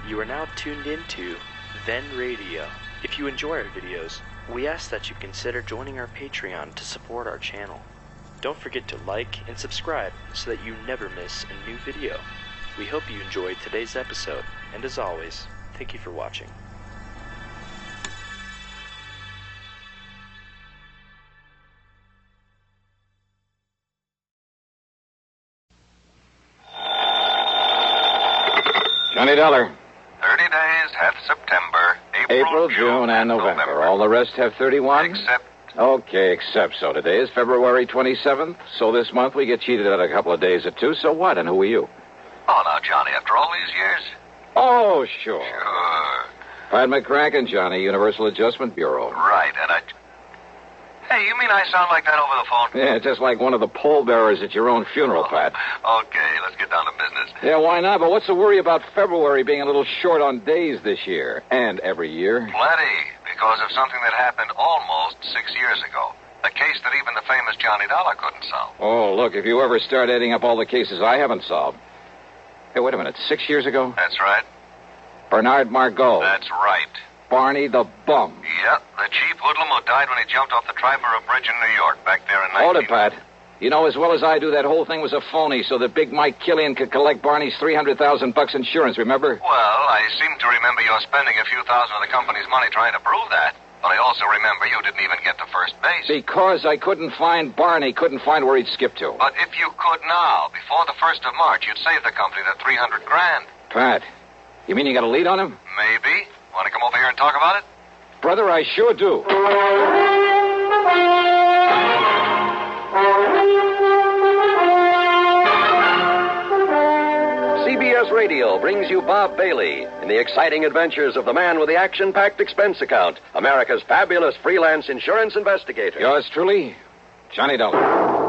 You are now tuned into Then Radio. If you enjoy our videos, we ask that you consider joining our Patreon to support our channel. Don't forget to like and subscribe so that you never miss a new video. We hope you enjoyed today's episode, and as always, thank you for watching. $20. 30 days hath September, April, June, and November. All the rest have 31? Except... Okay, except so. Today is February 27th, so this month we get cheated at a couple of days or two. So what, and who are you? Oh, now, Johnny, after all these years? Oh, sure. Sure. Pat McCracken, Johnny, Universal Adjustment Bureau. Right, and I... Hey, you mean I sound like that over the phone? Yeah, just like one of the pallbearers at your own funeral, Pat. Okay, let's get down to business. Yeah, why not? But what's the worry about February being a little short on days this year? And every year? Plenty, because of something that happened almost 6 years ago. A case that even the famous Johnny Dollar couldn't solve. Oh, look, if you ever start adding up all the cases I haven't solved. Hey, wait a minute, 6 years ago? That's right. Bernard Margot. That's right. Barney the Bum. Yep, the cheap hoodlum who died when he jumped off the Triborough Bridge in New York back there in 19... Hold it, Pat. You know as well as I do that whole thing was a phony so that big Mike Killian could collect Barney's $300,000 insurance, remember? Well, I seem to remember you spending a few thousand of the company's money trying to prove that. But I also remember you didn't even get to first base. Because I couldn't find Barney, couldn't find where he'd skip to. But if you could now, before the 1st of March, you'd save the company the $300,000. Pat, you mean you got a lead on him? Maybe. Want to come over here and talk about it? Brother, I sure do. CBS Radio brings you Bob Bailey in the exciting adventures of the man with the action-packed expense account, America's fabulous freelance insurance investigator. Yours truly, Johnny Dollar.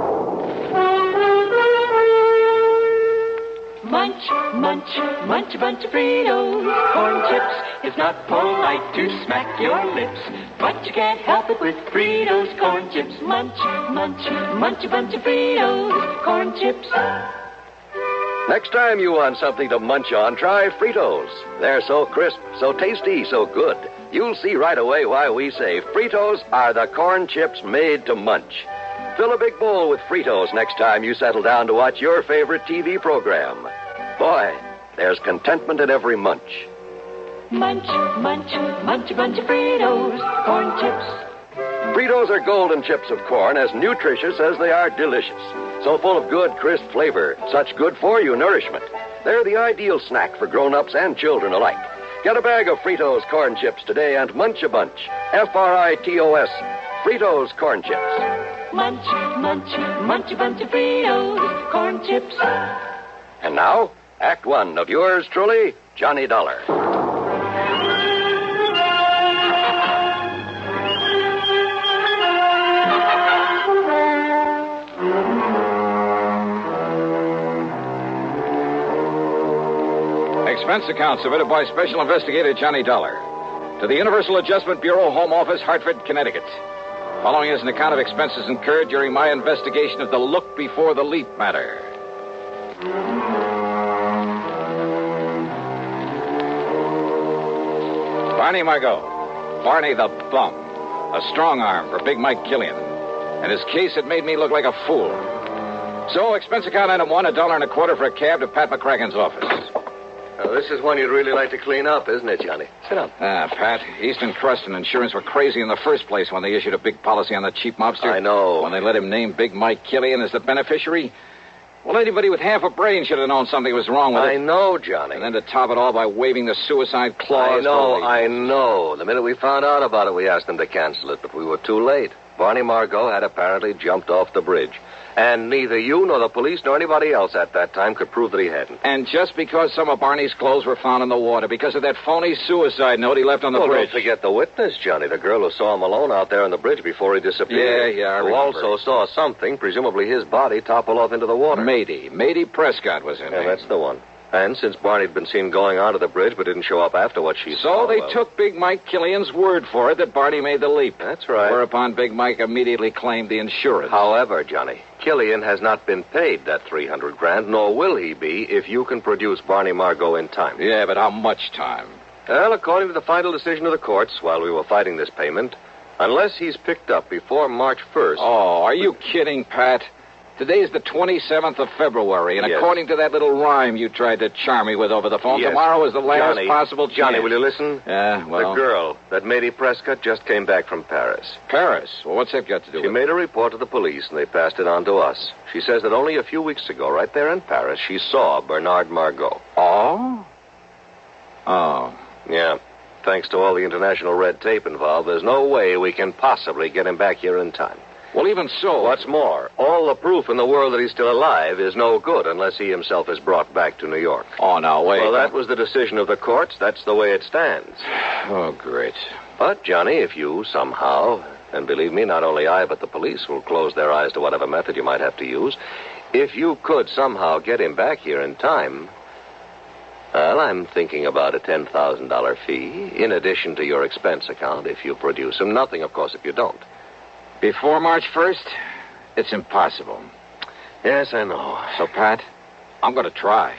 Munch, munch, munch a bunch of Fritos, corn chips. It's not polite to smack your lips, but you can't help it with Fritos, corn chips. Munch, munch, munch a bunch of Fritos, corn chips. Next time you want something to munch on, try Fritos. They're so crisp, so tasty, so good. You'll see right away why we say Fritos are the corn chips made to munch. Fill a big bowl with Fritos next time you settle down to watch your favorite TV program. Boy, there's contentment in every munch. Munch, munch, munch a bunch of Fritos, corn chips. Fritos are golden chips of corn, as nutritious as they are delicious. So full of good, crisp flavor, such good-for-you nourishment. They're the ideal snack for grown-ups and children alike. Get a bag of Fritos corn chips today and munch a bunch. Fritos, Fritos corn chips. Munch, munch, munch a bunch of Fritos, corn chips. And now, Act One of yours truly, Johnny Dollar. Expense account submitted by Special Investigator Johnny Dollar to the Universal Adjustment Bureau, Home Office, Hartford, Connecticut. Following is an account of expenses incurred during my investigation of the look before the leap matter. Barney Margot, Barney the Bum, a strong arm for Big Mike Killian. And his case had made me look like a fool. So, expense account item one, $1.25 for a cab to Pat McCracken's office. Now, this is one you'd really like to clean up, isn't it, Johnny? Sit down. Pat, Eastern Trust and Insurance were crazy in the first place when they issued a big policy on the cheap mobster. I know. When they let him name Big Mike Killian as the beneficiary. Well, anybody with half a brain should have known something was wrong with it. I know, Johnny. And then to top it all by waving the suicide clause. I know. The minute we found out about it, we asked them to cancel it, but we were too late. Barney Margot had apparently jumped off the bridge. And neither you nor the police nor anybody else at that time could prove that he hadn't. And just because some of Barney's clothes were found in the water, because of that phony suicide note he left on the bridge. Don't forget the witness, Johnny, the girl who saw him alone out there on the bridge before he disappeared. Yeah, I who remember. also saw something, presumably his body, topple off into the water. Mady Prescott was in there. Yeah, that's the one. And since Barney'd been seen going onto the bridge but didn't show up after what she saw... So they took Big Mike Killian's word for it that Barney made the leap. That's right. Whereupon Big Mike immediately claimed the insurance. However, Johnny, Killian has not been paid that $300,000, nor will he be if you can produce Barney Margot in time. Yeah, but how much time? Well, according to the final decision of the courts, while we were fighting this payment, unless he's picked up before March 1st... Oh, are you kidding, Pat? Today's the 27th of February, and Yes. according to that little rhyme you tried to charm me with over the phone, Yes. tomorrow is the last Johnny, possible chance. Johnny, will you listen? Yeah, well... The girl, that Mady Prescott, just came back from Paris. Paris? Well, what's that got to do She with made a report to the police, and they passed it on to us. She says that only a few weeks ago, right there in Paris, she saw Bernard Margot. Oh? Oh. Yeah. Thanks to all the international red tape involved, there's no way we can possibly get him back here in time. Well, even so... What's more, all the proof in the world that he's still alive is no good unless he himself is brought back to New York. Oh, now, wait. Well, that was the decision of the courts. That's the way it stands. Oh, great. But, Johnny, if you somehow, and believe me, not only I, but the police will close their eyes to whatever method you might have to use, if you could somehow get him back here in time, well, I'm thinking about a $10,000 fee in addition to your expense account if you produce him. Nothing, of course, if you don't. Before March 1st, it's impossible. Yes, I know. So, Pat, I'm going to try.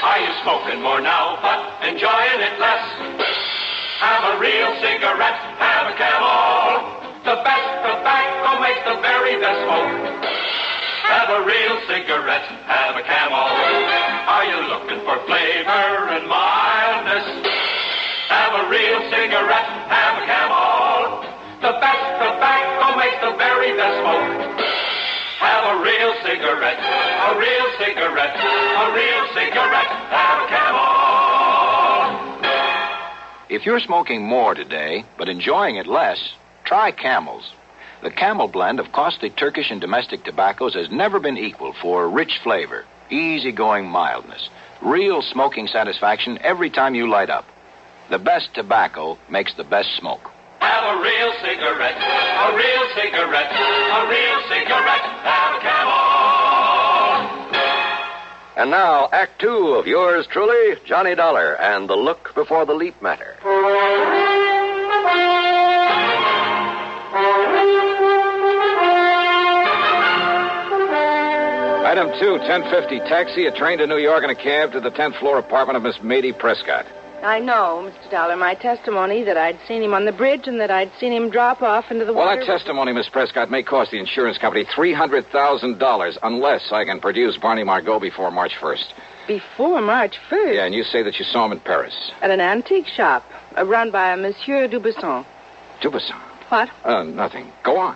Are you smoking more now, but enjoying it less? Have a real cigarette, have a Camel. The best tobacco makes the very best smoke. Have a real cigarette, have a Camel. Are you looking for flavor and mildness? Have a real cigarette, have a Camel. The best tobacco makes the very best smoke. Have a real cigarette, a real cigarette, a real cigarette, have a Camel. If you're smoking more today, but enjoying it less, try Camels. The Camel blend of costly Turkish and domestic tobaccos has never been equal for rich flavor, easygoing mildness, real smoking satisfaction every time you light up. The best tobacco makes the best smoke. Have a real cigarette, a real cigarette, a real cigarette, have a Camel. And now, Act 2 of yours truly, Johnny Dollar, and The Look Before the Leap Matter. Item 2, 1050, taxi, a train to New York, and a cab to the 10th floor apartment of Miss Mady Prescott. I know, Mr. Dollar, my testimony that I'd seen him on the bridge and that I'd seen him drop off into the Well, water... that testimony, Miss Prescott, may cost the insurance company $300,000 unless I can produce Barney Margot before March 1st. Before March 1st? Yeah, and you say that you saw him in Paris. At an antique shop, run by a Monsieur Dubuisson. Dubuisson? What? Nothing. Go on.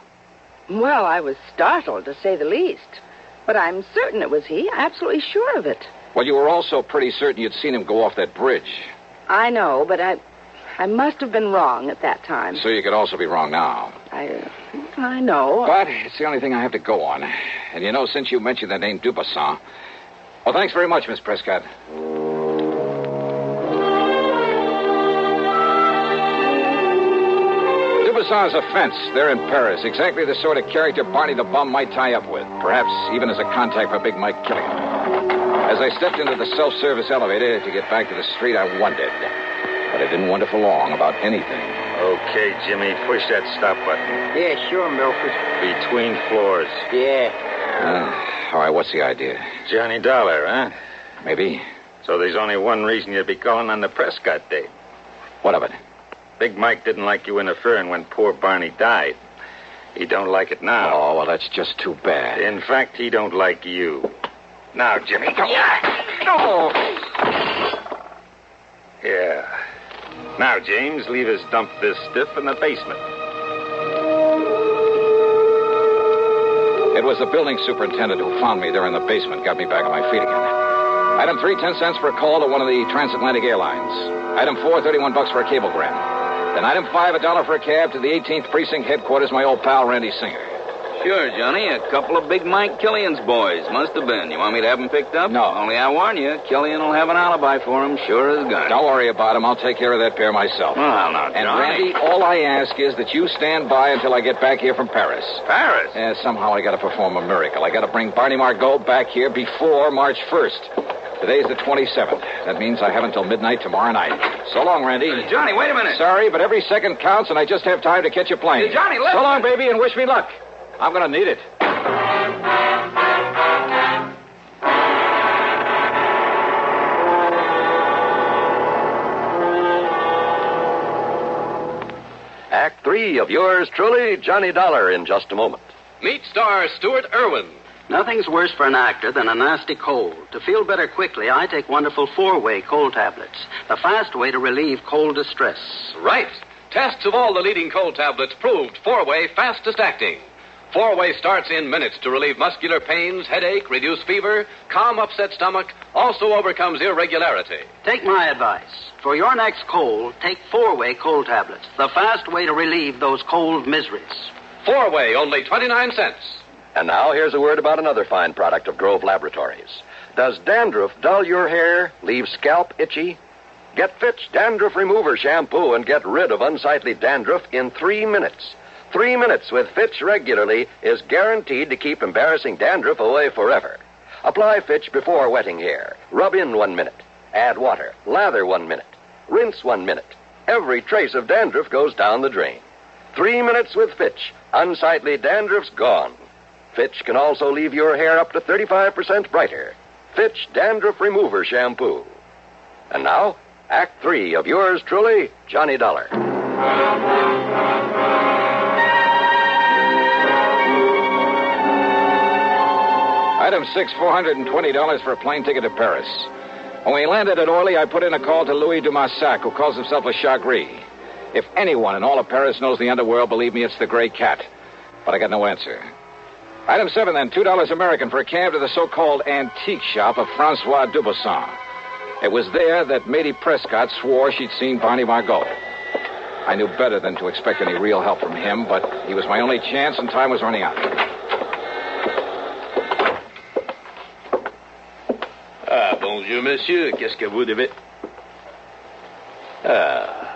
Well, I was startled, to say the least. But I'm certain it was he. Absolutely sure of it. Well, you were also pretty certain you'd seen him go off that bridge. I know, but I must have been wrong at that time. So you could also be wrong now. I know. But it's the only thing I have to go on. And you know, since you mentioned that name, Dubuisson... Well, thanks very much, Miss Prescott. Dubuisson's a fence. They're in Paris. Exactly the sort of character Barney the Bum might tie up with. Perhaps even as a contact for Big Mike Killian. As I stepped into the self-service elevator to get back to the street, I wondered. But I didn't wonder for long about anything. Okay, Jimmy, push that stop button. Yeah, sure, Milford. Between floors. Yeah. All right, what's the idea? Johnny Dollar, huh? Maybe. So there's only one reason you'd be calling on the Prescott date. What of it? Big Mike didn't like you interfering when poor Barney died. He don't like it now. Oh, well, that's just too bad. In fact, he don't like you. Now, Jimmy, come No! Yeah. Now, James, leave us dump this stiff in the basement. It was the building superintendent who found me there in the basement, got me back on my feet again. Item 3, 10 cents for a call to one of the transatlantic airlines. Item 4, $31 for a cablegram. Then item 5, $1 for a cab to the 18th Precinct headquarters, my old pal Randy Singer. Sure, Johnny. A couple of Big Mike Killian's boys. Must have been. You want me to have them picked up? No. Only I warn you, Killian will have an alibi for him, sure as gun. Don't worry about him. I'll take care of that pair myself. Well, now, And, Johnny. Randy, all I ask is that you stand by until I get back here from Paris. Paris? Yeah, somehow I got to perform a miracle. I got to bring Barney Margot back here before March 1st. Today's the 27th. That means I have until midnight tomorrow night. So long, Randy. Johnny, wait a minute. Sorry, but every second counts, and I just have time to catch a plane. Hey, Johnny, listen. So long, baby, and wish me luck. I'm going to need it. Act 3 of yours truly, Johnny Dollar, in just a moment. Meet star Stuart Irwin. Nothing's worse for an actor than a nasty cold. To feel better quickly, I take wonderful 4-way cold tablets. The fast way to relieve cold distress. Right. Tests of all the leading cold tablets proved 4-way fastest acting. 4-way starts in minutes to relieve muscular pains, headache, reduce fever, calm upset stomach, also overcomes irregularity. Take my advice. For your next cold, take 4-way cold tablets. The fast way to relieve those cold miseries. 4-way, only 29 cents. And now here's a word about another fine product of Grove Laboratories. Does dandruff dull your hair, leave scalp itchy? Get Fitch Dandruff Remover Shampoo and get rid of unsightly dandruff in 3 minutes. 3 minutes with Fitch regularly is guaranteed to keep embarrassing dandruff away forever. Apply Fitch before wetting hair. Rub in 1 minute. Add water. Lather 1 minute. Rinse 1 minute. Every trace of dandruff goes down the drain. 3 minutes with Fitch. Unsightly dandruff's gone. Fitch can also leave your hair up to 35% brighter. Fitch Dandruff Remover Shampoo. And now, Act 3 of yours truly, Johnny Dollar. Item 6, $420 for a plane ticket to Paris. When we landed at Orly, I put in a call to Louis Dumassac, who calls himself a Chagris. If anyone in all of Paris knows the underworld, believe me, it's the Gray Cat. But I got no answer. Item 7, then, $2 American for a cab to the so-called antique shop of Francois Dubuisson. It was there that Matey Prescott swore she'd seen Barney Margot. I knew better than to expect any real help from him, but he was my only chance, and time was running out. Ah, bonjour, monsieur. Qu'est-ce que vous devez... Ah,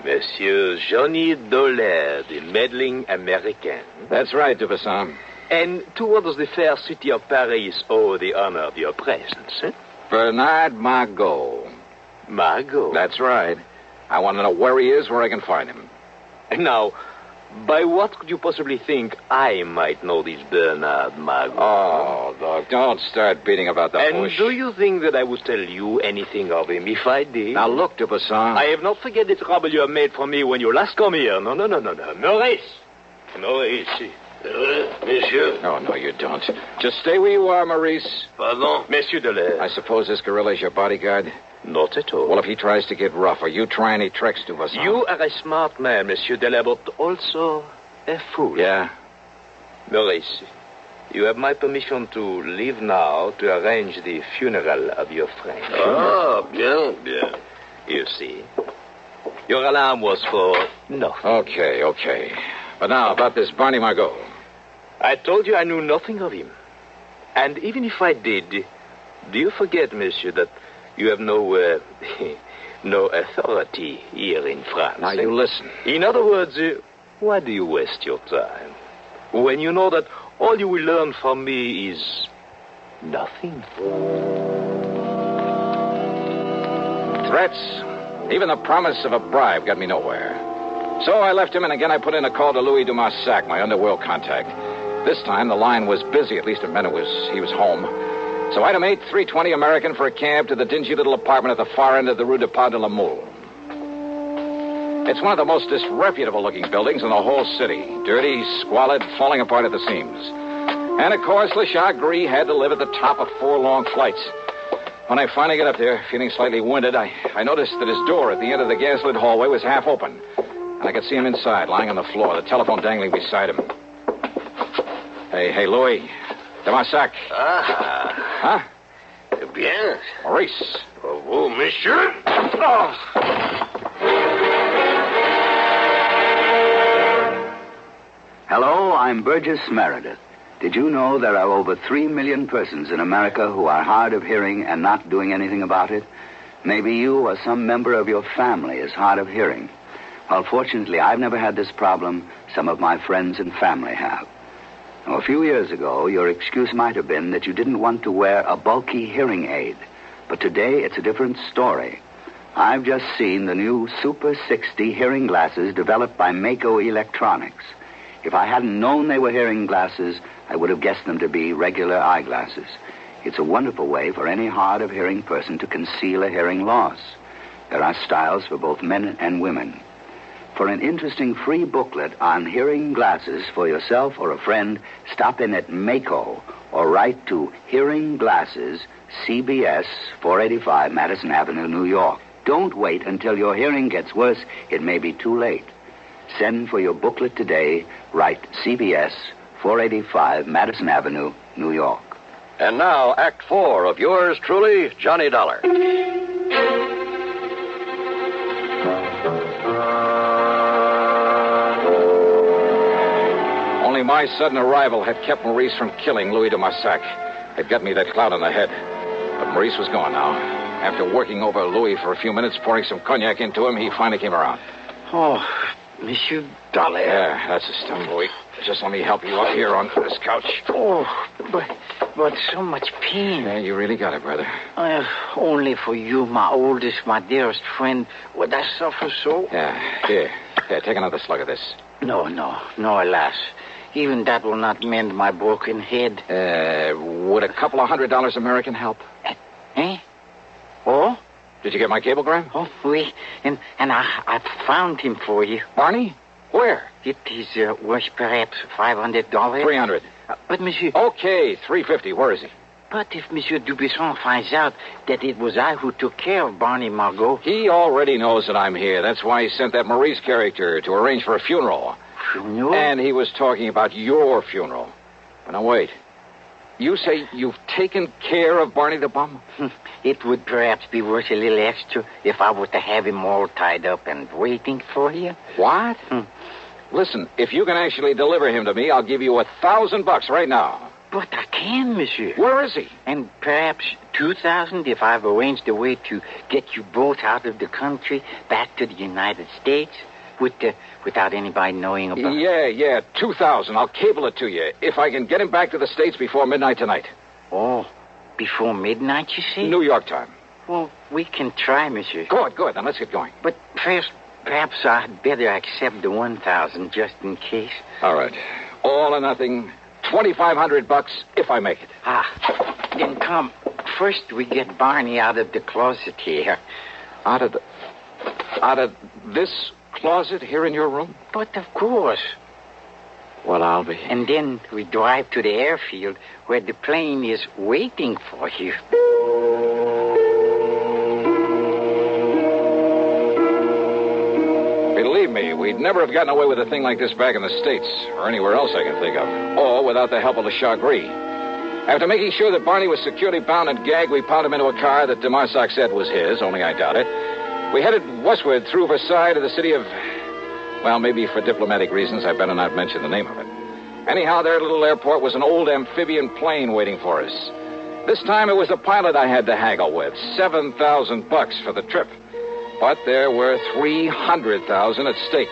Monsieur Johnny Dollar, the meddling American. That's right, Dubuisson. And to what does the fair city of Paris owe the honor of your presence, eh? Bernard Margot. Margot? That's right. I want to know where he is, where I can find him. Now, by what could you possibly think I might know this Bernard Margot? Oh, look, don't start beating about the bush. And do you think that I would tell you anything of him if I did? Now, look, Dubuisson. I have not forget the trouble you have made for me when you last come here. No. Maurice. Monsieur. Oh, no, you don't. Just stay where you are, Maurice. Pardon? Monsieur Dollar. I suppose this gorilla is your bodyguard? Not at all. Well, if he tries to get rough, or you try any tricks, Dubuisson. You are a smart man, Monsieur Dollar, but also a fool. Yeah? Maurice, you have my permission to leave now to arrange the funeral of your friend. Ah, bien. You see, your alarm was for nothing. Okay. But now, about this Barney Margot. I told you I knew nothing of him. And even if I did, do you forget, monsieur, that you have no authority here in France? Now, you listen. In other words, why do you waste your time? When you know that all you will learn from me is nothing. Threats, even the promise of a bribe got me nowhere. So I left him, and again I put in a call to Louis Dumassac, my underworld contact. This time the line was busy. At least it meant he was home. So item 8, $3.20 American for a cab to the dingy little apartment at the far end of the Rue de Pas de la Mule. It's one of the most disreputable-looking buildings in the whole city. Dirty, squalid, falling apart at the seams. And, of course, Le Chagris had to live at the top of 4 long flights. When I finally got up there, feeling slightly winded, I noticed that his door at the end of the gas-lit hallway was half open. And I could see him inside, lying on the floor, the telephone dangling beside him. Hey, Louis. Dumassac. Ah. Huh? Bien. Maurice. Bravo, monsieur. Hello, I'm Burgess Meredith. Did you know there are over 3 million persons in America who are hard of hearing and not doing anything about it? Maybe you or some member of your family is hard of hearing. Well, fortunately, I've never had this problem. Some of my friends and family have. Now, a few years ago, your excuse might have been that you didn't want to wear a bulky hearing aid. But today, it's a different story. I've just seen the new Super 60 hearing glasses developed by Mako Electronics. If I hadn't known they were hearing glasses, I would have guessed them to be regular eyeglasses. It's a wonderful way for any hard of hearing person to conceal a hearing loss. There are styles for both men and women. For an interesting free booklet on hearing glasses for yourself or a friend, stop in at Mako or write to Hearing Glasses, CBS, 485 Madison Avenue, New York. Don't wait until your hearing gets worse. It may be too late. Send for your booklet today. Write CBS, 485 Madison Avenue, New York. And now, Act 4 of yours truly, Johnny Dollar. Only my sudden arrival had kept Maurice from killing Louis de Marsac. Had got me that clout on the head. But Maurice was gone now. After working over Louis for a few minutes, pouring some cognac into him, he finally came around. Oh, Monsieur Dollar. Yeah, that's the stuff, Louis. Just let me help you up here on this couch. Oh, but so much pain. Yeah, you really got it, brother. Only for you, my oldest, my dearest friend, would I suffer so? Yeah, here, take another slug of this. No, alas. Even that will not mend my broken head. Would a couple of $100 American help? Eh? Oh? Did you get my cablegram? Oh, oui. And I found him for you. Barney? Where? It is worth perhaps $500. $300. But, monsieur... Okay, $350. Where is he? But if Monsieur Dubuisson finds out that it was I who took care of Barney Margot... He already knows that I'm here. That's why he sent that Maurice character to arrange for a funeral. Funeral? And he was talking about your funeral. But now, wait. You say you've taken care of Barney the Bum? It would perhaps be worth a little extra if I were to have him all tied up and waiting for you. What? Listen, if you can actually deliver him to me, I'll give you $1,000 right now. But I can, monsieur. Where is he? And perhaps $2,000 if I've arranged a way to get you both out of the country, back to the United States, without anybody knowing about it. Yeah, $2,000. I'll cable it to you if I can get him back to the States before midnight tonight. Oh, before midnight, you say? New York time. Well, we can try, monsieur. Good. Then let's get going. But first, perhaps I'd better accept the $1,000 just in case. All right. All or nothing. $2,500 if I make it. Then come. First, we get Barney out of the closet here. Out of this closet here in your room? But of course. Well, I'll be. And then we drive to the airfield where the plane is waiting for you. Believe me, we'd never have gotten away with a thing like this back in the States, or anywhere else I can think of, or without the help of Le Chagris. After making sure that Barney was securely bound and gagged, we piled him into a car that de Marsac said was his, only I doubt it. We headed westward through Versailles to the city of... Well, maybe for diplomatic reasons, I better not mention the name of it. Anyhow, their little airport was an old amphibian plane waiting for us. This time it was the pilot I had to haggle with. $7,000 for the trip. But there were $300,000 at stake.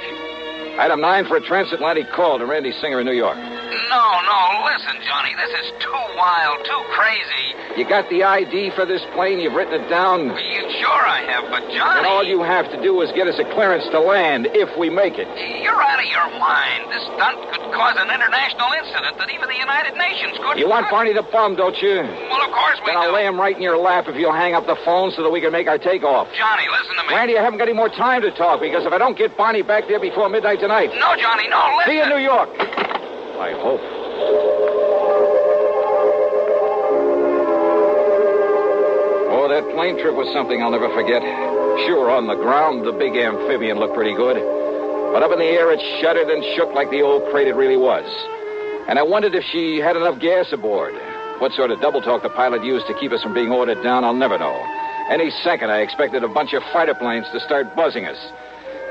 Item 9 for a transatlantic call to Randy Singer in New York. No, listen, Johnny. This is too wild, too crazy. You got the ID for this plane? You've written it down? Sure I have, but Johnny... And all you have to do is get us a clearance to land, if we make it. You're out of your mind. This stunt could cause an international incident that even the United Nations couldn't... You want Barney the Bum, don't you? Well, of course we do. Then I'll lay him right in your lap if you'll hang up the phone so that we can make our takeoff. Johnny, listen to me. Randy, I haven't got any more time to talk, because if I don't get Barney back there before midnight tonight... No, Johnny, no, listen. See you in New York. I hope. Oh, that plane trip was something I'll never forget. Sure, on the ground, the big amphibian looked pretty good. But up in the air, it shuddered and shook like the old crate it really was. And I wondered if she had enough gas aboard. What sort of double talk the pilot used to keep us from being ordered down, I'll never know. Any second, I expected a bunch of fighter planes to start buzzing us.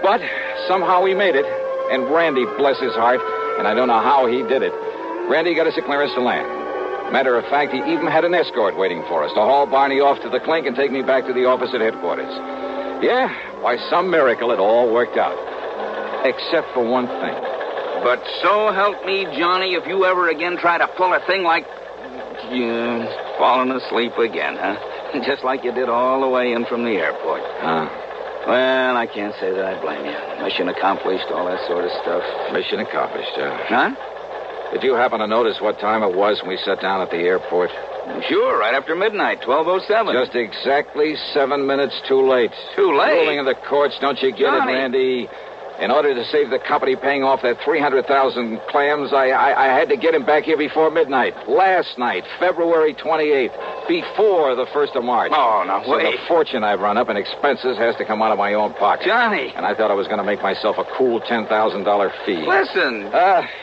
But somehow we made it. And Randy, bless his heart, And I don't know how he did it. Randy got us a clearance to land. Matter of fact, he even had an escort waiting for us to haul Barney off to the clink and take me back to the office at headquarters. Yeah, by some miracle, it all worked out. Except for one thing. But so help me, Johnny, if you ever again try to pull a thing like... falling asleep again, huh? Just like you did all the way in from the airport. Huh? Well, I can't say that I blame you. Mission accomplished, all that sort of stuff. Mission accomplished, Huh? Did you happen to notice what time it was when we sat down at the airport? Sure, right after midnight, 12:07. Just exactly 7 minutes too late. Too late? Ruling of the courts, don't you get Johnny. it, Randy? In order to save the company paying off that 300,000 clams, I had to get him back here before midnight. Last night, February 28th, before the 1st of March. Oh, no, so wait. the fortune I've run up in expenses has to come out of my own pocket. Johnny. And I thought I was going to make myself a cool $10,000 fee. Listen.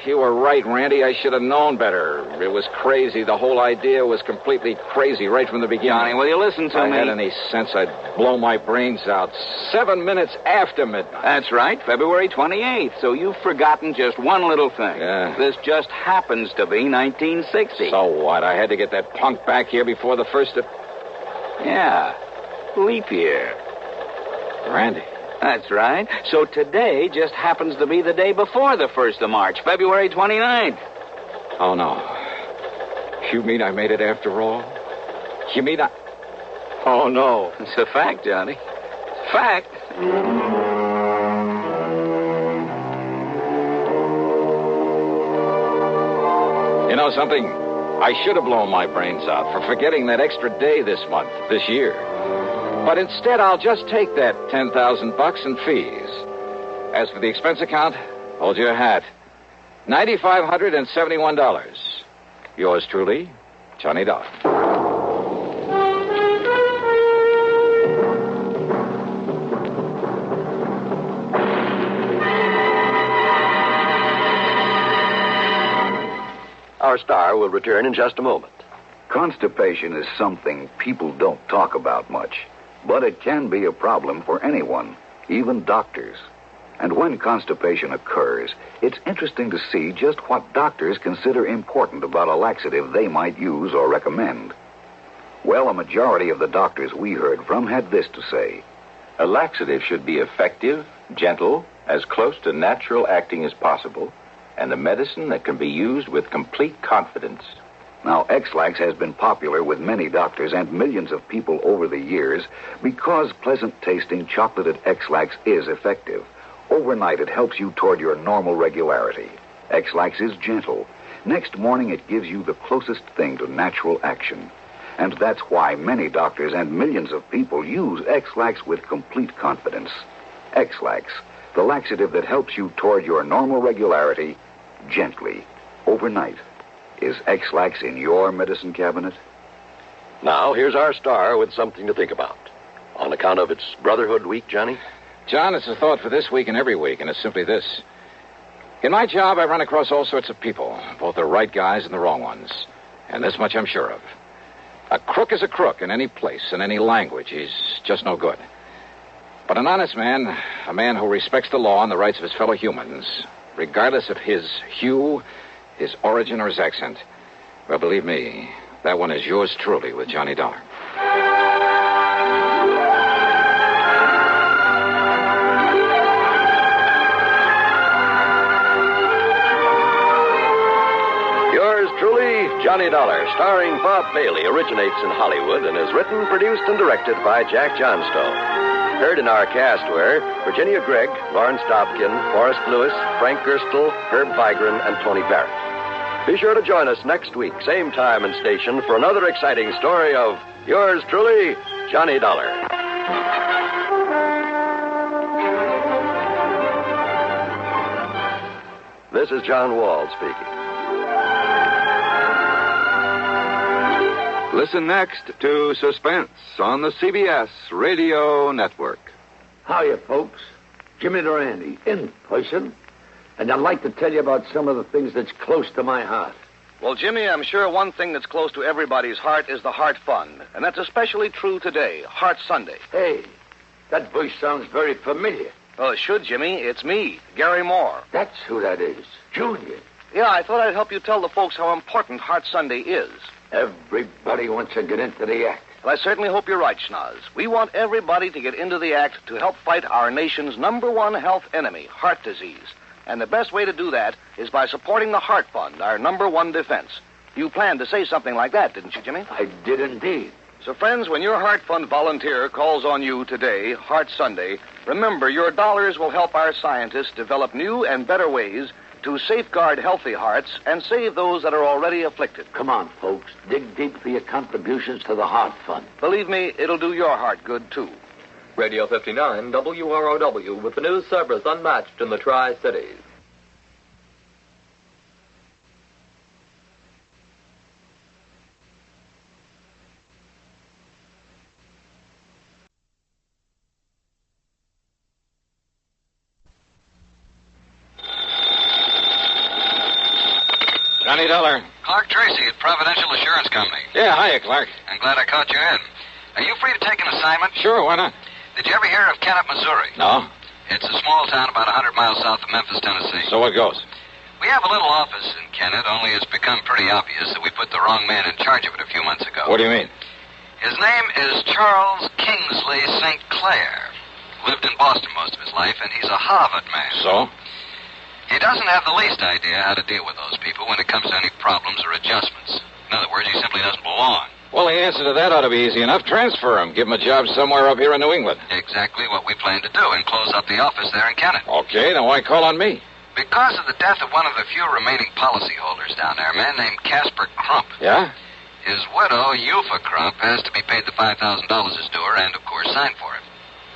You were right, Randy. I should have known better. It was crazy. The whole idea was completely crazy right from the beginning. Johnny, will you listen to if me? I had any sense, I'd blow my brains out 7 minutes after midnight. That's right, February 28th. So you've forgotten just one little thing. Yeah. This just happens to be 1960. So what? I had to get that punk back here before the 1st of... Yeah, leap year. Randy. That's right. So today just happens to be the day before the 1st of March, February 29th. Oh, no. You mean I made it after all? You mean I... Oh, no. It's a fact, Johnny. It's a fact. You know something? I should have blown my brains out for forgetting that extra day this month, this year. But instead, I'll just take that $10,000 in fees. As for the expense account, hold your hat. $9,571. Yours truly, Johnny Dollar. Our star will return in just a moment. Constipation is something people don't talk about much, but it can be a problem for anyone, even doctors. And when constipation occurs, it's interesting to see just what doctors consider important about a laxative they might use or recommend. Well, a majority of the doctors we heard from had this to say. A laxative should be effective, gentle, as close to natural acting as possible, and a medicine that can be used with complete confidence. Now, X-Lax has been popular with many doctors and millions of people over the years because pleasant-tasting chocolated X-Lax is effective. Overnight, it helps you toward your normal regularity. X-Lax is gentle. Next morning, it gives you the closest thing to natural action. And that's why many doctors and millions of people use X-Lax with complete confidence. X-Lax, the laxative that helps you toward your normal regularity, gently, overnight. Is X-Lax in your medicine cabinet? Now, here's our star with something to think about. On account of its Brotherhood Week, Johnny? John, it's a thought for this week and every week, and it's simply this. In my job, I run across all sorts of people, both the right guys and the wrong ones. And this much I'm sure of. A crook is a crook in any place, in any language. He's just no good. But an honest man, a man who respects the law and the rights of his fellow humans, regardless of his hue, his origin, or his accent, well, believe me, that one is yours truly with Johnny Dollar. Yours truly, Johnny Dollar, starring Bob Bailey, originates in Hollywood and is written, produced, and directed by Jack Johnstone. Heard in our cast were Virginia Gregg, Lawrence Dobkin, Forrest Lewis, Frank Gerstle, Herb Vigran, and Tony Barrett. Be sure to join us next week, same time and station, for another exciting story of yours truly, Johnny Dollar. This is John Wall speaking. Listen next to Suspense on the CBS Radio Network. Hiya, folks. Jimmy Durante, in person. And I'd like to tell you about some of the things that's close to my heart. Well, Jimmy, I'm sure one thing that's close to everybody's heart is the Heart Fund. And that's especially true today, Heart Sunday. Hey, that voice sounds very familiar. Oh, it should, Jimmy. It's me, Gary Moore. That's who that is. Junior. Yeah, I thought I'd help you tell the folks how important Heart Sunday is. Everybody wants to get into the act. Well, I certainly hope you're right, Schnoz. We want everybody to get into the act to help fight our nation's #1 health enemy, heart disease. And the best way to do that is by supporting the Heart Fund, our #1 defense. You planned to say something like that, didn't you, Jimmy? I did indeed. So, friends, when your Heart Fund volunteer calls on you today, Heart Sunday, remember your dollars will help our scientists develop new and better ways to safeguard healthy hearts and save those that are already afflicted. Come on, folks. Dig deep for your contributions to the Heart Fund. Believe me, it'll do your heart good, too. Radio 59, WROW, with the news service unmatched in the Tri-Cities. Johnny Dollar. Clark Tracy at Providential Assurance Company. Yeah, hiya, Clark. I'm glad I caught you in. Are you free to take an assignment? Sure, why not? Did you ever hear of Kennett, Missouri? No. It's a small town about 100 miles south of Memphis, Tennessee. So what goes? We have a little office in Kennett, only it's become pretty obvious that we put the wrong man in charge of it a few months ago. What do you mean? His name is Charles Kingsley St. Clair. Lived in Boston most of his life, and he's a Harvard man. So? He doesn't have the least idea how to deal with those people when it comes to any problems or adjustments. In other words, he simply doesn't belong. Well, the answer to that ought to be easy enough. Transfer him. Give him a job somewhere up here in New England. Exactly what we plan to do, and close up the office there in Kennett. Okay, then why call on me? Because of the death of one of the few remaining policyholders down there, a man named Casper Crump. Yeah? His widow, Eupha Crump, has to be paid the $5,000 as due her and, of course, sign for it.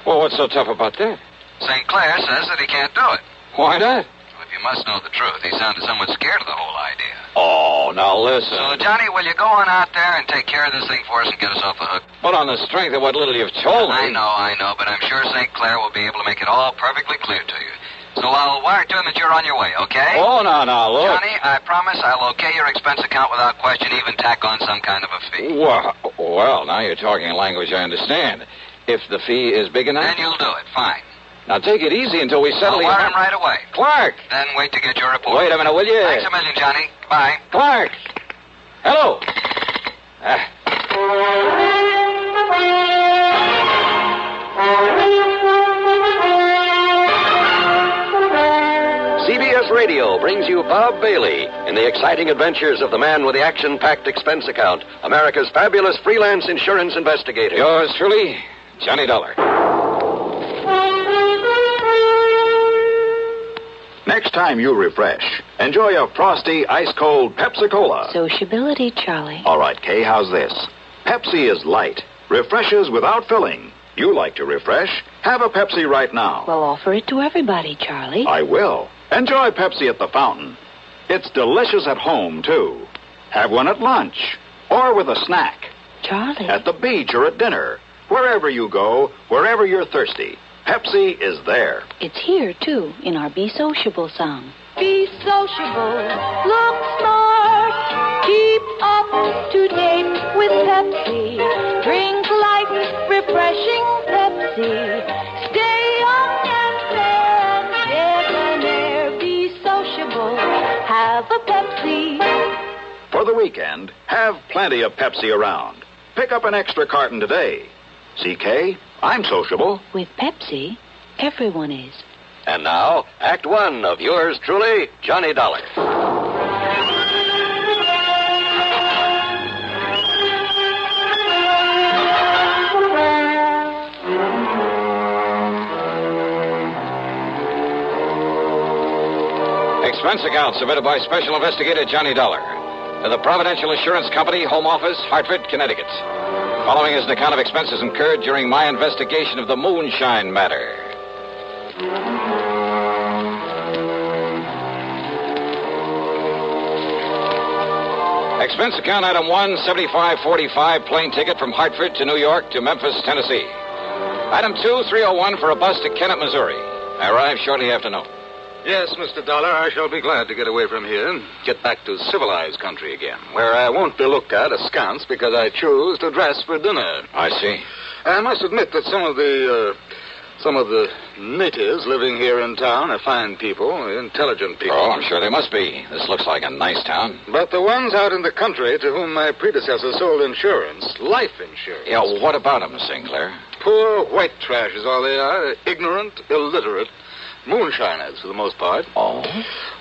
Well, what's so tough about that? St. Clair says that he can't do it. Why not? Well, if you must know the truth, he sounded somewhat scared of the whole idea. Oh, now listen. So, Johnny, will you go on out there and take care of this thing for us and get us off the hook? But on the strength of what little you've told me. I know, but I'm sure St. Clair will be able to make it all perfectly clear to you. So I'll wire to him that you're on your way, okay? Oh, no, look. Johnny, I promise I'll okay your expense account without question, even tack on some kind of a fee. Well, now you're talking a language I understand. If the fee is big enough? Then you'll do it, fine. Now take it easy until we settle I'll wire him right away. Clark! Then wait to get your report. Wait a minute, will you? Thanks a million, Johnny. Bye. Clark! Hello! CBS Radio brings you Bob Bailey in the exciting adventures of the man with the action-packed expense account, America's fabulous freelance insurance investigator. Yours truly, Johnny Dollar. Next time you refresh, enjoy a frosty, ice-cold Pepsi-Cola. Sociability, Charlie. All right, Kay, how's this? Pepsi is light, refreshes without filling. You like to refresh? Have a Pepsi right now. Well, offer it to everybody, Charlie. I will. Enjoy Pepsi at the fountain. It's delicious at home, too. Have one at lunch or with a snack. Charlie. At the beach or at dinner. Wherever you go, wherever you're thirsty, Pepsi is there. It's here, too, in our Be Sociable song. Be sociable, look smart, keep up to date with Pepsi. Drink light, refreshing Pepsi. Stay young and fair and debonair. Be sociable, have a Pepsi. For the weekend, have plenty of Pepsi around. Pick up an extra carton today. CK, I'm sociable. With Pepsi, everyone is. And now, Act One of yours truly, Johnny Dollar. Expense account submitted by Special Investigator Johnny Dollar to the Providential Assurance Company, Home Office, Hartford, Connecticut. Following is an account of expenses incurred during my investigation of the Moonshine Matter. Expense account item 1, $75.45 plane ticket from Hartford to New York to Memphis, Tennessee. Item 2, $301 for a bus to Kennett, Missouri. I arrived shortly after noon. Yes, Mr. Dollar, I shall be glad to get away from here and get back to civilized country again, where I won't be looked at askance because I choose to dress for dinner. I see. I must admit that some of the Some of the natives living here in town are fine people, intelligent people. Oh, I'm sure they must be. This looks like a nice town. But the ones out in the country to whom my predecessor sold insurance, life insurance. Yeah, what about them, Sinclair? Poor white trash is all they are. Ignorant, illiterate, moonshiners for the most part. Oh?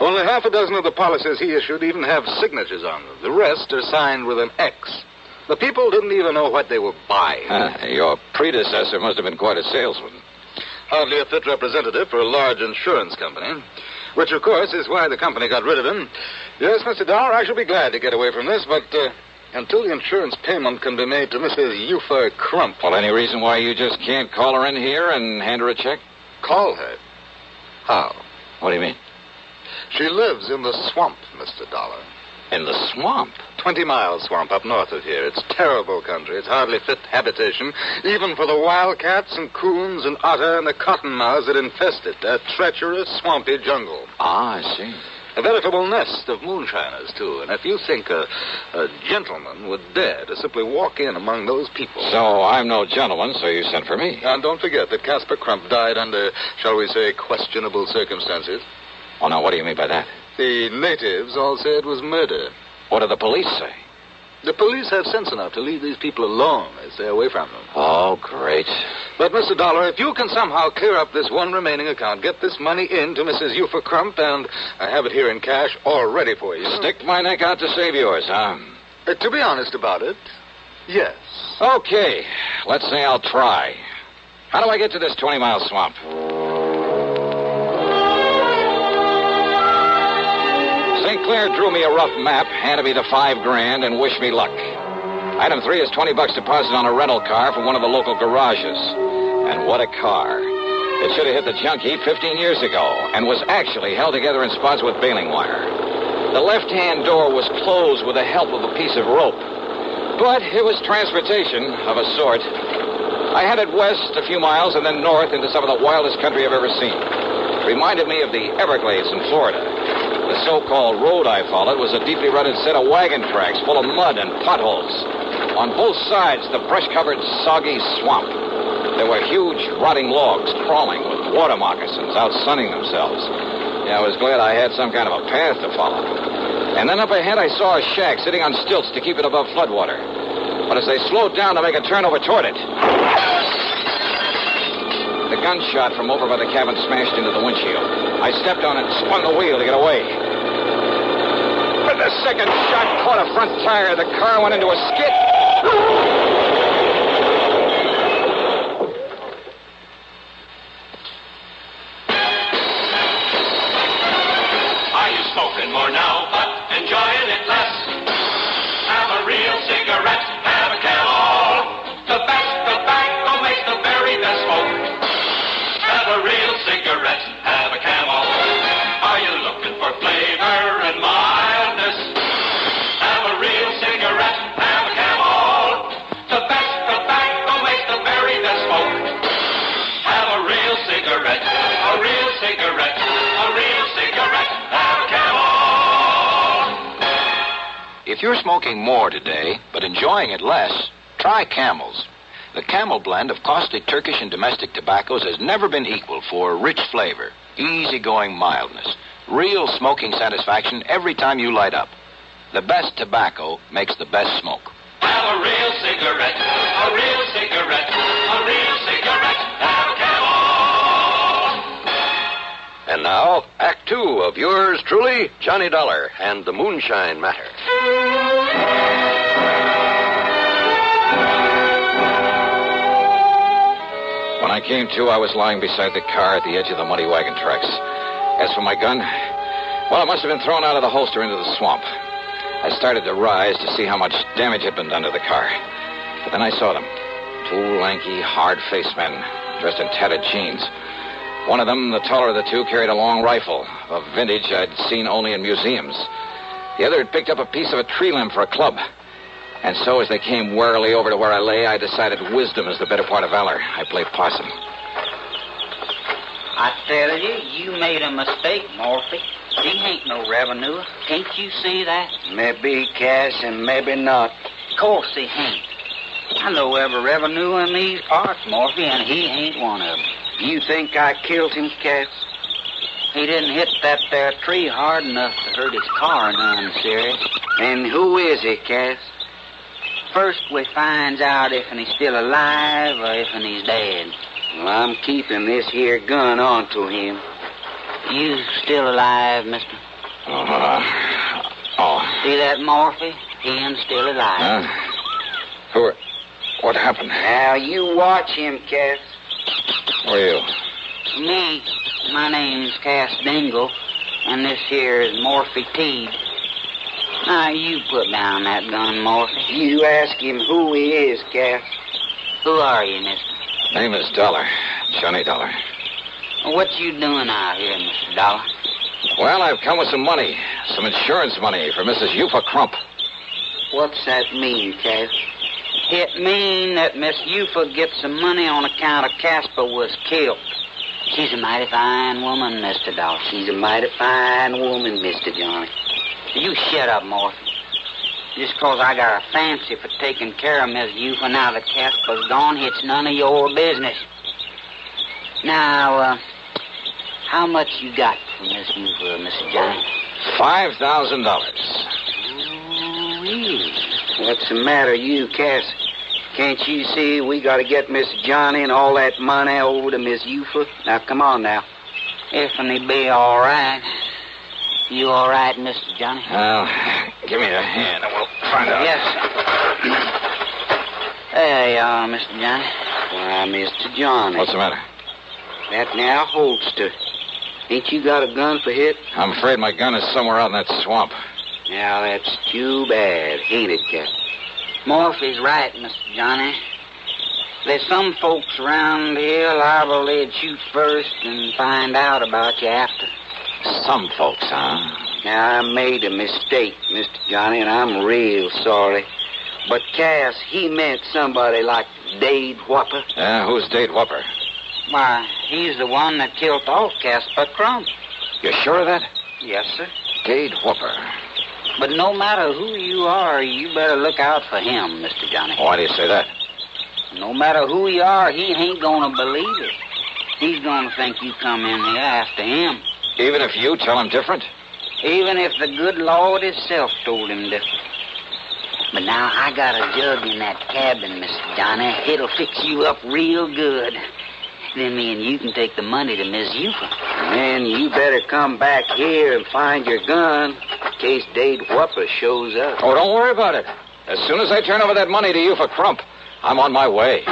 Only half a dozen of the policies he issued even have signatures on them. The rest are signed with an X. The people didn't even know what they were buying. Your predecessor must have been quite a salesman. Hardly a fit representative for a large insurance company, which, of course, is why the company got rid of him. Yes, Mr. Dollar, I shall be glad to get away from this, but until the insurance payment can be made to Mrs. Euphor Crump... Well, any reason why you just can't call her in here and hand her a check? Call her? How? What do you mean? She lives in the swamp, Mr. Dollar. In the swamp? 20-mile swamp up north of here. It's terrible country. It's hardly fit habitation, even for the wildcats and coons and otter and the cottonmouths that infest it. A treacherous, swampy jungle. Ah, I see. A veritable nest of moonshiners, too. And if you think a gentleman would dare to simply walk in among those people... So I'm no gentleman, so you sent for me. And don't forget that Casper Crump died under, shall we say, questionable circumstances. Oh, now, what do you mean by that? The natives all say it was murder. What do the police say? The police have sense enough to leave these people alone. They stay away from them. Oh, great. But, Mr. Dollar, if you can somehow clear up this one remaining account, get this money in to Mrs. Euphor Crump, and I have it here in cash all ready for you. Stick my neck out to save yours, huh? To be honest about it, yes. Okay. Let's say I'll try. How do I get to this 20-mile swamp? St. Clair drew me a rough map, handed me the $5,000, and wished me luck. Item 3 is $20 deposit on a rental car from one of the local garages. And what a car. It should have hit the junk heap 15 years ago and was actually held together in spots with baling wire. The left-hand door was closed with the help of a piece of rope. But it was transportation of a sort. I headed west a few miles and then north into some of the wildest country I've ever seen. It reminded me of the Everglades in Florida. The so-called road I followed was a deeply rutted set of wagon tracks full of mud and potholes. On both sides, the brush-covered, soggy swamp. There were huge, rotting logs crawling with water moccasins out sunning themselves. Yeah, I was glad I had some kind of a path to follow. And then up ahead, I saw a shack sitting on stilts to keep it above floodwater. But as they slowed down to make a turn over toward it, the gunshot from over by the cabin smashed into the windshield. I stepped on it and spun the wheel to get away. But the second shot caught a front tire. The car went into a skid. Are you smoking more now, but enjoying it less? Have a real cigarette, have a Camel. The best tobacco makes the very best smoke. Have a real cigarette, have a Camel. Are you looking for flavor and mildness? Have a real cigarette, have a Camel. The best tobacco makes the very best smoke. Have a real cigarette, a real cigarette, a real cigarette, have a Camel. If you're smoking more today, but enjoying it less, try Camels. The Camel blend of costly Turkish and domestic tobaccos has never been equal for rich flavor, easygoing mildness, real smoking satisfaction every time you light up. The best tobacco makes the best smoke. Have a real cigarette, a real cigarette, a real cigarette, have a Camel. And now, Act 2 of yours truly, Johnny Dollar and the Moonshine Matter. When I came to, I was lying beside the car at the edge of the muddy wagon tracks. As for my gun, well, it must have been thrown out of the holster into the swamp. I started to rise to see how much damage had been done to the car. But then I saw them. Two lanky, hard-faced men, dressed in tattered jeans. One of them, the taller of the two, carried a long rifle, a vintage I'd seen only in museums. The other had picked up a piece of a tree limb for a club. And so, as they came warily over to where I lay, I decided wisdom is the better part of valor. I played possum. I tell you, you made a mistake, Morphy. He ain't no revenue. Can't you see that? Maybe, Cass, and maybe not. Of course he ain't. I know every revenue in these parts, Morphy, and he ain't one of them. You think I killed him, Cass? He didn't hit that there tree hard enough to hurt his car none, serious. And who is he, Cass? First we finds out if he's still alive or if he's dead. Well, I'm keeping this here gun onto him. You still alive, mister? See that, Morphy? He's still alive. What happened? Now, you watch him, Cass. Who are you? Me. My name's Cass Dingle, and this here is Morphy Teed. Now, you put down that gun, Morphy. You ask him who he is, Cass. Who are you, mister? Name is Dollar. Johnny Dollar. What you doing out here, Mr. Dollar? Well, I've come with some money. Some insurance money for Mrs. Eufa Crump. What's that mean, Cass? It mean that Miss Eufa gets some money on account of Casper was killed. She's a mighty fine woman, Mr. Dollar. She's a mighty fine woman, Mr. Johnny. You shut up, Morphy. Just 'cause I got a fancy for taking care of Miss Eufa now that Casper's gone, it's none of your business. Now, how much you got for Miss Eufa, Mr. Johnny? $5,000. What's the matter, you, Cass? Can't you see we got to get Miss Johnny and all that money over to Miss Eufa? Now, come on now. If he be all right. You all right, Mr. Johnny? Well, give me a hand and we'll find out. Yes. There you are, Mr. Johnny. Why, Mr. Johnny. What's the matter? That now holster. Ain't you got a gun for hit? I'm afraid my gun is somewhere out in that swamp. Now, that's too bad, ain't it, Cap? Morphy's right, Mr. Johnny. There's some folks around here liable they'd shoot first and find out about you after. Some folks, huh? Now, I made a mistake, Mr. Johnny, and I'm real sorry. But Cass, he meant somebody like Dade Whopper. Yeah, who's Dade Whopper? Why, he's the one that killed off Casper Crump. You sure of that? Yes, sir. Dade Whopper. But no matter who you are, you better look out for him, Mr. Johnny. Why do you say that? No matter who you are, he ain't gonna believe it. He's gonna think you come in here after him. Even if you tell him different? Even if the good Lord himself told him different. But now I got a jug in that cabin, Mr. Johnny. It'll fix you up real good. Then me and you can take the money to Miss Eufa. Then you better come back here and find your gun in case Dade Whopper shows up. Oh, don't worry about it. As soon as I turn over that money to Eufa Crump, I'm on my way.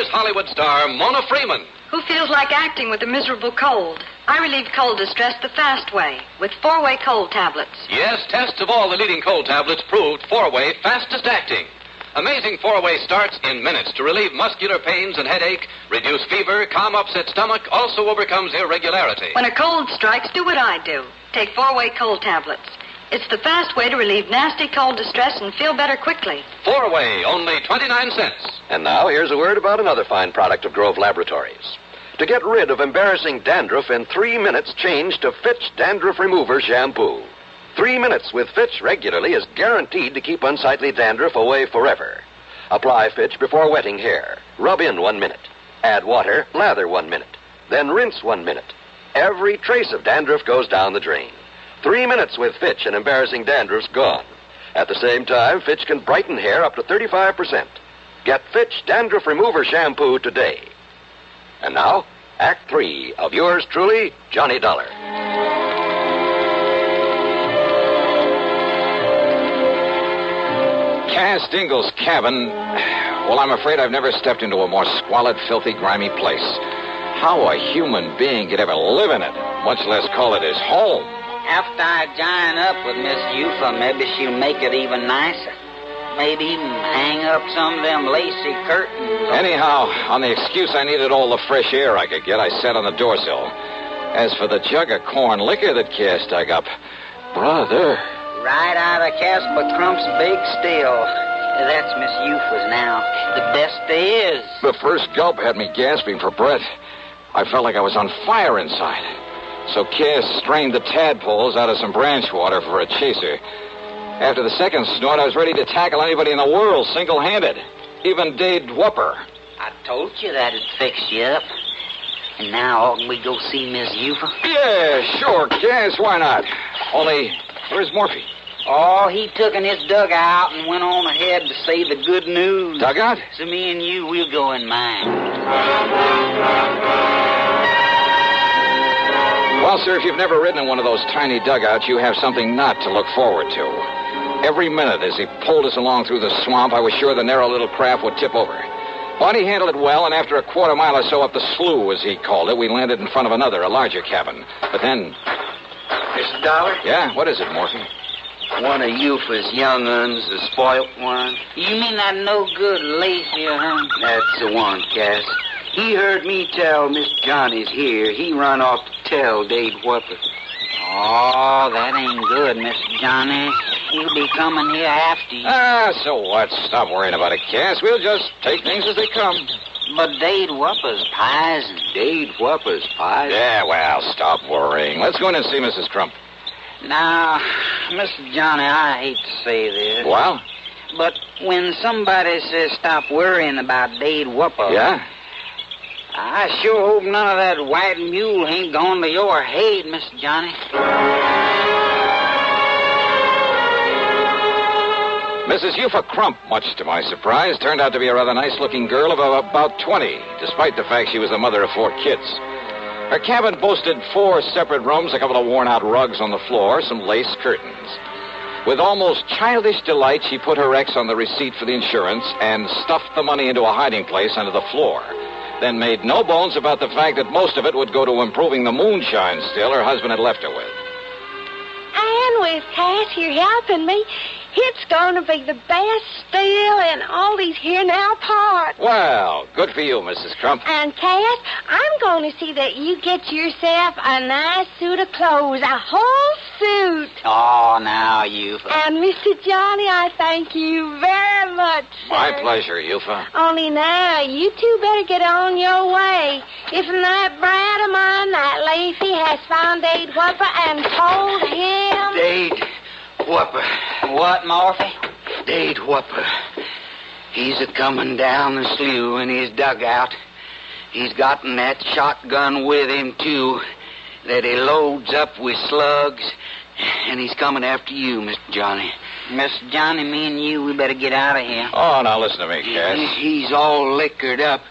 Hollywood star Mona Freeman. Who feels like acting with a miserable cold? I relieve cold distress the fast way with 4-way cold tablets. Yes, tests of all the leading cold tablets proved 4-way fastest acting. Amazing 4-way starts in minutes to relieve muscular pains and headache, reduce fever, calm upset stomach, also overcomes irregularity. When a cold strikes, do what I do. Take 4-way cold tablets. It's the fast way to relieve nasty cold distress and feel better quickly. 4-way, only 29 cents. And now, here's a word about another fine product of Grove Laboratories. To get rid of embarrassing dandruff in 3 minutes, change to Fitch Dandruff Remover Shampoo. 3 minutes with Fitch regularly is guaranteed to keep unsightly dandruff away forever. Apply Fitch before wetting hair. Rub in 1 minute. Add water, lather 1 minute. Then rinse 1 minute. Every trace of dandruff goes down the drain. 3 minutes with Fitch and embarrassing dandruff's gone. At the same time, Fitch can brighten hair up to 35%. Get Fitch Dandruff Remover Shampoo today. And now, Act 3 of yours truly, Johnny Dollar. Cass Dingle's cabin. Well, I'm afraid I've never stepped into a more squalid, filthy, grimy place. How a human being could ever live in it, much less call it his home. After I join up with Miss Eufa, maybe she'll make it even nicer. Maybe even hang up some of them lacy curtains. Anyhow, on the excuse I needed all the fresh air I could get, I sat on the doorsill. As for the jug of corn liquor that Cass dug up, brother. Right out of Casper Crump's big still. That's Miss Euphra's now. The best there is. The first gulp had me gasping for breath. I felt like I was on fire inside. So Cass strained the tadpoles out of some branch water for a chaser. After the second snort, I was ready to tackle anybody in the world single-handed. Even Dade Whopper. I told you that'd fix you up. And now, oughtn't we go see Miss Euphra? Yeah, sure, Cass, why not? Only, where's Morphy? Oh, he took in his dugout and went on ahead to say the good news. Dugout? So me and you, we'll go in mine. Well, sir, if you've never ridden in one of those tiny dugouts, you have something not to look forward to. Every minute as he pulled us along through the swamp, I was sure the narrow little craft would tip over. But he handled it well, and after a quarter mile or so up the slough, as he called it, we landed in front of another, a larger cabin. But then... Mr. Dollar? Yeah? What is it, Morphy? One of Euphra's young uns, the spoilt one. You mean that no-good lazy, huh? That's the one, Cass. He heard me tell Miss Johnny's here. He run off to tell Dade Whopper. Oh, that ain't good, Miss Johnny. He'll be coming here after you. So what? Stop worrying about it, Cass. We'll just take things as they come. But Dade Whopper's pizen. Dade Whopper's pizen? Yeah, well, stop worrying. Let's go in and see Mrs. Crump. Now, Mr. Johnny, I hate to say this. Well? But when somebody says stop worrying about Dade Whopper... Yeah? I sure hope none of that white mule ain't gone to your head, Mr. Johnny. Mrs. Euphra Crump, much to my surprise, turned out to be a rather nice-looking girl of about 20, despite the fact she was the mother of 4 kids. Her cabin boasted 4 separate rooms, a couple of worn-out rugs on the floor, some lace curtains. With almost childish delight, she put her ex on the receipt for the insurance and stuffed the money into a hiding place under the floor. Then made no bones about the fact that most of it would go to improving the moonshine still her husband had left her with. And with Cass here helping me, it's going to be the best still in all these here now parts. Well, good for you, Mrs. Crump. And Cass, I'm going to see that you get yourself a nice suit of clothes, a whole suit. Oh, now, Euphra. And Mr. Johnny, I thank you very much, sir. My pleasure, Euphra. Only now, you two better get on your way. If that brat of mine, that Lacey, has found Dade Whopper and told him... Dade Whopper. What, Morphy? Dade Whopper. He's a-coming down the slough in his dugout. He's gotten that shotgun with him, too, that he loads up with slugs, and he's coming after you, Mr. Johnny. Mr. Johnny, me and you, we better get out of here. Oh, now listen to me, Cass. He's all liquored up,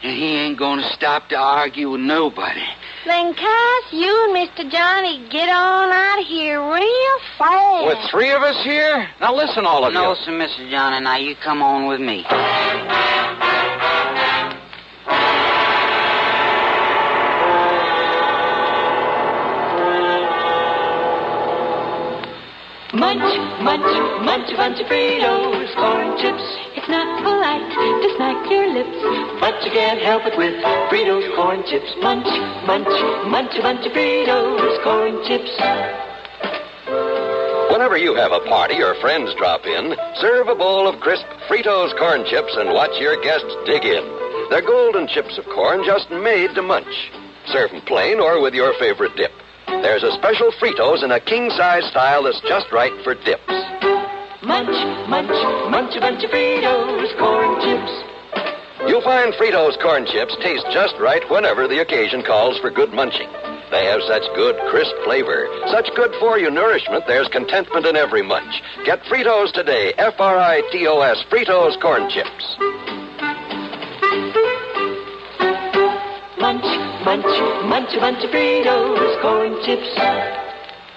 and he ain't going to stop to argue with nobody. Then, Cass, you and Mr. Johnny get on out of here real fast. With 3 of us here? Now listen, all of you. No, sir, Mr. Johnny. Now you come on with me. Munch, munch, munch a bunch of Fritos, corn chips. It's not polite to smack your lips, but you can't help it with Fritos corn chips. Munch, munch, munch a bunch of Fritos, corn chips. Whenever you have a party or friends drop in, serve a bowl of crisp Fritos corn chips and watch your guests dig in. They're golden chips of corn just made to munch. Serve them plain or with your favorite dip. There's a special Fritos in a king-size style that's just right for dips. Munch, munch, munch a bunch of Fritos corn chips. You'll find Fritos corn chips taste just right whenever the occasion calls for good munching. They have such good, crisp flavor, such good-for-you nourishment, there's contentment in every munch. Get Fritos today, Fritos, Fritos corn chips. Munch, munch, munch a bunch of Fritos corn chips.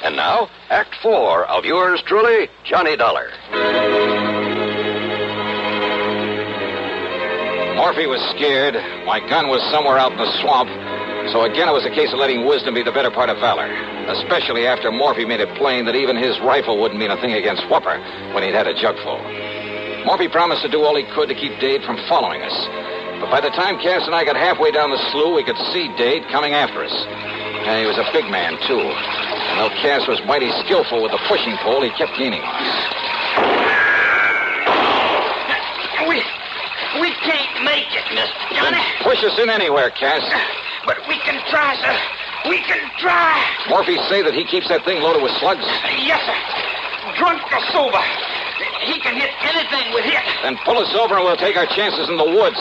And now, Act 4 of yours truly, Johnny Dollar. Morphy was scared. My gun was somewhere out in the swamp. So again, it was a case of letting wisdom be the better part of valor. Especially after Morphy made it plain that even his rifle wouldn't mean a thing against Whopper when he'd had a jugful. Morphy promised to do all he could to keep Dade from following us. But by the time Cass and I got halfway down the slough, we could see Dade coming after us. And he was a big man, too. And though Cass was mighty skillful with the pushing pole, he kept gaining on us. Mr. Johnny. Push us in anywhere, Cass. But we can try, sir. We can try. Morphy say that he keeps that thing loaded with slugs? Yes, sir. Drunk or sober. He can hit anything with hit. Then pull us over and we'll take our chances in the woods.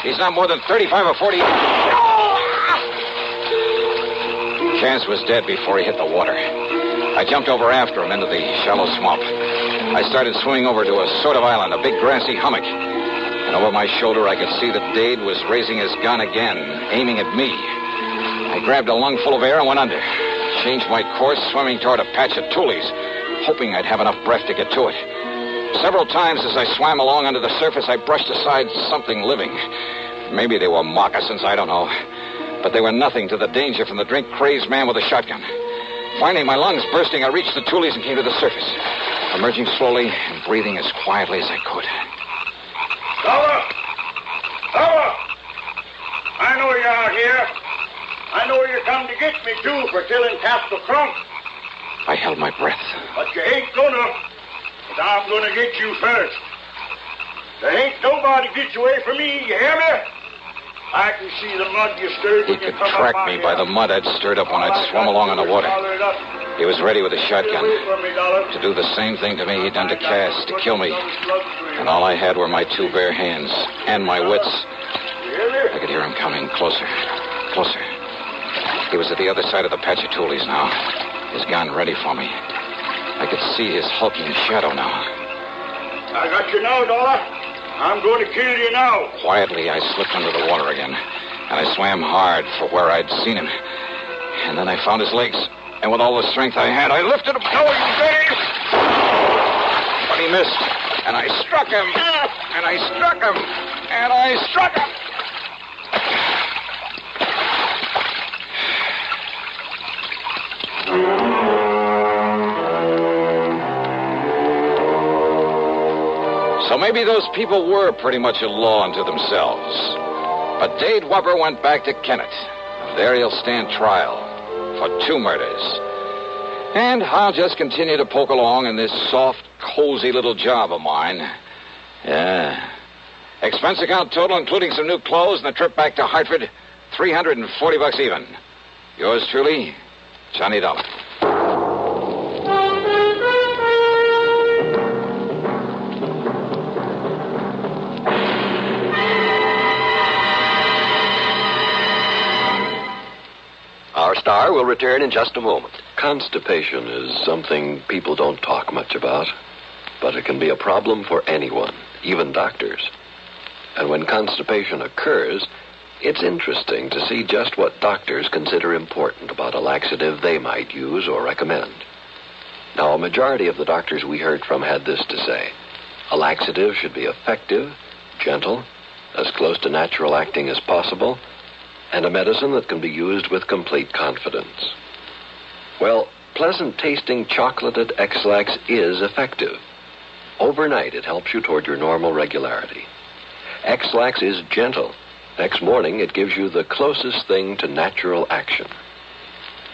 He's not more than 35 or 40. Cass was dead before he hit the water. I jumped over after him into the shallow swamp. I started swimming over to a sort of island, a big grassy hummock. And over my shoulder, I could see that Dade was raising his gun again, aiming at me. I grabbed a lungful of air and went under. Changed my course, swimming toward a patch of tules, hoping I'd have enough breath to get to it. Several times as I swam along under the surface, I brushed aside something living. Maybe they were moccasins, I don't know. But they were nothing to the danger from the drink-crazed man with a shotgun. Finally, my lungs bursting, I reached the tules and came to the surface, emerging slowly and breathing as quietly as I could. Fella! I know you're out here. I know you come to get me, too, for killing Castle Crump. I held my breath. But you ain't gonna. But I'm gonna get you first. There ain't nobody gets away from me, you hear me? I can see the mud you stirred He when you could come track up me out by here. the mud I'd stirred up when I'd swum along on the water. He was ready with a shotgun to do the same thing to me he'd done to Cass, to kill me. And all I had were my two bare hands and my wits. I could hear him coming closer, closer. He was at the other side of the patch of tules now, his gun ready for me. I could see his hulking shadow now. I got you now, Dollar. I'm going to kill you now. Quietly, I slipped under the water again, and I swam hard for where I'd seen him. And then I found his legs, and with all the strength I had, I lifted him. No, you Dave! But he missed, and I struck him, and I struck him, and I struck him. So maybe those people were pretty much a law unto themselves. But Dade Wubber went back to Kennett. There he'll stand trial for 2 murders. And I'll just continue to poke along in this soft, cozy little job of mine. Yeah. Expense account total, including some new clothes and a trip back to Hartford, $340 even. Yours truly, Johnny Dollar. Our star will return in just a moment. Constipation is something people don't talk much about, but it can be a problem for anyone, even doctors. And when constipation occurs, it's interesting to see just what doctors consider important about a laxative they might use or recommend. Now, a majority of the doctors we heard from had this to say: a laxative should be effective, gentle, as close to natural acting as possible, and a medicine that can be used with complete confidence. Well, pleasant-tasting chocolated X-Lax is effective. Overnight, it helps you toward your normal regularity. X-Lax is gentle. Next morning, it gives you the closest thing to natural action.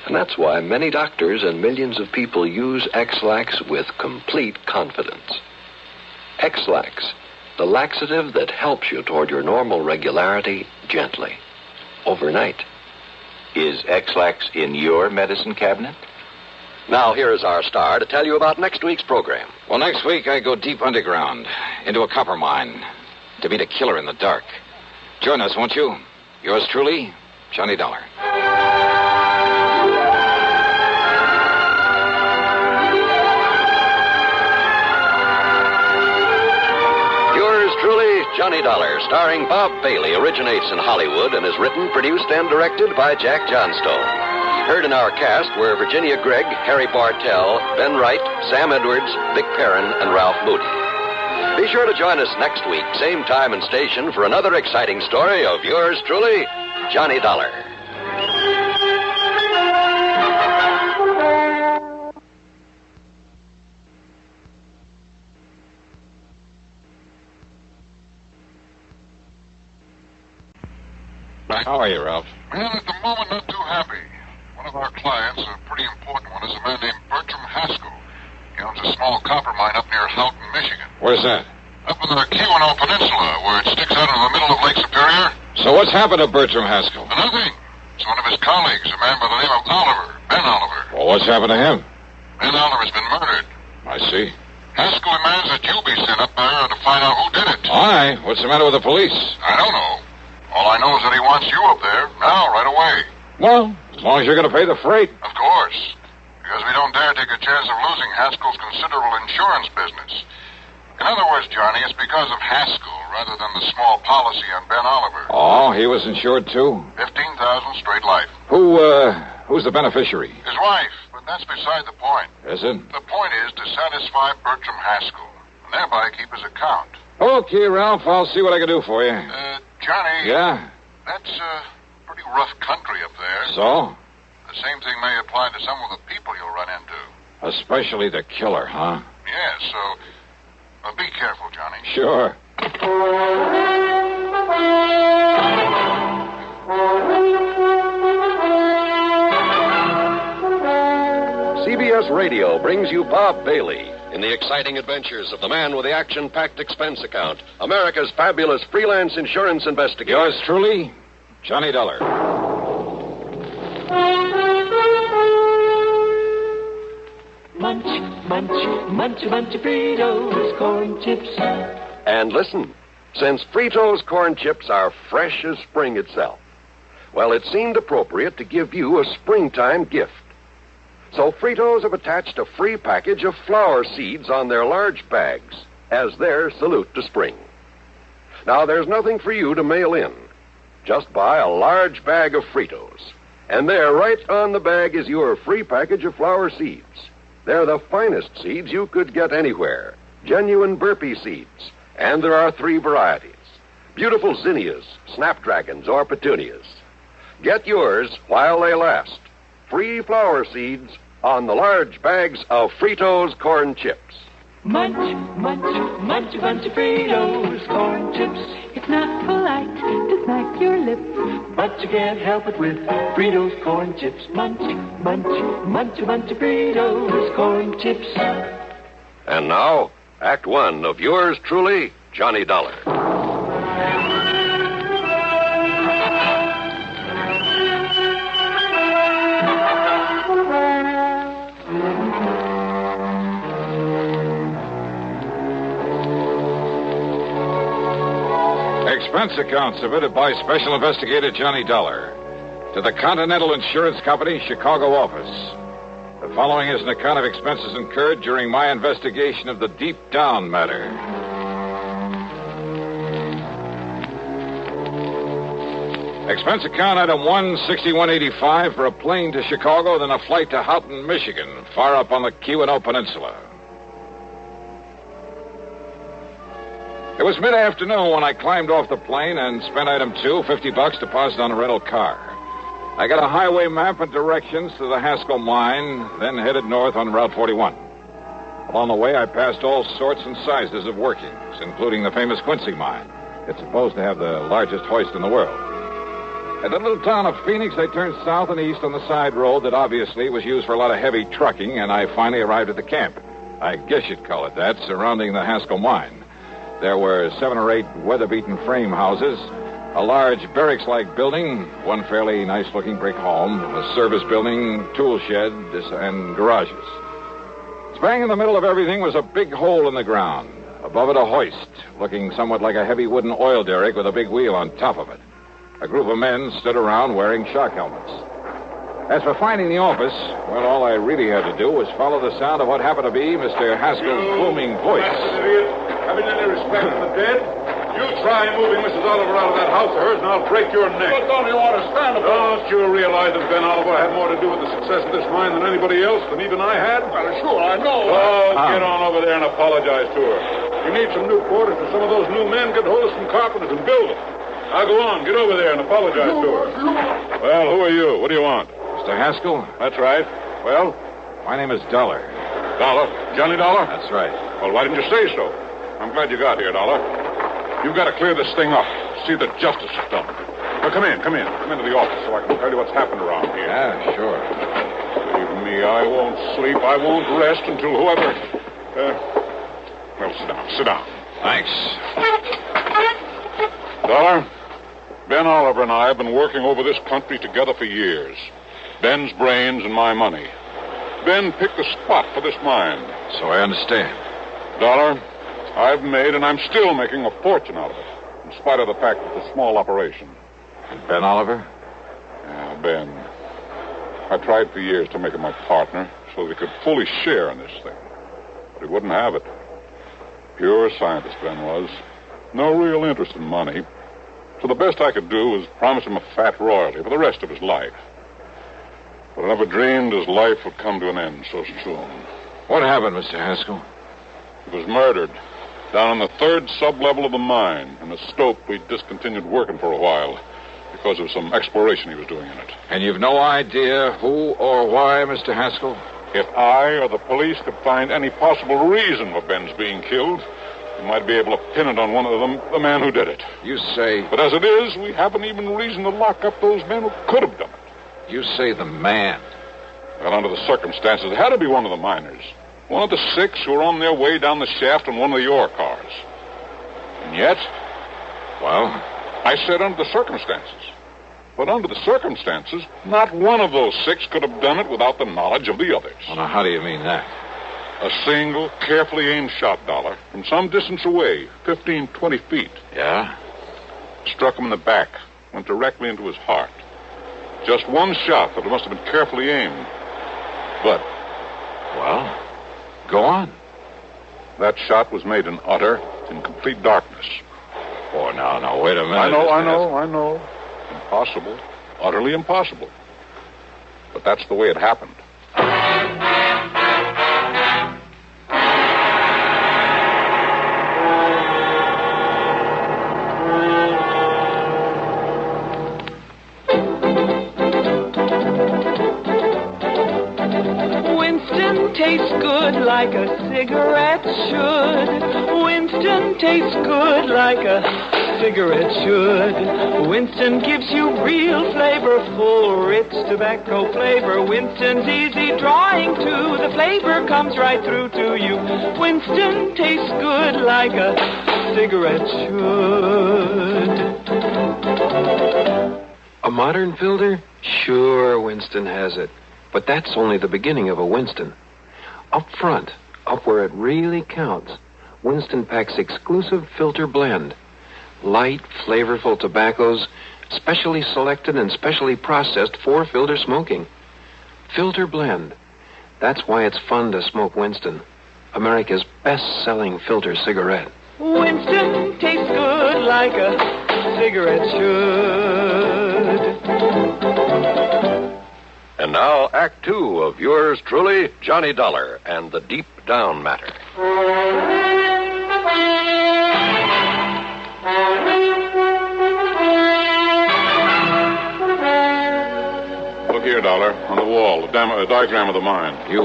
And that's why many doctors and millions of people use X-Lax with complete confidence. X-Lax, the laxative that helps you toward your normal regularity gently. Overnight. Is X-Lax in your medicine cabinet? Now, here is our star to tell you about next week's program. Well, next week I go deep underground, into a copper mine, to meet a killer in the dark. Join us, won't you? Yours truly, Johnny Dollar. Yours truly, Johnny Dollar, starring Bob Bailey, originates in Hollywood and is written, produced, and directed by Jack Johnstone. Heard in our cast were Virginia Gregg, Harry Bartell, Ben Wright, Sam Edwards, Vic Perrin, and Ralph Moody. Be sure to join us next week, same time and station, for another exciting story of yours truly, Johnny Dollar. How are you, Ralph? Well, at the moment, not too happy. One of our clients, a pretty important one, is a man named Bertram Haskell. He owns a small copper mine up near Houghton, Michigan. Where's that? Up in the Keweenaw Peninsula, where it sticks out in the middle of Lake Superior. So what's happened to Bertram Haskell? Nothing. It's one of his colleagues, a man by the name of Oliver, Ben Oliver. Well, what's happened to him? Ben Oliver's been murdered. I see. Haskell demands that you be sent up there to find out who did it. Why? What's the matter with the police? I don't know. All I know is that he wants you up there, now, right away. Well, as long as you're going to pay the freight. Of course. Because we don't dare take a chance of losing Haskell's considerable insurance business. In other words, Johnny, it's because of Haskell rather than the small policy on Ben Oliver. Oh, he was insured too? 15,000 straight life. Who's the beneficiary? His wife, but that's beside the point. Is it? The point is to satisfy Bertram Haskell, and thereby keep his account. Okay, Ralph, I'll see what I can do for you. Johnny. Yeah? That's pretty rough country up there. So? The same thing may apply to some of the people you'll run into. Especially the killer, huh? Yes, so be careful, Johnny. Sure. CBS Radio brings you Bob Bailey in the exciting adventures of the man with the action-packed expense account, America's fabulous freelance insurance investigator. Yours truly, Johnny Dollar. Munch, munch, munch, munch of Fritos corn chips. And listen, since Fritos corn chips are fresh as spring itself, well, it seemed appropriate to give you a springtime gift. So Fritos have attached a free package of flower seeds on their large bags as their salute to spring. Now, there's nothing for you to mail in. Just buy a large bag of Fritos. And there, right on the bag, is your free package of flower seeds. They're the finest seeds you could get anywhere. Genuine burpee seeds. And there are 3 varieties. Beautiful zinnias, snapdragons, or petunias. Get yours while they last. Free flower seeds on the large bags of Fritos corn chips. Munch, munch, munch a bunch of Fritos corn chips. It's not polite to smack your lips, but you can't help it with Fritos corn chips. Munch, munch, munch a bunch of Fritos corn chips. And now, Act 1 of yours truly, Johnny Dollar. Expense account submitted by Special Investigator Johnny Dollar to the Continental Insurance Company, Chicago office. The following is an account of expenses incurred during my investigation of the Deep Down matter. Expense account item 16185 for a plane to Chicago, then a flight to Houghton, Michigan, far up on the Keweenaw Peninsula. It was mid-afternoon when I climbed off the plane and spent item 2, $50 deposit on a rental car. I got a highway map and directions to the Haskell mine, then headed north on Route 41. Along the way, I passed all sorts and sizes of workings, including the famous Quincy mine. It's supposed to have the largest hoist in the world. At the little town of Phoenix, I turned south and east on the side road that obviously was used for a lot of heavy trucking, and I finally arrived at the camp. I guess you'd call it that, surrounding the Haskell mine. There were 7 or 8 weather-beaten frame houses, a large barracks-like building, one fairly nice-looking brick home, a service building, tool shed, and garages. Bang in the middle of everything was a big hole in the ground. Above it, a hoist, looking somewhat like a heavy wooden oil derrick with a big wheel on top of it. A group of men stood around wearing shark helmets. As for finding the office, well, all I really had to do was follow the sound of what happened to be Mr. Haskell's booming voice. Having any respect for the dead? You try moving Mrs. Oliver out of that house of hers, and I'll break your neck. But don't you understand about it? Don't you realize that Ben Oliver had more to do with the success of this mine than anybody else, than even I had? Well, sure, I know. Oh, get on over there and apologize to her. You need some new quarters for some of those new men. Get hold of some carpenters and build them. Now go on, get over there and apologize to her. Well, who are you? What do you want? Mr. Haskell? That's right. Well? My name is Dollar. Dollar? Johnny Dollar? That's right. Well, why didn't you say so? I'm glad you got here, Dollar. You've got to clear this thing up. See that justice is done. Well, come in. Come into the office so I can tell you what's happened around here. Yeah, sure. Believe me, I won't sleep. I won't rest until whoever... well, sit down. Thanks. Dollar, Ben Oliver and I have been working over this country together for years. Ben's brains and my money. Ben picked the spot for this mine. So I understand. Dollar, I've made and I'm still making a fortune out of it, in spite of the fact that it's a small operation. And Ben Oliver? Yeah, Ben. I tried for years to make him my partner so that he could fully share in this thing. But he wouldn't have it. Pure scientist, Ben was. No real interest in money. So the best I could do was promise him a fat royalty for the rest of his life. But I never dreamed his life would come to an end so soon. What happened, Mr. Haskell? He was murdered down in the third sub-level of the mine in a stope we discontinued working for a while because of some exploration he was doing in it. And you've no idea who or why, Mr. Haskell? If I or the police could find any possible reason for Ben's being killed, we might be able to pin it on one of them, the man who did it. You say... But as it is, we haven't even reason to lock up those men who could have done it. You say the man. Well, under the circumstances, it had to be one of the miners. One of the 6 who were on their way down the shaft in one of the ore cars. And yet... Well? I said under the circumstances. But under the circumstances, not one of those 6 could have done it without the knowledge of the others. Well, now, how do you mean that? A single, carefully aimed shot, Dollar, from some distance away, 15, 20 feet. Yeah? Struck him in the back, went directly into his heart. Just one shot, but it must have been carefully aimed. But... Well, go on. That shot was made in utter and complete darkness. Oh, now, wait a minute. I know. Impossible. Utterly impossible. But that's the way it happened. Winston tastes good like a cigarette should. Winston tastes good like a cigarette should. Winston gives you real flavorful, rich tobacco flavor. Winston's easy drawing too. The flavor comes right through to you. Winston tastes good like a cigarette should. A modern filter? Sure, Winston has it. But that's only the beginning of a Winston. Up front, up where it really counts, Winston packs exclusive filter blend. Light, flavorful tobaccos, specially selected and specially processed for filter smoking. Filter blend. That's why it's fun to smoke Winston, America's best-selling filter cigarette. Winston tastes good like a cigarette should. And now, Act 2 of yours truly, Johnny Dollar and the Deep Down Matter. Look here, Dollar, on the wall, a diagram of the mine. You,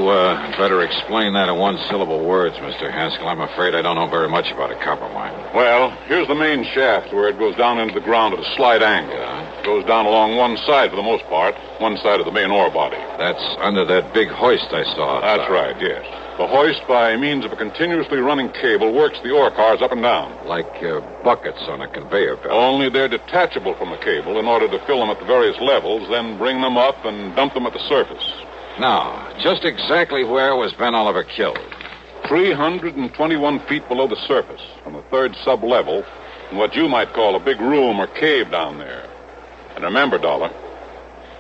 better explain that in one-syllable words, Mr. Haskell. I'm afraid I don't know very much about a copper mine. Well, here's the main shaft where it goes down into the ground at a slight angle. Yeah. It goes down along one side for the most part, one side of the main ore body. That's under that big hoist I saw outside. That's right, yes. The hoist, by means of a continuously running cable, works the ore cars up and down. Like buckets on a conveyor belt. Only they're detachable from the cable in order to fill them at the various levels, then bring them up and dump them at the surface. Now, just exactly where was Ben Oliver killed? 321 feet below the surface, on the third sub-level, in what you might call a big room or cave down there. And remember, Dollar,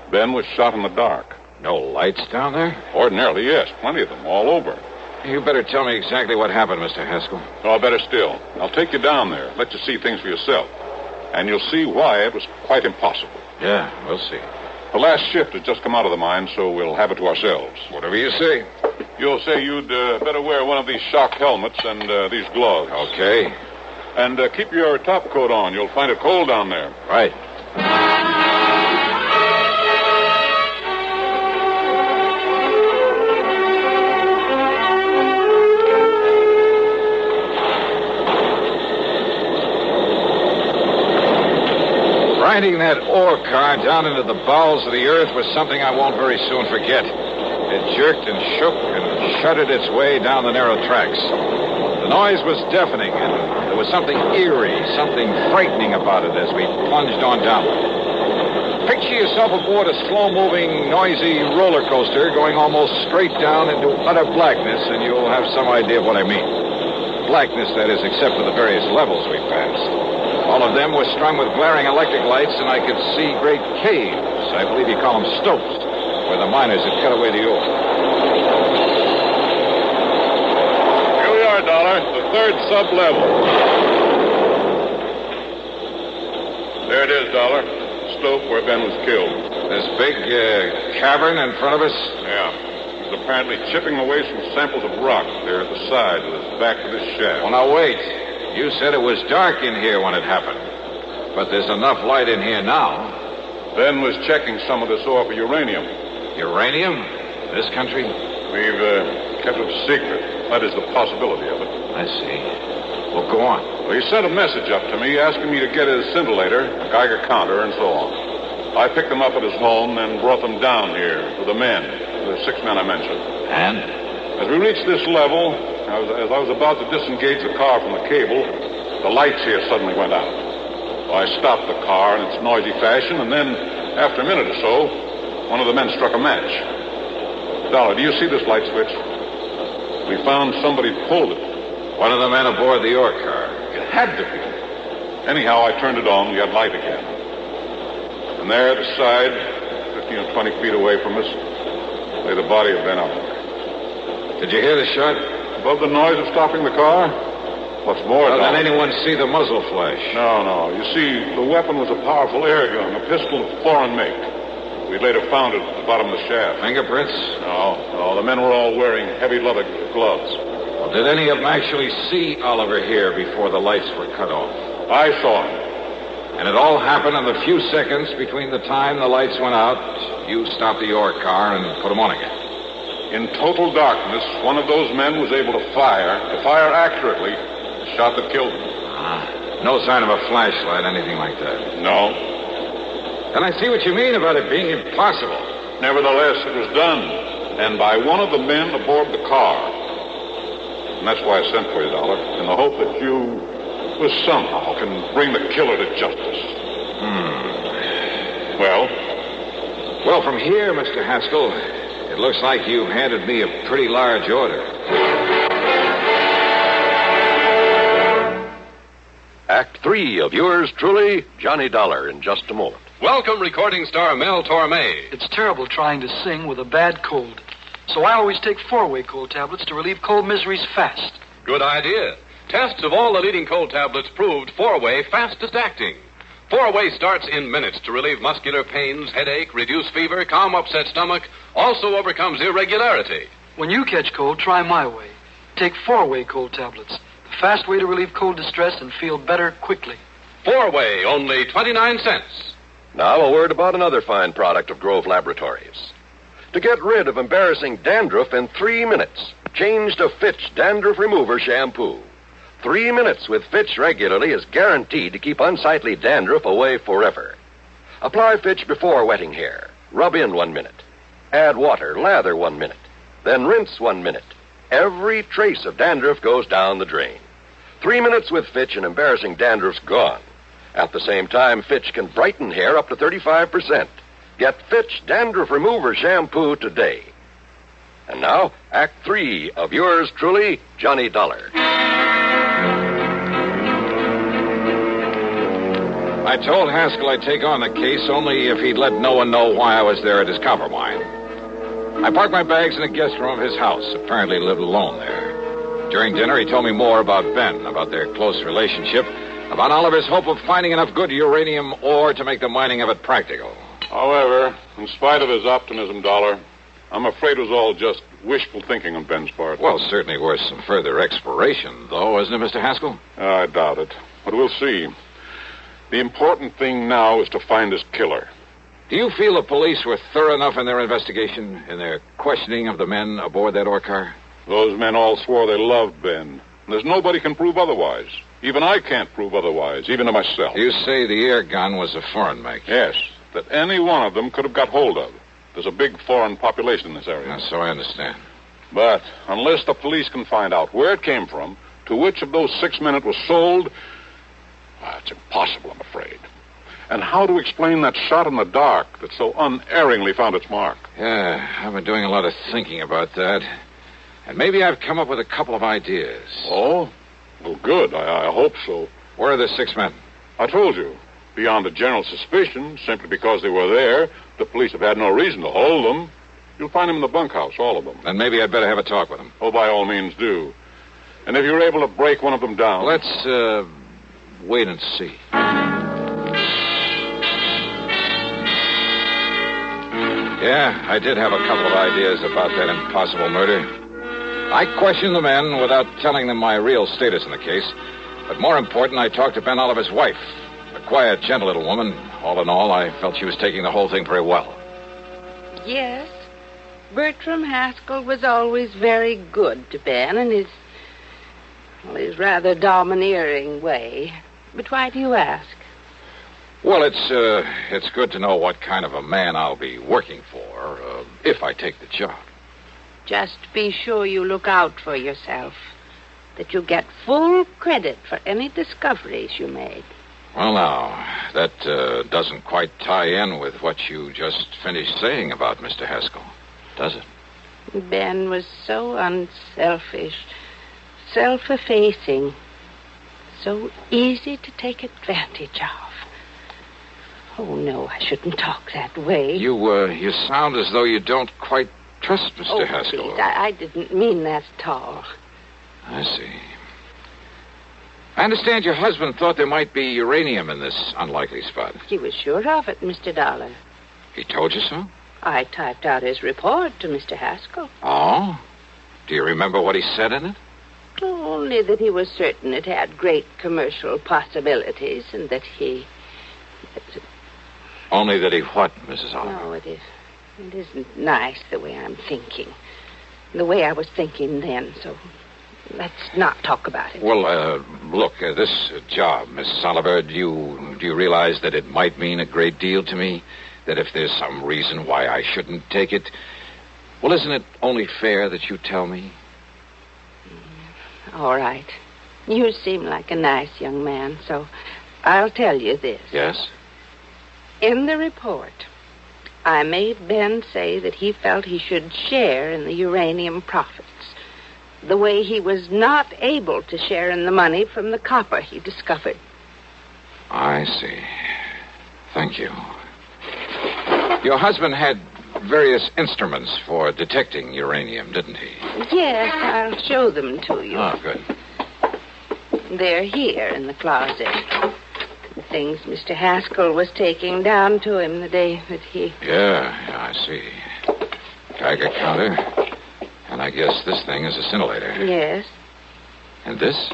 Ben was shot in the dark. No lights down there? Ordinarily, yes. Plenty of them, all over. You better tell me exactly what happened, Mr. Haskell. Oh, better still. I'll take you down there, let you see things for yourself. And you'll see why it was quite impossible. Yeah, we'll see. The last shift has just come out of the mine, so we'll have it to ourselves. Whatever you say. You'll say you'd better wear one of these shock helmets and these gloves. Okay. And keep your top coat on. You'll find it cold down there. Right. Riding that ore car down into the bowels of the earth was something I won't very soon forget. It jerked and shook and shuddered its way down the narrow tracks. The noise was deafening, and the There was something eerie, something frightening about it as we plunged on downward. Picture yourself aboard a slow-moving, noisy roller coaster going almost straight down into utter blackness, and you'll have some idea of what I mean. Blackness, that is, except for the various levels we passed. All of them were strung with glaring electric lights, and I could see great caves. I believe you call them stopes, where the miners had cut away the ore. Here we are, Dollar. The third sub-level. There it is, Dollar. Slope where Ben was killed. This big cavern in front of us? Yeah. He was apparently chipping away some samples of rock there at the side with his back to this shaft. Well, now, wait. You said it was dark in here when it happened. But there's enough light in here now. Ben was checking some of this ore for uranium. Uranium? This country? We've kept it secret. That is the possibility of it. I see. Well, go on. Well, he sent a message up to me asking me to get his scintillator, a Geiger counter, and so on. I picked them up at his home and brought them down here to the men, the 6 men I mentioned. And? As we reached this level, as I was about to disengage the car from the cable, the lights here suddenly went out. Well, I stopped the car in its noisy fashion, and then, after a minute or so, one of the men struck a match. Dollar, do you see this light switch? We found somebody pulled it. One of the men aboard the ore car. It had to be. Anyhow, I turned it on. We had light again. And there at the side, 15 or 20 feet away from us, lay the body of Ben Oliver. Did you hear the shot? Above the noise of stopping the car? What's more, Did anyone see the muzzle flash? No. You see, the weapon was a powerful air gun, a pistol of foreign make. We later found it at the bottom of the shaft. Fingerprints? No. The men were all wearing heavy leather gloves. Well, did any of them actually see Oliver here before the lights were cut off? I saw him. And it all happened in the few seconds between the time the lights went out, you stopped the ore car and put them on again. In total darkness, one of those men was able to fire accurately, the shot that killed him. No sign of a flashlight, anything like that? No. Then I see what you mean about it being impossible. Nevertheless, it was done, and by one of the men aboard the car. And that's why I sent for you, Dollar, in the hope that you somehow can bring the killer to justice. Well, from here, Mr. Haskell, it looks like you've handed me a pretty large order. Act 3 of yours truly, Johnny Dollar, in just a moment. Welcome, recording star Mel Torme. It's terrible trying to sing with a bad cold. So I always take 4-way cold tablets to relieve cold miseries fast. Good idea. Tests of all the leading cold tablets proved 4-way fastest acting. 4-way starts in minutes to relieve muscular pains, headache, reduce fever, calm upset stomach, also overcomes irregularity. When you catch cold, try my way. Take 4-way cold tablets. The fast way to relieve cold distress and feel better quickly. 4-way, only 29 cents. Now a word about another fine product of Grove Laboratories. To get rid of embarrassing dandruff in 3 minutes, change to Fitch Dandruff Remover Shampoo. 3 minutes with Fitch regularly is guaranteed to keep unsightly dandruff away forever. Apply Fitch before wetting hair. Rub in 1 minute. Add water, lather 1 minute. Then rinse 1 minute. Every trace of dandruff goes down the drain. 3 minutes with Fitch and embarrassing dandruff's gone. At the same time, Fitch can brighten hair up to 35%. Get Fitch Dandruff Remover Shampoo today. And now, Act 3 of yours truly, Johnny Dollar. I told Haskell I'd take on the case only if he'd let no one know why I was there at his copper mine. I parked my bags in the guest room of his house, apparently lived alone there. During dinner, he told me more about Ben, about their close relationship, about Oliver's hope of finding enough good uranium ore to make the mining of it practical. However, in spite of his optimism, Dollar, I'm afraid it was all just wishful thinking on Ben's part. Well, certainly worth some further exploration, though, isn't it, Mr. Haskell? I doubt it. But we'll see. The important thing now is to find his killer. Do you feel the police were thorough enough in their investigation, in their questioning of the men aboard that ore car? Those men all swore they loved Ben. There's nobody can prove otherwise. Even I can't prove otherwise, even to myself. You say the air gun was a foreign make? Yes, that any one of them could have got hold of. There's a big foreign population in this area. So I understand. But unless the police can find out where it came from, to which of those 6 men it was sold, it's impossible, I'm afraid. And how to explain that shot in the dark that so unerringly found its mark? Yeah, I've been doing a lot of thinking about that. And maybe I've come up with a couple of ideas. Oh? Well, good. I hope so. Where are the 6 men? I told you. Beyond a general suspicion, simply because they were there, the police have had no reason to hold them. You'll find them in the bunkhouse, all of them. Then maybe I'd better have a talk with them. Oh, by all means do. And if you're able to break one of them down... Let's, wait and see. Yeah, I did have a couple of ideas about that impossible murder. I questioned the men without telling them my real status in the case. But more important, I talked to Ben Oliver's wife. A quiet, gentle little woman. All in all, I felt she was taking the whole thing very well. Yes. Bertram Haskell was always very good to Ben in his rather domineering way. But why do you ask? Well, it's good to know what kind of a man I'll be working for, if I take the job. Just be sure you look out for yourself. That you get full credit for any discoveries you made. Well, now, that doesn't quite tie in with what you just finished saying about Mr. Haskell, does it? Ben was so unselfish, self-effacing, so easy to take advantage of. Oh, no, I shouldn't talk that way. You sound as though you don't quite trust Mr. Haskell. Please, I didn't mean that at all. I see. I understand your husband thought there might be uranium in this unlikely spot. He was sure of it, Mr. Dollar. He told you so? I typed out his report to Mr. Haskell. Oh? Do you remember what he said in it? Only that he was certain it had great commercial possibilities and that he... Only that he what, Mrs. Oliver? No, it isn't nice the way I'm thinking. The way I was thinking then, so let's not talk about it. Well, look, this job, Mrs. Oliver, do you realize that it might mean a great deal to me? That if there's some reason why I shouldn't take it, well, isn't it only fair that you tell me? All right. You seem like a nice young man, so I'll tell you this. Yes? In the report, I made Ben say that he felt he should share in the uranium profits, the way he was not able to share in the money from the copper he discovered. I see. Thank you. Your husband had various instruments for detecting uranium, didn't he? Yes, I'll show them to you. Oh, good. They're here in the closet. The things Mr. Haskell was taking down to him the day that he... Yeah, I see. Geiger counter. And I guess this thing is a scintillator. Yes. And this?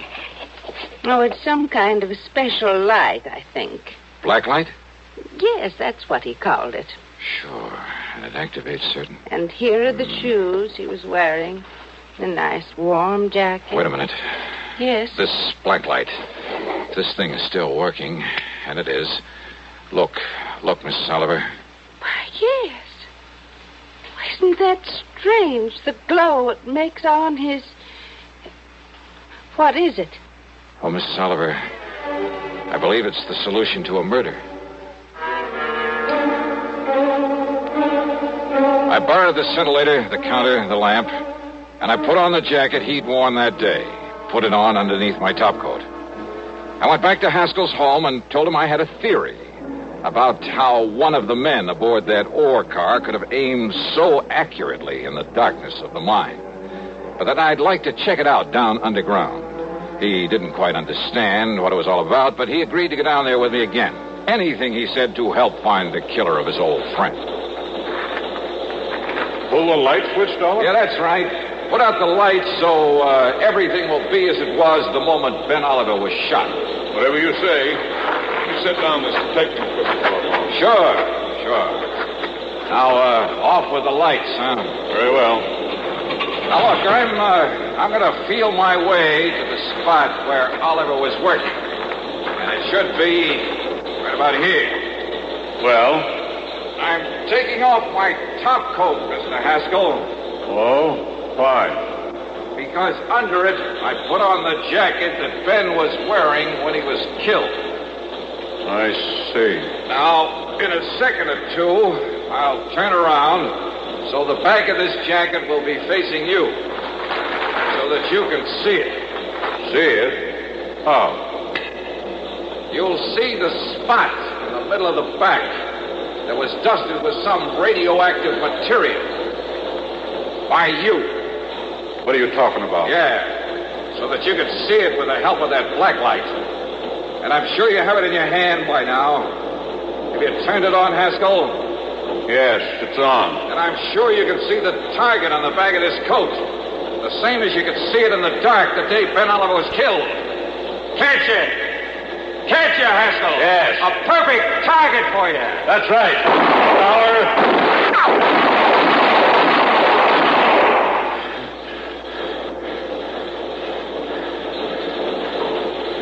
Oh, it's some kind of a special light, I think. Black light? Yes, that's what he called it. Sure. And it activates certain... And here are the shoes he was wearing. A nice warm jacket. Wait a minute. Yes? This black light. This thing is still working. And it is. Look, Mrs. Oliver. Why, yes. Isn't that strange? The glow it makes on his... What is it? Oh, Mrs. Oliver, I believe it's the solution to a murder. I borrowed the scintillator, the counter, the lamp, and I put on the jacket he'd worn that day. Put it on underneath my topcoat. I went back to Haskell's home and told him I had a theory about how one of the men aboard that ore car could have aimed so accurately in the darkness of the mine. But that I'd like to check it out down underground. He didn't quite understand what it was all about, but he agreed to go down there with me again. Anything, he said, to help find the killer of his old friend. Pull the light switch, Dollar? Yeah, that's right. Put out the light so everything will be as it was the moment Ben Oliver was shot. Whatever you say. You set down this detecting equipment. Sure. Now, off with the lights, huh? Very well. Now, look, I'm going to feel my way to the spot where Oliver was working. And it should be right about here. Well? I'm taking off my top coat, Mr. Haskell. Oh, fine. Because under it, I put on the jacket that Ben was wearing when he was killed. I see. Now, in a second or two, I'll turn around so the back of this jacket will be facing you so that you can see it. See it? How? You'll see the spot in the middle of the back that was dusted with some radioactive material. By you. What are you talking about? Yeah, so that you could see it with the help of that black light. And I'm sure you have it in your hand by now. Have you turned it on, Haskell? Yes, it's on. And I'm sure you can see the target on the back of this coat. The same as you could see it in the dark the day Ben Oliver was killed. Can't you? Can't you, Haskell? Yes. A perfect target for you. That's right. Dollar.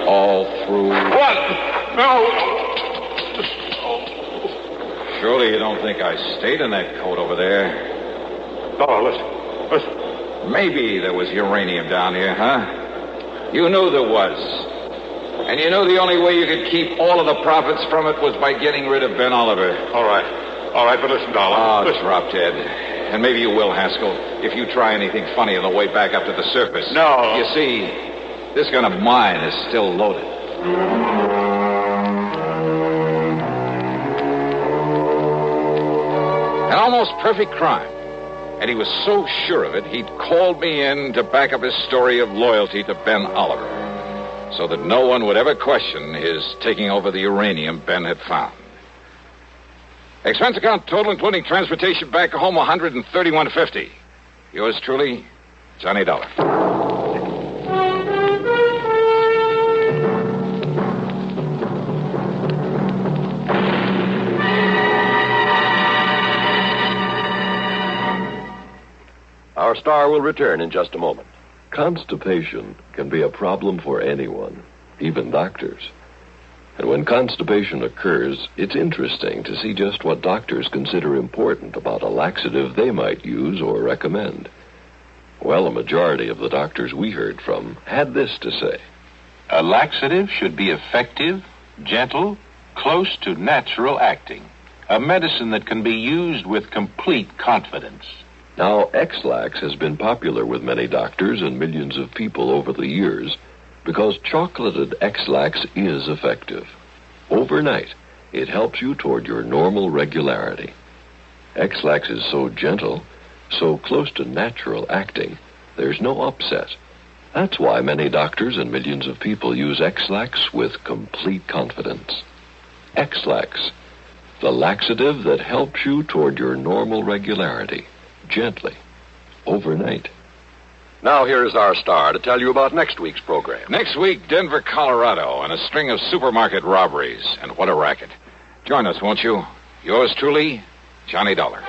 All through. What? No. Surely you don't think I stayed in that coat over there? Dollar, listen. Maybe there was uranium down here, huh? You knew there was. And you knew the only way you could keep all of the profits from it was by getting rid of Ben Oliver. All right, but listen, Dollar. Oh, listen. drop dead. And maybe you will, Haskell, if you try anything funny on the way back up to the surface. No. You see, this gun of mine is still loaded. An almost perfect crime. And he was so sure of it, he'd called me in to back up his story of loyalty to Ben Oliver, so that no one would ever question his taking over the uranium Ben had found. Expense account total, including transportation back home, $131.50. Yours truly, Johnny Dollar. Our star will return in just a moment. Constipation can be a problem for anyone, even doctors. And when constipation occurs, it's interesting to see just what doctors consider important about a laxative they might use or recommend. Well, a majority of the doctors we heard from had this to say. A laxative should be effective, gentle, close to natural acting. A medicine that can be used with complete confidence. Now, X-Lax has been popular with many doctors and millions of people over the years because chocolated X-Lax is effective. Overnight, it helps you toward your normal regularity. X-Lax is so gentle, so close to natural acting, there's no upset. That's why many doctors and millions of people use X-Lax with complete confidence. X-Lax, the laxative that helps you toward your normal regularity. Gently, overnight. Now here is our star to tell you about next week's program. Next week, Denver, Colorado, and a string of supermarket robberies. And what a racket. Join us, won't you? Yours truly, Johnny Dollar.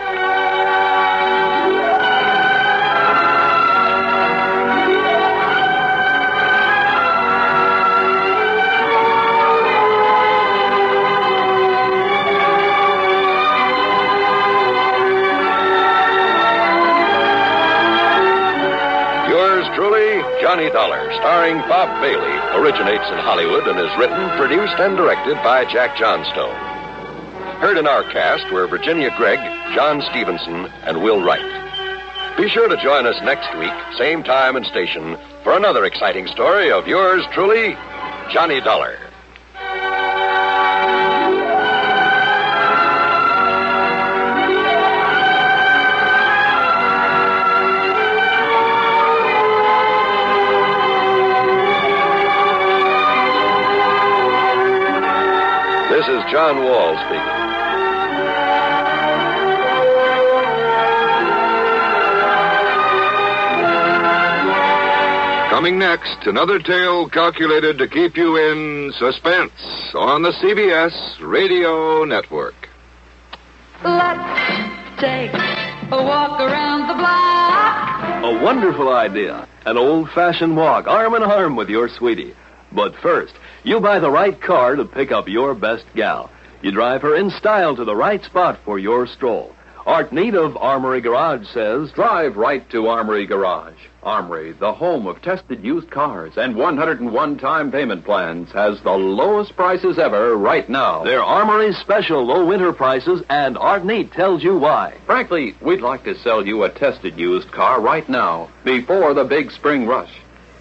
Truly, Johnny Dollar, starring Bob Bailey, originates in Hollywood and is written, produced, and directed by Jack Johnstone. Heard in our cast were Virginia Gregg, John Stevenson, and Will Wright. Be sure to join us next week, same time and station, for another exciting story of yours truly, Johnny Dollar. This is John Wall speaking. Coming next, another tale calculated to keep you in suspense on the CBS Radio Network. Let's take a walk around the block. A wonderful idea. An old-fashioned walk, arm in arm with your sweetie. But first, you buy the right car to pick up your best gal. You drive her in style to the right spot for your stroll. Art Need of Armory Garage says, Drive right to Armory Garage. Armory, the home of tested used cars and 101-time payment plans, has the lowest prices ever right now. They're Armory's special low winter prices, and Art Need tells you why. Frankly, we'd like to sell you a tested used car right now, before the big spring rush.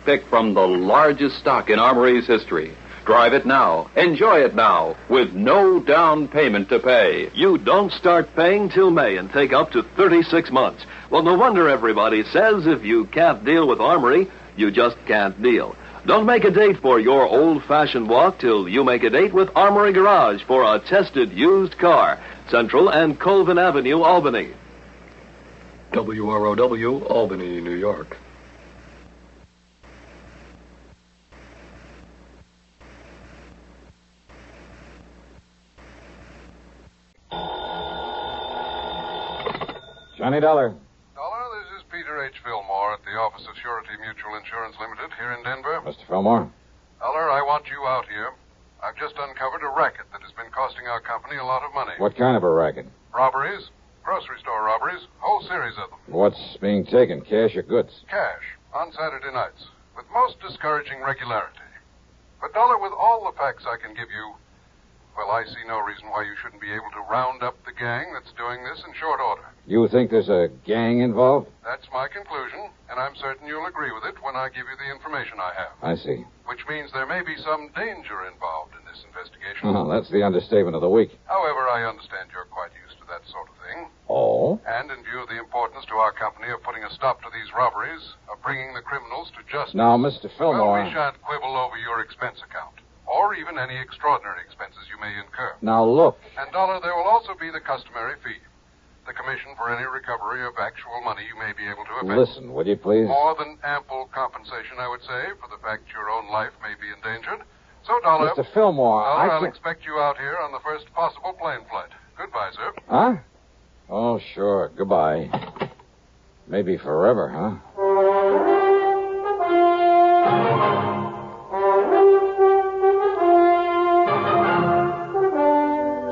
Pick from the largest stock in Armory's history. Drive it now. Enjoy it now, with no down payment to pay. You don't start paying till May and take up to 36 months. Well, no wonder everybody says if you can't deal with Armory, you just can't deal. Don't make a date for your old-fashioned walk till you make a date with Armory Garage for a tested used car. Central and Colvin Avenue, Albany. WROW, Albany, New York. Johnny Dollar. Dollar, this is Peter H. Fillmore at the Office of Surety Mutual Insurance Limited here in Denver. Mr. Fillmore. Dollar, I want you out here. I've just uncovered a racket that has been costing our company a lot of money. What kind of a racket? Robberies, grocery store robberies, whole series of them. What's being taken, cash or goods? Cash, on Saturday nights, with most discouraging regularity. But, Dollar, with all the facts I can give you, well, I see no reason why you shouldn't be able to round up the gang that's doing this in short order. You think there's a gang involved? That's my conclusion, and I'm certain you'll agree with it when I give you the information I have. I see. Which means there may be some danger involved in this investigation. Oh, that's the understatement of the week. However, I understand you're quite used to that sort of thing. Oh? And in view of the importance to our company of putting a stop to these robberies, of bringing the criminals to justice... Now, Mr. Fillmore... Well, we shan't quibble over your expense account, or even any extraordinary expenses you may incur. Now, look. And, Dollar, there will also be the customary fee. The commission for any recovery of actual money you may be able to effect. Listen, would you please? More than ample compensation, I would say, for the fact your own life may be endangered. So, Dollar... Mr. Fillmore, Dollar, I'll can't... expect you out here on the first possible plane flight. Goodbye, sir. Huh? Oh, sure. Goodbye. Maybe forever, huh?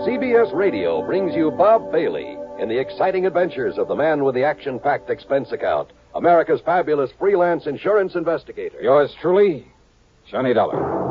CBS Radio brings you Bob Bailey in the exciting adventures of the man with the action-packed expense account, America's fabulous freelance insurance investigator. Yours truly, Johnny Dollar.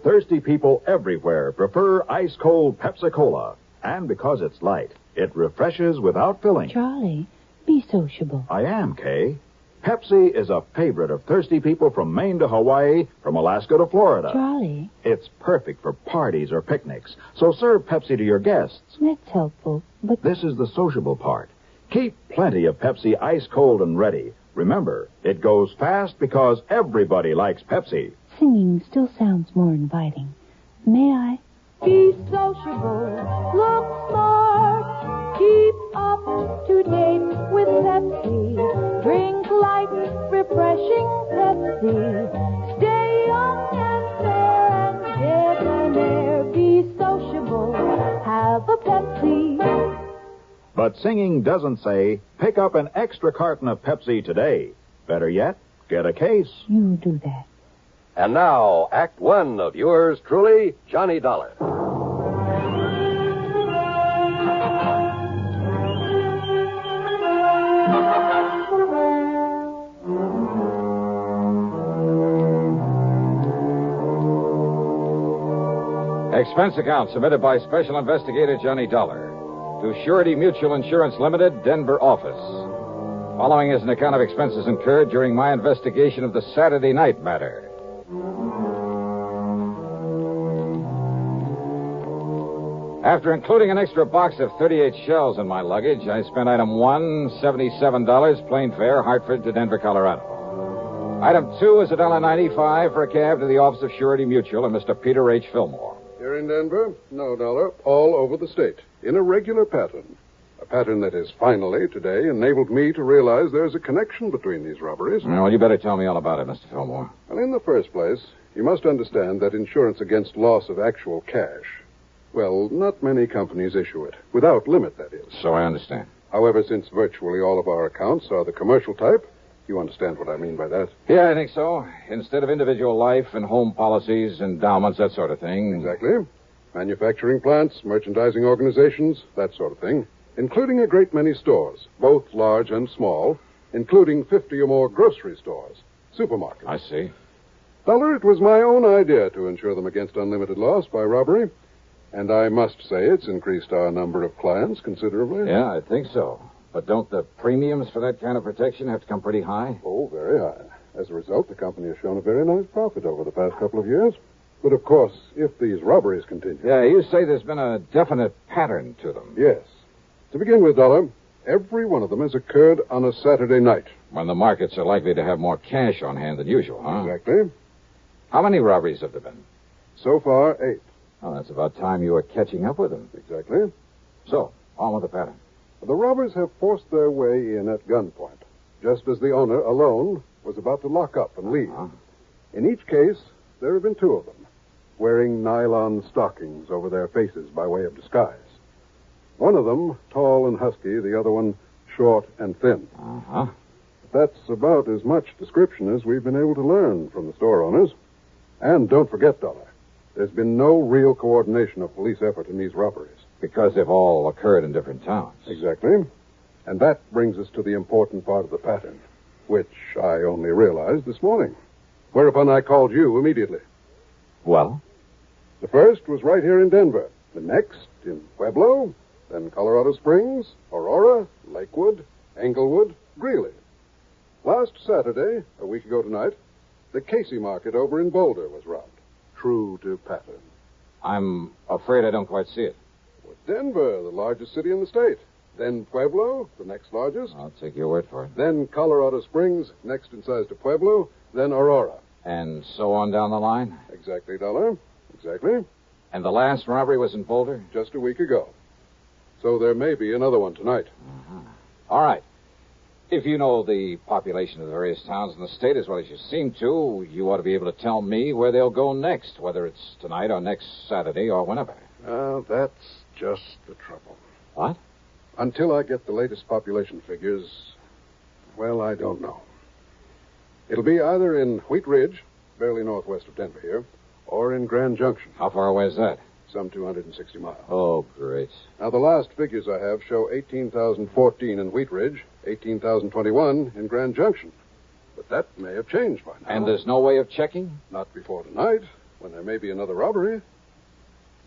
Thirsty people everywhere prefer ice-cold Pepsi-Cola. And because it's light, it refreshes without filling. Charlie, be sociable. I am, Kay. Pepsi is a favorite of thirsty people from Maine to Hawaii, from Alaska to Florida. Charlie. It's perfect for parties or picnics, so serve Pepsi to your guests. That's helpful, but... This is the sociable part. Keep plenty of Pepsi ice cold and ready. Remember, it goes fast because everybody likes Pepsi. Singing still sounds more inviting. May I? Be sociable, look smart, keep up to date with Pepsi. Drink light, refreshing Pepsi. Stay young and fair and debonair. Be sociable, have a Pepsi. But singing doesn't say, pick up an extra carton of Pepsi today. Better yet, get a case. You do that. And now, Act One of yours truly, Johnny Dollar. Expense account submitted by Special Investigator Johnny Dollar to Surety Mutual Insurance Limited, Denver office. Following is an account of expenses incurred during my investigation of the Saturday night matter. After including an extra box of 38 shells in my luggage, I spent item 1, $77, plane fare, Hartford to Denver, Colorado. Item 2 is $1.95 for a cab to the office of Surety Mutual and Mr. Peter H. Fillmore. Here in Denver? No, Dollar. All over the state. In a regular pattern. A pattern that has finally, today, enabled me to realize there's a connection between these robberies. Well, you better tell me all about it, Mr. Fillmore. Well, in the first place, you must understand that insurance against loss of actual cash, well, not many companies issue it. Without limit, that is. So I understand. However, since virtually all of our accounts are the commercial type, you understand what I mean by that? Yeah, I think so. Instead of individual life and home policies, endowments, that sort of thing. Exactly. Manufacturing plants, merchandising organizations, that sort of thing, including a great many stores, both large and small, including 50 or more grocery stores, supermarkets. I see. Dollar, it was my own idea to insure them against unlimited loss by robbery, and I must say it's increased our number of clients considerably. Yeah, I think so. But don't the premiums for that kind of protection have to come pretty high? Oh, very high. As a result, the company has shown a very nice profit over the past couple of years. But, of course, if these robberies continue... Yeah, you say there's been a definite pattern to them. Yes. To begin with, Dollar, every one of them has occurred on a Saturday night. When the markets are likely to have more cash on hand than usual, huh? Exactly. How many robberies have there been? So far, 8. Oh, that's about time you were catching up with them. Exactly. So, on with the pattern. The robbers have forced their way in at gunpoint, just as the owner, alone, was about to lock up and leave. In each case, there have been 2 of them, wearing nylon stockings over their faces by way of disguise. One of them, tall and husky, the other one, short and thin. That's about as much description as we've been able to learn from the store owners. And don't forget, Dollar, there's been no real coordination of police effort in these robberies. Because they've all occurred in different towns. Exactly. And that brings us to the important part of the pattern, which I only realized this morning. Whereupon I called you immediately. Well? The first was right here in Denver. The next in Pueblo, then Colorado Springs, Aurora, Lakewood, Englewood, Greeley. Last Saturday, a week ago tonight, the Casey Market over in Boulder was robbed. True to pattern. I'm afraid I don't quite see it. Denver, the largest city in the state. Then Pueblo, the next largest. I'll take your word for it. Then Colorado Springs, next in size to Pueblo. Then Aurora. And so on down the line? Exactly, Dollar. Exactly. And the last robbery was in Boulder? Just a week ago. So there may be another one tonight. All right. If you know the population of the various towns in the state as well as you seem to, you ought to be able to tell me where they'll go next, whether it's tonight or next Saturday or whenever. That's just the trouble. What? Until I get the latest population figures, well, I don't know. It'll be either in Wheat Ridge, barely northwest of Denver here, or in Grand Junction. How far away is that? Some 260 miles. Oh, great. Now, the last figures I have show 18,014 in Wheat Ridge, 18,021 in Grand Junction. But that may have changed by now. And there's no way of checking? Not before tonight, when there may be another robbery.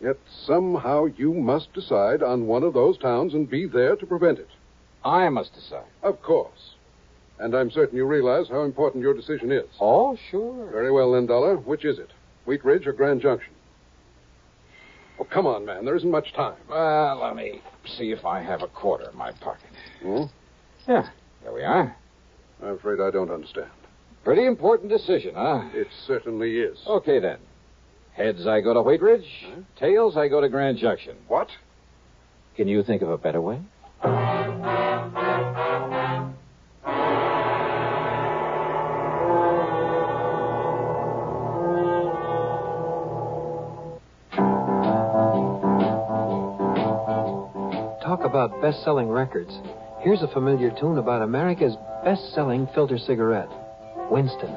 Yet somehow you must decide on one of those towns and be there to prevent it. I must decide. Of course. And I'm certain you realize how important your decision is. Oh, sure. Very well, then, Dollar. Which is it? Wheat Ridge or Grand Junction? Oh, come on, man. There isn't much time. Well, let me see if I have a quarter in my pocket. Hmm? Yeah, there we are. I'm afraid I don't understand. Pretty important decision, huh? It certainly is. Okay, then. Heads, I go to Wheat Ridge. Tails, I go to Grand Junction. What? Can you think of a better way? Talk about best-selling records. Here's a familiar tune about America's best-selling filter cigarette, Winston.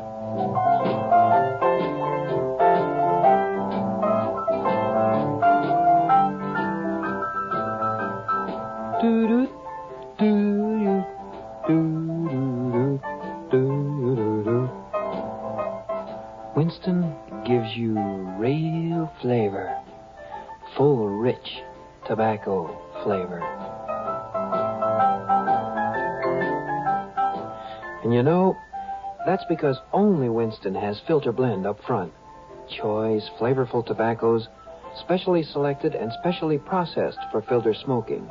Winston gives you real flavor, full, rich tobacco flavor. And you know, that's because only Winston has filter blend up front. Choice, flavorful tobaccos, specially selected and specially processed for filter smoking.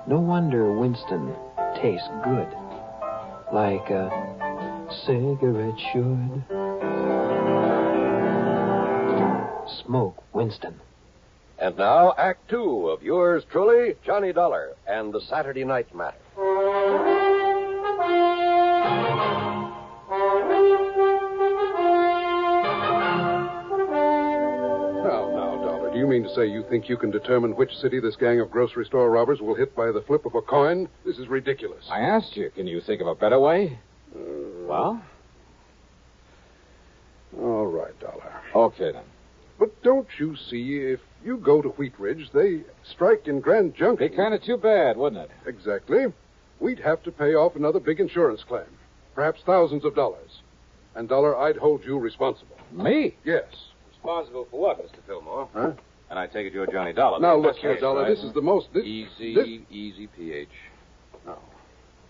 No wonder Winston tastes good, like a cigarette should. Smoke Winston. And now, Act 2 of yours truly, Johnny Dollar and the Saturday Night Matter. Now, Dollar, do you mean to say you think you can determine which city this gang of grocery store robbers will hit by the flip of a coin? This is ridiculous. I asked you, can you think of a better way? Well? All right, Dollar. Okay, then. But don't you see, if You go to Wheat Ridge, they strike in Grand Junction. Be kind of too bad, wouldn't it? Exactly. We'd have to pay off another big insurance claim. Perhaps thousands of dollars. And, Dollar, I'd hold you responsible. Me? Yes. Responsible for what, Mr. Fillmore? Huh? And I take it you're Johnny Dollar. Now, look here, Dollar. This is the most... Easy, PH.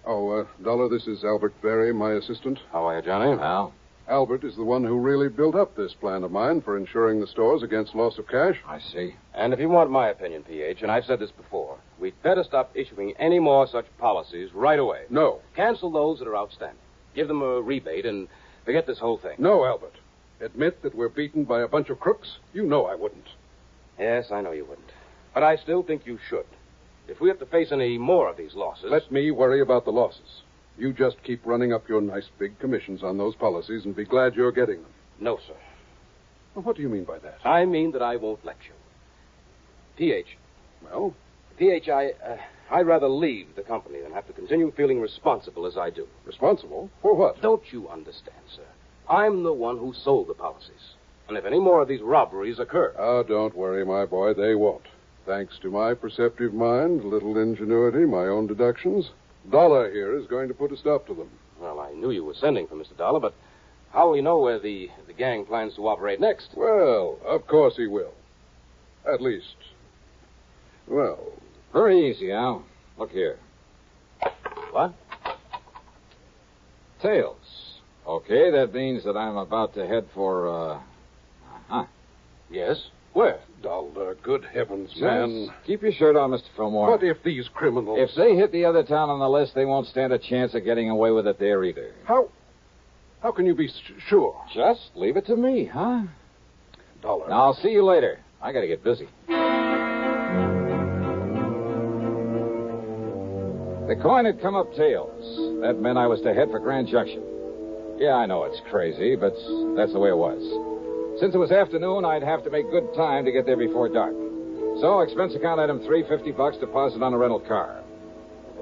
Dollar, this is Albert Berry, my assistant. How are you, Johnny? Al? Albert is the one who really built up this plan of mine for insuring the stores against loss of cash. I see. And if you want my opinion, PH, and I've said this before, we'd better stop issuing any more such policies right away. No. Cancel those that are outstanding. Give them a rebate and forget this whole thing. No, Albert. Admit that we're beaten by a bunch of crooks? You know I wouldn't. Yes, I know you wouldn't. But I still think you should. If we have to face any more of these losses... Let me worry about the losses. You just keep running up your nice big commissions on those policies and be glad you're getting them. No, sir. Well, what do you mean by that? I mean that I won't lecture. PH. Well? PH, I'd rather leave the company than have to continue feeling responsible as I do. Responsible? For what? Don't you understand, sir? I'm the one who sold the policies. And if any more of these robberies occur... Oh, don't worry, my boy. They won't. Thanks to my perceptive mind, a little ingenuity, my own deductions, Dollar here is going to put a stop to them. Well, I knew you were sending for Mr. Dollar, but how will he know where the gang plans to operate next? Well, of course he will. At least. Well... Very easy, Al. Look here. What? Tails. Okay, that means that I'm about to head for, Yes? Where? Dollar, good heavens, Just man. keep your shirt on, Mr. Fillmore. What if these criminals... If they hit the other town on the list, they won't stand a chance of getting away with it there either. How can you be sure? Just leave it to me, huh? Dollar. Now, I'll see you later. I gotta get busy. The coin had come up tails. That meant I was to head for Grand Junction. Yeah, I know it's crazy, but that's the way it was. Since it was afternoon, I'd have to make good time to get there before dark. So, expense account item $350 deposit on a rental car.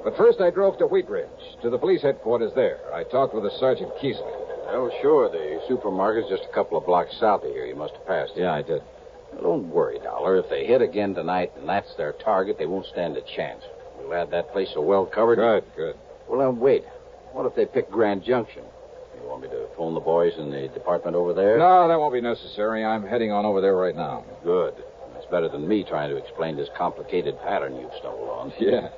But first I drove to Wheat Ridge, to the police headquarters there. I talked with a Sergeant Keesley. Oh, sure. The supermarket's just a couple of blocks south of here. You must have passed it. Yeah, I did. Well, don't worry, Dollar. If they hit again tonight and that's their target, they won't stand a chance. We'll have that place so well covered. Good. Well, wait. What if they pick Grand Junction? You want me to phone the boys in the department over there? No, that won't be necessary. I'm heading on over there right now. Good. That's better than me trying to explain this complicated pattern you've stumbled on. Yeah.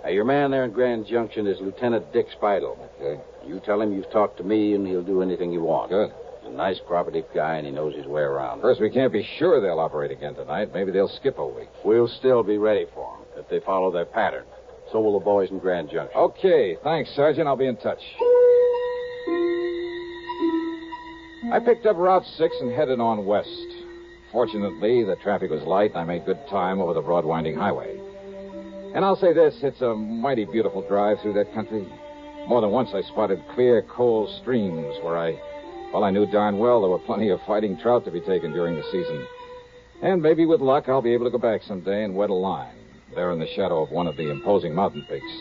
Hey, your man there in Grand Junction is Lieutenant Dick Speidel. Okay. You tell him you've talked to me, and he'll do anything you want. Good. He's a nice, cooperative guy, and he knows his way around. First, we can't be sure they'll operate again tonight. Maybe they'll skip a week. We'll still be ready for them if they follow their pattern. So will the boys in Grand Junction. Okay. Thanks, Sergeant. I'll be in touch. I picked up Route 6 and headed on west. Fortunately, the traffic was light, and I made good time over the broad winding highway. And I'll say this, it's a mighty beautiful drive through that country. More than once I spotted clear, cold streams where I knew darn well there were plenty of fighting trout to be taken during the season. And maybe with luck, I'll be able to go back someday and wet a line, there in the shadow of one of the imposing mountain peaks.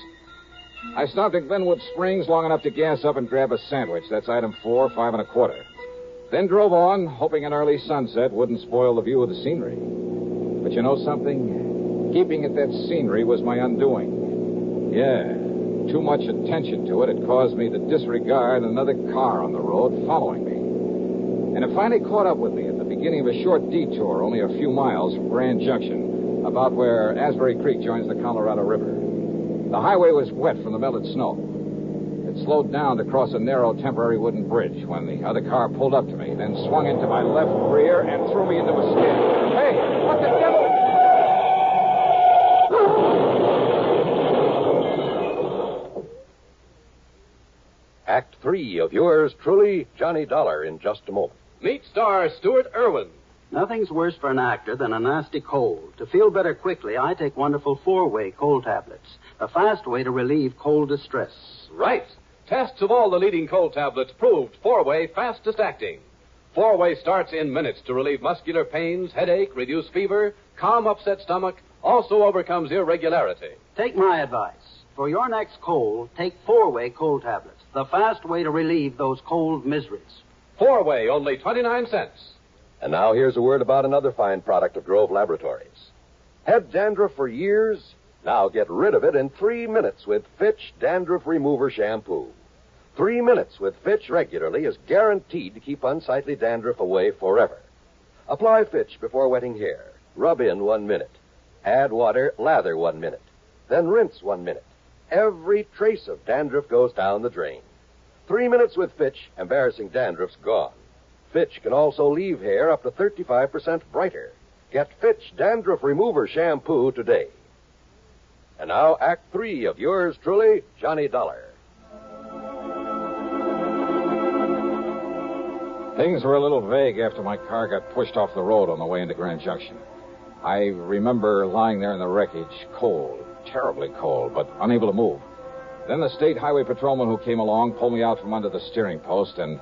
I stopped at Glenwood Springs long enough to gas up and grab a sandwich. That's item 4, 5 1/4. Then drove on, hoping an early sunset wouldn't spoil the view of the scenery. But you know something? Keeping at that scenery was my undoing. Yeah, too much attention to it had caused me to disregard another car on the road following me. And it finally caught up with me at the beginning of a short detour, only a few miles from Grand Junction, about where Asbury Creek joins the Colorado River. The highway was wet from the melted snow. It slowed down to cross a narrow temporary wooden bridge when the other car pulled up to me, then swung into my left rear and threw me into a skid. Hey, what the devil? Act 3 of yours truly, Johnny Dollar, in just a moment. Meet star Stuart Irwin. Nothing's worse for an actor than a nasty cold. To feel better quickly, I take wonderful 4-way cold tablets, a fast way to relieve cold distress. Right. Tests of all the leading cold tablets proved 4-way fastest acting. 4-way starts in minutes to relieve muscular pains, headache, reduce fever, calm upset stomach, also overcomes irregularity. Take my advice. For your next cold, take 4-way cold tablets, the fast way to relieve those cold miseries. 4-way, only 29 cents. And now here's a word about another fine product of Grove Laboratories. Had dandruff for years? Now get rid of it in 3 minutes with Fitch Dandruff Remover Shampoo. 3 minutes with Fitch regularly is guaranteed to keep unsightly dandruff away forever. Apply Fitch before wetting hair. Rub in 1 minute. Add water, lather 1 minute. Then rinse 1 minute. Every trace of dandruff goes down the drain. 3 minutes with Fitch, embarrassing dandruff's gone. Fitch can also leave hair up to 35% brighter. Get Fitch Dandruff Remover Shampoo today. And now, Act 3 of yours truly, Johnny Dollar. Things were a little vague after my car got pushed off the road on the way into Grand Junction. I remember lying there in the wreckage, cold, terribly cold, but unable to move. Then the state highway patrolman who came along pulled me out from under the steering post, and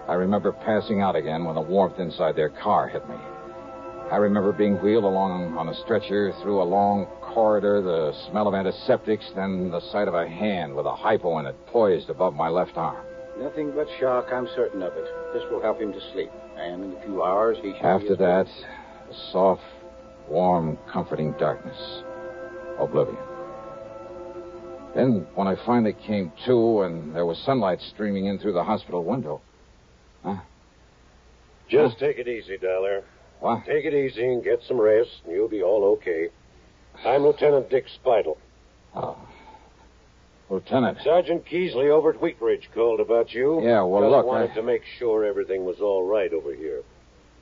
I remember passing out again when the warmth inside their car hit me. I remember being wheeled along on a stretcher through a long corridor, the smell of antiseptics, then the sight of a hand with a hypo in it poised above my left arm. Nothing but shock, I'm certain of it. This will help him to sleep, and in a few hours he should After that, a soft, warm, comforting darkness. Oblivion. Then, when I finally came to and there was sunlight streaming in through the hospital window... Just take it easy, Dollar. What? Take it easy and get some rest, and you'll be all okay. I'm Lieutenant Dick Spidle. Oh. Lieutenant. Sergeant Keesley over at Wheat Ridge called about you. Yeah, well, Just look, wanted to make sure everything was all right over here.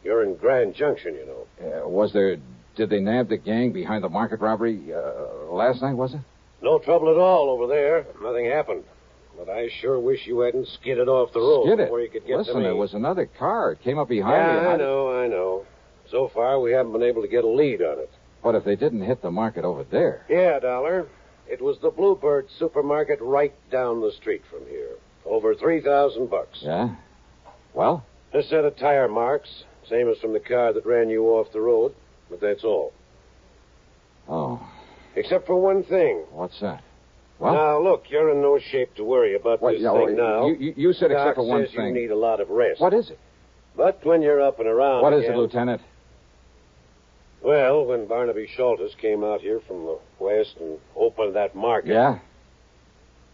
You're in Grand Junction, you know. Did they nab the gang behind the market robbery last night, was it? No trouble at all over there. Nothing happened. But I sure wish you hadn't skidded off the road before you could get to me. Listen, there was another car. It came up behind me. Yeah, I know. So far, we haven't been able to get a lead on it. But if they didn't hit the market over there... Yeah, Dollar. It was the Bluebird supermarket right down the street from here. Over $3,000. Yeah? Well? A set of tire marks, same as from the car that ran you off the road. But that's all. Oh. Except for one thing. What's that? Well? Now, look, you're in no shape to worry about this thing now. You said except for one Doc says thing. You need a lot of rest. What is it? But when you're up and around What is again, it, Lieutenant? Well, when Barnaby Schultes came out here from the west and opened that market... Yeah?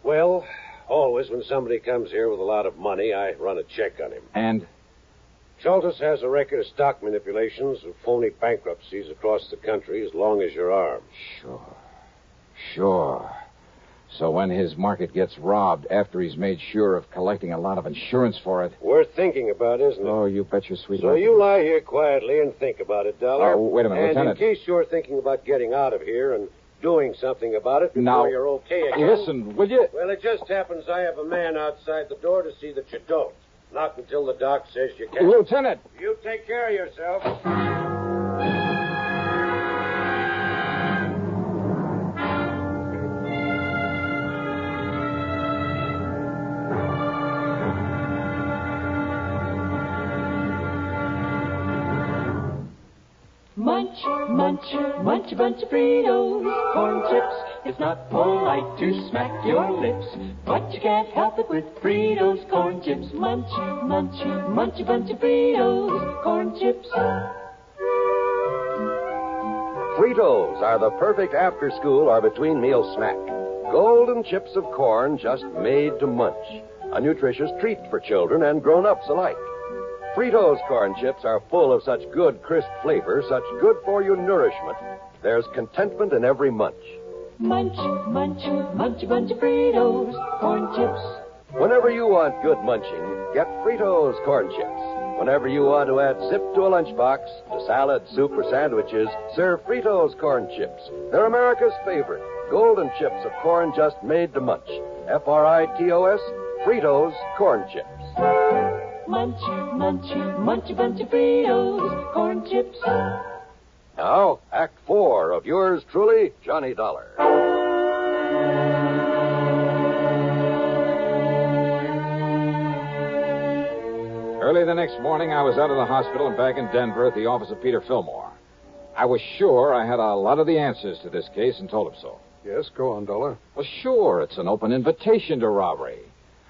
Well, always when somebody comes here with a lot of money, I run a check on him. And? Schultes has a record of stock manipulations and phony bankruptcies across the country as long as your arm. Sure. So when his market gets robbed after he's made sure of collecting a lot of insurance for it... Worth thinking about, isn't it? Oh, you bet your sweet So life. you lie here quietly and think about it, Dollar. Oh, wait a minute, and Lieutenant. In case you're thinking about getting out of here and doing something about it before Now, you're okay again... listen, will you... Well, it just happens I have a man outside the door to see that you don't. Not until the doc says you can. Lieutenant! You take care of yourself. Munch, munch, munch a bunch of Fritos, corn chips. It's not polite to smack your lips, but you can't help it with Fritos, corn chips. Munch, munch, munch a bunch of Fritos, corn chips. Fritos are the perfect after-school or between-meal snack. Golden chips of corn just made to munch. A nutritious treat for children and grown-ups alike. Fritos corn chips are full of such good, crisp flavor, such good-for-you nourishment. There's contentment in every munch. Munch, munch, munch a bunch of Fritos, corn chips. Whenever you want good munching, get Fritos corn chips. Whenever you want to add zip to a lunchbox, to salad, soup, or sandwiches, serve Fritos corn chips. They're America's favorite. Golden chips of corn just made to munch. Fritos, Fritos corn chips. Munch, munch, munch a bunch of Fritos, corn chips. Now, Act 4 of yours truly, Johnny Dollar. Early the next morning, I was out of the hospital and back in Denver at the office of Peter Fillmore. I was sure I had a lot of the answers to this case and told him so. Yes, go on, Dollar. Well, sure, it's an open invitation to robbery.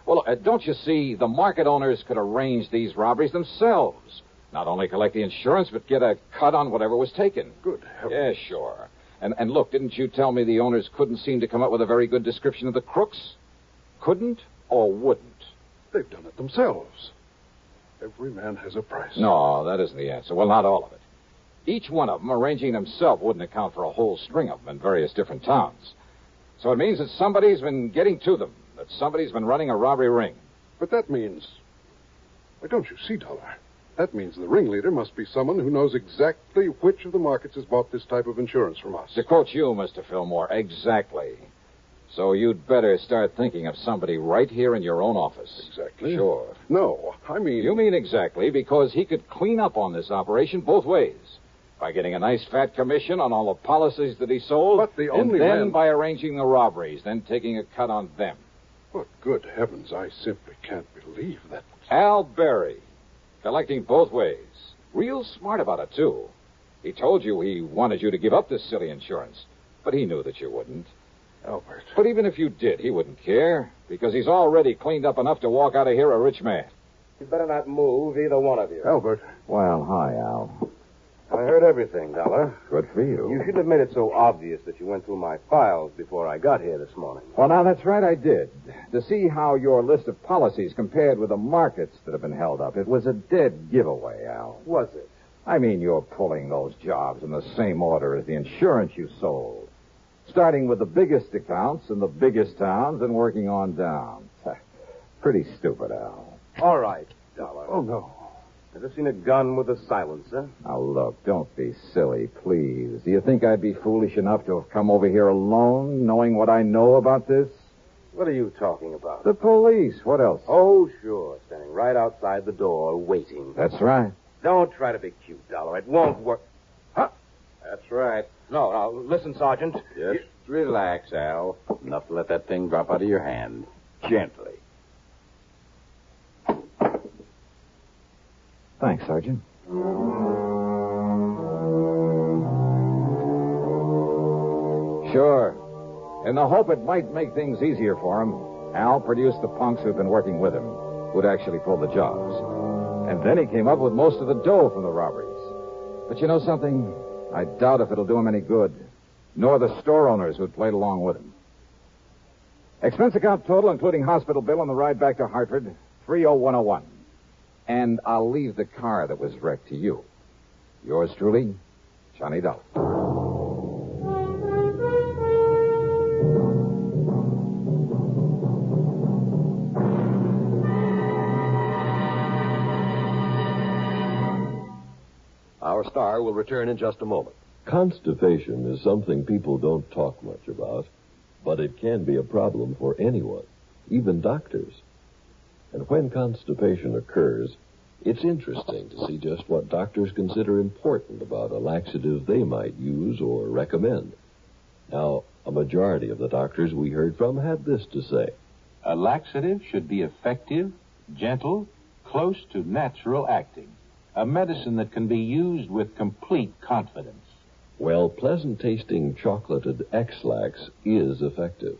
Well, don't you see, the market owners could arrange these robberies themselves. Not only collect the insurance, but get a cut on whatever was taken. Good heavens. Yeah, sure. And look, didn't you tell me the owners couldn't seem to come up with a very good description of the crooks? Couldn't or wouldn't? They've done it themselves. Every man has a price. No, that isn't the answer. Well, not all of it. Each one of them, arranging himself, wouldn't account for a whole string of them in various different towns. So it means that somebody's been getting to them, that somebody's been running a robbery ring. But that means... Why, don't you see, Dollar? That means the ringleader must be someone who knows exactly which of the markets has bought this type of insurance from us. To quote you, Mr. Fillmore, exactly. So you'd better start thinking of somebody right here in your own office. Exactly? Sure. No, I mean... You mean exactly, because he could clean up on this operation both ways. By getting a nice fat commission on all the policies that he sold. But the only and then man... by arranging the robberies, then taking a cut on them. But good heavens, I simply can't believe that. Al Berry. Collecting both ways. Real smart about it, too. He told you he wanted you to give up this silly insurance. But he knew that you wouldn't. Albert. But even if you did, he wouldn't care. Because he's already cleaned up enough to walk out of here a rich man. You better not move, either one of you. Albert. Well, hi, Al. I heard everything, Dollar. Good for you. You shouldn't have made it so obvious that you went through my files before I got here this morning. Well, now, that's right, I did. To see how your list of policies compared with the markets that have been held up. It was a dead giveaway, Al. Was it? I mean, you're pulling those jobs in the same order as the insurance you sold. Starting with the biggest accounts in the biggest towns and working on down. Pretty stupid, Al. All right, Dollar. Oh, no. Ever seen a gun with a silencer? Now, look, don't be silly, please. Do you think I'd be foolish enough to have come over here alone, knowing what I know about this? What are you talking about? The police. What else? Oh, sure. Standing right outside the door, waiting. That's right. Don't try to be cute, Dollar. It won't work. Huh? That's right. No, listen, Sergeant. Just relax, Al. Enough to let that thing drop out of your hand. Gently. Thanks, Sergeant. Sure. In the hope it might make things easier for him, Al produced the punks who'd been working with him, who'd actually pulled the jobs. And then he came up with most of the dough from the robberies. But you know something? I doubt if it'll do him any good, nor the store owners who'd played along with him. Expense account total, including hospital bill and the ride back to Hartford, $30101. And I'll leave the car that was wrecked to you. Yours truly, Johnny Dollar. Our star will return in just a moment. Constipation is something people don't talk much about, but it can be a problem for anyone, even doctors. And when constipation occurs, it's interesting to see just what doctors consider important about a laxative they might use or recommend. Now, a majority of the doctors we heard from had this to say. A laxative should be effective, gentle, close to natural acting. A medicine that can be used with complete confidence. Well, pleasant-tasting chocolated X-Lax is effective.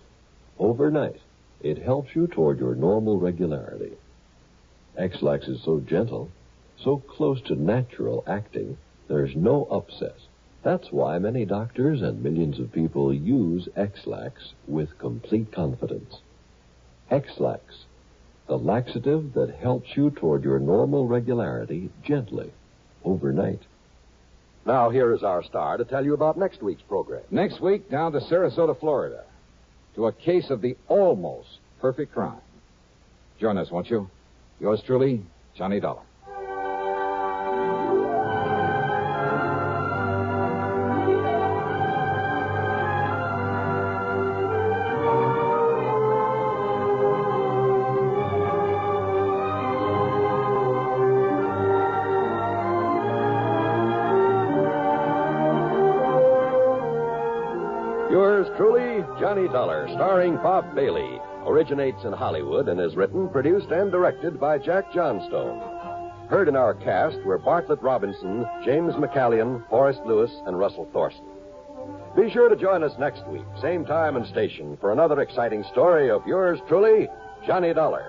Overnight, it helps you toward your normal regularity. X-Lax is so gentle, so close to natural acting, there's no upset. That's why many doctors and millions of people use X-Lax with complete confidence. X-Lax, the laxative that helps you toward your normal regularity gently, overnight. Now, here is our star to tell you about next week's program. Next week, down to Sarasota, Florida, to a case of the almost perfect crime. Join us, won't you? Yours truly, Johnny Dollar. Yours truly, Johnny Dollar, starring Bob Bailey. Originates in Hollywood and is written, produced, and directed by Jack Johnstone. Heard in our cast were Bartlett Robinson, James McCallion, Forrest Lewis, and Russell Thorson. Be sure to join us next week, same time and station, for another exciting story of yours truly, Johnny Dollar.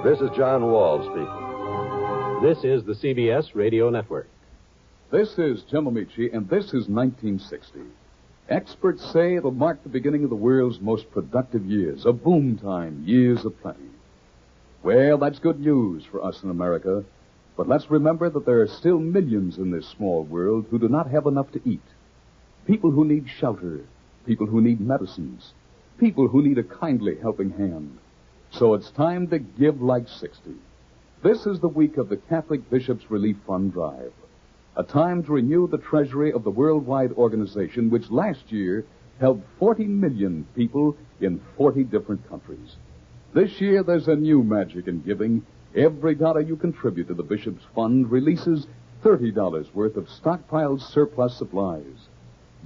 This is John Wall speaking. This is the CBS Radio Network. This is Jim Amici, and this is 1960. Experts say it'll mark the beginning of the world's most productive years, a boom time, years of plenty. Well, that's good news for us in America, but let's remember that there are still millions in this small world who do not have enough to eat. People who need shelter, people who need medicines, people who need a kindly helping hand. So it's time to give like 60. This is the week of the Catholic Bishops' Relief Fund Drive, a time to renew the treasury of the worldwide organization which last year helped 40 million people in 40 different countries. This year there's a new magic in giving. Every dollar you contribute to the Bishops' Fund releases $30 worth of stockpiled surplus supplies.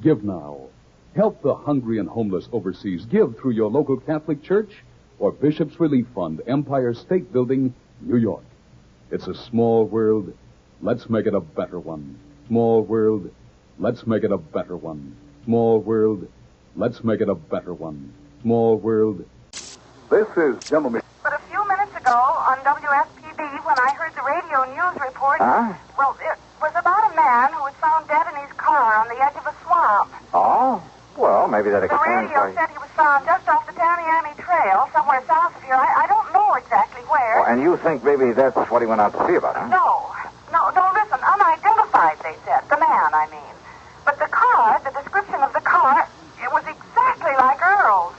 Give now. Help the hungry and homeless overseas. Give through your local Catholic church or Bishops' Relief Fund, Empire State Building, New York. It's a small world. Let's make it a better one. Small world. Let's make it a better one. Small world. Let's make it a better one. Small world. This is Gentleman. But a few minutes ago on WSPB, when I heard the radio news report, well, it was about a man who was found dead in his car on the edge of a swamp. Oh? Well, maybe that explains The radio said he was found just off the Tamiami Trail, somewhere south of here. I don't know exactly where. Oh, and you think maybe that's what he went out to see about, huh? No, listen. Unidentified, they said. The man, I mean. But the car, the description of the car, it was exactly like Earl's.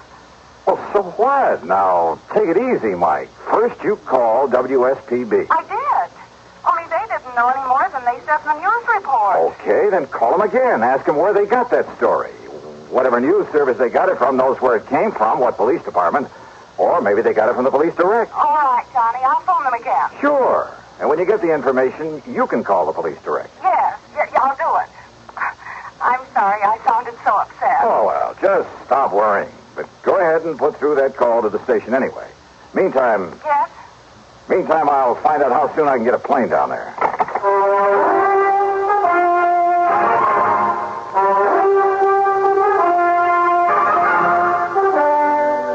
Well, so what? Now, take it easy, Mike. First you call WSPB. I did. Only they didn't know any more than they said in the news report. Okay, then call them again. Ask them where they got that story. Whatever news service they got it from knows where it came from, what police department. Or maybe they got it from the police direct. All right, Johnny. I'll phone them again. Sure. And when you get the information, you can call the police direct. Yes, I'll do it. I'm sorry I sounded so upset. Oh, well, just stop worrying. But go ahead and put through that call to the station anyway. Meantime... Yes? Meantime, I'll find out how soon I can get a plane down there.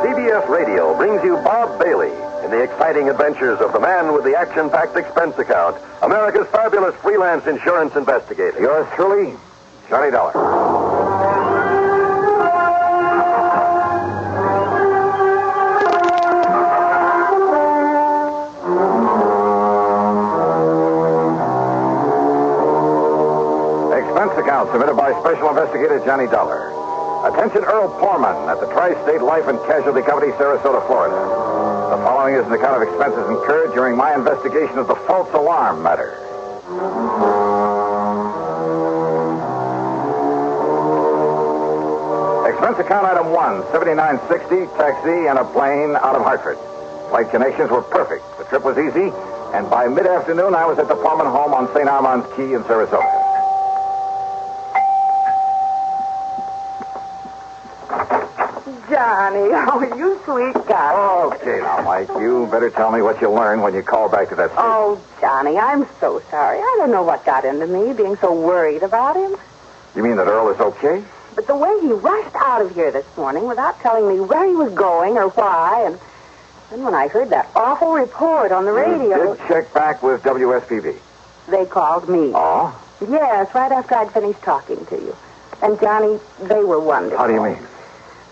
CBS Radio brings you Bob Bailey in the exciting adventures of the man with the action-packed expense account, America's fabulous freelance insurance investigator. Yours truly, Johnny Dollar. Expense account submitted by Special Investigator Johnny Dollar. Attention Earl Porman at the Tri-State Life and Casualty Company, Sarasota, Florida. The following is an account of expenses incurred during my investigation of the false alarm matter. Expense account item 1, $79.60, taxi and a plane out of Hartford. Flight connections were perfect. The trip was easy, and by mid-afternoon I was at the Porman home on St. Armand's Key in Sarasota. Johnny, oh, you sweet guy. Okay, now, Mike, you better tell me what you learned when you call back to that station. Oh, Johnny, I'm so sorry. I don't know what got into me, being so worried about him. You mean that Earl is okay? But the way he rushed out of here this morning without telling me where he was going or why, and then when I heard that awful report on the radio... You did check back with WSPB? They called me. Oh? Yes, right after I'd finished talking to you. And, Johnny, they were wonderful. How do you mean?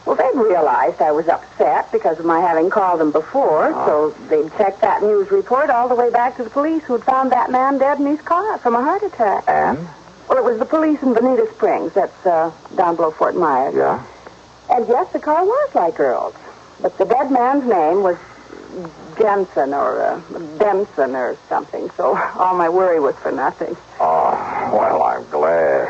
Well, they'd realized I was upset because of my having called them before, so they'd checked that news report all the way back to the police who'd found that man dead in his car from a heart attack. And? Well, it was the police in Bonita Springs. That's down below Fort Myers. Yeah? And yes, the car was like Earl's. But the dead man's name was Jensen or Benson or something, so all my worry was for nothing. Oh, well, I'm glad.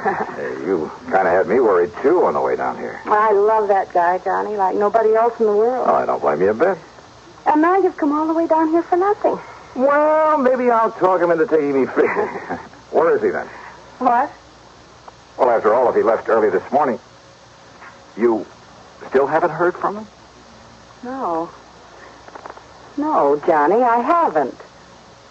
You kind of had me worried, too, on the way down here. I love that guy, Johnny, like nobody else in the world. Oh, I don't blame you a bit. And now you've come all the way down here for nothing. Well, maybe I'll talk him into taking me fishing. Where is he, then? What? Well, after all, if he left early this morning, you still haven't heard from him? No, Johnny, I haven't.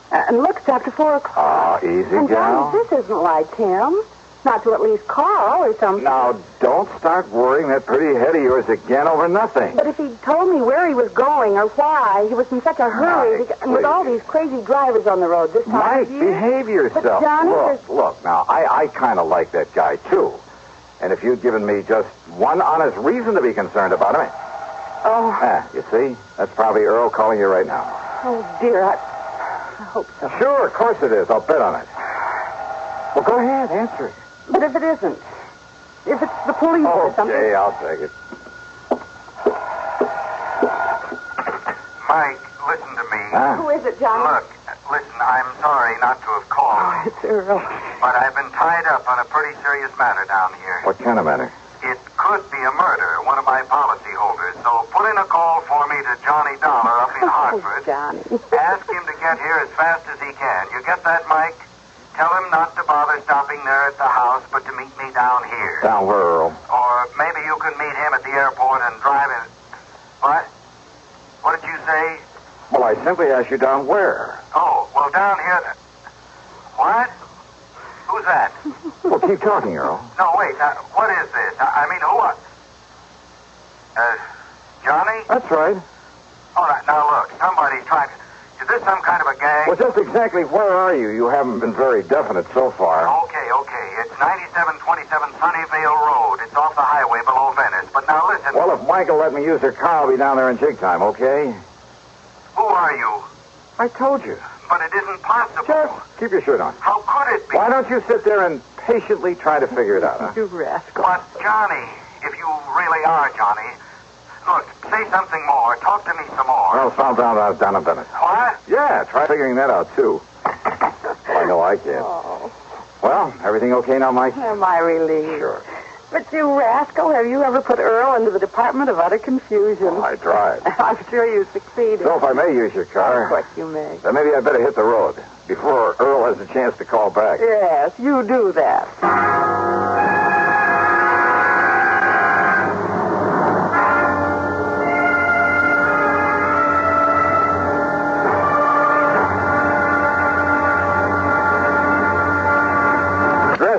And look, it's after 4 o'clock. Easy, and gal. Johnny, this isn't like him. not to at least call or something. Now, don't start worrying that pretty head of yours again over nothing. But if he'd told me where he was going or why, he was in such a hurry. Mike, And with all these crazy drivers on the road this time Mike, of year. behave yourself. But Johnny, Look, now, I kind of like that guy, too. And if you'd given me just one honest reason to be concerned about him... Oh. You see? That's probably Earl calling you right now. Oh, dear, I hope so. Sure, of course it is. I'll bet on it. Well, go ahead, answer it. But if it isn't, if it's the police or something... Okay, I'll take it. Mike, listen to me. Who is it, Johnny? Look, listen, I'm sorry not to have called. Oh, it's Earl. But I've been tied up on a pretty serious matter down here. What kind of matter? It could be a murder, one of my policy holders. So put in a call for me to Johnny Dollar up in Hartford. Johnny. Ask him to get here as fast as he can. You get that, Mike? Tell him not to bother stopping there at the house, but to meet me down here. Down where, Earl? Or maybe you can meet him at the airport and drive in. What? What did you say? Well, I simply asked you down where. Oh, well, down here. What? Who's that? Well, keep talking, Earl. No, wait. What is this? I mean, who are... Johnny? That's right. All right, now look. Somebody's trying to... Is this some kind of a gang? Well, just exactly where are you? You haven't been very definite so far. Okay. It's 9727 Sunnyvale Road. It's off the highway below Venice. But now listen... Well, if Mike will let me use her car, I'll be down there in jig time, okay? Who are you? I told you. But it isn't possible. Just keep your shirt on. How could it be? Why don't you sit there and patiently try to figure it out, huh? You rascal. But, Johnny, if you really are Johnny... Look, say something more. Talk to me some more. Well, found out I was down in Venice. What? Yeah, try figuring that out, too. Well, I know I can't. Oh. Well, everything okay now, Mike? Am I relieved? Sure. But you rascal, have you ever put Earl into the Department of Utter Confusion? Well, I tried. I'm sure you succeeded. So if I may use your car... Of course you may. Then maybe I'd better hit the road before Earl has a chance to call back. Yes, you do that.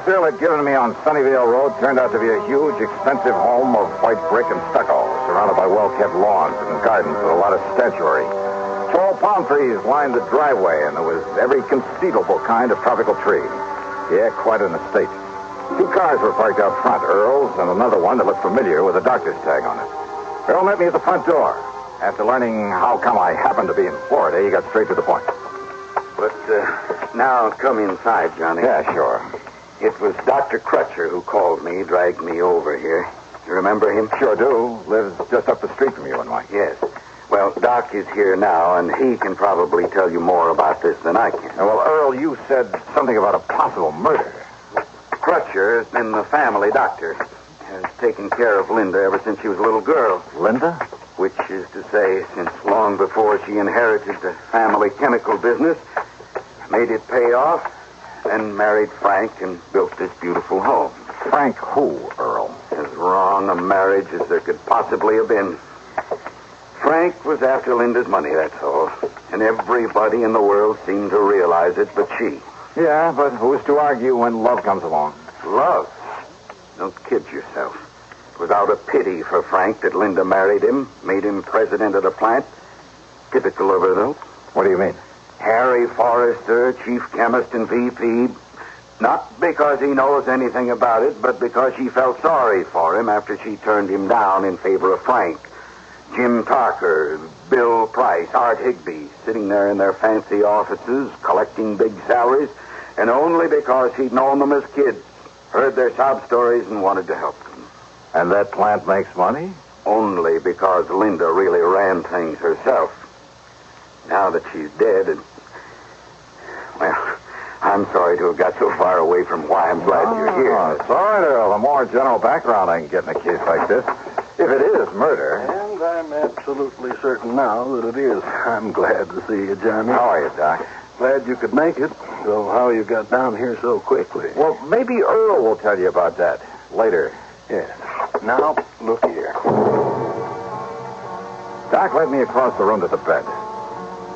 Earl had given me on Sunnyvale Road turned out to be a huge, expensive home of white brick and stucco, surrounded by well-kept lawns and gardens with a lot of statuary. Tall palm trees lined the driveway, and there was every conceivable kind of tropical tree. Yeah, quite an estate. 2 cars were parked out front, Earl's and another one that looked familiar with a doctor's tag on it. Earl met me at the front door. After learning how come I happened to be in Florida, he got straight to the point. But now come inside, Johnny. Yeah, sure. It was Dr. Crutcher who called me, dragged me over here. You remember him? Sure do. Lives just up the street from you and Mike. Yes. Well, Doc is here now, and he can probably tell you more about this than I can. Well, Earl, you said something about a possible murder. Crutcher has been the family doctor. Has taken care of Linda ever since she was a little girl. Linda? Which is to say, since long before she inherited the family chemical business, made it pay off, and married Frank and built this beautiful home. Frank who, Earl? As wrong a marriage as there could possibly have been. Frank was after Linda's money, that's all. And everybody in the world seemed to realize it but she. Yeah, but who's to argue when love comes along? Love? Don't kid yourself. Without a pity for Frank that Linda married him, made him president of the plant. Typical of her, though. What do you mean? Harry Forrester, chief chemist and VP. Not because he knows anything about it, but because she felt sorry for him after she turned him down in favor of Frank. Jim Parker, Bill Price, Art Higbee, sitting there in their fancy offices, collecting big salaries, and only because he'd known them as kids, heard their sob stories, and wanted to help them. And that plant makes money? Only because Linda really ran things herself. Now that she's dead, and... well, I'm sorry to have got so far away from why I'm glad you're here. It's all right, Earl. The more general background I can get in a case like this. If it is murder... And I'm absolutely certain now that it is. I'm glad to see you, Johnny. How are you, Doc? Glad you could make it. So how you got down here so quickly. Well, maybe Earl will tell you about that later. Yes. Now, look here. Doc led me across the room to the bed.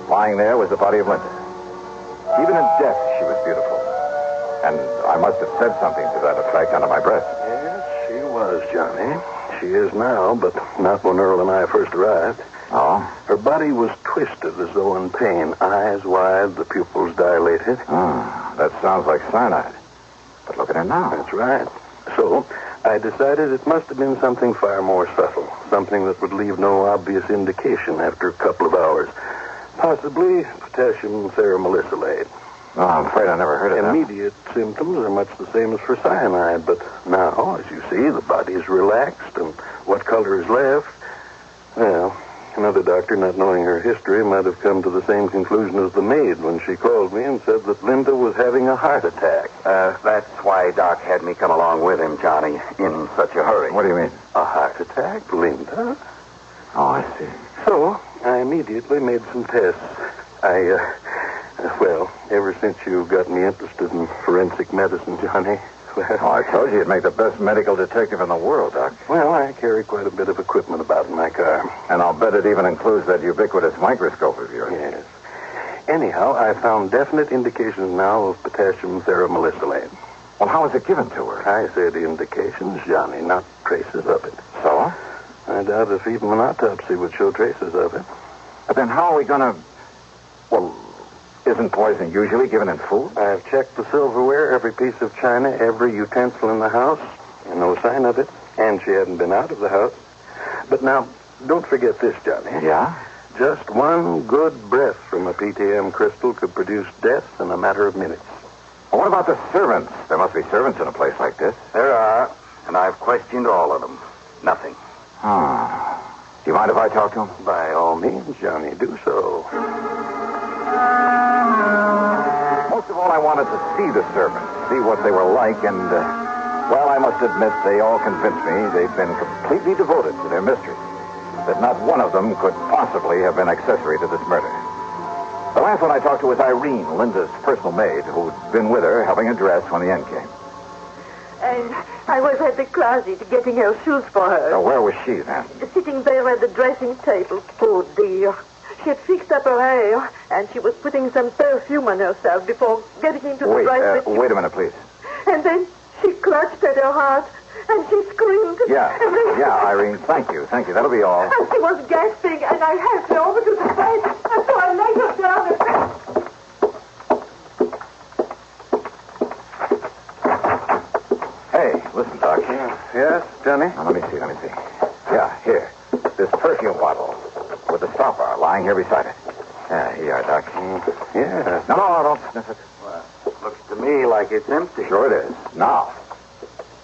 Lying there was the body of Linda. Even in death, she was beautiful. And I must have said something to that effect under my breath. Yes, she was, Johnny. She is now, but not when Earl and I first arrived. Oh? Her body was twisted as though in pain, eyes wide, the pupils dilated. That sounds like cyanide. But look at her now. That's right. So, I decided it must have been something far more subtle, something that would leave no obvious indication after a couple of hours. Possibly potassium theramolysilate. Oh, I'm afraid I never heard of that. Immediate symptoms are much the same as for cyanide, but now, as you see, the body's relaxed, and what color is left? Well, another doctor, not knowing her history, might have come to the same conclusion as the maid when she called me and said that Linda was having a heart attack. That's why Doc had me come along with him, Johnny, in such a hurry. What do you mean? A heart attack, Linda? Oh, I see. So, I immediately made some tests. Well, ever since you got me interested in forensic medicine, Johnny, well... Oh, I told you you'd make the best medical detective in the world, Doc. Well, I carry quite a bit of equipment about in my car. And I'll bet it even includes that ubiquitous microscope of yours. Yes. Anyhow, I found definite indications now of potassium theramolysilate. Well, how was it given to her? I said indications, Johnny, not traces of it. So? I doubt if even an autopsy would show traces of it. But then how are we going to... Well, isn't poison usually given in food? I've checked the silverware, every piece of china, every utensil in the house, and no sign of it. And she hadn't been out of the house. But now, don't forget this, Johnny. Yeah? Just one good breath from a PTM crystal could produce death in a matter of minutes. Well, what about the servants? There must be servants in a place like this. There are, and I've questioned all of them. Nothing. Do you mind if I talk to him? By all means, Johnny, do so. Most of all, I wanted to see the servants, see what they were like, and, well, I must admit, they all convinced me they've been completely devoted to their mistress, that not one of them could possibly have been accessory to this murder. The last one I talked to was Irene, Linda's personal maid, who'd been with her helping her dress when the end came. And I was at the closet getting her shoes for her. So where was she then? Sitting there at the dressing table. Poor dear. She had fixed up her hair, and she was putting some perfume on herself before getting into the dress. Wait a minute, please. And then she clutched at her heart, and she screamed. Yeah, Irene, thank you. That'll be all. And she was gasping, and I helped her over to the bed, and so I laid her down and... Hey, listen, Doc. Yes, Johnny? Now, let me see. Yeah, here. This perfume bottle with the stopper lying here beside it. Yeah, here you are, Doc. Yeah. No, don't sniff it. Well, looks to me like it's empty. Sure it is. Now.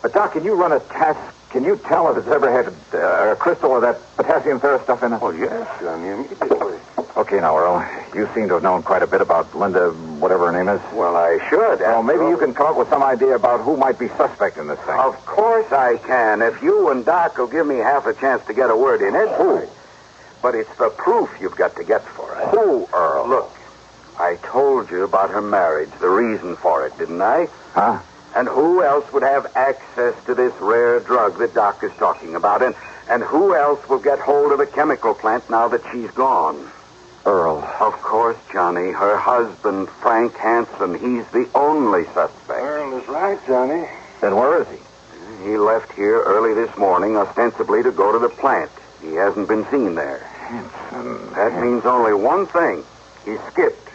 But, Doc, can you run a test? Can you tell if it's ever had a crystal or that potassium ferrous stuff in it? Oh, yes, Johnny, immediately. Okay, now, Earl, you seem to have known quite a bit about Linda, whatever her name is. Well, I should. Well, maybe you can come up with some idea about who might be suspect in this thing. Of course I can, if you and Doc will give me half a chance to get a word in it. Who? But it's the proof you've got to get for it. Who, Earl? Look, I told you about her marriage, the reason for it, didn't I? Huh? And who else would have access to this rare drug that Doc is talking about? And who else will get hold of the chemical plant now that she's gone? Earl. Of course, Johnny. Her husband, Frank Hansen. He's the only suspect. Earl is right, Johnny. Then where is he? He left here early this morning, ostensibly to go to the plant. He hasn't been seen there. Hansen. That means only one thing. He skipped.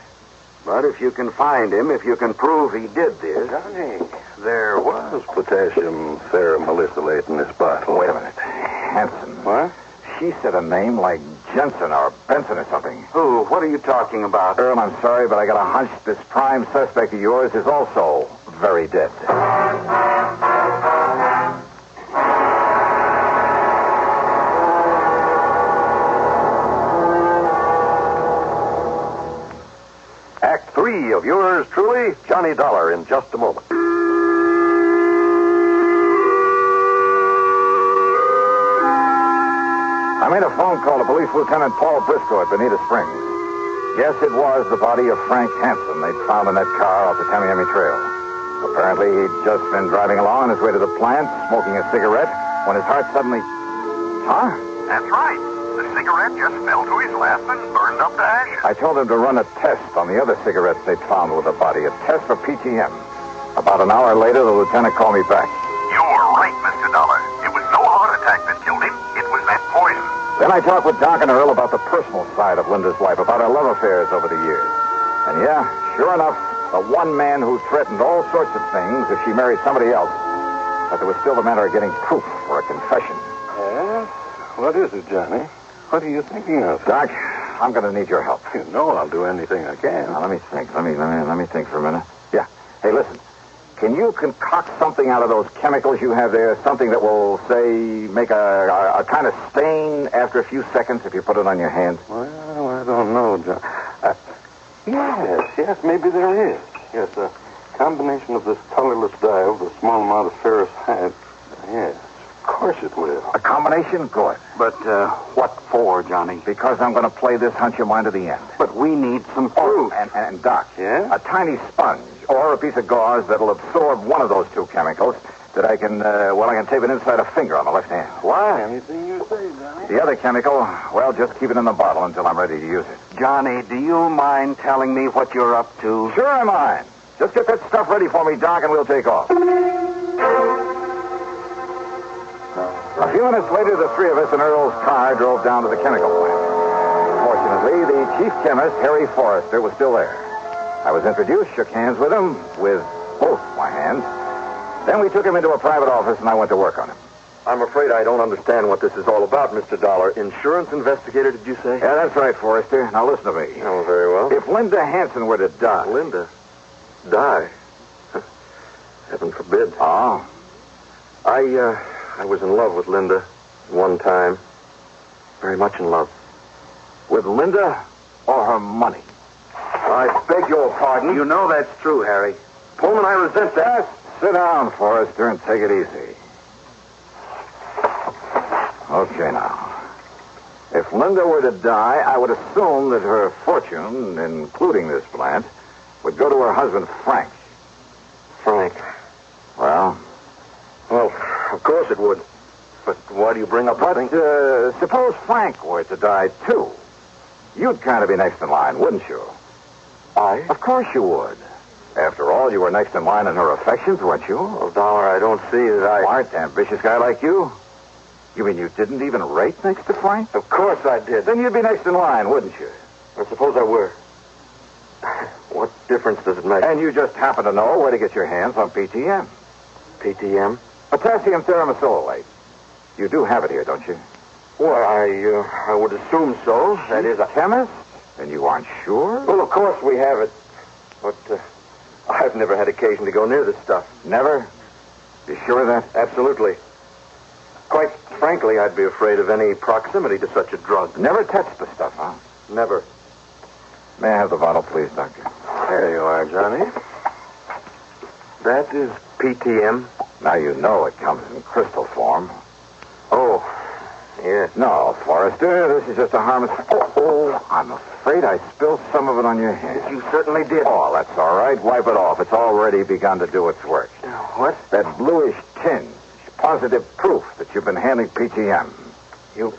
But if you can find him, if you can prove he did this... Johnny, there was potassium theramolysilate in this bottle. Wait a minute. Hansen. What? She said a name like Jensen or Benson or something. Who? What are you talking about? Earl, I'm sorry, but I got a hunch this prime suspect of yours is also very dead. Act 3 of yours truly, Johnny Dollar, in just a moment. I made a phone call to Police Lieutenant Paul Briscoe at Bonita Springs. Yes, it was the body of Frank Hansen they'd found in that car off the Tamiami Trail. Apparently, he'd just been driving along on his way to the plant, smoking a cigarette, when his heart suddenly... Huh? That's right. The cigarette just fell to his lap and burned up to ashes. I told him to run a test on the other cigarettes they'd found with the body, a test for PTM. About an hour later, the lieutenant called me back. You were right, Mr. Dollar. It was no heart attack that killed him. It was that poison. Then I talked with Doc and Earl about the personal side of Linda's life, about her love affairs over the years. And yeah, sure enough, the one man who threatened all sorts of things if she married somebody else. But there was still the matter of getting proof for a confession. Yes? What is it, Johnny? What are you thinking of? Doc, I'm going to need your help. You know I'll do anything I can. Now, let me think. Let me think for a minute. Yeah. Hey, listen. Can you concoct something out of those chemicals you have there? Something that will, say, make a kind of stain after a few seconds if you put it on your hands? Well, I don't know, John. Yes, maybe there is. Yes, a combination of this colorless dye with a small amount of ferrous hide. Yes, of course it will. A combination? Good. But what for, Johnny? Because I'm going to play this hunch of mine to the end. But we need some proof. And Doc, yeah? A tiny sponge or a piece of gauze that'll absorb one of those two chemicals that I can tape it inside a finger on the left hand. Why? Anything you say, Johnny. The other chemical, well, just keep it in the bottle until I'm ready to use it. Johnny, do you mind telling me what you're up to? Sure I mind. Just get that stuff ready for me, Doc, and we'll take off. A few minutes later, the three of us in Earl's car drove down to the chemical plant. Fortunately, the chief chemist, Harry Forrester, was still there. I was introduced, shook hands with him, with both my hands. Then we took him into a private office, and I went to work on him. I'm afraid I don't understand what this is all about, Mr. Dollar. Insurance investigator, did you say? Yeah, that's right, Forrester. Now listen to me. Oh, very well. If Linda Hanson were to die... Linda? Die? Heaven forbid. Oh? I was in love with Linda one time. Very much in love. With Linda or her money? I beg your pardon. You know that's true, Harry. Pullman, I resent that. Sit down, Forrester, and take it easy. Okay, now. If Linda were to die, I would assume that her fortune, including this plant, would go to her husband, Frank. Frank? Well, of course it would. But why do you bring up But suppose Frank were to die, too. You'd kind of be next in line, wouldn't you? I? Of course you would. After all, you were next in line in her affections, weren't you? Well, Dollar, I don't see that I... Smart, ambitious guy like you? You mean you didn't even rate next to Frank? Of course I did. Then you'd be next in line, wouldn't you? I suppose I were. What difference does it make? And you just happen to know where to get your hands on PTM. PTM? Potassium theramosolate. You do have it here, don't you? Well, I would assume so. That is a chemist? And you aren't sure? Well, of course we have it. But I've never had occasion to go near this stuff. Never? You sure of that? Absolutely. Quite frankly, I'd be afraid of any proximity to such a drug. Never touched the stuff, huh? Never. May I have the bottle, please, Doctor? There you are, Johnny. That is PTM. Now you know it comes in crystal form. Oh, yes. No, Forrester, this is just a harmless... Oh, I'm afraid I spilled some of it on your hand. You certainly did. Oh, that's all right. Wipe it off. It's already begun to do its work. What? That bluish tinge. Positive proof that you've been handling PTM. You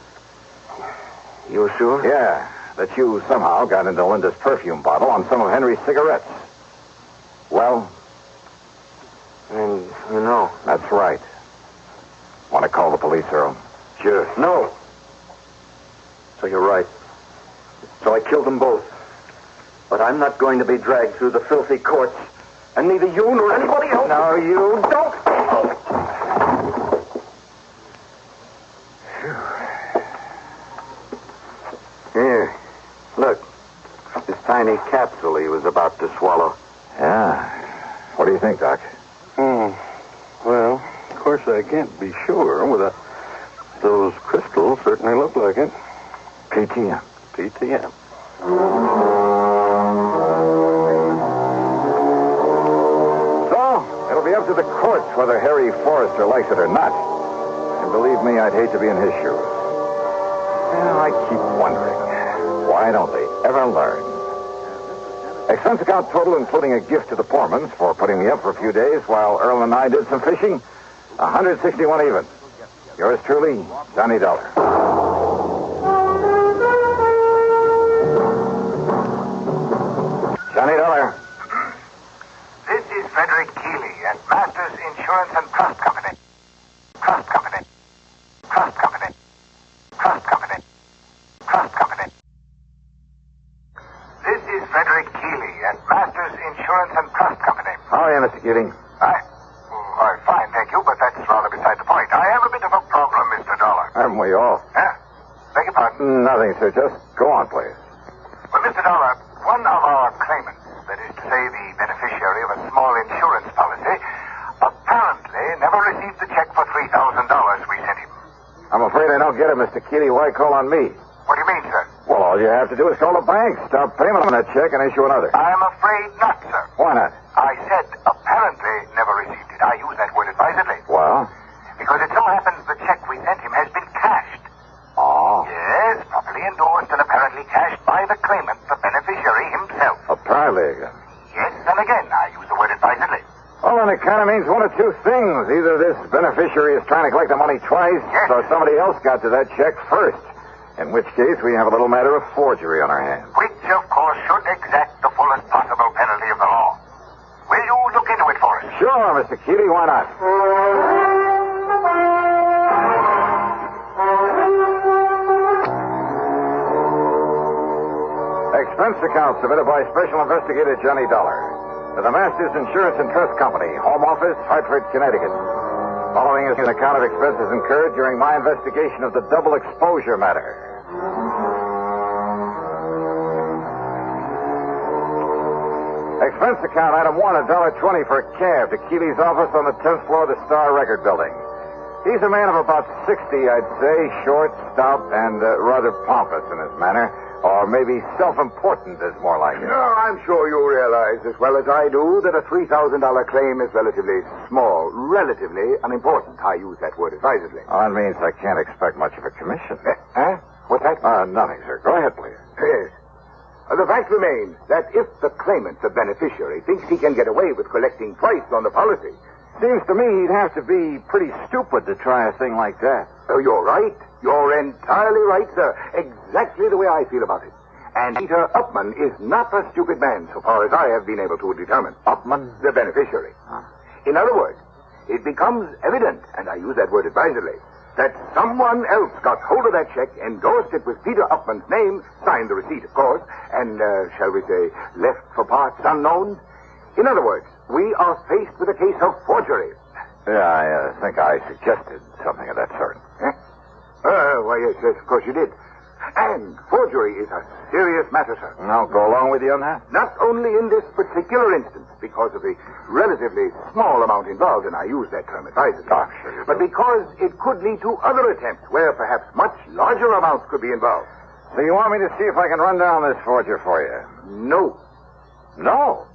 sure? Yeah, that you somehow got into Linda's perfume bottle on some of Henry's cigarettes. Well? And you know. That's right. Want to call the police, Earl? Sure. No. So you're right. So I killed them both. But I'm not going to be dragged through the filthy courts. And neither you nor anybody else... No, you don't. Here. Look. This tiny capsule he was about to swallow. Yeah. What do you think, Doc? Well, of course I can't be sure without... Those crystals certainly look like it. PTM. PTM. So, it'll be up to the courts whether Harry Forrester likes it or not. And believe me, I'd hate to be in his shoes. Well, I keep wondering, why don't they ever learn? Expense account total, including a gift to the Pormans for putting me up for a few days while Earl and I did some fishing, 161 even. Yours truly, Johnny Dollar. This is Frederick Keeley at Masters Insurance and Trust Company. Trust Company. Trust Company. Trust Company. Trust Company. This is Frederick Keeley at Masters Insurance and Trust Company. How are you, Mr. Keating? Fine, thank you, but that's rather beside the point. I have a bit of a problem, Mr. Dollar. Haven't we all? Huh? Beg your pardon? Nothing, sir. Just go on, please. Well, Mr. Dollar, one of our claimants, that is to say the beneficiary of a small insurance policy, apparently never received the check for $3,000 we sent him. I'm afraid I don't get it, Mr. Keating. Why call on me? What do you mean, sir? Well, all you have to do is call the bank, stop payment on that check, and issue another. I'm afraid not, sir. Why not? I said apparently never received it. I use that word advisedly. Well? Because it so happens the check we sent him has been cashed. Oh. Yes, properly endorsed and apparently cashed by the claimant, the beneficiary himself. Apparently again. Yes, and again, I use the word advisedly. Well, then it kind of means one of two things. Either this beneficiary is trying to collect the money twice, or somebody else got to that check first. In which case, we have a little matter of forgery on our hands. Which, of course, should exact the fullest possible penalty of the law. Will you look into it for us? Sure, Mr. Keeley, why not? Expense account submitted by Special Investigator Johnny Dollar to the Masters Insurance and Trust Company, Home Office, Hartford, Connecticut. Following is an account of expenses incurred during my investigation of the double exposure matter. Expense account item 1, $1.20 for a cab to Keeley's office on the 10th floor of the Star Record Building. He's a man of about 60, I'd say, short, stout, and rather pompous in his manner. Or maybe self-important is more like it. No, I'm sure you realize as well as I do that a $3,000 claim is relatively small, relatively unimportant. I use that word advisedly. Oh, that means I can't expect much of a commission. Huh? What's that? Nothing, sir. Go ahead, please. Yes. The fact remains that if the claimant, the beneficiary, thinks he can get away with collecting twice on the policy... Seems to me he'd have to be pretty stupid to try a thing like that. Oh, you're right. You're entirely right, sir. Exactly the way I feel about it. And Peter Upman is not a stupid man, so far as I have been able to determine. Upman? The beneficiary. Huh. In other words, it becomes evident, and I use that word advisedly, that someone else got hold of that check, endorsed it with Peter Upman's name, signed the receipt, of course, and, shall we say, left for parts unknown. In other words, we are faced with a case of forgery. Yeah, I think I suggested something of that sort. Why, yes, of course you did. And forgery is a serious matter, sir. I'll go along with you on that. Not only in this particular instance, because of the relatively small amount involved, and I use that term advisedly, but because it could lead to other attempts where perhaps much larger amounts could be involved. So you want me to see if I can run down this forger for you? No. No?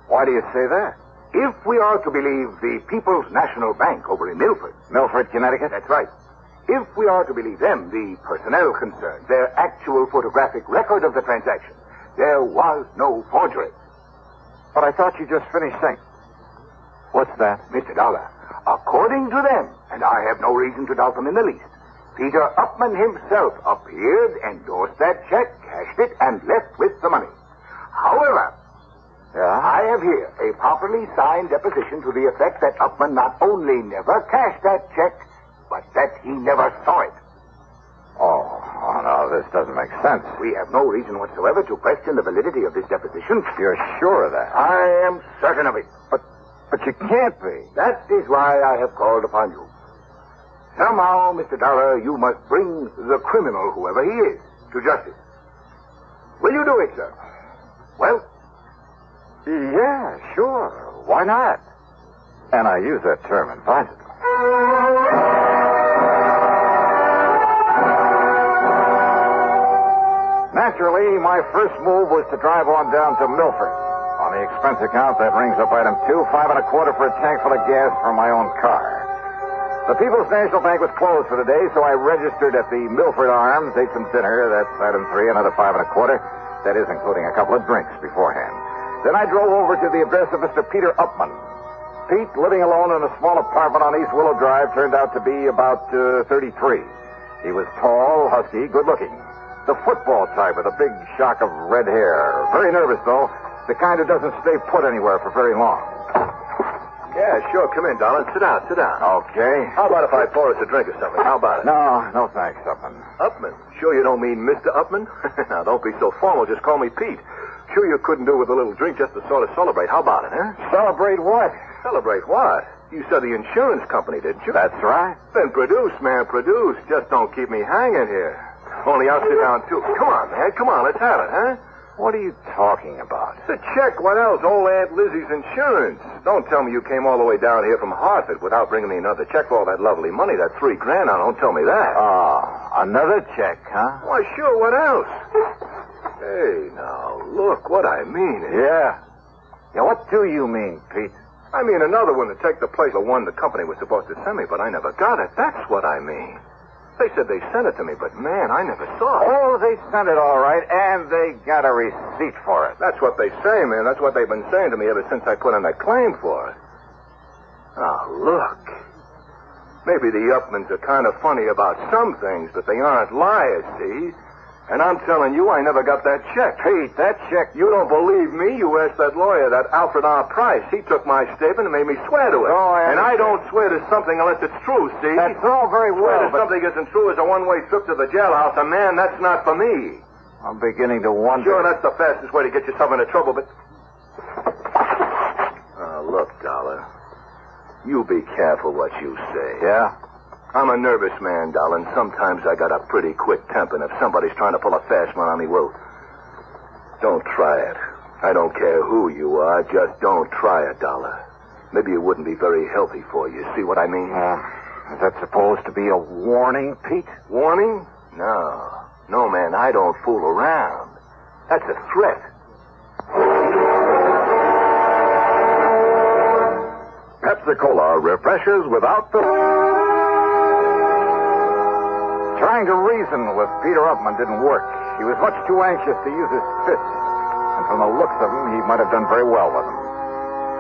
Why do you say that? If we are to believe the People's National Bank over in Milford. Milford, Connecticut? That's right. If we are to believe them, the personnel concerned, their actual photographic record of the transaction, there was no forgery. But I thought you just finished saying... What's that? Mr. Dollar, according to them, and I have no reason to doubt them in the least, Peter Upman himself appeared, endorsed that check, cashed it, and left with the money. However... I have here a properly signed deposition to the effect that Upman not only never cashed that check, but that he never saw it. Oh, no, this doesn't make sense. We have no reason whatsoever to question the validity of this deposition. You're sure of that? I am certain of it. But you can't be. That is why I have called upon you. Somehow, Mr. Dollar, you must bring the criminal, whoever he is, to justice. Will you do it, sir? Well... Yeah, sure. Why not? And I use that term advisedly. Naturally, my first move was to drive on down to Milford. On the expense account, that brings up item 2, $5.25 for a tank full of gas for my own car. The People's National Bank was closed for the day, so I registered at the Milford Arms, ate some dinner. That's item 3, another $5.25. That is, including a couple of drinks beforehand. Then I drove over to the address of Mr. Peter Upman. Pete, living alone in a small apartment on East Willow Drive, turned out to be about 33. He was tall, husky, good-looking. The football type with a big shock of red hair. Very nervous, though. The kind who doesn't stay put anywhere for very long. Yeah, sure. Come in, darling. Sit down. Okay. How about if I pour us a drink or something? How about it? No thanks, Upman. Upman? Sure you don't mean Mr. Upman? Now, don't be so formal. Just call me Pete. Sure you couldn't do with a little drink just to sort of celebrate. How about it, huh? Celebrate what? Celebrate what? You said the insurance company, didn't you? That's right. Then produce, man, produce. Just don't keep me hanging here. Only I'll sit down, too. Come on, man. Come on, let's have it, huh? What are you talking about? The check. What else? Old Aunt Lizzie's insurance. Don't tell me you came all the way down here from Hartford without bringing me another check for all that lovely money, that $3,000. Now, don't tell me that. Another check, huh? Why, sure. What else? Hey, now, look what I mean. Yeah, what do you mean, Pete? I mean another one to take the place of one the company was supposed to send me, but I never got it. That's what I mean. They said they sent it to me, but, man, I never saw it. Oh, they sent it all right, and they got a receipt for it. That's what they say, man. That's what they've been saying to me ever since I put in that claim for it. Now, look. Maybe the Upmans are kind of funny about some things, but they aren't liars, see? And I'm telling you, I never got that check. Pete, that check... You don't believe me? You asked that lawyer, that Alfred R. Price. He took my statement and made me swear to it. Oh, and I don't swear to something unless it's true, see? That's all very well, Swear to something isn't true is a one-way trip to the jailhouse, and, man, that's not for me. I'm beginning to wonder... Sure, that's the fastest way to get yourself into trouble, but... Look, Dollar. You be careful what you say. Yeah? I'm a nervous man, darling. Sometimes I got a pretty quick temper, and if somebody's trying to pull a fast one on me, well, don't try it. I don't care who you are. Just don't try it, Dollar. Maybe it wouldn't be very healthy for you. See what I mean? Is that supposed to be a warning, Pete? Warning? No, man, I don't fool around. That's a threat. Pepsi-Cola refreshes without the... Trying to reason with Peter Upman didn't work. He was much too anxious to use his fists. And from the looks of him, he might have done very well with them.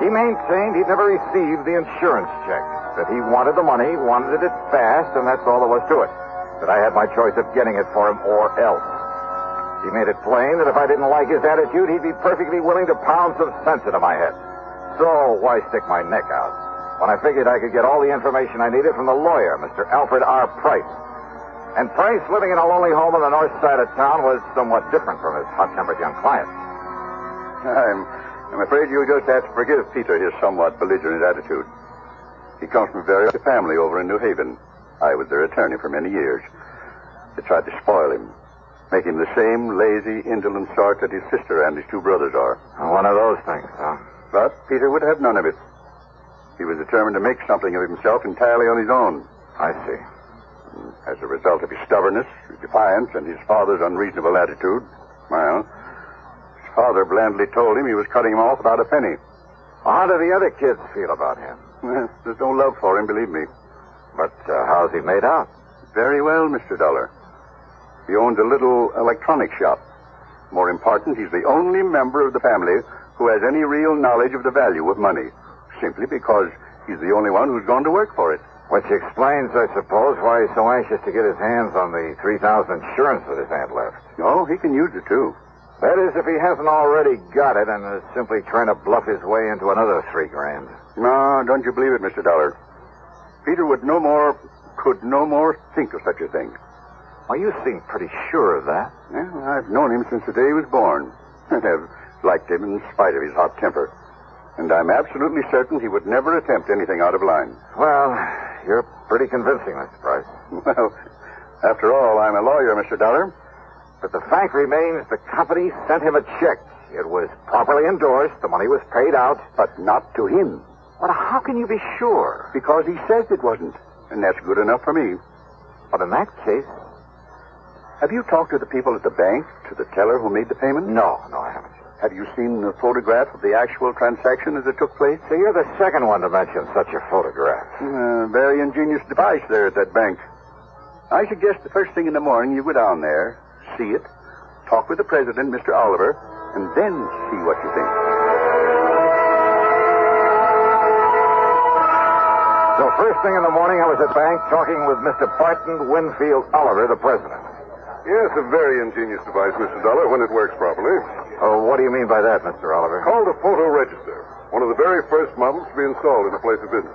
He maintained he'd never received the insurance check. That he wanted the money, wanted it fast, and that's all there was to it. That I had my choice of getting it for him or else. He made it plain that if I didn't like his attitude, he'd be perfectly willing to pound some sense into my head. So why stick my neck out when I figured I could get all the information I needed from the lawyer, Mr. Alfred R. Price? And Price, living in a lonely home on the north side of town, was somewhat different from his hot-tempered young client. I'm afraid you'll just have to forgive Peter his somewhat belligerent attitude. He comes from a very family over in New Haven. I was their attorney for many years. They tried to spoil him, make him the same lazy, indolent sort that his sister and his two brothers are. One of those things, huh? But Peter would have none of it. He was determined to make something of himself entirely on his own. I see. As a result of his stubbornness, his defiance, and his father's unreasonable attitude, well, his father blandly told him he was cutting him off without a penny. Well, how do the other kids feel about him? Well, there's no love for him, believe me. But how's he made out? Very well, Mr. Dollar. He owns a little electronic shop. More important, he's the only member of the family who has any real knowledge of the value of money, simply because he's the only one who's gone to work for it. Which explains, I suppose, why he's so anxious to get his hands on the $3,000 insurance that his aunt left. Oh, he can use it, too. That is, if he hasn't already got it and is simply trying to bluff his way into another $3,000. No, don't you believe it, Mr. Dollar. Peter could no more think of such a thing. Well, you seem pretty sure of that. Well, I've known him since the day he was born. And have liked him in spite of his hot temper. And I'm absolutely certain he would never attempt anything out of line. Well, you're pretty convincing, Mr. Price. Well, after all, I'm a lawyer, Mr. Dollar. But the fact remains the company sent him a check. It was properly endorsed. The money was paid out. But not to him. Well, how can you be sure? Because he says it wasn't. And that's good enough for me. But in that case... Have you talked to the people at the bank, to the teller who made the payment? No, I haven't. Have you seen the photograph of the actual transaction as it took place? So you're the second one to mention such a photograph. Very ingenious device there at that bank. I suggest the first thing in the morning you go down there, see it, talk with the president, Mr. Oliver, and then see what you think. So first thing in the morning, I was at the bank talking with Mr. Barton Winfield Oliver, the president. Yes, a very ingenious device, Mr. Dollar, when it works properly. Oh, what do you mean by that, Mr. Oliver? Called a photo register. One of the very first models to be installed in a place of business.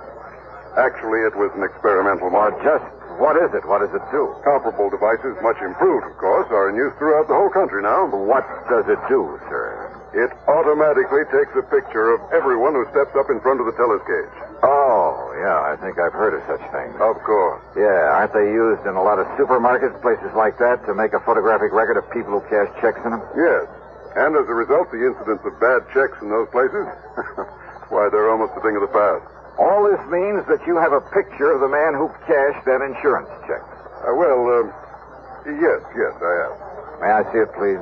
Actually, it was an experimental model. Just what is it? What does it do? Comparable devices, much improved, of course, are in use throughout the whole country now. What does it do, sir? It automatically takes a picture of everyone who steps up in front of the teller's cage. Oh, yeah, I think I've heard of such things. Of course. Yeah, aren't they used in a lot of supermarkets, places like that, to make a photographic record of people who cash checks in them? Yes. And as a result, the incidence of bad checks in those places, why, they're almost a thing of the past. All this means that you have a picture of the man who cashed that insurance check. Yes, I have. May I see it, please?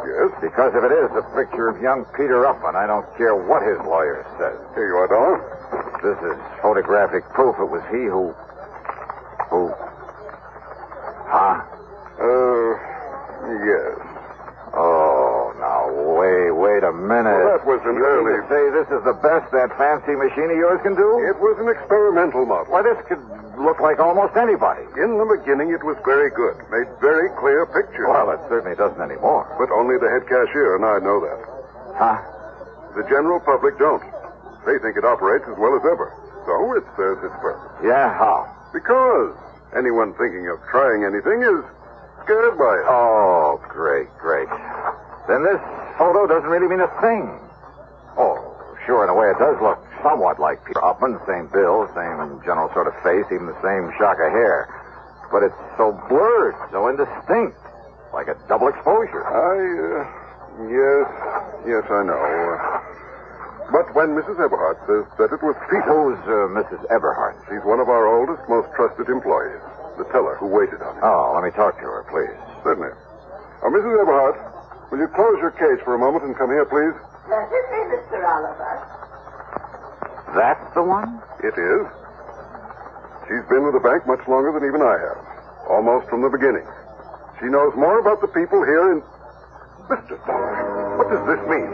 Yes. Because if it is a picture of young Peter Upman, I don't care what his lawyer says. Here you are, Dollar. This is photographic proof it was he who... Huh? Yes. Oh, now, wait a minute. Well, that was an early... You say this is the best that fancy machine of yours can do? It was an experimental model. Why, this could look like almost anybody. In the beginning, it was very good. Made very clear pictures. Well, it certainly doesn't anymore. But only the head cashier and I know that. Huh? The general public don't. They think it operates as well as ever. So it serves its purpose. Yeah, how? Because anyone thinking of trying anything is scared by it. Oh, great. Then this photo doesn't really mean a thing. Oh, sure, in a way it does look somewhat like Peter Upman. Same build, same general sort of face, even the same shock of hair. But it's so blurred, so indistinct. Like a double exposure. Yes, I know. But when Mrs. Eberhardt says that it was Peter... Who's Mrs. Eberhardt? She's one of our oldest, most trusted employees. The teller who waited on him. Oh, let me talk to her, please. Certainly. Mrs. Eberhardt, will you close your cage for a moment and come here, please? Certainly, Mr. Oliver. That's the one? It is. She's been with the bank much longer than even I have. Almost from the beginning. She knows more about the people here in... Mr. Dollar, what does this mean?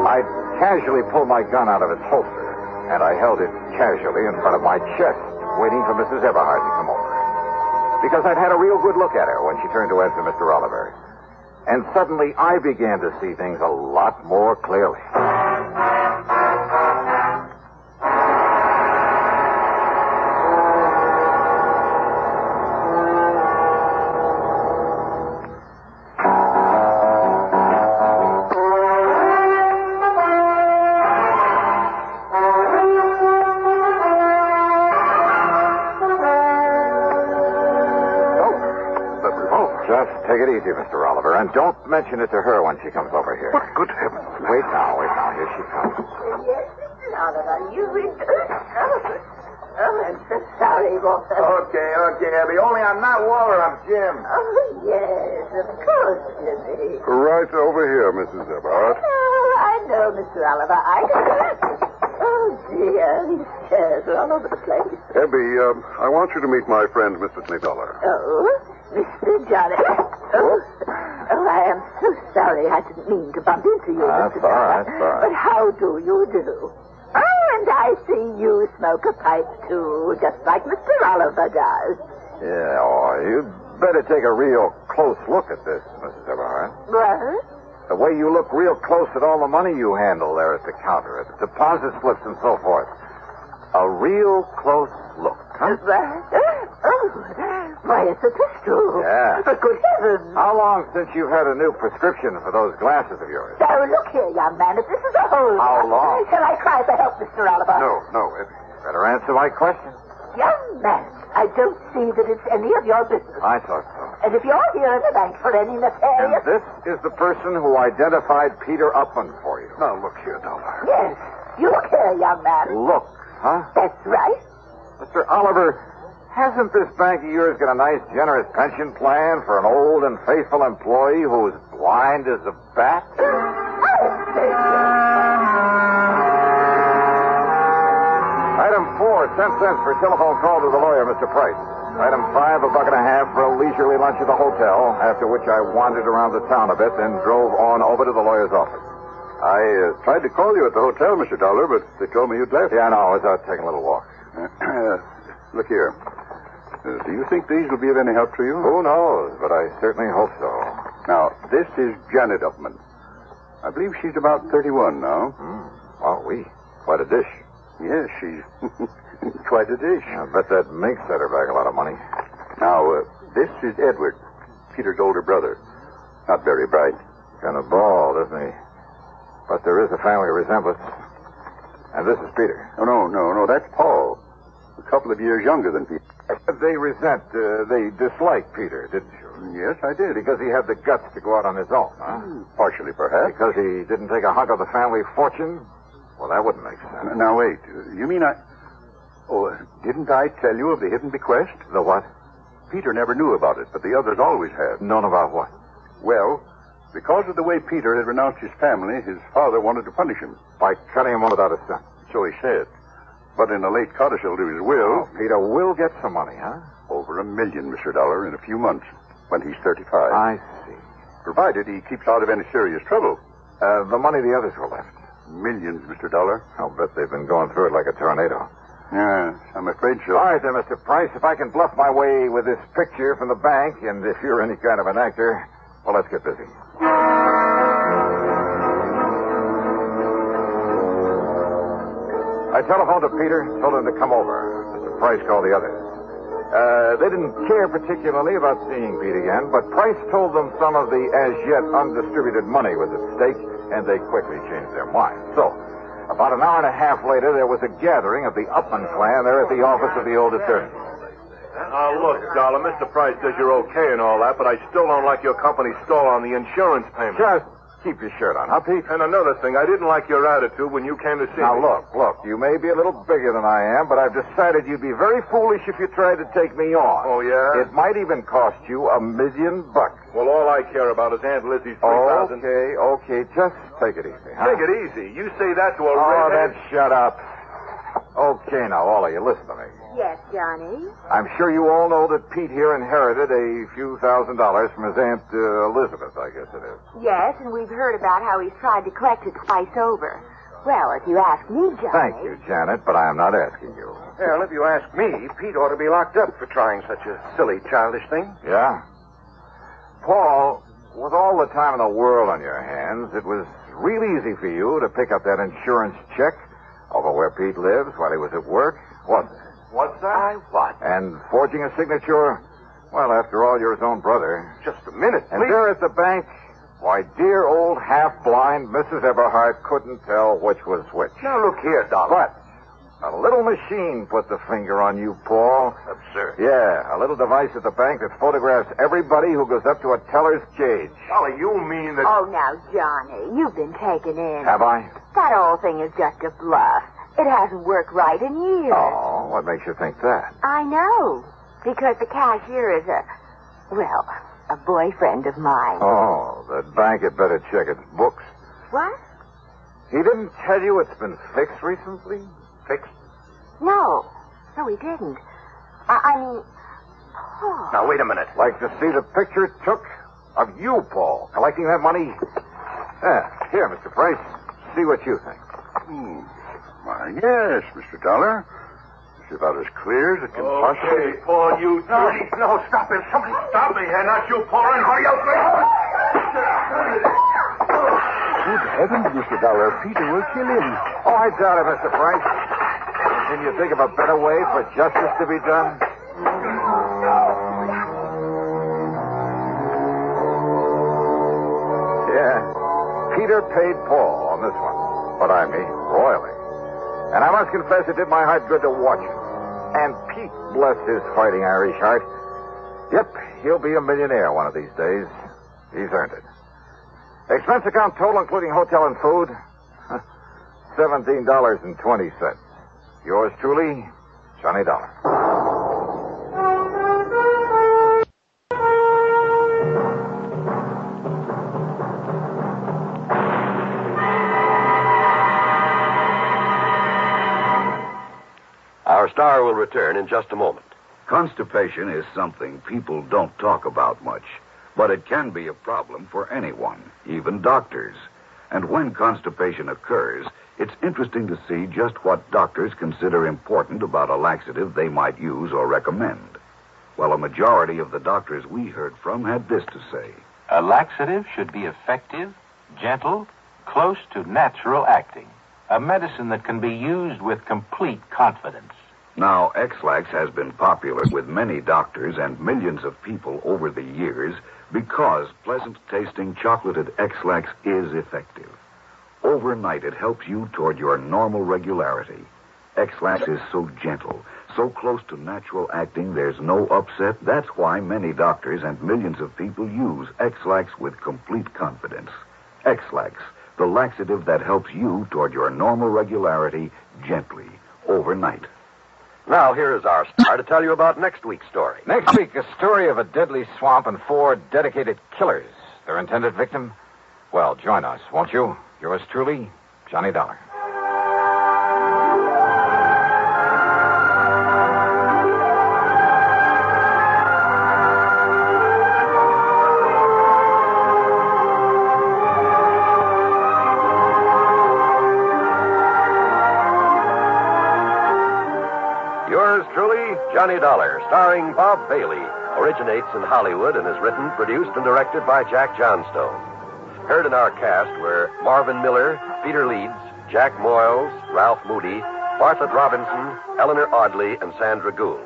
I casually pulled my gun out of its holster, and I held it casually in front of my chest, waiting for Mrs. Eberhardt to come over. Because I'd had a real good look at her when she turned to answer Mr. Oliver. And suddenly I began to see things a lot more clearly. Take it easy, Mr. Oliver, and don't mention it to her when she comes over here. What good heavens. Wait now. Here she comes. Yes, Mr. Oliver, you Oh, I'm so sorry, Walter. Okay, Abby. Only I'm not Walter, I'm Jim. Oh, yes, of course, Jimmy. Right over here, Mrs. Eberhardt. Oh, I know, Mr. Oliver. I can... Oh, dear, these chairs are all over the place. Abby, I want you to meet my friend, Mr. Dollar. Oh, Mr. Johnny. Oh, I am so sorry. I didn't mean to bump into you, That's Mr. all right, that's all right. But how do you do? Oh, and I see you smoke a pipe, too, just like Mr. Oliver does. Yeah, you'd better take a real close look at this, Mrs. Eberhardt. What? The way you look real close at all the money you handle there at the counter, at the deposit slips and so forth. A real close look, huh? Why, it's a pistol. Yeah. But good heavens. How long since you've had a new prescription for those glasses of yours? Oh, look here, young man. If this is a hold... How long? Shall I cry for help, Mr. Oliver? No, Abby. Better answer my question. Young man, I don't see that it's any of your business. I thought so. And if you're here in the bank for any nefarious... And this is the person who identified Peter Upman for you. Now, look here, Dollar. Yes. You look here, young man. Look, huh? That's right. Mr. Oliver, hasn't this bank of yours got a nice, generous pension plan for an old and faithful employee who's blind as a bat? Item 4, 10 cents for telephone call to the lawyer, Mr. Price. Item 5, $1.50 for a leisurely lunch at the hotel, after which I wandered around the town a bit, then drove on over to the lawyer's office. I tried to call you at the hotel, Mr. Dollar, but they told me you'd left. Yeah, I know. I was out taking a little walk. Look here. Do you think these will be of any help to you? Who knows, but I certainly hope so. Now, this is Janet Upman. I believe she's about 31 now. Oh, quite a dish. Yes, she's quite a dish. I bet that mink set her back a lot of money. Now, this is Edward, Peter's older brother. Not very bright. Kind of bald, isn't he? But there is a family resemblance. And this is Peter. Oh, no, that's Paul. A couple of years younger than Peter. They disliked Peter, didn't you? Yes, I did. Because he had the guts to go out on his own, huh? Partially, perhaps. Because he didn't take a hunk of the family fortune? Well, that wouldn't make sense. Now, wait. You mean Oh, didn't I tell you of the hidden bequest? The what? Peter never knew about it, but the others always had. Known about what? Well, because of the way Peter had renounced his family, his father wanted to punish him. By cutting him off without a son. So he said. But in a late codicil to his will... Peter will get some money, huh? Over $1 million, Mr. Dollar, in a few months, when he's 35. I see. Provided he keeps out of any serious trouble. The money the others were left. Millions, Mr. Dollar. I'll bet they've been going through it like a tornado. Yeah, I'm afraid so. All right, then, Mr. Price, if I can bluff my way with this picture from the bank, and if you're any kind of an actor, well, let's get busy. I telephoned to Peter, told him to come over. Mr. Price called the others. They didn't care particularly about seeing Pete again, but Price told them some of the as-yet undistributed money was at stake, and they quickly changed their minds. So, about an hour and a half later, there was a gathering of the Upman clan there at the office of the old attorney. Look, Dollar, Mr. Price says you're okay and all that, but I still don't like your company's stall on the insurance payment. Just keep your shirt on, huh, Pete? And another thing, I didn't like your attitude when you came to see me. Now, look, you may be a little bigger than I am, but I've decided you'd be very foolish if you tried to take me on. Oh, yeah? It might even cost you $1 million. Well, all I care about is Aunt Lizzie's $3,000. Okay, just take it easy, huh? Take it easy? You say that to a then redhead? shut up. Okay, now, all of you, listen to me. Yes, Johnny? I'm sure you all know that Pete here inherited a few $1,000s from his Aunt Elizabeth, I guess it is. Yes, and we've heard about how he's tried to collect it twice over. Well, if you ask me, Johnny... Thank you, Janet, but I am not asking you. Well, if you ask me, Pete ought to be locked up for trying such a silly, childish thing. Yeah? Paul, with all the time in the world on your hands, it was real easy for you to pick up that insurance check over where Pete lives while he was at work, wasn't it? What's that? What? And forging a signature, well, after all, you're his own brother. Just a minute, And please. there at the bank, why, dear old half-blind Mrs. Everhart couldn't tell which was which. Now, look here, Dollar. But a little machine put the finger on you, Paul. Absurd. Yeah, a little device at the bank that photographs everybody who goes up to a teller's cage. Dollar, you mean that... Oh, now, Johnny, you've been taken in. Have I? That whole thing is just a bluff. It hasn't worked right in years. Oh, what makes you think that? I know. Because the cashier is a boyfriend of mine. Oh, that bank had better check its books. What? He didn't tell you it's been fixed recently? Fixed? No, he didn't. I mean, Paul. Now, wait a minute. Like to see the picture it took of you, Paul, collecting that money? Here, Mr. Price, see what you think. Why, yes, Mr. Dollar. It's about as clear as it can possibly... Okay, Paul, you... No, stop him. Somebody Stop me here, not you, Paul. Anybody else? Good heavens, Mr. Dollar. Peter will kill him. Oh, I doubt it, Mr. Price. Can you think of a better way for justice to be done? Yeah, Peter paid Paul on this one. But I mean, royally. And I must confess it did my heart good to watch it. And Pete, bless his fighting Irish heart. Yep, he'll be a millionaire one of these days. He's earned it. Expense account total, including hotel and food, $17.20. Yours truly, Johnny Dollar. Our star will return in just a moment. Constipation is something people don't talk about much, but it can be a problem for anyone, even doctors. And when constipation occurs, it's interesting to see just what doctors consider important about a laxative they might use or recommend. while a majority of the doctors we heard from had this to say. A laxative should be effective, gentle, close to natural acting. A medicine that can be used with complete confidence. Now, X-Lax has been popular with many doctors and millions of people over the years because pleasant-tasting chocolated X-Lax is effective. Overnight, it helps you toward your normal regularity. X-Lax is so gentle, so close to natural acting, there's no upset. That's why many doctors and millions of people use X-Lax with complete confidence. X-Lax, the laxative that helps you toward your normal regularity gently, overnight. Now, here is our star to tell you about next week's story. Next week, a story of a deadly swamp and 4 dedicated killers. Their intended victim? Well, join us, won't you? Yours truly, Johnny Dollar. Yours truly, Johnny Dollar, starring Bob Bailey, originates in Hollywood and is written, produced, and directed by Jack Johnstone. Heard in our cast were Marvin Miller, Peter Leeds, Jack Moyles, Ralph Moody, Bartlett Robinson, Eleanor Audley, and Sandra Gould.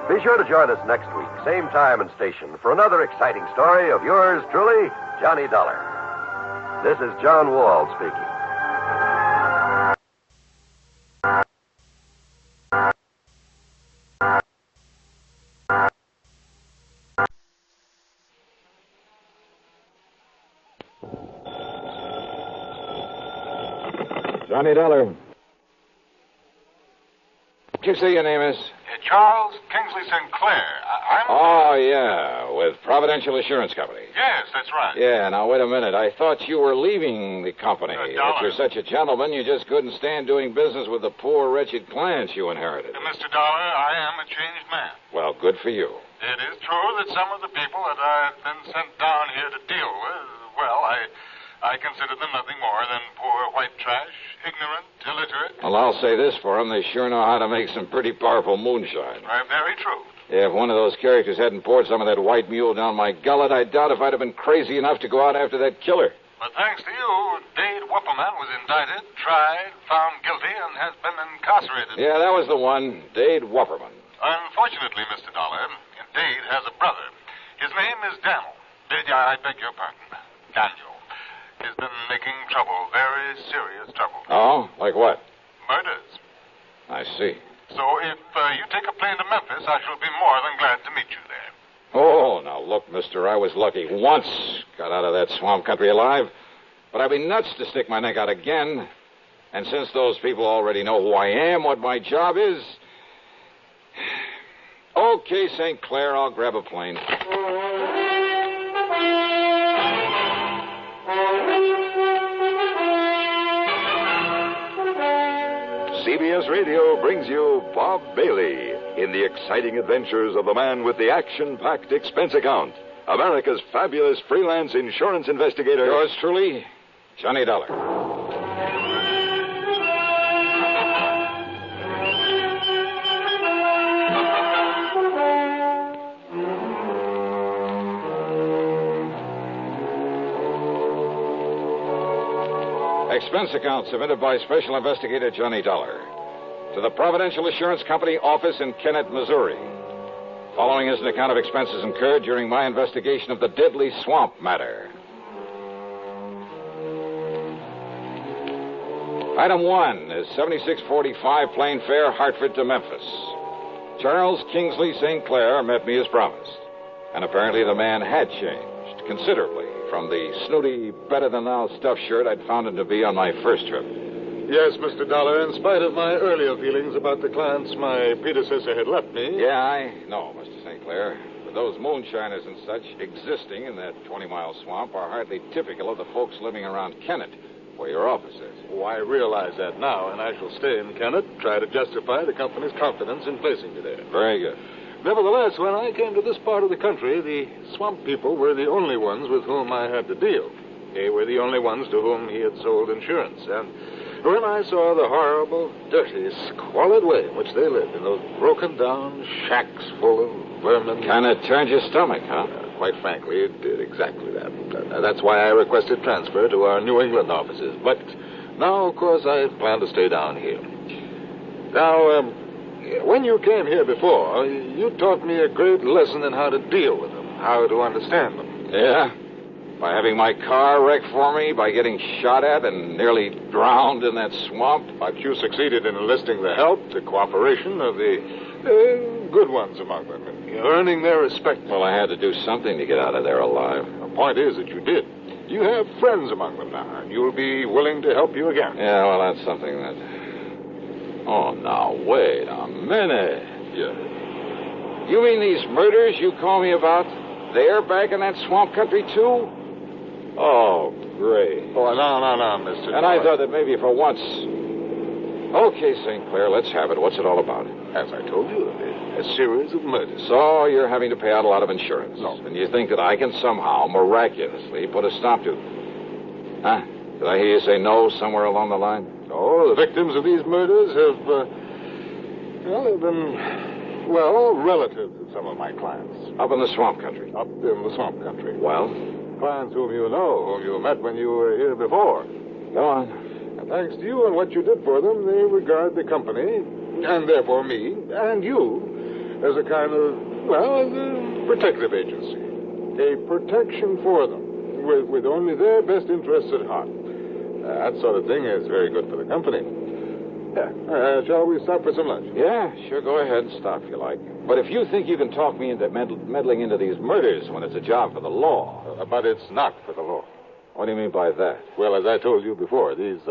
Be sure to join us next week, same time and station, for another exciting story of yours truly, Johnny Dollar. This is John Wall speaking. Johnny Dollar. What you say your name is? Charles Kingsley Sinclair. I'm... Oh, yeah, with Providential Assurance Company. Yes, that's right. Yeah, now, wait a minute. I thought you were leaving the company. If you're such a gentleman, you just couldn't stand doing business with the poor, wretched clients you inherited. Mr. Dollar, I am a changed man. Well, good for you. It is true that some of the people that I've been sent down here to deal with, well, I consider them nothing more than poor white trash, ignorant, illiterate. Well, I'll say this for them. They sure know how to make some pretty powerful moonshine. Very true. If one of those characters hadn't poured some of that white mule down my gullet, I doubt if I'd have been crazy enough to go out after that killer. But thanks to you, Dade Wupperman was indicted, tried, found guilty, and has been incarcerated. Yeah, that was the one, Dade Wupperman. Unfortunately, Mr. Dollar, Dade has a brother. His name is Daniel. I beg your pardon. Daniel. He's been making trouble, very serious trouble. Oh? Like what? Murders. I see. So if you take a plane to Memphis, I shall be more than glad to meet you there. Oh, now look, mister, I was lucky once. Got out of that swamp country alive. But I'd be nuts to stick my neck out again. And since those people already know who I am, what my job is... Okay, St. Clair, I'll grab a plane. CBS Radio brings you Bob Bailey in the exciting adventures of the man with the action-packed expense account, America's fabulous freelance insurance investigator. Yours truly, Johnny Dollar. Expense account submitted by Special Investigator Johnny Dollar to the Providential Assurance Company office in Kennett, Missouri. Following is an account of expenses incurred during my investigation of the deadly swamp matter. Item 1 is 7645 plane fare, Hartford to Memphis. Charles Kingsley St. Clair met me as promised. And apparently the man had changed considerably from the snooty, better-than-thou stuffed shirt I'd found him to be on my first trip. Yes, Mr. Dollar, in spite of my earlier feelings about the clients my predecessor had left me... Yeah, I know, Mr. St. Clair. But those moonshiners and such existing in that 20-mile swamp are hardly typical of the folks living around Kennett, where your office is. Oh, I realize that now, and I shall stay in Kennett, try to justify the company's confidence in placing me there. Very good. Nevertheless, when I came to this part of the country, the swamp people were the only ones with whom I had to deal. They were the only ones to whom he had sold insurance. And when I saw the horrible, dirty, squalid way in which they lived in those broken-down shacks full of vermin. Kind of turned your stomach, huh? Quite frankly, it did exactly that. That's why I requested transfer to our New England offices. But now, of course, I plan to stay down here. Now, when you came here before, you taught me a great lesson in how to deal with them, how to understand them. Yeah? By having my car wrecked for me, by getting shot at and nearly drowned in that swamp. But you succeeded in enlisting the help, the cooperation of the good ones among them, and earning their respect. Well, I had to do something to get out of there alive. The point is that you did. You have friends among them now, and you'll be willing to help you again. Yeah, well, that's something that... Oh, now, wait a minute. Yeah. You mean these murders you call me about, they're back in that swamp country, too? Oh, great. Oh, no, Mr. And I thought that maybe for once... Okay, St. Clair, let's have it. What's it all about? As I told you, a series of murders. So you're having to pay out a lot of insurance. No. And you think that I can somehow, miraculously, put a stop to... Huh? Did I hear you say no somewhere along the line? No, the victims of these murders have, they've been, relatives of some of my clients. Up in the swamp country? Up in the swamp country. Well? Clients whom you know, whom you met when you were here before. Go on. And thanks to you and what you did for them, they regard the company, and therefore me, and you, as a kind of, as a protective agency. A protection for them, with only their best interests at heart. That sort of thing is very good for the company. Yeah. Shall we stop for some lunch? Yeah, sure, go ahead and stop if you like. But if you think you can talk me into meddling into these murders when it's a job for the law... but it's not for the law. What do you mean by that? Well, as I told you before, these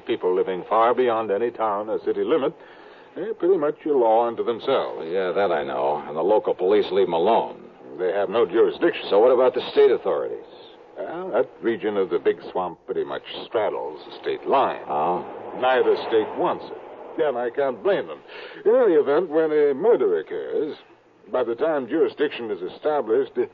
people living far beyond any town or city limit, they're pretty much a law unto themselves. Yeah, that I know. And the local police leave them alone. They have no jurisdiction. So what about the state authorities? Well, that region of the big swamp pretty much straddles the state line. Oh? Neither state wants it. And I can't blame them. In any event, when a murder occurs, by the time jurisdiction is established... Miss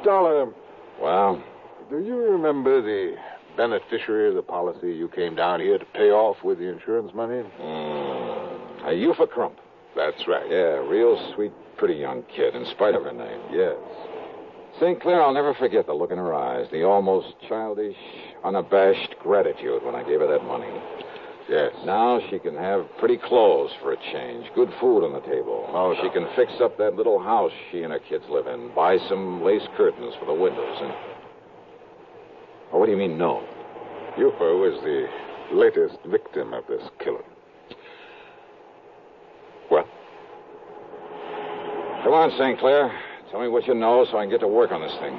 Dollar... Well? Do you remember the beneficiary of the policy you came down here to pay off with the insurance money? A Eupha Crump. That's right. Yeah, real sweet, pretty young kid, in spite of her name. Yes. St. Clair, I'll never forget the look in her eyes, the almost childish, unabashed gratitude when I gave her that money. Yes. Now she can have pretty clothes for a change, good food on the table. Oh, she can fix up that little house she and her kids live in, buy some lace curtains for the windows, and... Oh, what do you mean, no? Eupha was the latest victim of this killing. What? Come on, St. Clair. Tell me what you know so I can get to work on this thing.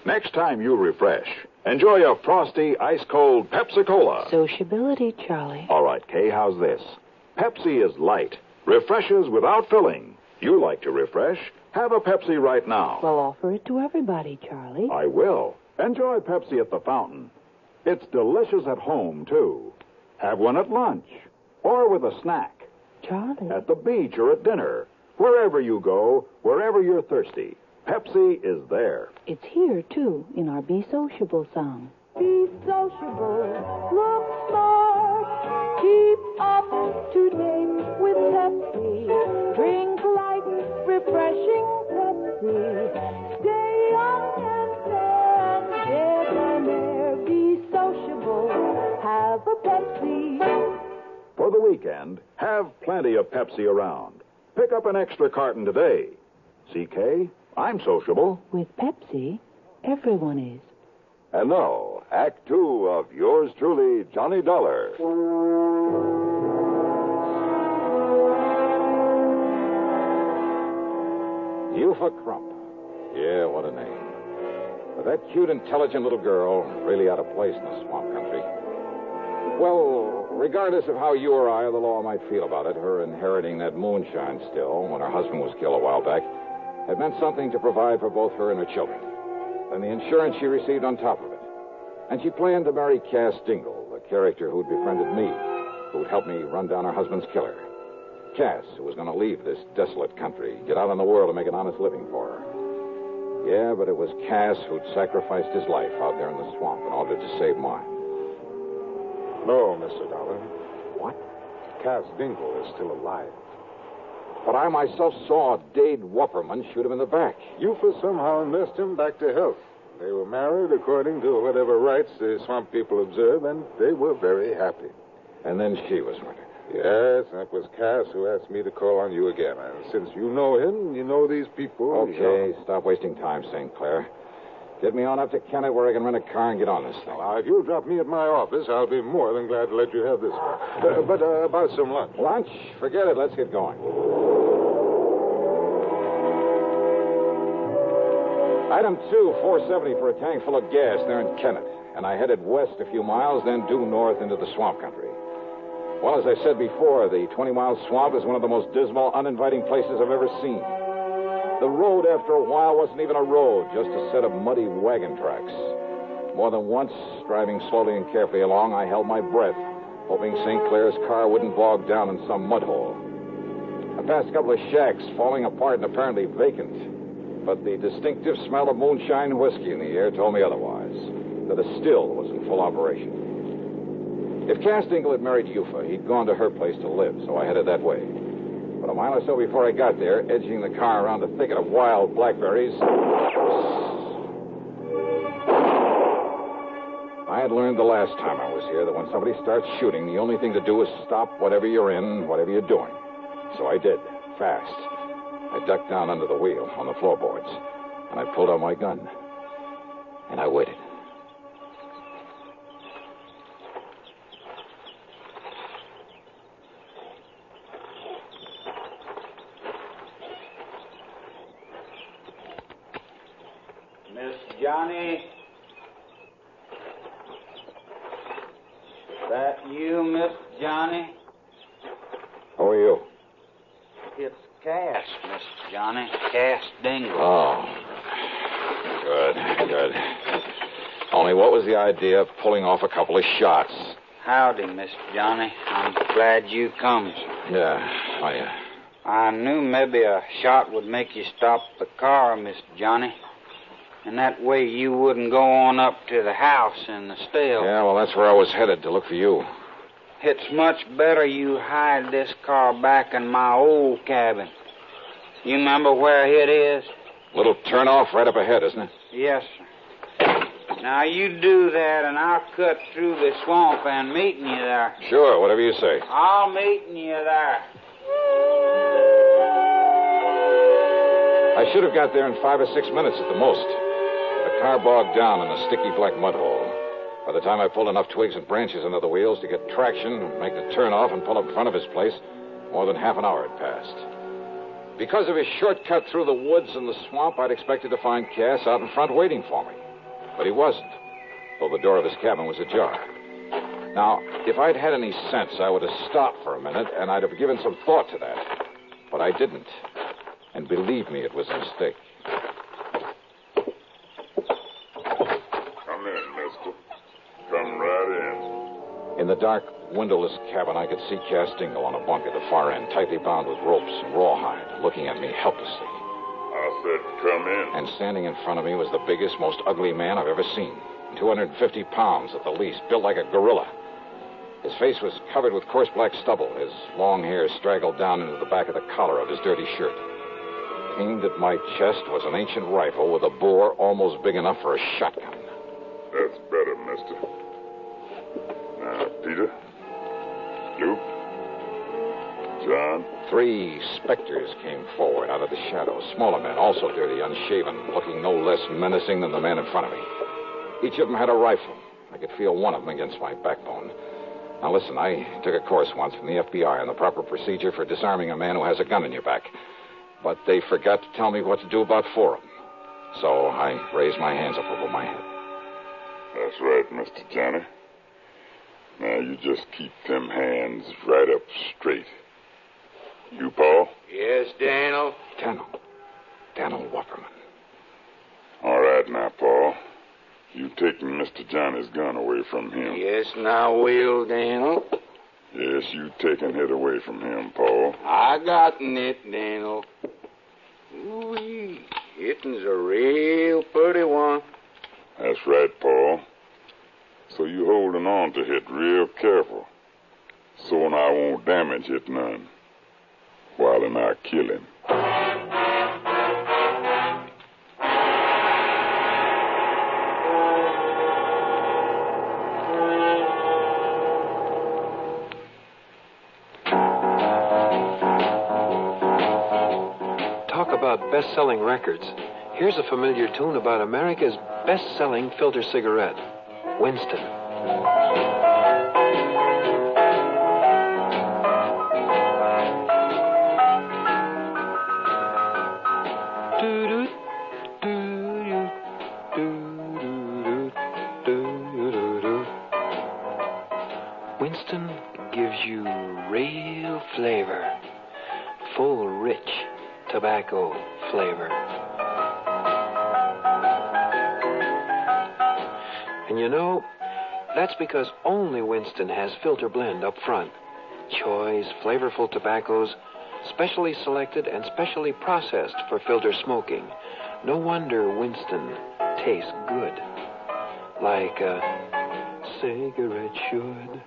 Next time you refresh, enjoy a frosty, ice-cold Pepsi-Cola. Sociability, Charlie. All right, Kay, how's this? Pepsi is light, refreshes without filling. You like to refresh? Have a Pepsi right now. Well, offer it to everybody, Charlie. I will. Enjoy Pepsi at the fountain. It's delicious at home, too. Have one at lunch or with a snack. Charlie. At the beach or at dinner. Wherever you go, wherever you're thirsty, Pepsi is there. It's here, too, in our Be Sociable song. Be sociable, look smart, keep up to date with Pepsi. Drink light, refreshing Pepsi. Stay young and fair and debonair. Be sociable, have a Pepsi. For the weekend, have plenty of Pepsi around. Pick up an extra carton today. CK, I'm sociable. With Pepsi, everyone is. And now, Act 2 of yours truly, Johnny Dollar. Eupha Crump. Yeah, what a name. But that cute, intelligent little girl really out of place in the swamp country. Well, regardless of how you or I or the law might feel about it, her inheriting that moonshine still when her husband was killed a while back had meant something to provide for both her and her children. And the insurance she received on top of it. And she planned to marry Cass Dingle, the character who'd befriended me, who'd helped me run down her husband's killer. Cass, who was going to leave this desolate country, get out in the world and make an honest living for her. Yeah, but it was Cass who'd sacrificed his life out there in the swamp in order to save mine. No, Mr. Dollar. What? Cass Dingle is still alive. But I myself saw Dade Wupperman shoot him in the back. Eufa somehow nursed him back to health. They were married according to whatever rites the swamp people observe, and they were very happy. And then she was murdered. Yes, that was Cass who asked me to call on you again. And since you know him, you know these people. Okay, stop wasting time, St. Clair. Get me on up to Canary where I can rent a car and get on this thing. Now, if you'll drop me at my office, I'll be more than glad to let you have this one. But about some lunch. Lunch? Forget it. Let's get going. Item 2, 470 for a tank full of gas there in Kennett. And I headed west a few miles, then due north into the swamp country. Well, as I said before, the 20-mile swamp is one of the most dismal, uninviting places I've ever seen. The road, after a while, wasn't even a road, just a set of muddy wagon tracks. More than once, driving slowly and carefully along, I held my breath, hoping St. Clair's car wouldn't bog down in some mud hole. I passed a couple of shacks, falling apart and apparently vacant. But the distinctive smell of moonshine whiskey in the air told me otherwise, that a still was in full operation. If Cass Dingle had married Eufa, he'd gone to her place to live, so I headed that way. But a mile or so before I got there, edging the car around a thicket of wild blackberries, I had learned the last time I was here that when somebody starts shooting, the only thing to do is stop whatever you're in, whatever you're doing. So I did, fast. I ducked down under the wheel on the floorboards, and I pulled out my gun. And I waited. Miss Johnny? That you, Miss Johnny? Who are you? It's Cass, Miss Johnny. Cass Dingle. Oh. Good. Only what was the idea of pulling off a couple of shots? Howdy, Miss Johnny. I'm glad you come. Yeah. I knew maybe a shot would make you stop the car, Miss Johnny. And that way you wouldn't go on up to the house in the stable. Yeah, well, that's where I was headed, to look for you. It's much better you hide this car back in my old cabin. You remember where it is? Little turnoff right up ahead, isn't it? Yes, sir. Now, you do that, and I'll cut through the swamp and meet you there. Sure, whatever you say. I'll meet you there. I should have got there in 5 or 6 minutes at the most. The car bogged down in a sticky black mud hole. By the time I pulled enough twigs and branches under the wheels to get traction, make the turnoff, and pull up in front of his place, more than half an hour had passed. Because of his shortcut through the woods and the swamp, I'd expected to find Cass out in front waiting for me. But he wasn't, though the door of his cabin was ajar. Now, if I'd had any sense, I would have stopped for a minute, and I'd have given some thought to that. But I didn't. And believe me, it was a mistake. Come in, mister. Come right In the dark, windowless cabin, I could see Cass Dingle on a bunk at the far end, tightly bound with ropes and rawhide, looking at me helplessly. I said come in. And standing in front of me was the biggest, most ugly man I've ever seen. 250 pounds at the least, built like a gorilla. His face was covered with coarse black stubble. His long hair straggled down into the back of the collar of his dirty shirt. Aimed at my chest was an ancient rifle with a bore almost big enough for a shotgun. That's better, mister. Now, Peter, Luke, John. 3 specters came forward out of the shadows. Smaller men, also dirty, unshaven, looking no less menacing than the man in front of me. Each of them had a rifle. I could feel one of them against my backbone. Now, listen, I took a course once from the FBI on the proper procedure for disarming a man who has a gun in your back. But they forgot to tell me what to do about 4 of them. So I raised my hands up over my head. That's right, Mr. Johnny. Now, you just keep them hands right up straight. You, Paul? Yes, Daniel? Daniel Wupperman. All right now, Paul. You taking Mr. Johnny's gun away from him. Yes, and I will, Daniel. Yes, you taking it away from him, Paul. I gotten it, Daniel. Ooh-wee. It'n's a real pretty one. That's right, Paul. So you holding on to it real careful. So I won't damage it none. While I kill him. Talk about best-selling records. Here's a familiar tune about America's best-selling filter cigarette, Winston. Winston gives you real flavor, full, rich tobacco flavor. And you know, that's because only Winston has filter blend up front. Choice, flavorful tobaccos, specially selected and specially processed for filter smoking. No wonder Winston tastes good, like a cigarette should.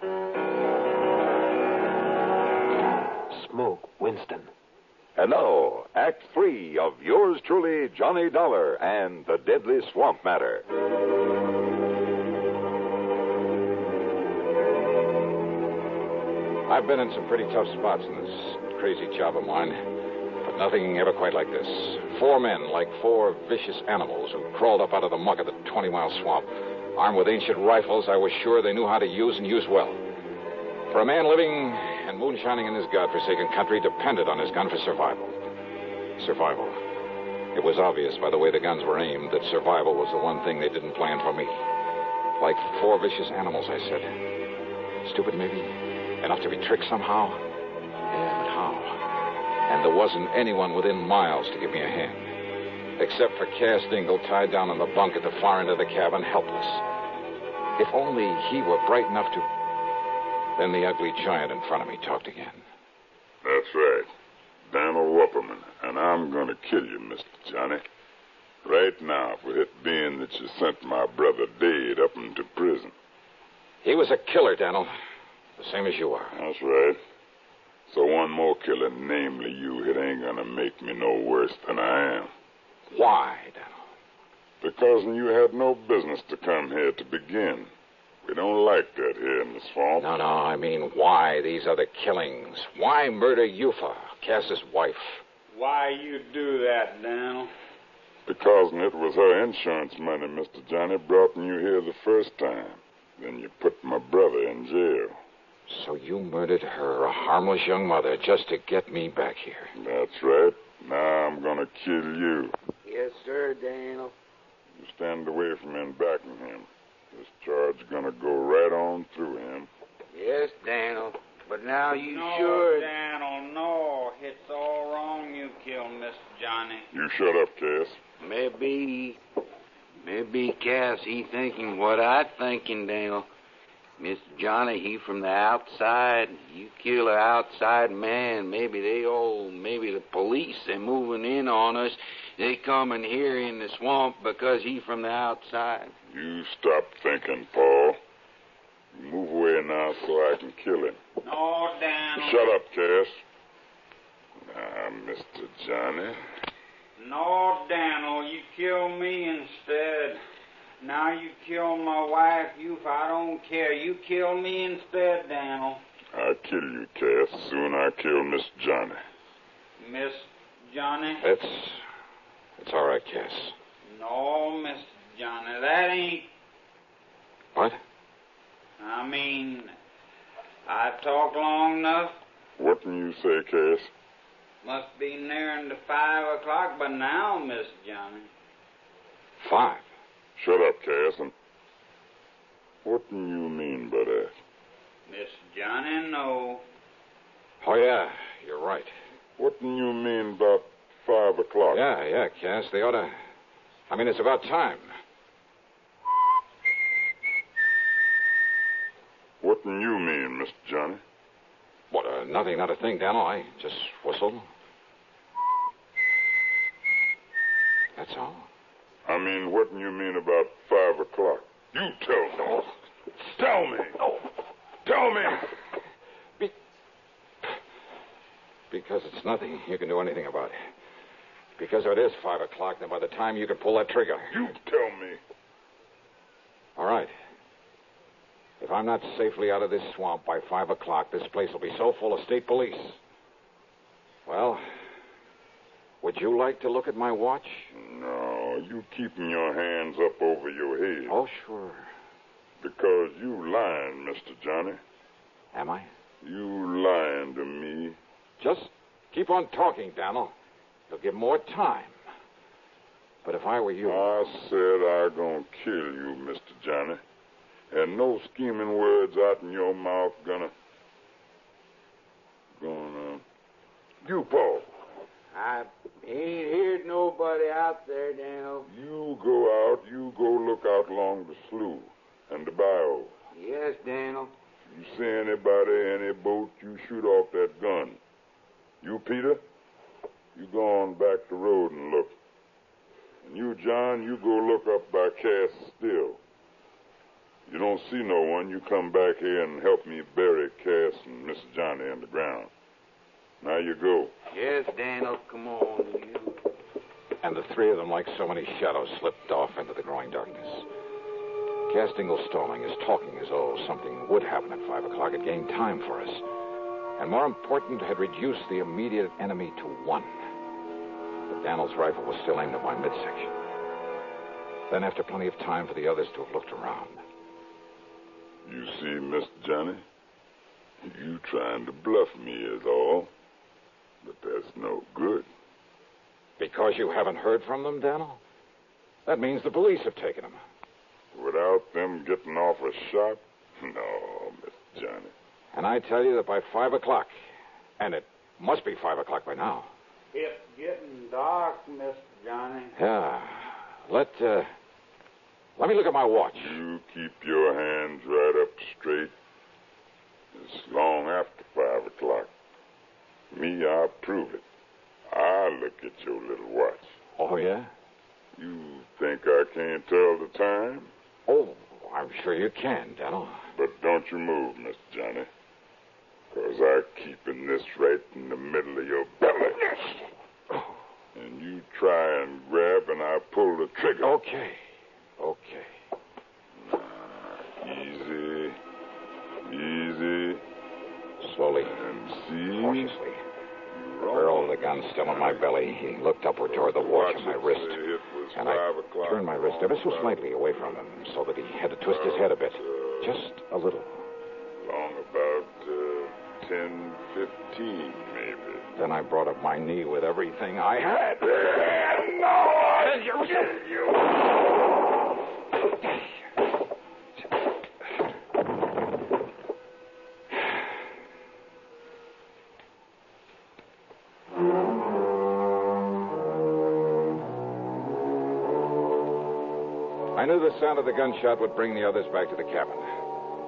Smoke Winston. And now, Act 3 of yours truly, Johnny Dollar and the Deadly Swamp Matter. I've been in some pretty tough spots in this crazy job of mine, but nothing ever quite like this. 4 men, like 4 vicious animals who crawled up out of the muck of the 20-mile swamp. Armed with ancient rifles I was sure they knew how to use and use well. For a man living and moonshining in this godforsaken country depended on his gun for survival. Survival. It was obvious by the way the guns were aimed that survival was the one thing they didn't plan for me. Like 4 vicious animals, I said. Stupid, maybe? Enough to be tricked somehow? Yeah, but how? And there wasn't anyone within miles to give me a hand. Except for Cass Dingle tied down on the bunk at the far end of the cabin, helpless. If only he were bright enough to... Then the ugly giant in front of me talked again. That's right. Daniel Wupperman, and I'm going to kill you, Mr. Johnny. Right now, for it being that you sent my brother Dade up into prison. He was a killer, Daniel. The same as you are. That's right. So one more killer, namely you, it ain't going to make me no worse than I am. Why, Daniel? Because you had no business to come here to begin. We don't like that here in the swamp. No, I mean, why these other killings? Why murder Yufa, Cass's wife? Why you do that, Daniel? Because it was her insurance money, Mr. Johnny, brought you here the first time. Then you put my brother in jail. So you murdered her, a harmless young mother, just to get me back here. That's right. Now I'm going to kill you. Yes, sir, Daniel. You stand away from him, backing him. This charge is going to go right on through him. Yes, Daniel. But now you should. No, Daniel, no. It's all wrong you killed Mr. Johnny. You shut up, Cass. Maybe Cass, he thinking what I thinking, Daniel. Mr. Johnny, he from the outside. You kill an outside man. Maybe the police, they moving in on us. They coming here in the swamp because he from the outside. You stop thinking, Paul. You move away now so I can kill him. No, Daniel. Shut up, Cass. Now, Mr. Johnny. No, Daniel, you kill me instead. Now you kill my wife, I don't care. You kill me instead, Daniel. I'll kill you, Cass. Soon I kill Miss Johnny. Miss Johnny? It's all right, Cass. No, Mr. Johnny, that ain't... What? I mean, I talked long enough. What can you say, Cass? Must be nearing to 5 o'clock by now, Miss Johnny. 5? Shut up, Cass, and what do you mean by that? Miss Johnny, no. Oh, yeah, you're right. What do you mean about 5 o'clock? Yeah, Cass, they ought to... I mean, it's about time. What do you mean, Mr. Johnny? What, nothing, not a thing, Daniel. I just whistled. That's all. I mean, what do you mean about 5 o'clock? You tell me. Tell me. Tell me. Because it's nothing you can do anything about. Because it is 5 o'clock, then by the time you can pull that trigger. You tell me. All right. If I'm not safely out of this swamp by 5 o'clock, this place will be so full of state police. Well, would you like to look at my watch? No, you keeping your hands up over your head. Oh, sure. Because you lying, Mr. Johnny. Am I? You lying to me. Just keep on talking, Daniel. You'll give more time. But if I were you... I said I gonna kill you, Mr. Johnny. And no scheming words out in your mouth gonna... You, Paul. I ain't heard nobody out there, Daniel. You go out, you go look out along the slough and the bayou. Yes, Daniel. You see anybody, any boat, you shoot off that gun. You, Peter, you go on back the road and look. And you, John, you go look up by Cass Still. You don't see no one, you come back here and help me bury Cass and Mr. Johnny in the ground. Now you go. Yes, Daniel, come on, you. And the three of them, like so many shadows, slipped off into the growing darkness. Cass Dingle stalling, his talking as though something would happen at 5 o'clock, had gained time for us. And more important, had reduced the immediate enemy to one. But Daniel's rifle was still aimed at my midsection. Then, after plenty of time for the others to have looked around. You see, Mr. Johnny, you trying to bluff me is all. But that's no good. Because you haven't heard from them, Daniel? That means the police have taken them. Without them getting off a shot? No, Mr. Johnny. And I tell you that by 5 o'clock, and it must be 5 o'clock by now. It's getting dark, Mr. Johnny. Yeah. Let me look at my watch. You keep your hands right up straight. It's long after 5 o'clock. Me, I'll prove it. I'll look at your little watch. Oh, yeah? You think I can't tell the time? Oh, I'm sure you can, Daniel. But don't you move, Mr. Johnny. Because I'm keeping this right in the middle of your belly. And you try and grab and I pull the trigger. Okay. Easy. Easy. Slowly. And see. Cautiously. The barrel of the gun still in my belly. He looked upward toward the watch on my wrist. And I turned my wrist ever so slightly away from him so that he had to twist his head a bit. Just a little. Long about 10, 15, maybe. Then I brought up my knee with everything I had. And now I'll kill you. I knew the sound of the gunshot would bring the others back to the cabin.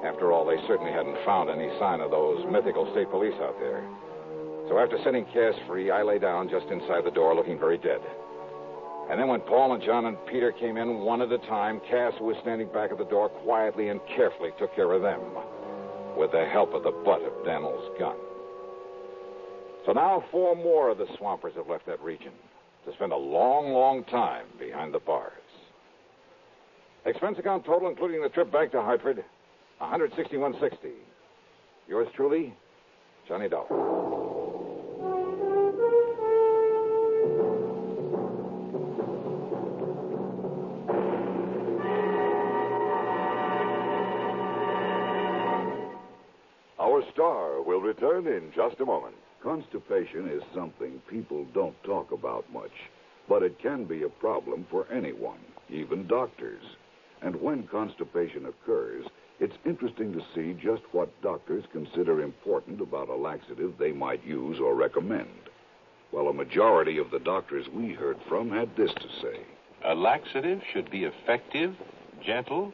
After all, they certainly hadn't found any sign of those mythical state police out there. So after setting Cass free, I lay down just inside the door, looking very dead. And then when Paul and John and Peter came in one at a time, Cass, who was standing back at the door, quietly and carefully took care of them, with the help of the butt of Daniel's gun. So now 4 more of the swampers have left that region to spend a long, long time behind the bars. Expense account total, including the trip back to Hartford, $161.60. Yours truly, Johnny Dollar. Our star will return in just a moment. Constipation is something people don't talk about much, but it can be a problem for anyone, even doctors. And when constipation occurs, it's interesting to see just what doctors consider important about a laxative they might use or recommend. Well, a majority of the doctors we heard from had this to say. A laxative should be effective, gentle,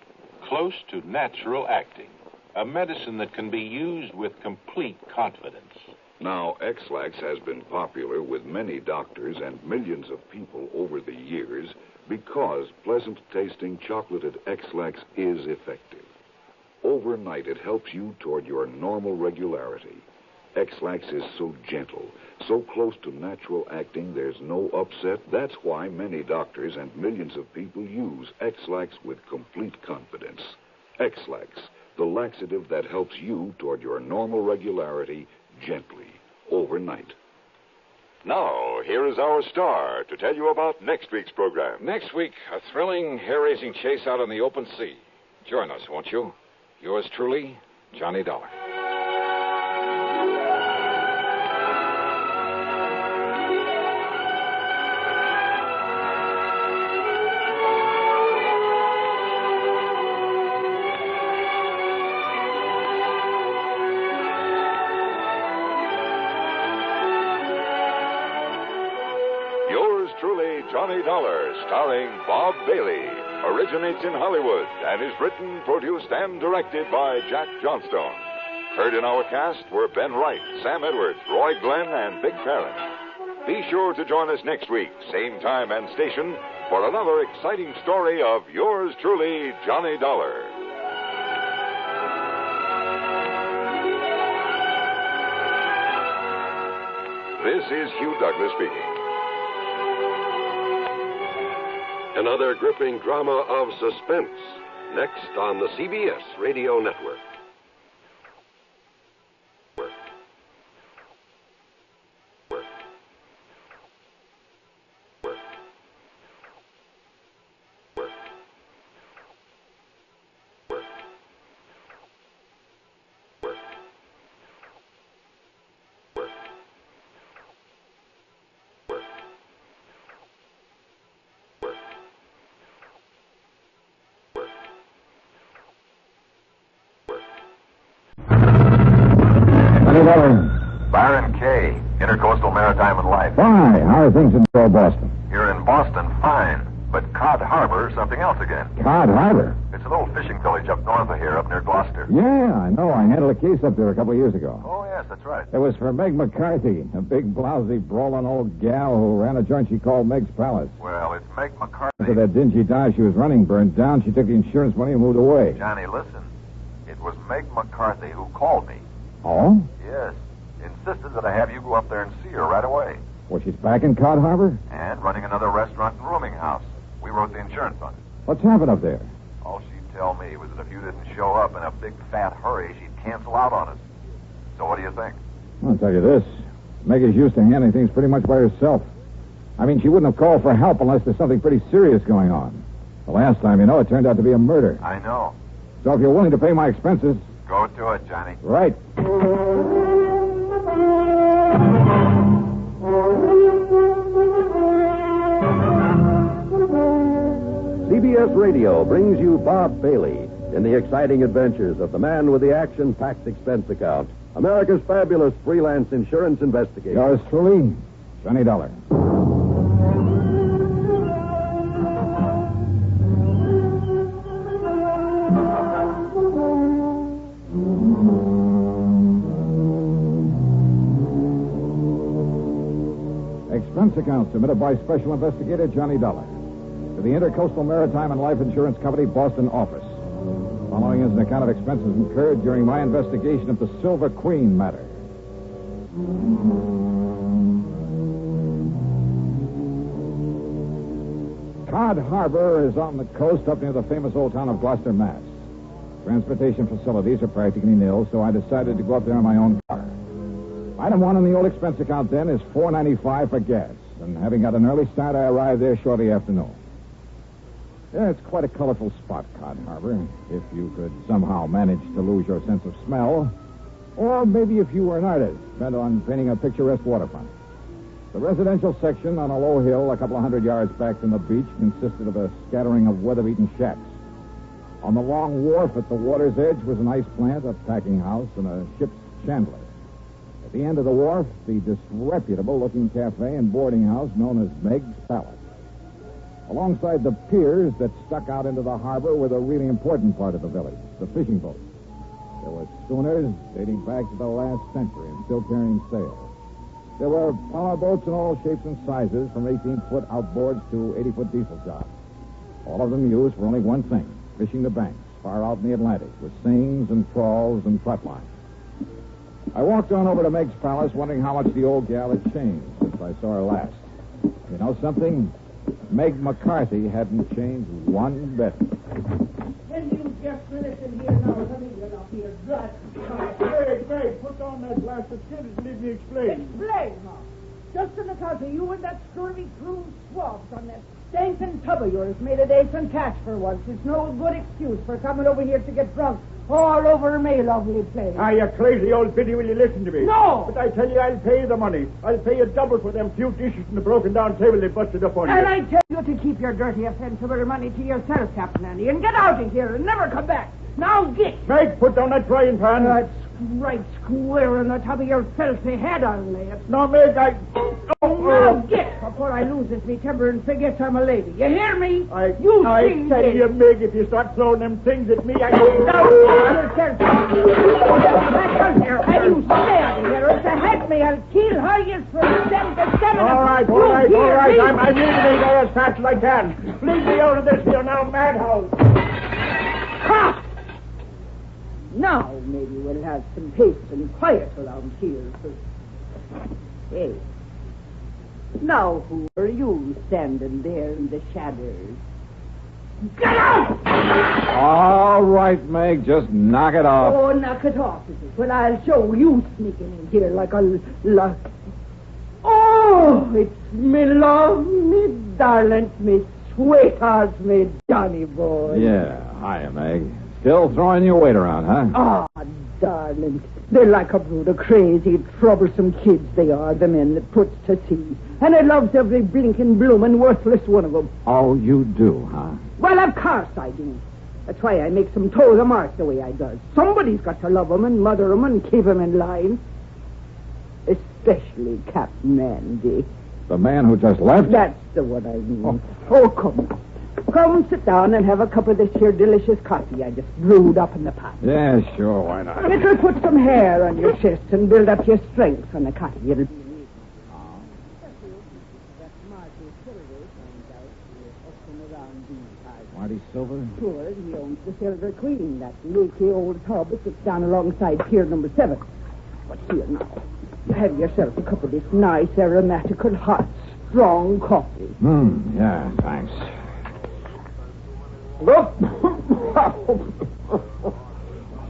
close to natural acting. a medicine that can be used with complete confidence. Now, X-Lax has been popular with many doctors and millions of people over the years because pleasant-tasting chocolated X-Lax is effective. Overnight, it helps you toward your normal regularity. X-Lax is so gentle, so close to natural acting, there's no upset. That's why many doctors and millions of people use X-Lax with complete confidence. X-Lax, the laxative that helps you toward your normal regularity gently, overnight. Now, here is our star to tell you about next week's program. Next week, a thrilling, hair-raising chase out on the open sea. Join us, won't you? Yours truly, Johnny Dollar. Johnny Dollar, starring Bob Bailey, originates in Hollywood and is written, produced, and directed by Jack Johnstone. Heard in our cast were Ben Wright, Sam Edwards, Roy Glenn, and Vic Perrin. Be sure to join us next week, same time and station, for another exciting story of yours truly, Johnny Dollar. This is Hugh Douglas speaking. Another gripping drama of suspense, next on the CBS Radio Network. Byron K., Intercoastal Maritime and Life. Hi, how are things in Boston? Here in Boston, fine. But Cod Harbor is something else again. Cod Harbor? It's a little fishing village up north of here, up near Gloucester. Yeah, I know. I handled a case up there a couple of years ago. Oh, yes, that's right. It was for Meg McCarthy, a big, blousy, brawling old gal who ran a joint she called Meg's Palace. Well, it's Meg McCarthy. After that dingy dive she was running burned down, she took the insurance money and moved away. Johnny, listen. It was Meg McCarthy who called me. Oh? Yes. Insisted that I have you go up there and see her right away. Well, she's back in Cod Harbor? And running another restaurant and rooming house. We wrote the insurance on it. What's happened up there? All she'd tell me was that if you didn't show up in a big fat hurry, she'd cancel out on us. So what do you think? I'll tell you this. Meg is used to handling things pretty much by herself. I mean, she wouldn't have called for help unless there's something pretty serious going on. The last time, you know, it turned out to be a murder. I know. So if you're willing to pay my expenses... Go to it, Johnny. Right. CBS Radio brings you Bob Bailey in the exciting adventures of the man with the action-packed expense account, America's fabulous freelance insurance investigator. Yours truly, Johnny Dollar. Expense account submitted by Special Investigator Johnny Dollar to the Intercoastal Maritime and Life Insurance Company, Boston office. Following is an account of expenses incurred during my investigation of the Silver Queen matter. Cod Harbor is on the coast up near the famous old town of Gloucester, Mass. Transportation facilities are practically nil, so I decided to go up there in my own car. Item one on the old expense account then is $4.95 for gas, and having got an early start, I arrived there shortly after noon. Yeah, it's quite a colorful spot, Cod Harbor, if you could somehow manage to lose your sense of smell. Or maybe if you were an artist, bent on painting a picturesque waterfront. The residential section on a low hill a couple of 100 yards back from the beach consisted of a scattering of weather-beaten shacks. On the long wharf at the water's edge was an ice plant, a packing house, and a ship's chandler. At the end of the wharf, the disreputable-looking cafe and boarding house known as Meg's Palace. Alongside the piers that stuck out into the harbor were the really important part of the village, the fishing boats. There were schooners dating back to the last century and still carrying sails. There were power boats in all shapes and sizes, from 18-foot outboards to 80-foot diesel jobs. All of them used for only one thing, fishing the banks far out in the Atlantic with seines and trawls and trot lines. I walked on over to Meg's palace, wondering how much the old gal had changed since I saw her last. You know something? Meg McCarthy hadn't changed one bit. Can you just listen here now? Let me get up here. Meg, put down that glass of tea and leave me explain. Explain, Mom. Just because of you and that scurvy crew swabs on that stinking tub of yours made a decent catch for once. It's no good excuse for coming over here to get drunk all over me, lovely place. Ah, you crazy old biddy, will you listen to me? No! But I tell you, I'll pay you the money. I'll pay you double for them few dishes and the broken-down table they busted up on you. And I tell you to keep your dirty, offensive money to yourself, Captain Andy, and get out of here and never come back. Now get! Meg, put down that frying pan. That's right square on the top of your filthy head, I'll lay it. No, Meg, Now get, before I lose me temper and forget I'm a lady. You hear me? I tell you, Meg, if you start throwing them things at me, I go down. And you stay out of here. If you hit me, I'll kill her, you from 7 to 7. All right. I'm leaving there as fast as I can. Leave me out of this here now, madhouse. Ha! Now maybe we'll have some peace and quiet around here. Hey. Now who are you standing there in the shadows? Get out! All right, Meg, just knock it off. Oh, knock it off, is it? Well, I'll show you sneaking in here like a... Oh, it's me love, me darling, me sweetheart, me Johnny boy. Yeah, hiya, Meg. Still throwing your weight around, huh? Oh, darling. They're like a brood of crazy, troublesome kids, they are, the men that puts to sea. And I loves every blinking, bloomin', worthless one of them. Oh, you do, huh? Well, of course I do. That's why I make them toe the mark the way I does. Somebody's got to love them and mother them and keep them in line. Especially Captain Andy. The man who just left? That's the one I mean. Oh, come. Come, sit down and have a cup of this here delicious coffee I just brewed up in the pot. Yeah, sure, why not? It'll put some hair on your chest and build up your strength on the coffee. It'll be Marty Silver? Sure, he owns the Silver Queen, that leaky old tub that sits down alongside pier number 7. But here now, have yourself a cup of this nice, aromatical, hot, strong coffee. Yeah, thanks.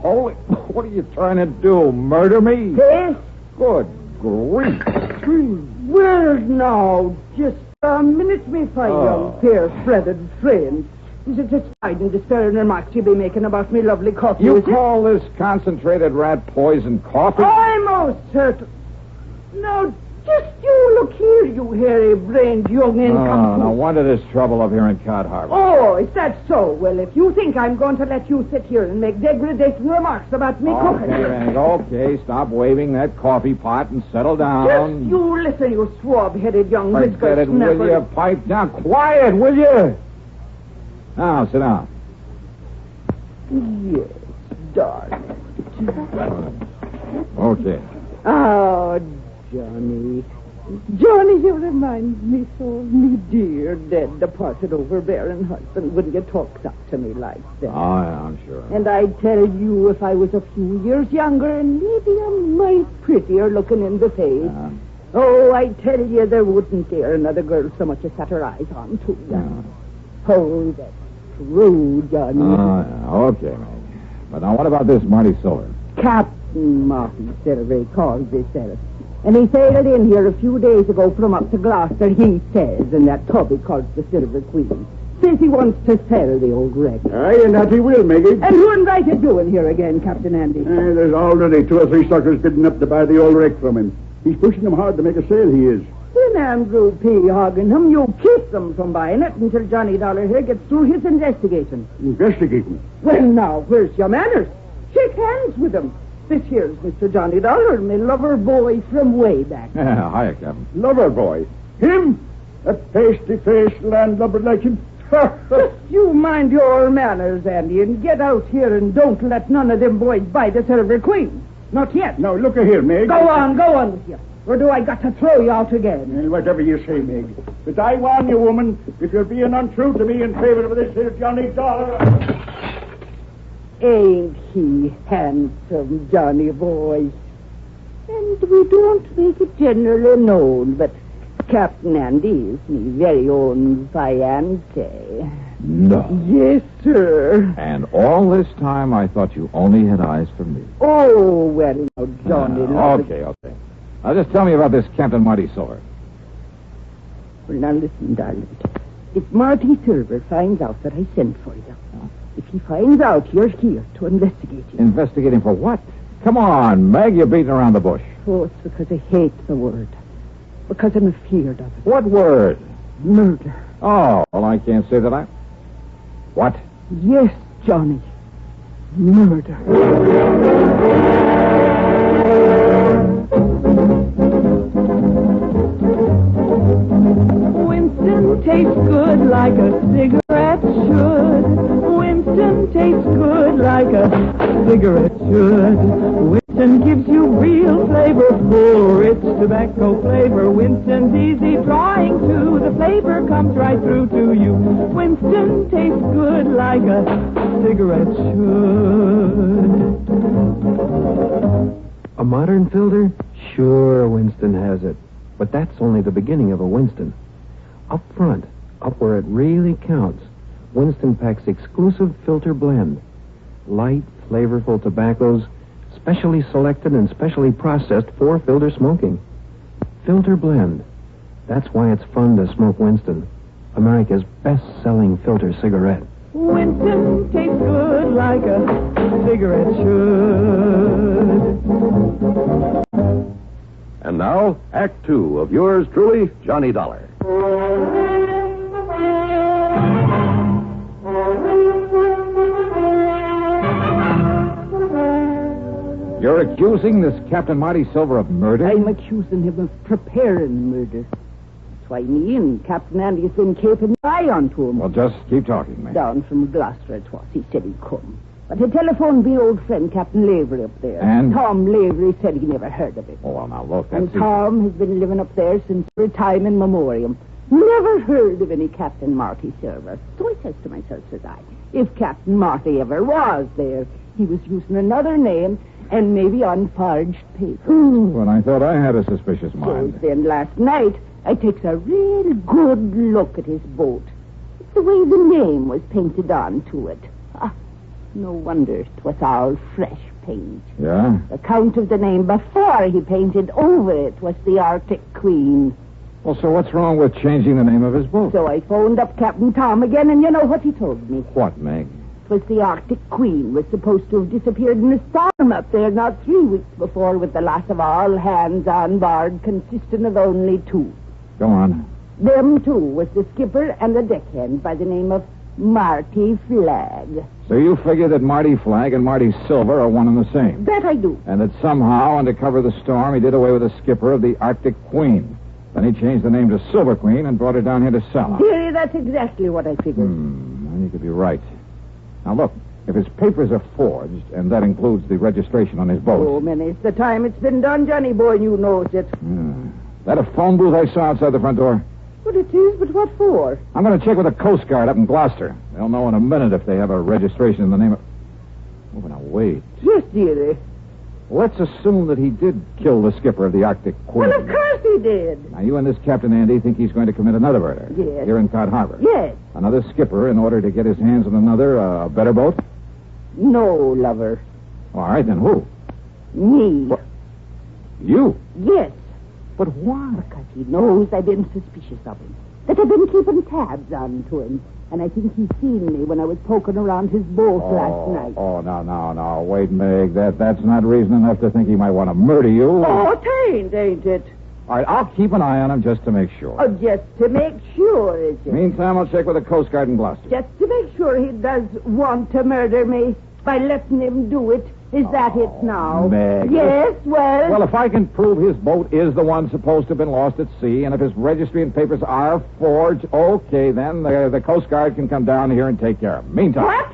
Holy, what are you trying to do, murder me? Yes? Good grief. Well, now, just a minute, me fine young pair-threaded friend. Is it just hiding despairing remarks you be making about me lovely coffee? You call this concentrated rat poison coffee? I'm most certain. Now, just you look here, you hairy-brained young incomplete. No wonder there's trouble up here in Cod Harbor. Oh, is that so? Well, if you think I'm going to let you sit here and make degradation remarks about me cooking... Okay, stop waving that coffee pot and settle down. Just you listen, you swab-headed young Forget it, will you? Pipe down. Quiet, will you? Now, sit down. Yes, darling. Okay. Oh, Johnny. Johnny, you remind me so of me dear, dead, departed, overbearing husband. Wouldn't you talk up to me like that? Oh, yeah, I'm sure. And I tell you, if I was a few years younger and maybe a mite prettier looking in the face, oh, I tell you, there wouldn't dare another girl so much as set her eyes on to you. Oh, that's true, Johnny. Oh, yeah, okay, man. But now, what about this Marty Silver? Captain Marty Silver calls himself. And he sailed in here a few days ago from up to Gloucester, he says, in that tub he calls the Silver Queen. Says he wants to sell the old wreck. Aye, and that he will, Maggie. And who invited you in here again, Captain Andy? There's already 2 or 3 suckers bidding up to buy the old wreck from him. He's pushing them hard to make a sale, he is. Then Andrew P. Hogginham, you keep them from buying it until Johnny Dollar here gets through his investigation. Investigating? Well, now, where's your manners? Shake hands with him. This here's Mr. Johnny Dollar, me lover boy from way back. Yeah, hiya, Captain. Lover boy? Him? That pasty-faced landlubber like him? You mind your manners, Andy, and get out here and don't let none of them boys buy the Silver Queen. Not yet. Now, look here, Meg. Go on with you. Or do I got to throw you out again? Well, whatever you say, Meg. But I warn you, woman, if you're being untrue to me in favor of this here Johnny Dollar... Ain't he handsome, Johnny boy? And we don't make it generally known, but Captain Andy is me very own fiancé. No. Yes, sir. And all this time I thought you only had eyes for me. Oh, well, now, Johnny... Okay. Now, just tell me about this Captain Marty Silver. Well, now, listen, darling. If Marty Silver finds out that I sent for you, if he finds out you're here to investigate him... Investigate him for what? Come on, Meg, you're beating around the bush. Oh, it's because I hate the word. Because I'm afeard of it. What word? Murder. Oh, well, I can't say that I... What? Yes, Johnny. Murder. Winston tastes good like a cigarette should. Winston tastes good like a cigarette should. Winston gives you real flavor, full, rich tobacco flavor. Winston's easy drawing too. The flavor comes right through to you. Winston tastes good like a cigarette should. A modern filter? Sure, Winston has it. But that's only the beginning of a Winston. Up front, up where it really counts, Winston packs exclusive filter blend. Light, flavorful tobaccos, specially selected and specially processed for filter smoking. Filter blend. That's why it's fun to smoke Winston, America's best-selling filter cigarette. Winston tastes good like a cigarette should. And now, Act Two of yours truly, Johnny Dollar. You're accusing this Captain Marty Silver of murder? I'm accusing him of preparing murder. That's why me and Captain Andy has been keeping an eye onto him. Well, just keep talking, man. Down from Gloucester it was. He said he'd come. But I telephoned my old friend, Captain Lavery, up there. And? Tom Lavery said he never heard of it. Oh, well, now, look, And that's... Tom has been living up there since for time in memoriam. Never heard of any Captain Marty Silver. So I says to myself, says I, if Captain Marty ever was there, he was using another name and maybe on forged paper. Well, I thought I had a suspicious mind. So then last night, I takes a real good look at his boat. It's the way the name was painted onto it. No wonder it was all fresh paint. Yeah? The count of the name before he painted over it was the Arctic Queen. Well, so what's wrong with changing the name of his boat? So I phoned up Captain Tom again, and you know what he told me? What, Meg? It was the Arctic Queen was supposed to have disappeared in a storm up there not 3 weeks before with the loss of all hands on board, consisting of only 2. Go on. Them 2 was the skipper and the deckhand by the name of Marty Flag. So you figure that Marty Flag and Marty Silver are one and the same? That I do. And that somehow, under cover of the storm, he did away with the skipper of the Arctic Queen. Then he changed the name to Silver Queen and brought her down here to sell her. Dearie, that's exactly what I figured. Well, you could be right. Now, look, if his papers are forged, and that includes the registration on his boat... Oh, many's the time it's been done, Johnny boy, and you knows it. That a phone booth I saw outside the front door? But it is, but what for? I'm going to check with the Coast Guard up in Gloucester. They'll know in a minute if they have a registration in the name of... Oh, now, wait. Yes, dearie. Let's assume that he did kill the skipper of the Arctic Queen. Well, of course he did. Now, you and this Captain Andy think he's going to commit another murder. Yes. Here in Cod Harbor. Yes. Another skipper in order to get his hands on another, better boat? No, lover. All right, then who? Me. What? You? Yes. But why? Because he knows I've been suspicious of him. That I've been keeping tabs on to him. And I think he's seen me when I was poking around his boat last night. Oh, no. Wait, Meg. That's not reason enough to think he might want to murder you. Oh, ain't it? All right, I'll keep an eye on him just to make sure. Oh, just to make sure, is it? Meantime, I'll check with the Coast Guard in Gloucester. Just to make sure he does want to murder me by letting him do it Is that it now? Meg. Yes, well... Well, if I can prove his boat is the one supposed to have been lost at sea, and if his registry and papers are forged, okay, then the Coast Guard can come down here and take care of him. Meantime... What?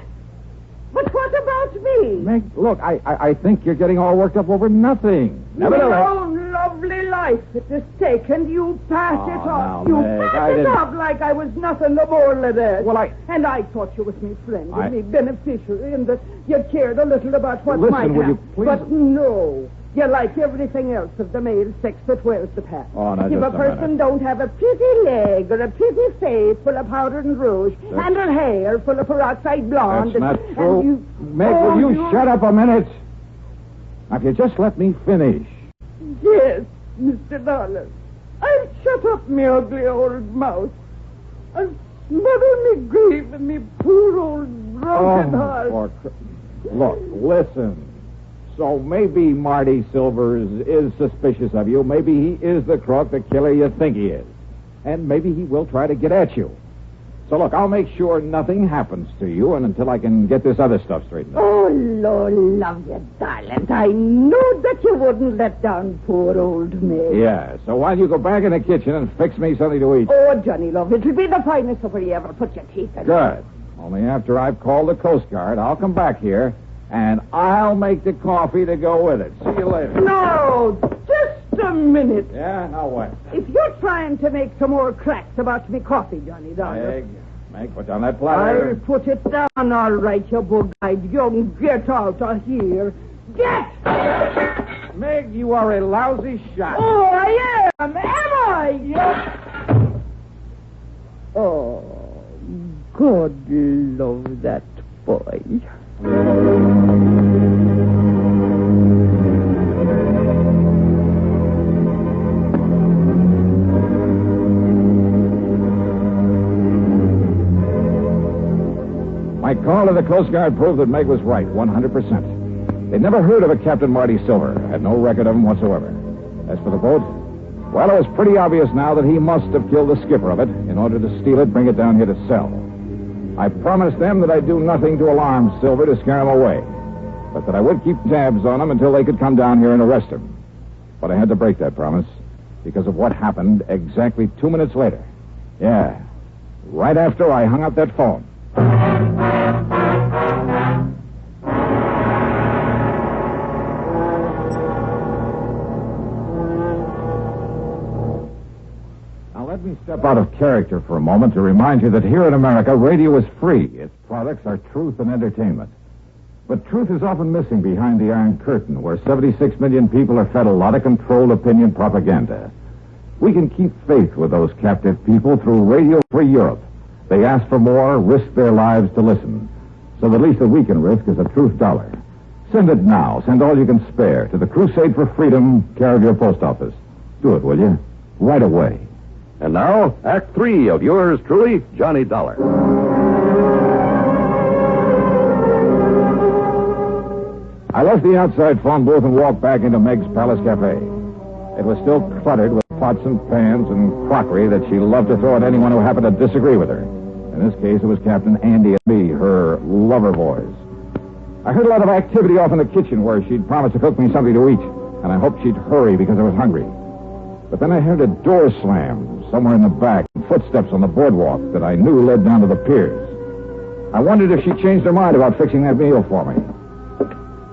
But what about me? Meg, look, I think you're getting all worked up over nothing. Your own lovely life it is taken. You pass it off. now, You Meg, pass it off like I was nothing no more than that. Well, And I thought you was me friend and me beneficiary and that you cared a little about what might happen. Will you please... But no. You like everything else of the male sex that wears the pants. Oh, now, if just a person don't have a pretty leg or a pretty face full of powder and rouge and her hair full of peroxide blonde... That's not true. And you... Meg, will you shut up a minute? Now, if you just let me finish. Yes, Mr. Dollar. I'll shut up me ugly old mouth. I'll smother me grief in me poor old broken heart. Look, listen. So maybe Marty Silvers is suspicious of you. Maybe he is the crook, the killer you think he is. And maybe he will try to get at you. So look, I'll make sure nothing happens to you and until I can get this other stuff straightened out. Oh, Lord love you, darling. I knew that you wouldn't let down poor old Meg. Yeah, so why don't you go back in the kitchen and fix me something to eat? Oh, Johnny love, it'll be the finest supper you ever put your teeth in. Good. Only after I've called the Coast Guard, I'll come back here and I'll make the coffee to go with it. See you later. No, just a minute. Yeah? Now what? If you're trying to make some more cracks about me coffee, Johnny Dollar... Meg, put down that platter. I'll put it down all right, you bug-eyed young. Get out of here. Get! Meg, you are a lousy shot. Oh, I am. Am I? Yes. Oh, God love that boy. My call to the Coast Guard proved that Meg was right, 100%. They'd never heard of a Captain Marty Silver, had no record of him whatsoever. As for the boat, well, it was pretty obvious now that he must have killed the skipper of it in order to steal it, bring it down here to sell. I promised them that I'd do nothing to alarm Silver to scare him away, but that I would keep tabs on him until they could come down here and arrest him. But I had to break that promise because of what happened exactly 2 minutes later. Yeah, right after I hung up that phone. Now let me step out of character for a moment to remind you that here in America, radio is free. Its products are truth and entertainment. But truth is often missing behind the Iron Curtain, where 76 million people are fed a lot of controlled opinion propaganda. We can keep faith with those captive people through Radio Free Europe. They ask for more, risk their lives to listen. So the least that we can risk is a truth dollar. Send it now. Send all you can spare to the Crusade for Freedom, care of your post office. Do it, will you? Right away. And now, Act 3 of yours truly, Johnny Dollar. I left the outside phone booth and walked back into Meg's Palace Cafe. It was still cluttered with pots and pans and crockery that she loved to throw at anyone who happened to disagree with her. In this case, it was Captain Andy and me, her lover boys. I heard a lot of activity off in the kitchen where she'd promised to cook me something to eat, and I hoped she'd hurry because I was hungry. But then I heard a door slam somewhere in the back, and footsteps on the boardwalk that I knew led down to the piers. I wondered if she'd changed her mind about fixing that meal for me.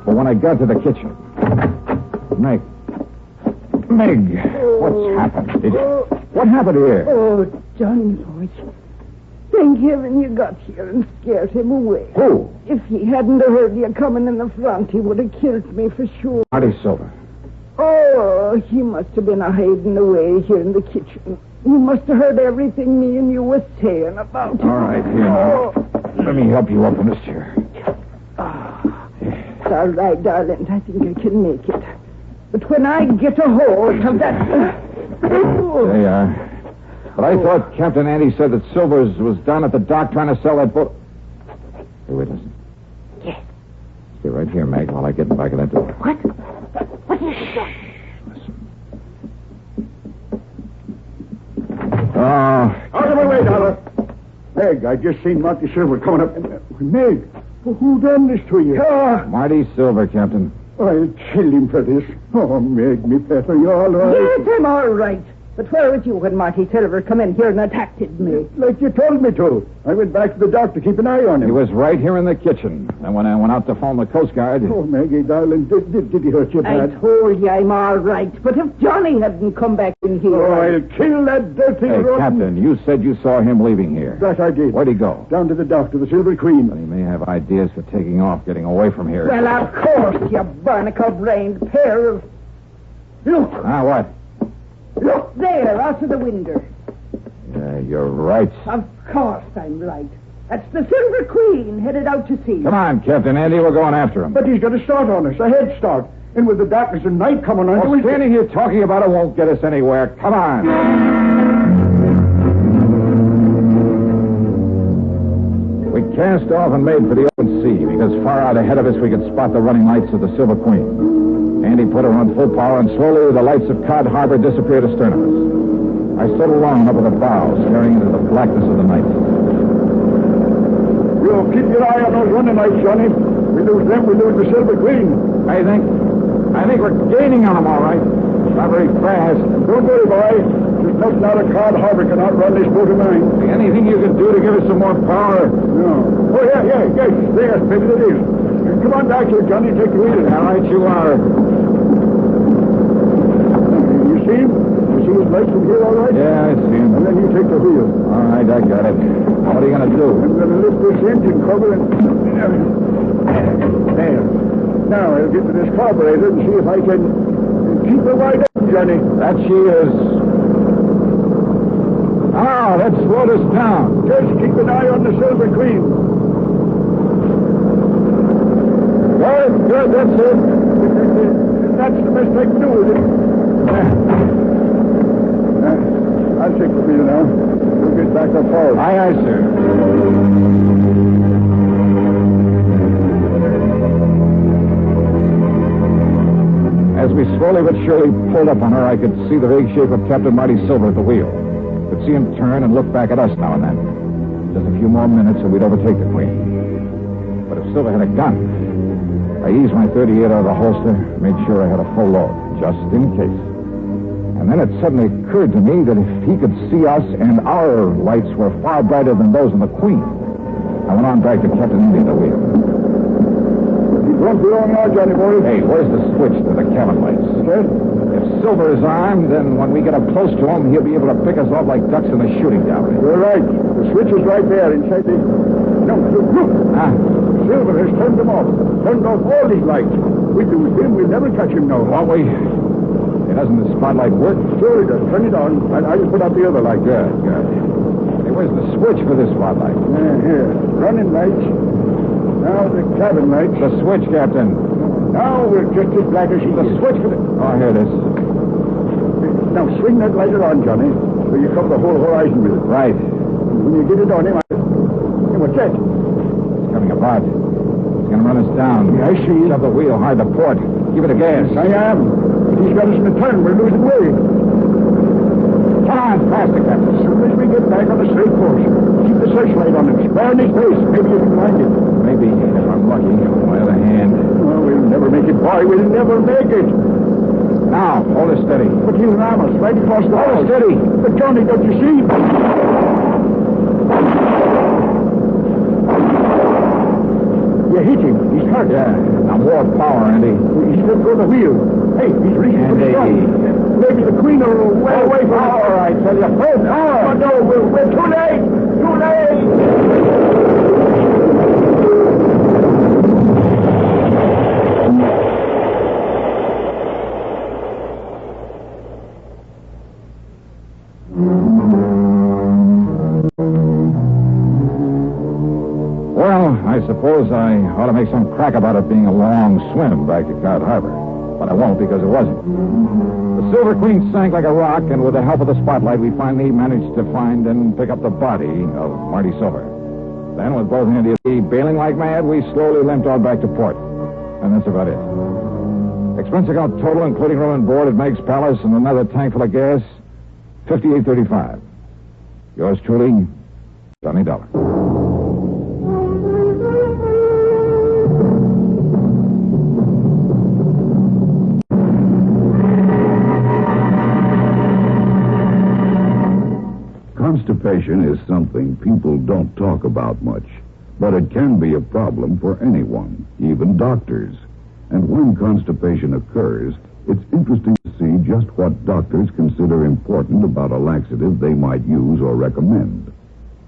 But when I got to the kitchen... Meg, what's happened? What happened here? Oh, Johnny Boy. Thank heaven you got here and scared him away. Who? If he hadn't heard you coming in the front, he would have killed me for sure. Marty Silver. Oh, he must have been hiding away here in the kitchen. He must have heard everything me and you were saying about him. All right, here now. Let me help you up in this chair. It's all right, darling. I think I can make it. But when I get a hold of that... There you are. But I thought Captain Andy said that Silvers was down at the dock trying to sell that boat. Hey, wait, listen. Yes. Stay right here, Meg, while I get in back of that door. What? What is it? Oh. Out of my way, Dollar. Meg, I just seen Marty Silver coming up. Meg, Who done this to you? Marty Silver, Captain. I'll kill him for this. Oh, make me better. You all right? Yes, I'm all right. But where was you when Marty Silver come in here and attacked me? Like you told me to. I went back to the dock to keep an eye on him. He was right here in the kitchen. And when I went out to phone the Coast Guard... Oh, Maggie, darling, did he hurt you bad? I told you I'm all right. But if Johnny hadn't come back in here... Oh, I'll kill that dirty Hey, rotten... Captain, you said you saw him leaving here. That I did. Where'd he go? Down to the dock, to the Silver Queen. But he may have ideas for taking off, getting away from here. Well, of course, you barnacle-brained pair of... Look! What? Look there, out of the window. Yeah, you're right. Of course I'm right. That's the Silver Queen headed out to sea. Come on, Captain Andy, we're going after him. But he's got a start on us, a head start. And with the darkness and night coming on... Well, standing here talking about it won't get us anywhere. Come on. We cast off and made for the open sea, because far out ahead of us we could spot the running lights of the Silver Queen. Andy put her on full power, and slowly the lights of Cod Harbor disappeared astern of us. I stood alone up at the bow, staring into the blackness of the night. You keep your eye on those running lights, Johnny. We lose them, we lose the Silver Queen. I think we're gaining on them, all right. Not very fast. Don't worry, boy. There's nothing out of Cod Harbor can outrun this boat of mine. Anything you can do to give us some more power? No. Oh, yes. There, maybe it is. Come on back here, Johnny. Take the wheel. All right, you are. You see him? You see his legs from here, all right? Yeah, I see him. And then you take the wheel. All right, I got it. Now, what are you going to do? I'm going to lift this engine cover and... There. Now, I'll get to this carburetor and see if I can keep her wide open, Johnny. That she is. Oh, that slowed us down. Just keep an eye on the Silver Queen. Good, that's it. That's the best I can do with it. I'll take the wheel now. We'll get back up forward. Aye, sir. As we slowly but surely pulled up on her, I could see the vague shape of Captain Marty Silver at the wheel. Could see him turn and look back at us now and then. Just a few more minutes and we'd overtake the Queen. But if Silver had a gun... I eased my .38 out of the holster, made sure I had a full load, just in case. And then it suddenly occurred to me that if he could see us and our lights were far brighter than those of the Queen. I went on back to Captain Andy at the wheel. He won't be long now, Johnny boy. Hey, where's the switch to the cabin lights? Good. If Silver is armed, then when we get up close to him, he'll be able to pick us off like ducks in a shooting gallery. You're right. The switch is right there inside the... No, look. Silver has turned them off. Turned off all these lights. We lose him, we'll never catch him now. Won't we? Doesn't the spotlight work? Sure it does. Turn it on. I just put out the other light. Good. Hey, where's the switch for this spotlight? Here. Running lights. Now the cabin lights. The switch, Captain. Now we're just as black as he is. The switch for the... Oh, here it is. Now swing that lighter on, Johnny, so you cover the whole horizon with it. Right. When you get it on him, what's that? It's coming about. It's going to run us down. Yeah, I see. Shove the wheel hard to port. Give it a gas. Yes, I am. But he's got us in the turn. We're losing way. Come on, faster, Captain. As soon as we get back on the straight course, keep the searchlight on him. Square in his face. Maybe you can find it. Maybe, if I'm lucky. On my other hand. Well, we'll never make it, boy. We'll never make it. Now, hold it steady. But he'll ram us right across the Hold it steady. But, Johnny, don't you see? You hit him. He's hurt. Yeah. Now, more power, Andy. He's let go of the wheel. Hey, he's reaching for the strong. Maybe the Queen will well away from us. All right, tell you. Oh, no, we're too late. Too late. I suppose I ought to make some crack about it being a long swim back to Cod Harbor. But I won't because it wasn't. The Silver Queen sank like a rock, and with the help of the spotlight, we finally managed to find and pick up the body of Marty Silver. Then, with both hands bailing like mad, we slowly limped on back to port. And that's about it. Expense account total, including room and board at Meg's Palace and another tank full of gas, $58.35. Yours truly, Johnny Dollar. Constipation is something people don't talk about much, but it can be a problem for anyone, even doctors. And when constipation occurs, it's interesting to see just what doctors consider important about a laxative they might use or recommend.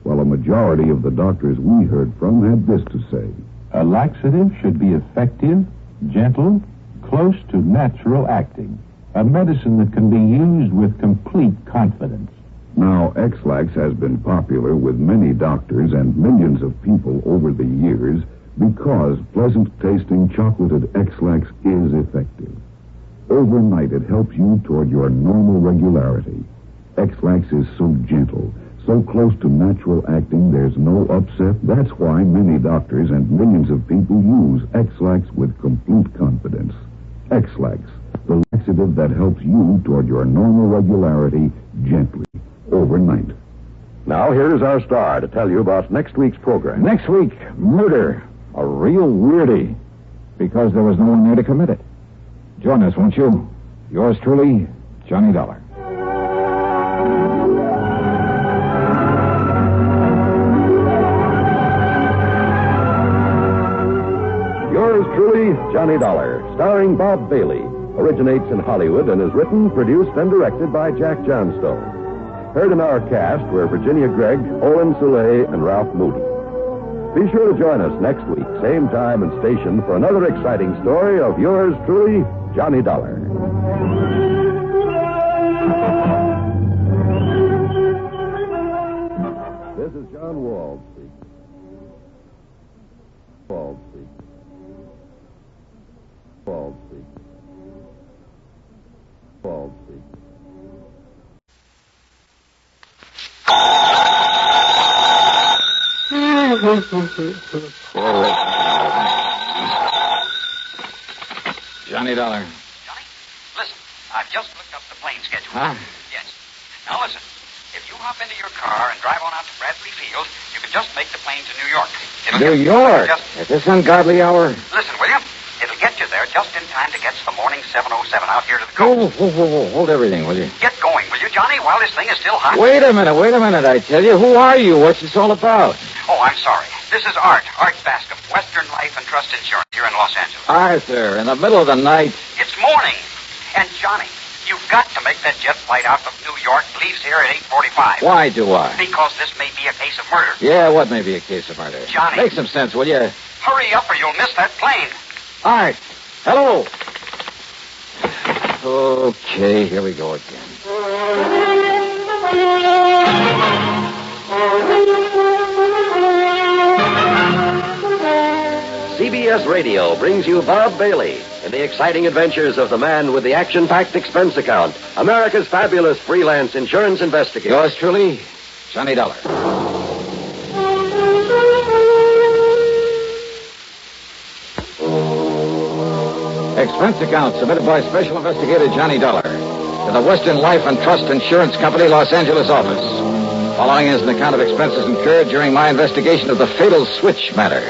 Well, a majority of the doctors we heard from had this to say. A laxative should be effective, gentle, close to natural acting. A medicine that can be used with complete confidence. Now, X-Lax has been popular with many doctors and millions of people over the years because pleasant-tasting chocolated X-Lax is effective. Overnight, it helps you toward your normal regularity. X-Lax is so gentle, so close to natural acting, there's no upset. That's why many doctors and millions of people use X-Lax with complete confidence. X-Lax, the laxative that helps you toward your normal regularity gently, overnight. Now, here's our star to tell you about next week's program. Next week, murder. A real weirdie. Because there was no one there to commit it. Join us, won't you? Yours truly, Johnny Dollar. Yours truly, Johnny Dollar, starring Bob Bailey, originates in Hollywood and is written, produced, and directed by Jack Johnstone. Heard in our cast were Virginia Gregg, Olin Soule, and Ralph Moody. Be sure to join us next week, same time and station, for another exciting story of yours truly, Johnny Dollar. This is John Wald speaking. Wald speaking. Wald speaking. Wald speaking. Johnny Dollar. Johnny, listen, I've just looked up the plane schedule. Huh? Yes. Now listen, if you hop into your car and drive on out to Bradley Field, you can just make the plane to New York. New York? At this ungodly hour? Listen, will you? It'll get you there just in time to catch the morning 707 out here to the coast. Whoa. Hold everything, will you? Get going, will you, Johnny, while this thing is still hot? Wait a minute, I tell you. Who are you? What's this all about? Oh, I'm sorry. This is Art Bascom, Western Life and Trust Insurance here in Los Angeles. Arthur, in the middle of the night. It's morning. And, Johnny, you've got to make that jet flight out of New York. Leaves here at 8:45. Why do I? Because this may be a case of murder. Yeah, what may be a case of murder? Johnny. Make some sense, will you? Hurry up or you'll miss that plane. Art. Hello. Okay, here we go again. CBS Radio brings you Bob Bailey in the exciting adventures of the man with the action-packed expense account, America's fabulous freelance insurance investigator. Yours truly, Johnny Dollar. Expense account submitted by Special Investigator Johnny Dollar to the Western Life and Trust Insurance Company, Los Angeles office. Following is an account of expenses incurred during my investigation of the fatal switch matter.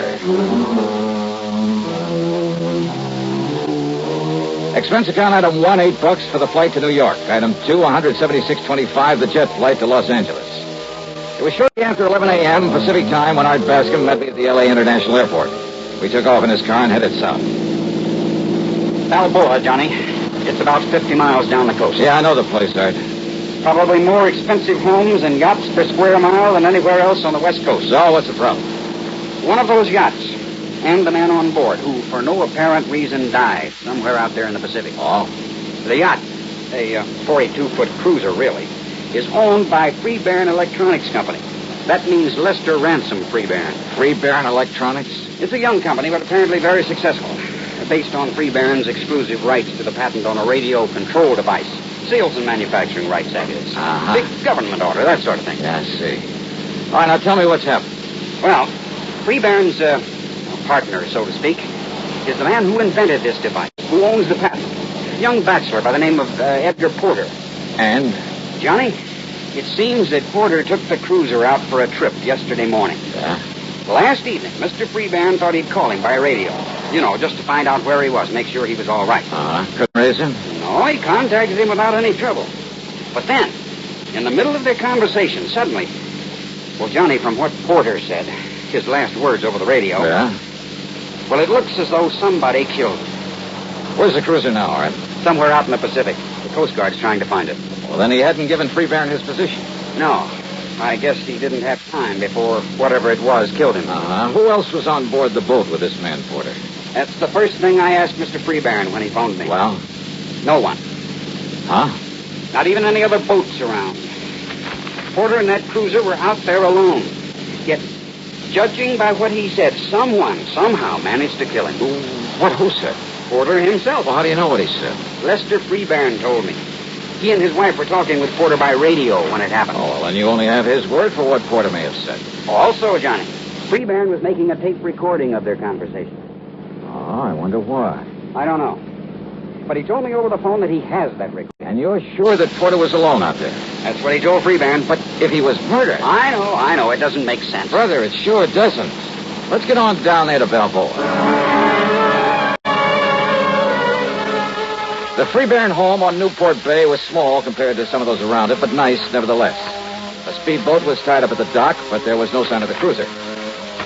Expense account item 1, $8 for the flight to New York. Item 2, $176.25, the jet flight to Los Angeles. It was shortly after 11 a.m. Pacific time when Art Bascom met me at the L.A. International Airport. We took off in his car and headed south. Balboa, Johnny. It's about 50 miles down the coast. Yeah, I know the place, Art. Probably more expensive homes and yachts per square mile than anywhere else on the West Coast. So, what's the problem? One of those yachts and the man on board who, for no apparent reason, died somewhere out there in the Pacific. Oh? The yacht, a 42-foot cruiser, really, is owned by Freebairn Electronics Company. That means Lester Ransom Freebairn. Freebairn Electronics? It's a young company, but apparently very successful. Based on Freebairn's exclusive rights to the patent on a radio control device. Sales and manufacturing rights, that is. Uh-huh. Big government order, that sort of thing. Yeah, I see. All right, now tell me what's happened. Well, Freebairn's partner, so to speak, is the man who invented this device, who owns the patent. A young bachelor by the name of Edgar Porter. And? Johnny, it seems that Porter took the cruiser out for a trip yesterday morning. Yeah? Last evening, Mr. Freebairn thought he'd call him by radio. You know, just to find out where he was, make sure he was all right. Couldn't raise him? No, he contacted him without any trouble. But then, in the middle of their conversation, suddenly, Well, Johnny, from what Porter said, his last words over the radio... Yeah? Well, it looks as though somebody killed him. Where's the cruiser now, Art? Somewhere out in the Pacific. The Coast Guard's trying to find it. Well, then he hadn't given Freebairn his position. No. I guess he didn't have time before whatever it was killed him. Uh-huh. Who else was on board the boat with this man, Porter? That's the first thing I asked Mr. Freebairn when he phoned me. Well? No one. Huh? Not even any other boats around. Porter and that cruiser were out there alone. Yet, judging by what he said, someone somehow managed to kill him. Who said? Porter himself. Well, how do you know what he said? Lester Freebairn told me. He and his wife were talking with Porter by radio when it happened. Oh, well, then you only have his word for what Porter may have said. Also, Johnny, Freebairn was making a tape recording of their conversation. Oh, I wonder why. I don't know. But he told me over the phone that he has that recording. And you're sure that Porter was alone out there? That's what he told Freebairn. But if he was murdered... I know. It doesn't make sense. Brother, it sure doesn't. Let's get on down there to Balboa. The Freebairn home on Newport Bay was small compared to some of those around it, but nice nevertheless. A speedboat was tied up at the dock, but there was no sign of the cruiser.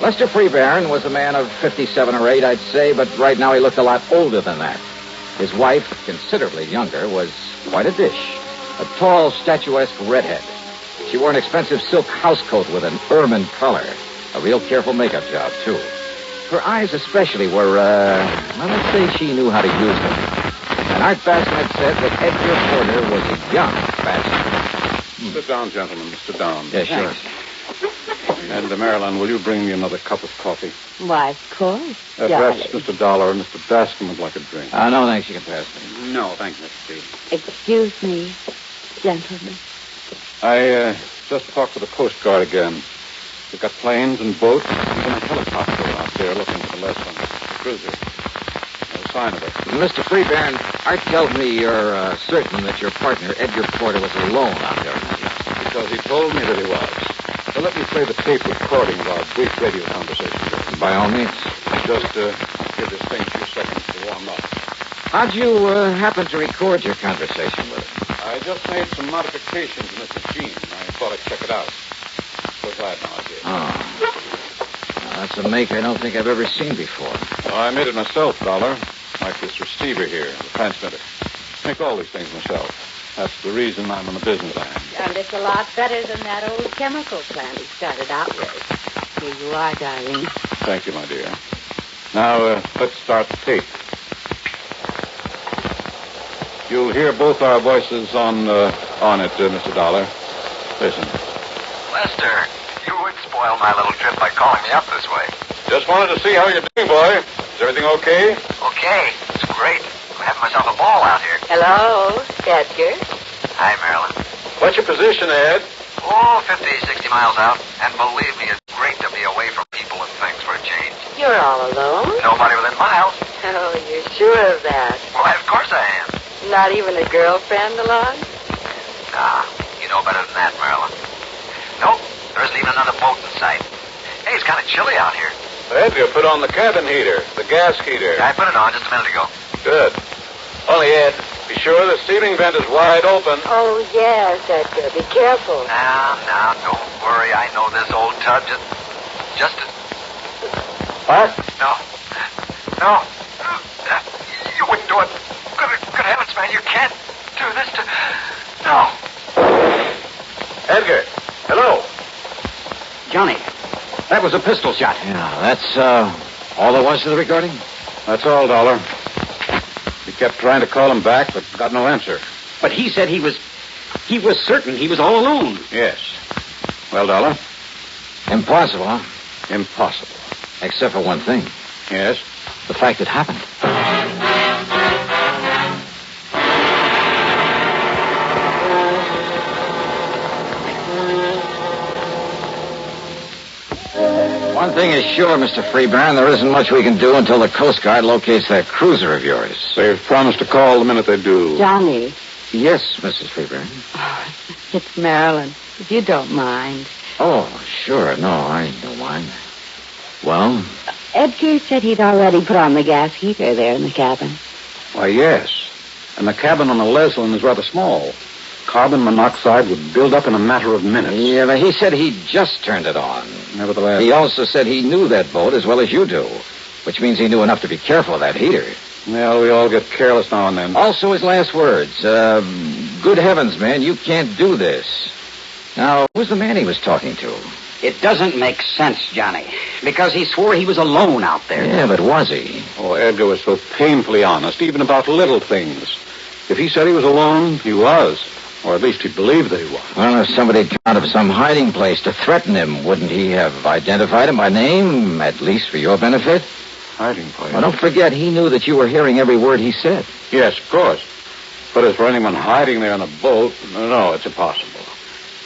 Lester Freebairn was a man of 57 or 8, I'd say, but right now he looked a lot older than that. His wife, considerably younger, was quite a dish. A tall, statuesque redhead. She wore an expensive silk housecoat with an ermine collar. A real careful makeup job, too. Her eyes especially were, let's say she knew how to use them. And Art Baskin had said that Edgar Porter was a young bachelor. Sit down, gentlemen. Sit down. Yeah, sure. And, Marilyn, will you bring me another cup of coffee? Why, of course. Perhaps Mr. Dollar and Mr. Baskin would like a drink. No, thanks. You can pass me. No, thanks, Mr. T. Excuse me, gentlemen. I just talked to the Coast Guard again. They've got planes and boats, even a helicopter out there looking for the lesson. Cruiser. No sign of it. Mr. Freebairn, Art tells me you're certain that your partner, Edgar Porter, was alone out there. Because he told me that he was. So let me play the tape recording of our brief radio conversation. By all means. Just give this thing a few seconds to warm up. How'd you happen to record your conversation with him? I just made some modifications in this machine. I thought I'd check it out. So glad now I did. Oh. Now, that's a make I don't think I've ever seen before. Well, I made it myself, Dollar. Like this receiver here, the transmitter. Make all these things myself. That's the reason I'm in the business I am. And it's a lot better than that old chemical plant he started out with. Here you are, darling. Thank you, my dear. Now, let's start the tape. You'll hear both our voices on it, Mr. Dollar. Listen. Lester, you would spoil my little trip by calling me up this way. Just wanted to see how you're doing, boy. Is everything okay? Okay, it's great. I'm having myself a ball out here. Hello, Edgar. Hi, Marilyn. What's your position, Ed? Oh, 50, 60 miles out. And believe me, it's great to be away from people and things for a change. You're all alone? Nobody within miles. Oh, you're sure of that? Why, of course I am. Not even a girlfriend along? Nah, you know better than that, Marilyn. Nope, there isn't even another boat in sight. Hey, it's kind of chilly out here. Edgar, put on the cabin heater, the gas heater. Yeah, I put it on just a minute ago. Good. Only, Ed, be sure the ceiling vent is wide open. Oh, yes, Edgar. Be careful. Now, don't worry. I know this old tub just as... What? No. You wouldn't do it. Good heavens, man, you can't do this to... No. Edgar, hello. Johnny, that was a pistol shot. Yeah, that's all there was to the recording? That's all, Dollar. We kept trying to call him back, but got no answer. But he said he was certain he was all alone. Yes. Well, Dollar? Impossible, huh? Impossible. Except for one thing. Yes? The fact it happened. One thing is sure, Mr. Freebairn, there isn't much we can do until the Coast Guard locates that cruiser of yours. They've promised to call the minute they do. Johnny. Yes, Mrs. Freebairn. Oh, it's Marilyn, if you don't mind. Oh, sure. No, I don't mind. Well? Edgar said he'd already put on the gas heater there in the cabin. Why, yes. And the cabin on the Leslin is rather small. carbon monoxide would build up in a matter of minutes. Yeah, but he said he just turned it on. Nevertheless... He also said he knew that boat as well as you do, which means he knew enough to be careful of that heater. Well, we all get careless now and then. Also his last words, good heavens, man, you can't do this. Now, who's the man he was talking to? It doesn't make sense, Johnny, because he swore he was alone out there. Yeah, but was he? Oh, Edgar was so painfully honest, even about little things. If he said he was alone, he was. Or at least he believed that he was. Well, if somebody had come out of some hiding place to threaten him, wouldn't he have identified him by name, at least for your benefit? Hiding place? Well, don't forget, he knew that you were hearing every word he said. Yes, of course. But as for anyone hiding there on a boat, no, it's impossible.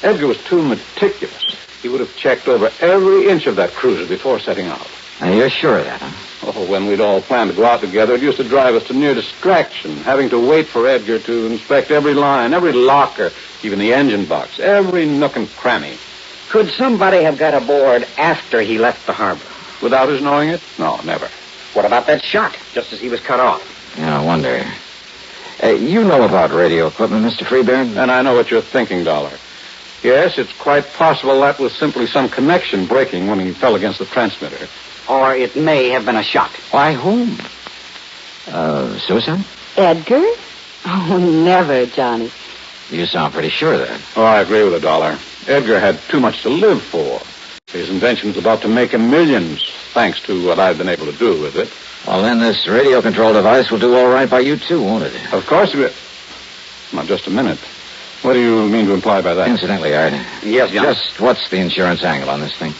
Edgar was too meticulous. He would have checked over every inch of that cruiser before setting out. Now, you're sure of that, huh? Oh, when we'd all planned to go out together, it used to drive us to near distraction, having to wait for Edgar to inspect every line, every locker, even the engine box, every nook and cranny. Could somebody have got aboard after he left the harbor? Without his knowing it? No, never. What about that shot, just as he was cut off? Yeah, I wonder. You know about radio equipment, Mr. Freeburn? And I know what you're thinking, Dollar. Yes, it's quite possible that was simply some connection breaking when he fell against the transmitter. Or it may have been a shot. Why, whom? Suicide? Edgar? Oh, never, Johnny. You sound pretty sure of that. Oh, I agree with the Dollar. Edgar had too much to live for. His invention's about to make him millions, thanks to what I've been able to do with it. Well, then this radio control device will do all right by you, too, won't it? Of course it will. Now, just a minute. What do you mean to imply by that? Incidentally, Art. Yes, John. Just what's the insurance angle on this thing?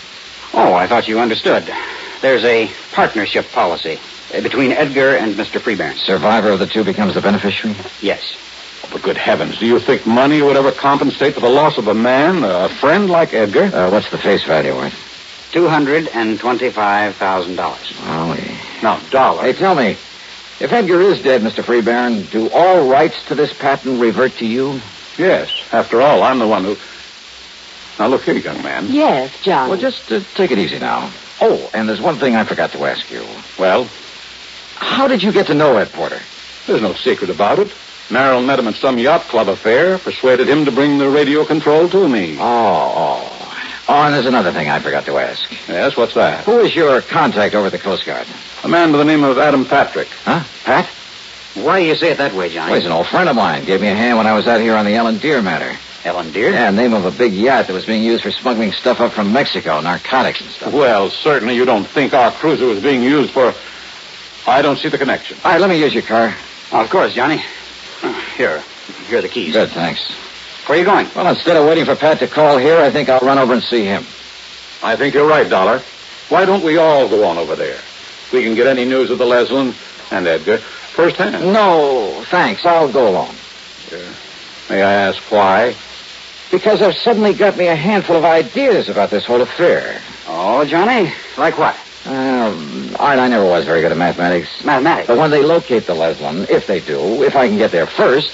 Oh, I thought you understood. There's a partnership policy between Edgar and Mr. Freeburn. Survivor of the two becomes the beneficiary? Yes. Oh, for good heavens, do you think money would ever compensate for the loss of a man, a friend like Edgar? What's the face value, Art? $225,000. Golly. Now, Dollar. Hey, tell me, if Edgar is dead, Mr. Freeburn, do all rights to this patent revert to you? Yes. After all, I'm the one who... Now, look here, young man. Yes, Johnny. Well, just take it easy now. Oh, and there's one thing I forgot to ask you. Well? How did you get to know Ed Porter? There's no secret about it. Merrill met him at some yacht club affair, persuaded him to bring the radio control to me. Oh, and there's another thing I forgot to ask. Yes, what's that? Who is your contact over at the Coast Guard? A man by the name of Adam Patrick. Huh? Pat? Why do you say it that way, Johnny? Well, he's an old friend of mine. Gave me a hand when I was out here on the Ellen Deer matter. Ellen Deer? Yeah, name of a big yacht that was being used for smuggling stuff up from Mexico, narcotics and stuff. Well, certainly you don't think our cruiser was being used for... I don't see the connection. All right, let me use your car. Oh, of course, Johnny. Here are the keys. Good, thanks. Where are you going? Well, instead of waiting for Pat to call here, I think I'll run over and see him. I think you're right, Dollar. Why don't we all go on over there? We can get any news of the Leslin and Edgar firsthand. No, thanks. I'll go along. May I ask why? Because I've suddenly got me a handful of ideas about this whole affair. Oh, Johnny? Like what? I never was very good at mathematics. Mathematics? But when they locate the Leslin, if they do, if I can get there first,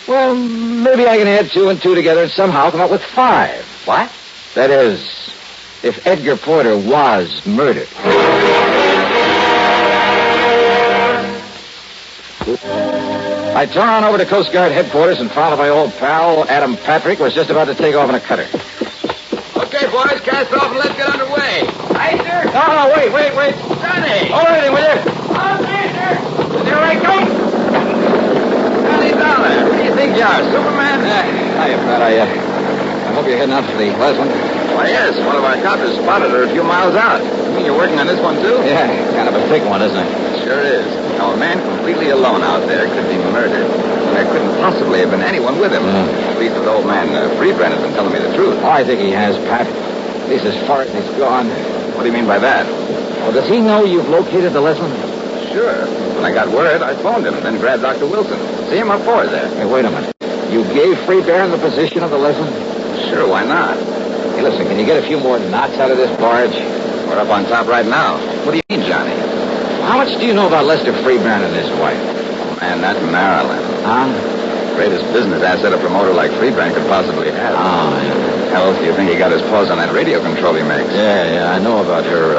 well, maybe I can add 2 and 2 together and somehow come up with 5. What? That is, if Edgar Porter was murdered. I tore on over to Coast Guard headquarters and found that my old pal, Adam Patrick, was just about to take off in a cutter. Okay, boys, cast off and let's get underway. Aye, sir. No, wait. Johnny! Hold everything, will you? There I come. Johnny Dollar, who do you think you are, Superman? Hiya, Pat. I hope you're heading out for the Leslin. Why, yes. One of our coppers spotted her a few miles out. You mean you're working on this one, too? Yeah, kind of a thick one, isn't it? Sure is. Now, a man completely alone out there could be murdered. There couldn't possibly have been anyone with him. At least the old man, Freebrand, has been telling me the truth. Oh, I think he has, Pat. At least as far as he's gone. What do you mean by that? Well, does he know you've located the Leslin? Sure. When I got word, I phoned him, then grabbed Dr. Wilson. See him up forward there. Hey, wait a minute. You gave Freebairn the position of the Leslin? Sure, why not? Hey, listen, can you get a few more knots out of this barge? We're up on top right now. What do you mean, Johnny? How much do you know about Lester Freebairn and his wife? Man, that's Marilyn. Huh? Greatest business asset a promoter like Freebrand could possibly have. Oh, yeah. How else do you think he got his paws on that radio control he makes? Yeah, I know about her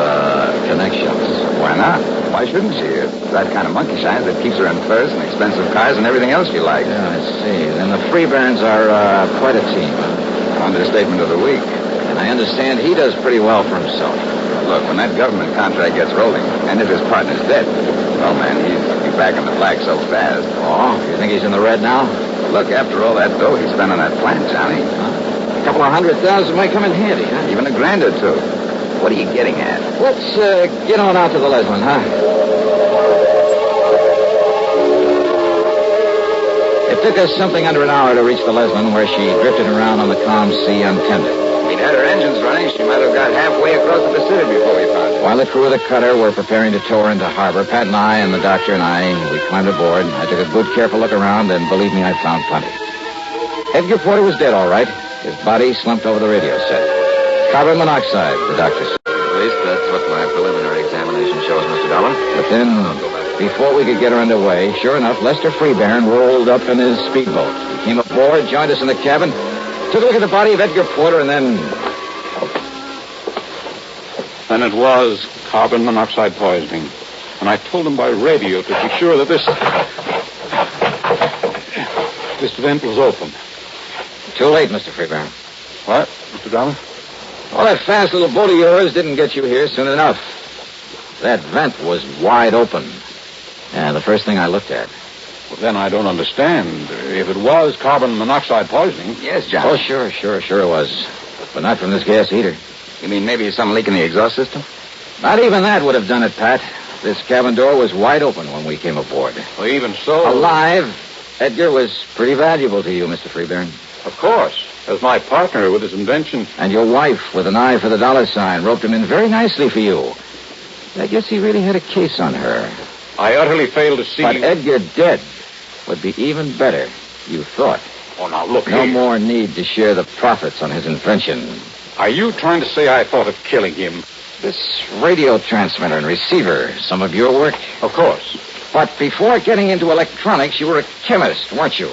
connections. Why not? Why Why shouldn't she? It's that kind of monkey shines that keeps her in furs and expensive cars and everything else she likes. Yeah, I see. Then the Freeburns are quite a team. Understatement of the week. And I understand he does pretty well for himself. Look, when that government contract gets rolling, and if his partner's dead, oh, man, he'll be back in the black so fast. Oh, you think he's in the red now? Look, after all that dough he spent on that plant, Johnny. A couple of $100,000 might come in handy, huh? Even $1,000 or two. What are you getting at? Let's get on out to the Leslin, huh? It took us something under an hour to reach the Leslin, where she drifted around on the calm sea untended. We'd had her engines running. She might have got halfway across the Pacific before we found her. While the crew of the cutter were preparing to tow her into harbor, Pat and I and the doctor and we climbed aboard. I took a good, careful look around, and believe me, I found plenty. Edgar Porter was dead, all right. His body slumped over the radio set. Carbon monoxide, the doctor said. At least that's what my preliminary examination shows, Mr. Dollar. But then, before we could get her underway, sure enough, Lester Freeburn rolled up in his speedboat. He came aboard, joined us in the cabin, took a look at the body of Edgar Porter, and then... Then it was carbon monoxide poisoning. And I told him by radio to be sure that this vent was open. Too late, Mr. Freeburn. What, Mr. Dollar? Well, that fast little boat of yours didn't get you here soon enough. That vent was wide open. And the first thing I looked at. Well, then I don't understand. If it was carbon monoxide poisoning... Yes, John. Oh, sure it was. But not from this gas heater. You mean maybe some leak in the exhaust system? Not even that would have done it, Pat. This cabin door was wide open when we came aboard. Well, even so... Alive, Edgar was pretty valuable to you, Mr. Freeburn. Of course. As my partner with his invention. And your wife, with an eye for the dollar sign, roped him in very nicely for you. I guess he really had a case on her. I utterly failed to see... But Edgar dead would be even better, you thought. Oh, now, look No here. more need to share the profits on his invention. Are you trying to say I thought of killing him? This radio transmitter and receiver, some of your work? Of course. But before getting into electronics, you were a chemist, weren't you?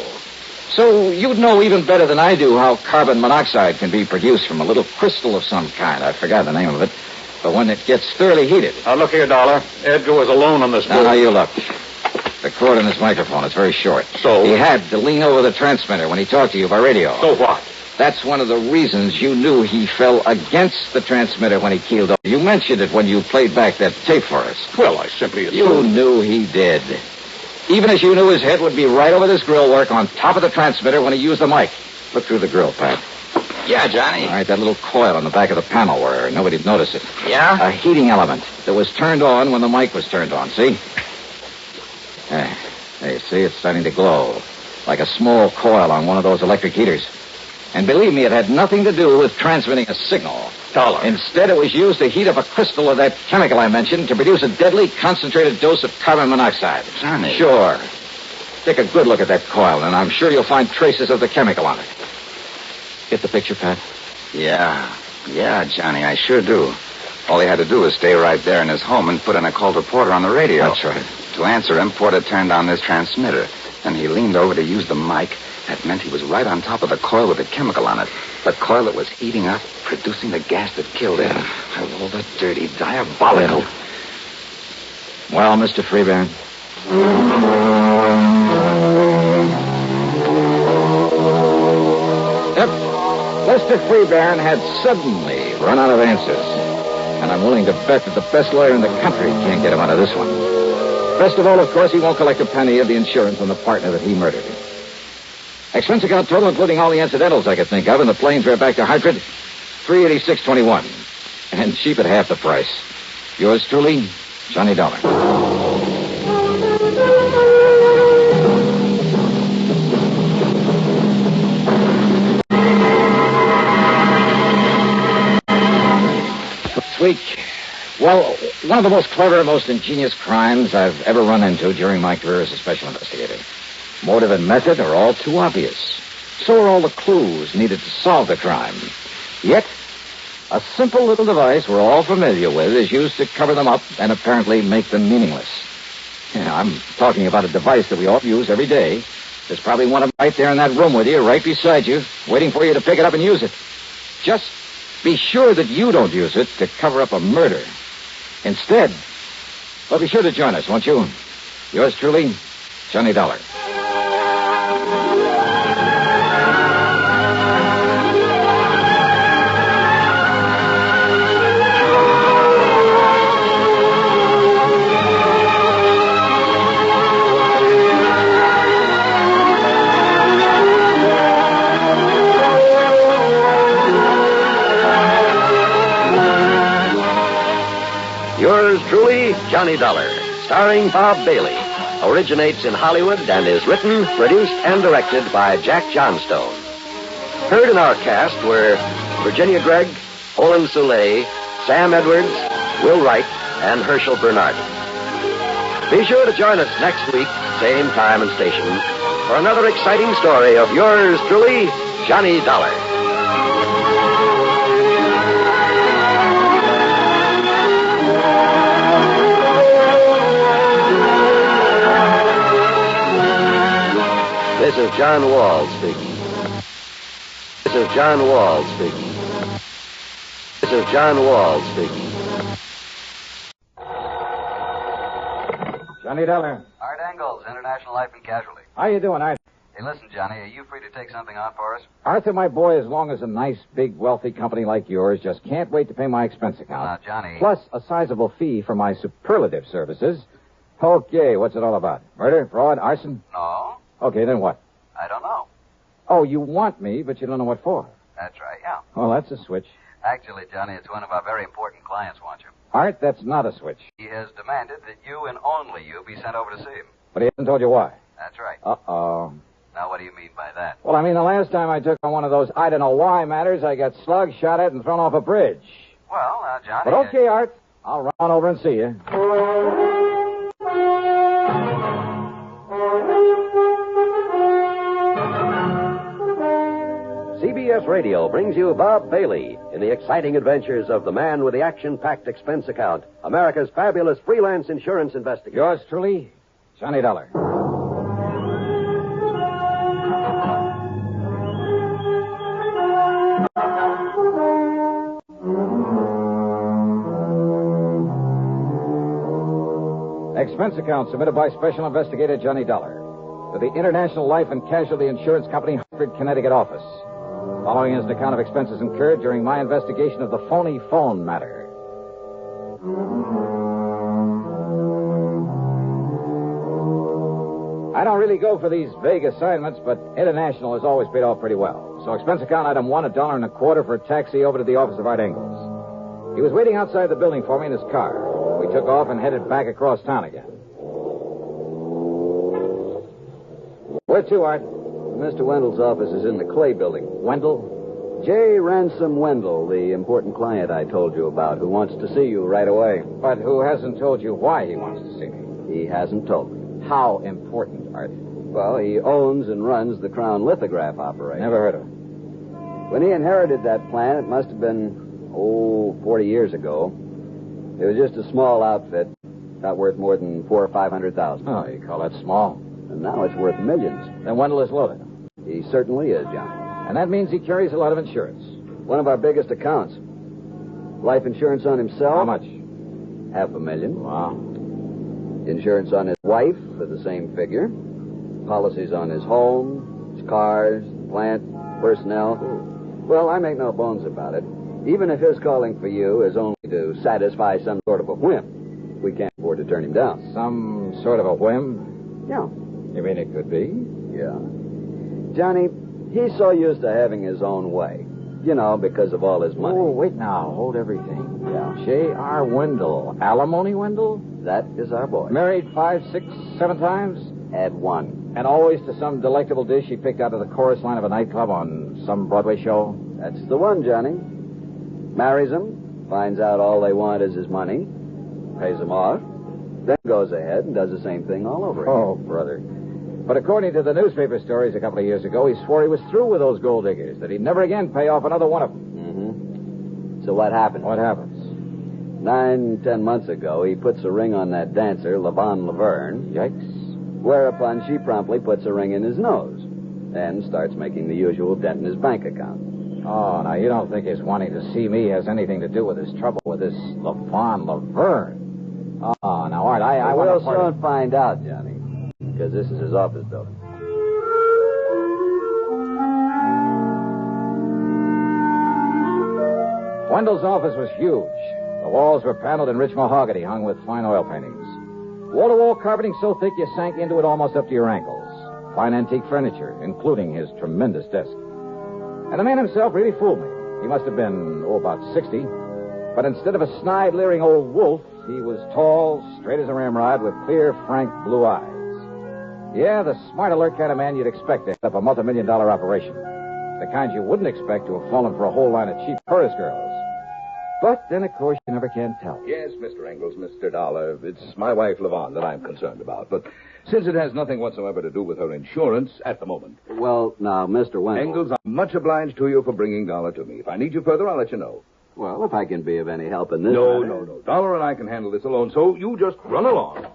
So you'd know even better than I do how carbon monoxide can be produced from a little crystal of some kind. I forgot the name of it. But when it gets thoroughly heated... Now, look here, Dollar. Edgar was alone on this boat. Now, you look. The cord in his microphone is very short. So? He had to lean over the transmitter when he talked to you by radio. So what? That's one of the reasons you knew he fell against the transmitter when he keeled over. You mentioned it when you played back that tape for us. Well, I simply assumed... You knew he did. Even as you knew his head would be right over this grill work on top of the transmitter when he used the mic. Look through the grill, Pat. Yeah, Johnny. All right, that little coil on the back of the panel where nobody'd notice it. Yeah? A heating element that was turned on when the mic was turned on, see? There, you see, it's starting to glow. Like a small coil on one of those electric heaters. And believe me, it had nothing to do with transmitting a signal. Dollar. Instead, it was used to heat up a crystal of that chemical I mentioned to produce a deadly concentrated dose of carbon monoxide. Johnny. Sure. Take a good look at that coil, and I'm sure you'll find traces of the chemical on it. Get the picture, Pat? Yeah, Johnny, I sure do. All he had to do was stay right there in his home and put in a call to Porter on the radio. That's right. To answer him, Porter turned on this transmitter, and he leaned over to use the mic. That meant he was right on top of the coil with the chemical on it. The coil that was heating up, producing the gas that killed him. Oh, the dirty, diabolical... Well, Mr. Freeburn. Yep. Lester Freeburn had suddenly run out of answers. And I'm willing to bet that the best lawyer in the country can't get him out of this one. Best of all, of course, he won't collect a penny of the insurance on the partner that he murdered. Expense account total, including all the incidentals I could think of, and the plane fare back to Hartford, $386.21. And cheap at half the price. Yours truly, Johnny Dollar. This week, well, one of the most clever, most ingenious crimes I've ever run into during my career as a special investigator. Motive and method are all too obvious. So are all the clues needed to solve the crime. Yet, a simple little device we're all familiar with is used to cover them up and apparently make them meaningless. Yeah, I'm talking about a device that we all use every day. There's probably one of them right there in that room with you, right beside you, waiting for you to pick it up and use it. Just be sure that you don't use it to cover up a murder. Instead, Well, be sure to join us, won't you? Yours truly, Johnny Dollar. Yours truly, Johnny Dollar, starring Bob Bailey, originates in Hollywood and is written, produced, and directed by Jack Johnstone. Heard in our cast were Virginia Gregg, Olin Soule, Sam Edwards, Will Wright, and Herschel Bernard. Be sure to join us next week, same time and station, for another exciting story of yours truly, Johnny Dollar. This is John Wall speaking. This is John Wall speaking. This is John Wall speaking. Johnny Dollar. Art Engels, International Life and Casualty. How you doing, Art? Hey, listen, Johnny, are you free to take something on for us? Arthur, my boy, as long as a nice, big, wealthy company like yours just can't wait to pay my expense account. Now, Johnny... Plus a sizable fee for my superlative services. Okay, what's it all about? Murder, fraud, arson? No. Okay, then what? I don't know. Oh, you want me, but you don't know what for. That's right, yeah. Well, that's a switch. Actually, Johnny, it's one of our very important clients wants you. Art, that's not a switch. He has demanded that you and only you be sent over to see him. But he hasn't told you why. That's right. Uh-oh. Now, what do you mean by that? Well, I mean, the last time I took on one of those I don't know why matters, I got slugged, shot at, and thrown off a bridge. Well, Johnny... But okay, Art. I'll run over and see you. CBS Radio brings you Bob Bailey in the exciting adventures of the man with the action-packed expense account, America's fabulous freelance insurance investigator. Yours truly, Johnny Dollar. Expense account submitted by Special Investigator Johnny Dollar to the International Life and Casualty Insurance Company, Hartford, Connecticut office. Following is an account of expenses incurred during my investigation of the Phony phone matter. I don't really go for these vague assignments, but International has always paid off pretty well. So expense account item 1, $1.25 for a taxi over to the office of Art Engels. He was waiting outside the building for me in his car. We took off and headed back across town again. Where to, Art? Mr. Wendell's office is in the Clay building. Wendell? J. Ransom Wendell, the important client I told you about, who wants to see you right away. But who hasn't told you why he wants to see me? He hasn't told me. How important, Art? Well, he owns and runs the Crown Lithograph operation. Never heard of it. When he inherited that plant, it must have been, 40 years ago. It was just a small outfit, not worth more than $400,000 or $500,000. Oh, you call that small? And now it's worth millions. Then Wendell is loaded. He certainly is, Johnny. And that means he carries a lot of insurance. One of our biggest accounts. Life insurance on himself. How much? $500,000. Wow. Insurance on his wife for the same figure. Policies on his home, his cars, plant, personnel. Well, I make no bones about it. Even if his calling for you is only to satisfy some sort of a whim, we can't afford to turn him down. Some sort of a whim? Yeah. You mean it could be? Yeah. Johnny, he's so used to having his own way. You know, because of all his money. Oh, wait now. Hold everything. Yeah. J.R. Wendell. Alimony Wendell? That is our boy. Married 5, 6, 7 times? Had one. And always to some delectable dish he picked out of the chorus line of a nightclub on some Broadway show? That's the one, Johnny. Marries him, finds out all they want is his money, pays them off, then goes ahead and does the same thing all over again. Oh, brother. But according to the newspaper stories a couple of years ago, he swore he was through with those gold diggers, that he'd never again pay off another one of them. Mm-hmm. So what happened? What happens? 9-10 months ago, he puts a ring on that dancer, Lavon Laverne. Yikes. Whereupon she promptly puts a ring in his nose and starts making the usual dent in his bank account. Oh, now you don't think his wanting to see me has anything to do with his trouble with this Lavon Laverne? Oh, now, Art, I will soon find out, Johnny. Because this is his office building. Wendell's office was huge. The walls were paneled in rich mahogany hung with fine oil paintings. Wall-to-wall carpeting so thick you sank into it almost up to your ankles. Fine antique furniture, including his tremendous desk. And the man himself really fooled me. He must have been, about 60. But instead of a snide, leering old wolf, he was tall, straight as a ramrod, with clear, frank blue eyes. Yeah, the smart, alert kind of man you'd expect to head up a multi-million-dollar operation. The kind you wouldn't expect to have fallen for a whole line of cheap tourist girls. But then, of course, you never can tell. Yes, Mr. Engels, Mr. Dollar. It's my wife, Levon, that I'm concerned about. But since it has nothing whatsoever to do with her insurance at the moment. Well, now, Mr. Wendell. Engels, I'm much obliged to you for bringing Dollar to me. If I need you further, I'll let you know. Well, if I can be of any help in this No. Dollar and I can handle this alone, so you just run along.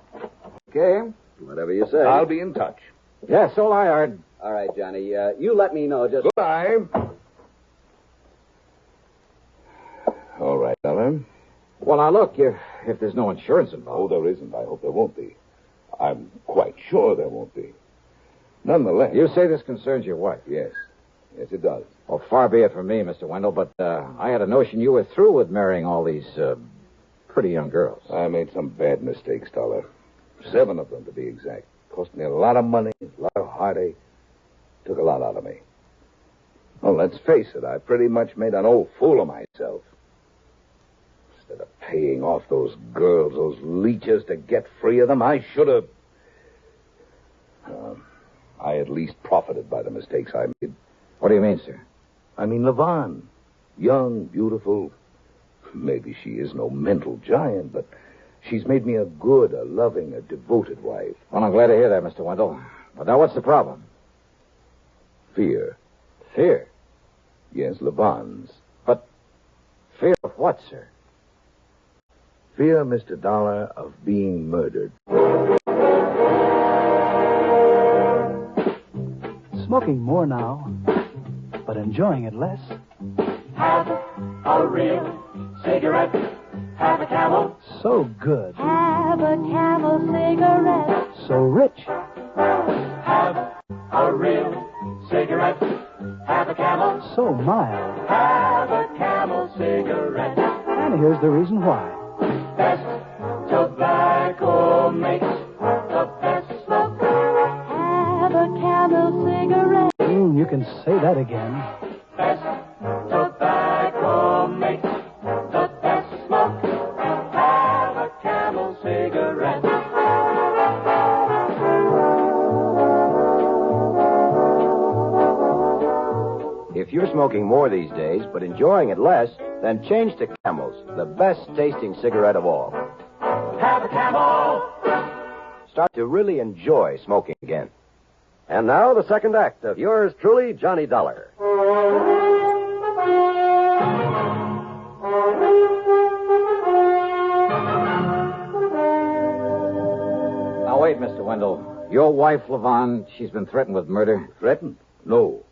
Okay. Whatever you say. I'll be in touch. Yeah, so I heard. All right, Johnny. You let me know just... Goodbye. All right, Dollar. Well, now, look, if there's no insurance involved. Oh, there isn't. I hope there won't be. I'm quite sure there won't be. Nonetheless... You say this concerns your wife? Yes. Yes, it does. Well, far be it from me, Mr. Wendell, but I had a notion you were through with marrying all these pretty young girls. I made some bad mistakes, Dollar. 7 of them, to be exact. Cost me a lot of money, a lot of heartache. Took a lot out of me. Well, let's face it, I pretty much made an old fool of myself. Instead of paying off those girls, those leeches, to get free of them, I should have... I at least profited by the mistakes I made. What do you mean, sir? I mean, Levon. Young, beautiful. Maybe she is no mental giant, but she's made me a good, a loving, a devoted wife. Well, I'm glad to hear that, Mr. Wendell. But now what's the problem? Fear. Fear? Yes, Levon's. But fear of what, sir? Fear, Mr. Dollar, of being murdered. Smoking more now, but enjoying it less. Have a real cigarette. Have a Camel. So good. Have a Camel cigarette. So rich. Have a real cigarette. Have a Camel. So mild. Have a Camel cigarette. And here's the reason why. Best tobacco makes the best smoke. Have a Camel cigarette. You can say that again. Best tobacco makes the best smoke. Have a Camel cigarette. If you're smoking more these days, but enjoying it less, then change to Camels, the best-tasting cigarette of all. Have a Camel. Start to really enjoy smoking again. And now the second act of yours truly, Johnny Dollar. Now, wait, Mr. Wendell. Your wife, Levon, she's been threatened with murder? Threatened? No.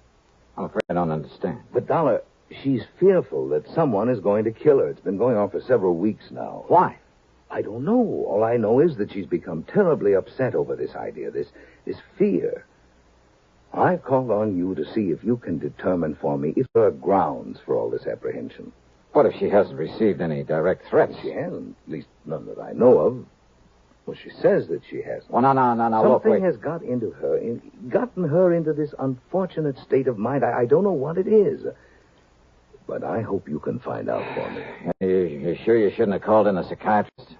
I'm afraid I don't understand. But, Dollar, she's fearful that someone is going to kill her. It's been going on for several weeks now. Why? I don't know. All I know is that she's become terribly upset over this idea, this fear. I've called on you to see if you can determine for me if there are grounds for all this apprehension. What if she hasn't received any direct threats? She hasn't, at least none that I know of. Well, she says that she hasn't. Well, no, look, Something wait. has gotten her into this unfortunate state of mind. I don't know what it is. But I hope you can find out for me. You sure you shouldn't have called in a psychiatrist?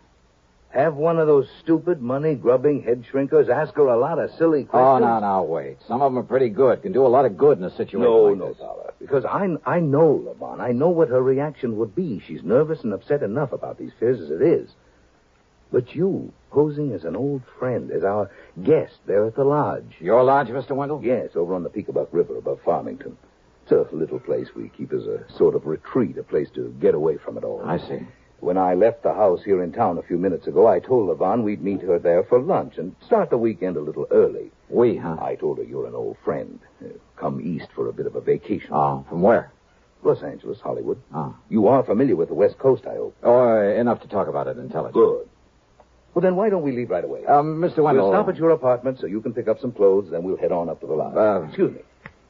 Have one of those stupid, money-grubbing head shrinkers ask her a lot of silly questions. Oh, no, wait. Some of them are pretty good. Can do a lot of good in a situation like this. No, Dollar. Because I know, Levon. I know what her reaction would be. She's nervous and upset enough about these fears as it is. But you, posing as an old friend, as our guest there at the lodge. Your lodge, Mr. Wendell? Yes, over on the Peekabuck River above Farmington. It's a little place we keep as a sort of retreat, a place to get away from it all. I see. When I left the house here in town a few minutes ago, I told Levon we'd meet her there for lunch and start the weekend a little early. We, huh? I told her you're an old friend. Come east for a bit of a vacation. Oh, from where? Los Angeles, Hollywood. Oh. You are familiar with the West Coast, I hope. Oh, enough to talk about it intelligently. Good. Well, then why don't we leave right away? Mr. Wendell. We'll stop at your apartment so you can pick up some clothes, then we'll head on up to the lodge. Excuse me.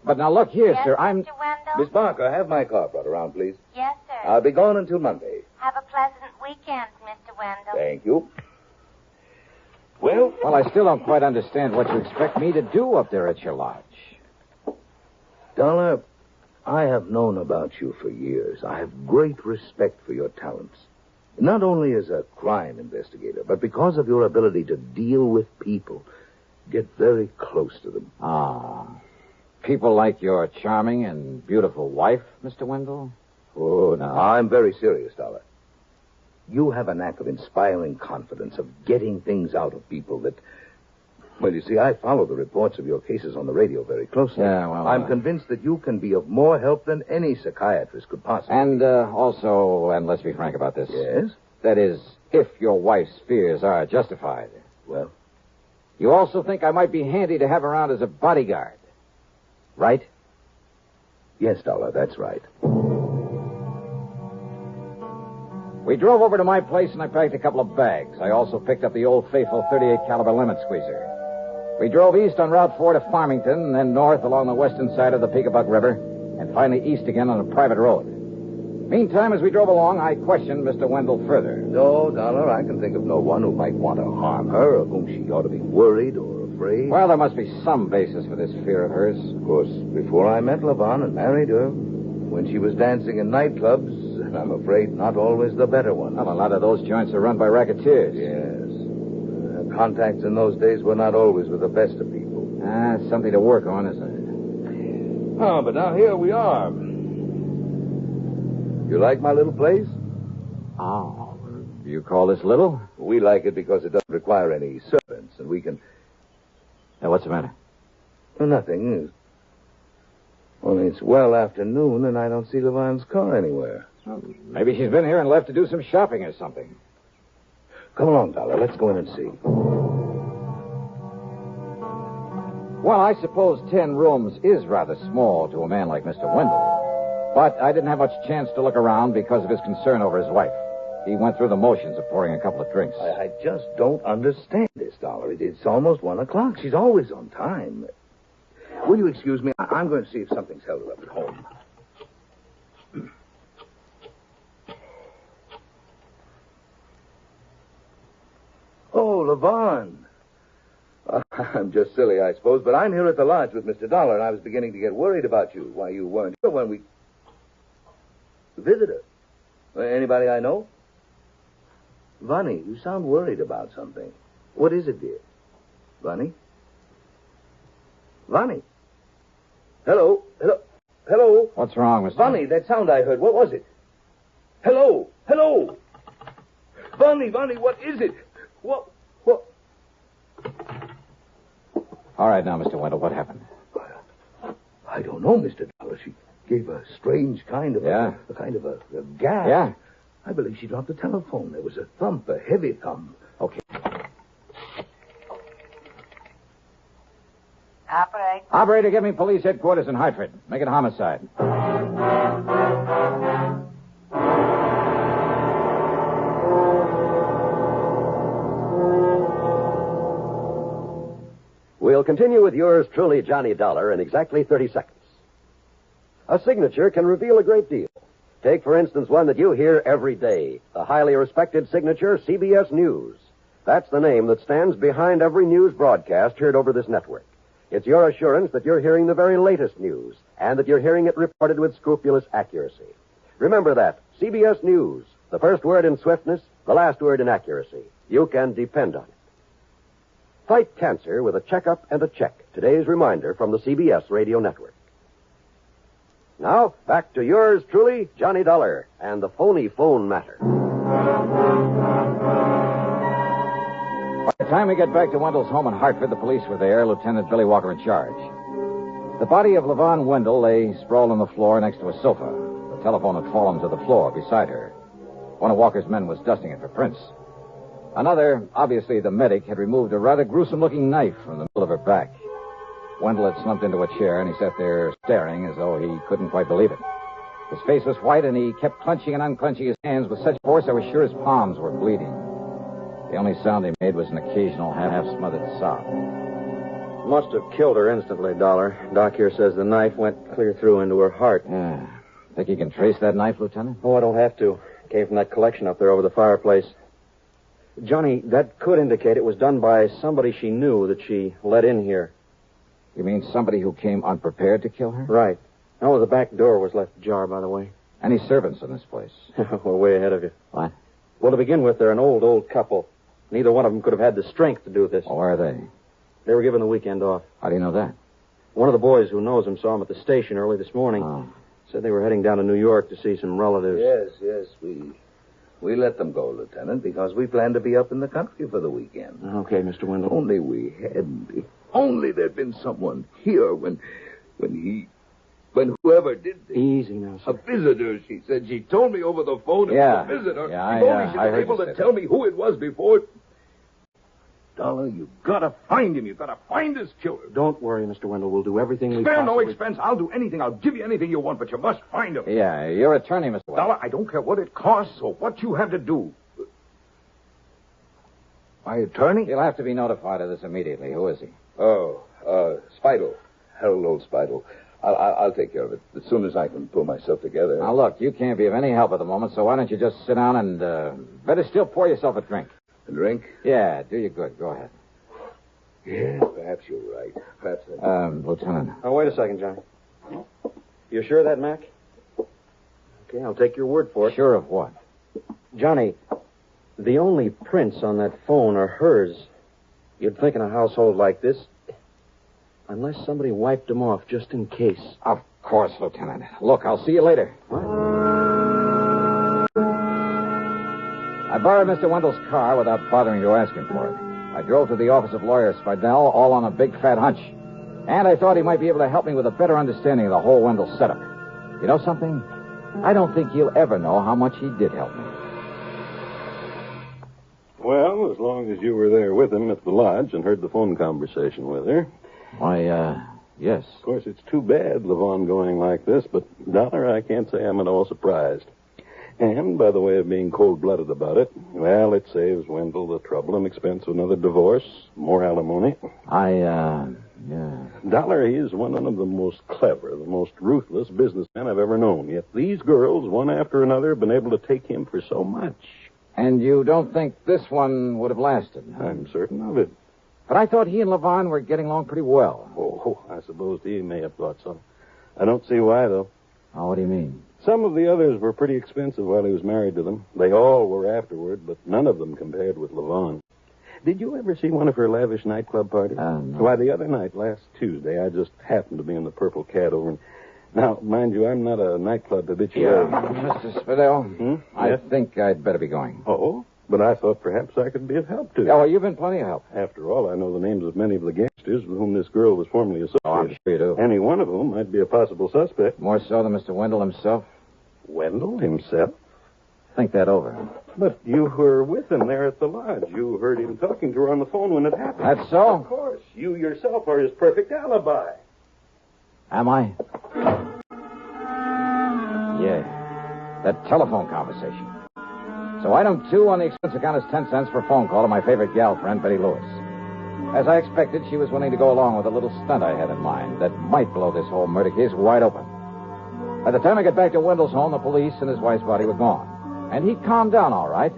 But now look here, sir. I'm... Mr. Wendell? Miss Barker, have my car brought around, please. Yes, sir. I'll be gone until Monday. Have a pleasant weekend, Mr. Wendell. Thank you. Well? Well, I still don't quite understand what you expect me to do up there at your lodge. Dollar, I have known about you for years. I have great respect for your talents. Not only as a crime investigator, but because of your ability to deal with people, get very close to them. Ah. People like your charming and beautiful wife, Mr. Wendell? Oh, no. I'm very serious, Dollar. You have a knack of inspiring confidence, of getting things out of people that... Well, you see, I follow the reports of your cases on the radio very closely. Yeah, well... I'm convinced that you can be of more help than any psychiatrist could possibly. And also, and let's be frank about this. Yes? That is, if your wife's fears are justified. Well? You also think I might be handy to have around as a bodyguard. Right? Yes, Dollar, that's right. We drove over to my place and I packed a couple of bags. I also picked up the old faithful .38 caliber lemon squeezer. We drove east on Route 4 to Farmington, and then north along the western side of the Peekabuck River, and finally east again on a private road. Meantime, as we drove along, I questioned Mr. Wendell further. No, Dollar, I can think of no one who might want to harm her, of whom she ought to be worried or afraid. Well, there must be some basis for this fear of hers. Of course, before I met Levon and married her, when she was dancing in nightclubs, and I'm afraid not always the better ones. Well, a lot of those joints are run by racketeers. Yes. Contacts in those days were not always with the best of people. Something to work on, isn't it? Oh, but now here we are. You like my little place? Oh, you call this little? We like it because it doesn't require any servants, and we can... Now, what's the matter? Well, nothing. Only it's well after noon, and I don't see Levon's car anywhere. Well, maybe she's been here and left to do some shopping or something. Come along, Dollar. Let's go in and see. Well, I suppose 10 rooms is rather small to a man like Mr. Wendell. But I didn't have much chance to look around because of his concern over his wife. He went through the motions of pouring a couple of drinks. I just don't understand this, Dollar. It's almost 1 o'clock. She's always on time. Will you excuse me? I'm going to see if something's held her up at home. Oh, Levon. I'm just silly, I suppose, but I'm here at the lodge with Mr. Dollar, and I was beginning to get worried about you. Why, you weren't here when we... Visitor? Anybody I know? Vonnie, you sound worried about something. What is it, dear? Vonnie? Vonnie? Hello? Hello? Hello? What's wrong, Mr. Vonnie, that sound I heard, what was it? Hello? Hello? Vonnie, what is it? What? All right, now, Mr. Wendell, what happened? I don't know, Mr. Dollar. She gave a strange kind of a kind of a gasp. Yeah? I believe she dropped the telephone. There was a thump, a heavy thump. Okay. Operator, give me police headquarters in Hartford. Make it homicide. We'll continue with yours truly, Johnny Dollar, in exactly 30 seconds. A signature can reveal a great deal. Take, for instance, one that you hear every day, the highly respected signature CBS News. That's the name that stands behind every news broadcast heard over this network. It's your assurance that you're hearing the very latest news and that you're hearing it reported with scrupulous accuracy. Remember that. CBS News. The first word in swiftness, the last word in accuracy. You can depend on it. Fight cancer with a checkup and a check. Today's reminder from the CBS Radio Network. Now, back to yours truly, Johnny Dollar, and the Phony phone matter. By the time we get back to Wendell's home in Hartford, the police were there, Lieutenant Billy Walker in charge. The body of Levon Wendell lay sprawled on the floor next to a sofa. The telephone had fallen to the floor beside her. One of Walker's men was dusting it for prints. Another, obviously the medic, had removed a rather gruesome-looking knife from the middle of her back. Wendell had slumped into a chair, and he sat there staring as though he couldn't quite believe it. His face was white, and he kept clenching and unclenching his hands with such force I was sure his palms were bleeding. The only sound he made was an occasional half-smothered sob. Must have killed her instantly, Dollar. Doc here says the knife went clear through into her heart. Yeah. Think you can trace that knife, Lieutenant? Oh, I don't have to. Came from that collection up there over the fireplace. Johnny, that could indicate it was done by somebody she knew that she let in here. You mean somebody who came unprepared to kill her? Right. Oh, the back door was left ajar, by the way. Any servants in this place? We're way ahead of you. What? Well, to begin with, they're an old couple. Neither one of them could have had the strength to do this. Well, where are they? They were given the weekend off. How do you know that? One of the boys who knows them saw them at the station early this morning. Oh. Said they were heading down to New York to see some relatives. Yes. We let them go, Lieutenant, because we planned to be up in the country for the weekend. Okay, Mr. Wendell. Only we hadn't. If only there'd been someone here when whoever did this. Easy now, sir. A visitor, she said. She told me over the phone it was a visitor. Yeah, if only she'd been able to tell me who it was before. Dollar, you've got to find him. You've got to find this killer. Don't worry, Mr. Wendell. We'll do everything we Spare possibly... no expense. I'll do anything. I'll give you anything you want, but you must find him. Yeah, your attorney, Mr. Wendell. Dollar, I don't care what it costs or what you have to do. My attorney? You'll have to be notified of this immediately. Who is he? Oh, Spidle. Harold Old Spidle. I'll take care of it as soon as I can pull myself together. Now, look, you can't be of any help at the moment, so why don't you just sit down and better still pour yourself a drink. A drink? Yeah, do you good. Go ahead. Yeah, perhaps you're right. Perhaps Lieutenant. Oh, wait a second, Johnny. You sure of that, Mac? Okay, I'll take your word for it. Sure of what? Johnny, the only prints on that phone are hers. You'd think in a household like this, unless somebody wiped them off just in case. Of course, Lieutenant. Look, I'll see you later. What? I borrowed Mr. Wendell's car without bothering to ask him for it. I drove to the office of lawyer Spidell, all on a big fat hunch. And I thought he might be able to help me with a better understanding of the whole Wendell setup. You know something? I don't think you'll ever know how much he did help me. Well, as long as you were there with him at the lodge and heard the phone conversation with her. Why, yes. Of course, it's too bad, Levon, going like this, but, Dollar, I can't say I'm at all surprised. And, by the way of being cold-blooded about it, well, it saves Wendell the trouble and expense of another divorce, more alimony. Yeah. Dollar, he is one of the most clever, the most ruthless businessmen I've ever known. Yet these girls, one after another, have been able to take him for so much. And you don't think this one would have lasted? I'm certain of it. But I thought he and Levon were getting along pretty well. Oh, I suppose he may have thought so. I don't see why, though. Oh, what do you mean? Some of the others were pretty expensive while he was married to them. They all were afterward, but none of them compared with Levon. Did you ever see one of her lavish nightclub parties? No. Why, the other night, last Tuesday, I just happened to be in the Purple Cat over in... Now, mind you, I'm not a nightclub habitué. Mr. Spidell, I think I'd better be going. Oh? But I thought perhaps I could be of help to you. Oh, you've been plenty of help. After all, I know the names of many of the gangsters with whom this girl was formerly associated. Oh, I'm sure you do. Any one of whom might be a possible suspect. More so than Mr. Wendell himself? Wendell himself? Think that over. But you were with him there at the lodge. You heard him talking to her on the phone when it happened. That's so? Of course. You yourself are his perfect alibi. Am I? Yeah. That telephone conversation. So item 2 on the expense account is 10 cents for a phone call to my favorite gal friend, Betty Lewis. As I expected, she was willing to go along with a little stunt I had in mind that might blow this whole murder case wide open. By the time I got back to Wendell's home, the police and his wife's body were gone. And he calmed down all right.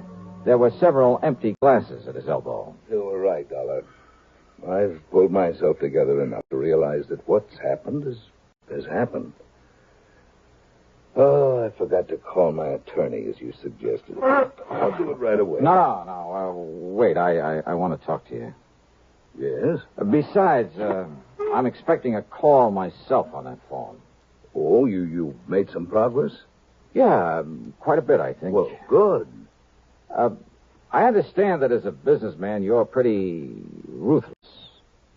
There were several empty glasses at his elbow. You were right, Dollar. I've pulled myself together enough to realize that what's happened has happened. Oh, I forgot to call my attorney, as you suggested. I'll do it right away. No. Wait, I want to talk to you. Yes? Besides, I'm expecting a call myself on that phone. Oh, you made some progress? Yeah, quite a bit, I think. Well, good. I understand that as a businessman, you're pretty ruthless.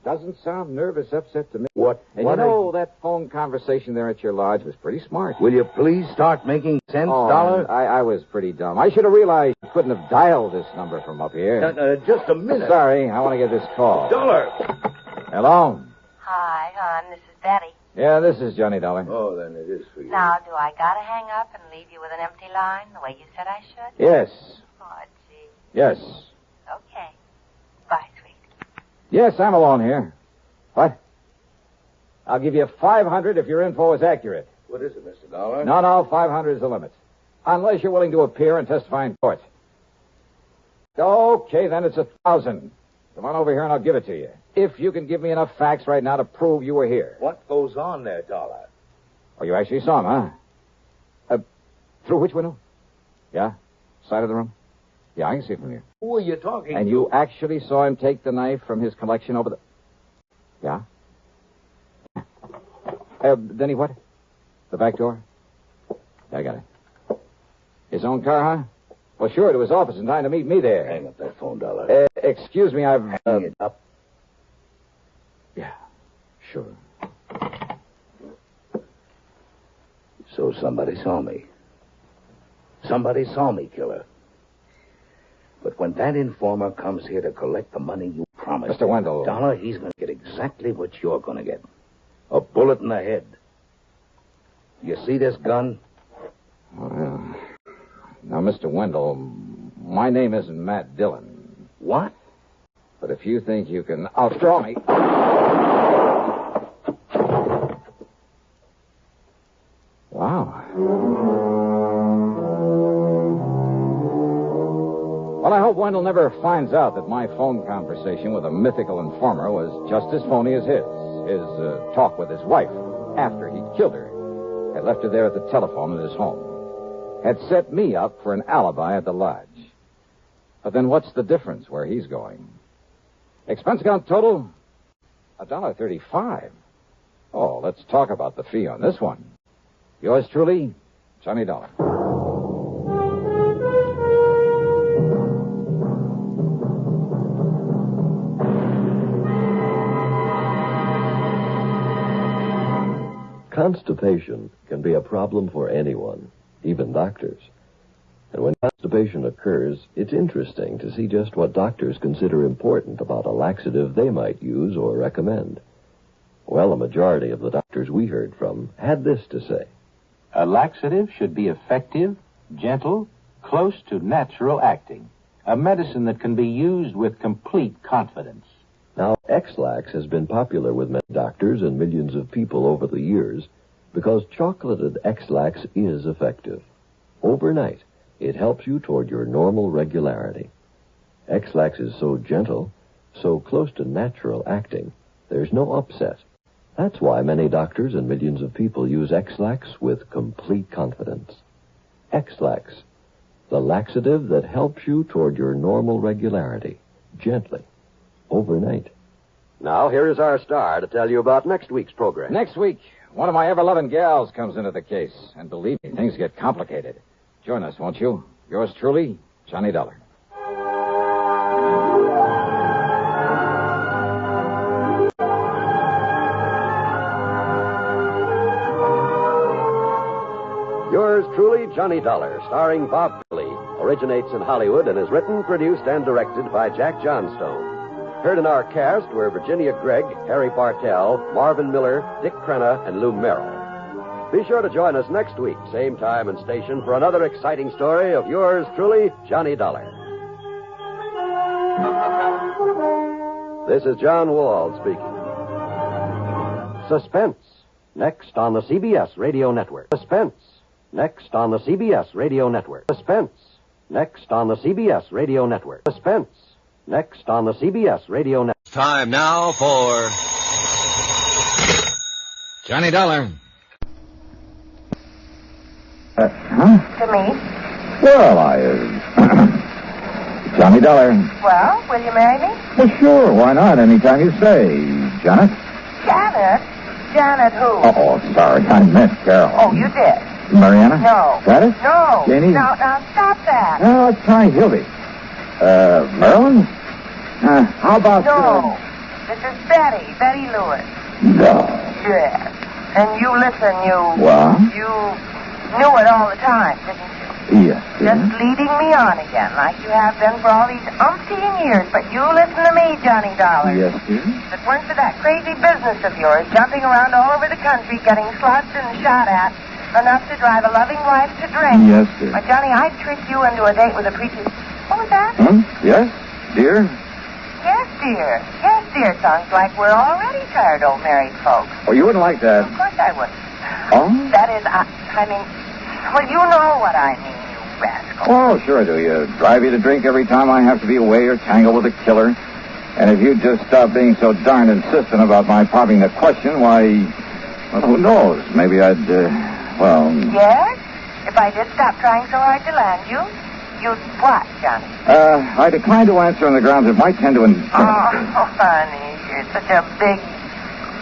Doesn't sound nervous upset to me. What? And you know, that phone conversation there at your lodge was pretty smart. Will you please start making sense, Dollar? I was pretty dumb. I should have realized you couldn't have dialed this number from up here. Just a minute. Sorry, I want to get this call. Dollar! Hello? Hi, hon. This is Betty. Yeah, this is Johnny Dollar. Oh, then it is for you. Now, do I gotta hang up and leave you with an empty line the way you said I should? Yes. Oh, gee. Yes. Yes, I'm alone here. What? I'll give you $500 if your info is accurate. What is it, Mr. Dollar? No, 500 is the limit. Unless you're willing to appear and testify in court. Okay, then it's 1,000. Come on over here and I'll give it to you. If you can give me enough facts right now to prove you were here. What goes on there, Dollar? Oh, you actually saw him, huh? Through which window? Yeah? Side of the room? Yeah, I can see it from here. Who are you talking And to? you actually saw him take the knife from his collection over the... Yeah? Then he what? The back door? Yeah, I got it. His own car, huh? Well, sure, to his office in time to meet me there. Hang up that phone, Dollar. Excuse me, I've... Hang it up. Yeah, sure. So somebody saw me. Somebody saw me, killer. But when that informer comes here to collect the money you promised Mr. Wendell. Dollar, he's going to get exactly what you're going to get. A bullet in the head. You see this gun? Well, now, Mr. Wendell, my name isn't Matt Dillon. What? But if you think you can outdraw me... Wow. Well, I hope Wendell never finds out that my phone conversation with a mythical informer was just as phony as his. His talk with his wife after he'd killed her. Had left her there at the telephone in his home. Had set me up for an alibi at the lodge. But then what's the difference where he's going? Expense account total? $1.35. Oh, let's talk about the fee on this one. Yours truly, Johnny Dollar. Constipation can be a problem for anyone, even doctors. And when constipation occurs, it's interesting to see just what doctors consider important about a laxative they might use or recommend. Well, a majority of the doctors we heard from had this to say. A laxative should be effective, gentle, close to natural acting. A medicine that can be used with complete confidence. Now, X-Lax has been popular with many doctors and millions of people over the years because chocolated X-Lax is effective. Overnight, it helps you toward your normal regularity. X-Lax is so gentle, so close to natural acting, there's no upset. That's why many doctors and millions of people use X-Lax with complete confidence. X-Lax, the laxative that helps you toward your normal regularity, gently, overnight. Now, here is our star to tell you about next week's program. Next week, one of my ever-loving gals comes into the case. And believe me, things get complicated. Join us, won't you? Yours truly, Johnny Dollar. Yours truly, Johnny Dollar, starring Bob Philly, originates in Hollywood and is written, produced, and directed by Jack Johnstone. Heard in our cast were Virginia Gregg, Harry Bartell, Marvin Miller, Dick Crenna, and Lou Merrill. Be sure to join us next week, same time and station, for another exciting story of yours truly, Johnny Dollar. This is John Wald speaking. Suspense, next on the CBS Radio Network. Suspense, next on the CBS Radio Network. Suspense, next on the CBS Radio Network. Suspense, next on the CBS Radio Network. Time now for Johnny Dollar. To me? Well, Johnny Dollar. Well, will you marry me? Well, sure, why not? Anytime you say. Janet? Janet? Janet who? Oh, sorry, I meant Carol. Oh, you did? Mariana? No. Gladys? No. Janie? Now, stop that. No, let's try Hildy. Marilyn? How about... No. This is Betty Lewis. No. Yes. And you listen, What? You knew it all the time, didn't you? Yes. Just leading me on again, like you have been for all these umpteen years. But you listen to me, Johnny Dollar. Yes, dear. If it weren't for that crazy business of yours, jumping around all over the country, getting slugged and shot at, enough to drive a loving wife to drink. Yes, dear. Why, Johnny, I'd trick you into a date with a preacher. What was that? Yes, dear? Yes, dear. Yes, sincere songs like we're already tired old married folks. Oh, you wouldn't like that. Of course I would. Oh? That is, I mean, well, you know what I mean, you rascal. Oh, sure I do. You drive you to drink every time I have to be away or tangle with a killer. And if you just stop being so darned insistent about my popping the question, why, well, who knows? Maybe I'd, well... Yes? If I did stop trying so hard to land you, you'd what, Johnny? I decline to answer on the grounds it might tend to intimidate. Oh, honey, you're such a big,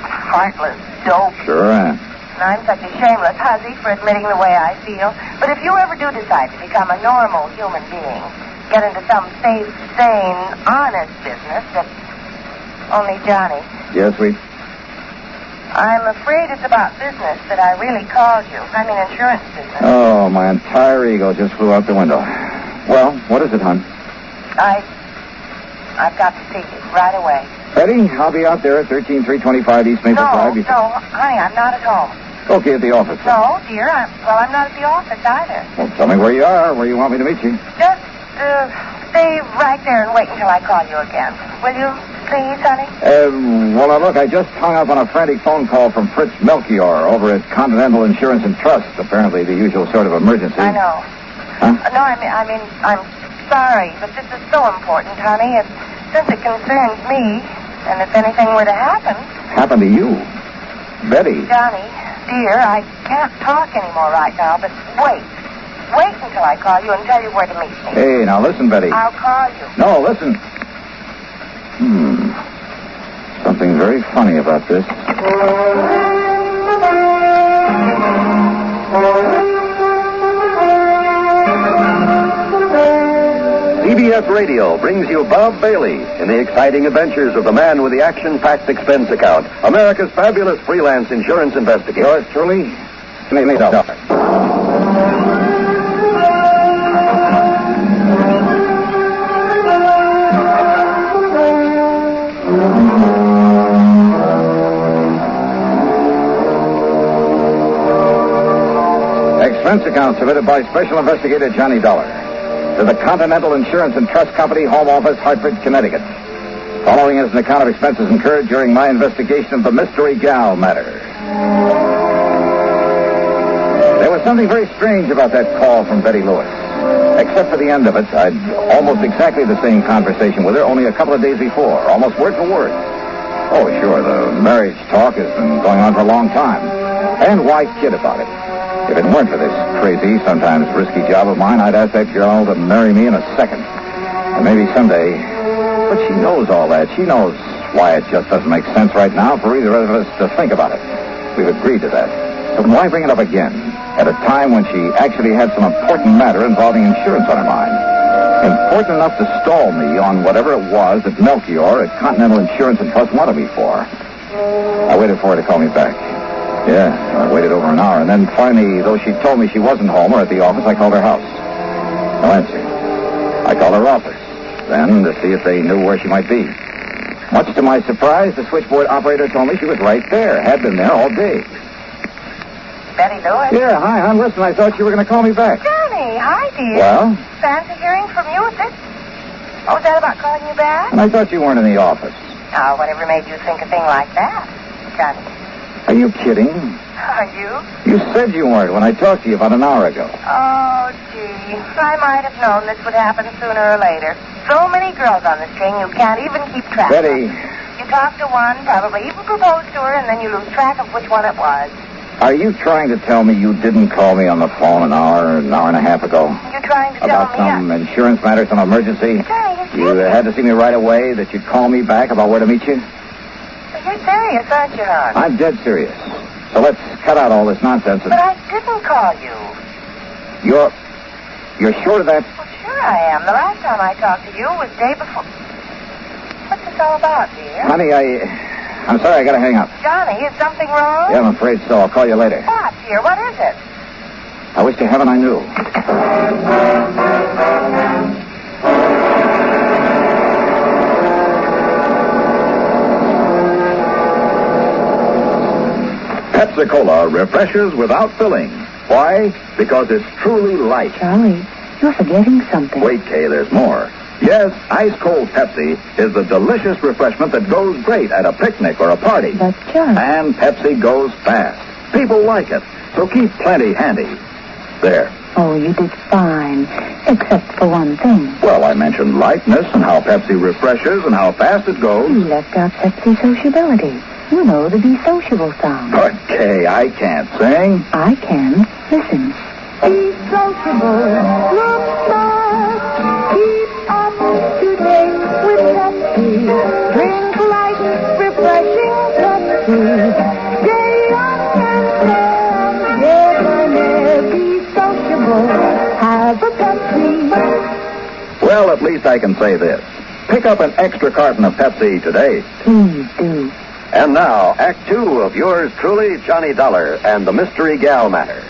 heartless dope. Sure am. And I'm such a shameless hussy for admitting the way I feel. But if you ever do decide to become a normal human being, get into some safe, sane, honest business that only Johnny... Yes, sweet? I'm afraid it's about business that I really called you. I mean, insurance business. Oh, my entire ego just flew out the window. Well, what is it, hon? I've got to see you right away. Betty, I'll be out there at 13325 East Maple Drive. No, honey, I'm not at home. Okay, at the office. No, dear, I'm not at the office either. Well, tell me where you are, where you want me to meet you. Just, stay right there and wait until I call you again. Will you, please, honey? Well, now, look, I just hung up on a frantic phone call from Fritz Melchior over at Continental Insurance and Trust. Apparently the usual sort of emergency. I know. Huh? No, I mean, I'm sorry, but this is so important, honey. Since it concerns me, and if anything were to happen... Happen to you? Betty. Johnny, dear, I can't talk anymore right now, but wait. Wait until I call you and tell you where to meet me. Hey, now listen, Betty. I'll call you. No, listen. Something very funny about this. CBS Radio brings you Bob Bailey in the exciting adventures of the man with the action-packed expense account, America's fabulous freelance insurance investigator. Yours truly, Expense account submitted by Special Investigator Johnny Dollar to the Continental Insurance and Trust Company, Home Office, Hartford, Connecticut. Following is an account of expenses incurred during my investigation of the Mystery Gal matter. There was something very strange about that call from Betty Lewis. Except for the end of it, I'd almost exactly the same conversation with her only a couple of days before, almost word for word. Oh, sure, the marriage talk has been going on for a long time. And why kid about it? If it weren't for this crazy, sometimes risky job of mine, I'd ask that girl to marry me in a second. And maybe someday. But she knows all that. She knows why it just doesn't make sense right now for either of us to think about it. We've agreed to that. So why bring it up again at a time when she actually had some important matter involving insurance on her mind? Important enough to stall me on whatever it was that Melchior at Continental Insurance and Trust wanted me for. I waited for her to call me back. Yeah, I waited over an hour, and then finally, though she told me she wasn't home or at the office, I called her house. No answer. I called her office, then to see if they knew where she might be. Much to my surprise, the switchboard operator told me she was right there, had been there all day. Betty Lewis? Yeah, hi, hon. Listen, I thought you were going to call me back. Johnny, hi, dear. Well? Fancy hearing from you at this? What was that about calling you back? And I thought you weren't in the office. Oh, whatever made you think a thing like that, Johnny? Are you kidding? Are you? You said you weren't when I talked to you about an hour ago. Oh, gee. I might have known this would happen sooner or later. So many girls on the string, you can't even keep track Betty. of them. You talk to one, probably even propose to her, and then you lose track of which one it was. Are you trying to tell me you didn't call me on the phone an hour and a half ago? You're trying to about tell me... some insurance matter, some emergency? You had to see me right away, that you'd call me back about where to meet you? You're serious, aren't you, hon? I'm dead serious. So let's cut out all this nonsense. But I didn't call you. You're sure of that? Well, sure I am. The last time I talked to you was day before... What's this all about, dear? Honey, I'm sorry, I gotta hang up. Johnny, is something wrong? Yeah, I'm afraid so. I'll call you later. What, dear? What is it? I wish to heaven I knew. Pepsi-Cola refreshes without filling. Why? Because it's truly light. Charlie, you're forgetting something. Wait, Kay, there's more. Yes, ice-cold Pepsi is the delicious refreshment that goes great at a picnic or a party. But, Chuck... And Pepsi goes fast. People like it, so keep plenty handy. There. Oh, you did fine, except for one thing. Well, I mentioned lightness and how Pepsi refreshes and how fast it goes. You left out Pepsi sociability. You know the Be Sociable song. Okay, I can't sing. I can. Listen. Be sociable, look smart, keep up to date with Pepsi. Drink light, refreshing Pepsi. Stay up and debonair, be sociable, have a Pepsi. Well, at least I can say this. Pick up an extra carton of Pepsi today. Please do. And now, Act Two of yours truly, Johnny Dollar and the Mystery Gal Matter.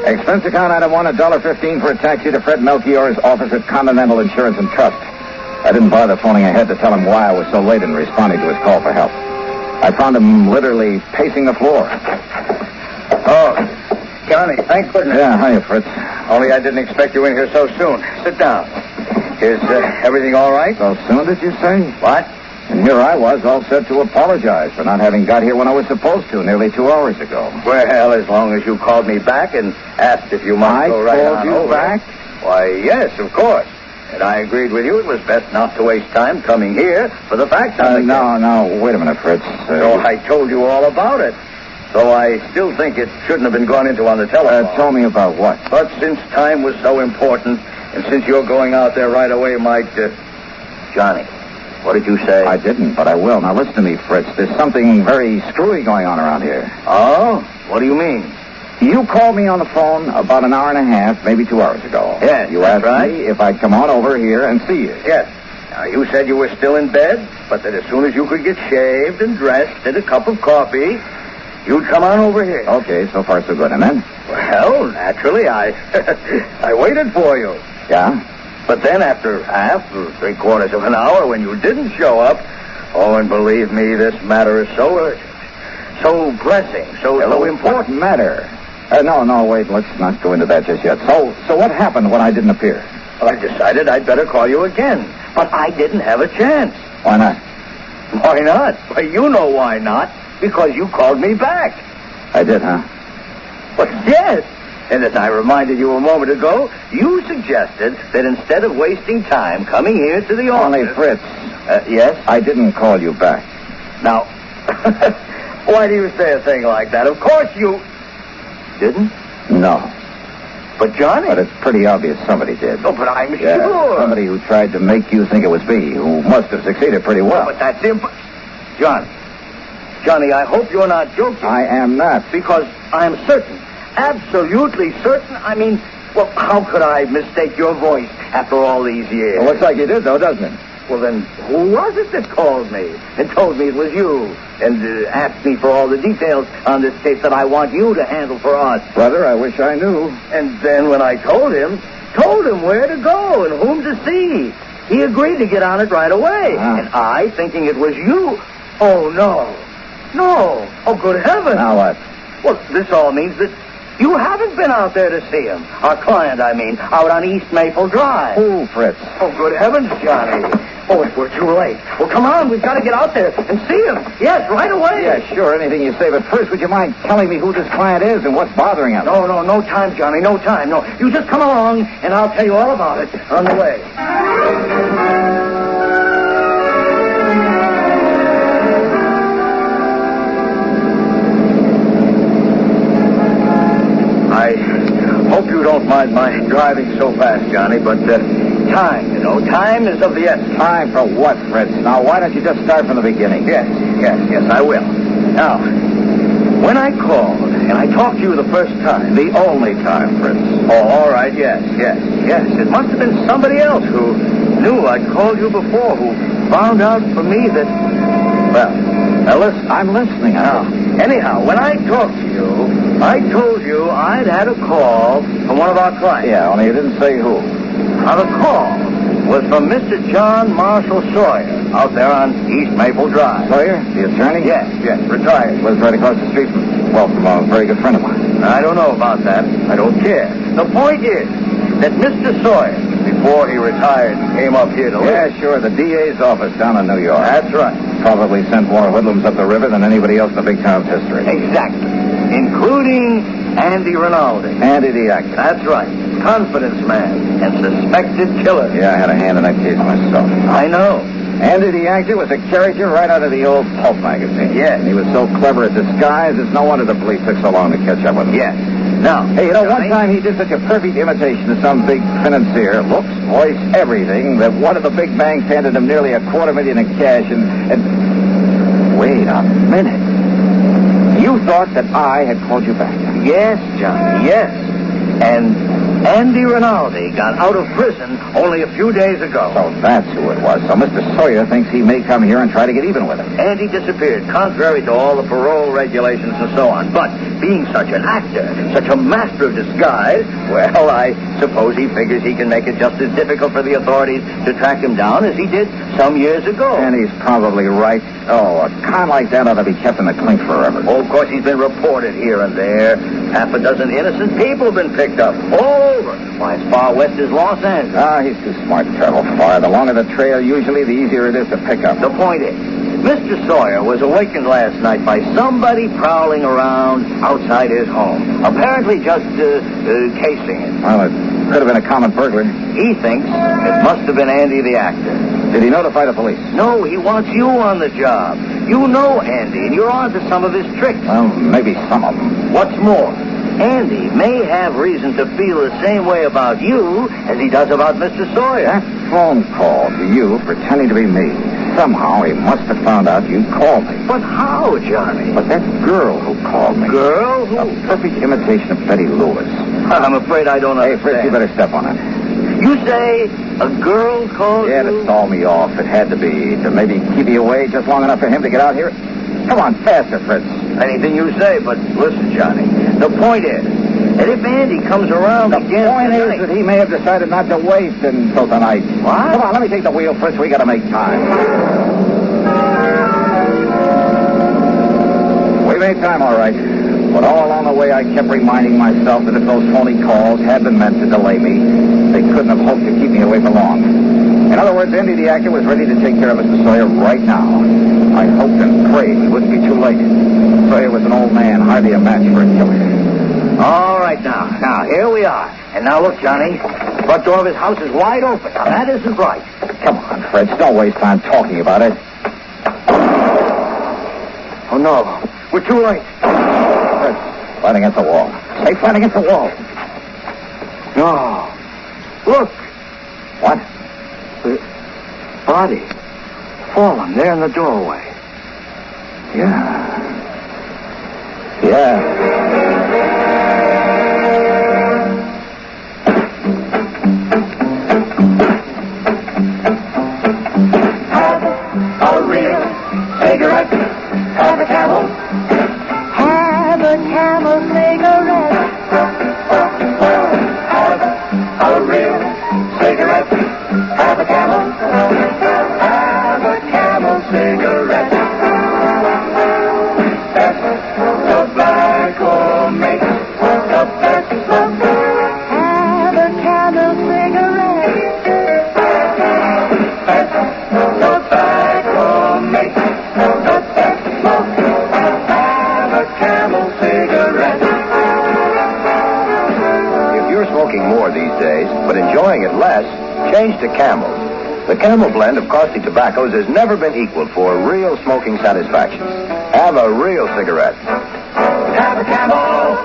Expense account item 1, $1.15 for a taxi to Fred Melchior's office at Continental Insurance and Trust. I didn't bother phoning ahead to tell him why I was so late in responding to his call for help. I found him literally pacing the floor. Oh, Johnny, thank goodness. Yeah, hiya, Fritz. Only I didn't expect you in here so soon. Sit down. Is everything all right? So soon, did you say? What? And here I was, all set to apologize for not having got here when I was supposed to, nearly 2 hours ago. Well, as long as you called me back and asked if you might go right on over. I called you back? Why, yes, of course. And I agreed with you it was best not to waste time coming here for the facts. No, wait a minute, Fritz. So I told you all about it. Though I still think it shouldn't have been gone into on the telephone. Tell me about what? But since time was so important, and since you're going out there right away, might... Johnny, what did you say? I didn't, but I will. Now, listen to me, Fritz. There's something very screwy going on around here. Oh? What do you mean? You called me on the phone about an hour and a half, maybe 2 hours ago. Yes, you that's asked me if I'd come on over here and see you. Yes. Now, you said you were still in bed, but that as soon as you could get shaved and dressed and a cup of coffee, you'd come on over here. Okay, so far so good. And then? Well, naturally, I waited for you. Yeah? But then after half or 3/4 of an hour when you didn't show up, oh, and believe me, this matter is so urgent, so pressing, so important. What matter? No, wait, let's not go into that just yet. So what happened when I didn't appear? I decided I'd better call you again, but I didn't have a chance. Why not? Why not? Well, you know why not. Because you called me back. I did, huh? Well, yes. And as I reminded you a moment ago, you suggested that instead of wasting time coming here to the office... Only, Fritz. Yes? I didn't call you back. Now, why do you say a thing like that? Of course you... Didn't? No. But, Johnny... But it's pretty obvious somebody did. Oh, but I'm sure... Somebody who tried to make you think it was me, who must have succeeded pretty well. But that's Johnny, I hope you're not joking. I am not. Because I'm certain, absolutely certain. I mean, well, how could I mistake your voice after all these years? Well, looks like you did, though, doesn't it? Well, then, who was it that called me and told me it was you and asked me for all the details on this case that I want you to handle for us? Brother, I wish I knew. And then when I told him where to go and whom to see, he agreed to get on it right away. And I, thinking it was you, oh, no. No. Oh, good heavens. Now what? Well, this all means that you haven't been out there to see him. Our client, I mean, out on East Maple Drive. Who, Fritz? Oh, good heavens, Johnny. Oh, we're too late. Well, come on. We've got to get out there and see him. Yes, right away. Yeah, sure. Anything you say. But first, would you mind telling me who this client is and what's bothering him? No time, Johnny. No time. No. You just come along, and I'll tell you all about it on the way. I hope you don't mind my driving so fast, Johnny, but time, time is of the essence. Time for what, Fritz? Now, why don't you just start from the beginning? Yes, I will. Now, when I called and I talked to you the first time... The only time, Fritz. Oh, all right, yes. It must have been somebody else who knew I'd called you before, who found out for me that... Well, now listen. I'm listening. Anyhow, when I talked to you, I told you I'd had a call from one of our clients. Yeah, only you didn't say who. Now, the call was from Mr. John Marshall Sawyer out there on East Maple Drive. Sawyer? The attorney? Yes, retired. Lives right across the street from a very good friend of mine. I don't know about that. I don't care. The point is, that Mr. Sawyer, before he retired, came up here to live? Yeah, sure. The DA's office down in New York. That's right. Probably sent more hoodlums up the river than anybody else in the big town's history. Exactly. Including Andy Rinaldi. Andy the actor. That's right. Confidence man and suspected killer. Yeah, I had a hand in that case myself. I know. Andy the actor was a character right out of the old pulp magazine. Yeah. And he was so clever at disguise, it's no wonder the police took so long to catch up with him. Yeah. Now, hey, you know, one time he did such a perfect imitation of some big financier, looks, voice, everything, that one of the big banks handed him nearly $250,000 in cash and... Wait a minute. You thought that I had called you back? Yes, Johnny, yes. And Andy Rinaldi got out of prison only a few days ago. So that's who it was. So Mr. Sawyer thinks he may come here and try to get even with him. Andy disappeared, contrary to all the parole regulations and so on. But being such an actor, such a master of disguise, well, I suppose he figures he can make it just as difficult for the authorities to track him down as he did some years ago. And he's probably right. Oh, a con like that ought to be kept in the clink forever. Oh, of course, he's been reported here and there. Half a dozen innocent people have been picked up all over. Why, as far west as Los Angeles. Ah, he's too smart to travel far. The longer the trail, usually, the easier it is to pick up. The point is, Mr. Sawyer was awakened last night by somebody prowling around outside his home. Apparently just casing it. Well, it could have been a common burglar. He thinks it must have been Andy the actor. Did he notify the police? No, he wants you on the job. You know Andy, and you're on to some of his tricks. Well, maybe some of them. What's more, Andy may have reason to feel the same way about you as he does about Mr. Sawyer. That phone call to you pretending to be me. Somehow he must have found out you'd called me. But how, Johnny? But that girl who called me. Girl? Who? A perfect imitation of Betty Lewis. I'm afraid I don't understand. Hey, Fritz, you better step on it. You say a girl called you? Yeah, to stall me off. It had to be. To maybe keep you away just long enough for him to get out here. Come on, faster, Fritz. Anything you say, but listen, Johnny. The point is that if Andy comes around again tonight... The point is that he may have decided not to wait until tonight. What? Come on, let me take the wheel, Fritz. We got to make time. We made time, all right. But all along the way, I kept reminding myself that if those phony calls had been meant to delay me, they couldn't have hoped to keep me away for long. In other words, Andy the actor was ready to take care of Mr. Sawyer right now. I hoped and prayed he wouldn't be too late. Sawyer was an old man, hardly a match for a killer. All right, now, here we are. And now, look, Johnny, the front door of his house is wide open. Now, that isn't right. Come on, Fritz, don't waste time talking about it. Oh, no, we're too late. Fritz, flat against the wall. Stay flat against the wall. No. Look. What? The body. Fallen there in the doorway. Yeah. Have a real cigarette. Have a Camel. Have a Camel cigarette. Have a real cigarette. Have a Camel. Have a Camel cigarette. Best tobacco makes the best smoke. Have a Camel cigarette. Best tobacco makes the best smoke. Have a Camel cigarette. If you're smoking more these days, but enjoying it less, change to Camel. The Camel blend of costly tobaccos has never been equaled for real smoking satisfaction. Have a real cigarette. Have a Camel.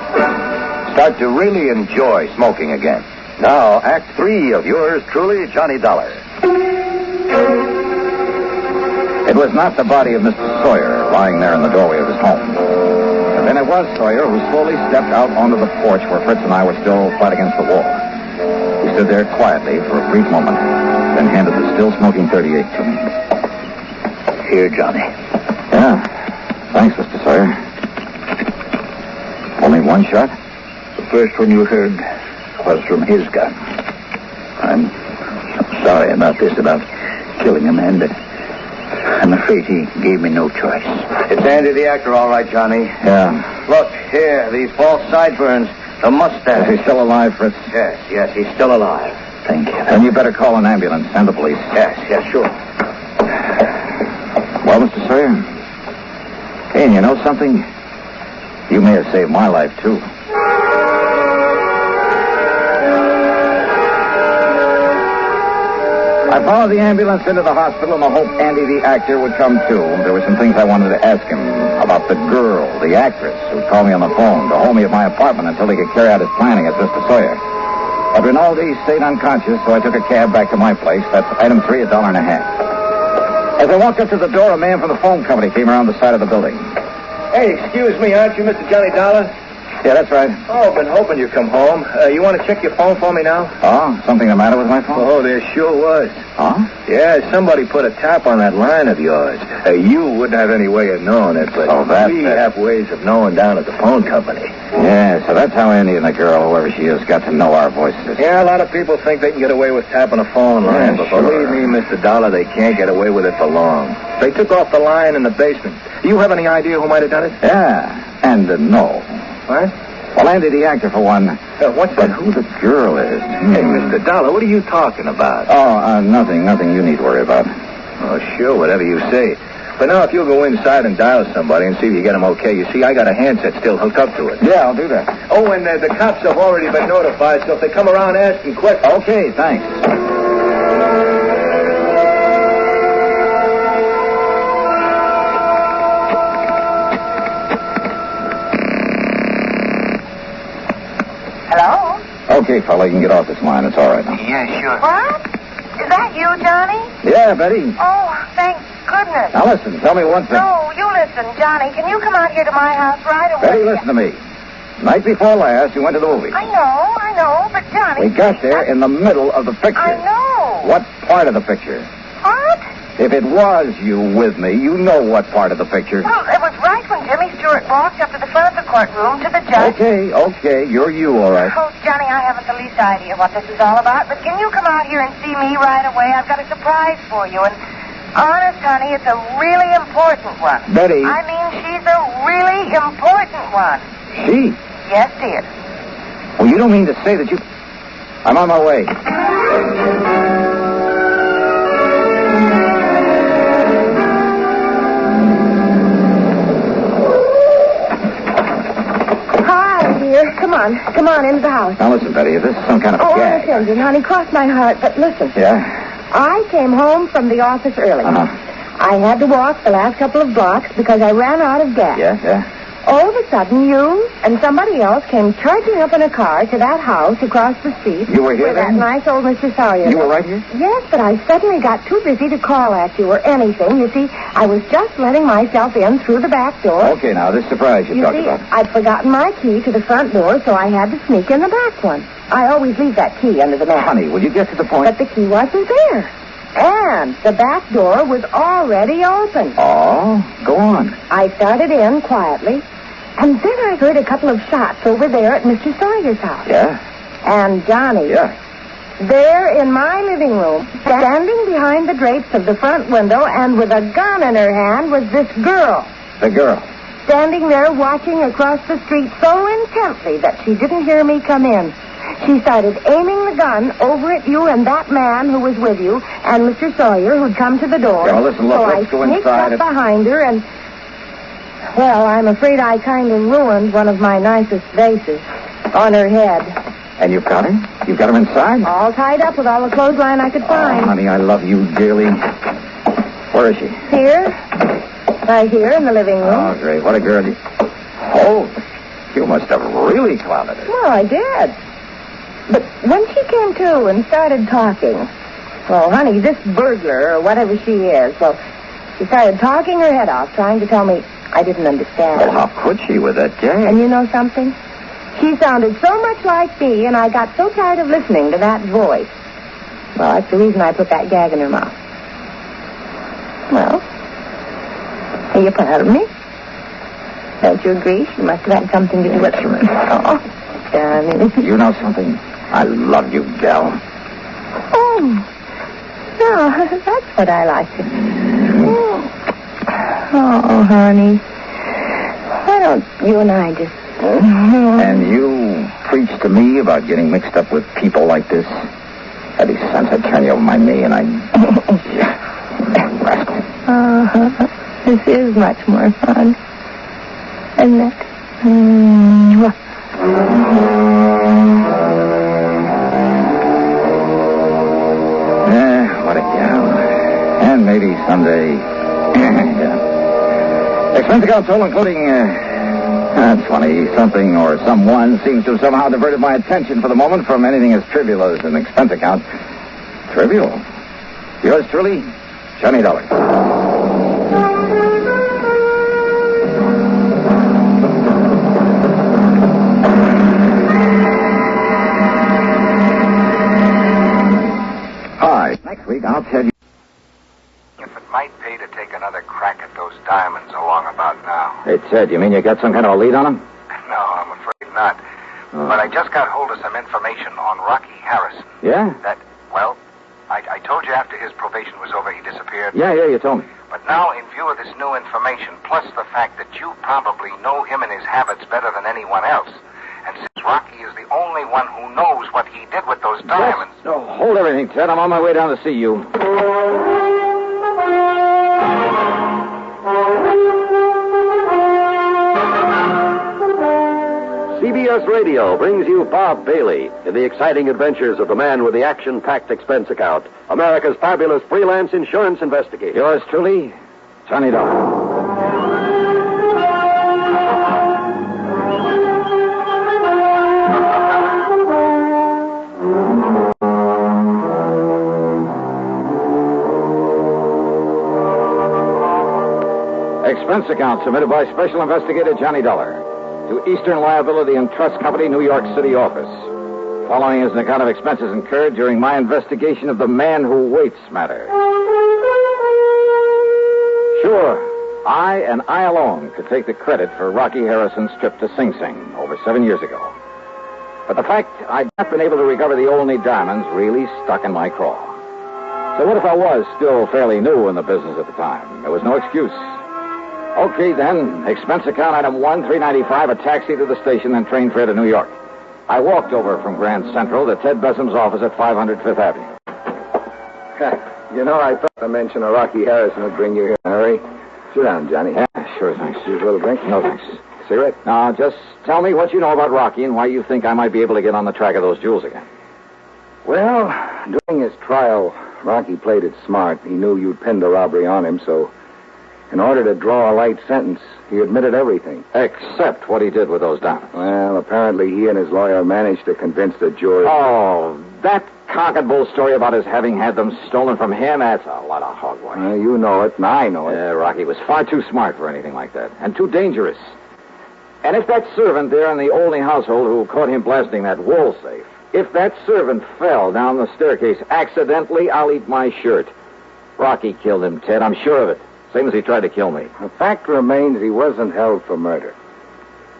Start to really enjoy smoking again. Now, Act 3 of yours truly, Johnny Dollar. It was not the body of Mr. Sawyer lying there in the doorway of his home. But then it was Sawyer who slowly stepped out onto the porch where Fritz and I were still flat against the wall. He stood there quietly for a brief moment, then handed the still-smoking .38 to me. Here, Johnny. Yeah. Thanks, Mr. Sawyer. Only one shot? The first one you heard was from his gun. I'm sorry about this, about killing a man, but I'm afraid he gave me no choice. It's Andy the actor, all right, Johnny. Yeah. Look, here, these false sideburns The mustache. Is he still alive, Fritz? Yes, he's still alive. Thank you. Then you better call an ambulance and the police. Yes, sure. Well, Mr. Sawyer? Hey, and you know something? You may have saved my life, too. I followed the ambulance into the hospital in the hope Andy, the actor, would come too. There were some things I wanted to ask him about the girl, the actress, who called me on the phone to hold me at my apartment until he could carry out his planning as Mr. Sawyer. But Rinaldi stayed unconscious, so I took a cab back to my place. That's item 3, $1.50. As I walked up to the door, a man from the phone company came around the side of the building. Hey, excuse me, aren't you Mr. Johnny Dollar? Yeah, that's right. Oh, I've been hoping you'd come home. You want to check your phone for me now? Oh, something the matter with my phone? Oh, there sure was. Huh? Yeah, somebody put a tap on that line of yours. You wouldn't have any way of knowing it, but we have ways of knowing down at the phone company. Yeah, so that's how Andy and the girl, whoever she is, got to know our voices. Yeah, a lot of people think they can get away with tapping a phone line, but believe me, Mr. Dollar, they can't get away with it for long. They took off the line in the basement. You have any idea who might have done it? Yeah, and no. What? Well, Andy, the actor, for one. What's but that? Who the girl is? Hey, Mr. Dollar, what are you talking about? Oh, nothing you need to worry about. Oh, sure, whatever you say. But now, if you'll go inside and dial somebody and see if you get them okay. You see, I got a handset still hooked up to it. Yeah, I'll do that. Oh, and the cops have already been notified, so if they come around asking questions... Okay, thanks. Hello? Okay, fella, you can get off this line. It's all right now. Yeah, sure. What? Is that you, Johnny? Yeah, Betty. Oh, thank goodness. Now listen, tell me one thing. No, you listen, Johnny. Can you come out here to my house right away? Betty, listen to me. Night before last, you went to the movies. I know, but Johnny... We got there in the middle of the picture. I know. What part of the picture? What? If it was you with me, you know what part of the picture. Well, it was right when Jimmy Stewart walked up to the front of the courtroom to the judge. Okay, you're you, all right. Oh, Johnny, I haven't the least idea what this is all about, but can you come out here and see me right away? I've got a surprise for you, and honest, honey, it's a really important one. Betty. I mean, she's a really important one. She? Yes, dear. Well, you don't mean to say that you... I'm on my way. Come on, into the house. Now listen, Betty, if this is some kind of a gag... Oh, listen, honey, cross my heart, but listen. Yeah? I came home from the office early. Uh-huh. I had to walk the last couple of blocks because I ran out of gas. Yeah. All of a sudden, you and somebody else came charging up in a car to that house across the street. You were here where then? that nice old Mr. Sawyer. You were right here? Yes, but I suddenly got too busy to call at you or anything. You see, I was just letting myself in through the back door. Okay, now, this surprise you talked about. I'd forgotten my key to the front door, so I had to sneak in the back one. I always leave that key under the mat. Honey, will you get to the point? But the key wasn't there. And the back door was already open. Oh, go on. I started in quietly, and then I heard a couple of shots over there at Mr. Sawyer's house. Yeah? And Johnny. Yeah. There in my living room, standing behind the drapes of the front window and with a gun in her hand was this girl. The girl? Standing there watching across the street so intently that she didn't hear me come in. She started aiming the gun over at you and that man who was with you and Mr. Sawyer who'd come to the door. Yeah, well, listen, look, let's go inside. So I sneaked up behind her and... Well, I'm afraid I kind of ruined one of my nicest vases on her head. And you've got her? You've got her inside? All tied up with all the clothesline I could find. Oh, honey, I love you dearly. Where is she? Here. Right here in the living room. Oh, great. What a girl. Oh, you must have really clouded her. Well, I did. But when she came to and started talking, well, honey, this burglar or whatever she is, well, she started talking her head off, trying to tell me I didn't understand. Well, how could she with that gag? And you know something? She sounded so much like me, and I got so tired of listening to that voice. Well, that's the reason I put that gag in her mouth. Well, are you proud of me? Don't you agree? She must have had something to do with it. Oh, darling. You know something? I love you, gal. Oh, no, that's what I like to Oh, honey. Why don't you and I just And you preach to me about getting mixed up with people like this? Eddie, son, I'd turn you over my knee and rascal. This is much more fun. Isn't it? What a gal. And maybe someday... Expense account total, including... That's funny. Something or someone seems to have somehow diverted my attention for the moment from anything as trivial as an expense account. Trivial? Yours truly, Johnny Dollar. Hi. Next week, I'll tell you... If it might pay to take another crack at those diamonds along about now. Hey, Ted, you mean you got some kind of a lead on him? No, I'm afraid not. But I just got hold of some information on Rocky Harrison. Yeah? I told you after his probation was over, he disappeared. Yeah, you told me. But now, in view of this new information, plus the fact that you probably know him and his habits better than anyone else, and since Rocky is the only one who knows what he did with those diamonds... Yes. No, hold everything, Ted. I'm on my way down to see you. CBS Radio brings you Bob Bailey in the exciting adventures of the man with the action-packed expense account, America's fabulous freelance insurance investigator. Yours truly, Johnny Dollar. Expense account submitted by Special Investigator Johnny Dollar to Eastern Liability and Trust Company, New York City office. Following is an account of expenses incurred during my investigation of the man who waits matter. Sure, I and I alone could take the credit for Rocky Harrison's trip to Sing Sing over 7 years ago. But the fact I'd not been able to recover the Olney diamonds really stuck in my craw. So what if I was still fairly new in the business at the time? There was no excuse. Okay, then. Expense account item 1, $3.95, a taxi to the station, then train fare to New York. I walked over from Grand Central to Ted Bessam's office at 500 Fifth Avenue. You know, I thought the mention of Rocky Harrison would bring you here, Harry. Sit down, Johnny. Yeah, sure, thanks. Use a little drink? No, thanks. Cigarette? Now, just tell me what you know about Rocky and why you think I might be able to get on the track of those jewels again. Well, during his trial, Rocky played it smart. He knew you'd pinned the robbery on him, so... in order to draw a light sentence, he admitted everything. Except what he did with those diamonds. Well, apparently he and his lawyer managed to convince the jury... Oh, that cock and bull story about his having had them stolen from him, that's a lot of hogwash. You know it, and I know it. Yeah, Rocky was far too smart for anything like that, and too dangerous. And if that servant there in the Olney household who caught him blasting that wall safe, if that servant fell down the staircase accidentally, I'll eat my shirt. Rocky killed him, Ted, I'm sure of it. Same as he tried to kill me. The fact remains he wasn't held for murder.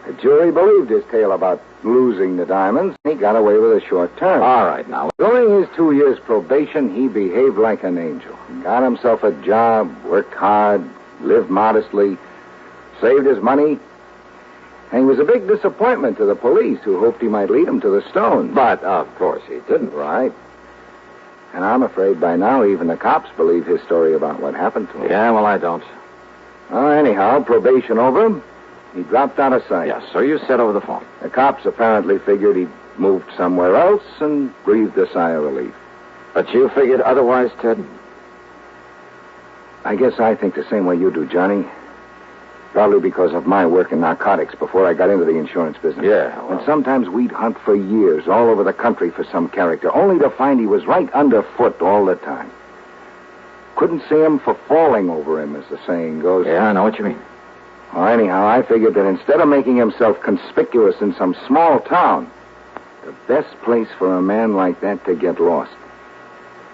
The jury believed his tale about losing the diamonds. He got away with a short term. All right, now. During his 2 years probation, he behaved like an angel. Got himself a job, worked hard, lived modestly, saved his money. And he was a big disappointment to the police, who hoped he might lead them to the stone. But, of course, he didn't. Right. And I'm afraid by now even the cops believe his story about what happened to him. Yeah, well, I don't. Anyhow, probation over. He dropped out of sight. Yes, so you said over the phone. The cops apparently figured he'd moved somewhere else and breathed a sigh of relief. But you figured otherwise, Ted? I guess I think the same way you do, Johnny. Probably because of my work in narcotics before I got into the insurance business. Yeah, well... And sometimes we'd hunt for years all over the country for some character, only to find he was right underfoot all the time. Couldn't see him for falling over him, as the saying goes. Yeah, I know what you mean. Well, anyhow, I figured that instead of making himself conspicuous in some small town, the best place for a man like that to get lost,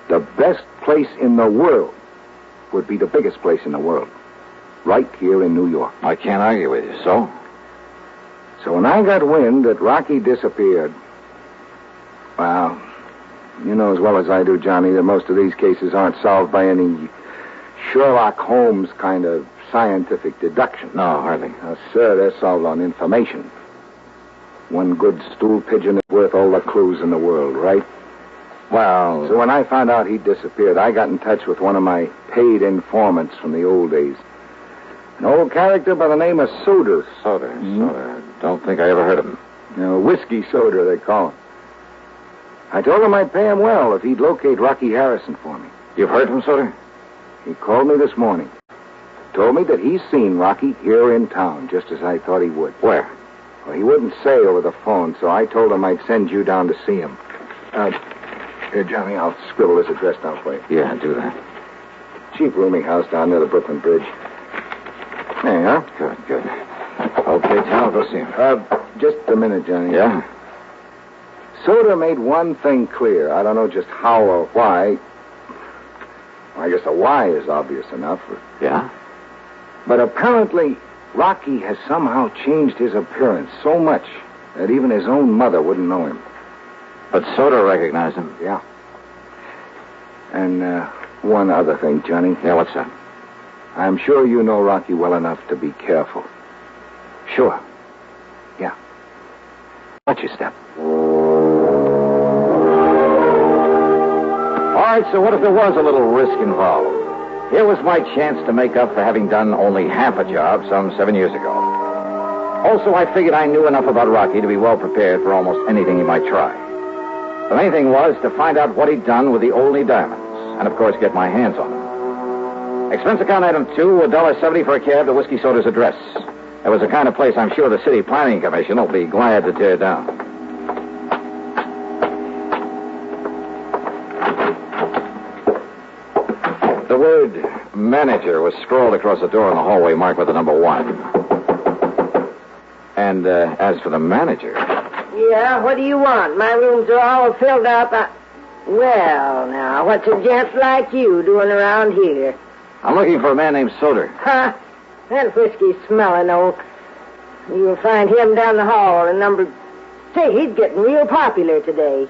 the best place in the world, would be the biggest place in the world. Right here in New York. I can't argue with you, so? So when I got wind that Rocky disappeared, well, you know as well as I do, Johnny, that most of these cases aren't solved by any Sherlock Holmes kind of scientific deduction. No, hardly. Sir, they're solved on information. One good stool pigeon is worth all the clues in the world, right? Well... So when I found out he'd disappeared, I got in touch with one of my paid informants from the old days. An old character by the name of Soda. Soda. Don't think I ever heard of him. Whiskey Soda, they call him. I told him I'd pay him well if he'd locate Rocky Harrison for me. You've heard from Soda? He called me this morning. Told me that he's seen Rocky here in town, just as I thought he would. Where? Well, he wouldn't say over the phone, so I told him I'd send you down to see him. Here, Johnny, I'll scribble his address down for you. Yeah, do that. Cheap rooming house down near the Brooklyn Bridge. There you are. Good. Okay, Tom, I'll go see him. Just a minute, Johnny. Yeah? Soda made one thing clear. I don't know just how or why. I guess the why is obvious enough. Yeah? But apparently, Rocky has somehow changed his appearance so much that even his own mother wouldn't know him. But Soda recognized him. Yeah. And one other thing, Johnny. Yeah, what's that? I'm sure you know Rocky well enough to be careful. Sure. Yeah. Watch your step. All right, so what if there was a little risk involved? Here was my chance to make up for having done only half a job some 7 years ago. Also, I figured I knew enough about Rocky to be well prepared for almost anything he might try. The main thing was to find out what he'd done with the oldie diamonds, and of course get my hands on them. Expense account item 2, $1.70 for a cab to Whiskey Soda's address. That was the kind of place I'm sure the City Planning Commission will be glad to tear down. The word manager was scrawled across the door in the hallway marked with the number 1. And as for the manager... Yeah, what do you want? My rooms are all filled up. Well, now, what's a gent like you doing around here? I'm looking for a man named Soder. Huh? That whiskey's smelling old. You'll find him down the hall in number... Say, he's getting real popular today.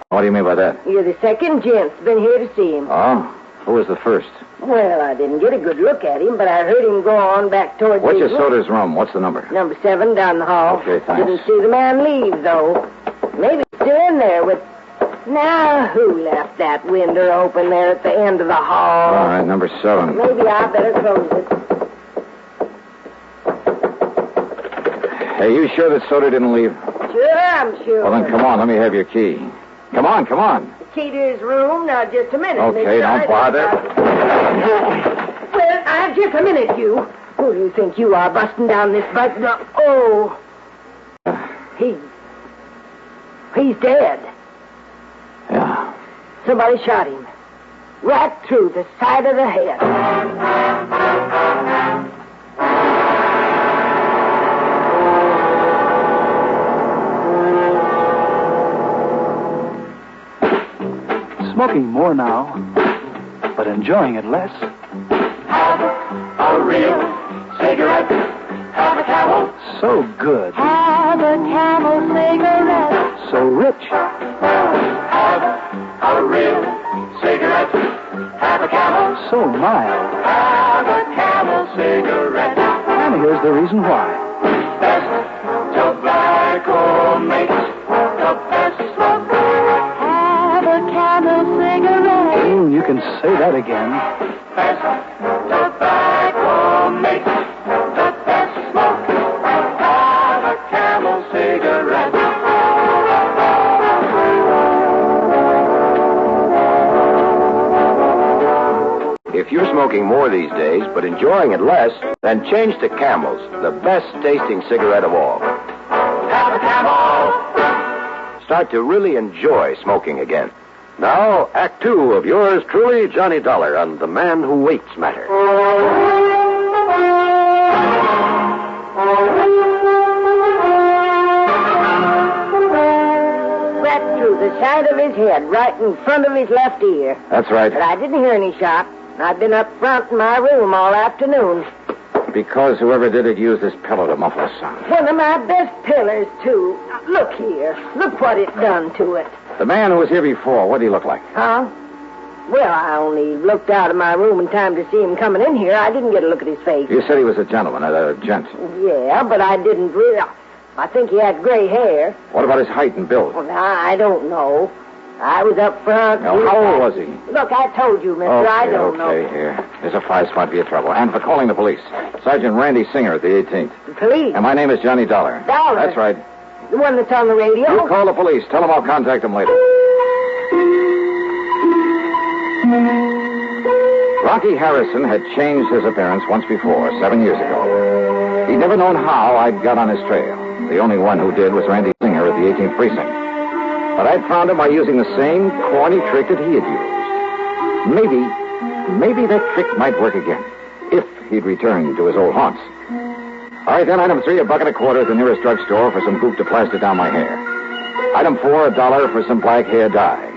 What do you mean by that? You're the second gent's been here to see him. Oh? Who was the first? Well, I didn't get a good look at him, but I heard him go on back towards What's your Soda's room? What's the number? Number 7 down the hall. Okay, thanks. Didn't see the man leave, though. Maybe he's still in there with... Now, who left that window open there at the end of the hall? All right, number 7. Maybe I better close it. Hey, you sure that Soda didn't leave? Sure, I'm sure. Well, then come on. Let me have your key. Come on. Key to his room? Now, just a minute. Okay, don't bother. Well, just a minute, you. Who do you think you are, busting down this button? Oh. He's dead. Yeah. Somebody shot him. Right through the side of the head. Smoking more now, but enjoying it less. Have a real cigarette. Have a Camel. So good. Have a Camel cigarette. So rich. Have a real cigarette. Have a Camel. So mild. Have a Camel cigarette. And here's the reason why. Best tobacco makes the best smoke. Have a Camel cigarette. You can say that again. Best tobacco makes the best smoke. Have a Camel cigarette. If you're smoking more these days, but enjoying it less, then change to Camels, the best tasting cigarette of all. Have a Camel. Start to really enjoy smoking again. Now, Act 2 of yours truly, Johnny Dollar, on The Man Who Waits Matter. Right through the side of his head, right in front of his left ear. That's right. But I didn't hear any shot. I've been up front in my room all afternoon. Because whoever did it used this pillow to muffle the sound. One of my best pillars, too. Look here. Look what it's done to it. The man who was here before, what did he look like? Huh? Well, I only looked out of my room in time to see him coming in here. I didn't get a look at his face. You said he was a gentleman, a gent. Yeah, but I didn't really... I think he had gray hair. What about his height and build? Well, I don't know. I was up front. Now, how old was he? Look, I told you, mister. I don't know. Okay, here. There's a 5 spot for your trouble. And for calling the police. Sergeant Randy Singer at the 18th. Police? And my name is Johnny Dollar. Dollar? That's right. The one that's on the radio? You call the police. Tell them I'll contact them later. Rocky Harrison had changed his appearance once before, 7 years ago. He'd never known how I'd got on his trail. The only one who did was Randy Singer at the 18th Precinct. But I'd found him by using the same corny trick that he had used. Maybe that trick might work again, if he'd return to his old haunts. All right, then, item 3, $1.25 at the nearest drugstore for some goop to plaster down my hair. Item 4, $1 for some black hair dye.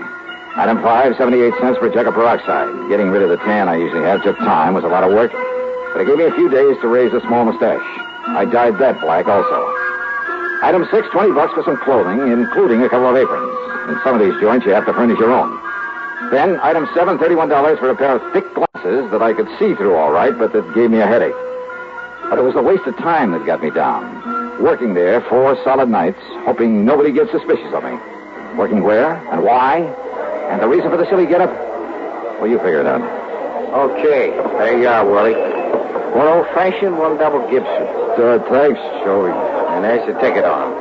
Item 5, 78 cents for a jug of peroxide. Getting rid of the tan I usually have took time, was a lot of work, but it gave me a few days to raise a small mustache. I dyed that black also. Item 6, $20 for some clothing, including a couple of aprons. In some of these joints, you have to furnish your own. Then, item 7, $31 for a pair of thick glasses that I could see through all right, but that gave me a headache. But it was the waste of time that got me down. Working there 4 solid nights, hoping nobody gets suspicious of me. Working where and why? And the reason for the silly getup? Well, you figure it out. Okay, there you are, Willie. One old-fashioned, one double Gibson. Thanks, Joey. And there's the ticket on.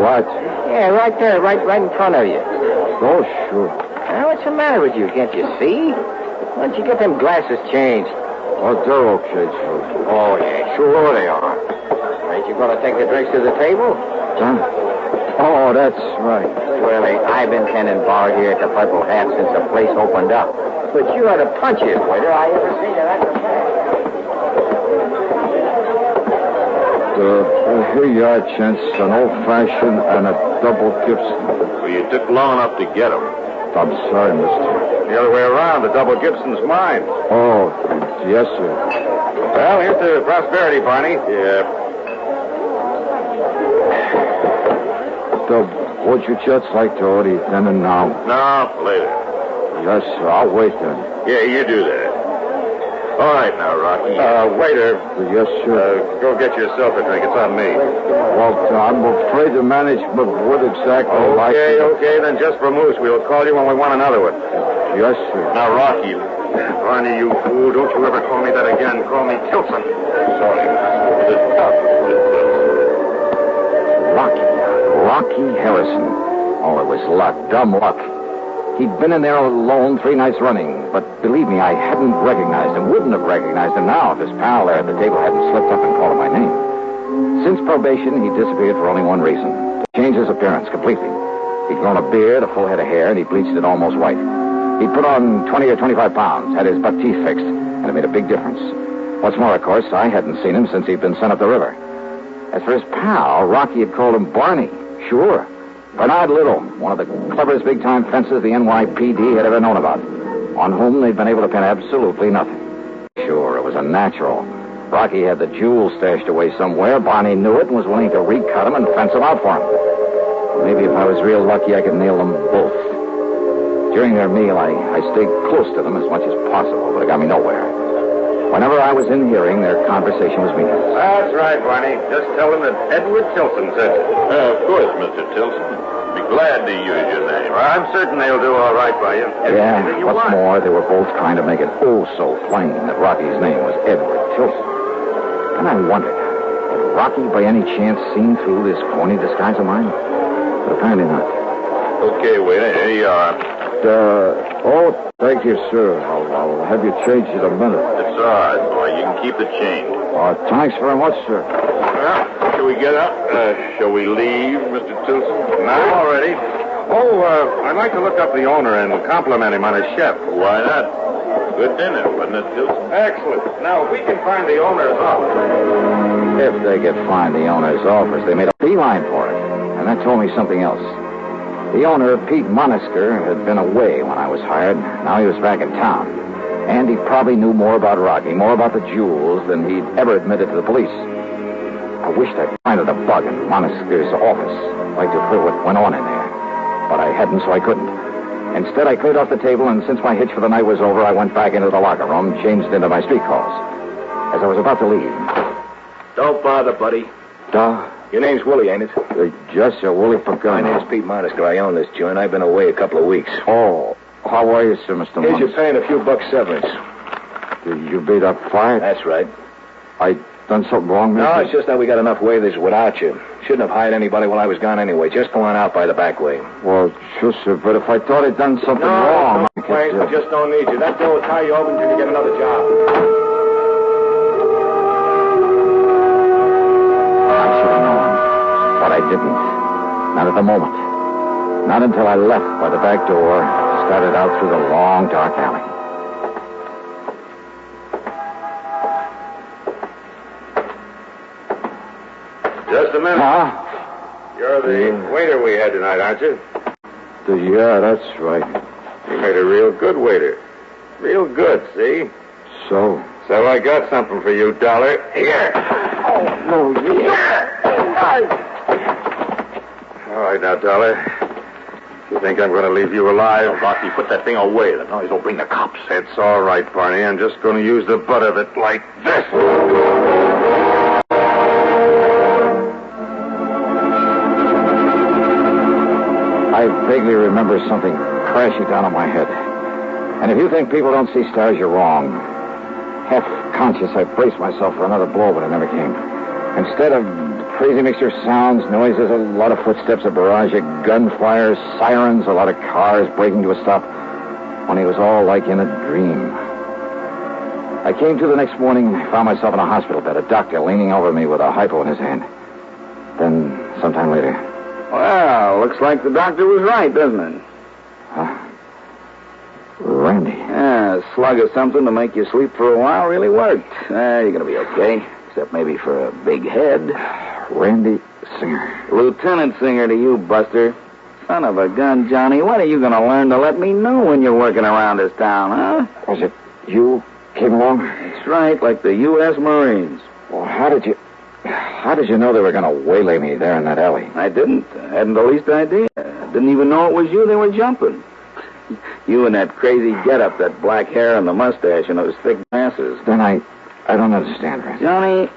What? Yeah, right there, right in front of you. Oh, sure. Now, what's the matter with you? Can't you see? Why don't you get them glasses changed? Oh, they're okay, Joey. Oh, yeah, sure they are. Ain't you going to take the drinks to the table? Huh? Oh, that's right. Willie, I've been tending bar here at the Purple Hat since the place opened up. But you ought to punch it, waiter. I ever seen it. Here you are, gents. An old-fashioned and a double Gibson. Well, you took long enough to get them. I'm sorry, mister. The other way around. The double Gibson's mine. Oh, yes, sir. Well, here's to prosperity, Barney. Yeah. Would you just like to order then and now? No, later. Yes, sir. I'll wait then. Yeah, you do that. All right now, Rocky. Waiter. Yes, sir. Go get yourself a drink. It's on me. Well, I'm afraid the management would exactly like... Okay, then just for moose. We'll call you when we want another one. Yes, sir. Now, Rocky, Barney, you fool, don't you ever call me that again. Call me Tilson. Sorry. Rocky Harrison. Oh, it was luck. Dumb luck. He'd been in there alone 3 nights running, but believe me, I hadn't recognized him, wouldn't have recognized him now if his pal there at the table hadn't slipped up and called him by name. Since probation, he disappeared for only one reason, to change his appearance completely. He'd grown a beard, a full head of hair, and he bleached it almost white. He'd put on 20 or 25 pounds, had his buck teeth fixed, and it made a big difference. What's more, of course, I hadn't seen him since he'd been sent up the river. As for his pal, Rocky had called him Barney. Sure. Bernard Little, one of the cleverest big-time fences the NYPD had ever known about, on whom they'd been able to pin absolutely nothing. Sure, it was a natural. Rocky had the jewels stashed away somewhere. Barney knew it and was willing to recut them and fence them out for him. Maybe if I was real lucky, I could nail them both. During their meal, I stayed close to them as much as possible, but it got me nowhere. Whenever I was in hearing, their conversation was meaningless. That's right, Barney. Just tell them that Edward Tilson said it. Of course, Mr. Tilson. Be glad to use your name. Well, I'm certain they'll do all right by you. Yeah, what's more, they were both trying to make it oh so plain that Rocky's name was Edward Tilson. And I wondered, had Rocky by any chance seen through this corny disguise of mine? But apparently not. Okay, waiter, here you are. Thank you, sir. I'll have you changed in a minute. It's all right, boy. You can keep the change. Thanks very much, sir. Well, shall we get up? Shall we leave, Mr. Tilson? No, already. I'd like to look up the owner and compliment him on his chef. Why not? Good dinner, wasn't it, Tilson? Excellent. Now, if we can find the owner's office. If they could find the owner's office, they made a beeline for it. And that told me something else. The owner, Pete Monisker, had been away when I was hired. Now he was back in town. And he probably knew more about Rocky, more about the jewels than he'd ever admitted to the police. I wished I'd planted a bug in Monisker's office. I'd like to hear what went on in there. But I hadn't, so I couldn't. Instead, I cleared off the table, and since my hitch for the night was over, I went back into the locker room, changed into my street calls. As I was about to leave... Don't bother, buddy. Your name's Willie, ain't it? Just a Willie Pagano. My name's Pete Monaster. I own this joint. I've been away a couple of weeks. Oh, how are you, sir, Mr. Here's your Monaster? pay and a few bucks severance. You beat up fight? That's right. I done something wrong, No, mister? it's just that we got enough waiters without you. Shouldn't have hired anybody while I was gone anyway. Just go on out by the back way. Well, sure, sir, but if I thought I'd done something wrong... No, Wayne, I just don't need you. That bill will tie you over until you get another job. I should have known, but I didn't. Not at the moment. Not until I left by the back door, started out through the long, dark alley. Just a minute. Huh? You're the waiter we had tonight, aren't you? Yeah, that's right. You made a real good waiter. Real good, see? So? So I got something for you, Dollar. Here. Oh, no, yeah. All right, now, Dollar. You think I'm going to leave you alive? Rocky, put that thing away. The noise will bring the cops. It's all right, Barney. I'm just going to use the butt of it like this. I vaguely remember something crashing down on my head. And if you think people don't see stars, you're wrong. Half conscious, I braced myself for another blow, but it never came. Instead of crazy mixture of sounds, noises, a lot of footsteps, a barrage of gunfire, sirens, a lot of cars breaking to a stop, when it was all like in a dream. I came to the next morning, found myself in a hospital bed, a doctor leaning over me with a hypo in his hand. Then, sometime later... Well, looks like the doctor was right, doesn't it? Randy. Yeah, a slug of something to make you sleep for a while really worked. You're going to be okay, except maybe for a big head. Randy Singer. Lieutenant Singer to you, Buster. Son of a gun, Johnny. When are you going to learn to let me know when you're working around this town, huh? Was it you came along? That's right, like the U.S. Marines. Well, how did you know they were going to waylay me there in that alley? I didn't. I hadn't the least idea. I didn't even know it was you they were jumping. You and that crazy getup, that black hair and the mustache and those thick glasses. Then I don't understand, Randy. Johnny,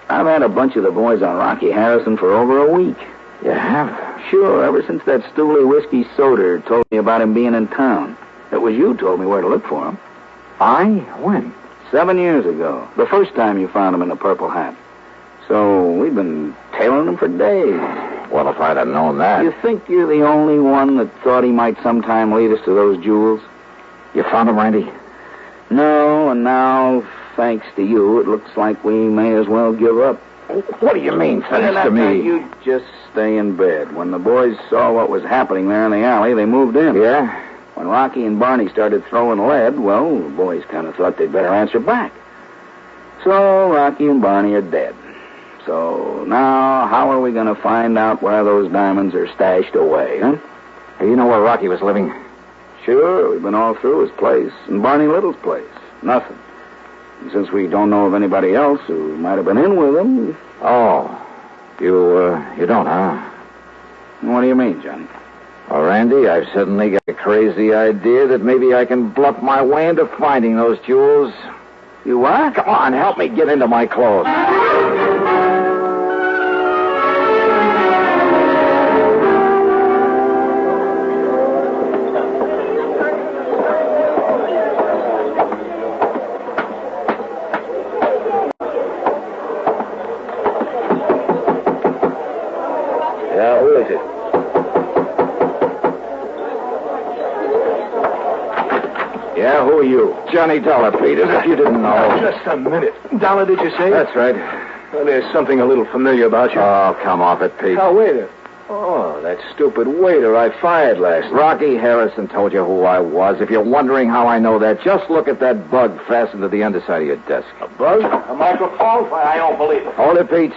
I've had a bunch of the boys on Rocky Harrison for over a week. You have? Sure, ever since that Stooley whiskey soda told me about him being in town. It was you told me where to look for him. I? When? 7 years ago. The first time you found him in the purple hat. So we've been tailing him for days. Well, if I'd have known that... You think you're the only one that thought he might sometime lead us to those jewels? You found him, Randy? No, and now, thanks to you, it looks like we may as well give up. What do you mean, thanks to me? You just stay in bed. When the boys saw what was happening there in the alley, they moved in. Yeah? When Rocky and Barney started throwing lead, well, the boys kind of thought they'd better answer back. So Rocky and Barney are dead. So now, how are we going to find out where those diamonds are stashed away, huh? Hey, you know where Rocky was living? Sure, we've been all through his place and Barney Little's place. Nothing. And since we don't know of anybody else who might have been in with him... Oh, you don't, huh? What do you mean, Johnny? Well, Randy, I've suddenly got a crazy idea that maybe I can bluff my way into finding those jewels. You what? Come on, help me get into my clothes. Yeah, who is it? Yeah, who are you? Johnny Dollar, Pete, as if you didn't know. Just a minute. Dollar, did you say? That's right. Well, there's something a little familiar about you. Oh, come off it, Pete. Oh, waiter. Oh, that stupid waiter I fired last night. Rocky Harrison told you who I was. If you're wondering how I know that, just look at that bug fastened to the underside of your desk. A bug? A microphone? Why, I don't believe it. Hold it, Pete.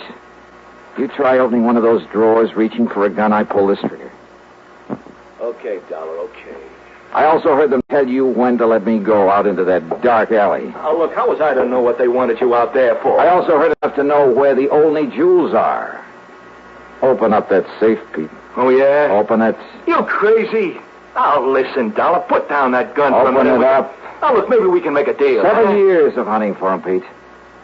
You try opening one of those drawers, reaching for a gun, I pull this trigger. Okay, Dollar, okay. I also heard them tell you when to let me go out into that dark alley. Oh, look, how was I to know what they wanted you out there for? I also heard enough to know where the only jewels are. Open up that safe, Pete. Oh, yeah? Open it. You crazy? Oh, listen, Dollar, put down that gun for a minute. Open it up. Oh, look, maybe we can make a deal. 7 years of hunting for him, Pete.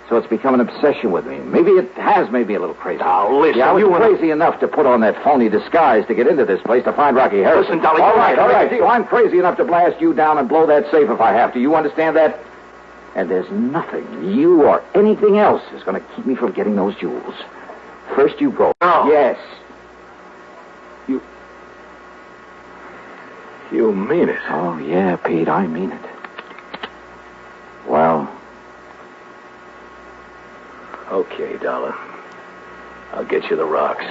So it's become an obsession with me. Maybe it has made me a little crazy. Now, listen, Yeah, I was crazy enough to put on that phony disguise to get into this place to find Rocky Harris. Listen, Dolly, all right. See, I'm crazy enough to blast you down and blow that safe if I have to. You understand that? And there's nothing, you or anything else, is going to keep me from getting those jewels. First you go. No. Yes. You mean it? Oh, yeah, Pete, I mean it. Well... Okay, Dollar. I'll get you the rocks.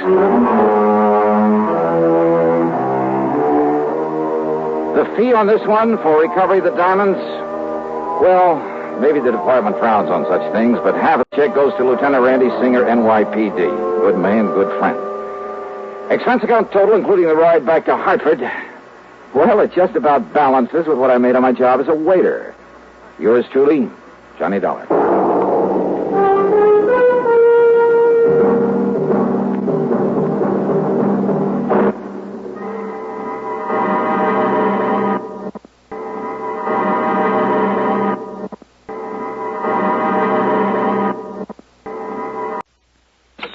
The fee on this one for recovery of the diamonds? Well, maybe the department frowns on such things, but half a check goes to Lieutenant Randy Singer, NYPD. Good man, good friend. Expense account total, including the ride back to Hartford. Well, it just about balances with what I made on my job as a waiter. Yours truly, Johnny Dollar.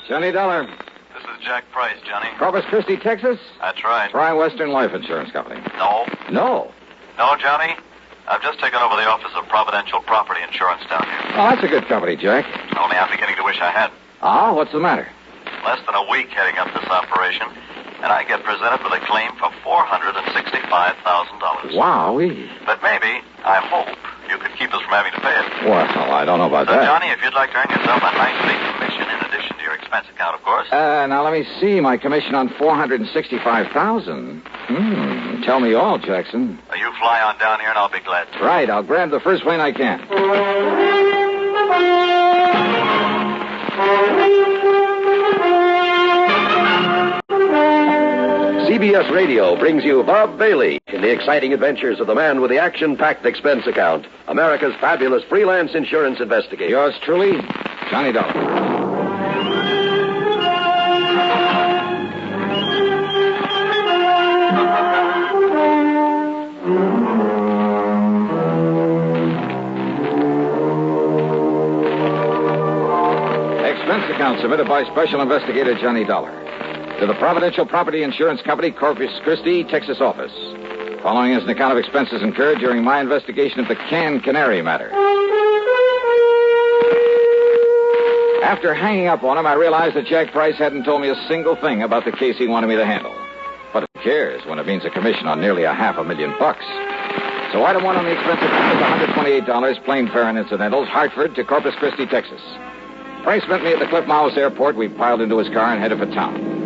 Johnny Dollar. This is Jack Price, Johnny. Corpus Christi, Texas? That's right. Prime Western Life Insurance Company. No. No? No, Johnny. I've just taken over the office of Providential Property Insurance down here. Oh, that's a good company, Jack. Only I'm beginning to wish I had. Ah, what's the matter? Less than a week heading up this operation, and I get presented with a claim for $465,000. Wowee. But maybe, I hope, you could keep us from having to pay it. Well, I don't know about So, that. Johnny, if you'd like to earn yourself a nice big commission in addition to your expense account, of course. Now let me see. My commission on $465,000. Tell me all, Jackson. You fly on down here and I'll be glad to. Right, I'll grab the first plane I can. CBS Radio brings you Bob Bailey in the exciting adventures of the man with the action-packed expense account, America's fabulous freelance insurance investigator. Yours truly, Johnny Dollar. Expense account submitted by Special Investigator Johnny Dollar to the Providential Property Insurance Company, Corpus Christi, Texas office. Following is an account of expenses incurred during my investigation of the Canary matter. After hanging up on him, I realized that Jack Price hadn't told me a single thing about the case he wanted me to handle. But who cares when it means a commission on nearly $500,000? So item one on the expense account is $128, plain fare and incidentals, Hartford to Corpus Christi, Texas. Price met me at the Cliff Mouse Airport. We piled into his car and headed for town.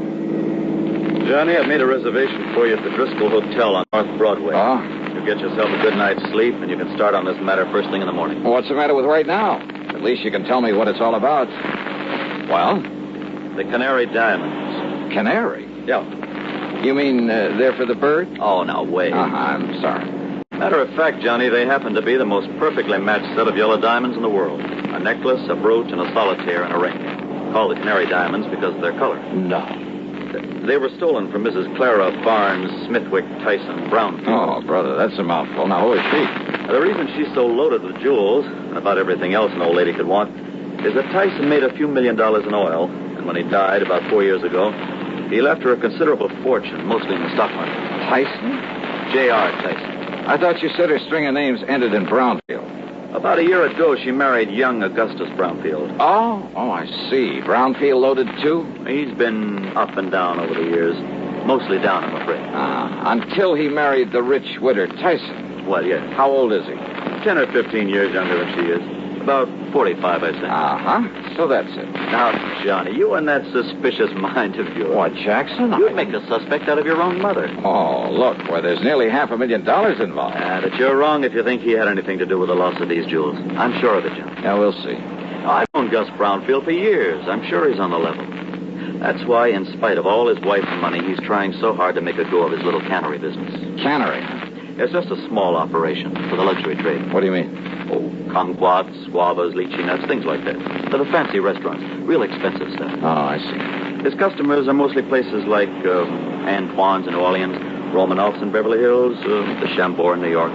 Johnny, I've made a reservation for you at the Driscoll Hotel on North Broadway. Oh? You get yourself a good night's sleep, and you can start on this matter first thing in the morning. What's the matter with right now? At least you can tell me what it's all about. Well? The Canary diamonds. Canary? Yeah. You mean they're for the bird? Oh, now, wait. I'm sorry. Matter of fact, Johnny, they happen to be the most perfectly matched set of yellow diamonds in the world. A necklace, a brooch, and a solitaire and a ring. Called the Canary diamonds because of their color. No. They were stolen from Mrs. Clara Barnes Smithwick Tyson Brownfield. Oh, brother, that's a mouthful. Now, who is she? The reason she's so loaded with jewels, and about everything else an old lady could want, is that Tyson made a few $1 million in oil, and when he died about 4 years ago, he left her a considerable fortune, mostly in the stock market. Tyson? J.R. Tyson. I thought you said her string of names ended in Brownfield. About a year ago, she married young Augustus Brownfield. Oh, I see. Brownfield loaded, too? He's been up and down over the years. Mostly down, I'm afraid. Until he married the rich widow Tyson. Well, yes. How old is he? 10 or 15 years younger than she is. About 45, I think. So that's it. Now, Johnny, you and that suspicious mind of yours. What, Jackson? You'd make a suspect out of your own mother. Oh, look, there's nearly $500,000 involved. But you're wrong if you think he had anything to do with the loss of these jewels. I'm sure of it, Johnny. Yeah, we'll see. I've known Gus Brownfield for years. I'm sure he's on the level. That's why, in spite of all his wife's money, he's trying so hard to make a go of his little cannery business. Cannery? It's just a small operation for the luxury trade. What do you mean? Oh, kumquats, guavas, lychee nuts, things like that. For the fancy restaurants. Real expensive stuff. Oh, I see. His customers are mostly places like Antoine's in New Orleans, Romanoff's in Beverly Hills, the Chambord in New York.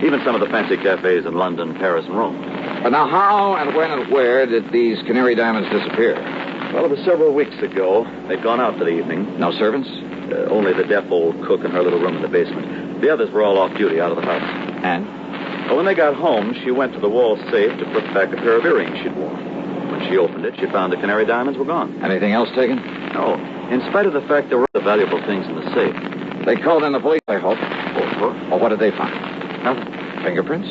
Even some of the fancy cafes in London, Paris, and Rome. But now, how and when and where did these Canary diamonds disappear? Well, it was several weeks ago. They'd gone out for the evening. No servants? Only the deaf old cook in her little room in the basement. The others were all off duty out of the house. And? Well, when they got home, she went to the wall safe to put back a pair of earrings she'd worn. When she opened it, she found the Canary diamonds were gone. Anything else taken? No. In spite of the fact there were other valuable things in the safe. They called in the police, I hope. Well, what did they find? Nothing. Fingerprints?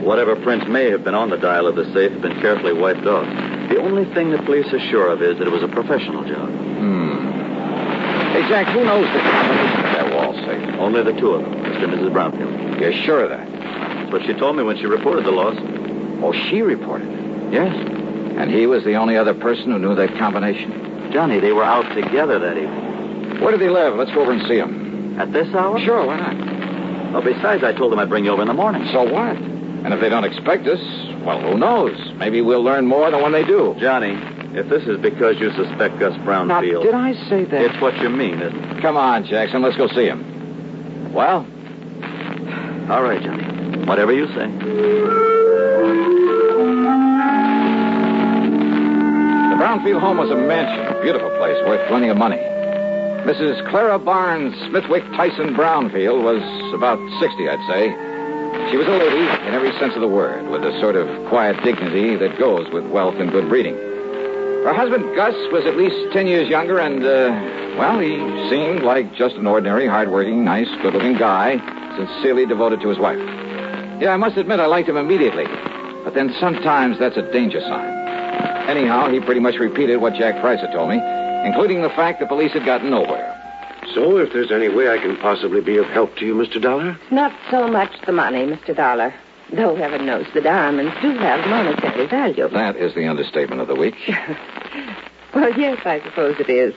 Whatever prints may have been on the dial of the safe have been carefully wiped off. The only thing the police are sure of is that it was a professional job. Hey, Jack, who knows the combination of that wall safe? Only the two of them, Mr. and Mrs. Brownfield. You're sure of that? That's what she told me when she reported the loss. Oh, she reported it? Yes. And he was the only other person who knew that combination? Johnny, they were out together that evening. Where did he live? Let's go over and see him. At this hour? Sure, why not? Well, besides, I told them I'd bring you over in the morning. So what? And if they don't expect us, well, who knows? Maybe we'll learn more than when they do. Johnny, if this is because you suspect Gus Brownfield... Now, did I say that? It's what you mean, isn't it? Come on, Jackson, let's go see him. Well? All right, Johnny. Whatever you say. The Brownfield home was a mansion, a beautiful place, worth plenty of money. Mrs. Clara Barnes Smithwick Tyson Brownfield was about 60, I'd say. She was a lady in every sense of the word, with a sort of quiet dignity that goes with wealth and good breeding. Her husband, Gus, was at least 10 years younger, and, he seemed like just an ordinary, hard-working, nice, good-looking guy, sincerely devoted to his wife. Yeah, I must admit I liked him immediately, but then sometimes that's a danger sign. Anyhow, he pretty much repeated what Jack Price had told me, including the fact the police had gotten nowhere. So, if there's any way I can possibly be of help to you, Mr. Dollar? Not so much the money, Mr. Dollar. Though heaven knows the diamonds do have monetary value. That is the understatement of the week. Well, yes, I suppose it is.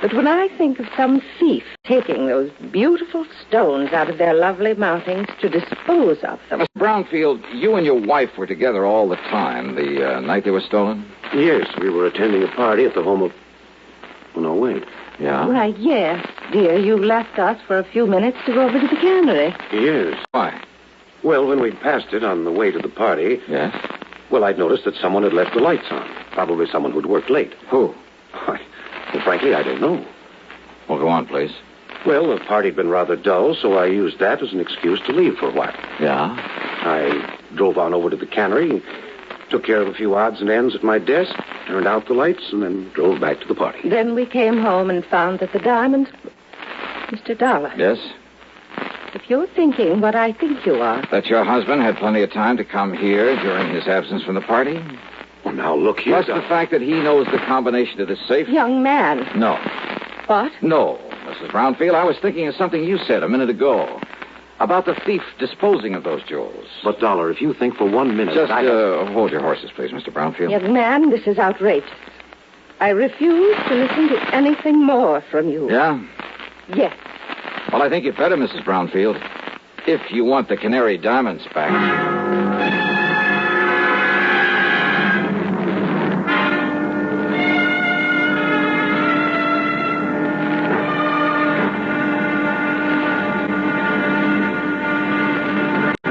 But when I think of some thief taking those beautiful stones out of their lovely mountings to dispose of them... Miss Brownfield, you and your wife were together all the time the night they were stolen? Yes, we were attending a party at the home of... Oh, no, wait. Yeah? Right, yes, dear. You left us for a few minutes to go over to the Canary. Yes. Why? Well, when we passed it on the way to the party... Yes? Well, I'd noticed that someone had left the lights on. Probably someone who'd worked late. Who? Well, frankly, I don't know. Well, go on, please. Well, the party had been rather dull, so I used that as an excuse to leave for a while. Yeah? I drove on over to the Canary, took care of a few odds and ends at my desk, turned out the lights, and then drove back to the party. Then we came home and found that the diamonds... Mr. Dollar. Yes? If you're thinking what I think you are... That your husband had plenty of time to come here during his absence from the party? Well, now, look here, Plus the fact that he knows the combination to the safe? Young man. No. What? No, Mrs. Brownfield. I was thinking of something you said a minute ago. About the thief disposing of those jewels. But, Dollar, if you think for 1 minute... Just hold your horses, please, Mr. Brownfield. Young man, this is outrageous. I refuse to listen to anything more from you. Yeah? Yes. Well, I think you'd better, Mrs. Brownfield, if you want the Canary diamonds back.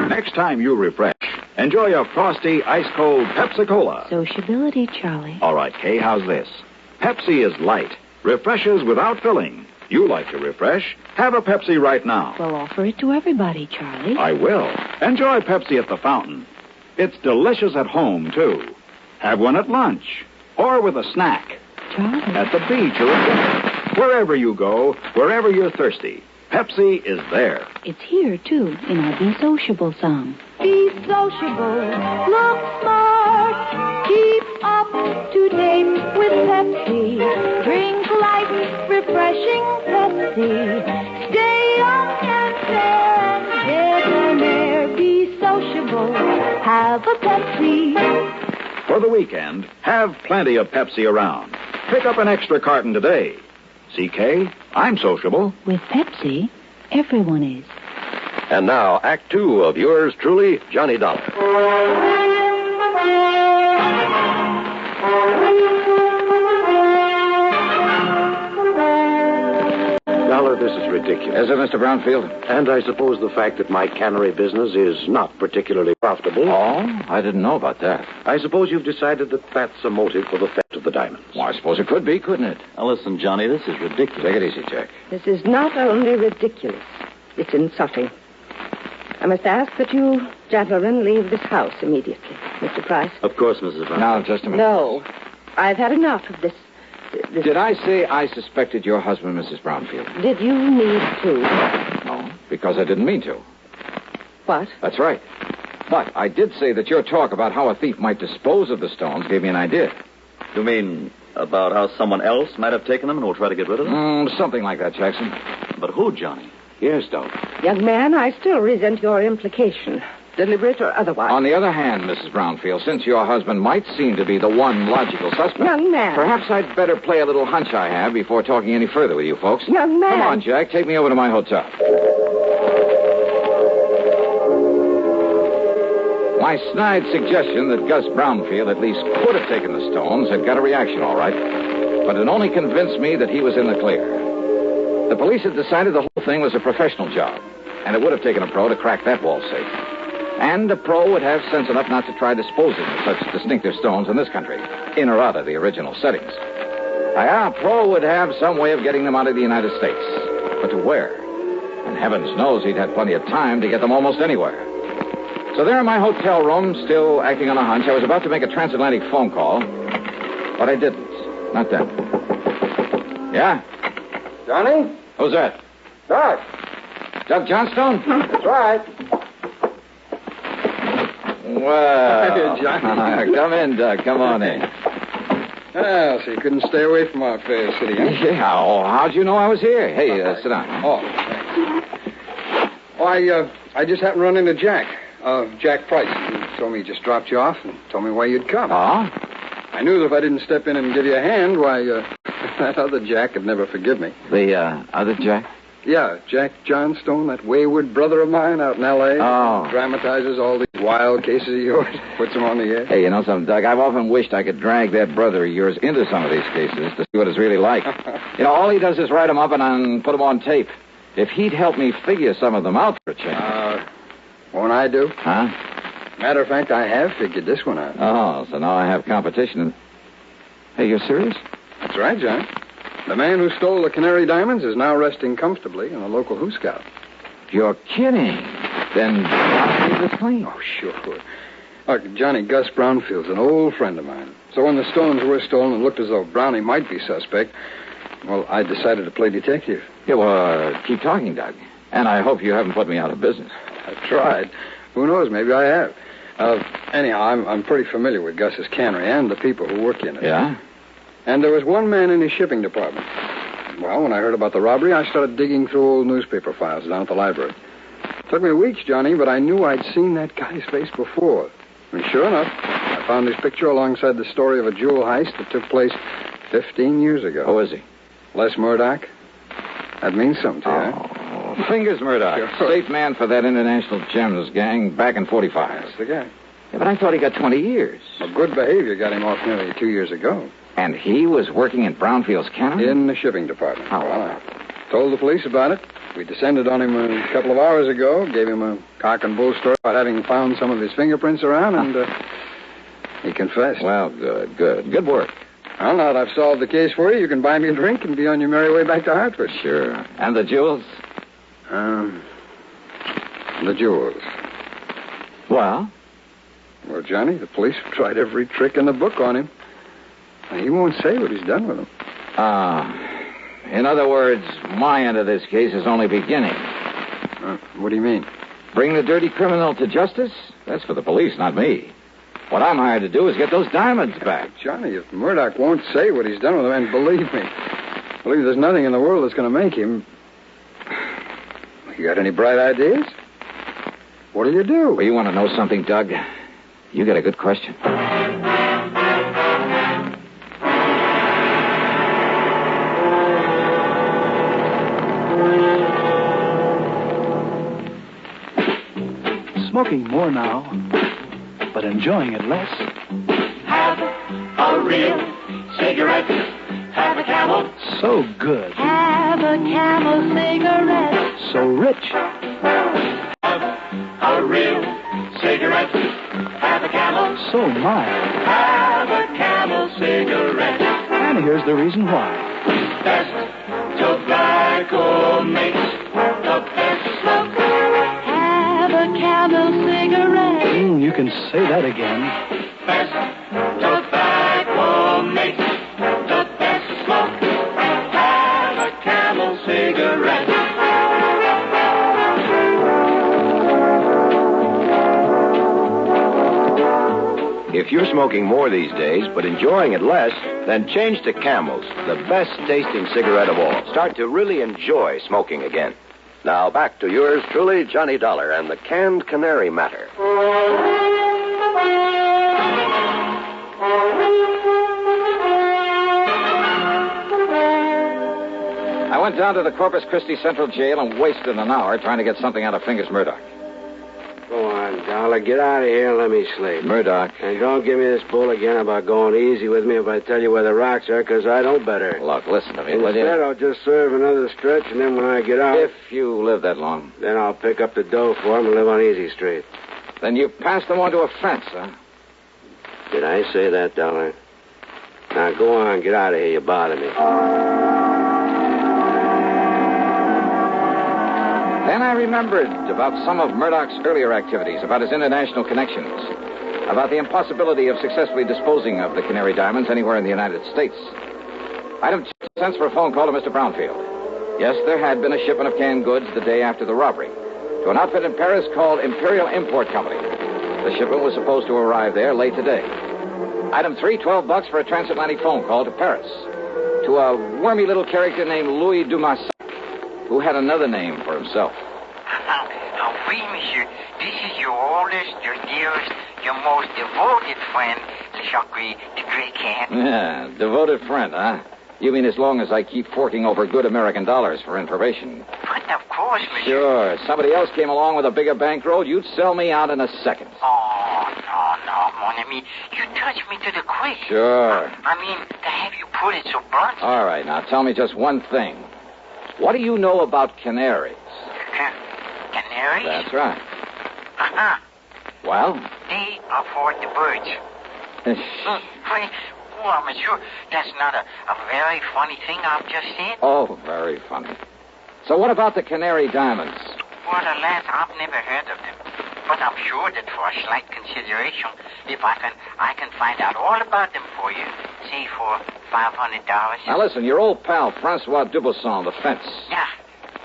Next time you refresh, enjoy a frosty, ice-cold Pepsi-Cola. Sociability, Charlie. All right, Kay, how's this? Pepsi is light, refreshes without filling. You like to refresh? Have a Pepsi right now. Well, offer it to everybody, Charlie. I will. Enjoy Pepsi at the fountain. It's delicious at home, too. Have one at lunch or with a snack. Charlie. At the beach or at dinner. Wherever you go, wherever you're thirsty, Pepsi is there. It's here, too, in our Be Sociable song. Be sociable, look smart, keep up to date with Pepsi. Drink light, refreshing Pepsi. Stay young and fair and debonair. Be sociable, have a Pepsi. For the weekend, have plenty of Pepsi around. Pick up an extra carton today. CK, I'm sociable. With Pepsi, everyone is. And now, Act Two of yours truly, Johnny Dollar. Dollar, this this is ridiculous. Is it, Mr. Brownfield? And I suppose the fact that my cannery business is not particularly profitable. Oh, I didn't know about that. I suppose you've decided that that's a motive for the theft of the diamonds. Well, I suppose it could be, couldn't it? Now, listen, Johnny, this is ridiculous. Take it easy, Jack. This is not only ridiculous, it's insulting. I must ask that you gentlemen leave this house immediately. Mr. Price? Of course, Mrs. Brown. Now, just a minute. No. I've had enough of this. Did I say I suspected your husband, Mrs. Brownfield? Did you need to? No, because I didn't mean to. What? That's right. But I did say that your talk about how a thief might dispose of the stones gave me an idea. You mean about how someone else might have taken them and will try to get rid of them? Something like that, Jackson. But who, Johnny? Yes, Doc. Young man, I still resent your implication, deliberate or otherwise. On the other hand, Mrs. Brownfield, since your husband might seem to be the one logical suspect... Young man. Perhaps I'd better play a little hunch I have before talking any further with you folks. Young man. Come on, Jack. Take me over to my hotel. My snide suggestion that Gus Brownfield at least could have taken the stones had got a reaction, all right. But it only convinced me that he was in the clear. The police had decided the whole thing was a professional job, and it would have taken a pro to crack that wall safe. And a pro would have sense enough not to try disposing of such distinctive stones in this country, in or out of the original settings. A pro would have some way of getting them out of the United States. But to where? And heavens knows he'd had plenty of time to get them almost anywhere. So there in my hotel room, still acting on a hunch, I was about to make a transatlantic phone call, but I didn't. Not then. Yeah? Johnny? Who's that? Doug. Doug Johnstone? That's right. Well, Hey, Johnny. Come in, Doug. Come on in. Well, so you couldn't stay away from our fair city, huh? Yeah, how'd you know I was here? Hey, sit down. Oh, thanks. Oh, I just happened to run into Jack. Jack Price. He told me he just dropped you off and told me why you'd come. Oh? I knew that if I didn't step in and give you a hand, why, that other Jack would never forgive me. The, other Jack? Yeah, Jack Johnstone, that wayward brother of mine out in L.A. Oh. Dramatizes all these wild cases of yours, puts them on the air. Hey, you know something, Doug? I've often wished I could drag that brother of yours into some of these cases to see what it's really like. You know, all he does is write them up and put them on tape. If he'd help me figure some of them out for a change. Won't I do? Huh? Matter of fact, I have figured this one out. Oh, so now I have competition. Hey, you're serious? That's right, John. The man who stole the Canary diamonds is now resting comfortably in a local Who Scout. You're kidding. Then I'll leave this clean. Oh, sure. Look, Johnny, Gus Brownfield's an old friend of mine. So when the stones were stolen and looked as though Brownie might be suspect, well, I decided to play detective. Yeah, well, keep talking, Doug. And I hope you haven't put me out of business. I've tried. Who knows? Maybe I have. Anyhow, I'm pretty familiar with Gus's cannery and the people who work in it. Yeah? And there was one man in his shipping department. Well, when I heard about the robbery, I started digging through old newspaper files down at the library. It took me weeks, Johnny, but I knew I'd seen that guy's face before. And sure enough, I found his picture alongside the story of a jewel heist that took place 15 years ago. Who is he? Les Murdoch. That means something to you, huh? Fingers Murdoch. Sure. Safe man for that International Gems gang back in 45. That's the guy. Yeah, but I thought he got 20 years. Well, good behavior got him off nearly 2 years ago. And he was working in Brownfield's cannery? In the shipping department. Oh. Well, I told the police about it. We descended on him a couple of hours ago, gave him a cock and bull story about having found some of his fingerprints around, and he confessed. Well, good work. Well, now that I've solved the case for you, you can buy me a drink and be on your merry way back to Hartford. Sure. And the jewels? The jewels. Well? Well, Johnny, the police have tried every trick in the book on him. And he won't say what he's done with them. In other words, my end of this case is only beginning. What do you mean? Bring the dirty criminal to justice? That's for the police, not me. What I'm hired to do is get those diamonds back. Johnny, if Murdoch won't say what he's done with them, and believe me, there's nothing in the world that's going to make him. You got any bright ideas? What'll you do? Well, you want to know something, Doug? You got a good question. Smoking more now, but enjoying it less. Have a real cigarette. Have a Camel So good. Have a Camel cigarette. So rich. A real cigarette. Have a Camel. So mild. Have a Camel cigarette. And here's the reason why. Best tobacco makes the best smoke. Have a Camel cigarette. You can say that again. Best tobacco makes the best smoke. Have a Camel cigarette. If you're smoking more these days, but enjoying it less, then change to Camels, the best tasting cigarette of all. Start to really enjoy smoking again. Now back to yours truly, Johnny Dollar, and the canned Canary matter. I went down to the Corpus Christi Central Jail and wasted an hour trying to get something out of Fingers Murdoch. Go on, Dollar. Get out of here and let me sleep. Murdoch. And don't give me this bull again about going easy with me if I tell you where the rocks are, because I know better. Look, listen to me, will Instead, you? I'll just serve another stretch, and then when I get out... If you live that long. Then I'll pick up the dough for him and live on Easy Street. Then you passed them on to a fence, huh? Did I say that, Dollar? Now, go on. Get out of here. You bother me. Then I remembered about some of Murdoch's earlier activities, about his international connections, about the impossibility of successfully disposing of the Canary diamonds anywhere in the United States. Item 2 cents for a phone call to Mr. Brownfield. Yes, there had been a shipment of canned goods the day after the robbery to an outfit in Paris called Imperial Import Company. The shipment was supposed to arrive there late today. Item 3, $12 for a transatlantic phone call to Paris to a wormy little character named Louis Dumas, who had another name for himself. Oui, monsieur. This is your oldest, your dearest, your most devoted friend, Jacques the Great Cat. Yeah, devoted friend, huh? You mean as long as I keep forking over good American dollars for information? But of course, monsieur. Sure. If somebody else came along with a bigger bankroll, you'd sell me out in a second. Oh, no, mon ami. You touched me to the quick. Sure. I mean, to have you put it so blunt. All right, now tell me just one thing. What do you know about canaries? Canaries? That's right. Uh-huh. Well? They are for the birds. Wait, well, monsieur, that's not a very funny thing I've just said. Oh, very funny. So what about the Canary diamonds? Well, alas, I've never heard of them. But I'm sure that for a slight consideration, if I can find out all about them for you, say for $500. Now listen, your old pal, Francois Dubosson, the fence. Yeah,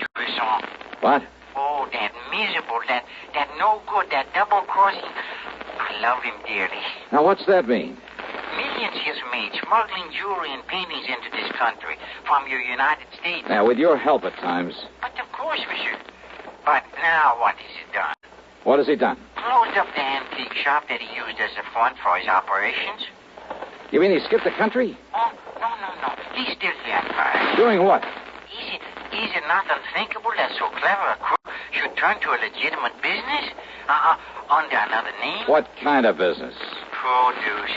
Dubosson. What? Oh, that miserable, that no good, that double-crossing. I love him dearly. Now what's that mean? Millions he's made smuggling jewelry and paintings into this country from your United States. Now, with your help at times. But of course, monsieur. But now what has he done? What has he done? Closed up the antique shop that he used as a front for his operations. You mean he skipped the country? Oh, no. He's still here. Doing what? Is it not unthinkable that so clever a crook should turn to a legitimate business? Under another name? What kind of business? Produce.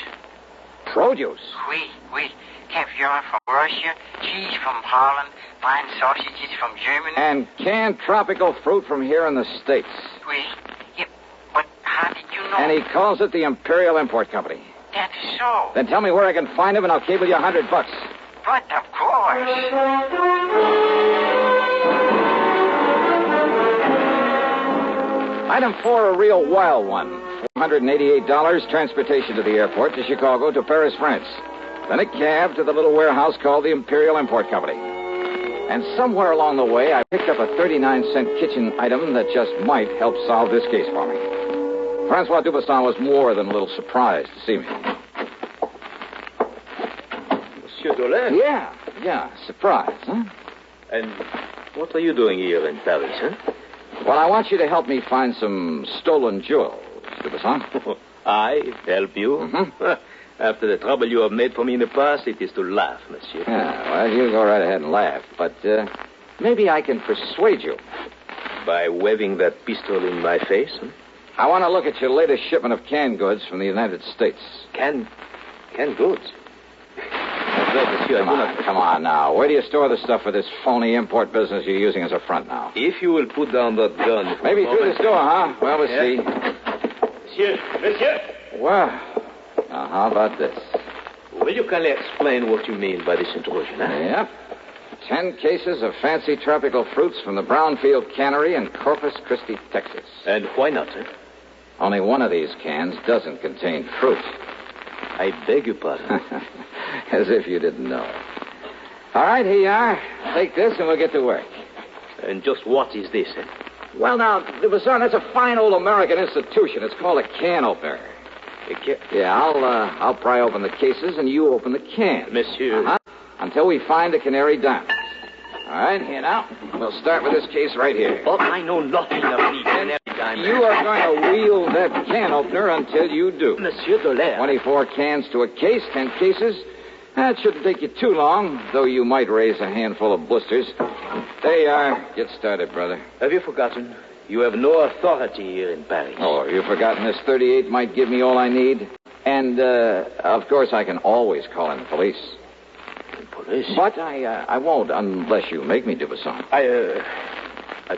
Produce? Oui. Caviar from Russia, cheese from Holland, fine sausages from Germany. And canned tropical fruit from here in the States. Oui. Yeah, but how did you know? And he calls it the Imperial Import Company. That is so. Then tell me where I can find him and I'll cable you $100. But of course. Item 4, a real wild one. $488, transportation to the airport, to Chicago, to Paris, France. Then a cab to the little warehouse called the Imperial Import Company. And somewhere along the way, I picked up a 39-cent kitchen item that just might help solve this case for me. Francois Dubosson was more than a little surprised to see me. Monsieur Dolin? Yeah, surprise, huh? And what are you doing here in Paris, huh? Well, I want you to help me find some stolen jewels, Dubosson. I help you? Mm-hmm. After the trouble you have made for me in the past, it is to laugh, monsieur. Yeah, well, you go right ahead and laugh. But maybe I can persuade you. By waving that pistol in my face? Huh? I want to look at your latest shipment of canned goods from the United States. Canned goods? Come on now. Where do you store the stuff for this phony import business you're using as a front now? If you will put down that gun. Maybe through this door, huh? Well, let's see. Monsieur. Well, now how about this? Will you kindly explain what you mean by this intrusion, huh? Yep. 10 cases of fancy tropical fruits from the brownfield cannery in Corpus Christi, Texas. And why not, sir? Only one of these cans doesn't contain fruit. I beg your pardon. As if you didn't know. All right, here you are. Take this and we'll get to work. And just what is this, eh? Well, now, Dubuisson, that's a fine old American institution. It's called a can opener. Yeah, I'll pry open the cases and you open the can. Monsieur. Uh-huh. Until we find the Canary diamonds. All right, here now. We'll start with this case right here. Oh, I know nothing of the Canary diamonds. You are going to wield that can opener until you do. Monsieur Dollar. 24 cans to a case, 10 cases. That shouldn't take you too long, though you might raise a handful of blisters. There you are. Get started, brother. Have you forgotten? You have no authority here in Paris. Oh, have you forgotten this 38 might give me all I need? And, of course, I can always call in the police. Police? But I won't unless you make me, Dubuisson. I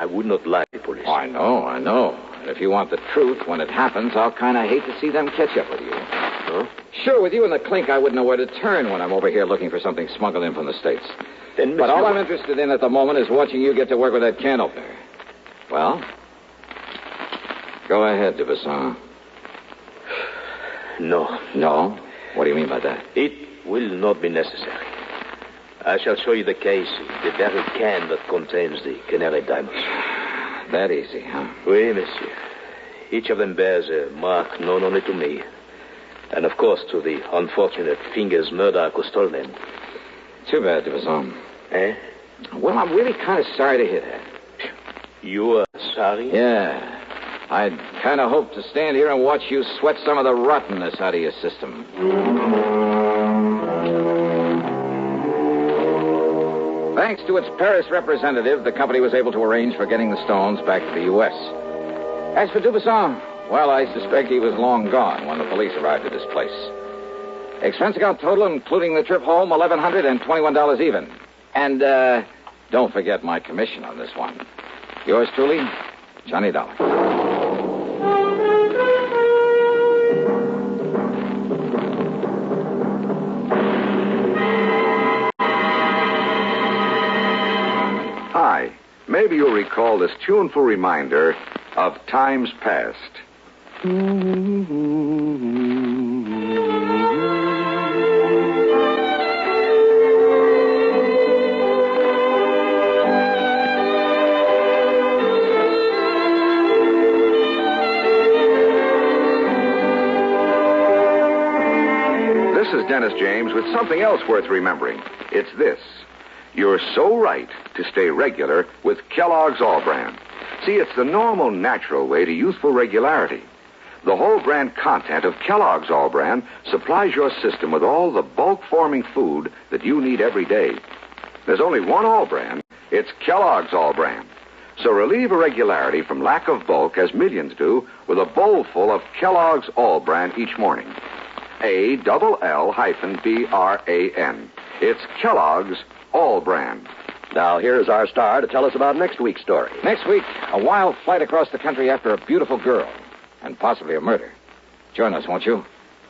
would not like the police. Oh, I know. And if you want the truth, when it happens, I'll kind of hate to see them catch up with you. Huh? Sure, with you in the clink, I wouldn't know where to turn when I'm over here looking for something smuggled in from the States. Then, but all I'm interested in at the moment is watching you get to work with that can opener. Well, go ahead, Dubuisson. No. No? What do you mean by that? It will not be necessary. I shall show you the case, the very can that contains the Canary diamonds. That easy, huh? Oui, monsieur. Each of them bears a mark known only to me. And, of course, to the unfortunate fingers murder who stole them. Too bad, Dubuisson. Eh? Well, I'm really kind of sorry to hear that. You are sorry? Yeah. I'd kind of hoped to stand here and watch you sweat some of the rottenness out of your system. Thanks to its Paris representative, the company was able to arrange for getting the stones back to the U.S. As for Dubuisson, well, I suspect he was long gone when the police arrived at his place. Expense account total, including the trip home, $1,121 even. And, don't forget my commission on this one. Yours truly, Johnny Dollar. Hi. Maybe you'll recall this tuneful reminder of times past. This is Dennis James with something else worth remembering. It's this. You're so right to stay regular with Kellogg's All Bran. See, it's the normal, natural way to youthful regularity. The whole brand content of Kellogg's All Bran supplies your system with all the bulk-forming food that you need every day. There's only one All Bran. It's Kellogg's All Bran. So relieve irregularity from lack of bulk, as millions do, with a bowl full of Kellogg's All Bran each morning. ALL-BRAN. It's Kellogg's All Bran. Now, here's our star to tell us about next week's story. Next week, a wild flight across the country after a beautiful girl, and possibly a murder. Join us, won't you?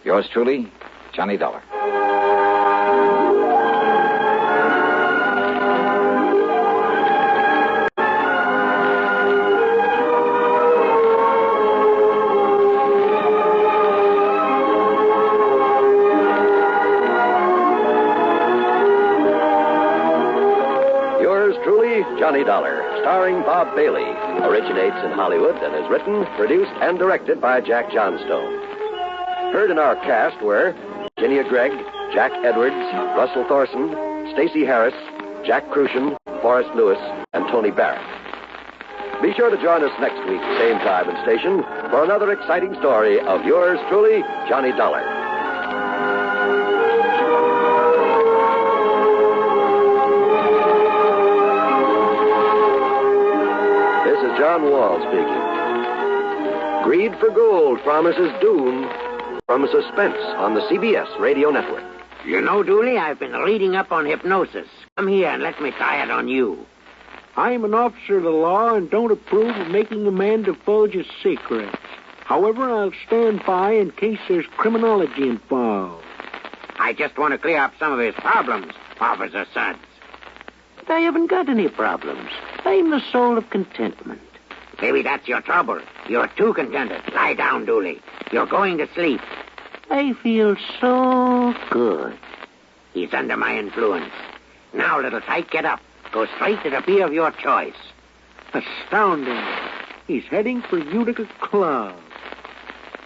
Yours truly, Johnny Dollar. Johnny Dollar, starring Bob Bailey, originates in Hollywood and is written, produced, and directed by Jack Johnstone. Heard in our cast were Virginia Gregg, Jack Edwards, Russell Thorson, Stacey Harris, Jack Crucian, Forrest Lewis, and Tony Barrett. Be sure to join us next week, same time and station, for another exciting story of yours truly, Johnny Dollar. John Wall speaking. Greed for gold promises doom from Suspense on the CBS Radio Network. You know, Dooley, I've been reading up on hypnosis. Come here and let me try it on you. I'm an officer of the law and don't approve of making a man divulge his secrets. However, I'll stand by in case there's criminology involved. I just want to clear up some of his problems, Officer Suggs. But I haven't got any problems. I'm the soul of contentment. Maybe that's your trouble. You're too contented. Lie down, Dooley. You're going to sleep. I feel so good. He's under my influence. Now, little tyke, get up. Go straight to the beer of your choice. Astounding. He's heading for Utica Club.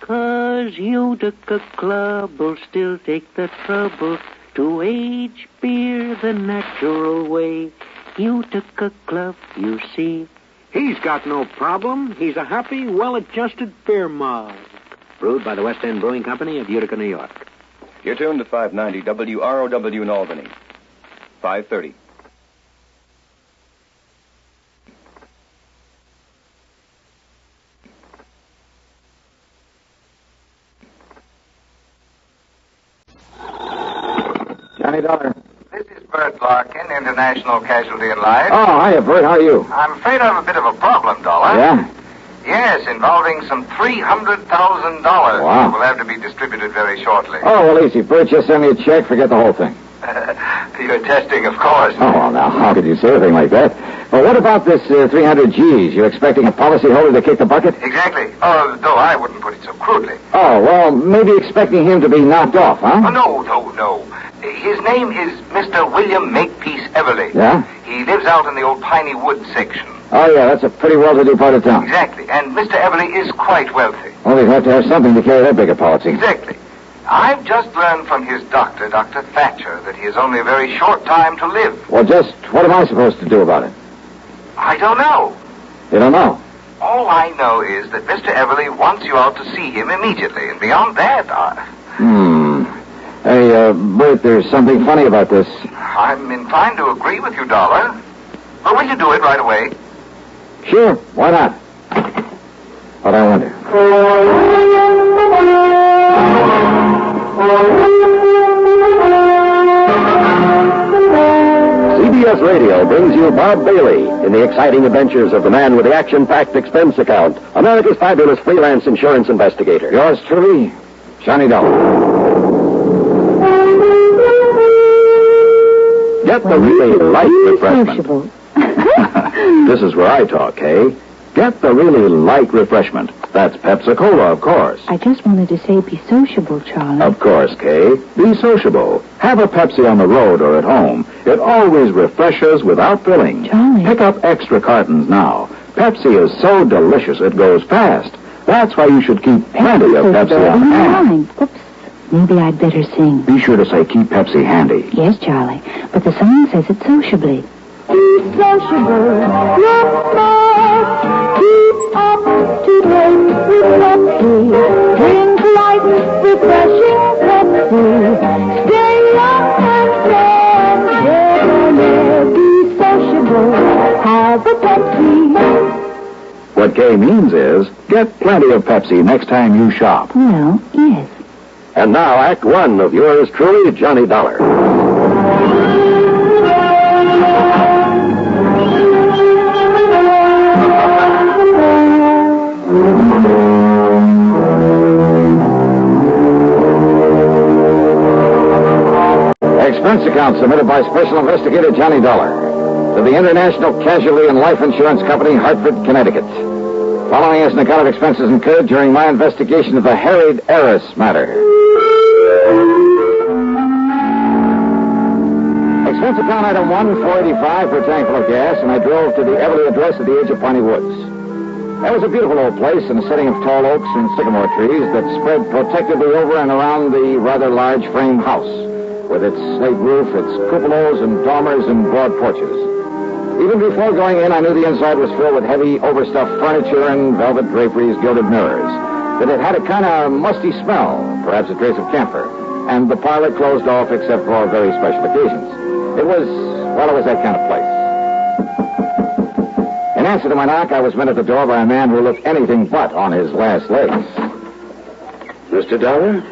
'Cause Utica Club will still take the trouble to age beer the natural way. Utica Club, you see. He's got no problem. He's a happy, well-adjusted beer mug. Brewed by the West End Brewing Company of Utica, New York. You're tuned to 590 WROW in Albany. 5:30. Johnny Dollar. This is Bert Larkin, International Casualty in Life. Oh, hiya, Bert. How are you? I'm afraid I have a bit of a problem, Dollar. Yeah? Yes, involving some $300,000. Wow. Will have to be distributed very shortly. Oh, well, easy, Bert. Just send me a check. Forget the whole thing. You're testing, of course. Oh, well, now, how could you say a thing like that? Well, what about this 300 G's? You expecting a policyholder to kick the bucket? Exactly. Though I wouldn't put it so crudely. Oh, well, maybe expecting him to be knocked off, huh? Oh, no. His name is Mr. William Makepeace Everly. Yeah? He lives out in the old Piney Woods section. Oh, yeah, that's a pretty well-to-do part of town. Exactly. And Mr. Everly is quite wealthy. Well, we'd have to have something to carry that big a policy. Exactly. I've just learned from his doctor, Dr. Thatcher, that he has only a very short time to live. Well, just what am I supposed to do about it? I don't know. You don't know? All I know is that Mr. Everly wants you out to see him immediately. And beyond that, Hey, Bert, there's something funny about this. I'm inclined to agree with you, Dollar. But will you do it right away? Sure, why not? But I wonder. CBS Radio brings you Bob Bailey in the exciting adventures of the man with the action-packed expense account, America's fabulous freelance insurance investigator. Yours truly, Johnny Dollar. Get the really light refreshment. This is where I talk, Kay. Get the really light refreshment. That's Pepsi-Cola, of course. I just wanted to say be sociable, Charlie. Of course, Kay. Be sociable. Have a Pepsi on the road or at home. It always refreshes without filling. Charlie. Pick up extra cartons now. Pepsi is so delicious it goes fast. That's why you should keep plenty of Pepsi on hand. Oops. Maybe I'd better sing. Be sure to say keep Pepsi handy. Yes, Charlie. But the song says it sociably. Be sociable. Look smart. Keep up to date with Pepsi. Drink light, refreshing Pepsi. Stay young and friendly. Be sociable. Have a Pepsi. What Kay means is, get plenty of Pepsi next time you shop. Well, yes. And now, Act One of yours truly, Johnny Dollar. Expense account submitted by Special Investigator Johnny Dollar to the International Casualty and Life Insurance Company, Hartford, Connecticut. Following is an account of expenses incurred during my investigation of the Harried Heiress matter. Expense account item 1, $4.85 for a tank full of gas, and I drove to the Everly address at the edge of Piney Woods. That was a beautiful old place in a setting of tall oaks and sycamore trees that spread protectively over and around the rather large frame house, with its slate roof, its cupolas and dormers and broad porches. Even before going in, I knew the inside was filled with heavy, overstuffed furniture and velvet draperies, gilded mirrors. That it had a kind of musty smell, perhaps a trace of camphor, and the parlor closed off except for very special occasions. It was that kind of place. In answer to my knock, I was met at the door by a man who looked anything but on his last legs. Mr. Dollar?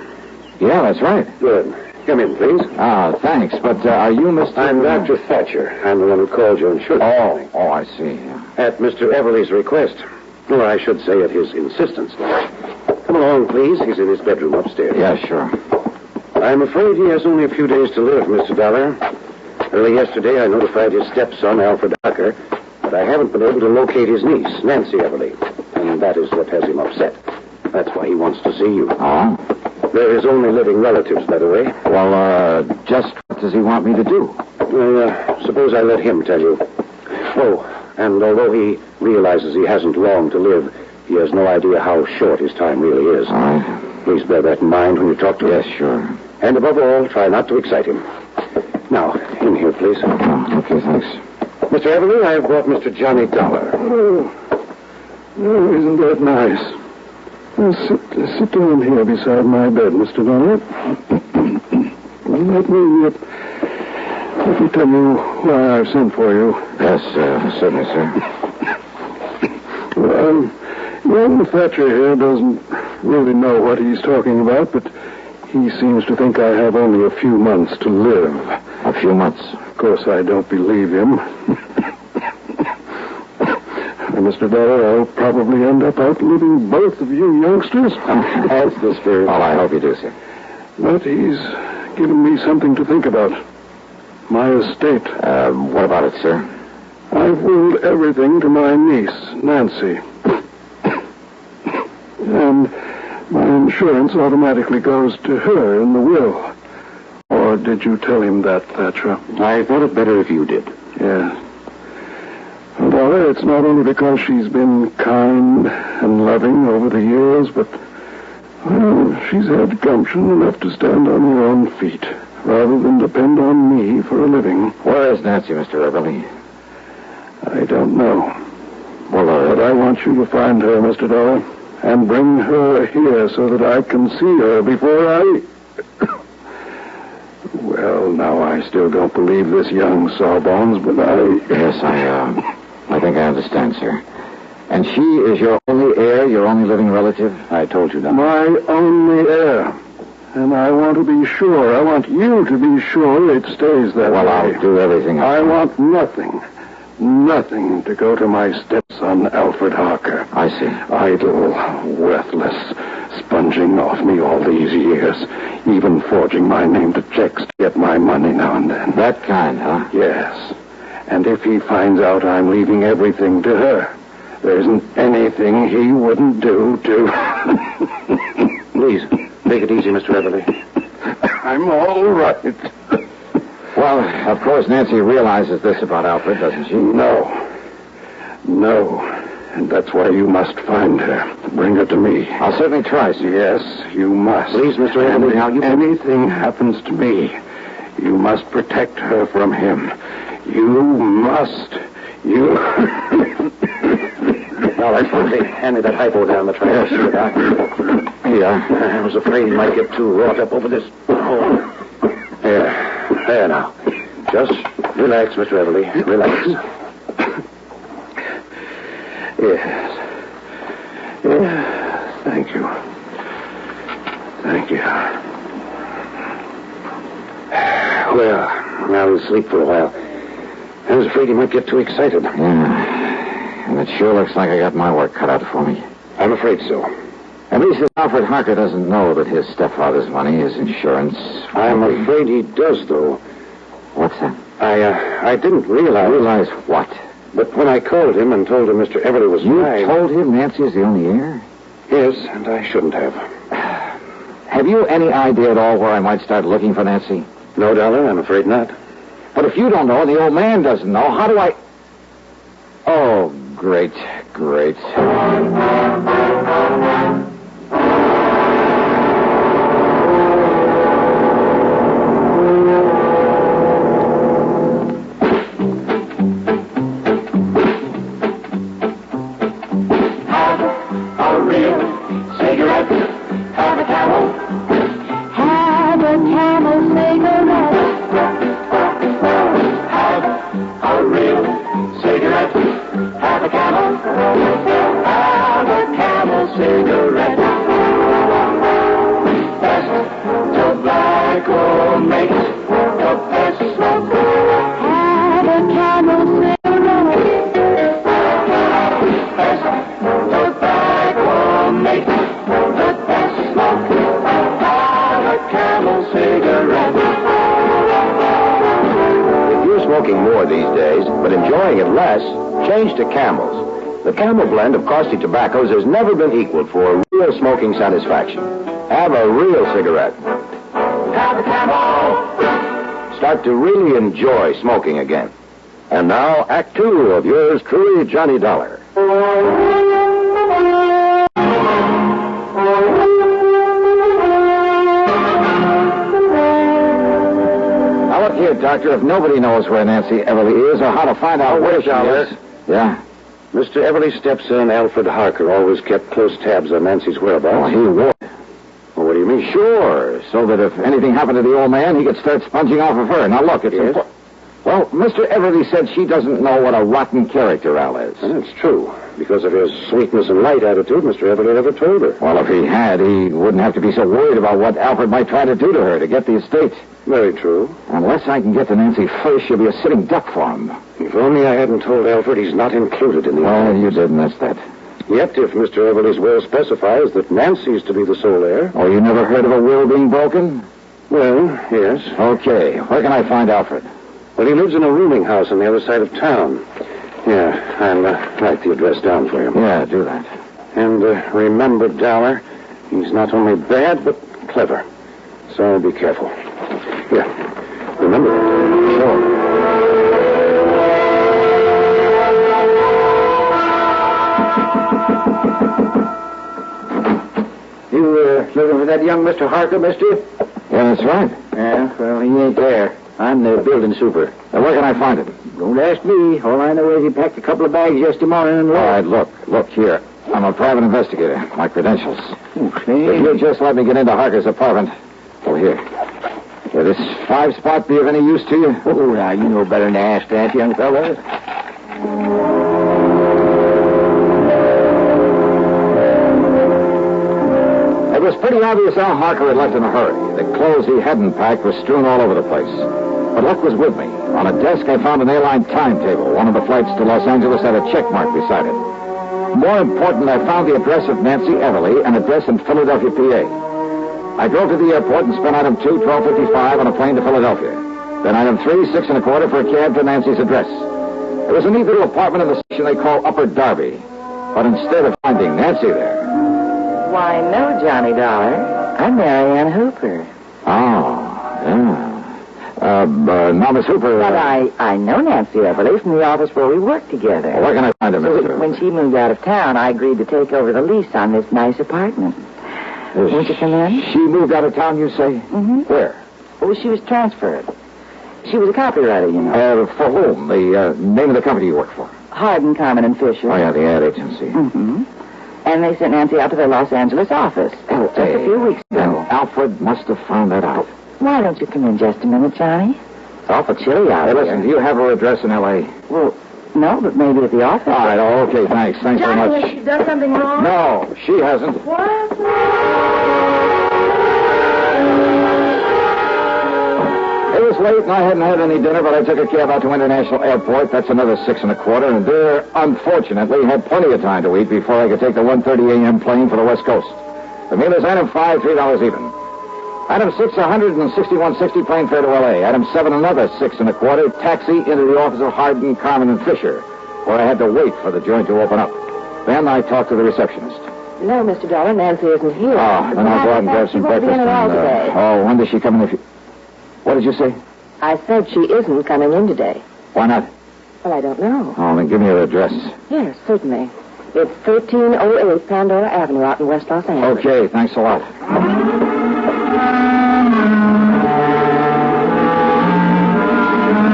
Yeah, that's right. Good. Come in, please. Ah, thanks. But are you Mr. I'm Dr. Thatcher. I'm the one who called you and should. Oh, I see. At Mr. Everly's request. Or I should say at his insistence. Come along, please. He's in his bedroom upstairs. Yeah, sure. I'm afraid he has only a few days to live, Mr. Dollar. Early yesterday, I notified his stepson, Alfred Harker, but I haven't been able to locate his niece, Nancy Everly. And that is what has him upset. That's why he wants to see you. Oh? They're his only living relatives, by the way. Well, just what does he want me to do? Suppose I let him tell you. Oh, and although he realizes he hasn't long to live, he has no idea how short his time really is. All right. Please bear that in mind when you talk to him. Yes, sure. And above all, try not to excite him. Now, in here, please. Oh, okay, thanks. Mr. Everly, I have brought Mr. Johnny Dollar. Oh, isn't that nice? Sit down here beside my bed, Mr. Dollar. Let me tell you why I've sent for you. Yes, certainly, sir. Well, young Thatcher here doesn't really know what he's talking about, but he seems to think I have only a few months to live. A few months? Of course, I don't believe him. Mr. Dollar, I'll probably end up outliving both of you youngsters. That's the spirit. Well, I hope you do, sir. But he's given me something to think about. My estate. What about it, sir? I've willed everything to my niece, Nancy. And my insurance automatically goes to her in the will. Or did you tell him that, Thatcher? I thought it better if you did. Yes. Well, it's not only because she's been kind and loving over the years, but, well, she's had gumption enough to stand on her own feet, rather than depend on me for a living. Where is Nancy, Mr. Everly? I don't know. Well, but I want you to find her, Mr. Dollar, and bring her here so that I can see her before I... Well, now, I still don't believe this young sawbones, but Yes, I think I understand, sir. And she is your only heir, your only living relative? I told you that. My only heir. And I want to be sure. I want you to be sure it stays that way. Well, I'll do everything I want nothing to go to my stepson, Alfred Harker. I see. Idle, worthless, sponging off me all these years, even forging my name to checks to get my money now and then. That kind, huh? Yes. And if he finds out I'm leaving everything to her, there isn't anything he wouldn't do to... Please, take it easy, Mr. Everly. I'm all right. Well, of course, Nancy realizes this about Alfred, doesn't she? No. And that's why you must find her. Bring her to me. I'll certainly try, sir. Yes, you must. Please, Mr. Everly, now you... Anything happens to me, you must protect her from him. You must. You... All right, Phony. Hand me that hypo down the track. Yes, sure, Doc. Here. I was afraid he might get too wrought up over this. There now. Just relax, Mr. Everly. Relax. Yes. Thank you. Well, now he'll sleep for a while. I was afraid he might get too excited. Yeah. And it sure looks like I got my work cut out for me. I'm afraid so. At least Alfred Harker doesn't know that his stepfather's money is insurance. I'm afraid he does, though. What's that? I didn't realize... Realize what? But when I called him and told him Mr. Everly was mine... You told him Nancy is the only heir? Yes, and I shouldn't have. Have you any idea at all where I might start looking for Nancy? No, Dollar, I'm afraid not. But if you don't know and the old man doesn't know, how do I... Oh, great. Cigarette. smoking more these days, but enjoying it less, change to Camels. The Camel blend of costly tobaccos has never been equaled for real smoking satisfaction. Have a real cigarette. Have a Camel. Start to really enjoy smoking again. And now, Act 2 of yours truly, Johnny Dollar. Now, look here, Doctor. If nobody knows where Nancy Everly is or how to find out where she is... Yeah? Mr. Everly's stepson, Alfred Harker, always kept close tabs on Nancy's whereabouts. Oh, he would. Well, what do you mean? Sure, so that if anything happened to the old man, he could start sponging off of her. Now, look, it's important. Well, Mr. Everly said she doesn't know what a rotten character Al is. That's true. Because of his sweetness and light attitude, Mr. Everly never told her. Well, if he had, he wouldn't have to be so worried about what Alfred might try to do to her to get the estate. Very true. Unless I can get to Nancy first, she'll be a sitting duck for him. If only I hadn't told Alfred he's not included in the... Well, you did, and that's that. Yet, if Mr. Everly's will specifies that Nancy's to be the sole heir... Oh, you never heard of a will being broken? Well, yes. Okay. Where can I find Alfred? Well, he lives in a rooming house on the other side of town. Yeah, I'll write the address down for you. Yeah, do that. And remember, Dollar, he's not only bad, but clever. So be careful. Here, remember that. Sure. You looking for that young Mr. Harker, mister? Yeah, that's right. Yeah, well, he ain't there. I'm the building super. Now, where can I find him? Don't ask me. All I know is he packed a couple of bags yesterday morning and All right, look here. I'm a private investigator. My credentials. Okay. If you'll just let me get into Harker's apartment. Oh, here. Will this 5-spot be of any use to you? Oh, now, you know better than to ask that, young fellow. It was pretty obvious Al Harker had left in a hurry. The clothes he hadn't packed were strewn all over the place. But luck was with me. On a desk, I found an airline timetable. One of the flights to Los Angeles had a check mark beside it. More important, I found the address of Nancy Everly, an address in Philadelphia, PA. I drove to the airport and spent item 2, 12:55 on a plane to Philadelphia. Then item 3, 6 1/4 for a cab to Nancy's address. There was a neat little apartment in the section they call Upper Darby. But instead of finding Nancy there... Why, no, Johnny Dollar. I'm Mary Ann Hooper. Oh, yeah. Now, Miss Hooper... But I know Nancy Everly from the office where we work together. Well, where can I find her, Miss Hooper? When she moved out of town, I agreed to take over the lease on this nice apartment. Won't you come in? She moved out of town, you say? Mm-hmm. Where? Oh, she was transferred. She was a copywriter, you know. For whom? The name of the company you work for? Harden, Carmen, and Fisher. Oh, yeah, the ad agency. Mm-hmm. And they sent Nancy out to their Los Angeles office just a few weeks ago. Alfred must have found that out. Why don't you come in just a minute, Johnny? It's awful chilly out here. Hey, listen, do you have her address in L.A.? Well, no, but maybe at the office. All right, okay, thanks. Thanks very much. Johnny, has she done something wrong? No, she hasn't. What? It was late and I hadn't had any dinner, but I took a cab out to International Airport. That's another 6 1/4, and there, unfortunately, had plenty of time to eat before I could take the 1:30 a.m. plane for the West Coast. The meal is item 5, $3 even. Item 6, $161.60 plane fare to L.A. Item 7, another 6 1/4, taxi into the office of Harden, Carmen, and Fisher, where I had to wait for the joint to open up. Then I talked to the receptionist. No, Mr. Dollar, Nancy isn't here. Oh, then I'll go out and grab some breakfast. Today. When does she come in? What did you say? I said she isn't coming in today. Why not? Well, I don't know. Oh, then give me her address. Yes, certainly. It's 1308 Pandora Avenue out in West Los Angeles. Okay, thanks a lot.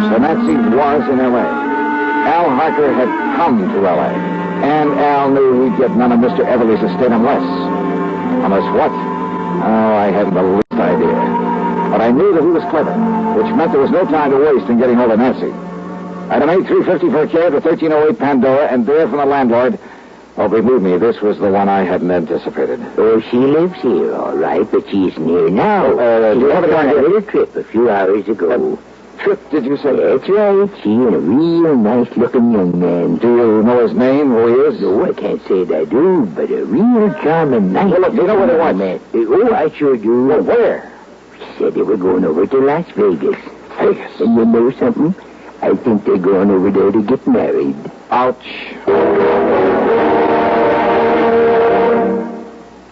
So Nancy was in L.A. Al Harker had come to L.A. And Al knew he'd get none of Mr. Everly's estate unless what? Oh, I hadn't the least idea. But I knew that he was clever, which meant there was no time to waste in getting hold of Nancy. Item 8, $3.50 for a cab to 1308 Pandora, and there from the landlord. Oh, believe me, this was the one I hadn't anticipated. Oh, she lives here, all right, but she's near now. Do you have a on a little trip a few hours ago. Trip, did you say? That's right. She and a real nice-looking young man. Do you know his name, who he is? No, I can't say that I do, but a real charming, nice Well, look, do you know where they want? man. Oh, I sure do. Well, where? She said they were going over to Las Vegas. Vegas? And you know something? I think they're going over there to get married. Ouch.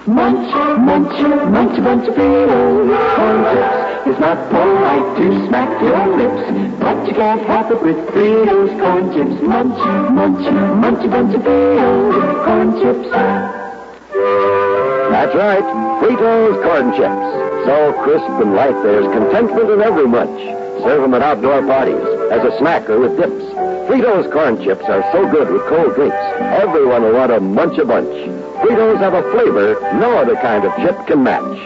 Munch, munch, munch a bunch of Fritos. Corn chips. It's not polite to smack your lips, but you can't have it with Fritos corn chips. Munch, munch, munch a bunch of Fritos corn chips. That's right. Fritos corn chips. So crisp and light, there's contentment in every munch. Serve them at outdoor parties, as a snack or with dips. Fritos corn chips are so good with cold drinks. Everyone will want to munch a bunch. Fritos have a flavor no other kind of chip can match.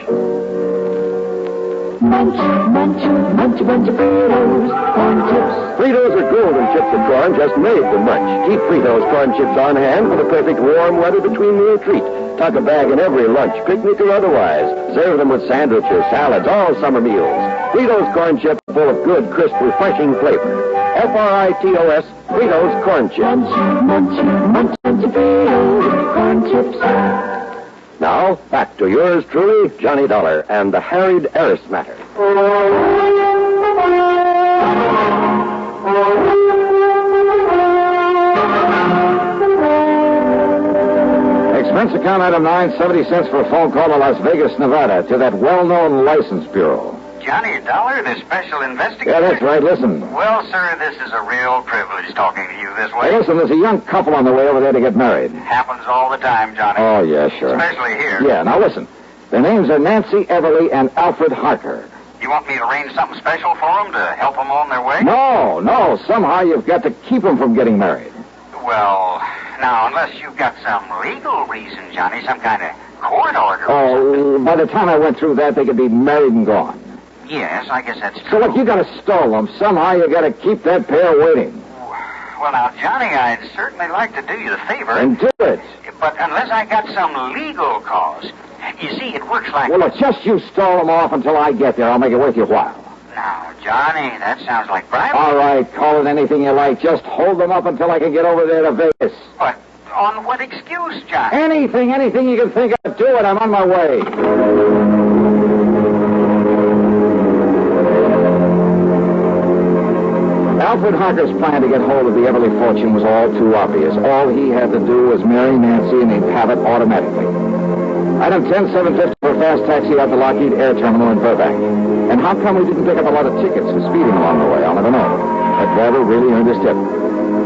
Munch, munch, munch a bunch of Fritos corn chips. Fritos are golden chips of corn just made to munch. Keep Fritos corn chips on hand for the perfect warm weather between meal treat. Tuck a bag in every lunch, picnic or otherwise. Serve them with sandwiches, salads, all summer meals. Fritos corn chips full of good, crisp, refreshing flavor. Fritos, Fritos corn chips. Munch, munch, munch a bunch of Fritos corn chips. Now, back to yours truly, Johnny Dollar, and the Harried Heiress Matter. Expense account item 9, 70 cents for a phone call to Las Vegas, Nevada, to that well-known license bureau. Johnny Dollar, the special investigator? Yeah, that's right. Listen. Well, sir, this is a real privilege talking to you this way. Hey, listen, there's a young couple on the way over there to get married. Happens all the time, Johnny. Oh, yeah, sure. Especially here. Yeah, now listen. Their names are Nancy Everly and Alfred Harker. You want me to arrange something special for them to help them on their way? No. Somehow you've got to keep them from getting married. Well, now, unless you've got some legal reason, Johnny, some kind of court order. Oh, by the time I went through that, they could be married and gone. Yes, I guess that's true. So look, you got to stall them. Somehow you got to keep that pair waiting. Well, now, Johnny, I'd certainly like to do you the favor. And do it. But unless I got some legal cause, you see, it works like... Well, look, just you stall them off until I get there. I'll make it worth your while. Now, Johnny, that sounds like bribery. All right, call it anything you like. Just hold them up until I can get over there to Vegas. But on what excuse, Johnny? Anything you can think of. Do it. I'm on my way. Alfred Harker's plan to get hold of the Everly fortune was all too obvious. All he had to do was marry Nancy and he'd have it automatically. Item 10-750 for a fast taxi out to Lockheed Air Terminal in Burbank. And how come we didn't pick up a lot of tickets for speeding along the way? I'll never know. That driver really earned his tip.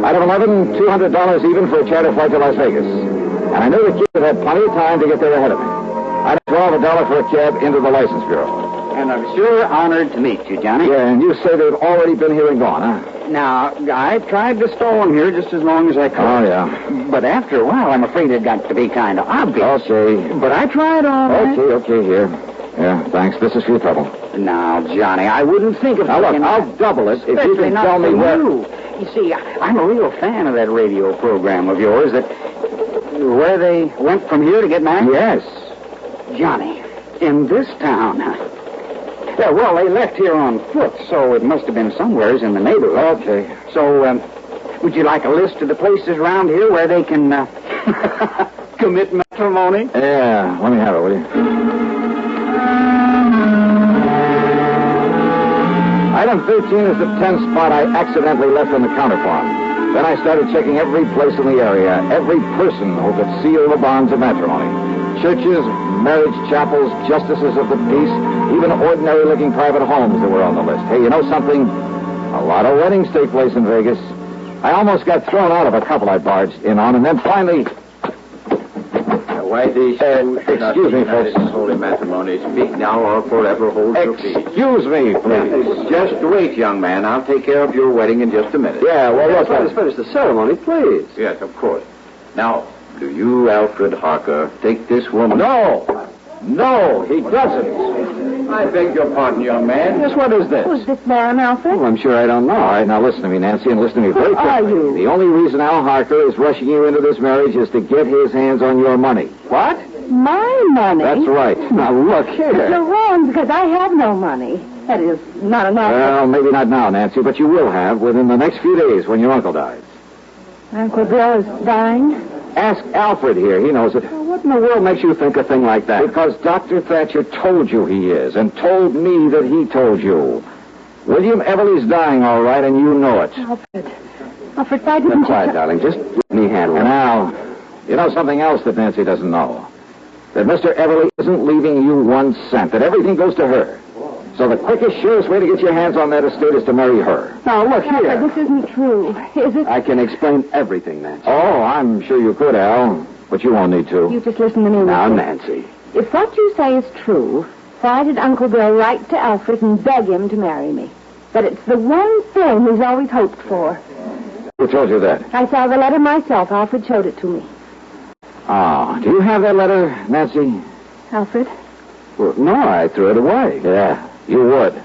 Item 11, $200 even for a charter flight to Las Vegas. And I knew the kid had plenty of time to get there ahead of me. Item 12, $1 for a cab into the license bureau. And I'm sure honored to meet you, Johnny. Yeah, and you say they've already been here and gone, huh? Now, I tried to stall them here just as long as I could. Oh, yeah. But after a while, I'm afraid it got to be kind of obvious. Okay. But I tried all right. Okay, here. Yeah, thanks. This is for your trouble. Now, Johnny, I wouldn't think of... Now, look, I'll double it if you can tell me where... You see, I'm a real fan of that radio program of yours that... Where they went from here to get married? Yes. Johnny, in this town... Yeah, well, they left here on foot, so it must have been somewheres in the neighborhood. Okay. So, would you like a list of the places around here where they can commit matrimony? Yeah, let me have it, will you? Item 13 is the 10 spot I accidentally left on the counterpart. Then I started checking every place in the area, every person who could seal the bonds of matrimony. Churches, marriage chapels, justices of the peace, even ordinary-looking private homes that were on the list. Hey, you know something? A lot of weddings take place in Vegas. I almost got thrown out of a couple I barged in on, and then finally... Why these excuse me, folks. Holy matrimony. Speak now or forever hold your peace. Excuse me, please. Just wait, young man. I'll take care of your wedding in just a minute. Yeah, well, look... Let us finish the ceremony, please. Yes, of course. Now, do you, Alfred Harker, take this woman... No, he doesn't. I beg your pardon, young man. Yes, what is this? Who's this man, Alfred? Well, I'm sure I don't know. All right, now listen to me, Nancy, and listen to me very carefully. Who are you? The only reason Al Harker is rushing you into this marriage is to get his hands on your money. What? My money? That's right. Now, look here. You're wrong, because I have no money. That is, not enough. Well, maybe not now, Nancy, but you will have within the next few days when your uncle dies. Uncle Bill is dying? Ask Alfred here. He knows it. Well, what in the world makes you think a thing like that? Because Dr. Thatcher told you he is, and told me that he told you. William Everly's dying, all right, and you know it. Alfred, why didn't you... Quiet, darling. Just let me handle it. And now, you know something else that Nancy doesn't know. That Mr. Everly isn't leaving you 1 cent. That everything goes to her. So the quickest, surest way to get your hands on that estate is to marry her. Now, look here. Alfred, this isn't true. Is it? I can explain everything, Nancy. Oh, I'm sure you could, Al. But you won't need to. You just listen to me. Now, Nancy. If what you say is true, why did Uncle Bill write to Alfred and beg him to marry me? That it's the one thing he's always hoped for. Who told you that? I saw the letter myself. Alfred showed it to me. Oh, do you have that letter, Nancy? Alfred? Well, no, I threw it away. Yeah, you would.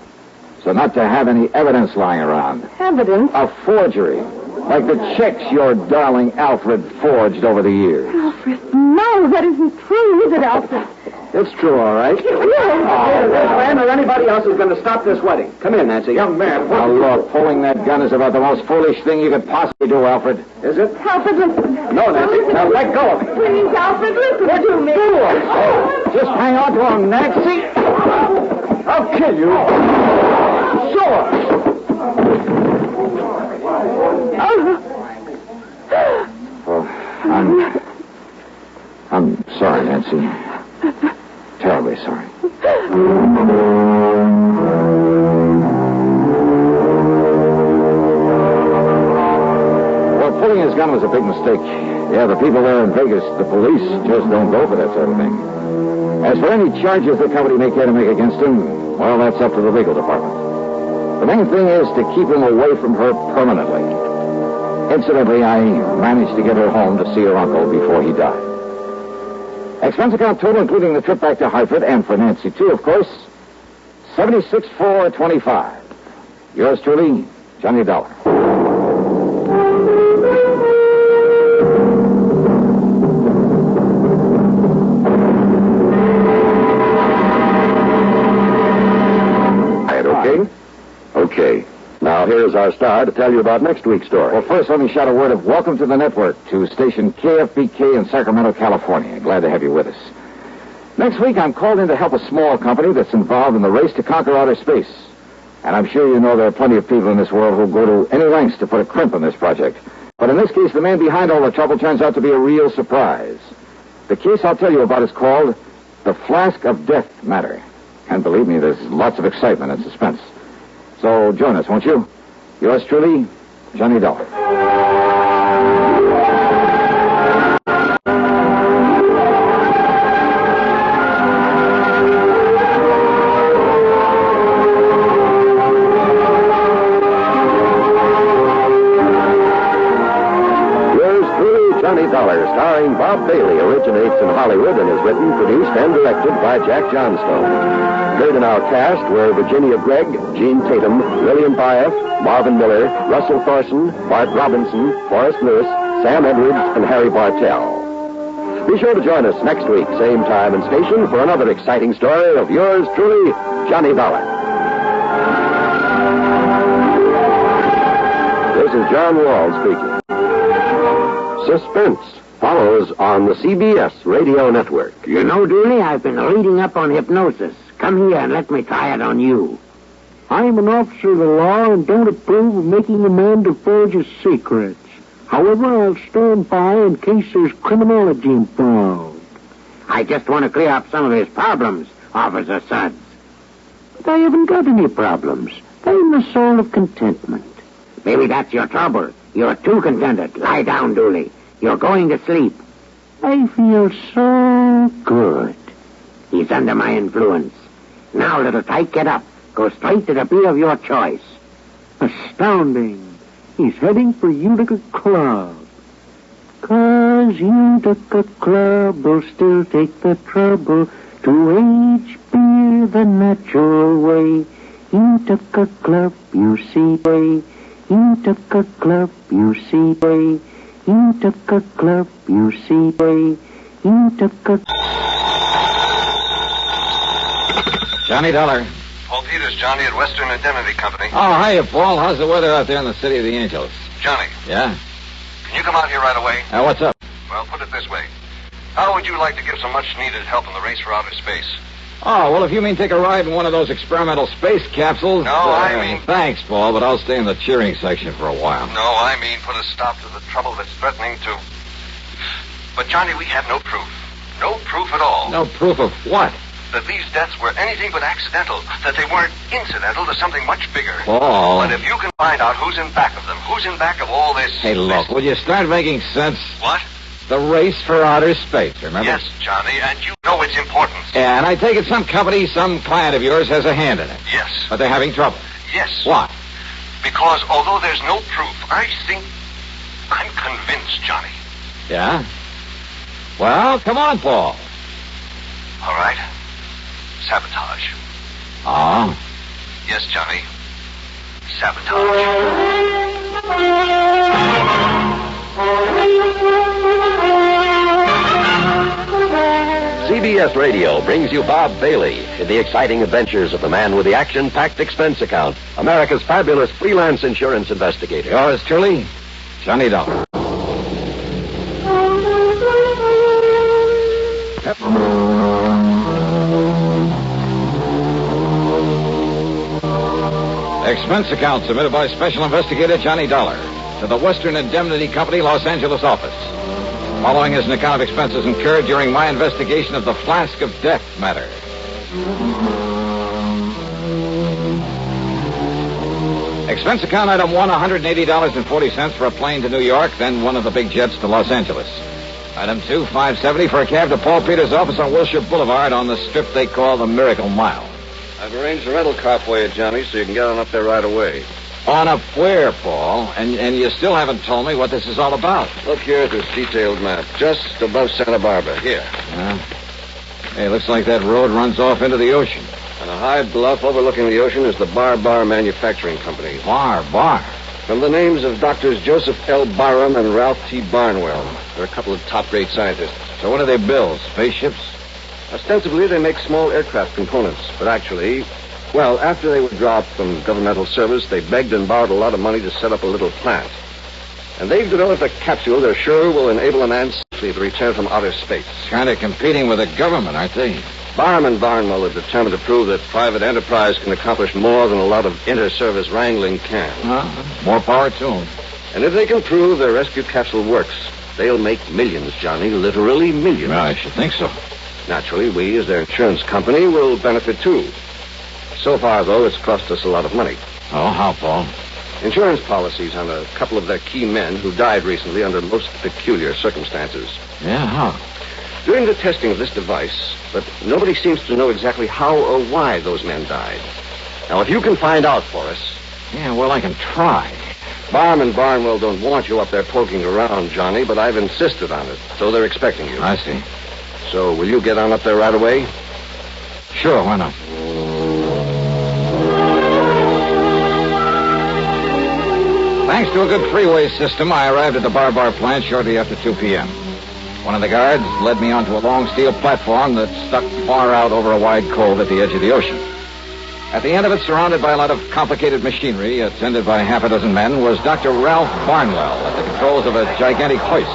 So not to have any evidence lying around. Evidence? A forgery. Like the checks your darling Alfred forged over the years. Alfred, no, that isn't true, is it, Alfred? It's true, all right. Man or anybody else is going to stop this wedding. Come in, Nancy. Young man, now look, pulling that gun is about the most foolish thing you could possibly do, Alfred. Is it? Alfred, listen. No, Nancy. Now let go of me. Please, Alfred, listen to me. Oh, just hang on to him, Nancy. I'll kill you. Sure. Oh, I'm sorry, Nancy. Terribly sorry. Well, pulling his gun was a big mistake. Yeah, the people there in Vegas, the police, just don't go for that sort of thing. As for any charges the company may care to make against him, well, that's up to the legal department. The main thing is to keep him away from her permanently. Incidentally, I managed to get her home to see her uncle before he died. Expense account total, including the trip back to Hartford, and for Nancy, too, of course, $76,425. Yours truly, Johnny Dollar. Okay? Okay. Now, here's our star to tell you about next week's story. Well, first, let me shout a word of welcome to the network, to station KFBK in Sacramento, California. Glad to have you with us. Next week, I'm called in to help a small company that's involved in the race to conquer outer space. And I'm sure you know there are plenty of people in this world who go to any lengths to put a crimp in this project. But in this case, the man behind all the trouble turns out to be a real surprise. The case I'll tell you about is called the Flask of Death Matter. And believe me, there's lots of excitement and suspense. So join us, won't you? Yours truly, Johnny Dollar. $20, starring Bob Bailey, originates in Hollywood and is written, produced, and directed by Jack Johnstone. Heard in our cast were Virginia Gregg, Gene Tatum, William Byeth, Marvin Miller, Russell Thorson, Bart Robinson, Forrest Lewis, Sam Edwards, and Harry Bartell. Be sure to join us next week, same time and station, for another exciting story of yours truly, Johnny Dollar. This is John Wall speaking. Suspense follows on the CBS radio network. You know, Dooley, I've been reading up on hypnosis. Come here and let me try it on you. I'm an officer of the law and don't approve of making a man divulge his secrets. However, I'll stand by in case there's criminology involved. I just want to clear up some of his problems, Officer Suggs. But I haven't got any problems. I'm the soul of contentment. Maybe that's your trouble. You're too contented. Lie down, Dooley. You're going to sleep. I feel so good. He's under my influence. Now, little tyke, get up. Go straight to the beer of your choice. Astounding. He's heading for Utica Club. 'Cause Utica Club will still take the trouble to age beer the natural way. Utica Club, you see, way. Utica Club, you see, way. Utica Club, you see, way. Utica... Johnny Dollar. Paul Peters, Johnny, at Western Identity Company. Oh, hiya, Paul. How's the weather out there in the City of the Angels? Johnny, Yeah? can you come out here right away? What's up? Well, put it this way. How would you like to give some much-needed help in the race for outer space? Oh, well, if you mean take a ride in one of those experimental space capsules... No, I mean... Thanks, Paul, but I'll stay in the cheering section for a while. No, I mean put a stop to the trouble that's threatening to... But, Johnny, we have no proof. No proof at all. No proof of what? That these deaths were anything but accidental. That they weren't incidental to something much bigger. Paul... But if you can find out who's in back of them, who's in back of all this... Hey, look, will you start making sense? What? The race for outer space, remember? Yes, Johnny, and you know its importance. Yeah, and I take it some company, some client of yours has a hand in it. Yes. But they're having trouble. Yes. What? Because although there's no proof, I'm convinced, Johnny. Yeah? Well, come on, Paul. All right. Sabotage. Oh? Yes, Johnny. Sabotage. CBS Radio brings you Bob Bailey in the exciting adventures of the man with the action-packed expense account, America's fabulous freelance insurance investigator. Yours truly, Johnny Dollar. Expense account submitted by Special Investigator Johnny Dollar to the Western Indemnity Company, Los Angeles office. Following is an account of expenses incurred during my investigation of the Flask of Death matter. Expense account item 1, $180.40 for a plane to New York, then one of the big jets to Los Angeles. Item 2, $570 for a cab to Paul Peters' office on Wilshire Boulevard on the strip they call the Miracle Mile. I've arranged a rental car for you, Johnny, so you can get on up there right away. On up where, Paul? And you still haven't told me what this is all about. Look here at this detailed map, just above Santa Barbara. Here. Hey, looks like that road runs off into the ocean. On a high bluff overlooking the ocean is the Bar Manufacturing Company. Bar? From the names of Doctors Joseph L. Barham and Ralph T. Barnwell. They're a couple of top-grade scientists. So what do they build? Spaceships? Ostensibly, they make small aircraft components, but actually, well, after they were dropped from governmental service, they begged and borrowed a lot of money to set up a little plant. And they've developed a capsule they're sure will enable a man safely to return from outer space. Kind of competing with the government, aren't they? Barham and Barnwell are determined to prove that private enterprise can accomplish more than a lot of inter-service wrangling can. More power to them. And if they can prove their rescue capsule works, they'll make millions, Johnny, literally millions. Well, I should think so. Naturally, we, as their insurance company, will benefit, too. So far, though, it's cost us a lot of money. Oh, how, Paul? Insurance policies on a couple of their key men who died recently under most peculiar circumstances. Yeah, how? During the testing of this device, but nobody seems to know exactly how or why those men died. Now, if you can find out for us... Yeah, well, I can try. Barham and Barnwell don't want you up there poking around, Johnny, but I've insisted on it, so they're expecting you. I see. So, will you get on up there right away? Sure, why not? Thanks to a good freeway system, I arrived at the Bar plant shortly after 2 p.m. One of the guards led me onto a long steel platform that stuck far out over a wide cove at the edge of the ocean. At the end of it, surrounded by a lot of complicated machinery, attended by half a dozen men, was Dr. Ralph Barnwell at the controls of a gigantic hoist.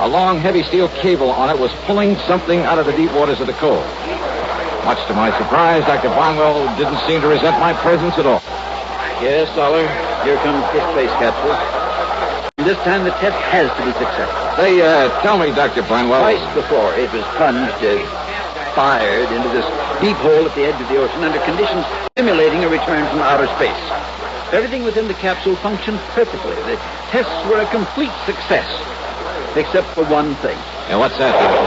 A long, heavy steel cable on it was pulling something out of the deep waters of the cove. Much to my surprise, Dr. Barnwell didn't seem to resent my presence at all. Yes, Dollar. Here comes the space capsule. This time the test has to be successful. Say, tell me, Dr. Barnwell. Twice before it was plunged, fired into this deep hole at the edge of the ocean under conditions simulating a return from outer space. Everything within the capsule functioned perfectly. The tests were a complete success. Except for one thing. Yeah, what's that, Doctor?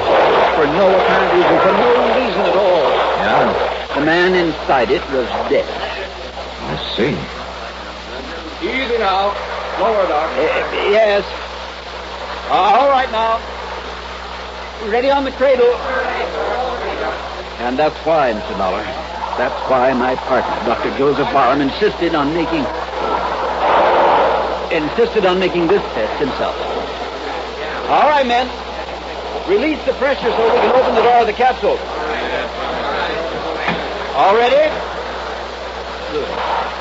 For no apparent reason, for no reason at all. Yeah? The man inside it was dead. I see. Easy now. Lower, Doc. Yes. All right now. Ready on the cradle. And that's why, Mr. Dollar. That's why my partner, Dr. Joseph Barham, insisted on making this test himself. All right, men. Release the pressure so we can open the door of the capsule. All ready? Good.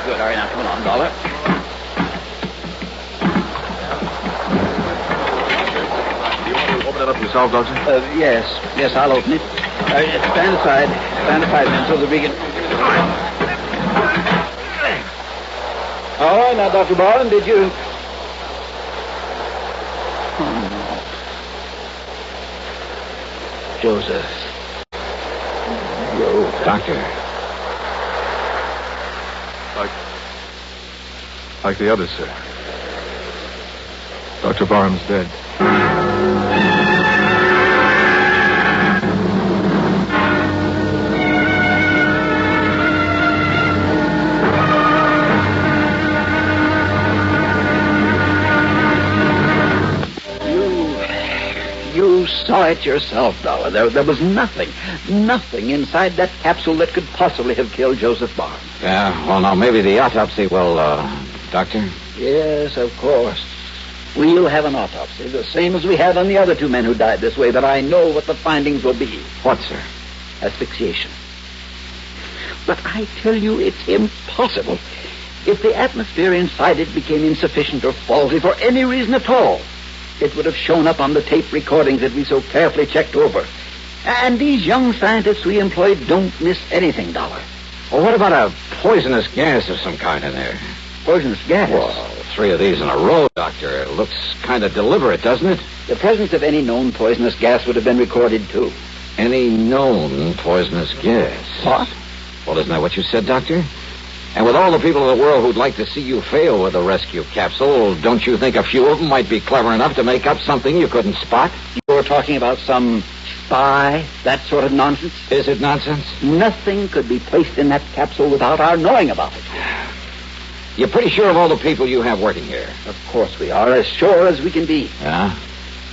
Good. All right, now come along, Dollar. You want to open it up yourself, Doctor? Yes, I'll open it. Stand aside, men, so that we can... All right, now, Dr. Barham, did you... Oh, no. Joseph. Doctor. Like the others, sir. Dr. Barham's dead. You saw it yourself, Dollar. There was nothing inside that capsule that could possibly have killed Joseph Barham. Yeah, well, now, maybe the autopsy will, Doctor? Yes, of course. We'll have an autopsy, the same as we had on the other two men who died this way, but I know what the findings will be. What, sir? Asphyxiation. But I tell you, it's impossible. If the atmosphere inside it became insufficient or faulty for any reason at all, it would have shown up on the tape recordings that we so carefully checked over. And these young scientists we employed don't miss anything, Dollar. Well, what about a poisonous gas of some kind in there? Poisonous gas? Well, 3 of these in a row, Doctor. It looks kind of deliberate, doesn't it? The presence of any known poisonous gas would have been recorded, too. Any known poisonous gas? What? Well, isn't that what you said, Doctor? And with all the people in the world who'd like to see you fail with a rescue capsule, don't you think a few of them might be clever enough to make up something you couldn't spot? You're talking about some spy, that sort of nonsense? Is it nonsense? Nothing could be placed in that capsule without our knowing about it. You're pretty sure of all the people you have working here? Of course we are, as sure as we can be. Yeah?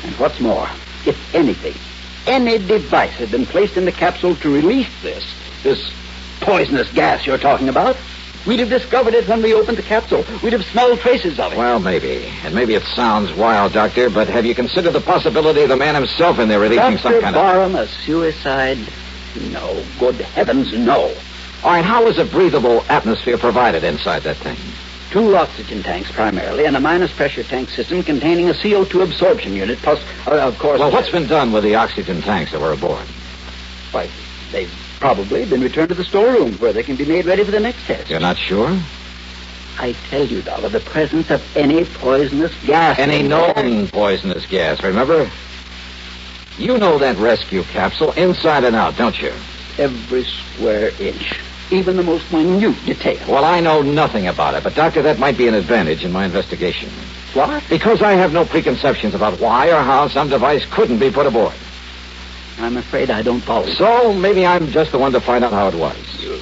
And what's more, if anything, any device had been placed in the capsule to release this poisonous gas you're talking about, we'd have discovered it when we opened the capsule. We'd have smelled traces of it. Well, maybe. And maybe it sounds wild, Doctor, but have you considered the possibility of the man himself in there releasing some kind of... Dr. Barham, a suicide? No. Good heavens, no. All right, how was a breathable atmosphere provided inside that thing? 2 oxygen tanks, primarily, and a minus-pressure tank system containing a CO2 absorption unit, plus, of course... Well, what's been done with the oxygen tanks that were aboard? Why, they've probably been returned to the storeroom where they can be made ready for the next test. You're not sure? I tell you, Dollar, the presence of any poisonous gas... Any known poisonous gas, remember? You know that rescue capsule inside and out, don't you? Every square inch. Even the most minute detail. Well, I know nothing about it, but, Doctor, that might be an advantage in my investigation. What? Because I have no preconceptions about why or how some device couldn't be put aboard. I'm afraid I don't follow. So maybe I'm just the one to find out how it was.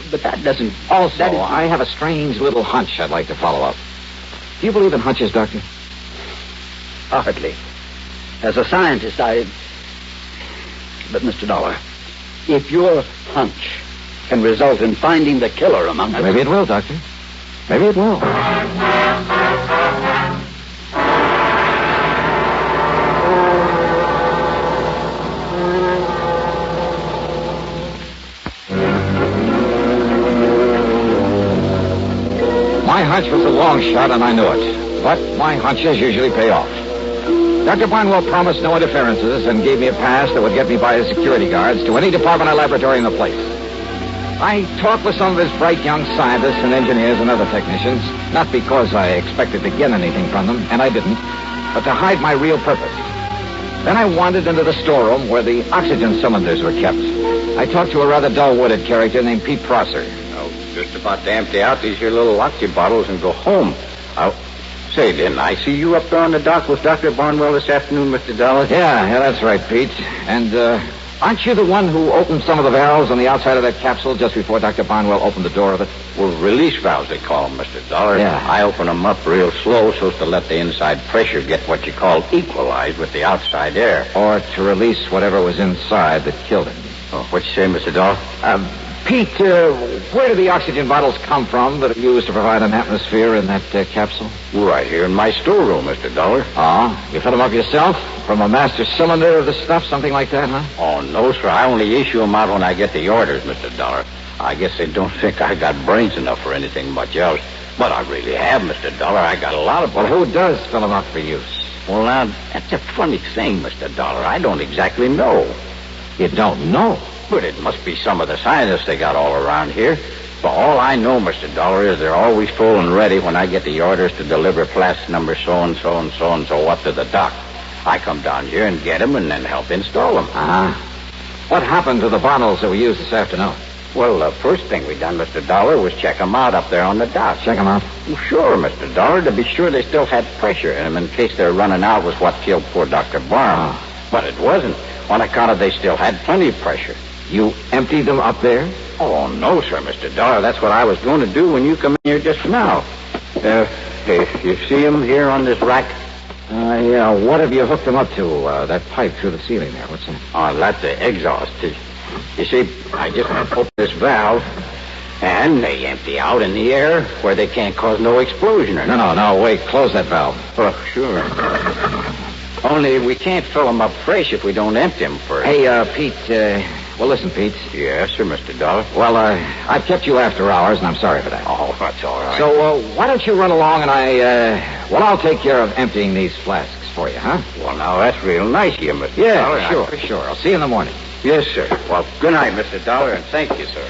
But that doesn't... Also, I have a strange little hunch I'd like to follow up. Do you believe in hunches, Doctor? Hardly. As a scientist, But, Mr. Dollar, if your hunch can result in finding the killer among us... Maybe it will, Doctor. Maybe it will. My hunch was a long shot, and I knew it. But my hunches usually pay off. Dr. Barnwell promised no interferences and gave me a pass that would get me by his security guards to any department or laboratory in the place. I talked with some of his bright young scientists and engineers and other technicians, not because I expected to get anything from them, and I didn't, but to hide my real purpose. Then I wandered into the storeroom where the oxygen cylinders were kept. I talked to a rather dull-witted character named Pete Prosser. Just about to empty out these here little oxy bottles and go home. Say, didn't I see you up there on the dock with Dr. Barnwell this afternoon, Mr. Dallas? Yeah, that's right, Pete. And, aren't you the one who opened some of the valves on the outside of that capsule just before Dr. Barnwell opened the door of it? Well, release valves, they call them, Mr. Dollar. Yeah. I open them up real slow so as to let the inside pressure get what you call equalized with the outside air. Or to release whatever was inside that killed him. Oh, what you say, Mr. Dollar? Pete, where do the oxygen bottles come from that are used to provide an atmosphere in that capsule? Right here in my storeroom, Mr. Dollar. Oh, you fill them up yourself? From a master cylinder of the stuff, something like that, huh? Oh, no, sir. I only issue them out when I get the orders, Mr. Dollar. I guess they don't think I got brains enough for anything much else. But I really have, Mr. Dollar. I got a lot of... Well, who does fill them up for use? Well, now, that's a funny thing, Mr. Dollar. I don't exactly know. You don't know? But it must be some of the scientists they got all around here. But all I know, Mr. Dollar, is they're always full and ready when I get the orders to deliver Flask number so-and-so and so-and-so up to the dock. I come down here and get them and then help install them. What happened to the bottles that we used this afternoon? Well, the first thing we done, Mr. Dollar, was check them out up there on the dock. Check them out? Well, sure, Mr. Dollar, to be sure they still had pressure in them in case their running out was what killed poor Dr. Barham. But it wasn't, on account of they still had plenty of pressure. You emptied them up there? Oh, no, sir, Mr. Dollar. That's what I was going to do when you come in here just now. You see them here on this rack? Yeah. What have you hooked them up to? That pipe through the ceiling there. What's that? Oh, that's the exhaust. You see, I just open this valve, and they empty out in the air where they can't cause no explosion or nothing. No, wait. Close that valve. Oh, sure. Only we can't fill them up fresh if we don't empty them first. Hey, Pete, well, listen, Pete. Yes, sir, Mr. Dollar. Well, I've kept you after hours, and I'm sorry for that. Oh, that's all right. So, why don't you run along and I'll take care of emptying these flasks for you, huh? Well, now, that's real nice of you, Mr. Dollar. Yeah, sure. I'll see you in the morning. Yes, sir. Well, good night, Mr. Dollar, and thank you, sir.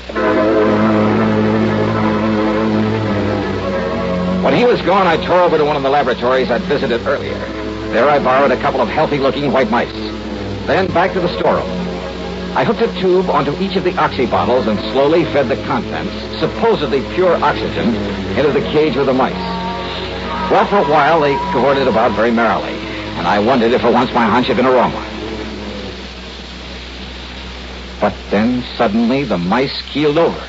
When he was gone, I tore over to one of the laboratories I'd visited earlier. There I borrowed a couple of healthy-looking white mice. Then back to the storeroom. I hooked a tube onto each of the oxy bottles and slowly fed the contents, supposedly pure oxygen, into the cage with the mice. Well, for a while, they cavorted about very merrily, and I wondered if for once my hunch had been a wrong one. But then, suddenly, the mice keeled over,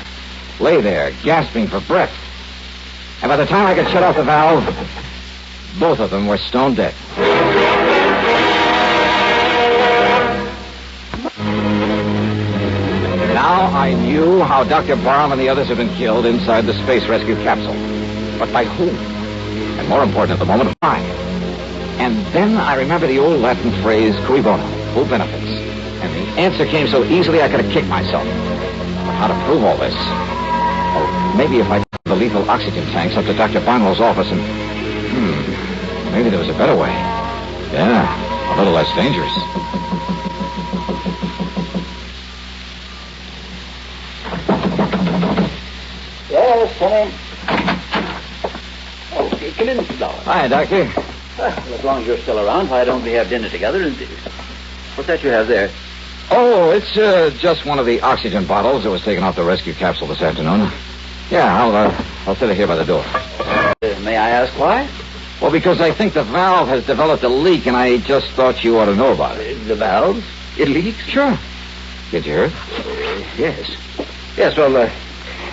lay there, gasping for breath. And by the time I could shut off the valve, both of them were stone dead. Now I knew how Dr. Barham and the others had been killed inside the space rescue capsule. But by whom? And more important at the moment, why? And then I remember the old Latin phrase, cui bono, who benefits? And the answer came so easily I could have kicked myself. But how to prove all this? Oh, maybe if I took the lethal oxygen tanks up to Dr. Barnwell's office and... maybe there was a better way. Yeah, a little less dangerous. Yes, come in. Oh, come in, Mr. Dollar. Hi, Doctor. Well, as long as you're still around, why don't we have dinner together? And what's that you have there? Oh, it's just one of the oxygen bottles that was taken off the rescue capsule this afternoon. Yeah, I'll sit here by the door. May I ask why? Well, because I think the valve has developed a leak, and I just thought you ought to know about it. The valve? It leaks? Sure. Did you hear it? Yes. Yes, well,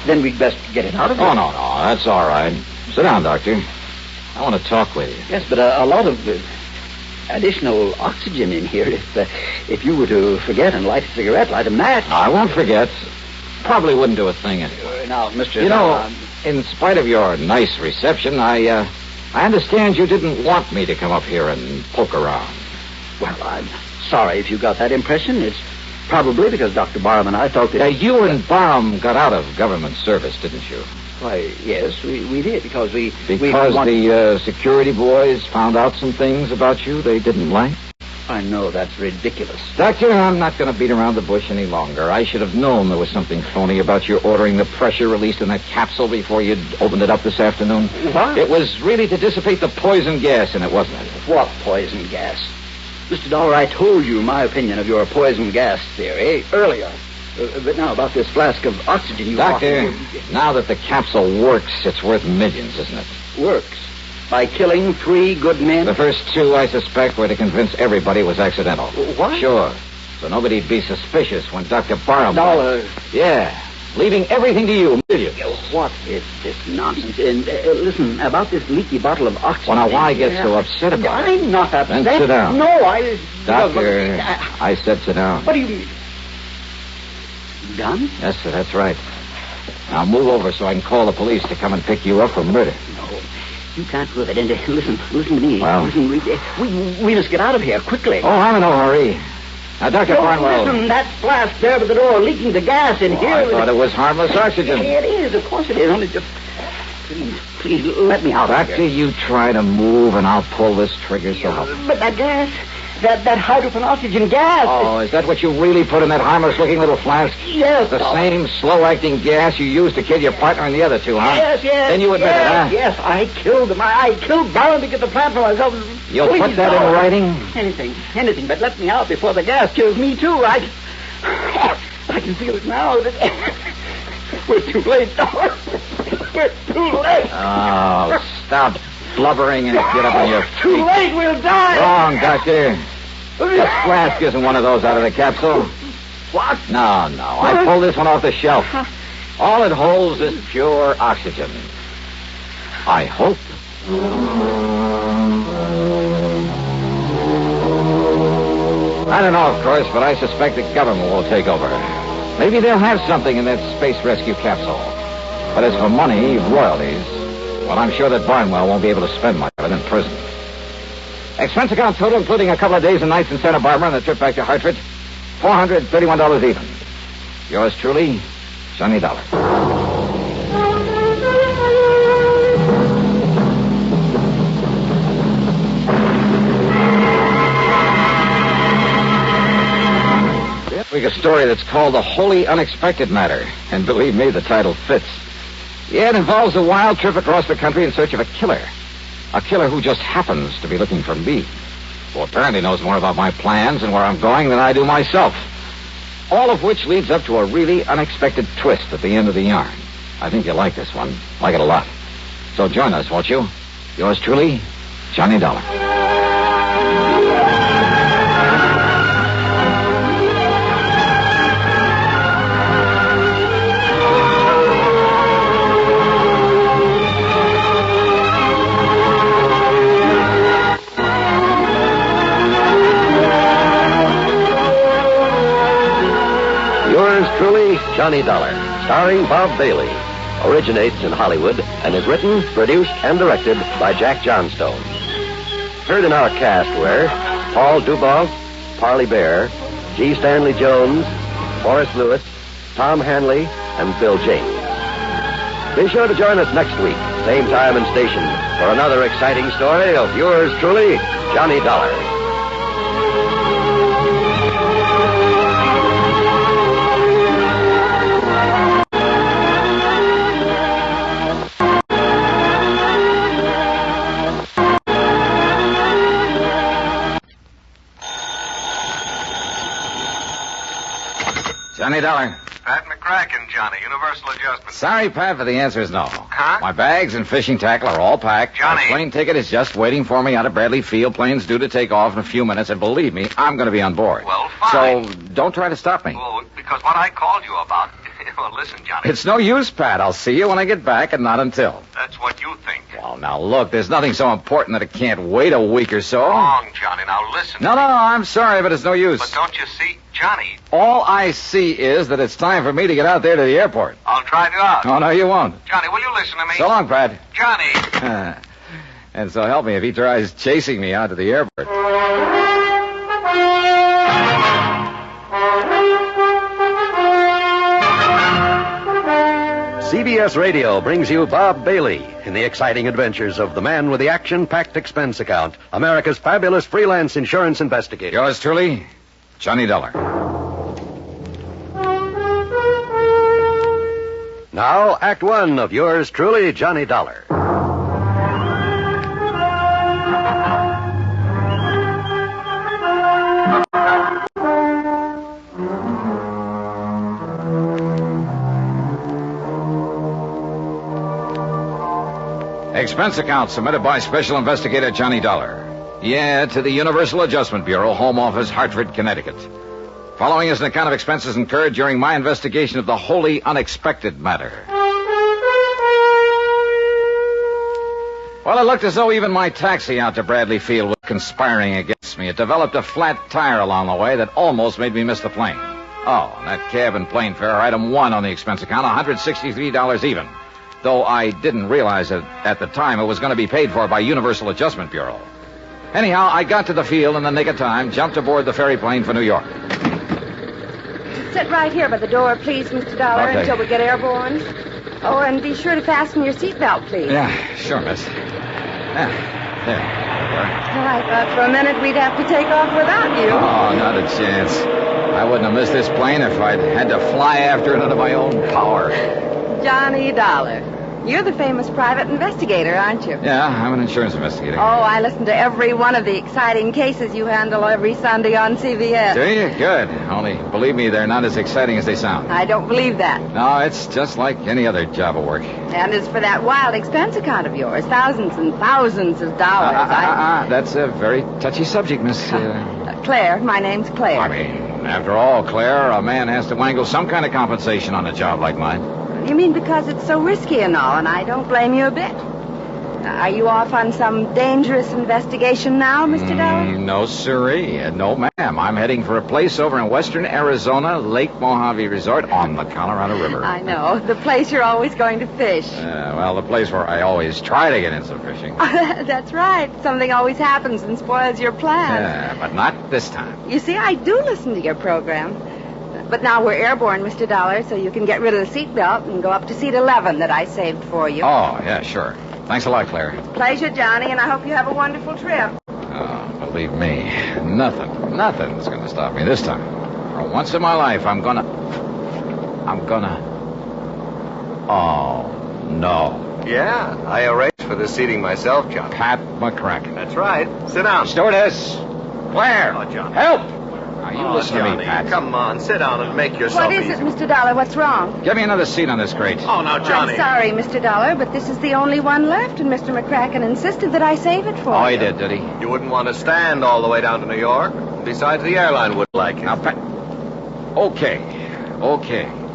then we'd best get it out of here. Oh, no, that's all right. Sit down, Doctor. I want to talk with you. Yes, but a lot of additional oxygen in here. If you were to forget and light a cigarette, light a match. I won't forget. Probably wouldn't do a thing anyway. Now, Mr. You know, in spite of your nice reception, I understand you didn't want me to come up here and poke around. Well, I'm sorry if you got that impression. It's probably because Dr. Barham and I thought that... you and Barham got out of government service, didn't you? Why, yes, we did, because the security boys found out some things about you they didn't like? I know that's ridiculous. Doctor, I'm not going to beat around the bush any longer. I should have known there was something phony about your ordering the pressure released in that capsule before you'd opened it up this afternoon. What? It was really to dissipate the poison gas in it, wasn't it? What poison gas? Mr. Dollar, I told you my opinion of your poison gas theory earlier. But now about this flask of oxygen you Doctor, now that the capsule works, it's worth millions, isn't it? Works? By killing 3 good men? The first 2, I suspect, were to convince everybody it was accidental. What? Sure. So nobody'd be suspicious when Dr. Barham... Dollar. Yeah. Leaving everything to you, millions. What is this nonsense? And listen, about this leaky bottle of oxygen... Well, now, why get so upset about it? I'm not upset. Then sit down. No, I... Doctor, I said sit down. What do you mean? Done? Yes, sir, that's right. Now move over so I can call the police to come and pick you up for murder. No, you can't prove it. And listen to me. Well? Listen, we must get out of here quickly. Oh, I'm in no hurry. Now, Dr. Barnwell... Listen, that flask there by the door leaking the gas in here... I thought it was harmless oxygen. It is, of course it is. Only just... Please, let me out of here. Doctor, you try to move and I'll pull this trigger, so help me. But that gas... That hydrogen oxygen gas. Oh, is that what you really put in that harmless-looking little flask? Yes. The same slow-acting gas you used to kill your partner and the other two, huh? Yes. Then you admit it, huh? Yes, I killed him. I killed Brown to get the plant for myself. You'll put that in writing? Anything, but let me out before the gas kills me, too. I can feel it now. We're too late, Dollar. We're too late. Oh, stop blubbering and get up on your feet. Too late, we'll die. Wrong, Doctor. This flask isn't one of those out of the capsule. What? No. I pulled this one off the shelf. All it holds is pure oxygen. I hope. I don't know, of course, but I suspect the government will take over. Maybe they'll have something in that space rescue capsule. But as for money, royalties, well, I'm sure that Barnwell won't be able to spend much of it in prison. Expense account total, including a couple of days and nights in Santa Barbara and the trip back to Hartford, $431 even. Yours truly, Johnny Dollar. This week a story that's called The Wholly Unexpected Matter. And believe me, the title fits. Yeah, it involves a wild trip across the country in search of a killer. A killer who just happens to be looking for me. Who apparently knows more about my plans and where I'm going than I do myself. All of which leads up to a really unexpected twist at the end of the yarn. I think you'll like this one. Like it a lot. So join us, won't you? Yours truly, Johnny Dollar. Truly, Johnny Dollar, starring Bob Bailey, originates in Hollywood and is written, produced, and directed by Jack Johnstone. Heard in our cast were Paul Dubov, Parley Bear, G. Stanley Jones, Horace Lewis, Tom Hanley, and Bill James. Be sure to join us next week, same time and station, for another exciting story of yours truly, Johnny Dollar. Johnny Dollar. Pat McCracken, Johnny. Universal Adjustment. Sorry, Pat, but the answer is no. Huh? My bags and fishing tackle are all packed. Johnny. My plane ticket is just waiting for me out of Bradley Field. Plane's due to take off in a few minutes, and believe me, I'm going to be on board. Well, fine. So don't try to stop me. Well, because what I called you about... Well, listen, Johnny. It's no use, Pat. I'll see you when I get back, and not until. That's what you think. Well, now, look, there's nothing so important that it can't wait a week or so. Wrong, Johnny. Now, listen. No, I'm sorry, but it's no use. But don't you see, Johnny? All I see is that it's time for me to get out there to the airport. I'll drive you out. Oh, no, you won't. Johnny, will you listen to me? So long, Pat. Johnny. And so help me if he tries chasing me out to the airport. CBS Radio brings you Bob Bailey in the exciting adventures of the man with the action-packed expense account, America's fabulous freelance insurance investigator. Yours truly, Johnny Dollar. Now, Act One of yours truly, Johnny Dollar. Expense account submitted by Special Investigator Johnny Dollar. Yeah, to the Universal Adjustment Bureau, Home Office, Hartford, Connecticut. Following is an account of expenses incurred during my investigation of the wholly unexpected matter. Well, it looked as though even my taxi out to Bradley Field was conspiring against me. It developed a flat tire along the way that almost made me miss the plane. Oh, and that cab and plane fare, item 1 on the expense account, $163 even. Though I didn't realize that at the time it was going to be paid for by Universal Adjustment Bureau. Anyhow, I got to the field in the nick of time, jumped aboard the ferry plane for New York. Sit right here by the door, please, Mr. Dollar, Okay. until we get airborne. Oh, and be sure to fasten your seatbelt, please. Yeah, sure, miss. Yeah, there. Dollar. I thought for a minute we'd have to take off without you. Oh, not a chance. I wouldn't have missed this plane if I'd had to fly after it under my own power. Johnny Dollar. You're the famous private investigator, aren't you? Yeah, I'm an insurance investigator. Oh, I listen to every one of the exciting cases you handle every Sunday on CBS. Do you? Good. Only, believe me, they're not as exciting as they sound. I don't believe that. No, it's just like any other job of work. And as for that wild expense account of yours, thousands and thousands of dollars, That's a very touchy subject, Miss... Claire, my name's Claire. I mean, after all, Claire, a man has to wangle some kind of compensation on a job like mine. You mean because it's so risky and all, and I don't blame you a bit. Are you off on some dangerous investigation now, Mr. Dollar? No, sirree. No, ma'am. I'm heading for a place over in western Arizona, Lake Mojave Resort on the Colorado River. I know. The place you're always going to fish. Well, the place where I always try to get in some fishing. That's right. Something always happens and spoils your plans. But not this time. You see, I do listen to your program. But now we're airborne, Mr. Dollar, so you can get rid of the seatbelt and go up to seat 11 that I saved for you. Oh, yeah, sure. Thanks a lot, Claire. Pleasure, Johnny, and I hope you have a wonderful trip. Oh, believe me, nothing's going to stop me this time. For once in my life, I'm gonna... Oh, no. Yeah, I arranged for the seating myself, John. Pat McCracken. That's right. Sit down. Stewardess! Claire! Oh, John. Help! Now, you listen Johnny, to me, Pat. Come on, sit down and make yourself What is easy. it, Mr. Dollar? What's wrong? Give me another seat on this crate. Oh, now, Johnny. I'm sorry, Mr. Dollar, but this is the only one left, and Mr. McCracken insisted that I save it for you. Oh, he did he? You wouldn't want to stand all the way down to New York. Besides, the airline wouldn't like it. Now, Pat... Okay.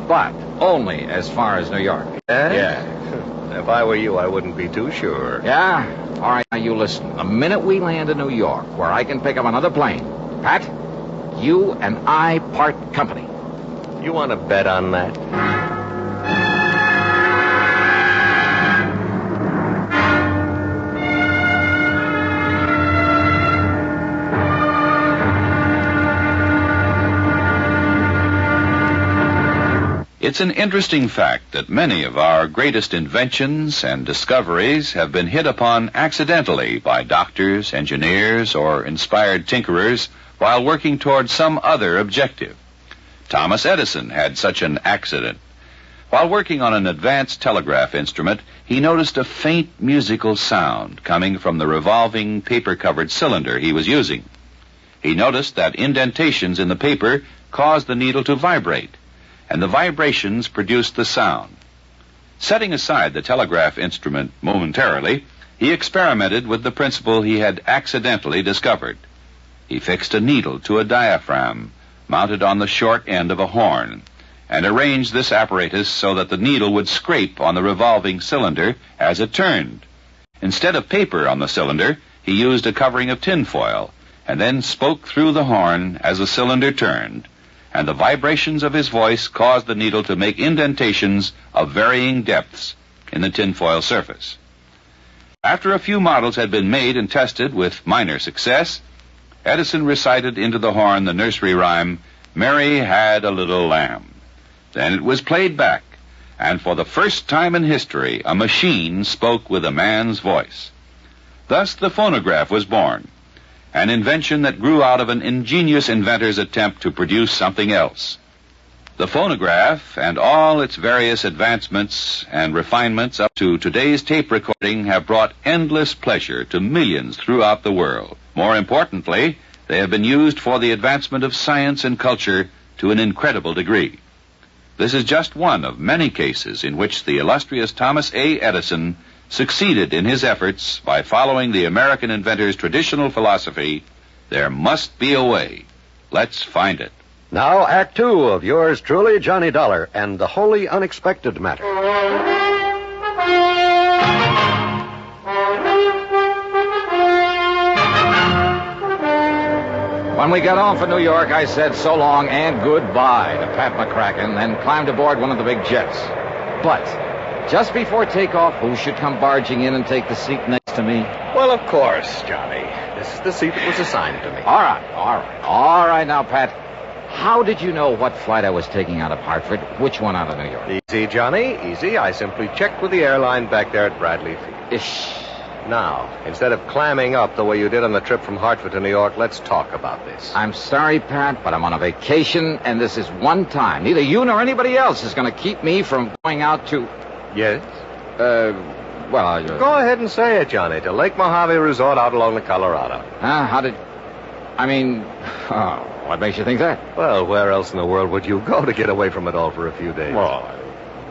But only as far as New York. Yeah. If I were you, I wouldn't be too sure. Yeah? All right, now you listen. The minute we land in New York, where I can pick up another plane, Pat, you and I part company. You want to bet on that? It's an interesting fact that many of our greatest inventions and discoveries have been hit upon accidentally by doctors, engineers, or inspired tinkerers while working toward some other objective. Thomas Edison had such an accident. While working on an advanced telegraph instrument, he noticed a faint musical sound coming from the revolving paper-covered cylinder he was using. He noticed that indentations in the paper caused the needle to vibrate, and the vibrations produced the sound. Setting aside the telegraph instrument momentarily, he experimented with the principle he had accidentally discovered. He fixed a needle to a diaphragm mounted on the short end of a horn, and arranged this apparatus so that the needle would scrape on the revolving cylinder as it turned. Instead of paper on the cylinder, he used a covering of tinfoil, and then spoke through the horn as the cylinder turned, and the vibrations of his voice caused the needle to make indentations of varying depths in the tinfoil surface. After a few models had been made and tested with minor success, Edison recited into the horn the nursery rhyme, "Mary had a little lamb." Then it was played back, and for the first time in history, a machine spoke with a man's voice. Thus the phonograph was born, an invention that grew out of an ingenious inventor's attempt to produce something else. The phonograph and all its various advancements and refinements up to today's tape recording have brought endless pleasure to millions throughout the world. More importantly, they have been used for the advancement of science and culture to an incredible degree. This is just one of many cases in which the illustrious Thomas A. Edison succeeded in his efforts by following the American inventor's traditional philosophy, there must be a way. Let's find it. Now, Act Two of yours truly, Johnny Dollar, and the wholly unexpected matter. When we got off in New York, I said so long and goodbye to Pat McCracken, then climbed aboard one of the big jets. But just before takeoff, who should come barging in and take the seat next to me? Well, of course, Johnny. This is the seat that was assigned to me. All right now, Pat. How did you know what flight I was taking out of Hartford, which one out of New York? Easy, Johnny, easy. I simply checked with the airline back there at Bradley Field. Now, instead of clamming up the way you did on the trip from Hartford to New York, let's talk about this. I'm sorry, Pat, but I'm on a vacation, and this is one time. Neither you nor anybody else is going to keep me from going out to... Yes? Well... Go ahead and say it, Johnny. To Lake Mojave Resort out along the Colorado. How did... I mean... what makes you think that? Well, where else in the world would you go to get away from it all for a few days? Well,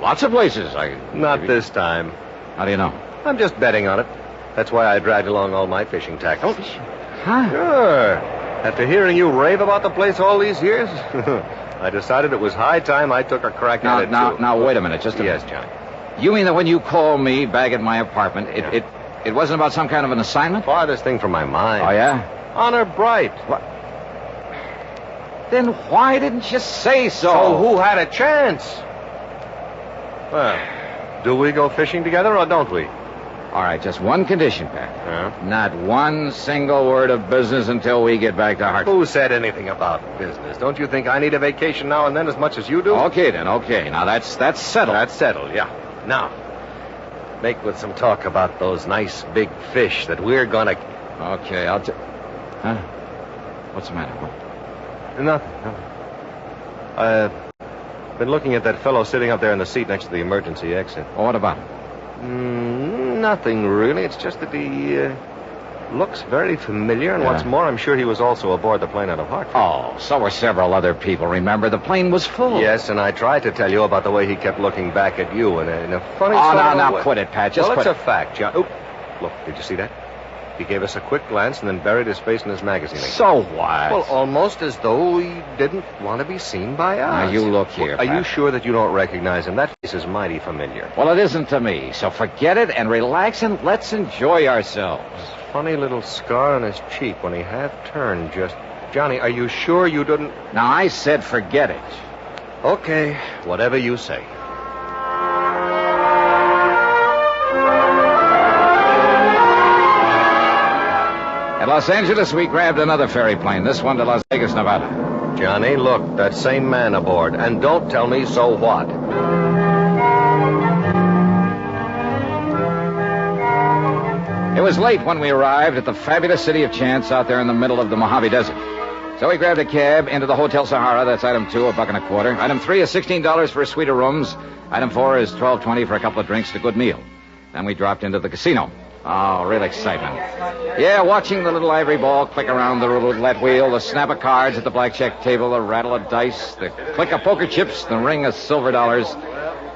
lots of places. Not this time. How do you know? I'm just betting on it. That's why I dragged along all my fishing tackle. Huh? Sure. After hearing you rave about the place all these years, I decided it was high time I took a crack at it, too. Now, wait a minute. Just a minute. Yes, Johnny. You mean that when you called me back at my apartment, it wasn't about some kind of an assignment? Farthest thing from my mind. Oh, yeah? Honor bright. What? Then why didn't you say so? So who had a chance? Well, do we go fishing together or don't we? All right, just one condition, Pat. Not one single word of business until we get back to Hartford. Who said anything about business? Don't you think I need a vacation now and then as much as you do? Okay, then, okay. Now, that's settled. That's settled, yeah. Now, make with some talk about those nice big fish that we're gonna... Okay, Huh? What's the matter? What? Nothing. I've been looking at that fellow sitting up there in the seat next to the emergency exit. Oh, what about him? Nothing, really. It's just that he looks very familiar, and what's more, I'm sure he was also aboard the plane out of Hartford. Oh, so were several other people. Remember, the plane was full. Yes, and I tried to tell you about the way he kept looking back at you in a funny sort of way. Now, quit it, Pat. Just well, quit it's a fact, John. Oop. Look, did you see that? He gave us a quick glance and then buried his face in his magazine again. So what? Well, almost as though he didn't want to be seen by us. Now, you look here, Are Pat. you sure that you don't recognize him? That face is mighty familiar. Well, it isn't to me, so forget it and relax and let's enjoy ourselves. Funny little scar on his cheek when he half turned just... Johnny, are you sure you didn't... Now, I said forget it. Okay, whatever you say. At Los Angeles, we grabbed another ferry plane, this one to Las Vegas, Nevada. Johnny, look, that same man aboard. And don't tell me so what. It was late when we arrived at the fabulous city of Chance out there in the middle of the Mojave Desert. So we grabbed a cab into the Hotel Sahara. That's item 2, $1.25. Item 3 is $16 for a suite of rooms. Item 4 is $12.20 for a couple of drinks and a good meal. Then we dropped into the casino. Oh, real excitement. Yeah, watching the little ivory ball click around the roulette wheel, the snap of cards at the blackjack table, the rattle of dice, the click of poker chips, the ring of silver dollars,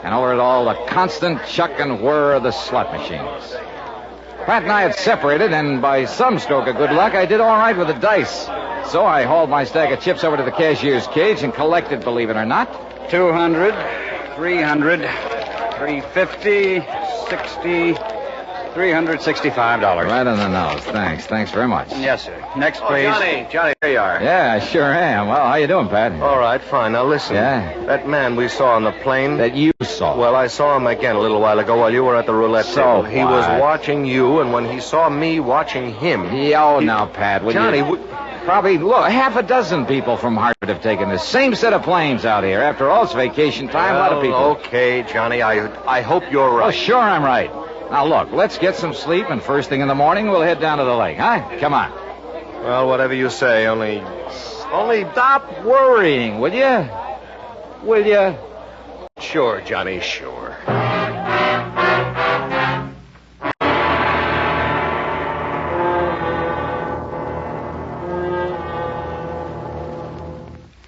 and over it all, the constant chuck and whir of the slot machines. Pat and I had separated, and by some stroke of good luck, I did all right with the dice. So I hauled my stack of chips over to the cashier's cage and collected, believe it or not. 200, 300, 350, 60... $365. Right on the nose. Thanks very much. Yes, sir. Next, please. Johnny, here you are. Yeah, I sure am. Well, how you doing, Pat? All right, fine. Now, listen. Yeah? That man we saw on the plane... That you saw? Well, I saw him again a little while ago while you were at the roulette table. He was watching you, and when he saw me watching him... Now, Pat, would Johnny, you... Probably, look, half a dozen people from Hartford have taken this same set of planes out here. After all, it's vacation time. Well, a lot of people... Okay, Johnny, I hope you're right. Oh, sure I'm right. Now, look, let's get some sleep, and first thing in the morning, we'll head down to the lake, huh? Come on. Well, whatever you say, only stop worrying, will you? Will you? Sure, Johnny, sure.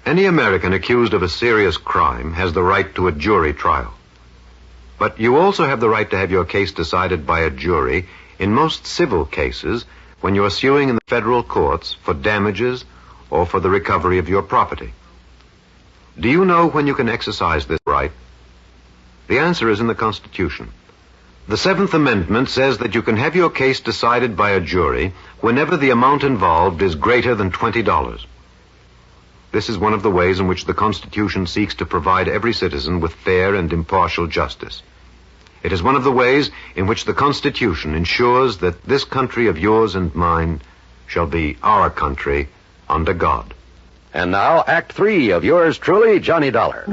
Any American accused of a serious crime has the right to a jury trial. But you also have the right to have your case decided by a jury in most civil cases when you're suing in the federal courts for damages or for the recovery of your property. Do you know when you can exercise this right? The answer is in the Constitution. The 7th Amendment says that you can have your case decided by a jury whenever the amount involved is greater than $20. This is one of the ways in which the Constitution seeks to provide every citizen with fair and impartial justice. It is one of the ways in which the Constitution ensures that this country of yours and mine shall be our country under God. And now, Act 3 of yours truly, Johnny Dollar.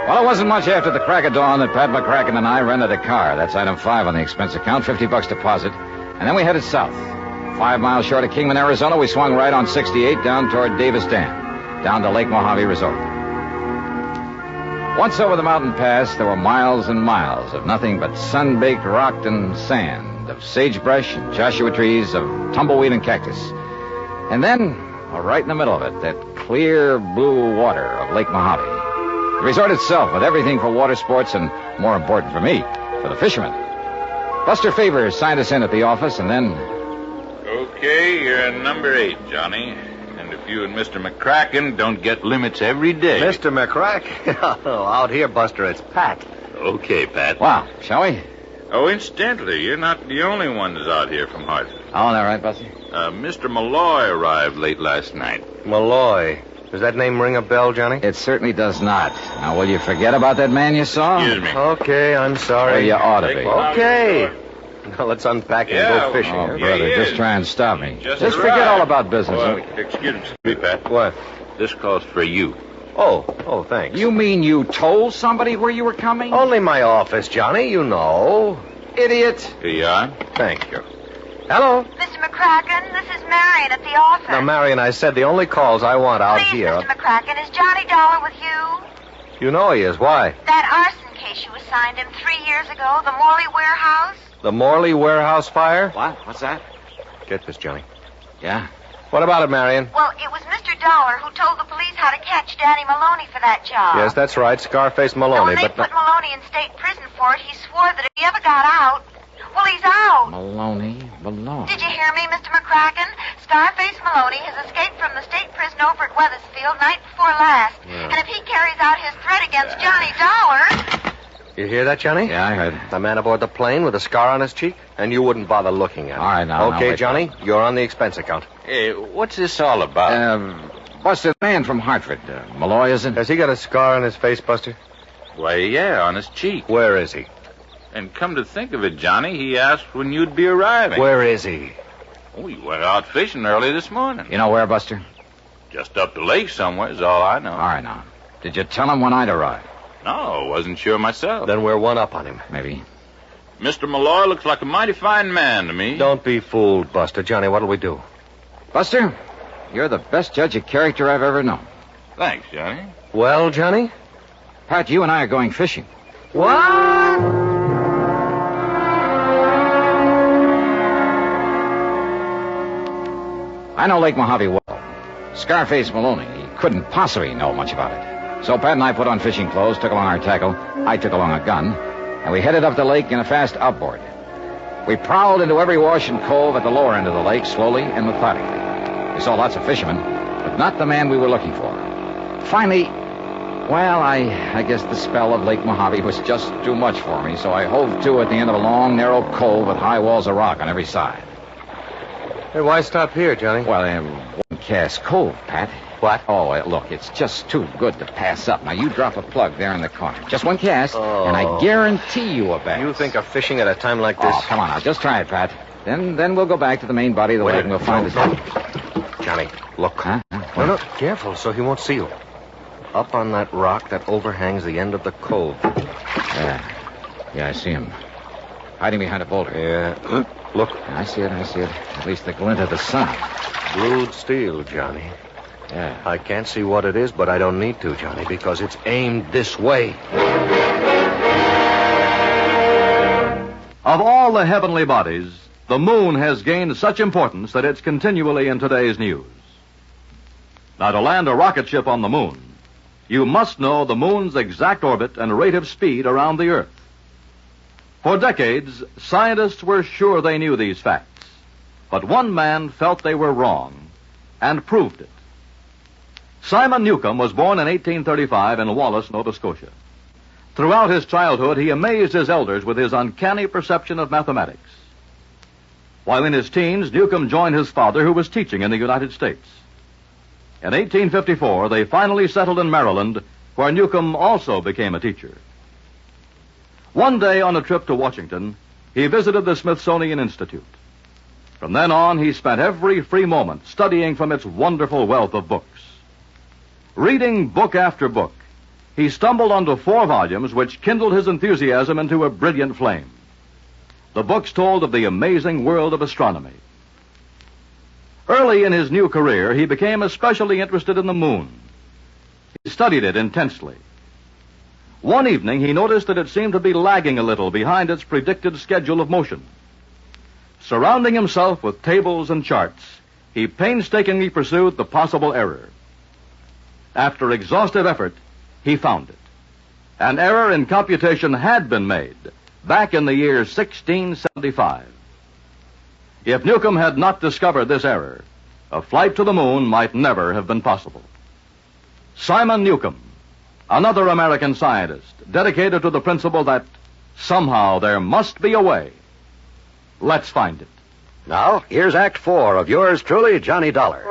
Well, it wasn't much after the crack of dawn that Pat McCracken and I rented a car. That's item 5 on the expense account, $50 deposit. And then we headed south. 5 miles short of Kingman, Arizona, we swung right on 68 down toward Davis Dam, down to Lake Mojave Resort. Once over the mountain pass, there were miles and miles of nothing but sun-baked rock and sand, of sagebrush and Joshua trees, of tumbleweed and cactus. And then, right in the middle of it, that clear blue water of Lake Mojave. The resort itself, with everything for water sports and, more important for me, for the fishermen. Buster Faber signed us in at the office, and then... Okay, you're number 8, Johnny. And if you and Mr. McCracken don't get limits every day... Mr. McCracken? Oh, out here, Buster, it's Pat. Okay, Pat. Wow, shall we? Oh, incidentally, you're not the only one that's out here from Hartford. Oh, that right, Buster? Mr. Malloy arrived late last night. Malloy. Does that name ring a bell, Johnny? It certainly does not. Now, will you forget about that man you saw? Excuse me. Okay, I'm sorry. Well, you ought to be. Okay. Now, let's unpack and go fishing. Oh, brother, just try and stop me. Just forget all about business. Well, excuse me, Pat. What? This calls for you. Oh, thanks. You mean you told somebody where you were coming? Only my office, Johnny, you know. Idiot. Here you are. Thank you. Hello? Mr. McCracken, this is Marion at the office. Now, Marion, I said the only calls I want out Please, here... Mr. McCracken, is Johnny Dollar with you? You know he is. Why? That arson case you assigned him 3 years ago, the Morley warehouse? The Morley warehouse fire? What? What's that? Get this, Johnny. Yeah? What about it, Marion? Well, it was Mr. Dollar who told the police how to catch Danny Maloney for that job. Yes, that's right. Scarface So Maloney, when they put Maloney in state prison for it, he swore that if he ever got out... Well, he's out. Maloney. Did you hear me, Mr. McCracken? Scarface Maloney has escaped from the state prison over at Weathersfield night before last. Yeah. And if he carries out his threat against Johnny Dollar... You hear that, Johnny? Yeah, I heard. The man aboard the plane with a scar on his cheek? And you wouldn't bother looking at him. All right, now. Okay, wait. Johnny, you're on the expense account. Hey, what's this all about? Buster, the man from Hartford. Malloy, isn't? Has he got a scar on his face, Buster? Why, yeah, on his cheek. Where is he? And come to think of it, Johnny, he asked when you'd be arriving. Where is he? Oh, he went out fishing early this morning. You know where, Buster? Just up the lake somewhere is all I know. All right, now. Did you tell him when I'd arrive? No, wasn't sure myself. Then we're one up on him. Maybe. Mr. Malloy looks like a mighty fine man to me. Don't be fooled, Buster. Johnny, what'll we do? Buster, you're the best judge of character I've ever known. Thanks, Johnny. Well, Johnny? Pat, you and I are going fishing. What? I know Lake Mojave well. Scarface Maloney, he couldn't possibly know much about it. So Pat and I put on fishing clothes, took along our tackle. I took along a gun. And we headed up the lake in a fast outboard. We prowled into every wash and cove at the lower end of the lake, slowly and methodically. We saw lots of fishermen, but not the man we were looking for. Finally, well, I guess the spell of Lake Mojave was just too much for me, so I hove to at the end of a long, narrow cove with high walls of rock on every side. Hey, why stop here, Johnny? Well, One Cast Cove, Pat. What? Oh, look, it's just too good to pass up. Now, you drop a plug there in the corner. Just one cast, and I guarantee you a bass. You think of fishing at a time like this? Oh, come on now. Just try it, Pat. Then we'll go back to the main body of the lake and we'll find it. Johnny, look. Huh? No, careful so he won't see you. Up on that rock that overhangs the end of the cove. Yeah, I see him. Hiding behind a boulder. Yeah. Look. I see it. At least the glint of the sun. Blued steel, Johnny. Yeah. I can't see what it is, but I don't need to, Johnny, because it's aimed this way. Of all the heavenly bodies, the moon has gained such importance that it's continually in today's news. Now, to land a rocket ship on the moon, you must know the moon's exact orbit and rate of speed around the Earth. For decades, scientists were sure they knew these facts. But one man felt they were wrong and proved it. Simon Newcomb was born in 1835 in Wallace, Nova Scotia. Throughout his childhood, he amazed his elders with his uncanny perception of mathematics. While in his teens, Newcomb joined his father, who was teaching in the United States. In 1854, they finally settled in Maryland, where Newcomb also became a teacher. One day on a trip to Washington, he visited the Smithsonian Institute. From then on, he spent every free moment studying from its wonderful wealth of books. Reading book after book, he stumbled onto 4 volumes which kindled his enthusiasm into a brilliant flame. The books told of the amazing world of astronomy. Early in his new career, he became especially interested in the moon. He studied it intensely. One evening, he noticed that it seemed to be lagging a little behind its predicted schedule of motion. Surrounding himself with tables and charts, he painstakingly pursued the possible error. After exhaustive effort, he found it. An error in computation had been made back in the year 1675. If Newcomb had not discovered this error, a flight to the moon might never have been possible. Simon Newcomb, another American scientist, dedicated to the principle that somehow there must be a way. Let's find it. Now, here's Act 4 of yours truly, Johnny Dollar.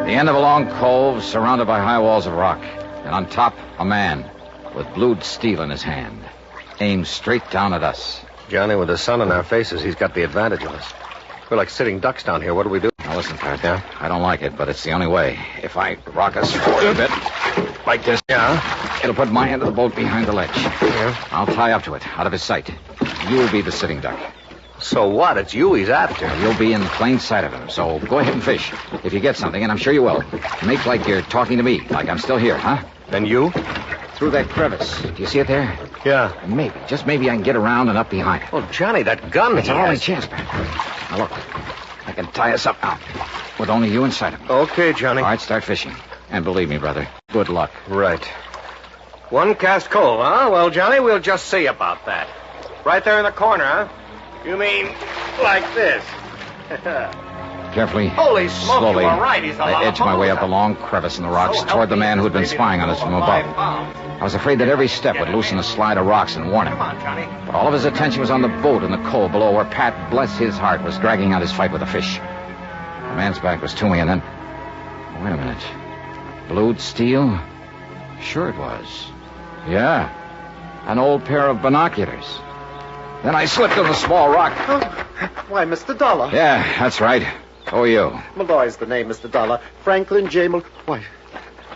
The end of a long cove surrounded by high walls of rock. And on top, a man with blued steel in his hand, aimed straight down at us. Johnny, with the sun on our faces, he's got the advantage of us. We're like sitting ducks down here. What do we do? Now, listen, Pat. Yeah? I don't like it, but it's the only way. If I rock us forward a bit, like this, it'll put my end of the boat behind the ledge. Yeah? I'll tie up to it, out of his sight. You'll be the sitting duck. So what? It's you he's after. You'll be in plain sight of him, so go ahead and fish. If you get something, and I'm sure you will, make like you're talking to me, like I'm still here, huh? And you? Through that crevice. Do you see it there? Yeah. Maybe, just maybe I can get around and up behind it. Oh, Johnny, that gun It's our only chance, Pat. Now, look, I can tie us up now, with only you inside of me. Okay, Johnny. All right, start fishing. And believe me, brother, good luck. Right. One cast cove, huh? Well, Johnny, we'll just see about that. Right there in the corner, huh? You mean like this? Carefully, Holy smoke, slowly, you were right. He's a lot I of edged my way fun. up the long crevice in the rocks toward the man who'd been spying on us from above. I was afraid that every step would loosen a slide of rocks and warn him. But all of his attention was on the boat in the cove below where Pat, bless his heart, was dragging out his fight with the fish. The man's back was to me, and then... Wait a minute. Blued steel? Sure it was. Yeah. An old pair of binoculars. Then I slipped on a small rock. Oh, why, Mr. Dollar. Yeah, that's right. Who are you? Malloy's the name, Mr. Dollar. Franklin J. Why,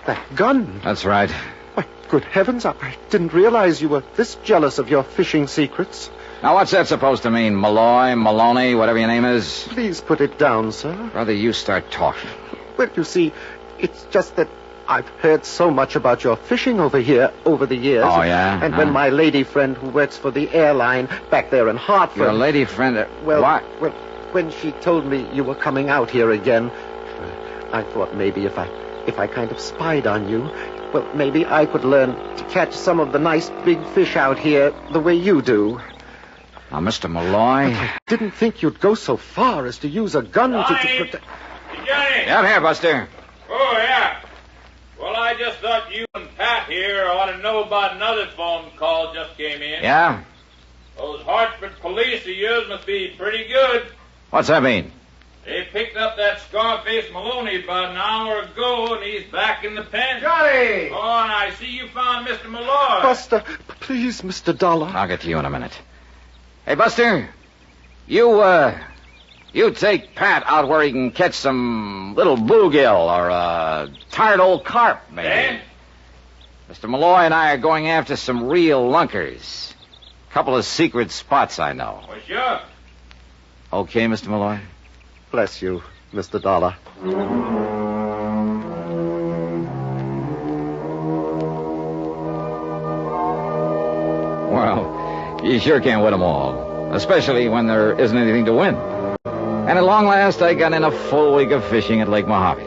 that gun. That's right. Why, good heavens, I didn't realize you were this jealous of your fishing secrets. Now, what's that supposed to mean? Malloy, Maloney, whatever your name is? Please put it down, sir. Rather you start talking. Well, you see, it's just that I've heard so much about your fishing over here over the years. Oh, yeah? And when my lady friend who works for the airline back there in Hartford... Your lady friend... Well, what? Well, when she told me you were coming out here again, I thought maybe if I kind of spied on you, well, maybe I could learn to catch some of the nice big fish out here the way you do. Now, Mr. Malloy... But I didn't think you'd go so far as to use a gun to protect... Johnny! Yeah, I'm here, Buster. Oh, yeah. Well, I just thought you and Pat here ought to know about another phone call just came in. Yeah? Those Hartford police of yours must be pretty good. What's that mean? They picked up that Scarface Maloney about an hour ago, and he's back in the pen. Johnny! Oh, and I see you found Mr. Malloy. Buster, please, Mr. Dollar. I'll get to you in a minute. Hey, Buster, you take Pat out where he can catch some little bluegill or a tired old carp, maybe. Eh? Mr. Malloy and I are going after some real lunkers. A couple of secret spots I know. Well, sure. Okay, Mr. Malloy? Bless you, Mr. Dollar. Well, you sure can't win them all, especially when there isn't anything to win. And at long last, I got in a full week of fishing at Lake Mojave.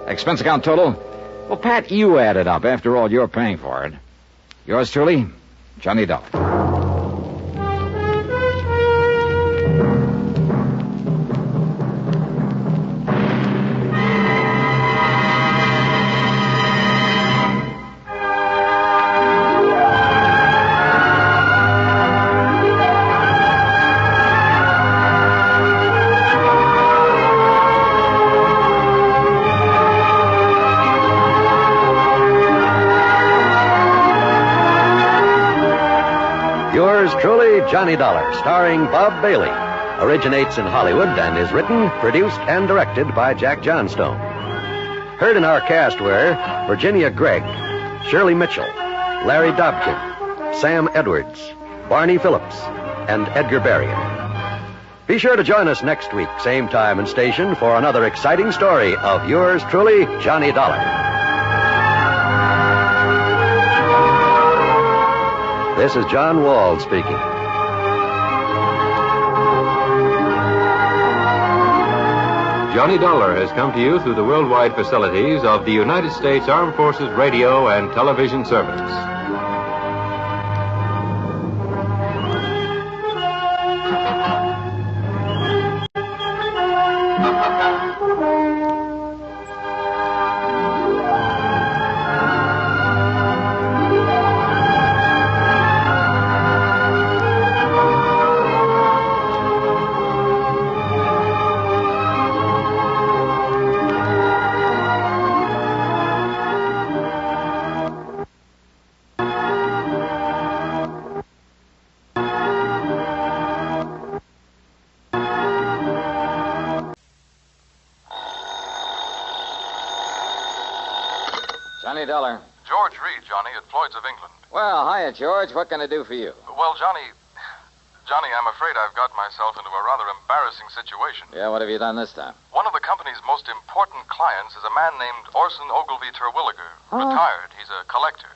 Expense account total? Well, Pat, you add it up. After all, you're paying for it. Yours truly, Johnny Dollar. Yours truly, Johnny Dollar, starring Bob Bailey. originates in Hollywood and is written, produced, and directed by Jack Johnstone. Heard in our cast were Virginia Gregg, Shirley Mitchell, Larry Dobkin, Sam Edwards, Barney Phillips, and Edgar Barrier. Be sure to join us next week, same time and station, for another exciting story of yours truly, Johnny Dollar. This is John Wald speaking. Johnny Dollar has come to you through the worldwide facilities of the United States Armed Forces Radio and Television Service. Johnny Dollar. George Reed, Johnny, at Floyd's of England. Well, hiya, George. What can I do for you? Well, Johnny, I'm afraid I've got myself into a rather embarrassing situation. Yeah, what have you done this time? One of the company's most important clients is a man named Orson Ogilvy Terwilliger. Huh? Retired. He's a collector.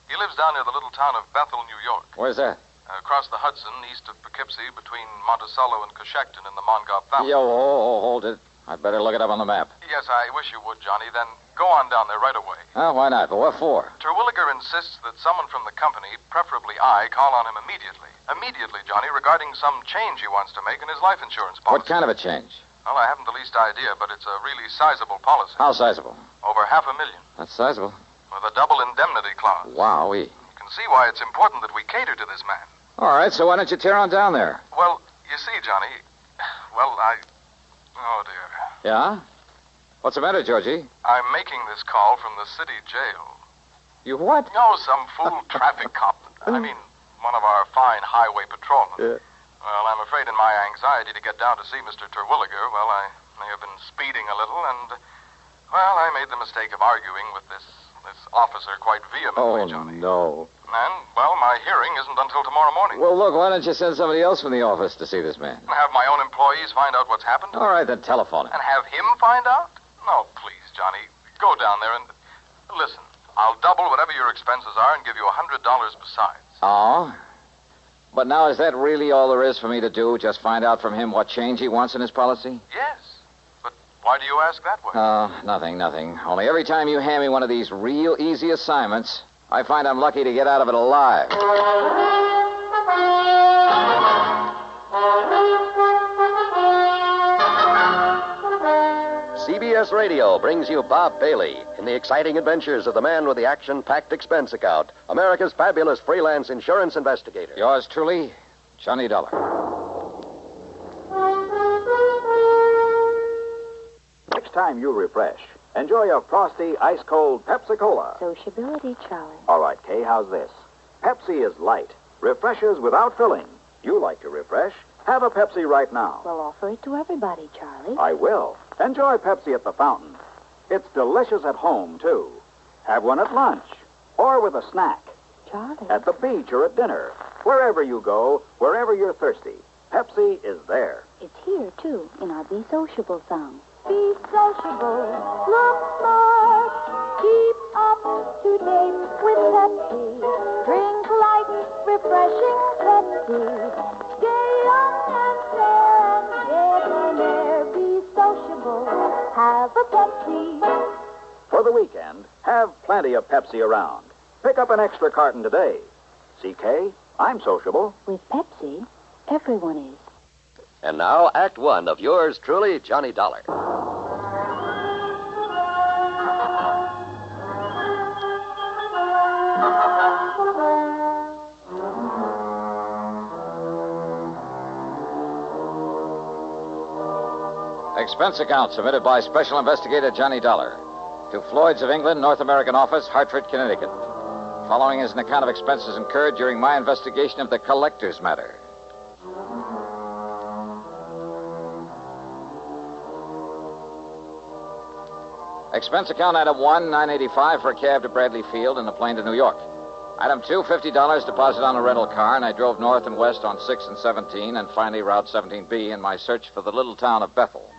He lives down near the little town of Bethel, New York. Where's that? Across the Hudson, east of Poughkeepsie, between Monticello and Coshocton in the Mongault Valley. Yo, hold it. I'd better look it up on the map. Yes, I wish you would, Johnny. Then go on down there right away. Oh, why not? But what for? Terwilliger insists that someone from the company, preferably I, call on him immediately. Immediately, Johnny, regarding some change he wants to make in his life insurance policy. What kind of a change? Well, I haven't the least idea, but it's a really sizable policy. How sizable? Over $500,000. That's sizable. With a double indemnity clause. Wowee. You can see why it's important that we cater to this man. All right, so why don't you tear on down there? Well, you see, Johnny, oh, dear. Yeah? What's the matter, Georgie? I'm making this call from the city jail. You what? No, some fool traffic cop. I mean, one of our fine highway patrolmen. Yeah. Well, I'm afraid in my anxiety to get down to see Mr. Terwilliger, well, I may have been speeding a little, and, well, I made the mistake of arguing with this officer quite vehemently, Johnny. No. And, well, my hearing isn't until tomorrow morning. Well, look, why don't you send somebody else from the office to see this man? And have my own employees find out what's happened? All right, then telephone him. And have him find out? No, please, Johnny. Go down there and... Listen, I'll double whatever your expenses are and give you $100 besides. Oh? But now, is that really all there is for me to do? Just find out from him what change he wants in his policy? Yes. But why do you ask that way? Nothing. Only every time you hand me one of these real easy assignments, I find I'm lucky to get out of it alive. CBS Radio brings you Bob Bailey in the exciting adventures of the man with the action-packed expense account, America's fabulous freelance insurance investigator. Yours truly, Johnny Dollar. Next time you refresh, enjoy a frosty, ice-cold Pepsi-Cola. Sociability, Charlie. All right, Kay, how's this? Pepsi is light, refreshes without filling. You like to refresh? Have a Pepsi right now. Well, offer it to everybody, Charlie. I will. Enjoy Pepsi at the fountain. It's delicious at home, too. Have one at lunch or with a snack. Charlie. At the beach or at dinner. Wherever you go, wherever you're thirsty, Pepsi is there. It's here, too, in our Be Sociable song. Be sociable, look smart, keep up to date with Pepsi. Drink light, refreshing Pepsi. Stay young and fair and debonair. Be sociable, have a Pepsi. For the weekend, have plenty of Pepsi around. Pick up an extra carton today. CK, I'm sociable. With Pepsi, everyone is. And now, Act One of yours truly, Johnny Dollar. Expense account submitted by Special Investigator Johnny Dollar to Floyd's of England, North American Office, Hartford, Connecticut. Following is an account of expenses incurred during my investigation of the collector's matter. Expense account item 1, $9.85 for a cab to Bradley Field and a plane to New York. Item 2, $50 deposit on a rental car, and I drove north and west on 6 and 17 and finally Route 17B in my search for the little town of Bethel.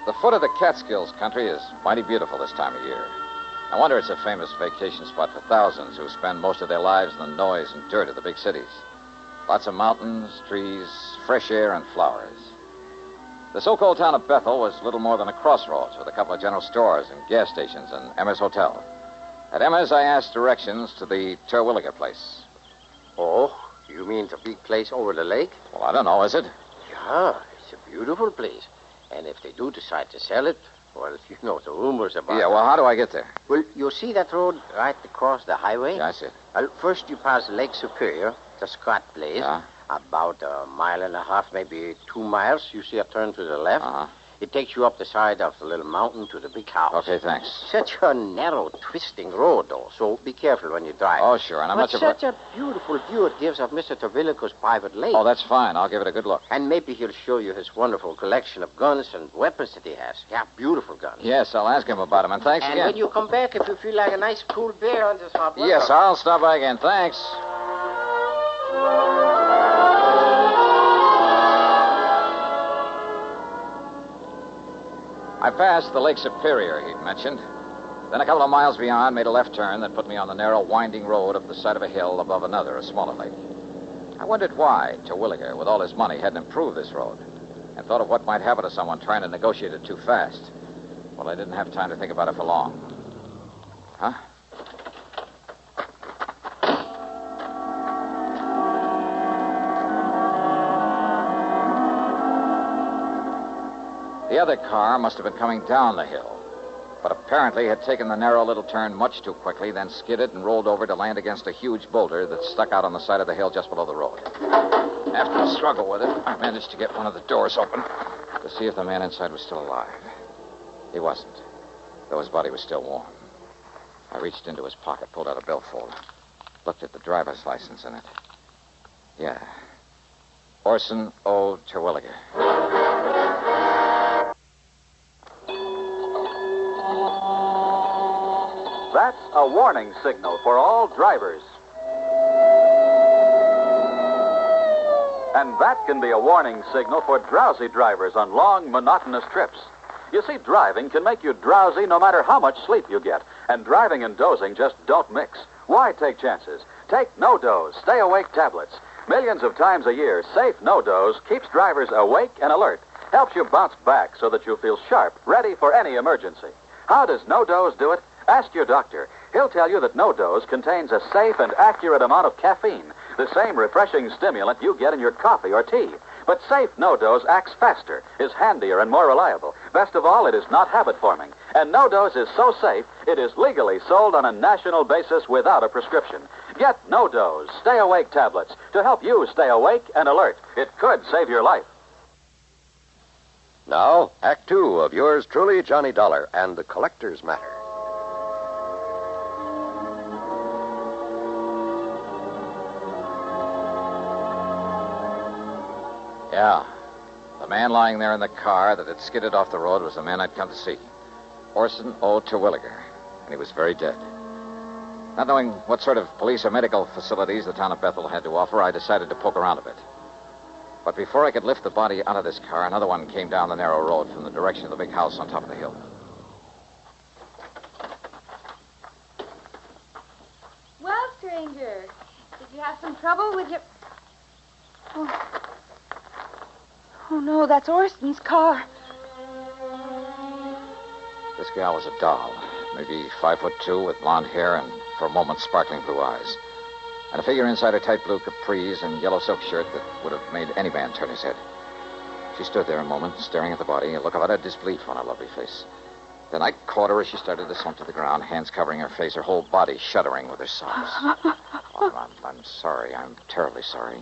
The foot of the Catskills country is mighty beautiful this time of year. No wonder it's a famous vacation spot for thousands who spend most of their lives in the noise and dirt of the big cities. Lots of mountains, trees, fresh air, and flowers. The so-called town of Bethel was little more than a crossroads with a couple of general stores and gas stations and Emma's Hotel. At Emma's, I asked directions to the Terwilliger place. Oh, you mean the big place over the lake? Well, I don't know, is it? Yeah, it's a beautiful place. And if they do decide to sell it, well, you know the rumors about it. Yeah, well, how do I get there? Well, you see that road right across the highway? Yeah, I see it. Well, first you pass Lake Superior, the Scott place. Yeah. About a mile and a half, maybe 2 miles. You see a turn to the left. Uh-huh. It takes you up the side of the little mountain to the big house. Okay, thanks. Such a narrow, twisting road, though, so be careful when you drive. Oh, sure, and I'm not such a beautiful view it gives of Mr. Terwilliger's private lake. Oh, that's fine. I'll give it a good look. And maybe he'll show you his wonderful collection of guns and weapons that he has. Yeah, beautiful guns. Yes, I'll ask him about them, and thanks and again. when you come back, if you feel like a nice cool beer on this hot weather. Yes, I'll stop by again. Thanks. I passed the Lake Superior he'd mentioned. Then a couple of miles beyond, made a left turn that put me on the narrow, winding road up the side of a hill above another, a smaller lake. I wondered why Terwilliger, with all his money, hadn't improved this road, and thought of what might happen to someone trying to negotiate it too fast. Well, I didn't have time to think about it for long. Huh? The other car must have been coming down the hill, but apparently had taken the narrow little turn much too quickly, then skidded and rolled over to land against a huge boulder that stuck out on the side of the hill just below the road. After a struggle with it, I managed to get one of the doors open to see if the man inside was still alive. He wasn't, though his body was still warm. I reached into his pocket, pulled out a billfold, looked at the driver's license in it. Yeah. Orson O. Terwilliger. That's a warning signal for all drivers. And that can be a warning signal for drowsy drivers on long, monotonous trips. You see, driving can make you drowsy no matter how much sleep you get. And driving and dozing just don't mix. Why take chances? Take no-doze, stay-awake tablets. Millions of times a year, safe no-doze keeps drivers awake and alert. Helps you bounce back so that you feel sharp, ready for any emergency. How does no-doze do it? Ask your doctor. He'll tell you that no-dose contains a safe and accurate amount of caffeine, the same refreshing stimulant you get in your coffee or tea. But safe no-dose acts faster, is handier, and more reliable. Best of all, it is not habit-forming. And no-dose is so safe, it is legally sold on a national basis without a prescription. Get no-dose, stay-awake tablets to help you stay awake and alert. It could save your life. Now, Act 2 of yours truly, Johnny Dollar, and the Collector's Matter. Yeah. The man lying there in the car that had skidded off the road was the man I'd come to see. Orson O. Terwilliger. And he was very dead. Not knowing what sort of police or medical facilities the town of Bethel had to offer, I decided to poke around a bit. But before I could lift the body out of this car, another one came down the narrow road from the direction of the big house on top of the hill. Well, stranger, did you have some trouble with your... Oh, no, that's Orson's car. This gal was a doll, maybe 5'2", with blonde hair and, for a moment, sparkling blue eyes. And a figure inside a tight blue capris and yellow silk shirt that would have made any man turn his head. She stood there a moment, staring at the body, a look of utter disbelief on her lovely face. Then I caught her as she started to slump to the ground, hands covering her face, her whole body shuddering with her sobs. I'm sorry. I'm terribly sorry.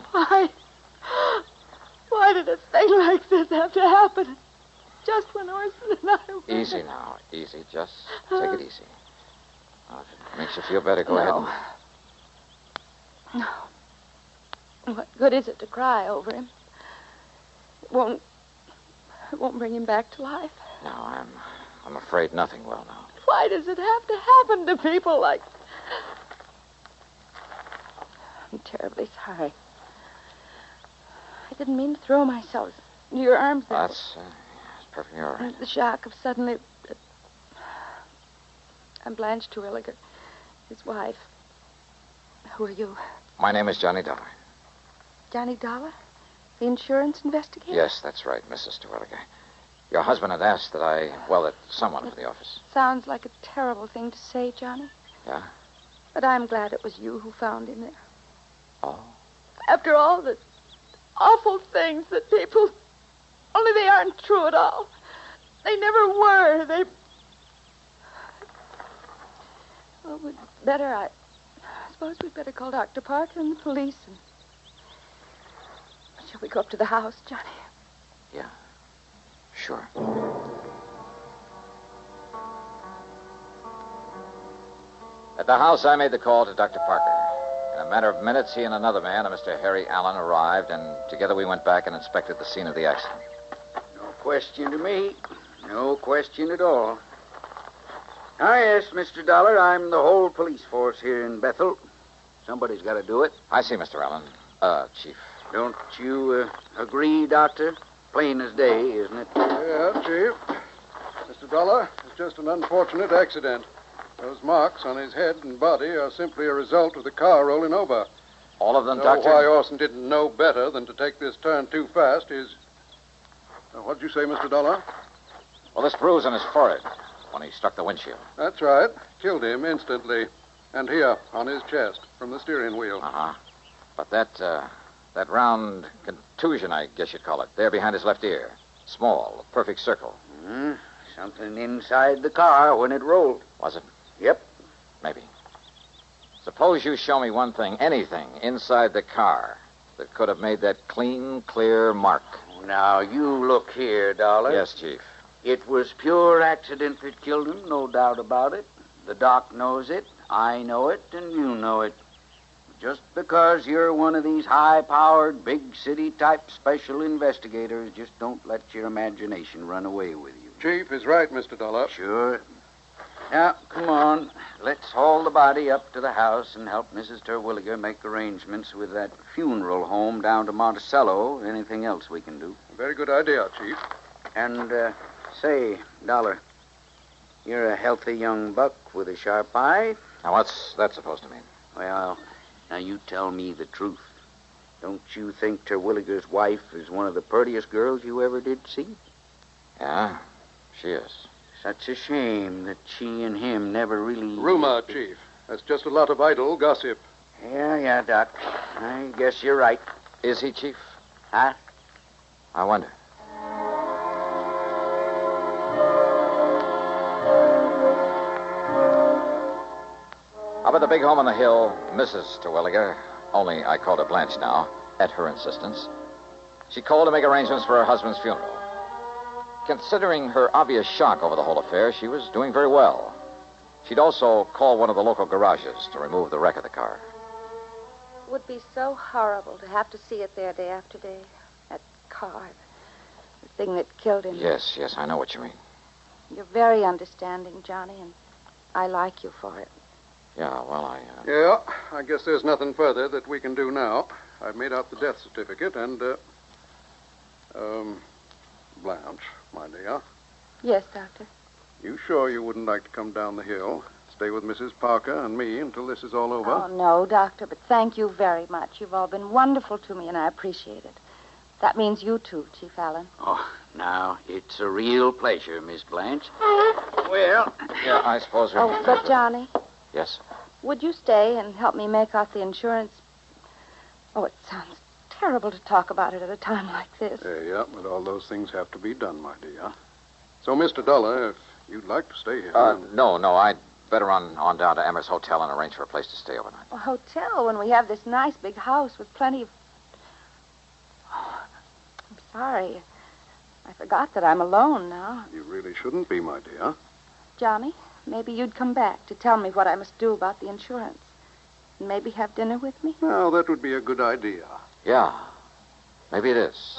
Why did a thing like this have to happen? Just when Orson and I were... Easy now. Easy. Just take it easy. If it makes you feel better, go ahead and... No. What good is it to cry over him? It won't bring him back to life. No, I'm afraid nothing will now. Why does it have to happen to people like... I'm terribly sorry. I didn't mean to throw myself into your arms. That's perfectly all right. The shock of suddenly... I'm Blanche Terwilliger, his wife. Who are you? My name is Johnny Dollar. Johnny Dollar? The insurance investigator? Yes, that's right, Mrs. Terwilliger. Your husband had asked that someone from the office. Sounds like a terrible thing to say, Johnny. Yeah? But I'm glad it was you who found him there. Oh? After all the awful things that people... Only they aren't true at all. They never were. Well, I suppose we'd better call Dr. Parker and the police. Shall we go up to the house, Johnny? Yeah. Sure. At the house, I made the call to Dr. Parker. In a matter of minutes, he and another man, a Mr. Harry Allen, arrived, and together we went back and inspected the scene of the accident. No question to me. No question at all. Ah, yes, Mr. Dollar, I'm the whole police force here in Bethel. Somebody's got to do it. I see, Mr. Allen. Chief. Don't you agree, Doctor? Plain as day, isn't it? Yeah, Chief. Mr. Dollar, it's just an unfortunate accident. Those marks on his head and body are simply a result of the car rolling over. All of them, Doctor? Why Orson didn't know better than to take this turn too fast is... What'd you say, Mr. Dollar? Well, this bruise on his forehead when he struck the windshield. That's right. Killed him instantly. And here, on his chest, from the steering wheel. Uh-huh. But that round contusion, I guess you'd call it, there behind his left ear. Small, a perfect circle. Something inside the car when it rolled. Was it? Yep. Maybe. Suppose you show me one thing, anything, inside the car that could have made that clean, clear mark. Now, you look here, Dollar. Yes, Chief. It was pure accident that killed him, no doubt about it. The doc knows it, I know it, and you know it. Just because you're one of these high-powered, big city-type special investigators, just don't let your imagination run away with you. Chief is right, Mr. Dollar. Sure. Now, come on. Let's haul the body up to the house and help Mrs. Terwilliger make arrangements with that funeral home down to Monticello. Anything else we can do. Very good idea, Chief. And, say, Dollar, you're a healthy young buck with a sharp eye. Now, what's that supposed to mean? Well, now you tell me the truth. Don't you think Terwilliger's wife is one of the prettiest girls you ever did see? Yeah, she is. Such a shame that she and him never really... Rumor, Chief. That's just a lot of idle gossip. Yeah, Doc. I guess you're right. Is he, Chief? Huh? I wonder. Up at the big home on the hill, Mrs. Terwilliger, only I called her Blanche now, at her insistence, she called to make arrangements for her husband's funeral. Considering her obvious shock over the whole affair, she was doing very well. She'd also called one of the local garages to remove the wreck of the car. It would be so horrible to have to see it there day after day. That car, the thing that killed him. Yes, I know what you mean. You're very understanding, Johnny, and I like you for it. Yeah, well, Yeah, I guess there's nothing further that we can do now. I've made out the death certificate and, Blanche, my dear. Yes, Doctor. You sure you wouldn't like to come down the hill, stay with Mrs. Parker and me until this is all over? Oh, no, Doctor, but thank you very much. You've all been wonderful to me, and I appreciate it. That means you too, Chief Allen. Oh, now, it's a real pleasure, Miss Blanche. Well... Yeah, I suppose we're... Oh, but Johnny... Yes? Would you stay and help me make out the insurance? Oh, it sounds terrible to talk about it at a time like this. Yeah, but all those things have to be done, my dear. So, Mr. Dollar, if you'd like to stay here... No, I'd better run on down to Amherst Hotel and arrange for a place to stay overnight. A hotel when we have this nice big house with plenty of... Oh, I'm sorry. I forgot that I'm alone now. You really shouldn't be, my dear. Johnny, maybe you'd come back to tell me what I must do about the insurance. And maybe have dinner with me? Well, that would be a good idea. Yeah. Maybe it is.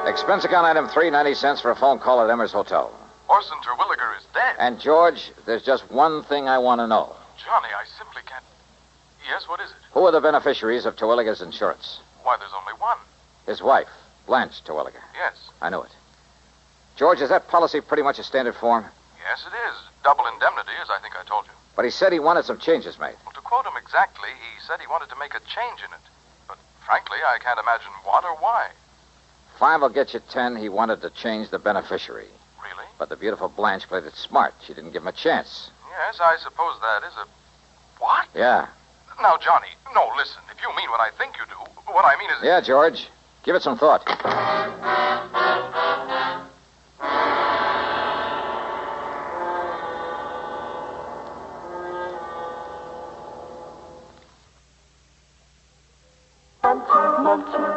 Expense account item 3, 90 cents for a phone call at Emmer's Hotel. Orson Terwilliger is dead. And, George, there's just one thing I want to know. Johnny, I simply can't... Yes, what is it? Who are the beneficiaries of Terwilliger's insurance? Why, there's only one. His wife, Blanche Terwilliger. Yes. I knew it. George, is that policy pretty much a standard form? Yes, it is. Double indemnity, as I think I told you. But he said he wanted some changes made. Well, to quote him exactly, he said he wanted to make a change in it. But frankly, I can't imagine what or why. 5 will get you 10. He wanted to change the beneficiary. Really? But the beautiful Blanche played it smart. She didn't give him a chance. Yes, I suppose that is a... What? Yeah. Now, Johnny, no, listen. If you mean what I think you do, what I mean is... Yeah, George. Give it some thought.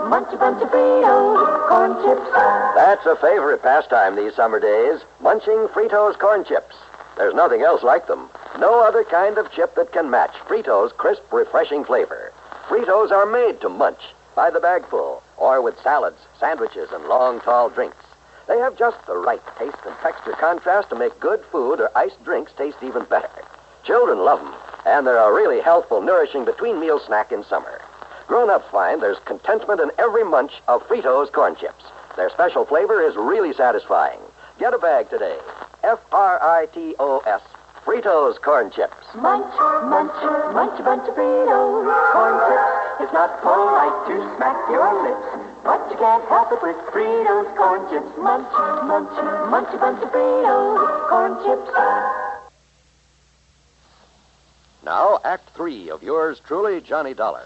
Munch a bunch of Fritos, corn chips. That's a favorite pastime these summer days, munching Fritos corn chips. There's nothing else like them. No other kind of chip that can match Fritos' crisp, refreshing flavor. Fritos are made to munch by the bagful or with salads, sandwiches, and long, tall drinks. They have just the right taste and texture contrast to make good food or iced drinks taste even better. Children love them, and they're a really healthful, nourishing between-meal snack in summer. Grown-ups find there's contentment in every munch of Fritos corn chips. Their special flavor is really satisfying. Get a bag today. Fritos, Fritos corn chips. Munch, munch, munch a bunch of Fritos, corn chips. It's not polite to smack your lips, but you can't help it with Fritos corn chips. Munch, munch, munch a bunch of Fritos, corn chips. Now, Act 3 of yours truly, Johnny Dollar.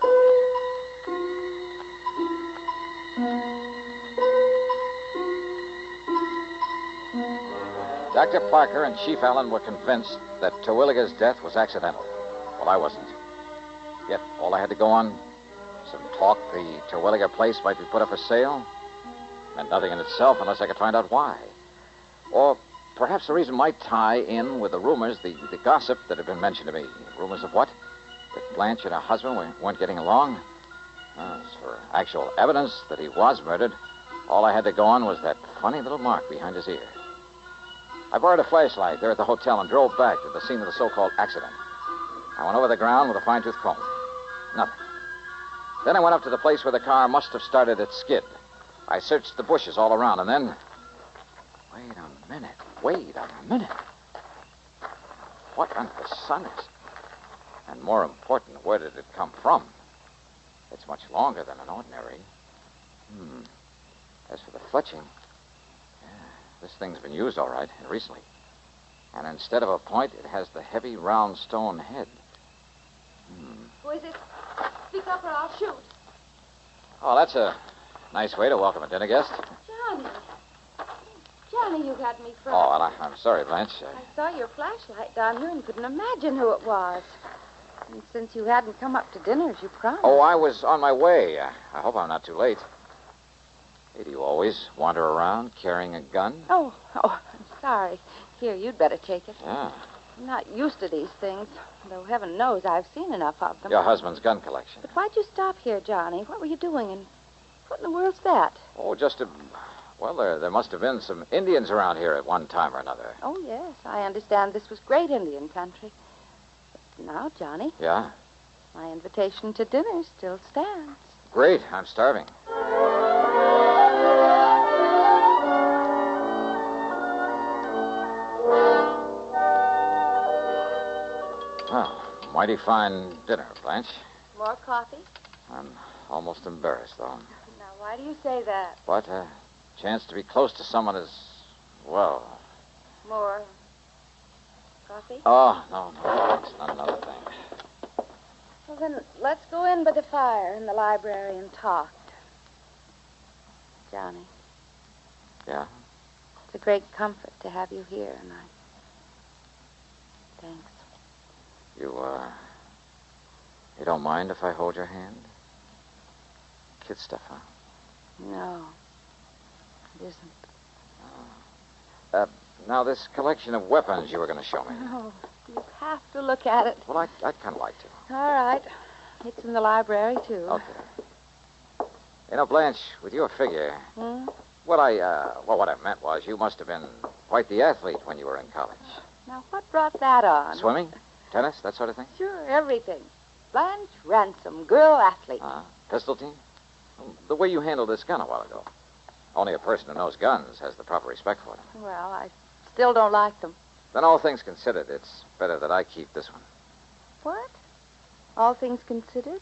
Dr. Parker and Chief Allen were convinced that Terwilliger's death was accidental. Well, I wasn't. Yet, all I had to go on, some talk the Terwilliger place might be put up for sale, meant nothing in itself unless I could find out why. Or perhaps the reason might tie in with the rumors, the gossip that had been mentioned to me. Rumors of what? That Blanche and her husband weren't getting along? As for actual evidence that he was murdered, all I had to go on was that funny little mark behind his ear. I borrowed a flashlight there at the hotel and drove back to the scene of the so-called accident. I went over the ground with a fine-tooth comb. Nothing. Then I went up to the place where the car must have started its skid. I searched the bushes all around, and then... Wait a minute. What under the sun is... And more important, where did it come from? It's much longer than an ordinary. As for the fletching... This thing's been used all right, recently. And instead of a point, it has the heavy, round stone head. Who is it? Speak up or I'll shoot. Oh, that's a nice way to welcome a dinner guest. Johnny, you got me first. Oh, well, I'm sorry, Blanche. I saw your flashlight down here and couldn't imagine who it was. And since you hadn't come up to dinner as you promised... Oh, I was on my way. I hope I'm not too late. Hey, do you always wander around carrying a gun? Oh, I'm sorry. Here, you'd better take it. Yeah. I'm not used to these things, though heaven knows I've seen enough of them. Your husband's gun collection. But why'd you stop here, Johnny? What were you doing, and what in the world's that? Oh, just a... Well, there must have been some Indians around here at one time or another. Oh, yes. I understand this was great Indian country. But now, Johnny... Yeah? My invitation to dinner still stands. Great. I'm starving. Oh, mighty fine dinner, Blanche. More coffee? I'm almost embarrassed, though. Now, why do you say that? But a chance to be close to someone is, well... More coffee? Oh, no, thanks. Not another thing. Well, then, let's go in by the fire in the library and talk. Johnny. Yeah? It's a great comfort to have you here, and Thanks. You don't mind if I hold your hand? Kid stuff, huh? No, it isn't. Now, this collection of weapons you were going to show me. No, you have to look at it. Well, I'd kind of like to. All right. It's in the library, too. Okay. You know, Blanche, with your figure, what I meant was you must have been quite the athlete when you were in college. Now, what brought that on? Swimming? Tennis? That sort of thing? Sure, everything. Blanche Ransom, girl athlete. Pistol team? Well, the way you handled this gun a while ago. Only a person who knows guns has the proper respect for them. Well, I still don't like them. Then all things considered, it's better that I keep this one. What? All things considered?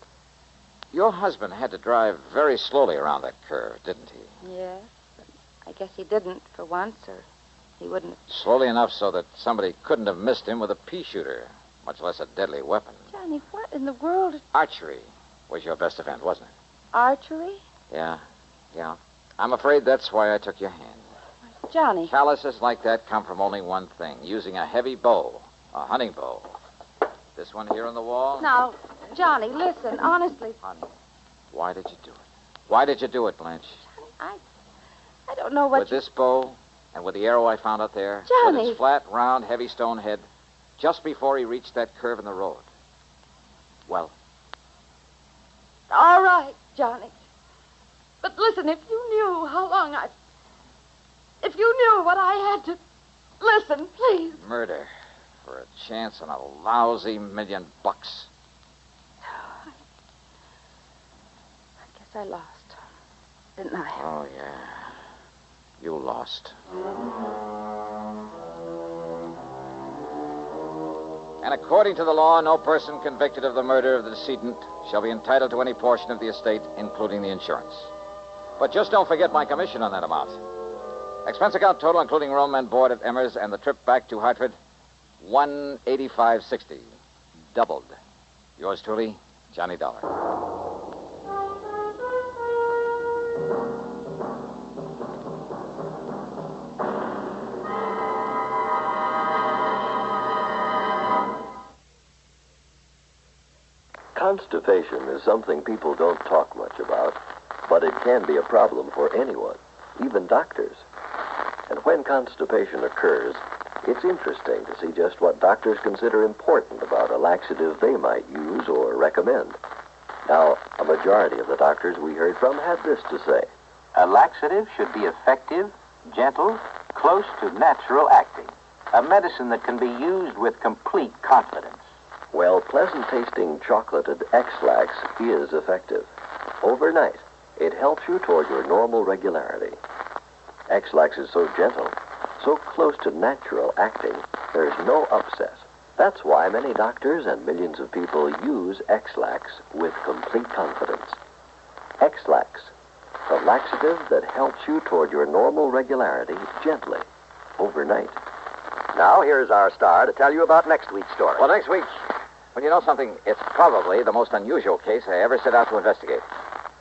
Your husband had to drive very slowly around that curve, didn't he? Yes. I guess he didn't for once, or he wouldn't have... Slowly enough so that somebody couldn't have missed him with a pea shooter, much less a deadly weapon. Johnny, what in the world... Archery was your best event, wasn't it? Archery? Yeah. I'm afraid that's why I took your hand. Johnny. Calluses like that come from only one thing, using a heavy bow, a hunting bow. This one here on the wall? Now, Johnny, listen, honestly. Honey, why did you do it? Why did you do it, Blanche? I don't know what With this bow and with the arrow I found out there, Johnny. with its flat, round, heavy stone head, just before he reached that curve in the road. Well? All right, Johnny. But listen, if you knew how long if you knew what I had to... Listen, please. Murder for a chance on a lousy $1,000,000. I guess I lost, didn't I? Oh, yeah. You lost. And according to the law, no person convicted of the murder of the decedent shall be entitled to any portion of the estate, including the insurance. But just don't forget my commission on that amount. Expense account total, including room and board at Emmer's and the trip back to Hartford, $185.60. Doubled. Yours truly, Johnny Dollar. Constipation is something people don't talk much about, but it can be a problem for anyone, even doctors. And when constipation occurs, it's interesting to see just what doctors consider important about a laxative they might use or recommend. Now, a majority of the doctors we heard from had this to say. A laxative should be effective, gentle, close to natural acting. A medicine that can be used with complete confidence. Well, pleasant-tasting chocolated X-Lax is effective. Overnight, it helps you toward your normal regularity. X-Lax is so gentle, so close to natural acting, there's no upset. That's why many doctors and millions of people use X-Lax with complete confidence. X-Lax, the laxative that helps you toward your normal regularity gently, overnight. Now, here's our star to tell you about next week's story. Well, next week, well, you know something? It's probably the most unusual case I ever set out to investigate.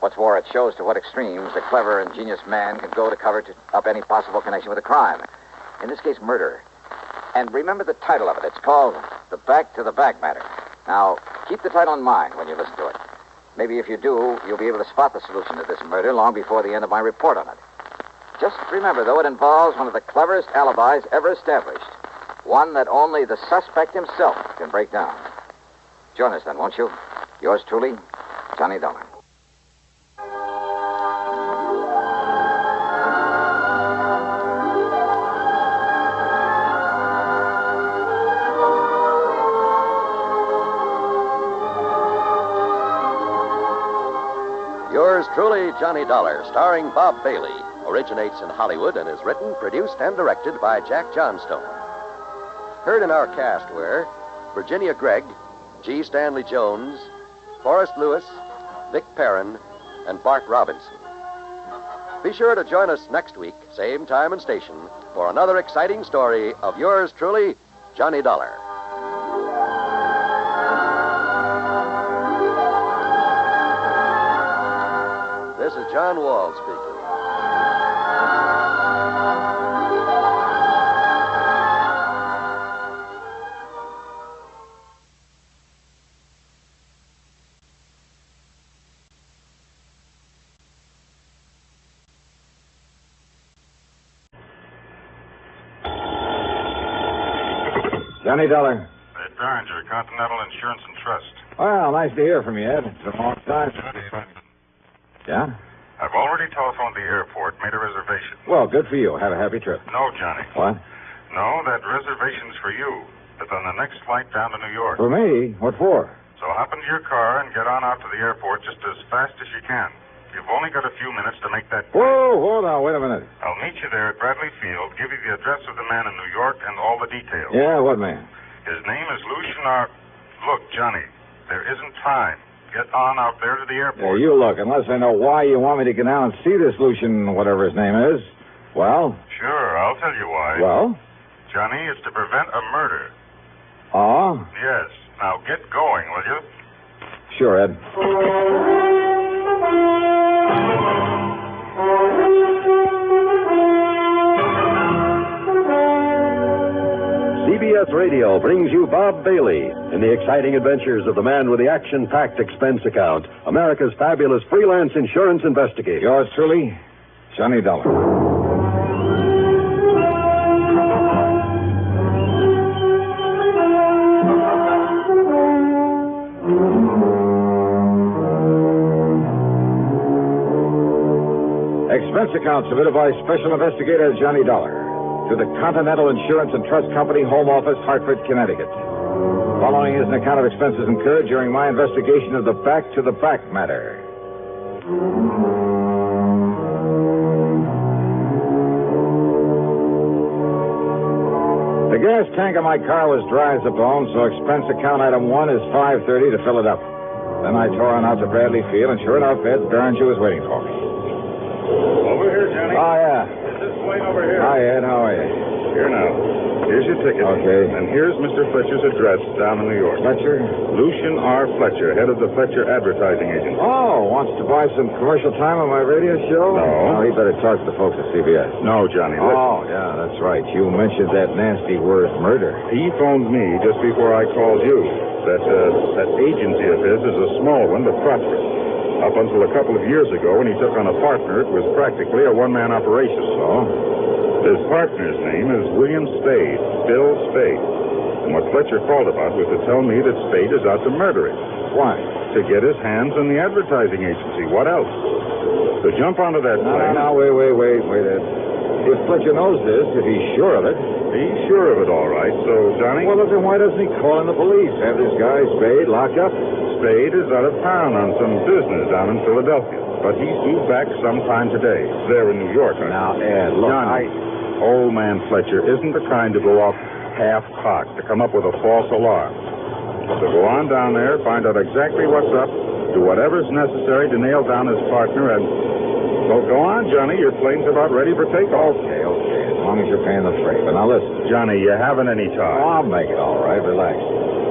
What's more, it shows to what extremes a clever, ingenious man can go to cover up any possible connection with a crime. In this case, murder. And remember the title of it. It's called The Back to the Back Matter. Now, keep the title in mind when you listen to it. Maybe if you do, you'll be able to spot the solution to this murder long before the end of my report on it. Just remember, though, it involves one of the cleverest alibis ever established. One that only the suspect himself can break down. Join us then, won't you? Yours truly, Johnny Dollar. Yours truly, Johnny Dollar, starring Bob Bailey, originates in Hollywood and is written, produced, and directed by Jack Johnstone. Heard in our cast were Virginia Gregg, G. Stanley Jones, Forrest Lewis, Vic Perrin, and Bart Robinson. Be sure to join us next week, same time and station, for another exciting story of yours truly, Johnny Dollar. This is John Wall speaking. Johnny Dollar. Derringer, Continental Insurance and Trust. Well, nice to hear from you, Ed. It's a long time. Yeah? I've already telephoned the airport, made a reservation. Well, good for you. Have a happy trip. No, Johnny. What? No, that reservation's for you. It's on the next flight down to New York. For me? What for? So hop into your car and get on out to the airport just as fast as you can. You've only got a few minutes to make that... Whoa, hold on, wait a minute. I'll meet you there at Bradley Field, give you the address of the man in New York and all the details. Yeah, what man? His name is Lucian R... Look, Johnny, there isn't time. Get on out there to the Yeah, airport. you look, unless I know why you want me to get down and see this Lucian, whatever his name is. Well? Sure, I'll tell you why. Well? Johnny, it's to prevent a murder. Oh? Yes. Now get going, will you? Sure, Ed. CBS Radio brings you Bob Bailey in the exciting adventures of the man with the action-packed expense account, America's fabulous freelance insurance investigator. Yours truly, Johnny Dollar. Expense account submitted by Special Investigator Johnny Dollar to the Continental Insurance and Trust Company, Home Office, Hartford, Connecticut. Following is an account of expenses incurred during my investigation of the back-to-the-back matter. The gas tank of my car was dry as a bone, so expense account item 1 is $5.30 to fill it up. Then I tore on out to Bradley Field, and sure enough, Ed Derringer was waiting for me. Over here, Johnny. Oh, yeah. Is this plane over here? Hi, Ed. How are you? Here now. Here's your ticket. Okay. And here's Mr. Fletcher's address down in New York. Fletcher? Lucian R. Fletcher, head of the Fletcher Advertising Agency. Oh, wants to buy some commercial time on my radio show? No. Oh, he better talk to the folks at CBS. No, Johnny. Listen. Oh, yeah, that's right. You mentioned that nasty word, murder. He phoned me just before I called you. That agency of his is a small one, but prosperous. Up until a couple of years ago, when he took on a partner, it was practically a one-man operation. So? His partner's name is William Spade, Bill Spade. And what Fletcher called about was to tell me that Spade is out to murder him. Why? To get his hands on the advertising agency. What else? So jump onto that plane. No, wait, Ed. If Fletcher knows this, if he's sure of it... He's sure of it, all right. So, Johnny... Well, then why doesn't he call in the police? Have this guy, Spade, locked up? Spade is out of town on some business down in Philadelphia. But he's due back sometime today. There in New York. Now, Ed, look, Johnny, old man Fletcher isn't the kind to go off half-cocked, to come up with a false alarm. So go on down there, find out exactly what's up, do whatever's necessary to nail down his partner, and... Well, go on, Johnny. Your plane's about ready for takeoff. Okay. As long as you're paying the freight. But now listen. Johnny, you haven't any time. Oh, I'll make it all right. Relax.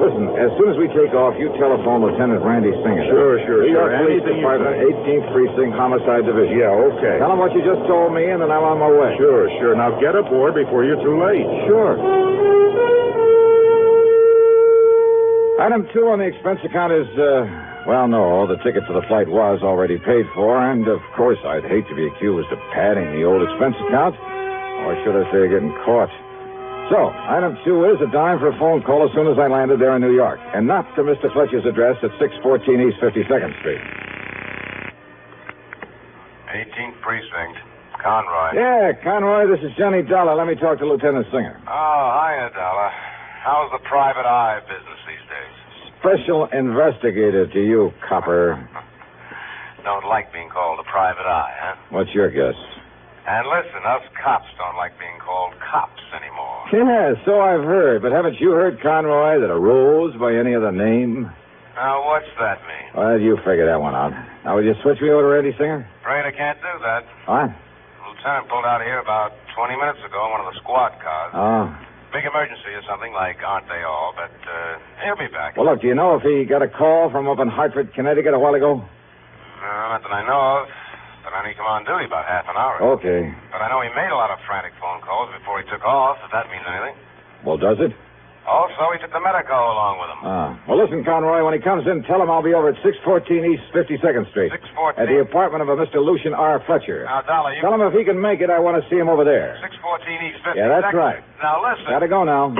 Listen, as soon as we take off, you telephone Lieutenant Randy Singer. Sure. New York Police Department, 18th Precinct, Homicide Division. Yeah, okay. Tell him what you just told me, and then I'm on my way. Sure. Now get aboard before you're too late. Sure. Item 2 on the expense account is, well, no, the ticket for the flight was already paid for, and of course I'd hate to be accused of padding the old expense account, or should I say getting caught. So, item 2 is a dime for a phone call as soon as I landed there in New York, and not to Mr. Fletcher's address at 614 East 52nd Street. 18th Precinct. Conroy. Yeah, Conroy, this is Johnny Dollar. Let me talk to Lieutenant Singer. Oh, hiya, Dollar. How's the private eye business these days? Special investigator to you, copper. Don't like being called a private eye, huh? What's your guess? And listen, us cops don't like being called cops anymore. Yeah, so I've heard. But haven't you heard, Conroy, that a rose by any other name? Now, what's that mean? Well, you figure that one out. Now, will you switch me over to Randy Singer? Afraid I can't do that. What? The lieutenant pulled out here about 20 minutes ago in one of the squad cars. Oh. Big emergency or something, like aren't they all? But he'll be back. Well, look, do you know if he got a call from up in Hartford, Connecticut a while ago? Not that I know of. But I knew he come on duty about half an hour ago. Okay. But I know he made a lot of frantic phone calls before he took off, if that means anything. Well, does it? Also, he took the medico along with him. Well, listen, Conroy, when he comes in, tell him I'll be over at 614 East 52nd Street. 614? At the apartment of a Mr. Lucian R. Fletcher. Now, Dollar, you... Tell him if he can make it, I want to see him over there. 614 East 52nd. Yeah, that's right. Now, listen. Gotta go now.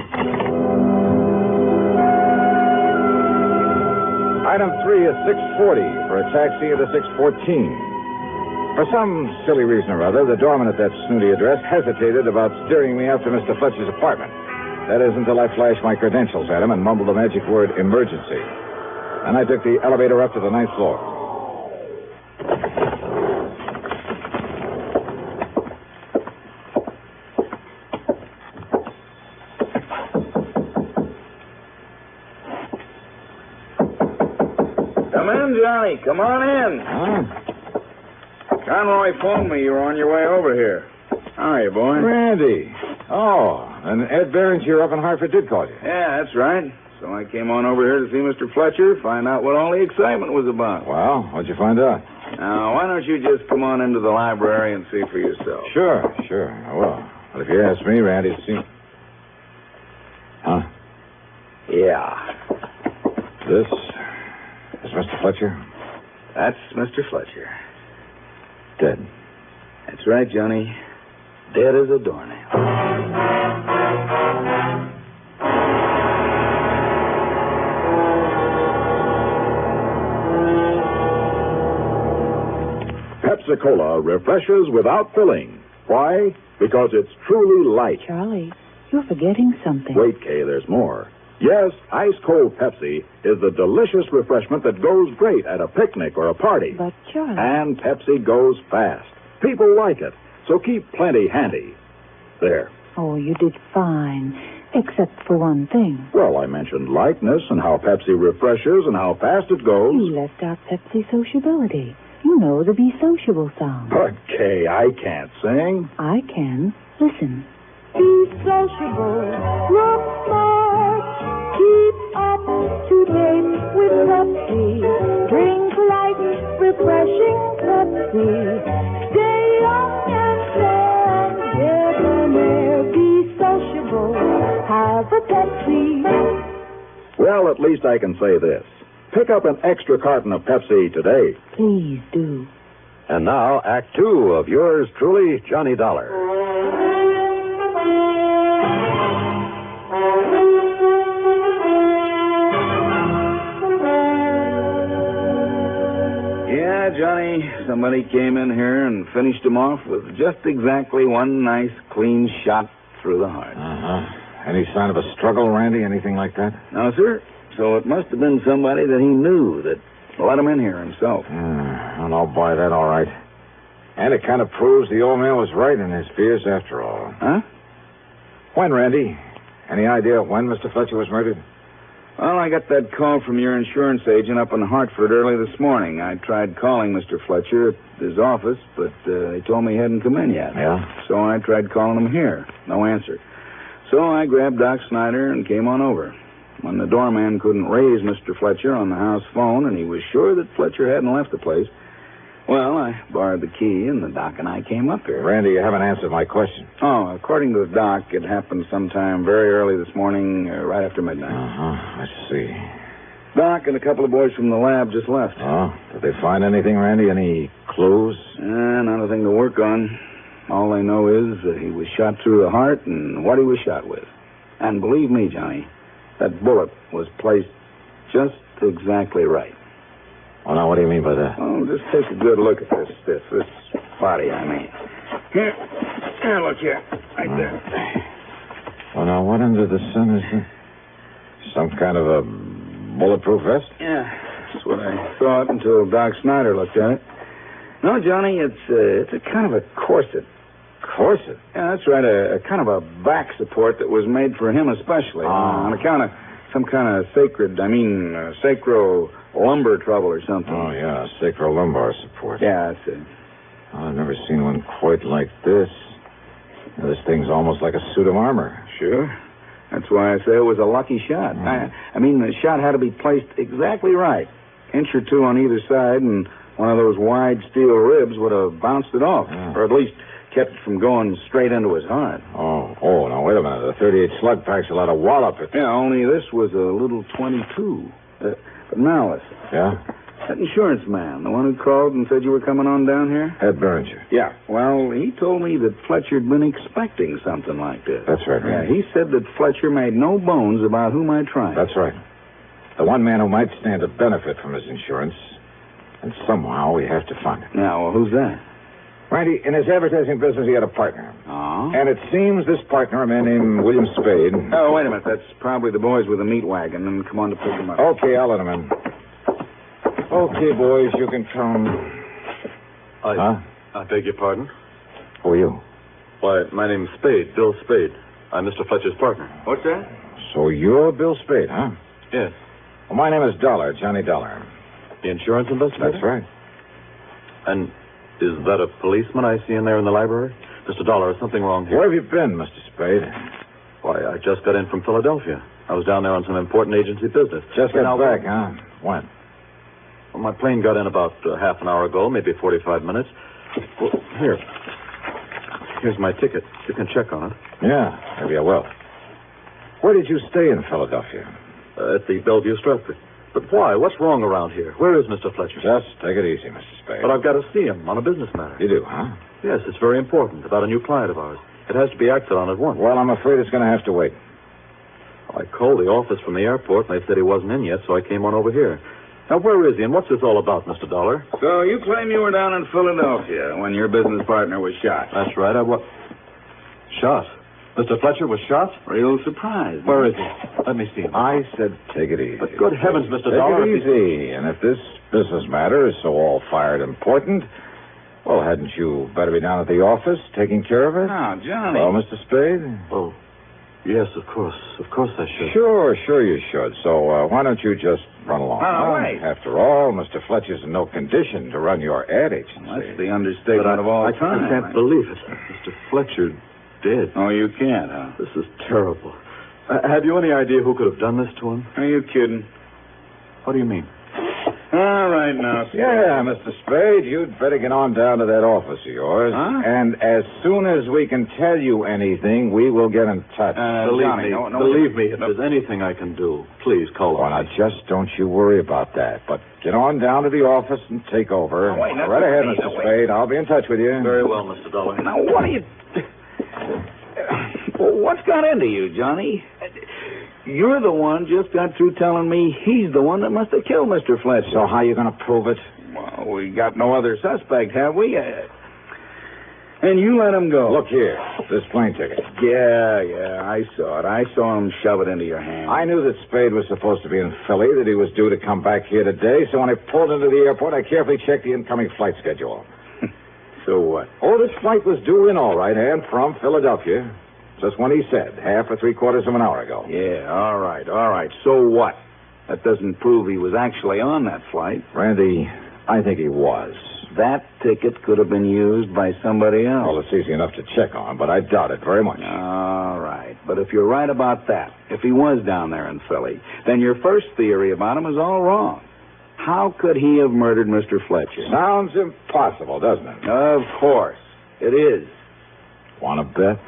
Item 3 is 640 for a taxi at a 614. For some silly reason or other, the doorman at that snooty address hesitated about steering me up to Mr. Fletcher's apartment. That is until I flashed my credentials at him and mumbled the magic word emergency. And I took the elevator up to the 9th floor. Come in, Johnny. Come on in. Huh? Conroy phoned me you were on your way over here. How are you, boy? Randy. Oh, and Ed Behringer up in Hartford did call you. Yeah, that's right. So I came on over here to see Mr. Fletcher, find out what all the excitement was about. Well, what'd you find out? Now, why don't you just come on into the library and see for yourself? Sure. I will. But if you ask me, Randy, it seems... Huh? Yeah. This is Mr. Fletcher? That's Mr. Fletcher. Dead. That's right, Johnny. Dead as a doornail. Pepsi-Cola refreshes without filling. Why? Because it's truly light. Charlie, you're forgetting something. Wait, Kay, there's more. Yes, ice-cold Pepsi is the delicious refreshment that goes great at a picnic or a party. But, Charlie... And Pepsi goes fast. People like it, so keep plenty handy. There. Oh, you did fine, except for one thing. Well, I mentioned lightness and how Pepsi refreshes and how fast it goes. You left out Pepsi sociability. You know the Be Sociable song. But, Kay, I can't sing. I can. Listen. Be sociable, look smart, keep up to date with Pepsi. Drink light, refreshing Pepsi. Stay young and fair, debonair. Be sociable, have a Pepsi. Well, at least I can say this. Pick up an extra carton of Pepsi today. Please do. And now, Act 2 of yours truly, Johnny Dollar. Yeah, Johnny, somebody came in here and finished him off with just exactly one nice, clean shot through the heart. Uh-huh. Any sign of a struggle, Randy? Anything like that? No, sir. So it must have been somebody that he knew that let him in here himself. Well, I'll buy that, all right. And it kind of proves the old man was right in his fears after all. Huh? When, Randy? Any idea when Mr. Fletcher was murdered? Well, I got that call from your insurance agent up in Hartford early this morning. I tried calling Mr. Fletcher at his office, but they told me he hadn't come in yet. Yeah? So I tried calling him here. No answer. So I grabbed Doc Snyder and came on over. When the doorman couldn't raise Mr. Fletcher on the house phone, and he was sure that Fletcher hadn't left the place, well, I borrowed the key, and the doc and I came up here. Randy, you haven't answered my question. Oh, according to the doc, it happened sometime very early this morning, right after midnight. Uh-huh, I see. Doc and a couple of boys from the lab just left. Oh, did they find anything, Randy? Any clues? Not a thing to work on. All they know is that he was shot through the heart and what he was shot with. And believe me, Johnny, that bullet was placed just exactly right. Oh, now, what do you mean by that? Oh, just take a good look at this body, I mean. Here, look here, right there. Well, now, what under the sun is this? Some kind of a bulletproof vest? Yeah, that's what I thought until Doc Snyder looked at it. No, Johnny, it's a kind of a corset. Corset? Yeah, that's right, a kind of a back support that was made for him especially. On account of some kind of sacro lumbar trouble or something. Oh, yeah, sacrolumbar support. Yeah, that's it. Oh, I've never seen one quite like this. This thing's almost like a suit of armor. Sure. That's why I say it was a lucky shot. I mean, the shot had to be placed exactly right. Inch or two on either side, and one of those wide steel ribs would have bounced it off. Or at least kept it from going straight into his heart. Oh, now, wait a minute. The 38 slug packs a lot of wallop. Yeah, only this was a little 22. But now listen. Yeah? That insurance man, the one who called and said you were coming on down here? Ed Behringer. Yeah. Well, he told me that Fletcher'd been expecting something like this. That's right, Yeah, Randy. he said that Fletcher made no bones about who might try. That's right. The one man who might stand to benefit from his insurance. And somehow we have to find him. Now, well, who's that? Randy, in his advertising business, he had a partner. Oh? And it seems this partner, a man named William Spade... Oh, wait a minute. That's probably the boys with the meat wagon. And come on to pick them up. Okay, I'll let him in. Okay, boys, you can come. I beg your pardon? Who are you? Why, my name's Spade, Bill Spade. I'm Mr. Fletcher's partner. What's that? So you're Bill Spade, huh? Yes. Well, my name is Dollar, Johnny Dollar. The insurance investigator? That's right. And is that a policeman I see in there in the library? Mr. Dollar, is something wrong here? Where have you been, Mr. Spade? Why, I just got in from Philadelphia. I was down there on some important agency business. Just got back, huh? When? Well, my plane got in about half an hour ago, maybe 45 minutes. Well, here's my ticket. You can check on it. Yeah, maybe I will. Where did you stay in Philadelphia? At the Bellevue Stratford. But why? What's wrong around here? Where is Mr. Fletcher? Just take it easy, Mr. Spade. But I've got to see him on a business matter. You do, huh? Yes, it's very important. About a new client of ours. It has to be acted on at once. Well, I'm afraid it's going to have to wait. I called the office from the airport, and they said he wasn't in yet, so I came on over here. Now, where is he, and what's this all about, Mr. Dollar? So you claim you were down in Philadelphia when your business partner was shot. That's right. I was... Shot? Mr. Fletcher was shot? Real surprise. Where is he? Let me see him. I said take it easy. But good heavens, Mr. Dollar... Take it easy. And if this business matter is so all-fired important, well, hadn't you better be down at the office taking care of it? Oh, Johnny. Well, Mr. Spade? Oh, yes, of course. Of course I should. Sure you should. So why don't you just run along? Wait. After all, Mr. Fletcher's in no condition to run your ad agency. That's the understatement of all time. I can't believe it. Mr. Fletcher dead. Oh, you can't, huh? This is terrible. Have you any idea who could have done this to him? Are you kidding? What do you mean? All right, now. Yeah, Mr. Spade, you'd better get on down to that office of yours. Huh? And as soon as we can tell you anything, we will get in touch. Believe me, if there's anything I can do, please call Well, on now, me. just don't you worry about that. But get on down to the office and take over. Now, wait, that's right ahead, okay. Mr. Spade. I'll be in touch with you. Very well, Mr. Dollar. Now, what are you... What's got into you, Johnny? You're the one just got through telling me he's the one that must have killed Mr. Fletcher. So how are you going to prove it? Well, we got no other suspect, have we? And you let him go. Look here, this plane ticket. Yeah, I saw it. I saw him shove it into your hand. I knew that Spade was supposed to be in Philly, that he was due to come back here today, so when I pulled into the airport, I carefully checked the incoming flight schedule. So what? Oh, this flight was due in all right, and from Philadelphia. Just when he said, half or three-quarters of an hour ago. Yeah, all right. So what? That doesn't prove he was actually on that flight. Randy, I think he was. That ticket could have been used by somebody else. Well, it's easy enough to check on, but I doubt it very much. All right. But if you're right about that, if he was down there in Philly, then your first theory about him is all wrong. How could he have murdered Mr. Fletcher? Sounds impossible, doesn't it? Of course. It is. Want to bet?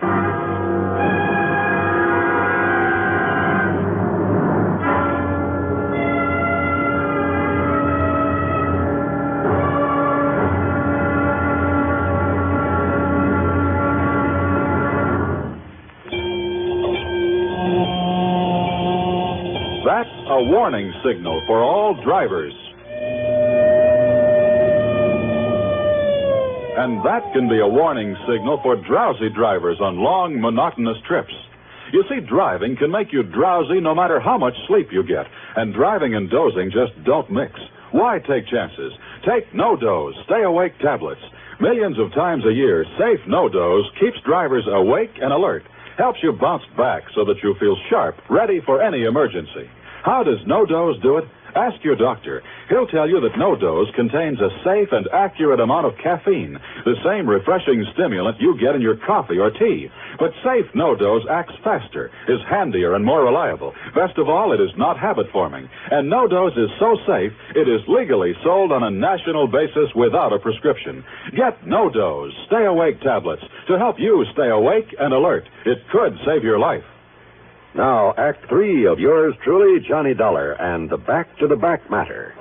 That's a warning signal for all drivers. And that can be a warning signal for drowsy drivers on long, monotonous trips. You see, driving can make you drowsy no matter how much sleep you get. And driving and dozing just don't mix. Why take chances? Take no-doze, stay-awake tablets. Millions of times a year, safe no-doze keeps drivers awake and alert. Helps you bounce back so that you feel sharp, ready for any emergency. How does no-doze do it? Ask your doctor. He'll tell you that no-doze contains a safe and accurate amount of caffeine, the same refreshing stimulant you get in your coffee or tea. But safe no-doze acts faster, is handier, and more reliable. Best of all, it is not habit-forming. And no-doze is so safe, it is legally sold on a national basis without a prescription. Get no-doze, stay-awake tablets to help you stay awake and alert. It could save your life. Now, Act 3 of yours truly, Johnny Dollar, and the back-to-the-back matter.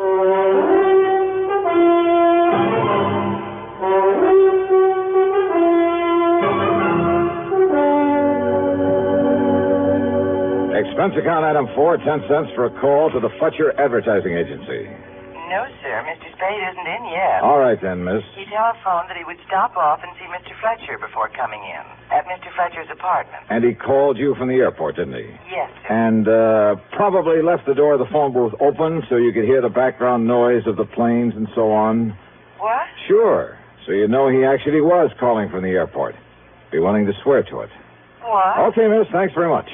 Expense account item 4, 10 cents for a call to the Fletcher Advertising Agency. No, sir. Mr. Spade isn't in yet. All right, then, miss. He telephoned that he would stop off and see Mr. Fletcher before coming in at Mr. Fletcher's apartment. And he called you from the airport, didn't he? Yes, sir. And probably left the door of the phone booth open so you could hear the background noise of the planes and so on. What? Sure. So you know he actually was calling from the airport. Be willing to swear to it. What? Okay, miss. Thanks very much.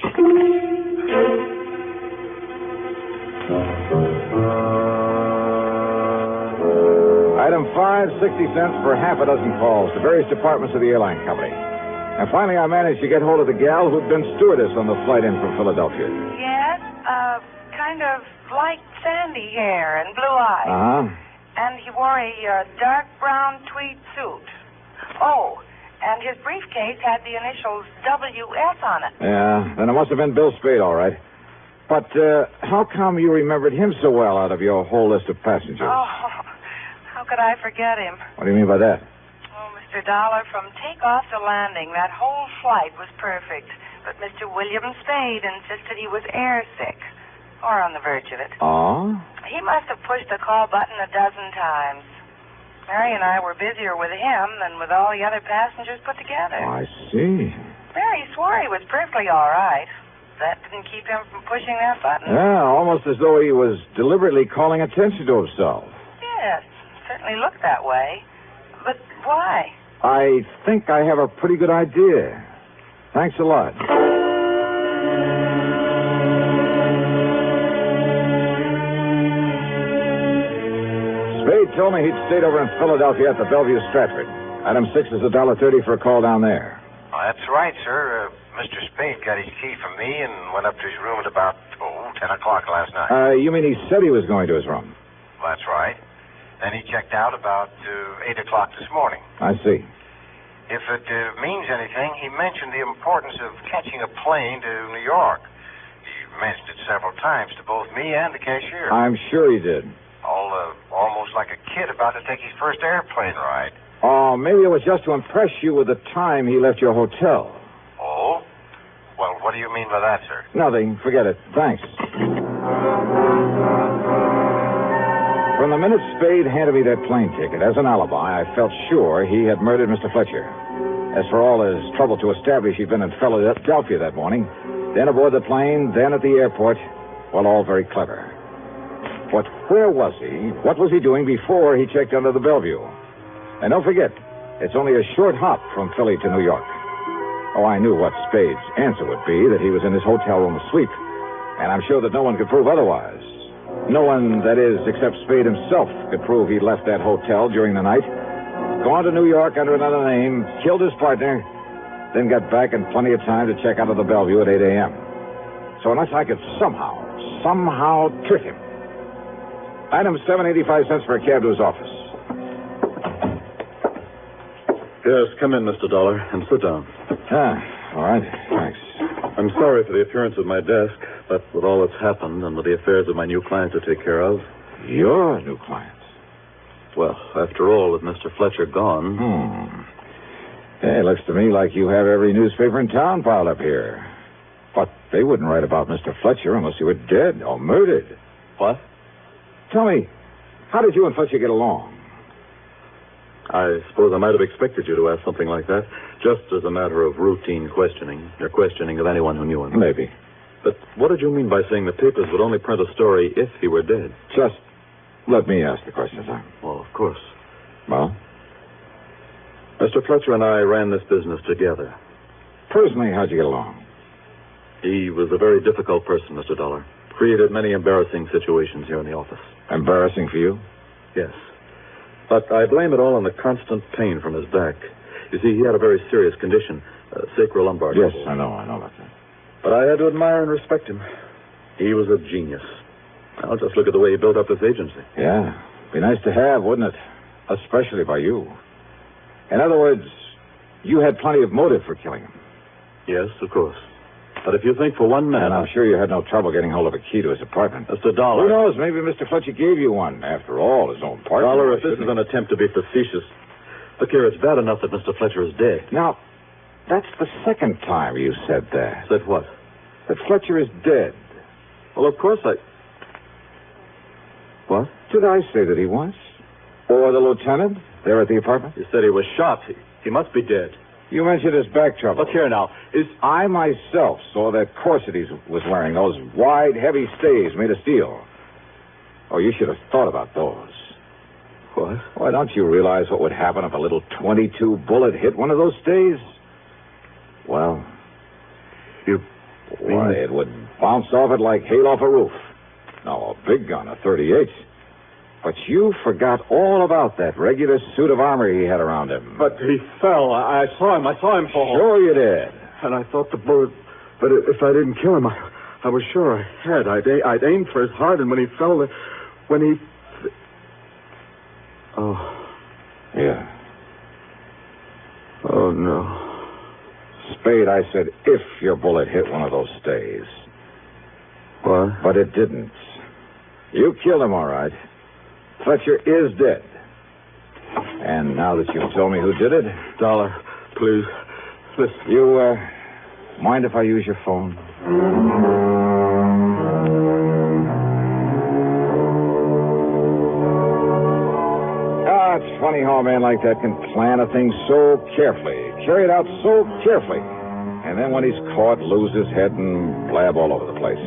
Item 5, 60 cents for half a dozen calls to various departments of the airline company. And finally, I managed to get hold of the gal who'd been stewardess on the flight in from Philadelphia. Yes, kind of light sandy hair and blue eyes. Uh-huh. And he wore a dark brown tweed suit. Oh, and his briefcase had the initials WS on it. Yeah, then it must have been Bill Spade, all right. But how come you remembered him so well out of your whole list of passengers? Oh, how could I forget him? What do you mean by that? Oh, Mr. Dollar, from takeoff to landing, that whole flight was perfect. But Mr. William Spade insisted he was airsick, or on the verge of it. Oh? He must have pushed the call button a dozen times. Mary and I were busier with him than with all the other passengers put together. Oh, I see. Mary swore he was perfectly all right. That didn't keep him from pushing that button. Yeah, almost as though he was deliberately calling attention to himself. Yes, certainly looked that way. But why? I think I have a pretty good idea. Thanks a lot. Spade told me he'd stayed over in Philadelphia at the Bellevue Stratford. Item 6 is $1.30 for a call down there. Oh, that's right, sir. Mr. Spade got his key from me and went up to his room at about, 10 o'clock last night. You mean he said he was going to his room? That's right. Then he checked out about 8 o'clock this morning. I see. If it means anything, he mentioned the importance of catching a plane to New York. He mentioned it several times to both me and the cashier. I'm sure he did. Almost like a kid about to take his first airplane ride. Oh, maybe it was just to impress you with the time he left your hotel. Oh? Well, what do you mean by that, sir? Nothing. Forget it. Thanks. From the minute Spade handed me that plane ticket as an alibi, I felt sure he had murdered Mr. Fletcher. As for all his trouble to establish he'd been in Philadelphia that morning, then aboard the plane, then at the airport, well, all very clever. But where was he? What was he doing before he checked under the Bellevue? And don't forget, it's only a short hop from Philly to New York. Oh, I knew what Spade's answer would be, that he was in his hotel room asleep. And I'm sure that no one could prove otherwise. No one, that is, except Spade himself, could prove he left that hotel during the night, gone to New York under another name, killed his partner, then got back in plenty of time to check out of the Bellevue at 8 a.m. So unless I could somehow trick him. Item 7.85 for a cab to his office. Yes, come in, Mr. Dollar, and sit down. All right. Thanks. I'm sorry for the appearance of my desk, but with all that's happened and with the affairs of my new client to take care of... Your new client? Well, after all, with Mr. Fletcher gone... Hey, it looks to me like you have every newspaper in town piled up here. But they wouldn't write about Mr. Fletcher unless he were dead or murdered. What? Tell me, how did you and Fletcher get along? I suppose I might have expected you to ask something like that, just as a matter of routine questioning, or questioning of anyone who knew him. Maybe. But what did you mean by saying the papers would only print a story if he were dead? Just let me ask the question, sir. Well, of course. Well? Mr. Fletcher and I ran this business together. Personally, how'd you get along? He was a very difficult person, Mr. Dollar. Created many embarrassing situations here in the office. Embarrassing for you? Yes. But I blame it all on the constant pain from his back. You see, he had a very serious condition, sacrolumbar Yes, trouble. I know about that. But I had to admire and respect him. He was a genius. I'll just look at the way he built up this agency. Yeah. Be nice to have, wouldn't it? Especially by you. In other words, you had plenty of motive for killing him. Yes, of course. But if you think for 1 minute... And I'm sure you had no trouble getting hold of a key to his apartment. Mr. Dollar... Who knows? Maybe Mr. Fletcher gave you one. After all, his own apartment. Dollar, if this is an attempt to be facetious... Look here, it's bad enough that Mr. Fletcher is dead. Now, that's the second time you said that. Said what? that Fletcher is dead. Well, of course I... What? Did I say that he was? Or the lieutenant there at the apartment? You said he was shot. He must be dead. You mentioned his back trouble. Look here now. I myself saw that corset he was wearing, those wide, heavy stays made of steel. Oh, you should have thought about those. What? Why, don't you realize what would happen if a little .22 bullet hit one of those stays? Well, why, it would bounce off it like hail off a roof. Now, a big gun, a .38. But you forgot all about that regular suit of armor he had around him. But he fell. I saw him fall. Sure you did. And I thought the bullet... But if I didn't kill him, I was sure I had. I'd aimed for his heart, and when he fell... When he... Oh. Yeah. Oh, no. Spade, I said, if your bullet hit one of those stays. What? But it didn't. You killed him, all right. Fletcher is dead. And now that you've told me who did it... Dollar, please. Listen. You, mind if I use your phone? It's funny how a man like that can plan a thing so carefully, carry it out so carefully, and then when he's caught, lose his head and blab all over the place.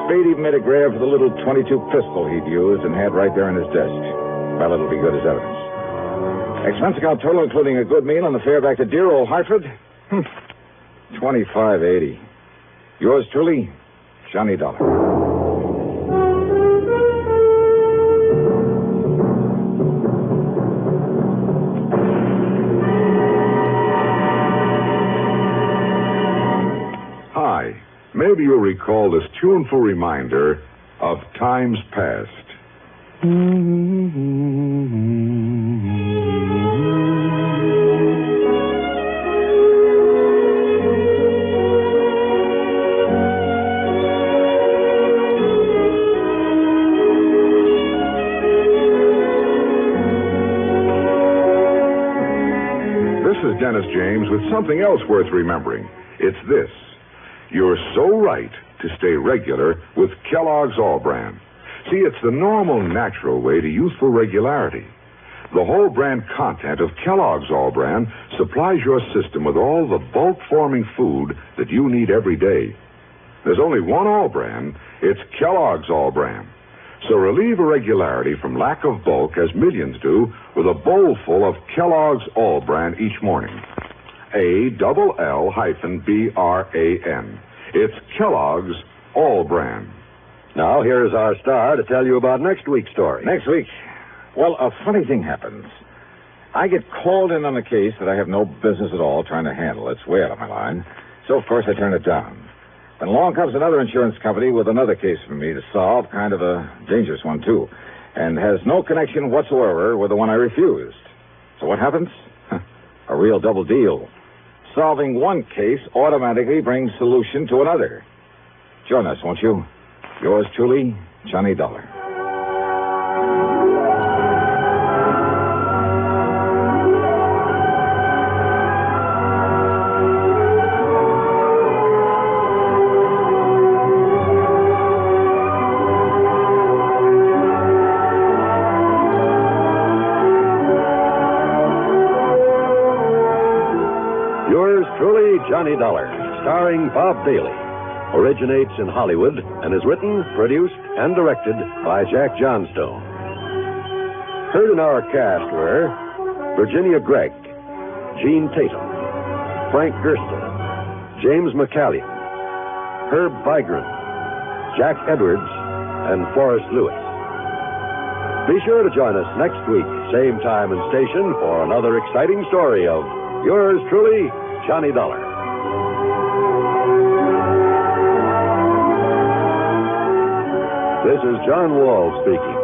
Spade even made a grab for the little .22 pistol he'd used and had right there in his desk. Well, it'll be good as evidence. Expense account total, including a good meal and the fare back to dear old Hartford, $25.80. Yours truly, Johnny Dollar. Maybe you'll recall this tuneful reminder of times past. This is Dennis James with something else worth remembering. It's this. You're so right to stay regular with Kellogg's All-Bran. See, it's the normal, natural way to youthful regularity. The whole brand content of Kellogg's All-Bran supplies your system with all the bulk-forming food that you need every day. There's only one All-Bran. It's Kellogg's All-Bran. So relieve irregularity from lack of bulk, as millions do, with a bowl full of Kellogg's All-Bran each morning. ALL-BRAN. It's Kellogg's All-Bran. Now, here's our star to tell you about next week's story. Next week? Well, a funny thing happens. I get called in on a case that I have no business at all trying to handle. It's way out of my line. So, of course, I turn it down. Then along comes another insurance company with another case for me to solve, kind of a dangerous one, too, and has no connection whatsoever with the one I refused. So what happens? A real double deal. Solving one case automatically brings solution to another. Join us, won't you? Yours truly, Johnny Dollar. Johnny Dollar, starring Bob Bailey, originates in Hollywood and is written, produced, and directed by Jack Johnstone. Heard in our cast were Virginia Gregg, Gene Tatum, Frank Gerstle, James McCallion, Herb Vigran, Jack Edwards, and Forrest Lewis. Be sure to join us next week, same time and station, for another exciting story of yours truly, Johnny Dollar. This is John Wall speaking.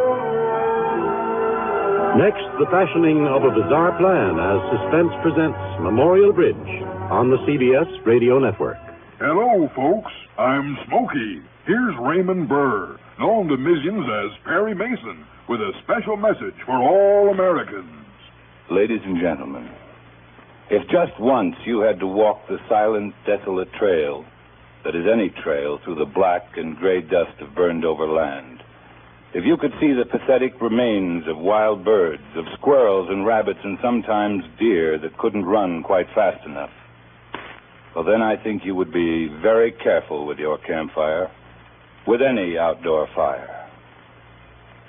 Next, the fashioning of a bizarre plan as Suspense presents Memorial Bridge on the CBS Radio Network. Hello, folks. I'm Smokey. Here's Raymond Burr, known to millions as Perry Mason, with a special message for all Americans. Ladies and gentlemen, if just once you had to walk the silent, desolate trail, that is any trail through the black and gray dust of burned-over land. If you could see the pathetic remains of wild birds, of squirrels and rabbits, and sometimes deer that couldn't run quite fast enough, well, then I think you would be very careful with your campfire, with any outdoor fire.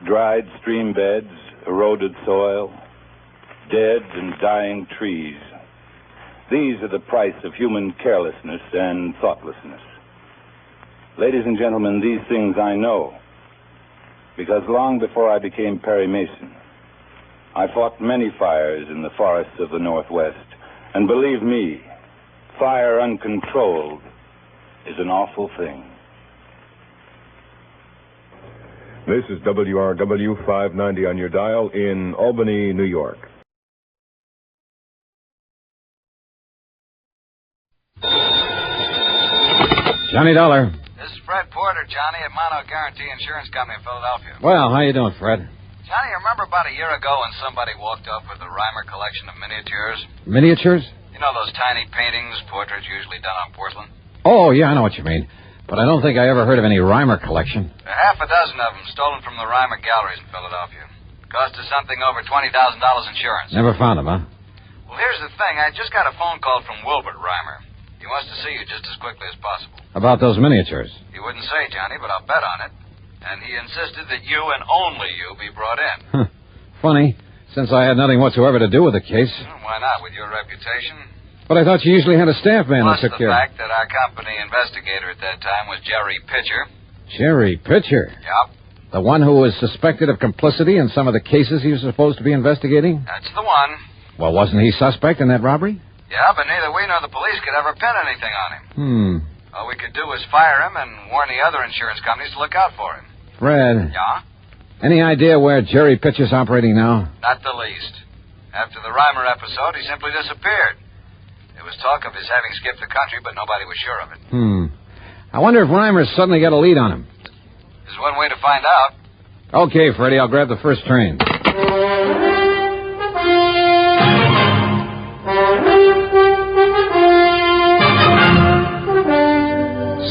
Dried stream beds, eroded soil, dead and dying trees. These are the price of human carelessness and thoughtlessness. Ladies and gentlemen, these things I know, because long before I became Perry Mason, I fought many fires in the forests of the Northwest. And believe me, fire uncontrolled is an awful thing. This is WRW 590 on your dial in Albany, New York. Johnny Dollar. This is Fred Porter, Johnny, at Mono Guarantee Insurance Company in Philadelphia. Well, how you doing, Fred? Johnny, you remember about a year ago when somebody walked up with the Reimer collection of miniatures? Miniatures? You know those tiny paintings, portraits usually done on porcelain? Oh, yeah, I know what you mean. But I don't think I ever heard of any Reimer collection. Half a dozen of them stolen from the Reimer galleries in Philadelphia. Cost us something over $20,000 insurance. Never found them, huh? Well, here's the thing. I just got a phone call from Wilbert Reimer. He wants to see you just as quickly as possible. About those miniatures. He wouldn't say, Johnny, but I'll bet on it. And he insisted that you and only you be brought in. Huh. Funny, since I had nothing whatsoever to do with the case. Well, why not, with your reputation? But I thought you usually had a staff man Plus that took the care of fact that our company investigator at that time was Jerry Pitcher. Jerry Pitcher? Yep. The one who was suspected of complicity in some of the cases he was supposed to be investigating? That's the one. Well, wasn't he suspect in that robbery? Yeah, but neither we nor the police could ever pin anything on him. All we could do was fire him and warn the other insurance companies to look out for him. Fred. Yeah? Any idea where Jerry Pitcher's operating now? Not the least. After the Reimer episode, he simply disappeared. There was talk of his having skipped the country, but nobody was sure of it. I wonder if Reimer's suddenly got a lead on him. There's one way to find out. Okay, Freddie, I'll grab the first train.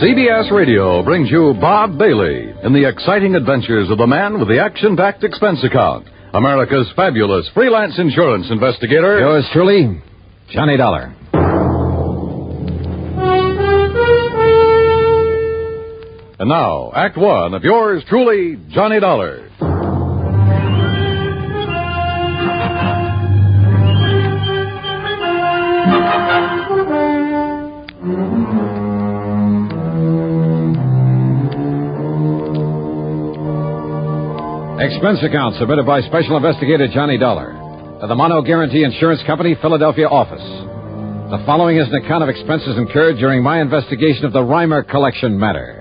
CBS Radio brings you Bob Bailey in the exciting adventures of the man with the action-packed expense account, America's fabulous freelance insurance investigator. Yours truly, Johnny Dollar. And now, Act One of yours truly, Johnny Dollar. Expense account submitted by Special Investigator Johnny Dollar to the Mono Guarantee Insurance Company, Philadelphia office. The following is an account of expenses incurred during my investigation of the Reimer collection matter.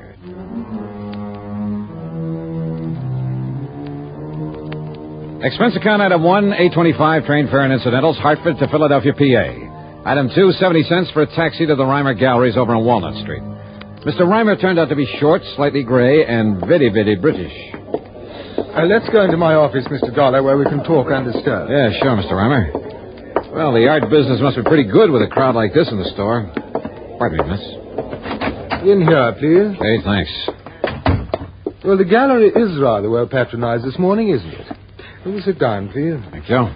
Expense account item 1, $8.25 train fare and incidentals, Hartford to Philadelphia, PA. Item 2, 70 cents for a taxi to the Reimer Galleries over on Walnut Street. Mr. Reimer turned out to be short, slightly gray, and very British. Let's go into my office, Mr. Dollar, where we can talk undisturbed. Yeah, sure, Mr. Reimer. Well, the art business must be pretty good with a crowd like this in the store. Pardon me, miss. In here, please. Hey, thanks. Well, the gallery is rather well patronized this morning, isn't it? Will you sit down, please? Thank you.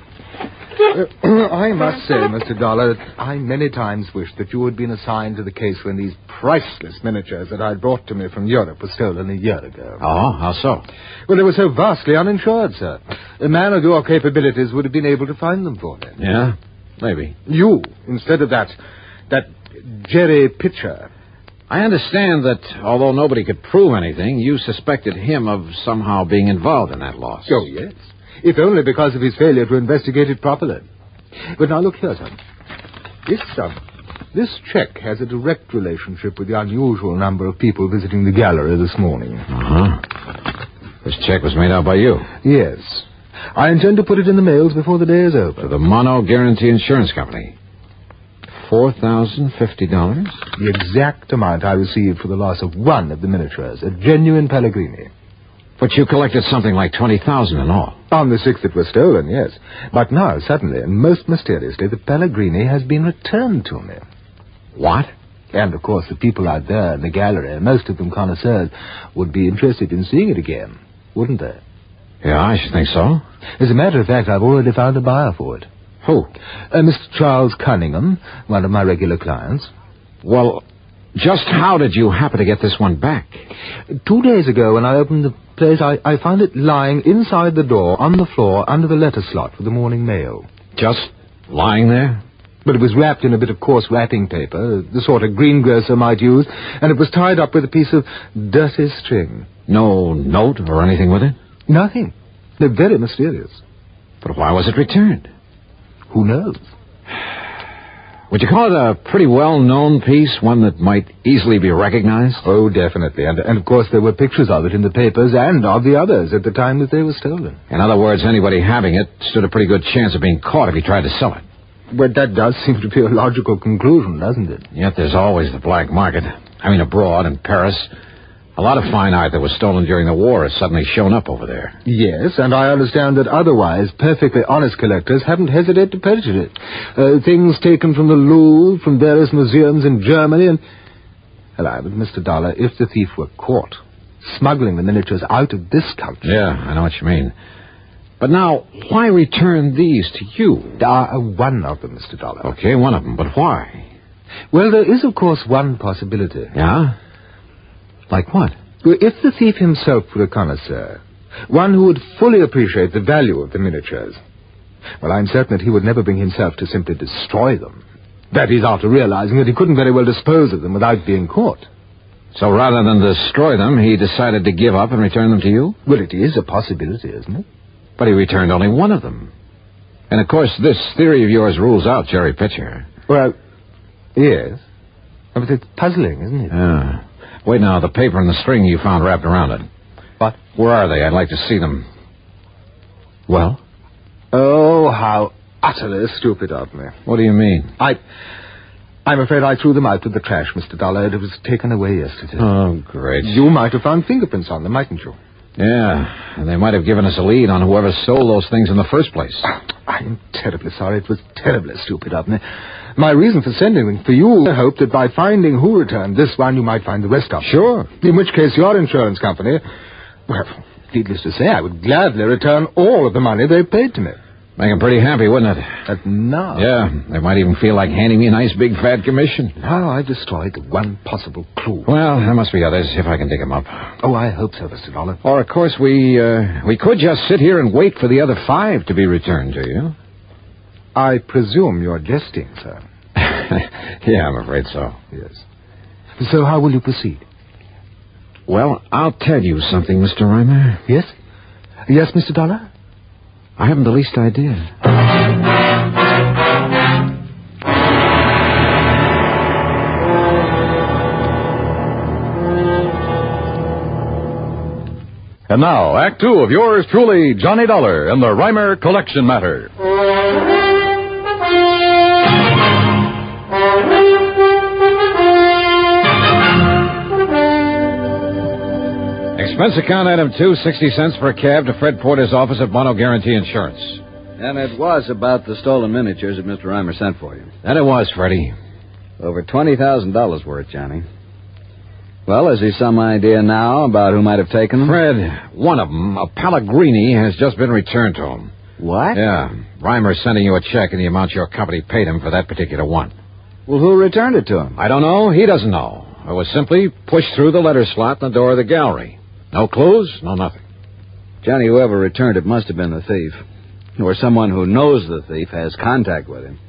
I must say, Mr. Dollar, that I many times wished that you had been assigned to the case when these priceless miniatures that I brought to me from Europe were stolen a year ago. Oh, how so? Well, they were so vastly uninsured, sir. A man of your capabilities would have been able to find them for me. Yeah, maybe. You, instead of that Jerry Pitcher. I understand that, although nobody could prove anything, you suspected him of somehow being involved in that loss. Oh, yes. If only because of his failure to investigate it properly. But now look here, son. This check has a direct relationship with the unusual number of people visiting the gallery this morning. Uh-huh. This check was made out by you? Yes. I intend to put it in the mails before the day is over. To the Mono Guarantee Insurance Company. $4,050? The exact amount I received for the loss of one of the miniatures, a genuine Pellegrini. But you collected something like $20,000 in all. On the 6 that were stolen, yes. But now, suddenly, and most mysteriously, the Pellegrini has been returned to me. What? And, of course, the people out there in the gallery, most of them connoisseurs, would be interested in seeing it again, wouldn't they? Yeah, I should think so. As a matter of fact, I've already found a buyer for it. Who? Mr. Charles Cunningham, one of my regular clients. Well, just how did you happen to get this one back? 2 days ago, when I opened the place, I found it lying inside the door, on the floor, under the letter slot for the morning mail. Just lying there? But it was wrapped in a bit of coarse wrapping paper, the sort a greengrocer might use, and it was tied up with a piece of dirty string. No note or anything with it? Nothing. They're very mysterious. But why was it returned? Who knows? Would you call it a pretty well-known piece, one that might easily be recognized? Oh, definitely. And of course, there were pictures of it in the papers and of the others at the time that they were stolen. In other words, anybody having it stood a pretty good chance of being caught if he tried to sell it. But that does seem to be a logical conclusion, doesn't it? Yet there's always the black market. I mean, abroad, in Paris. A lot of fine art that was stolen during the war has suddenly shown up over there. Yes, and I understand that otherwise perfectly honest collectors haven't hesitated to purchase it. Things taken from the Louvre, from various museums in Germany, and... Hello, but Mr. Dollar, if the thief were caught smuggling the miniatures out of this country... Yeah, I know what you mean. But now, why return these to you? One of them, Mr. Dollar. Okay, one of them, but why? Well, there is, of course, one possibility. Yeah? Like what? Well, if the thief himself were a connoisseur, one who would fully appreciate the value of the miniatures, well, I'm certain that he would never bring himself to simply destroy them. That is, after realizing that he couldn't very well dispose of them without being caught. So rather than destroy them, he decided to give up and return them to you? Well, it is a possibility, isn't it? But he returned only one of them. And, of course, this theory of yours rules out Jerry Pitcher. Well, yes. But it's puzzling, isn't it? Yeah. Wait now, the paper and the string you found wrapped around it. What? Where are they? I'd like to see them. Well? Oh, how utterly stupid of me. What do you mean? I'm afraid I threw them out with the trash, Mr. Dollar. It was taken away yesterday. Oh, great. You might have found fingerprints on them, mightn't you? Yeah, and they might have given us a lead on whoever stole those things in the first place. I'm terribly sorry. It was terribly stupid of me. My reason for sending them for you, I hoped that by finding who returned this one, you might find the rest of them. Sure. In which case, your insurance company, well, needless to say, I would gladly return all of the money they paid to me. Make them pretty happy, wouldn't it? But no. Yeah, they might even feel like handing me a nice big fat commission. Now I destroyed the one possible clue. Well, there must be others, if I can dig them up. Oh, I hope so, Mr. Dollar. Or, of course, we could just sit here and wait for the other 5 to be returned to you. I presume you're jesting, sir. Yeah, I'm afraid so. Yes. So how will you proceed? Well, I'll tell you something, Mr. Reimer. Yes? Yes, Mr. Dollar? I haven't the least idea. And now, Act 2 of yours truly, Johnny Dollar, and the Reimer Collection Matter. Expense account item 2, 60 cents for a cab to Fred Porter's office at Mono Guarantee Insurance. And it was about the stolen miniatures that Mr. Reimer sent for you. That it was, Freddie. Over $20,000 worth, Johnny. Well, has he some idea now about who might have taken them? Fred, one of them, a Pellegrini, has just been returned to him. What? Yeah. Reimer's sending you a check in the amount your company paid him for that particular one. Well, who returned it to him? I don't know. He doesn't know. It was simply pushed through the letter slot in the door of the gallery. No clues, no nothing. Johnny, whoever returned it must have been the thief. Or someone who knows the thief has contact with him.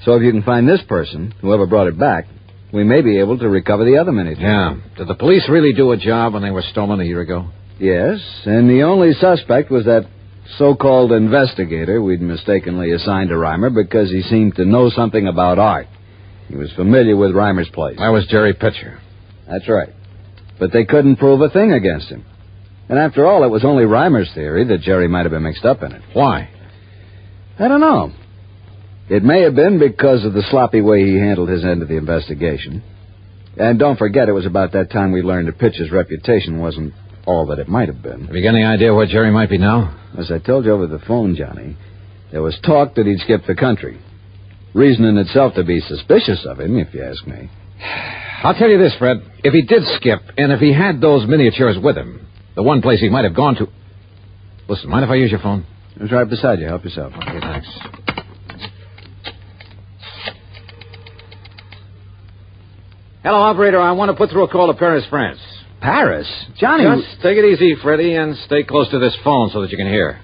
So if you can find this person, whoever brought it back, we may be able to recover the other miniatures. Yeah. Did the police really do a job when they were stolen a year ago? Yes, and the only suspect was that so-called investigator we'd mistakenly assigned to Reimer because he seemed to know something about art. He was familiar with Reimer's place. That was Jerry Pitcher. That's right. But they couldn't prove a thing against him. And after all, it was only Reimer's theory that Jerry might have been mixed up in it. Why? I don't know. It may have been because of the sloppy way he handled his end of the investigation. And don't forget, it was about that time we learned that Pitcher's reputation wasn't all that it might have been. Have you got any idea where Jerry might be now? As I told you over the phone, Johnny, there was talk that he'd skipped the country. Reason in itself to be suspicious of him, if you ask me. I'll tell you this, Fred. If he did skip, and if he had those miniatures with him, the one place he might have gone to... Listen, mind if I use your phone? It's right beside you. Help yourself. Okay, thanks. Hello, operator. I want to put through a call to Paris, France. Paris? Johnny... Just take it easy, Freddie, and stay close to this phone so that you can hear.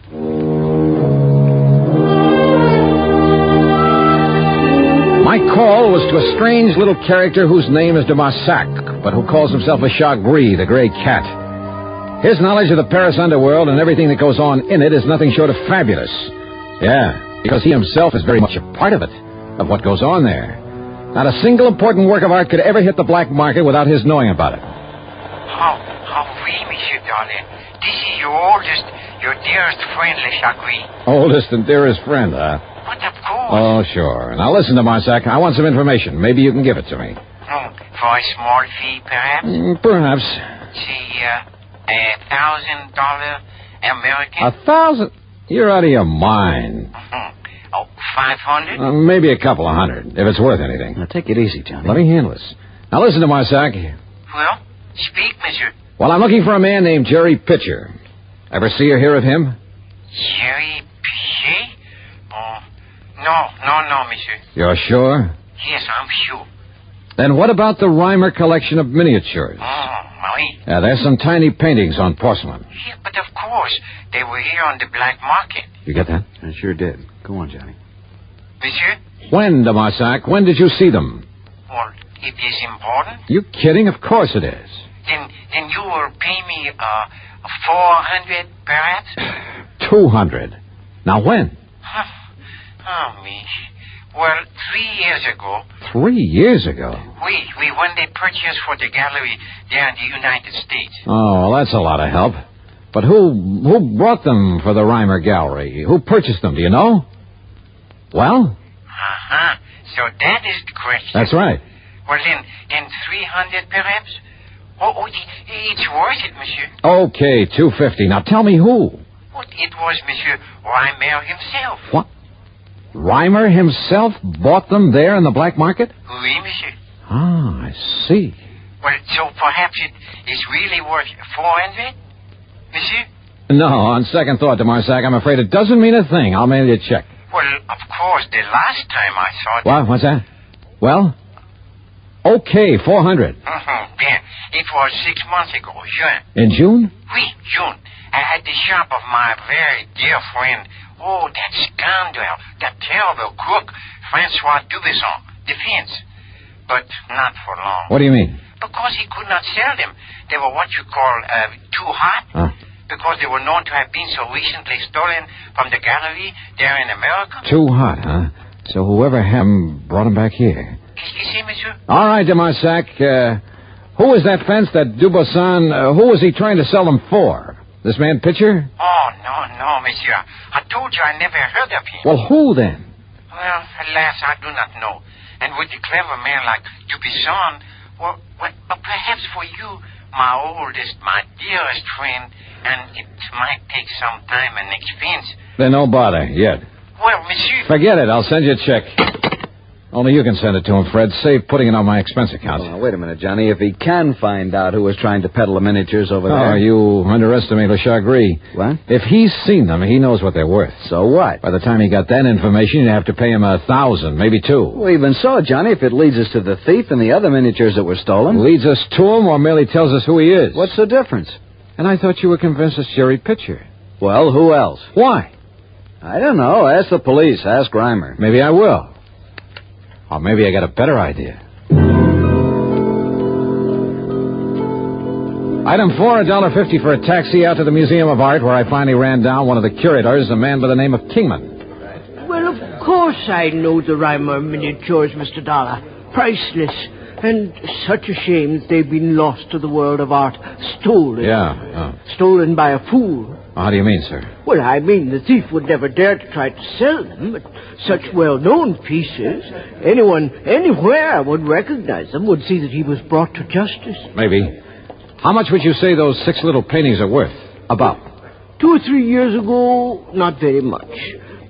My call was to a strange little character whose name is de Marsac, but who calls himself a Chagris, the gray cat. His knowledge of the Paris underworld and everything that goes on in it is nothing short of fabulous. Yeah, because he himself is very much a part of it, of what goes on there. Not a single important work of art could ever hit the black market without his knowing about it. How oui, Monsieur Darlin. This is your oldest, your dearest friend, Le Chagris. Oldest and dearest friend, huh? But of course. Oh, sure. Now listen to Marsac. I want some information. Maybe you can give it to me. For a small fee, perhaps? Perhaps. See, $1,000 American? 1,000? You're out of your mind. 500? Maybe a couple of hundred, if it's worth anything. Now, take it easy, Johnny. Let me handle this. Now listen to Marsac. Well, speak, monsieur. Well, I'm looking for a man named Jerry Pitcher. Ever see or hear of him? Jerry Pitcher? No, monsieur. You're sure? Yes, I'm sure. Then what about the Reimer collection of miniatures? Oui. Yeah, there's some tiny paintings on porcelain. Yeah, but of course, they were here on the black market. You get that? I sure did. Go on, Johnny. Monsieur? When, de Marsac? When did you see them? Well, it is important. You kidding? Of course it is. Then you will pay me, 400, perhaps? 200. Now when? Oh, me. Well, 3 years ago. 3 years ago? We when they purchased for the gallery there in the United States. Oh, well, that's a lot of help. But who brought them for the Reimer Gallery? Who purchased them, do you know? Well? Uh-huh. So that is the question. That's right. Well, then 300, perhaps? Oh, it's worth it, monsieur. Okay, 250. Now tell me who. Well, it was Monsieur Reimer himself. What? Reimer himself bought them there in the black market? Oui, monsieur. Ah, I see. Well, so perhaps it is really worth 400, monsieur? No, on second thought, de Marsac, I'm afraid it doesn't mean a thing. I'll mail you a check. Well, of course, the last time I saw it... What? What's that? Well? Okay, 400. Bien. It was 6 months ago, June. In June? Oui, June. At the shop of my very dear friend... Oh, that scoundrel, that terrible crook, Francois Dubesson, defense. But not for long. What do you mean? Because he could not sell them. They were what you call too hot. Huh? Because they were known to have been so recently stolen from the gallery there in America. Too hot, huh? So whoever had them brought them back here. You see, monsieur? All right, de Marsac. Who was that fence that Dubesson... who was he trying to sell them for? This man Pitcher? Oh, no, monsieur. I told you I never heard of him. Well, who then? Well, alas, I do not know. And with a clever man like Dubesson, well, perhaps for you, my oldest, my dearest friend, and it might take some time and expense. Then no bother, yet. Well, monsieur... Forget it. I'll send you a check. Only you can send it to him, Fred. Save putting it on my expense account. Now, wait a minute, Johnny. If he can find out who was trying to peddle the miniatures over there... Oh, you underestimate Le Chagris. What? If he's seen them, he knows what they're worth. So what? By the time he got that information, you'd have to pay him 1,000, maybe 2. Well, even so, Johnny, if it leads us to the thief and the other miniatures that were stolen... Leads us to him or merely tells us who he is? What's the difference? And I thought you were convinced it's Jerry Pitcher. Well, who else? Why? I don't know. Ask the police. Ask Reimer. Maybe I will. Or maybe I got a better idea. Item 4, $1.50 for a taxi out to the Museum of Art, where I finally ran down one of the curators, a man by the name of Kingman. Well, of course I know the Reimer miniatures, Mr. Dollar. Priceless. And such a shame that they've been lost to the world of art. Stolen. Yeah. Stolen by a fool. How do you mean, sir? Well, I mean the thief would never dare to try to sell them, but such well-known pieces, anyone, anywhere would recognize them, would see that he was brought to justice. Maybe. How much would you say those 6 little paintings are worth? About? 2 or 3 years ago, not very much.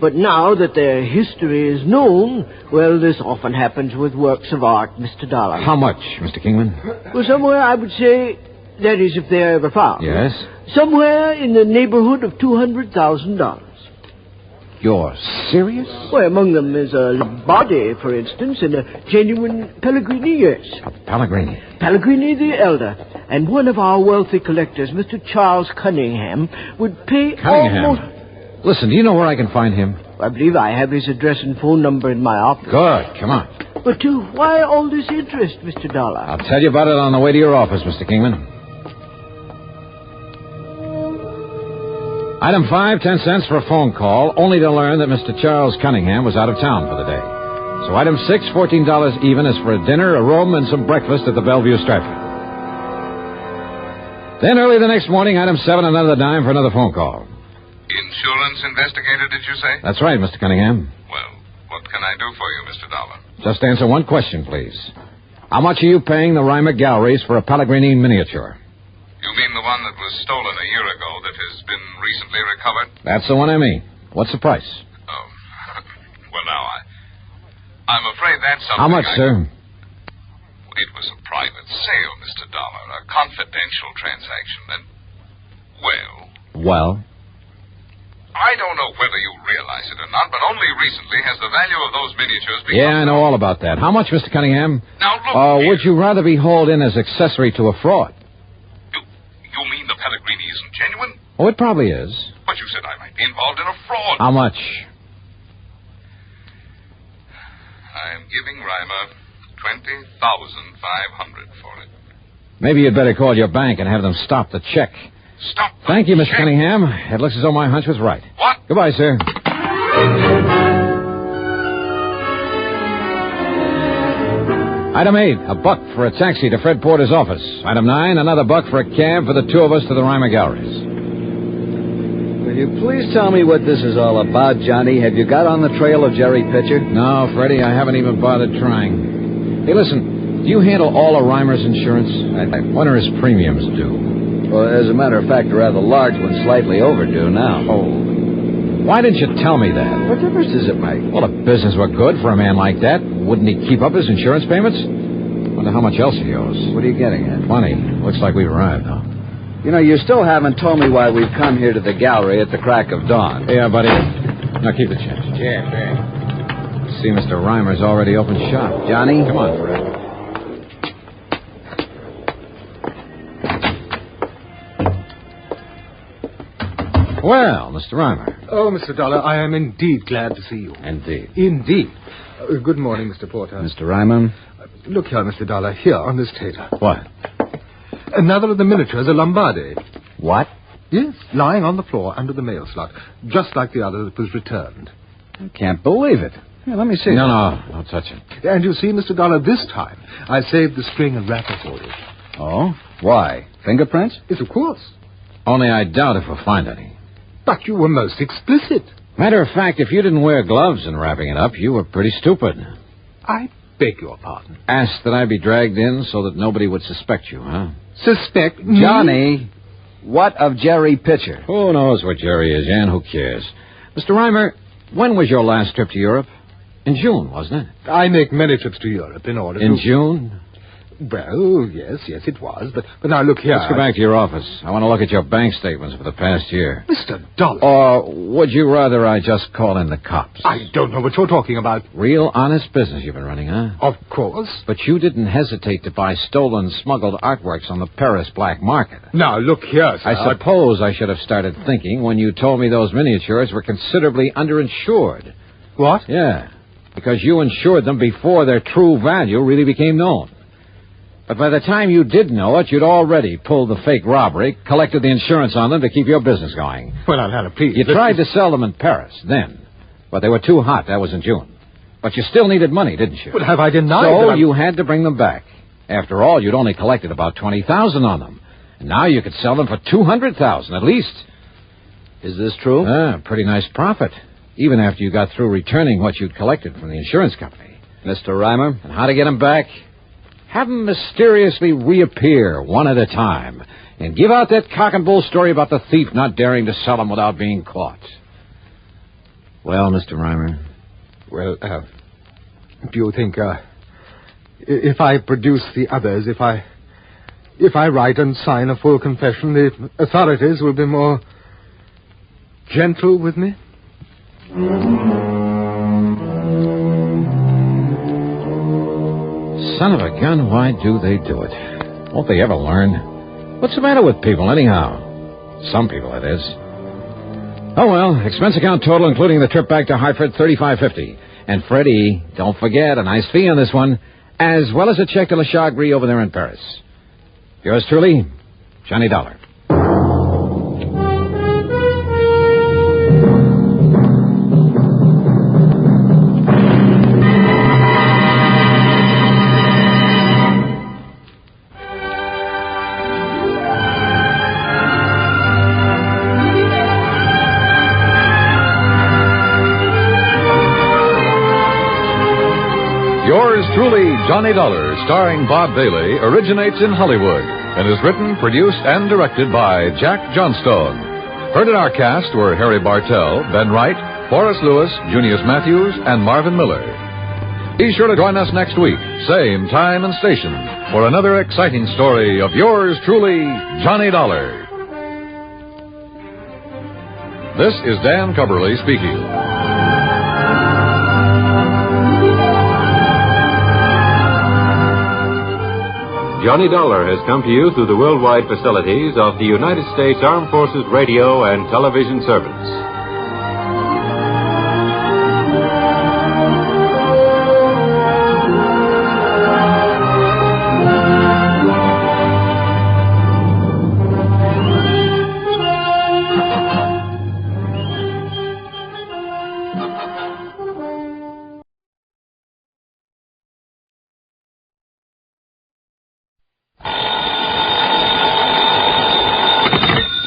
But now that their history is known, well, this often happens with works of art, Mr. Dollar. How much, Mr. Kingman? Well, somewhere, I would say, that is, if they're ever found. Yes? Somewhere in the neighborhood of $200,000. You're serious? Well, among them is a body, for instance, and a genuine Pellegrini, yes. Pellegrini? Pellegrini the Elder. And one of our wealthy collectors, Mr. Charles Cunningham, would pay almost... Listen, do you know where I can find him? I believe I have his address and phone number in my office. Good. Come on. But why all this interest, Mr. Dollar? I'll tell you about it on the way to your office, Mr. Kingman. Item 5, 10 cents for a phone call, only to learn that Mr. Charles Cunningham was out of town for the day. So item 6, $14 even, is for a dinner, a room, and some breakfast at the Bellevue Stratford. Then early the next morning, item 7, another dime for another phone call. Insurance investigator, did you say? That's right, Mr. Cunningham. Well, what can I do for you, Mr. Dollar? Just answer one question, please. How much are you paying the Reimer Galleries for a Pellegrini miniature? You mean the one that was stolen a year ago that has been recently recovered? That's the one I mean. What's the price? Oh, well, now, I'm afraid that's something. How much, sir? It was a private sale, Mr. Dollar, a confidential transaction, and, Well? I don't know whether you realize it or not, but only recently has the value of those miniatures become... Yeah, I know all about that. How much, Mr. Cunningham? Now, look here. Would you rather be hauled in as accessory to a fraud? You mean the Pellegrini isn't genuine? Oh, it probably is. But you said I might be involved in a fraud. How much? I'm giving Reimer $20,500 for it. Maybe you'd better call your bank and have them stop the check. Stop the Thank you, Mr. check? Cunningham. It looks as though my hunch was right. What? Goodbye, sir. Item 8, $1 for a taxi to Fred Porter's office. Item 9, another $1 for a cab for the two of us to the Reimer Galleries. Will you please tell me what this is all about, Johnny? Have you got on the trail of Jerry Pitcher? No, Freddie, I haven't even bothered trying. Hey, listen, do you handle all of Reimer's insurance? When are his premiums due? Well, as a matter of fact, a rather large one, slightly overdue now. Oh. Why didn't you tell me that? What difference does it make? Well, if business were good for a man like that, wouldn't he keep up his insurance payments? Wonder how much else he owes. What are you getting at? Plenty. Looks like we've arrived, though. You know, you still haven't told me why we've come here to the gallery at the crack of dawn. Yeah, buddy. Now keep the change. Yeah. See, Mr. Reimer's already opened shop. Johnny? Come on, Fred. Well, Mr. Reimer. Oh, Mr. Dollar, I am indeed glad to see you. Indeed. Indeed. Good morning, Mr. Porter. Mr. Reimer? Look here, Mr. Dollar, here on this table. What? Another of the miniatures, a Lombardi. What? Yes, lying on the floor under the mail slot, just like the other that was returned. I can't believe it. Here, let me see. No, don't touch it. And you see, Mr. Dollar, this time I saved the string and wrapper for you. Oh? Why? Fingerprints? Yes, of course. Only I doubt if we'll find any. But you were most explicit. Matter of fact, if you didn't wear gloves in wrapping it up, you were pretty stupid. I beg your pardon. Asked that I be dragged in so that nobody would suspect you, huh? Suspect me? Johnny, what of Jerry Pitcher? Who knows what Jerry is, Jan? Who cares? Mr. Reimer, when was your last trip to Europe? In June, wasn't it? I make many trips to Europe in order In June? Well, yes, it was. But now look here. Let's go back to your office. I want to look at your bank statements for the past year. Mr. Dollar. Or would you rather I just call in the cops? I don't know what you're talking about. Real honest business you've been running, huh? Of course. But you didn't hesitate to buy stolen, smuggled artworks on the Paris black market. Now, look here, sir. I suppose I should have started thinking when you told me those miniatures were considerably underinsured. What? Yeah, because you insured them before their true value really became known. But by the time you did know it, you'd already pulled the fake robbery, collected the insurance on them to keep your business going. Well, now, please. You tried to sell them in Paris then, but they were too hot. That was in June. But you still needed money, didn't you? But have I denied So that you had to bring them back. After all, you'd only collected about $20,000 on them. And now you could sell them for $200,000 at least. Is this true? Pretty nice profit, even after you got through returning what you'd collected from the insurance company. Mr. Reimer? And how to get them back? Have them mysteriously reappear one at a time and give out that cock and bull story about the thief not daring to sell them without being caught. Well, Mr. Reimer? Well, do you think, if I produce the others, if I write and sign a full confession, the authorities will be more gentle with me? Son of a gun, why do they do it? Won't they ever learn? What's the matter with people, anyhow? Some people, that is. Oh, well, expense account total, including the trip back to Hartford, $35.50. And Freddie, don't forget, a nice fee on this one, as well as a check to La Chagrie over there in Paris. Yours truly, Johnny Dollar. Yours truly, Johnny Dollar, starring Bob Bailey, originates in Hollywood and is written, produced, and directed by Jack Johnstone. Heard in our cast were Harry Bartell, Ben Wright, Forrest Lewis, Junius Matthews, and Marvin Miller. Be sure to join us next week, same time and station, for another exciting story of yours truly, Johnny Dollar. This is Dan Cubberly speaking. Johnny Dollar has come to you through the worldwide facilities of the United States Armed Forces Radio and Television Service.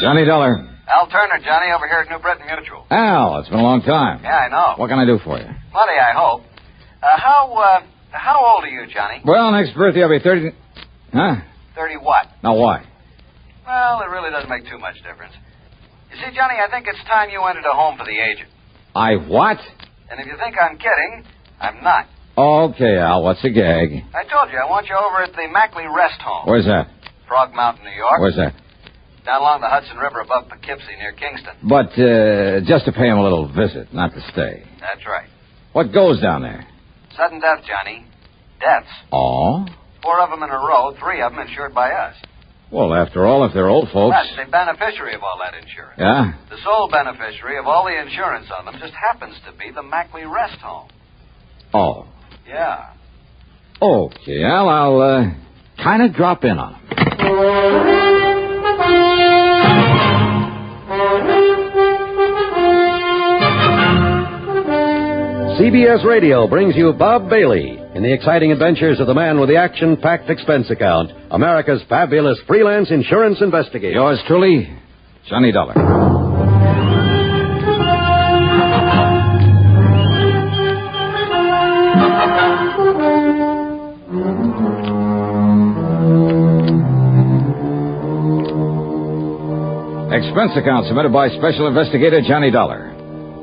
Johnny Dollar. Al Turner, Johnny, over here at New Britain Mutual. Al, it's been a long time. Yeah, I know. What can I do for you? Plenty, I hope. How old are you, Johnny? Well, next birthday I'll be 30... Huh? 30 what? Now, why? Well, it really doesn't make too much difference. You see, Johnny, I think it's time you entered a home for the aged. I what? And if you think I'm kidding, I'm not. Okay, Al, what's the gag? I told you, I want you over at the Mackley Rest Home. Where's that? Frog Mountain, New York. Where's that? Down along the Hudson River above Poughkeepsie near Kingston. But, just to pay him a little visit, not to stay. That's right. What goes down there? Sudden death, Johnny. Deaths. Oh? 4 of them in a row, 3 of them insured by us. Well, after all, if they're old folks... That's the beneficiary of all that insurance. Yeah? The sole beneficiary of all the insurance on them just happens to be the Mackley Rest Home. Oh. Yeah. Okay, Al, I'll, kind of drop in on him. CBS Radio brings you Bob Bailey in the exciting adventures of the man with the action-packed expense account, America's fabulous freelance insurance investigator. Yours truly, Johnny Dollar. Expense account submitted by Special Investigator Johnny Dollar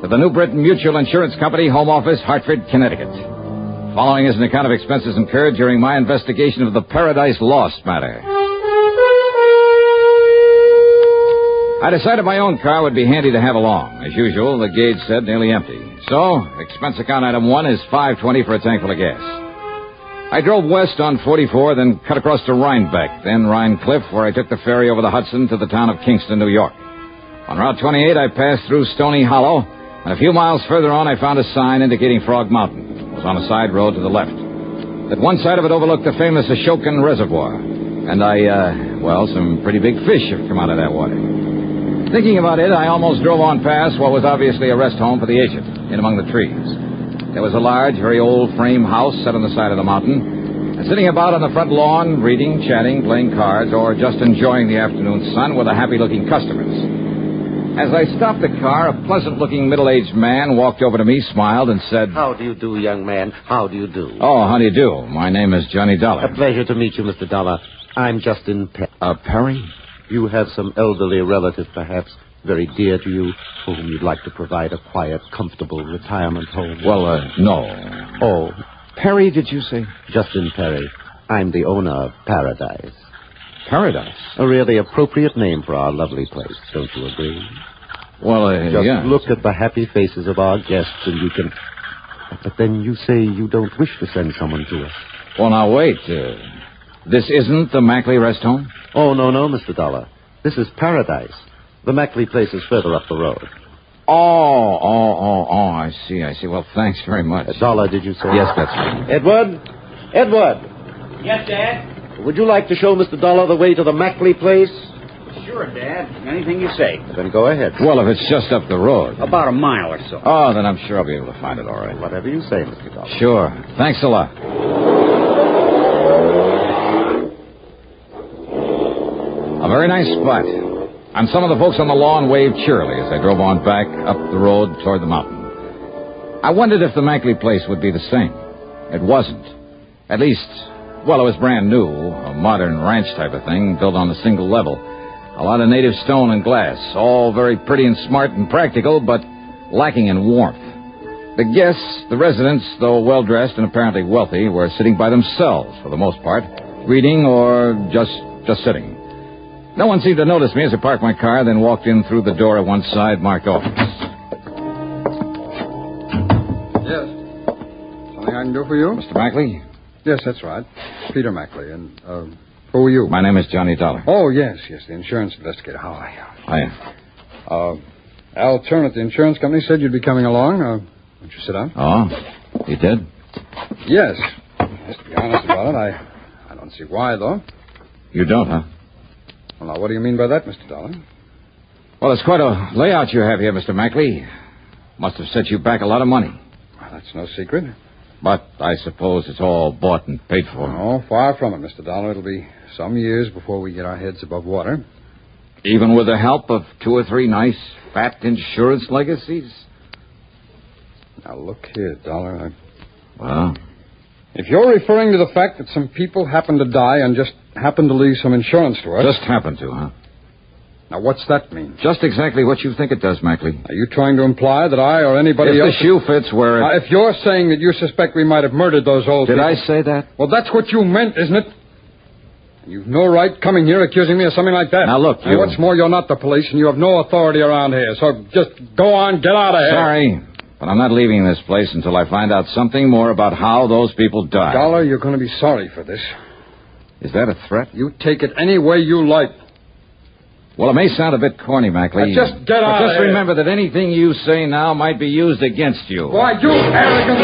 to the New Britain Mutual Insurance Company, Home Office, Hartford, Connecticut. Following is an account of expenses incurred during my investigation of the Paradise Lost matter. I decided my own car would be handy to have along. As usual, the gauge said nearly empty. So, expense account item 1 is $5.20 for a tank full of gas. I drove west on 44, then cut across to Rhinebeck, then Rhine Cliff, where I took the ferry over the Hudson to the town of Kingston, New York. On Route 28, I passed through Stony Hollow, and a few miles further on, I found a sign indicating Frog Mountain. It was on a side road to the left. At one side of it overlooked the famous Ashokan Reservoir. And some pretty big fish have come out of that water. Thinking about it, I almost drove on past what was obviously a rest home for the aged, in among the trees. There was a large, very old frame house set on the side of the mountain. And sitting about on the front lawn, reading, chatting, playing cards, or just enjoying the afternoon sun were the happy-looking customers. As I stopped the car, a pleasant-looking middle-aged man walked over to me, smiled, and said... How do you do, young man? How do you do? Oh, how do you do? My name is Johnny Dollar. A pleasure to meet you, Mr. Dollar. I'm Justin Perry. Perry? You have some elderly relative, perhaps. very dear to you, for whom you'd like to provide a quiet, comfortable retirement home? Well, no. Oh. Perry, did you say? Justin Perry. I'm the owner of Paradise. Paradise? A really appropriate name for our lovely place, don't you agree? Well, Just yeah. look at the happy faces of our guests and you can... But then you say you don't wish to send someone to us. Well, now, wait. This isn't the Mackley rest home? Oh, no, Mr. Dollar. This is Paradise. The Mackley place is further up the road. Oh, I see. Well, thanks very much. Dollar, did you say? Yes, that's right. Edward! Yes, Dad? Would you like to show Mr. Dollar the way to the Mackley place? Sure, Dad. Anything you say. Then go ahead. Well, if it's just up the road. About a mile or so. Oh, then I'm sure I'll be able to find it all right. Whatever you say, Mr. Dollar. Sure. Thanks a lot. A very nice spot. And some of the folks on the lawn waved cheerily as I drove on back up the road toward the mountain. I wondered if the Mackley place would be the same. It wasn't. At least, well, it was brand new, a modern ranch type of thing, built on a single level. A lot of native stone and glass, all very pretty and smart and practical, but lacking in warmth. The guests, the residents, though well-dressed and apparently wealthy, were sitting by themselves for the most part, reading or just sitting. No one seemed to notice me as I parked my car, then walked in through the door at one side marked office. Yes. Something I can do for you? Mr. Mackley? Yes, that's right. Peter Mackley. And, who are you? My name is Johnny Dollar. Oh, yes, the insurance investigator. How are you? Hiya. Al Turner at the insurance company said you'd be coming along. Won't you sit down? Oh, he did? Yes. Just to be honest about it, I don't see why, though. You don't, huh? Well, now, what do you mean by that, Mr. Dollar? Well, it's quite a layout you have here, Mr. Mackley. Must have set you back a lot of money. Well, that's no secret. But I suppose it's all bought and paid for. Oh, far from it, Mr. Dollar. It'll be some years before we get our heads above water. Even with the help of 2 or 3 nice, fat insurance legacies? Now, look here, Dollar. Well? If you're referring to the fact that some people happen to die and just happen to leave some insurance to us... Just happen to, huh? Now, what's that mean? Just exactly what you think it does, Mackley. Are you trying to imply that I or anybody else... If the shoe fits where it... if you're saying that you suspect we might have murdered those old people... Did I say that? Well, that's what you meant, isn't it? You've no right coming here accusing me of something like that. Now, look, you... And what's more, you're not the police, and you have no authority around here. So just go on, get out of here. Sorry, but I'm not leaving this place until I find out something more about how those people died. Dollar, you're going to be sorry for this. Is that a threat? You take it any way you like. Well, it may sound a bit corny, Mackley. Now just get out of here. Just remember that anything you say now might be used against you. Why, you arrogant...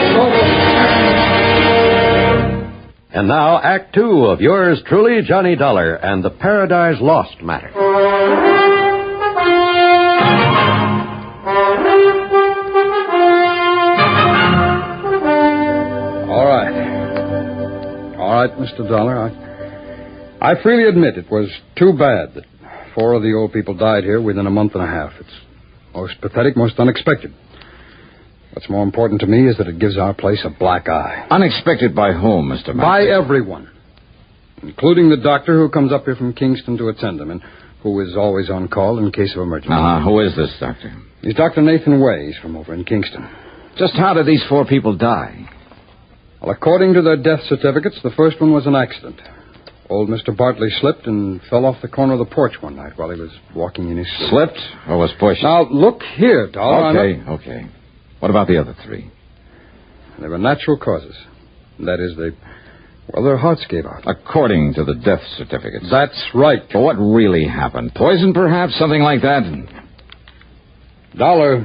And now, Act Two of yours truly, Johnny Dollar, and the Paradise Lost matter. All right, Mr. Dollar. I freely admit it was too bad that 4 of the old people died here within a month and a half. It's most pathetic, most unexpected. What's more important to me is that it gives our place a black eye. Unexpected by whom, Mr. Mackley? By everyone, including the doctor who comes up here from Kingston to attend them and who is always on call in case of emergency. Who is this doctor? He's Dr. Nathan Way. He's from over in Kingston. Just how did these 4 people die? Well, according to their death certificates, the first one was an accident. Old Mr. Bartley slipped and fell off the corner of the porch one night while he was walking in his sleep. Slipped or was pushed? Now, look here, Dollar. Okay. What about the other 3? They were natural causes. That is, their hearts gave out. According to the death certificates. That's right. But what really happened? Poison, perhaps? Something like that? Dollar,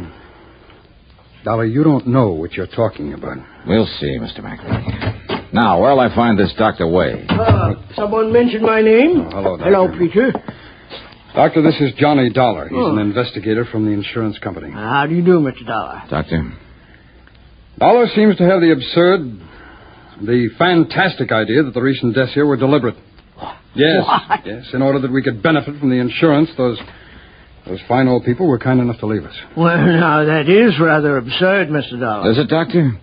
you don't know what you're talking about. We'll see, Mr. Mackley. Now, where'll I find this Dr. Way? Someone mentioned my name. Hello, Doctor. Hello, Peter. Doctor, this is Johnny Dollar. He's an investigator from the insurance company. How do you do, Mr. Dollar? Doctor? Dollar seems to have the absurd, the fantastic idea that the recent deaths here were deliberate. Yes, what? Yes, in order that we could benefit from the insurance, those fine old people were kind enough to leave us. Well, now, that is rather absurd, Mr. Dollar. Is it, Doctor?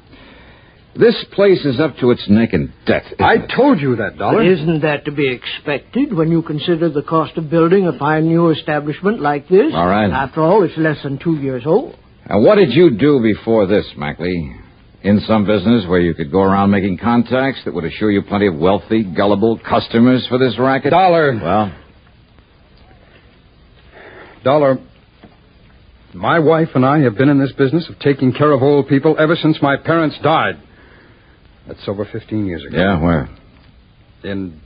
This place is up to its neck in debt. I told you that, Dollar. But isn't that to be expected when you consider the cost of building a fine new establishment like this? All right. After all, it's less than 2 years old. And what did you do before this, Mackley? In some business where you could go around making contacts that would assure you plenty of wealthy, gullible customers for this racket? Dollar. Well? Dollar, my wife and I have been in this business of taking care of old people ever since my parents died. That's over 15 years ago. Yeah, where? In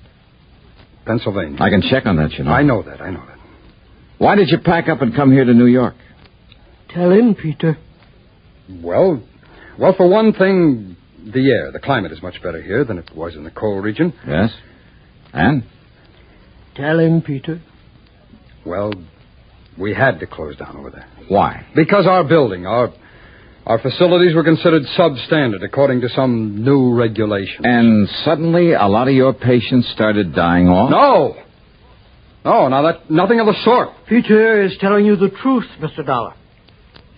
Pennsylvania. I can check on that, you know. I know that. Why did you pack up and come here to New York? Tell him, Peter. Well, for one thing, the air. The climate is much better here than it was in the coal region. Yes? And? Tell him, Peter. Well, we had to close down over there. Why? Because our building, our facilities were considered substandard according to some new regulations. And suddenly a lot of your patients started dying off? No, nothing of the sort. Peter is telling you the truth, Mr. Dollar.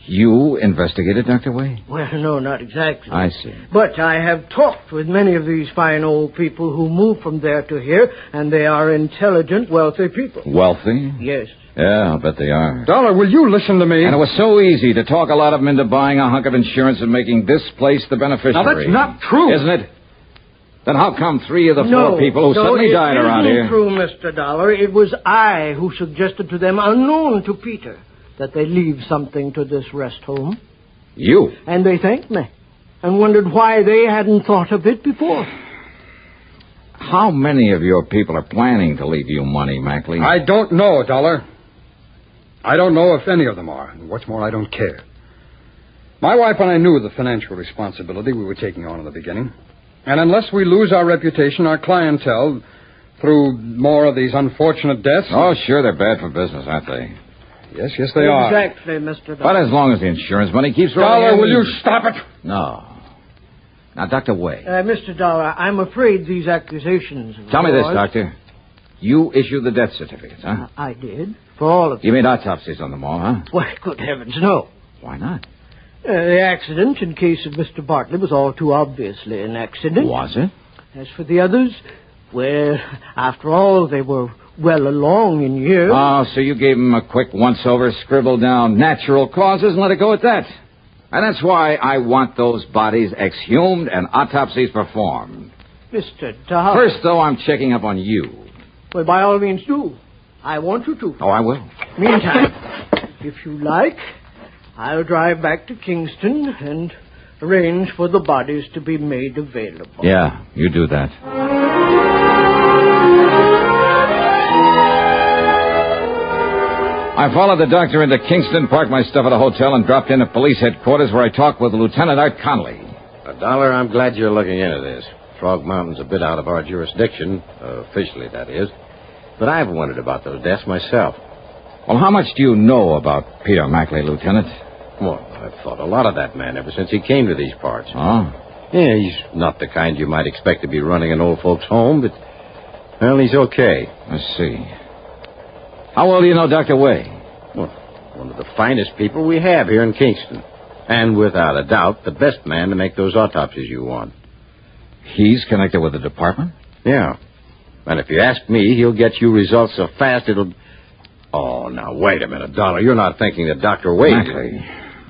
You investigated, Dr. Way? Well, no, not exactly. I see. But I have talked with many of these fine old people who moved from there to here, and they are intelligent, wealthy people. Wealthy? Yes. Yeah, I'll bet they are. Dollar, will you listen to me? And it was so easy to talk a lot of them into buying a hunk of insurance and making this place the beneficiary. Now, that's not true. Isn't it? Then how come 3 of the 4 people who suddenly died around here? No, it isn't true, Mr. Dollar. It was I who suggested to them, unknown to Peter, that they leave something to this rest home. You? And they thanked me and wondered why they hadn't thought of it before. How many of your people are planning to leave you money, Mackley? I don't know, Dollar. I don't know if any of them are. And what's more, I don't care. My wife and I knew the financial responsibility we were taking on in the beginning. And unless we lose our reputation, our clientele, through more of these unfortunate deaths... Oh, sure, they're bad for business, aren't they? Yes, they are. Exactly, Mr. Dollar. But as long as the insurance money keeps rolling Dollar, in... will you stop it? No. Now, Dr. Way. Mr. Dollar, I'm afraid these accusations... Tell me this, Doctor. You issued the death certificates, huh? I did. For all of them. You made autopsies on them all, huh? Why, good heavens, no. Why not? The accident in case of Mr. Bartley was all too obviously an accident. Was it? As for the others, well, after all, they were well along in years. Oh, so you gave them a quick once-over, scribbled down natural causes and let it go at that. And that's why I want those bodies exhumed and autopsies performed. Mr. Dollar. First, though, I'm checking up on you. Well, by all means, do. I want you to. Oh, I will. Meantime, if you like, I'll drive back to Kingston and arrange for the bodies to be made available. Yeah, you do that. I followed the doctor into Kingston, parked my stuff at a hotel, and dropped in at police headquarters where I talked with Lieutenant Art Connolly. Dollar, I'm glad you're looking into this. Frog Mountain's a bit out of our jurisdiction, officially, that is. But I've wondered about those deaths myself. Well, how much do you know about Peter Mackley, Lieutenant? Well, I've thought a lot of that man ever since he came to these parts. Oh? Yeah, he's not the kind you might expect to be running an old folks' home, but, well, he's okay. I see. How well do you know Dr. Way? Well, one of the finest people we have here in Kingston. And without a doubt, the best man to make those autopsies you want. He's connected with the department? Yeah. And if you ask me, he'll get you results so fast it'll... Oh, now, wait a minute, Dollar. You're not thinking that Dr. Wade...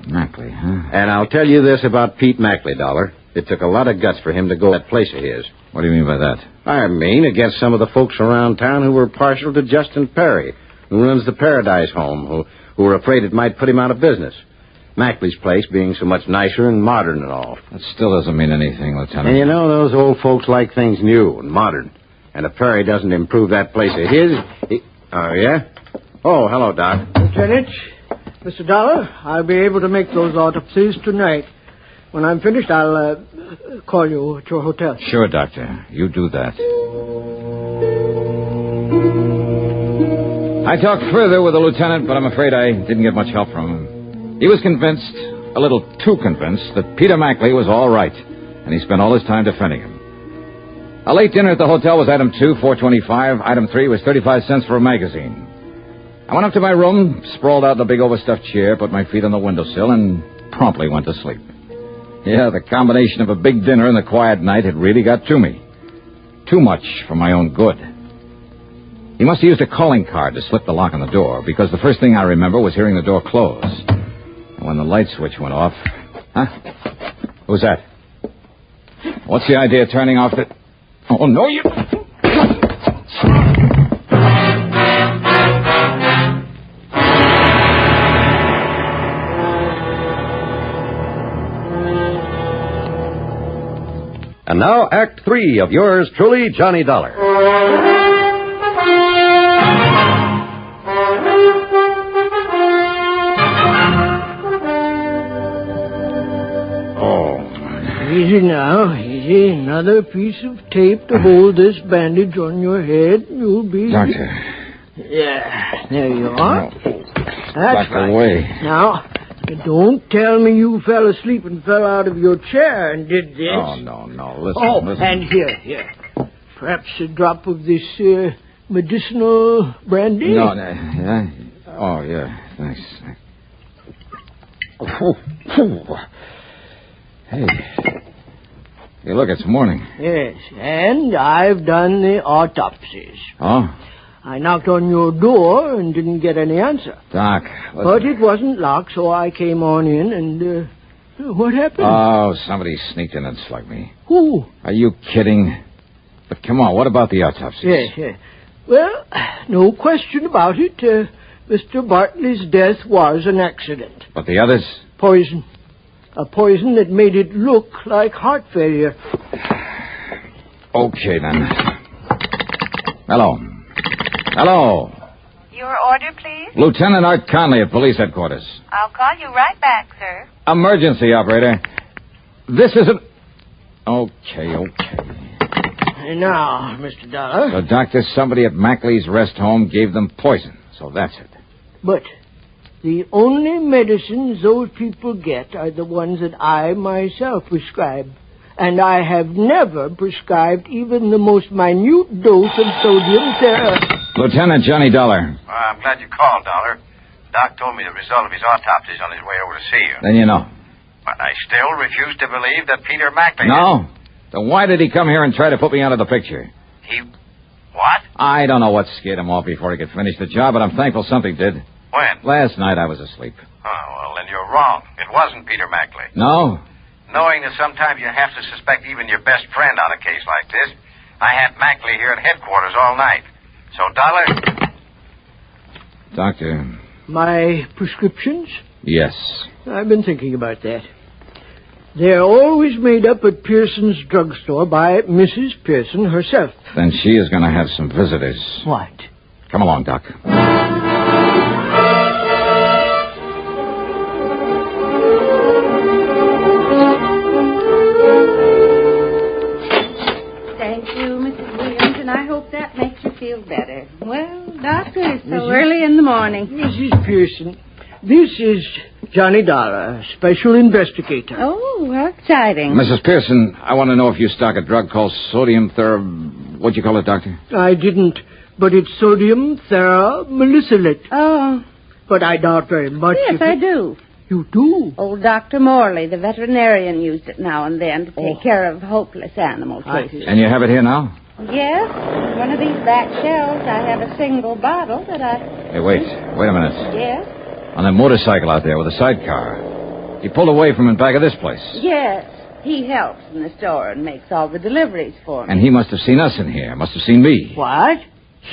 Mackley, huh? And I'll tell you this about Pete Mackley, Dollar. It took a lot of guts for him to go to that place of his. What do you mean by that? I mean against some of the folks around town who were partial to Justin Perry, who runs the Paradise Home, who were afraid it might put him out of business. Mackley's place being so much nicer and modern and all. That still doesn't mean anything, Lieutenant. And you know, those old folks like things new and modern. And if Perry doesn't improve that place of his... Oh, yeah? Oh, hello, Doc. Lieutenant, Mr. Dollar, I'll be able to make those autopsies tonight. When I'm finished, I'll call you at your hotel. Sure, Doctor. You do that. I talked further with the lieutenant, but I'm afraid I didn't get much help from him. He was convinced, a little too convinced, that Peter Mackley was all right, and he spent all his time defending him. A late dinner at the hotel was item 2, $4.25. Item 3 was 35 cents for a magazine. I went up to my room, sprawled out in a big overstuffed chair, put my feet on the windowsill, and promptly went to sleep. Yeah, the combination of a big dinner and a quiet night had really got to me. Too much for my own good. He must have used a calling card to slip the lock on the door, because the first thing I remember was hearing the door close. And when the light switch went off... Huh? Who's that? What's the idea of turning off the... Oh, no, you... And now, Act 3 of yours truly, Johnny Dollar. Easy now, easy. Another piece of tape to hold this bandage on your head. You'll be... Doctor. Yeah, there you are. That's Back right. away. Now, don't tell me you fell asleep and fell out of your chair and did this. Oh, no. Listen. And here. Perhaps a drop of this medicinal brandy? No, yeah. Oh, yeah, thanks. Hey, look, it's morning. Yes, and I've done the autopsies. Oh? I knocked on your door and didn't get any answer. Doc, listen. But it wasn't locked, so I came on in and, what happened? Oh, somebody sneaked in and slugged me. Who? Are you kidding? But come on, what about the autopsies? Yes. Well, no question about it. Mr. Bartley's death was an accident. But the others? Poison. A poison that made it look like heart failure. Okay, then. Hello. Your order, please? Lieutenant Art Conley at police headquarters. I'll call you right back, sir. Emergency, operator. This isn't... Okay. And now, Mr. Dollar. So, Doctor, somebody at Mackley's rest home gave them poison. So that's it. But the only medicines those people get are the ones that I myself prescribe. And I have never prescribed even the most minute dose of sodium Lieutenant Johnny Dollar. I'm glad you called, Dollar. Doc told me the result of his autopsy is on his way over to see you. Then you know. But I still refuse to believe that Peter Mackley... No? Then why did he come here and try to put me out of the picture? He... What? I don't know what scared him off before he could finish the job, but I'm thankful something did. When? Last night I was asleep. Oh, well, then you're wrong. It wasn't Peter Mackley. No? Knowing that sometimes you have to suspect even your best friend on a case like this, I had Mackley here at headquarters all night. So, Dollar... Doctor... My prescriptions? Yes. I've been thinking about that. They're always made up at Pearson's drugstore by Mrs. Pearson herself. Then she is going to have some visitors. What? Come along, Doc. Thank you, Mrs. Williams, and I hope that makes you feel better. Well, Doctor, it's so early in the morning. Mrs. Pearson, this is Johnny Dollar, special investigator. Oh, how exciting. Mrs. Pearson, I want to know if you stock a drug called sodium What'd you call it, Doctor? I didn't, but it's sodium theramelacylate. Oh. But I doubt very much. Yes, I do. You do? Old Dr. Morley, the veterinarian, used it now and then to take care of hopeless animal cases. And you have it here now? Yes. One of these back shelves, I have a single bottle that I... Hey, wait a minute. Yes? On that motorcycle out there with a sidecar. He pulled away from in back of this place. Yes. He helps in the store and makes all the deliveries for me. And he must have seen us in here. Must have seen me. What?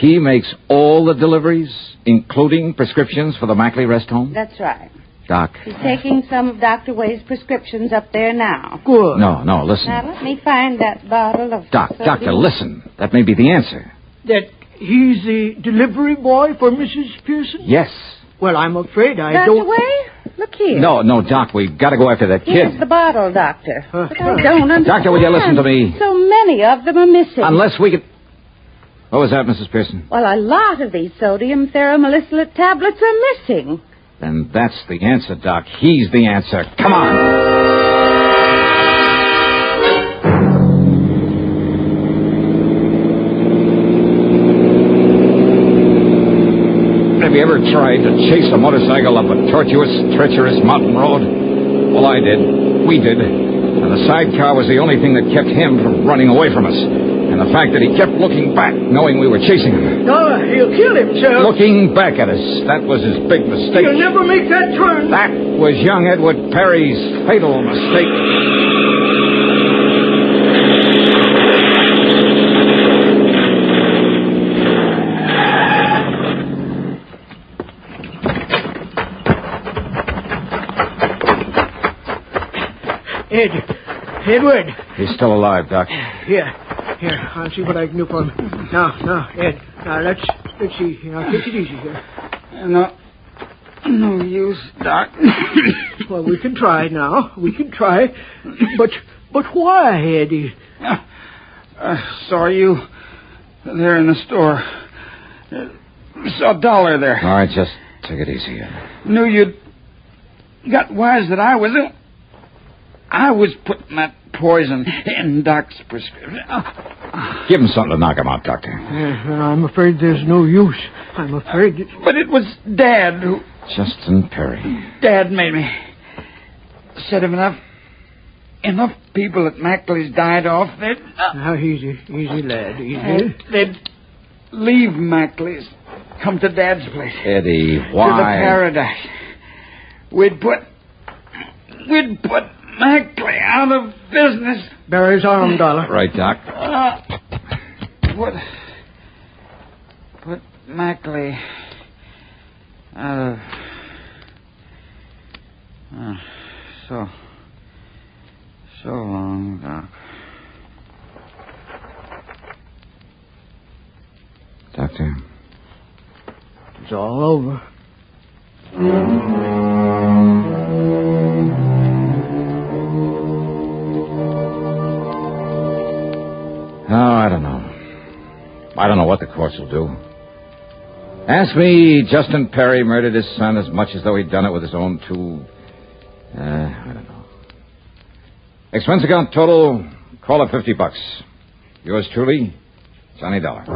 He makes all the deliveries, including prescriptions for the Mackley rest home? That's right. Doc. He's taking some of Dr. Wade's prescriptions up there now. Good. No, listen. Now, let me find that bottle of... Doctor, listen. That may be the answer. That he's the delivery boy for Mrs. Pearson? Yes. Well, I'm afraid I Dr. don't... Wade? Look here. No, Doc, we've got to go after that kid. Here's the bottle, Doctor. But I don't understand. Doctor, will you listen to me? So many of them are missing. Unless we could... What was that, Mrs. Pearson? Well, a lot of these sodium theramelacylate tablets are missing. Then that's the answer, Doc. He's the answer. Come on. Have you ever tried to chase a motorcycle up a tortuous, treacherous mountain road? Well, I did. We did. And the sidecar was the only thing that kept him from running away from us. And the fact that he kept looking back, knowing we were chasing him. No, he'll kill himself. Looking back at us. That was his big mistake. He'll never make that turn. That was young Edward Perry's fatal mistake. Edward. He's still alive, Doc. Here, I'll see what I can do for him. Now, Ed, let's see. Take it easy here. No use, Doc. Well, we can try now. We can try. But why, Eddie? I saw you there in the store. Saw $1 there. All right, just take it easy. Knew you'd got wise that I was putting that poison in Doc's prescription. Give him something to knock him out, Doctor. I'm afraid there's no use. I'm afraid... But it was Dad who... Justin Perry. Dad made me. Said if enough people at Mackley's died off, they'd... Now, easy, lad, easy. They'd leave Mackley's, come to Dad's place. Eddie, why? To the paradise. We'd put Mackley out of business. Barry's arm, Dollar. Right, Doc. Put Mackley out of... So long, Doc. Doctor. It's all over. No, I don't know. I don't know what the courts will do. Ask me, Justin Perry murdered his son as much as though he'd done it with his own two... I don't know. Expense account total, call it $50. Yours truly, Johnny Dollar.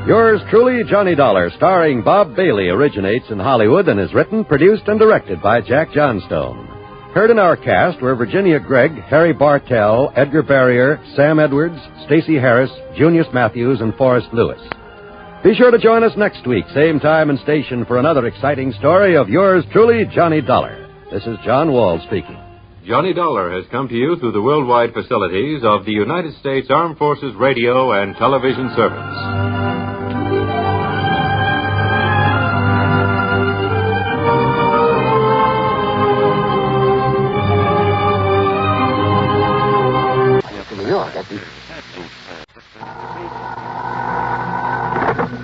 Yours truly, Johnny Dollar, starring Bob Bailey, originates in Hollywood and is written, produced, and directed by Jack Johnstone. Heard in our cast were Virginia Gregg, Harry Bartell, Edgar Barrier, Sam Edwards, Stacey Harris, Junius Matthews, and Forrest Lewis. Be sure to join us next week, same time and station, for another exciting story of yours truly, Johnny Dollar. This is John Wall speaking. Johnny Dollar has come to you through the worldwide facilities of the United States Armed Forces Radio and Television Service.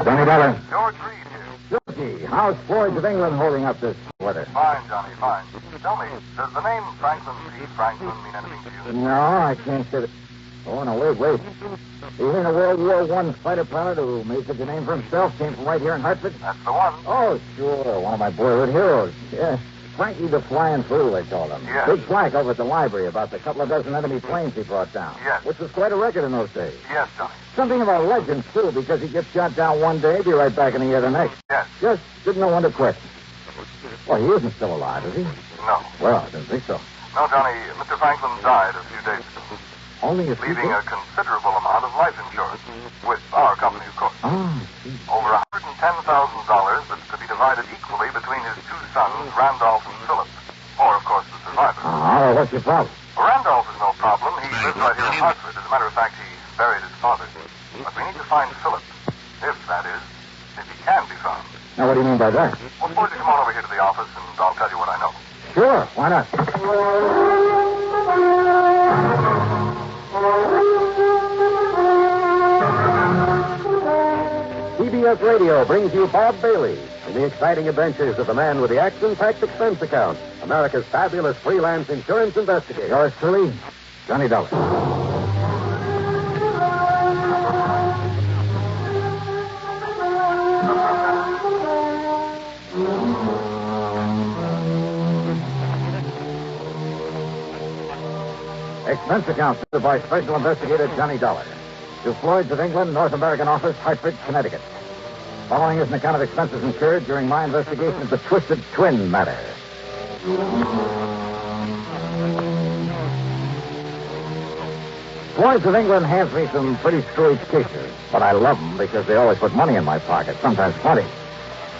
Johnny Dollar. George Reed here. Georgie, how's Floyd's of England holding up this weather? Fine, Johnny, fine. Tell me, does the name Franklin C. Franklin mean anything to you? No, I can't say that. Oh, no, wait. You mean a World War I fighter pilot who made such a name for himself, came from right here in Hartford? That's the one. Oh, sure, one of my boyhood heroes. Yeah. Frankie the Flying Fool, they called him. Yes. Big flank over at the library about the couple of dozen enemy planes he brought down. Yes. Which was quite a record in those days. Yes, Johnny. Something of a legend, too, because he gets shot down one day, be right back in the air the next. Yes. Just didn't know when to quit. Well, he isn't still alive, is he? No. Well, I didn't think so. No, Johnny, Mr. Franklin died a few days ago. Only a few leaving days? a considerable amount of life insurance. With our company, of course. Over $110,000 that's to be divided equally between his two sons, Randolph and Philip. Or, of course, the survivor. What's your problem? Well, Randolph is no problem. He lives right here in Hartford. As a matter of fact, he buried his father. But we need to find Philip. If he can be found. Now, what do you mean by that? Well, suppose you come on over here to the office and I'll tell you what I know. Sure, why not? CBS Radio brings you Bob Bailey in the exciting adventures of the man with the action-packed expense account, America's fabulous freelance insurance investigator. Yours truly, Johnny Dollar. Expense account filled by Special Investigator Johnny Dollar. To Floyd's of England, North American Office, Hartford, Connecticut. Following is an account of expenses incurred during my investigation of the Twisted Twin matter. Floyd's of England hands me some pretty screwy cases, but I love them because they always put money in my pocket, sometimes plenty.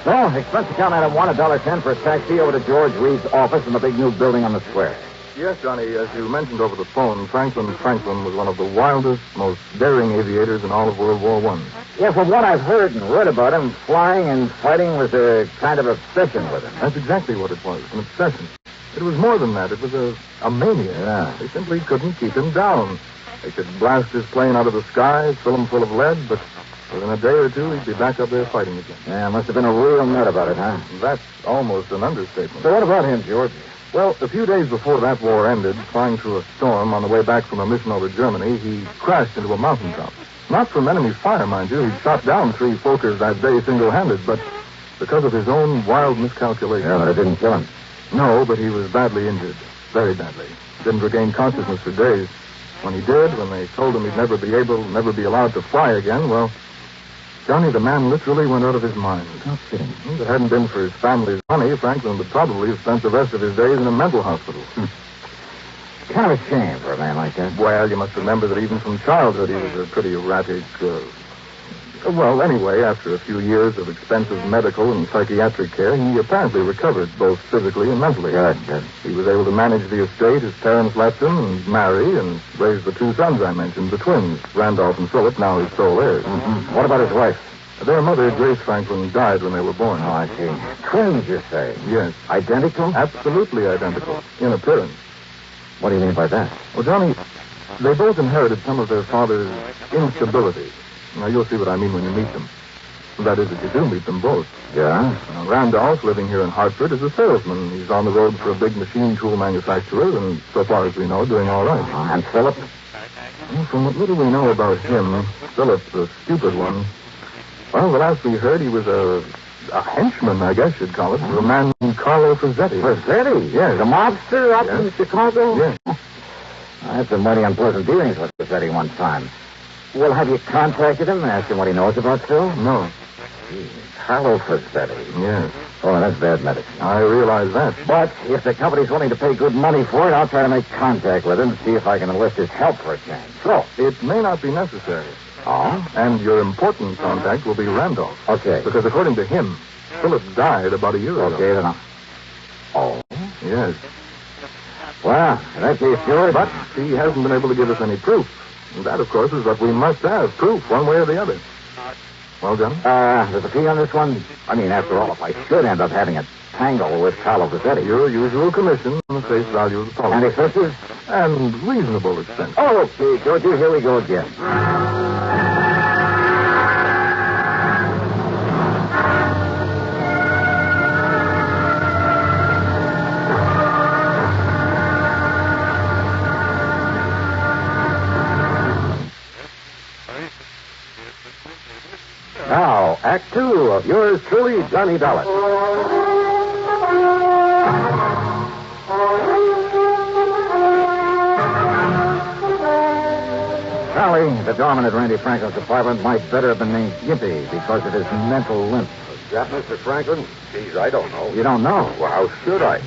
So, expense account item $1.10 for a taxi over to George Reed's office in the big new building on the square. Yes, Johnny, as you mentioned over the phone, Franklin was one of the wildest, most daring aviators in all of World War I. Yeah, from what I've heard and read about him, flying and fighting was a kind of obsession with him. That's exactly what it was, an obsession. It was more than that. It was a mania. Yeah. They simply couldn't keep him down. They could blast his plane out of the sky, fill him full of lead, but within a day or two, he'd be back up there fighting again. Yeah, must have been a real nut about it, huh? That's almost an understatement. So what about him, George? Well, a few days before that war ended, flying through a storm on the way back from a mission over Germany, he crashed into a mountaintop. Not from enemy fire, mind you. He'd shot down 3 Fokkers that day single-handed, but because of his own wild miscalculation. Yeah, but it didn't kill him. No, but he was badly injured. Very badly. Didn't regain consciousness for days. When he did, when they told him he'd never be allowed to fly again, well, Johnny, the man literally went out of his mind. No kidding. If it hadn't been for his family's money, Franklin would probably have spent the rest of his days in a mental hospital. Kind of a shame for a man like that. Well, you must remember that even from childhood he was a pretty erratic... Well, anyway, after a few years of expensive medical and psychiatric care, he apparently recovered, both physically and mentally. Good. He was able to manage the estate his parents left him and marry and raise the 2 sons I mentioned, the twins, Randolph and Philip, now his sole heirs. Mm-hmm. What about his wife? Their mother, Grace Franklin, died when they were born. Oh, I see. Twins, you say? Yes. Identical? Absolutely identical, in appearance. What do you mean by that? Well, Johnny, they both inherited some of their father's instability. Now, you'll see what I mean when you meet them. That is, if you do meet them both. Yeah? Now, Randolph, living here in Hartford, is a salesman. He's on the road for a big machine tool manufacturer, and so far as we know, doing all right. And Philip? Well, from what little we know about him, Philip, the stupid one, well, the last we heard, he was a henchman, I guess you'd call it, for a man named Carlo Fazzetti. Fazzetti? Yes. The mobster up in Chicago? Yes. I had some mighty unpleasant dealings with Fazzetti one time. Well, have you contacted him and asked him what he knows about Phil? No. Gee, Carlo Fazzetti. Yes. Oh, that's bad medicine. I realize that. But if the company's willing to pay good money for it, I'll try to make contact with him and see if I can enlist his help for a change. So, it may not be necessary. Oh? And your important contact will be Randolph. Okay. Because according to him, Philip died about a year ago. Okay, then Oh? Yes. Well, in that case, George... But he hasn't been able to give us any proof. And that, of course, is what we must have, proof, one way or the other. Well, Johnny? There's a fee on this one? I mean, after all, if I should end up having a tangle with Carlo Fazzetti... Your usual commission on the face value of the policy. And expenses? And reasonable expenses. Oh, okay, Georgie, here we go again. Now, Act 2 of yours truly, Johnny Dollar. Sally, the doorman at Randy Franklin's apartment, might better have been named Gimpy because of his mental limp. Is that Mr. Franklin? Geez, I don't know. You don't know? Well, how should I?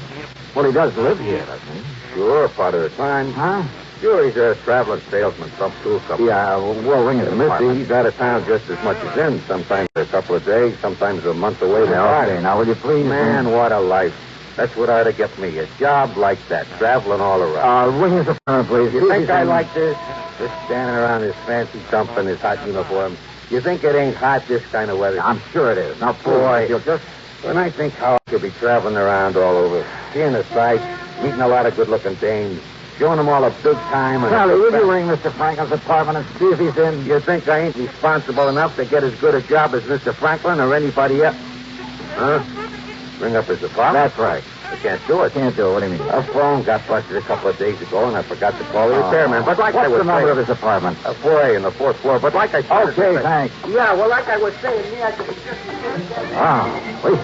Well, he does live here, doesn't he? Sure, part of the time. Huh? Sure, he's a traveling salesman, some tool company. Yeah, we'll ring his Missy, apartment. he's out of town just as much as in. Sometimes a couple of days, sometimes a month away. Okay, now, will you please... Man, what a life. That's what ought to get me, a job like that, traveling all around. Ring his apartment, please. You think I like this? Just standing around this fancy dump in his hot uniform. You think it ain't hot this kind of weather? I'm sure it is. Now, boy, you'll just... when I think how I could be traveling around all over, seeing the sights, meeting a lot of good-looking dames, showing them all a big time... and Sally, will you ring Mr. Franklin's apartment and see if he's in? You think I ain't responsible enough to get as good a job as Mr. Franklin or anybody else? Huh? Ring up his apartment? That's right. I can't do it. Can't do it. What do you mean? A phone got busted a couple of days ago, and I forgot to call the repairman. But like I was What's the number saying, of his apartment? 4A on the 4th floor. But like I said... Okay, thanks. Yeah, well, like I was saying, me, I could be just... Wait.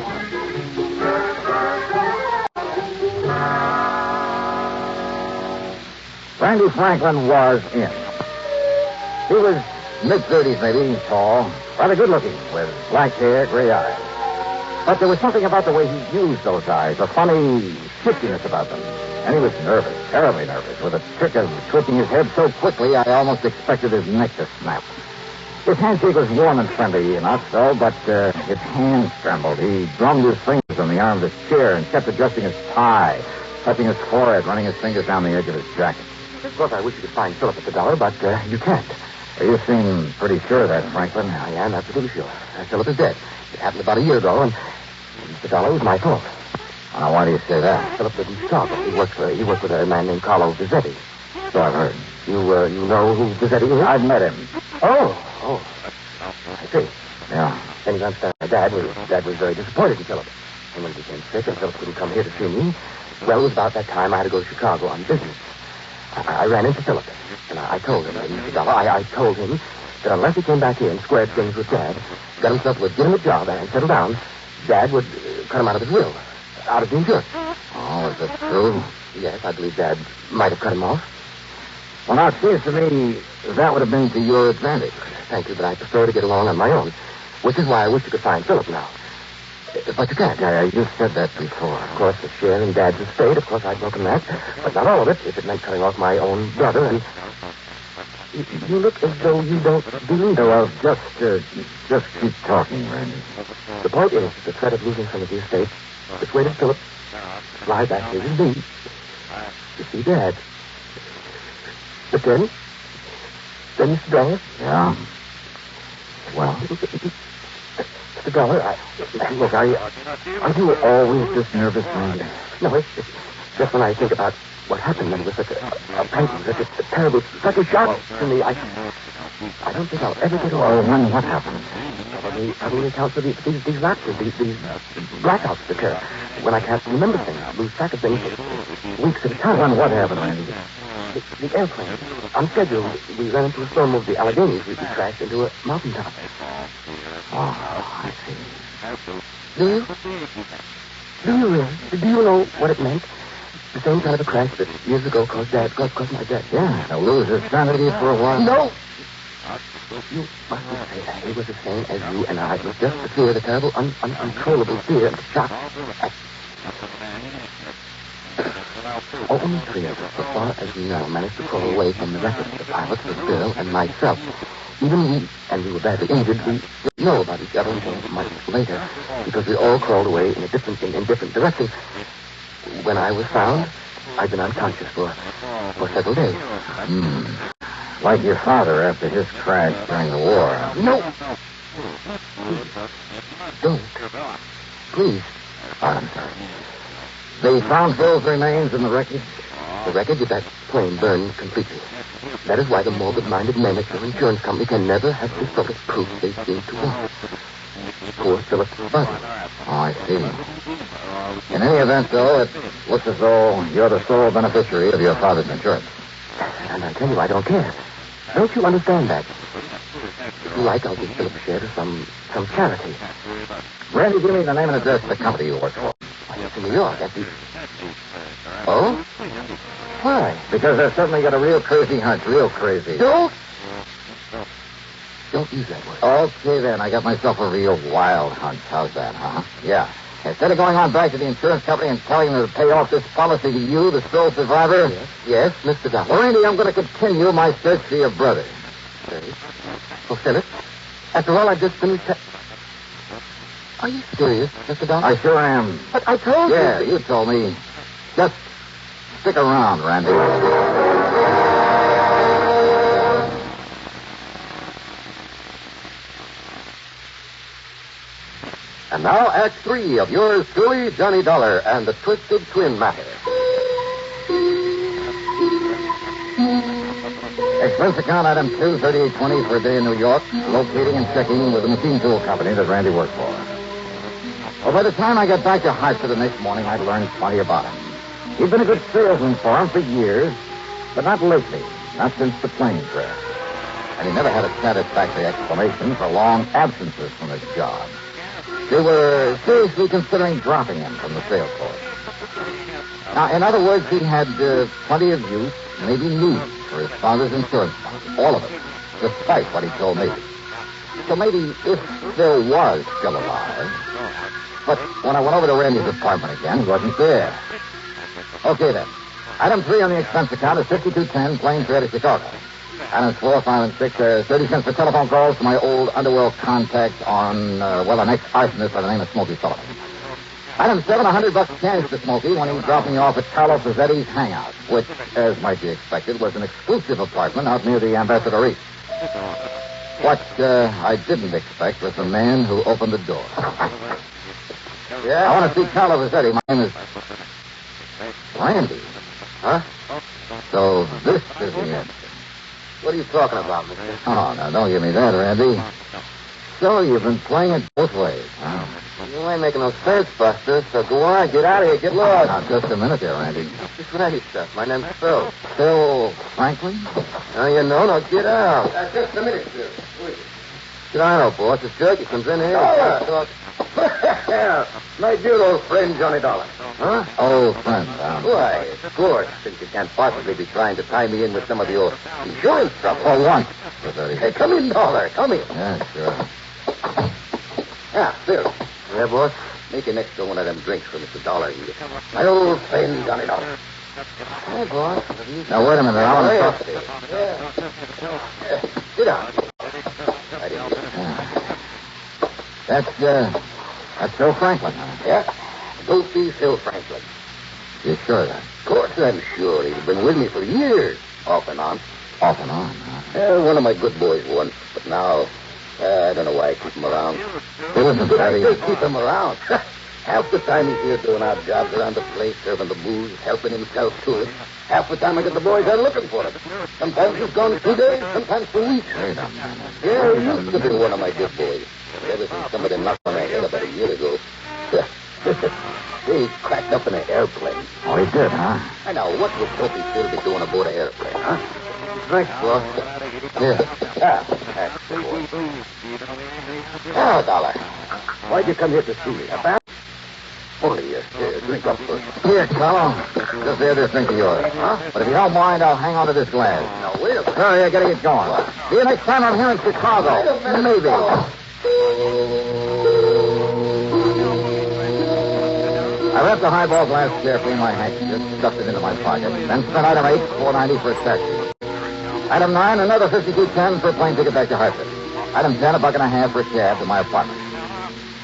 Randy Franklin was in. He was mid-30s, maybe, tall, rather good-looking, with black hair, gray eyes. But there was something about the way he used those eyes, a funny shiftiness about them. And he was nervous, terribly nervous, with a trick of twitching his head so quickly I almost expected his neck to snap. His handshake was warm and friendly enough, though, but his hands trembled. He drummed his fingers on the arm of his chair and kept adjusting his tie, touching his forehead, running his fingers down the edge of his jacket. Of course, I wish you could find Philip at the dollar, but you can't. You seem pretty sure of that, Franklin. I am absolutely sure. Philip is dead. It happened about a year ago, and the dollar was my fault. Now, why do you say that? Philip lived in Chicago. He worked with a man named Carlo Vizetti. So I've heard. You know who Vizetti is? I've met him. Oh, I see. Yeah. Then you understand, Dad was very disappointed in Philip. And when he became sick and Philip couldn't come here to see me, well, it was about that time I had to go to Chicago on business. I ran into Philip, and I told him, I told him that unless he came back here and squared things with Dad, got himself a legitimate job and settled down, Dad would cut him out of his will, out of the insurance. Oh, is that true? Yes, I believe Dad might have cut him off. Well, now, it seems to me that would have been to your advantage. Thank you, but I prefer to get along on my own, which is why I wish you could find Philip now. But you can't. You said that before. Of course, the share in Dad's estate, of course, I'd welcome that. But not all of it, if it meant cutting off my own brother. And you look as though you don't believe it. Well, just keep talking, Randy. The point is, the threat of losing some of the estate persuaded Philip to fly back here with me to see Dad. But then, Mr. Dollar. Yeah? Well? Mr. Dollar, look, are you always this nervous, Randy? No, it's just when I think about what happened and it was such a painful, such a terrible, such a shock to me, I don't think I'll ever get over. Oh, when what happened? Probably account for these lapses, these blackouts that occur when I can't remember things, lose track of things for weeks at a time. When what happened, Randy? The airplane. On schedule, we ran into a storm over the Alleghenies. We crashed into a mountaintop. Oh, I see. Do you? Do you really? Do you know what it meant? The same kind of a crash that years ago caused my dad. Yeah, to lose his sanity for a while. No! You mustn't say that. It was the same as you and I. It was just the fear, the terrible, uncontrollable fear and shock. Only three of us, so far as we know, managed to crawl away from the wreckage. The pilot, the girl, and myself. Even we, and we were badly injured, we didn't know about each other until much later, because we all crawled away in different directions. When I was found, I'd been unconscious for several days. Like your father after his crash during the war. No! Don't. Please. I'm sorry. They found Phil's remains in the wreckage? The wreckage of that plane burned completely. That is why the morbid-minded men at your insurance company can never have the sort of proof they seem to want. Poor Philip's body. Oh, I see. In any event, though, it looks as though you're the sole beneficiary of your father's insurance. And I tell you, I don't care. Don't you understand that? If you like, I'll give Philip a share to some charity. Randy, give me the name and address of the company you work for. It's in New York, at the... Oh? Why? Because I've suddenly got a real crazy hunch, real crazy. Don't use that word. Okay, then. I got myself a real wild hunch. How's that, huh? Yeah. Instead of going on back to the insurance company and telling them to pay off this policy to you, the sole survivor... Yes, Mr. Dollar. Well, Randy, I'm going to continue my search for your brother. Oh, Philip, after all, I just finished... Are you serious, Mr. Dollar? I sure am. But I told you... Yeah, you told me. Just stick around, Randy. And now, Act 3 of yours truly, Johnny Dollar and the Twisted Twin Matter. Expense account item 23820 for a day in New York, locating and checking with the machine tool company that Randy worked for. Well, by the time I got back to Hartford the next morning, I'd learned plenty about him. He'd been a good salesman for him for years, but not lately, not since the plane crash. And he never had a satisfactory explanation for long absences from his job. They were seriously considering dropping him from the sales force. Now, in other words, he had plenty of youth, Navy needs for his father's insurance money. All of it. Despite what he told me. So maybe if there was still alive. But when I went over to Randy's apartment again, he wasn't there. Okay, then. Item 3 on the expense account is 5210, plane fare to Chicago. Items 4, 5, and 6 are 30 cents for telephone calls to my old underworld contact on, an ex-arsonist by the name of Smokey Sullivan. Item 7, $100 cash to Smokey when he dropped me off at Carlos Rossetti's hangout, which, as might be expected, was an exclusive apartment out near the Ambassador East. What I didn't expect was the man who opened the door. Yeah? I want to see Carlos Rossetti. My name is Randy. Huh? So this is the end. What are you talking about, mister? Oh, now, don't give me that, Randy. So you've been playing it both ways, huh? You ain't making no sense, Buster, so go on, get out of here, get lost. Now, just a minute there, Randy. Just Randy stuff. My name's Phil. Phil Franklin? Oh, you know, no, get out. Just a minute, Phil. Get on, old boss. This jerky comes in here. My dear old friend, Johnny Dollar. Huh? Old friend, huh? Why, of course, since you can't possibly be trying to tie me in with some of your insurance trouble. For once. Hey, come in, Dollar. Come in. Yeah, sure. Yeah, Phil. Yeah, boss? Make an extra one of them drinks for Mr. Dollar here. My old friend, Johnny Dollar. Hey, boss. Now, wait a minute. I want to talk to you. Yeah. Sit down. Right in here. That's Phil Franklin, huh? Yeah. Go see Phil Franklin. You sure of that? Of course I'm sure. He's been with me for years. Off and on. Off and on, huh? One of my good boys once, but now, I don't know why I keep him around. But I still keep him around. Half the time he's here doing odd jobs around the place, serving the booze, helping himself to it. Half the time I get the boys out looking for him. Sometimes he's gone 2 days, sometimes for weeks. Wait a minute. Yeah, he used to be one of my good boys. Ever since somebody knocked on my head about a year ago. He cracked up in an airplane. Oh, he did, huh? I know. What would Sophie still be doing aboard an airplane, huh? Thanks, boss. Here. That's the boy. Oh, Dollar. Why'd you come here to see me? A bath? Only here. Drink up first. Here, Carlo. Just the other drink of yours. Huh? But if you don't mind, I'll hang on to this glass. No, wait a minute. Hurry, I gotta get going. What? See you next time I'm here in Chicago. Maybe. I wrapped the highball glass carefully in my handkerchief, stuffed it into my pocket, then spent item 8, $4.90 for a taxi. Item 9, another 52.10 for a plane ticket back to Hartford. Item 10, $1.50 for a cab to my apartment.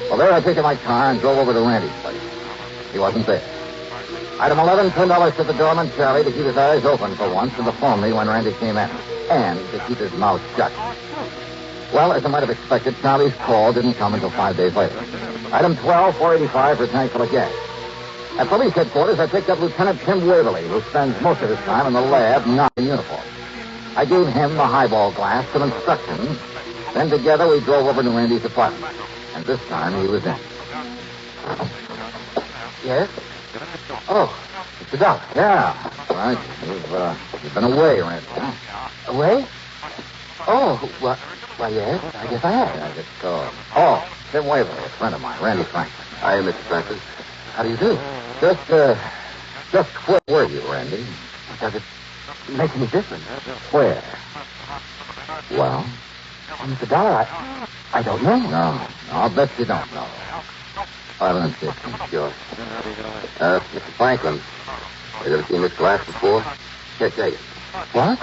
Well, there I picked up my car and drove over to Randy's place. He wasn't there. Item 11, $10 to the doorman, Charlie, to keep his eyes open for once and to phone me when Randy came in. And to keep his mouth shut. Well, as I might have expected, Charlie's call didn't come until 5 days later. Item 12, $4.85 for a tank full of gas. At police headquarters, I picked up Lieutenant Tim Waverly, who spends most of his time in the lab, not in uniform. I gave him the highball glass, some instructions. Then together we drove over to Randy's apartment. And this time he was in. Yes? Oh, Mr. Dollar. Yeah, right. You've been away, Randy. Huh? Away? Oh, well, yes, I guess I have. I just saw. Oh, Tim Waverly, a friend of mine, Randy Franklin. Hi, Mr. Franklin. How do you do? Just where were you, Randy? Does it make any difference? Where? Well? Mr. Dollar, I don't know. No, I'll bet you don't know. 5 and 6, sure. Mr. Franklin, have you ever seen this glass before? Here, take it. What?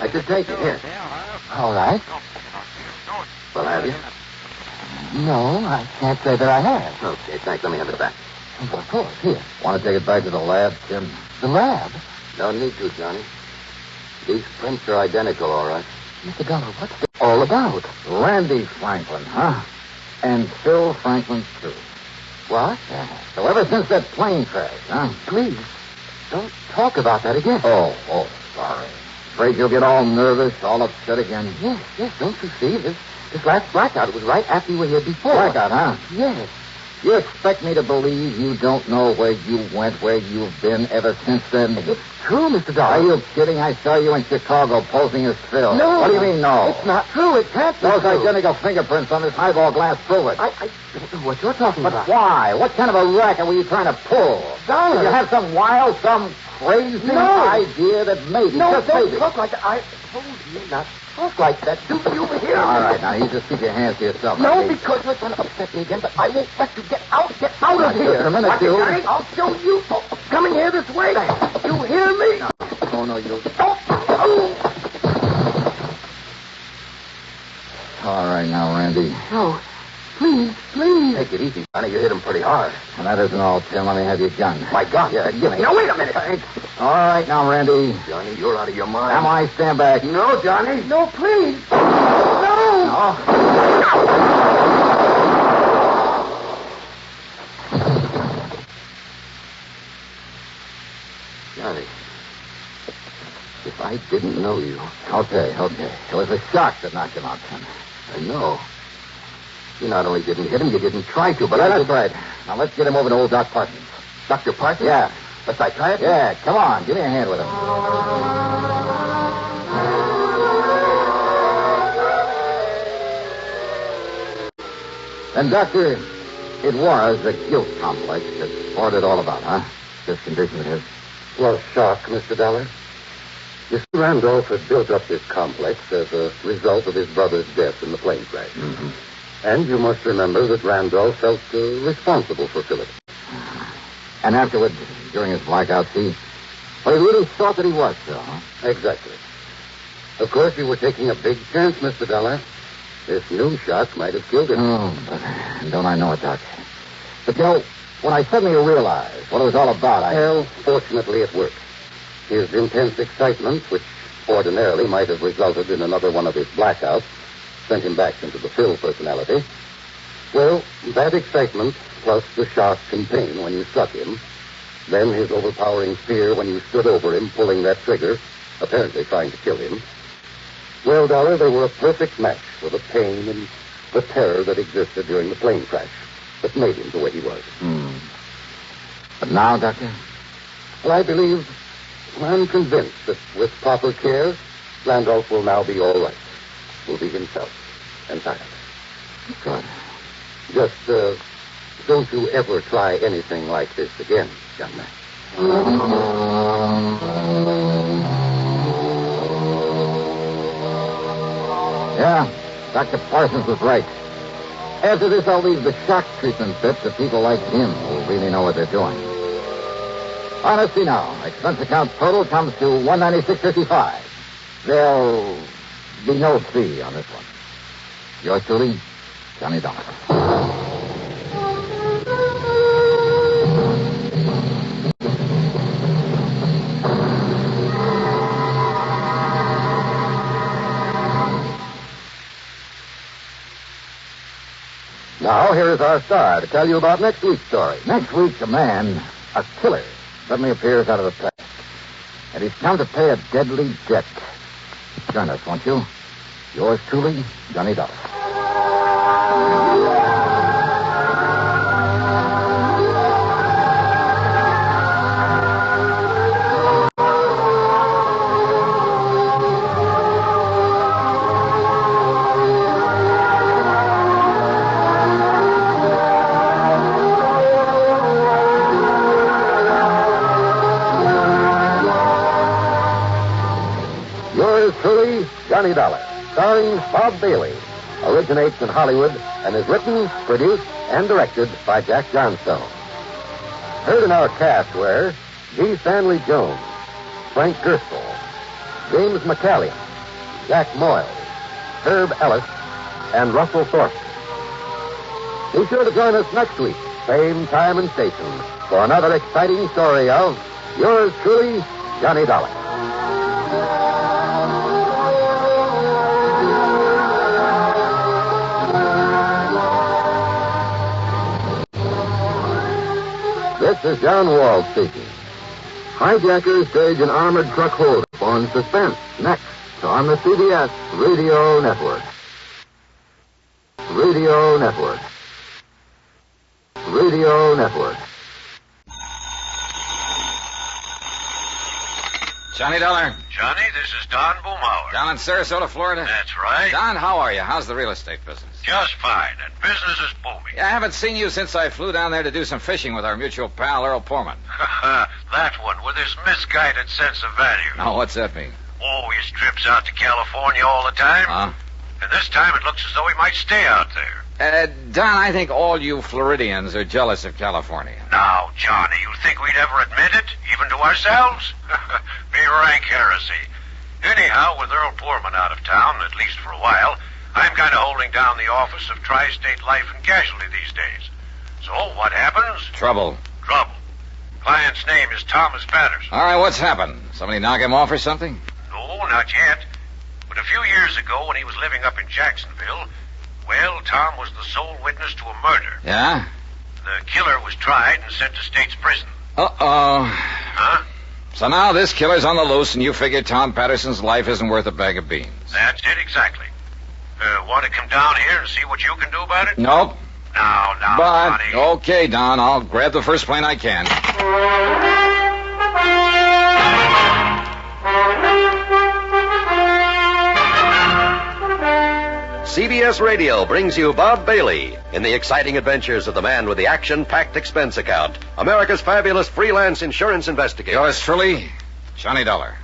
I should take it, here. All right. Well, have you? No, I can't say that I have. Okay, thanks. Let me have it back. Of course, here. Want to take it back to the lab, Tim? The lab? Don't need to, Johnny. These prints are identical, all right. Mr. Dollar, what's this all about? Randy Franklin, huh? And Phil Franklin, too. What? So ever since that plane crash, huh? Please, don't talk about that again. Oh, sorry. Afraid you'll get all nervous, all upset again. Yes, don't you see? This last blackout was right after you were here before. Blackout, huh? Yes. You expect me to believe you don't know where you went, where you've been ever since then? It's true, Mr. Dollar. Are you kidding? I saw you in Chicago posing as Phil. No. What do you mean, no? It's not true. It can't be Those true. identical fingerprints on this highball glass prove it. I don't know what you're talking But about. why? What kind of a racket were you trying to pull? Dollar. Did you have some wild, some crazy idea that maybe, No, just don't maybe... talk like that. I told you not to talk like that. Do you hear me? All right, now, you just keep your hands to yourself. No, Andy. because you're trying to upset me again, but I won't let you get out. Get out of here. Just a minute, What, dude. Johnny? I'll show you. Oh, coming here this way. You hear me? Oh, no, you... Oh. All right, now, Randy. No. Please. Take it easy, Johnny. You hit him pretty hard. And that isn't all, Tim. Let me have your gun. My gun? Yeah, give me. Now, wait a minute. All right, now, Randy. Johnny, you're out of your mind. Am I? Stand back. No, Johnny. No, please. No. Johnny, if I didn't know you... Okay. It was a shock that knocked him out, Tim. I know. You not only didn't hit him, you didn't try to, but that's right. Now, let's get him over to old Doc Parsons. Dr. Parsons? Yeah. The psychiatrist? Yeah, come on. Give me a hand with him. And, Doctor, it was a guilt complex that brought it all about, huh? This condition of his. Well, shock, Mr. Dollar. You see, Randolph had built up this complex as a result of his brother's death in the plane crash. Mm-hmm. And you must remember that Randolph felt responsible for Philip. And afterward, during his blackout, he really thought that he was, so, huh? Exactly. Of course, you were taking a big chance, Mr. Dollar. This new shock might have killed him. Oh, but don't I know it, Doc? But, when I suddenly realized what it was all about, Well, fortunately, it worked. His intense excitement, which ordinarily might have resulted in another one of his blackouts, sent him back into the Phil personality. Well, that excitement, plus the shock and pain when you struck him, then his overpowering fear when you stood over him, pulling that trigger, apparently trying to kill him. Well, Dollar, they were a perfect match for the pain and the terror that existed during the plane crash that made him the way he was. But now, Doctor? Well, I'm convinced that with proper care, Randolph will now be all right. Will be himself entirely. Good. Just, don't you ever try anything like this again, young man. Yeah, Dr. Parsons was right. After this, I'll leave the shock treatment bit to people like him who really know what they're doing. All right, let's see now. Expense account total comes to $196.55. There'll be no fee on this one. Yours truly, Johnny Dollar. Now, here is our star to tell you about next week's story. Next week, a man, a killer, suddenly appears out of the past. And he's come to pay a deadly debt. Join us, won't you? Yours truly, Johnny Dollar. Johnny Dollar, starring Bob Bailey, originates in Hollywood and is written, produced, and directed by Jack Johnstone. Heard in our cast were G. Stanley Jones, Frank Gerstle, James McCallion, Jack Moyle, Herb Ellis, and Russell Thornton. Be sure to join us next week, same time and station, for another exciting story of yours truly, Johnny Dollar. This is John Wall speaking. Hijackers stage an armored truck holdup on Suspense next on the CBS Radio Network. Radio Network. Radio Network. Johnny Dollar. Johnny, this is Don Boomhauer. Down in Sarasota, Florida? That's right. Don, how are you? How's the real estate business? Just fine, and business is booming. Yeah, I haven't seen you since I flew down there to do some fishing with our mutual pal, Earl Poorman. That one with his misguided sense of value. Now, what's that mean? Always trips out to California all the time. Huh? And this time it looks as though he might stay out there. Don, I think all you Floridians are jealous of California. Now, Johnny, you think we'd ever admit it, even to ourselves? Be rank heresy. Anyhow, with Earl Poorman out of town, at least for a while, I'm kind of holding down the office of Tri-State Life and Casualty these days. So, what happens? Trouble. Client's name is Thomas Patterson. All right, what's happened? Somebody knock him off or something? No, not yet. But a few years ago, when he was living up in Jacksonville, well, Tom was the sole witness to a murder. Yeah? The killer was tried and sent to state's prison. Uh-oh. Huh? So now this killer's on the loose, and you figure Tom Patterson's life isn't worth a bag of beans. That's it, exactly. Want to come down here and see what you can do about it? Nope. Now, But, Johnny. okay, Don, I'll grab the first plane I can. CBS Radio brings you Bob Bailey in the exciting adventures of the man with the action-packed expense account, America's fabulous freelance insurance investigator. Yours truly, Johnny Dollar.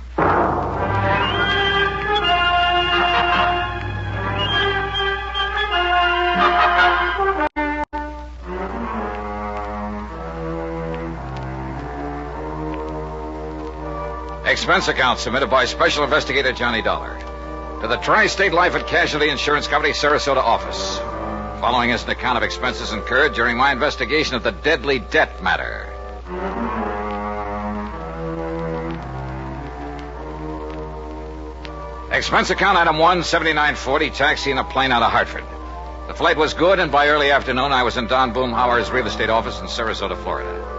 Expense account submitted by Special Investigator Johnny Dollar to the Tri-State Life and Casualty Insurance Company, Sarasota office. Following is an account of expenses incurred during my investigation of the deadly debt matter. Expense account item 1, 7940, taxi in a plane out of Hartford. The flight was good, and by early afternoon I was in Don Boomhauer's real estate office in Sarasota, Florida.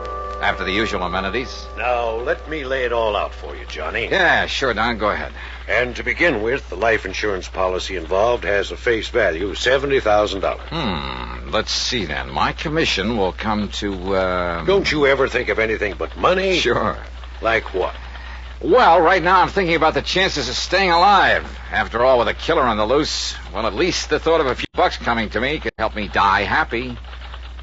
After the usual amenities. Now, let me lay it all out for you, Johnny. Yeah, sure, Don. Go ahead. And to begin with, the life insurance policy involved has a face value of $70,000. Let's see, then. My commission will come to, Don't you ever think of anything but money? Sure. Like what? Well, right now I'm thinking about the chances of staying alive. After all, with a killer on the loose, well, at least the thought of a few bucks coming to me could help me die happy.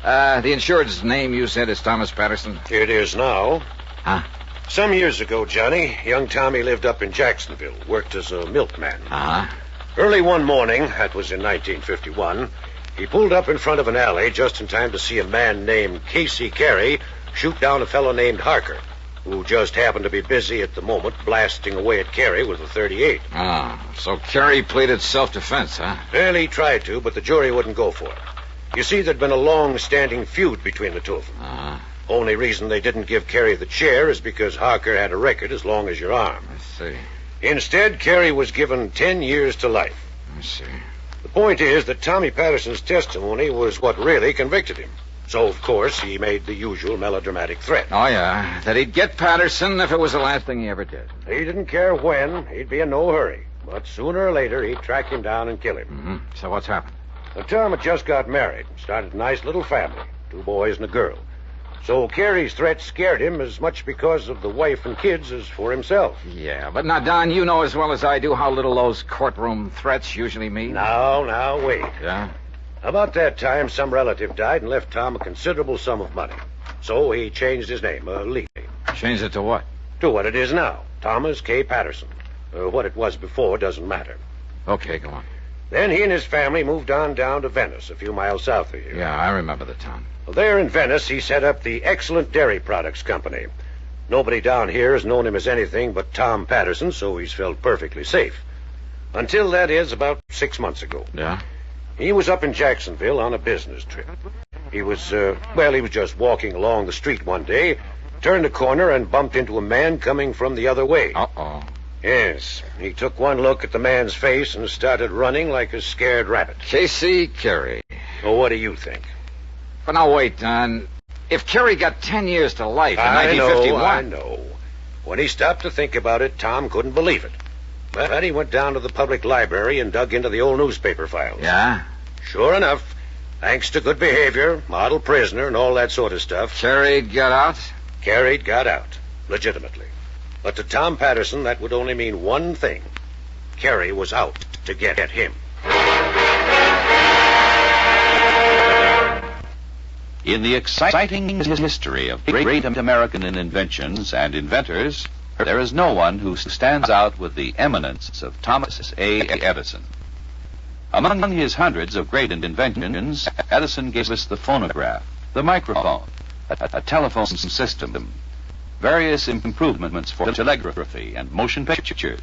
The insured's name you said is Thomas Patterson? It is now. Huh? Some years ago, Johnny, young Tommy lived up in Jacksonville, worked as a milkman. Uh-huh. Early one morning, that was in 1951, he pulled up in front of an alley just in time to see a man named Casey Carey shoot down a fellow named Harker, who just happened to be busy at the moment blasting away at Carey with a .38. So Carey pleaded self-defense, huh? Well, he tried to, but the jury wouldn't go for it. You see, there'd been a long-standing feud between the two of them. Uh-huh. Only reason they didn't give Carey the chair is because Harker had a record as long as your arm. I see. Instead, Carey was given 10 years to life. I see. The point is that Tommy Patterson's testimony was what really convicted him. So, of course, he made the usual melodramatic threat. Oh, yeah. That he'd get Patterson if it was the last thing he ever did. He didn't care when. He'd be in no hurry. But sooner or later, he'd track him down and kill him. Mm-hmm. So what's happened? Well, Tom had just got married, started a nice little family, 2 boys and a girl. So Carey's threat scared him as much because of the wife and kids as for himself. Yeah, but now, Don, you know as well as I do how little those courtroom threats usually mean. Now, wait. Yeah? About that time, some relative died and left Tom a considerable sum of money. So he changed his name, legally. Changed it to what? To what it is now, Thomas K. Patterson. What it was before doesn't matter. Okay, go on. Then he and his family moved on down to Venice, a few miles south of here. Yeah, I remember the town. Well, there in Venice, he set up the Excellent Dairy Products Company. Nobody down here has known him as anything but Tom Patterson, so he's felt perfectly safe. Until, that is, about 6 months ago. Yeah? He was up in Jacksonville on a business trip. He was just walking along the street one day, turned a corner and bumped into a man coming from the other way. Uh-oh. Yes, he took one look at the man's face and started running like a scared rabbit. Casey Carey. Well, what do you think? But now, wait, Don. If Carey got 10 years to life in 1951... I know. When he stopped to think about it, Tom couldn't believe it. But he went down to the public library and dug into the old newspaper files. Yeah? Sure enough, Thanks to good behavior, model prisoner, and all that sort of stuff. Carried got out? Carried got out, legitimately. But to Tom Patterson, that would only mean one thing. Carey was out to get at him. In the exciting history of great American inventions and inventors, there is no one who stands out with the eminence of Thomas A. Edison. Among his hundreds of great inventions, Edison gave us the phonograph, the microphone, a telephone system, various improvements for telegraphy and motion pictures,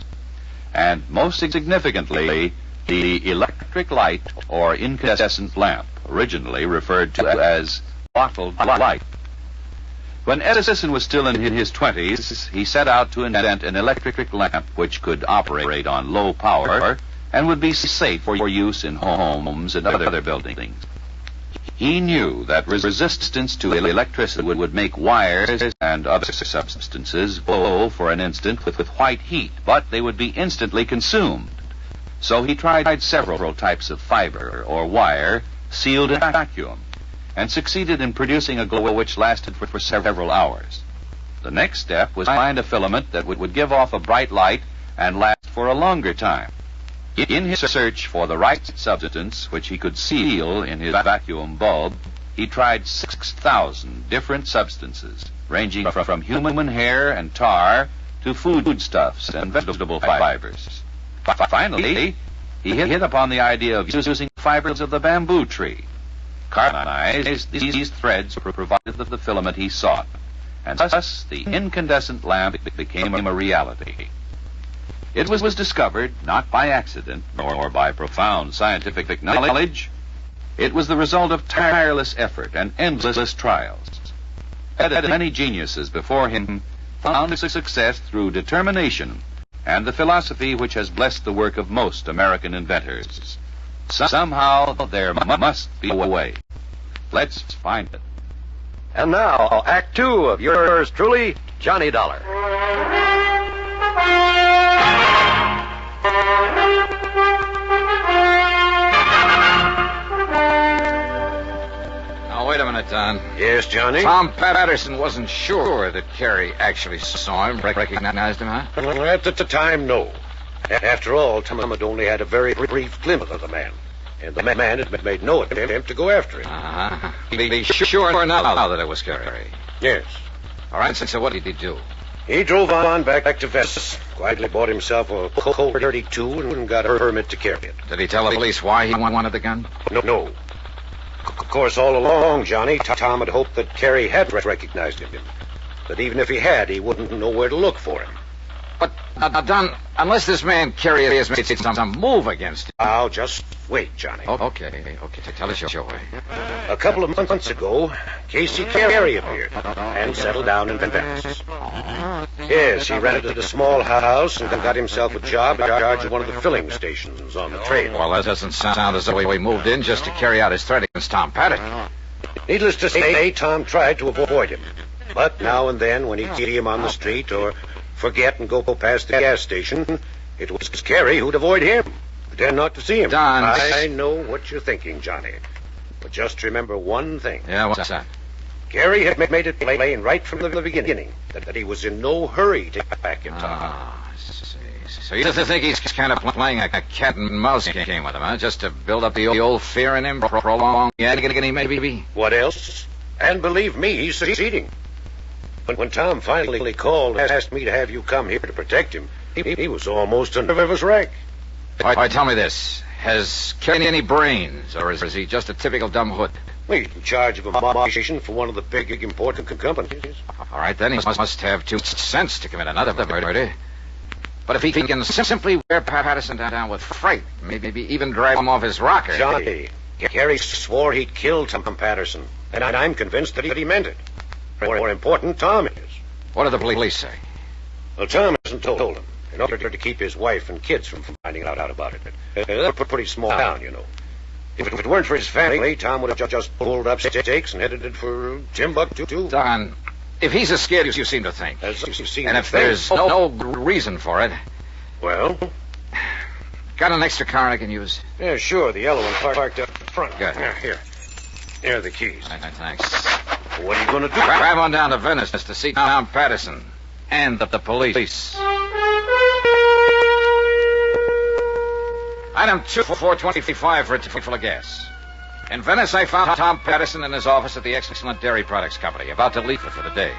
and most significantly, the electric light or incandescent lamp, originally referred to as bottled light. When Edison was still in his 20s, he set out to invent an electric lamp which could operate on low power and would be safe for use in homes and other buildings. He knew that resistance to electricity would make wires and other substances glow for an instant with white heat, but they would be instantly consumed. So he tried several types of fiber or wire sealed in vacuum and succeeded in producing a glow which lasted for several hours. The next step was to find a filament that would give off a bright light and last for a longer time. In his search for the right substance which he could seal in his vacuum bulb, he tried 6,000 different substances, ranging from human hair and tar to foodstuffs and vegetable fibers. Finally, he hit upon the idea of using fibers of the bamboo tree. Carbonized, these threads provided the filament he sought, and thus the incandescent lamp became a reality. It was discovered not by accident nor by profound scientific knowledge. It was the result of tireless effort and endless trials. Many geniuses before him found success through determination and the philosophy which has blessed the work of most American inventors. Somehow there must be a way. Let's find it. And now, Act Two of yours truly, Johnny Dollar. Now, wait a minute, Don. Yes, Johnny? Tom Patterson wasn't sure that Carey actually saw him, recognized him, huh? Well, at the time, no. After all, Tom had only had a very brief glimpse of the man. And the man had made no attempt to go after him. Uh-huh. Be sure now that it was Carey. Yes. All right, so what did he do? He drove on back to Venice, quietly bought himself a Colt 32 and got a permit to carry it. Did he tell the police why he wanted the gun? No. Of course, all along, Johnny, Tom had hoped that Carey had recognized him. But even if he had, he wouldn't know where to look for him. But, Don, unless this man Carey has made some move against him. Now, just wait, Johnny. Okay. Tell us your way. A couple of months ago, Casey Carey appeared and settled down in Venice. Yes, he rented a small house and got himself a job in charge of one of the filling stations on the train. Well, that doesn't sound as though he moved in just to carry out his threat against Tom Patterson. Needless to say, Tom tried to avoid him. But now and then, when he'd see him on the street or forget and go past the gas station, it was Carey who'd avoid him. Pretend not to see him. Don. I know what you're thinking, Johnny. But just remember one thing. Yeah, what's that? Carey had made it plain right from the beginning that he was in no hurry to get back in town. So you think he's kind of playing a cat and mouse game with him, huh? Just to build up the old fear in him, prolong the agony, maybe? What else? And believe me, he's succeeding. When Tom finally called and asked me to have you come here to protect him, he was almost a nervous wreck. All right, tell me this. Has Carey any brains, or is he just a typical dumb hood? Well, he's in charge of a mob for one of the big, important companies. All right, then he must have too much sense to commit another murder. But if he can simply wear Patterson down with fright, maybe even drive him off his rocker... Johnny, Carey swore he'd killed Tom Patterson, and I'm convinced that he meant it. More important, Tom is. What did the police say? Well, Tom hasn't told him, in order to keep his wife and kids from finding out about it. They're a pretty small town, you know. If it weren't for his family, Tom would have just pulled up stakes and headed for Timbuktu. Don, if he's as scared as you seem to think, as you seem and to if there's no reason for it... Well? Got an extra car I can use? Yeah, sure. The yellow one parked up front. Good. Here. Here are the keys. Thanks. What are you going to do? Drive on down to Venice to see Tom Patterson and the police. Item 2425 for a tank full of gas. In Venice, I found Tom Patterson in his office at the Excellent Dairy Products Company, about to leave for the day.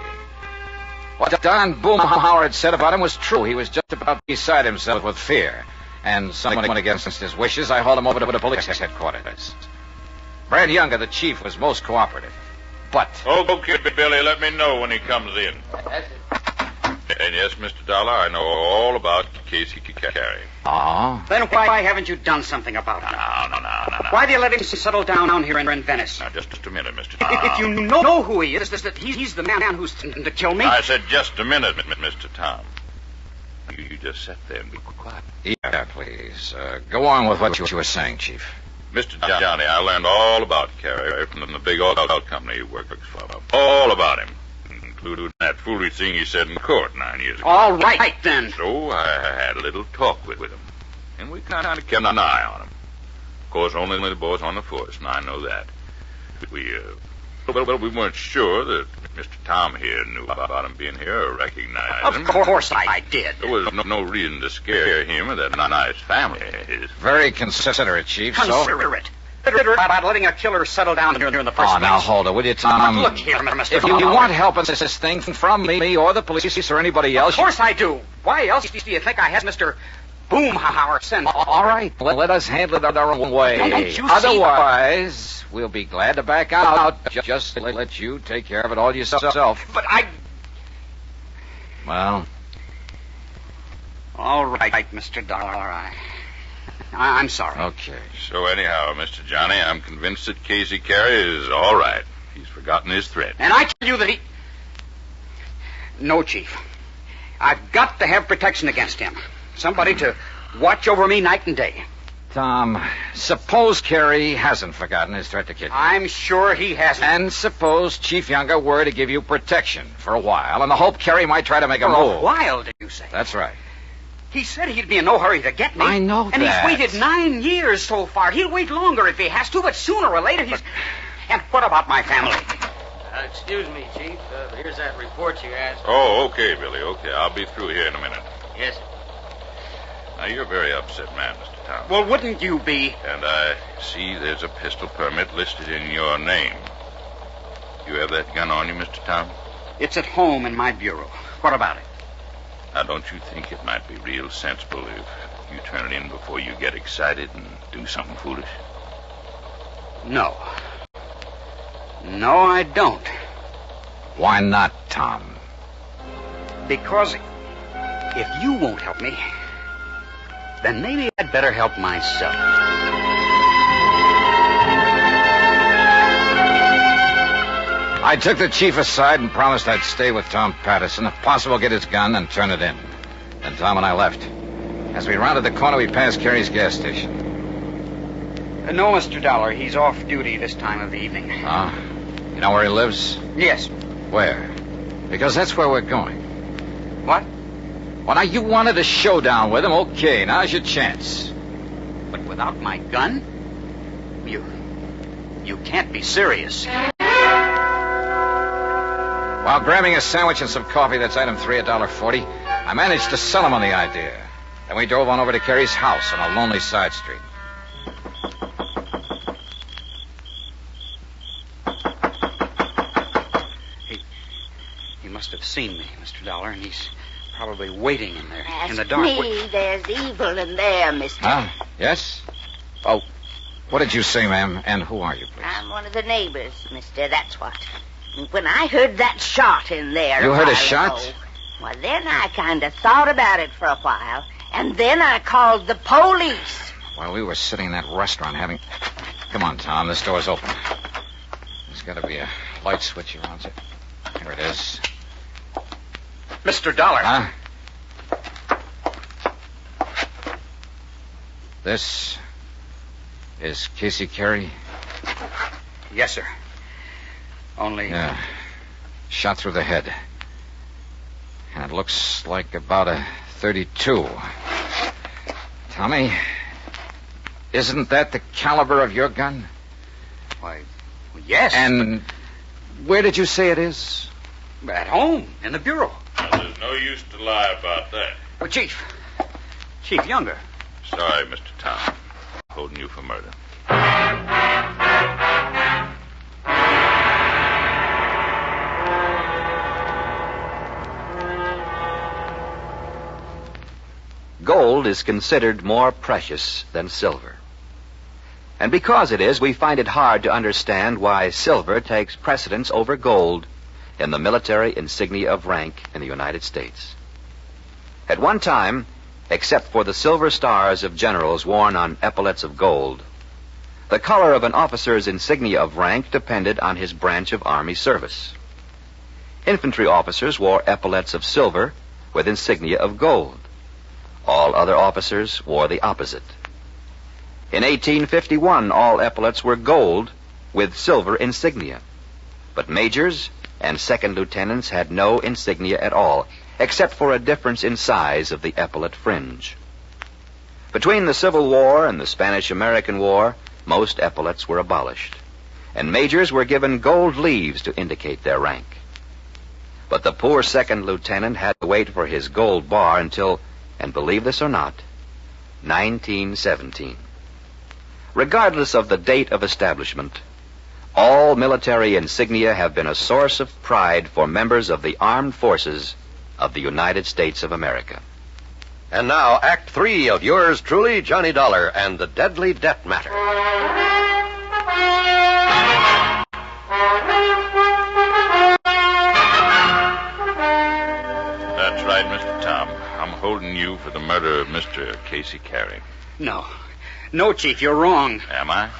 What Don Boomhauer had said about him was true. He was just about beside himself with fear. And something went against his wishes. I hauled him over to the police headquarters. Brad Younger, the chief, was most cooperative. But... Okay, Billy, let me know when he comes in. And yes, Mr. Dollar, I know all about Casey Canary. Oh? Then why haven't you done something about it? No. Why do you let him settle down here in Venice? Now, just a minute, Mr. Dollar. If you know who he is, that he's the man who's to kill me. I said just a minute, Mr. Tom. You just sit there and be quiet. Yeah, please. Go on with what you were saying, Chief. Mr. Johnny, I learned all about Carey from the big oil company he works for. All about him. Including that foolish thing he said in court 9 years ago. All right, then. So I had a little talk with him. And we kind of kept an eye on him. Of course, only the boys on the force, and I know that. We weren't sure that Mr. Tom here knew about him being here or recognized him. Of course I did. There was no reason to scare him or that nice family of his. Very considerate, Chief. Considerate? About letting a killer settle down here in the first place. Now, hold it, will you, Tom? Look here, Mr. If you want help in this thing from me or the police or anybody else... Of course I do. Why else do you think I had Mr. Boomhauer sent? All right, let us handle it our own way. Don't you Otherwise, we'll be glad to back out. Just let you take care of it all yourself. But I... Well... All right, Mr. Dollar, I'm sorry. Okay. So anyhow, Mr. Johnny, I'm convinced that Casey Carey is all right. He's forgotten his threat. And I tell you that he... No, Chief. I've got to have protection against him. Somebody to watch over me night and day. Tom, suppose Carey hasn't forgotten his threat to kill you. I'm sure he hasn't. And suppose Chief Younger were to give you protection for a while, and the hope Carey might try to make a move. For a while, did you say? That's right. He said he'd be in no hurry to get me. I know and that. And he's waited 9 years so far. He'll wait longer if he has to, but sooner or later he's... And what about my family? Excuse me, Chief. Here's that report you asked. Oh, okay, Billy, okay. I'll be through here in a minute. Yes, sir. Now, you're a very upset man, Mr. Tom. Well, wouldn't you be? And I see there's a pistol permit listed in your name. You have that gun on you, Mr. Tom? It's at home in my bureau. What about it? Now, don't you think it might be real sensible if you turn it in before you get excited and do something foolish? No. No, I don't. Why not, Tom? Because if you won't help me, then maybe I'd better help myself. I took the chief aside and promised I'd stay with Tom Patterson, if possible get his gun and turn it in. Then Tom and I left. As we rounded the corner, we passed Carey's gas station. No, Mr. Dollar. He's off duty this time of the evening. Ah? You know where he lives? Yes. Where? Because that's where we're going. What? Well, now, you wanted a showdown with him. Okay, now's your chance. But without my gun? You can't be serious. While grabbing a sandwich and some coffee, that's item 3, $1.40, I managed to sell him on the idea. Then we drove on over to Carey's house on a lonely side street. He must have seen me, Mr. Dollar, and he's probably waiting in there Ask in the dark. me. There's evil in there, mister. Ah, yes? Oh, what did you say, ma'am? And who are you, please? I'm one of the neighbors, mister, that's what. And when I heard that shot in there... You heard a while shot? ago, well, then I kind of thought about it for a while, and then I called the police. While we were sitting in that restaurant having... Come on, Tom, this door's open. There's got to be a light switch around it. Here it is. Mr. Dollar. Huh? This is Casey Carey? Yes, sir. Only... Yeah. Shot through the head. And it looks like about a .32. Tommy, isn't that the caliber of your gun? Why, Yes. And where did you say it is? At home, in the bureau. Well, there's no use to lie about that. Oh, Chief Younger. Sorry, Mr. Tom. Holding you for murder. Gold is considered more precious than silver. And because it is, we find it hard to understand why silver takes precedence over gold in the military insignia of rank in the United States. At one time, except for the silver stars of generals worn on epaulets of gold, the color of an officer's insignia of rank depended on his branch of Army service. Infantry officers wore epaulets of silver with insignia of gold. All other officers wore the opposite. In 1851, all epaulets were gold with silver insignia. But majors and second lieutenants had no insignia at all, except for a difference in size of the epaulet fringe. Between the Civil War and the Spanish-American War, most epaulets were abolished, and majors were given gold leaves to indicate their rank. But the poor second lieutenant had to wait for his gold bar until, and believe this or not, 1917. Regardless of the date of establishment, all military insignia have been a source of pride for members of the armed forces of the United States of America. And now, Act 3 of yours truly, Johnny Dollar, and the Deadly Debt Matter. That's right, Mr. Tom. I'm holding you for the murder of Mr. Casey Carey. No, Chief, you're wrong. Am I?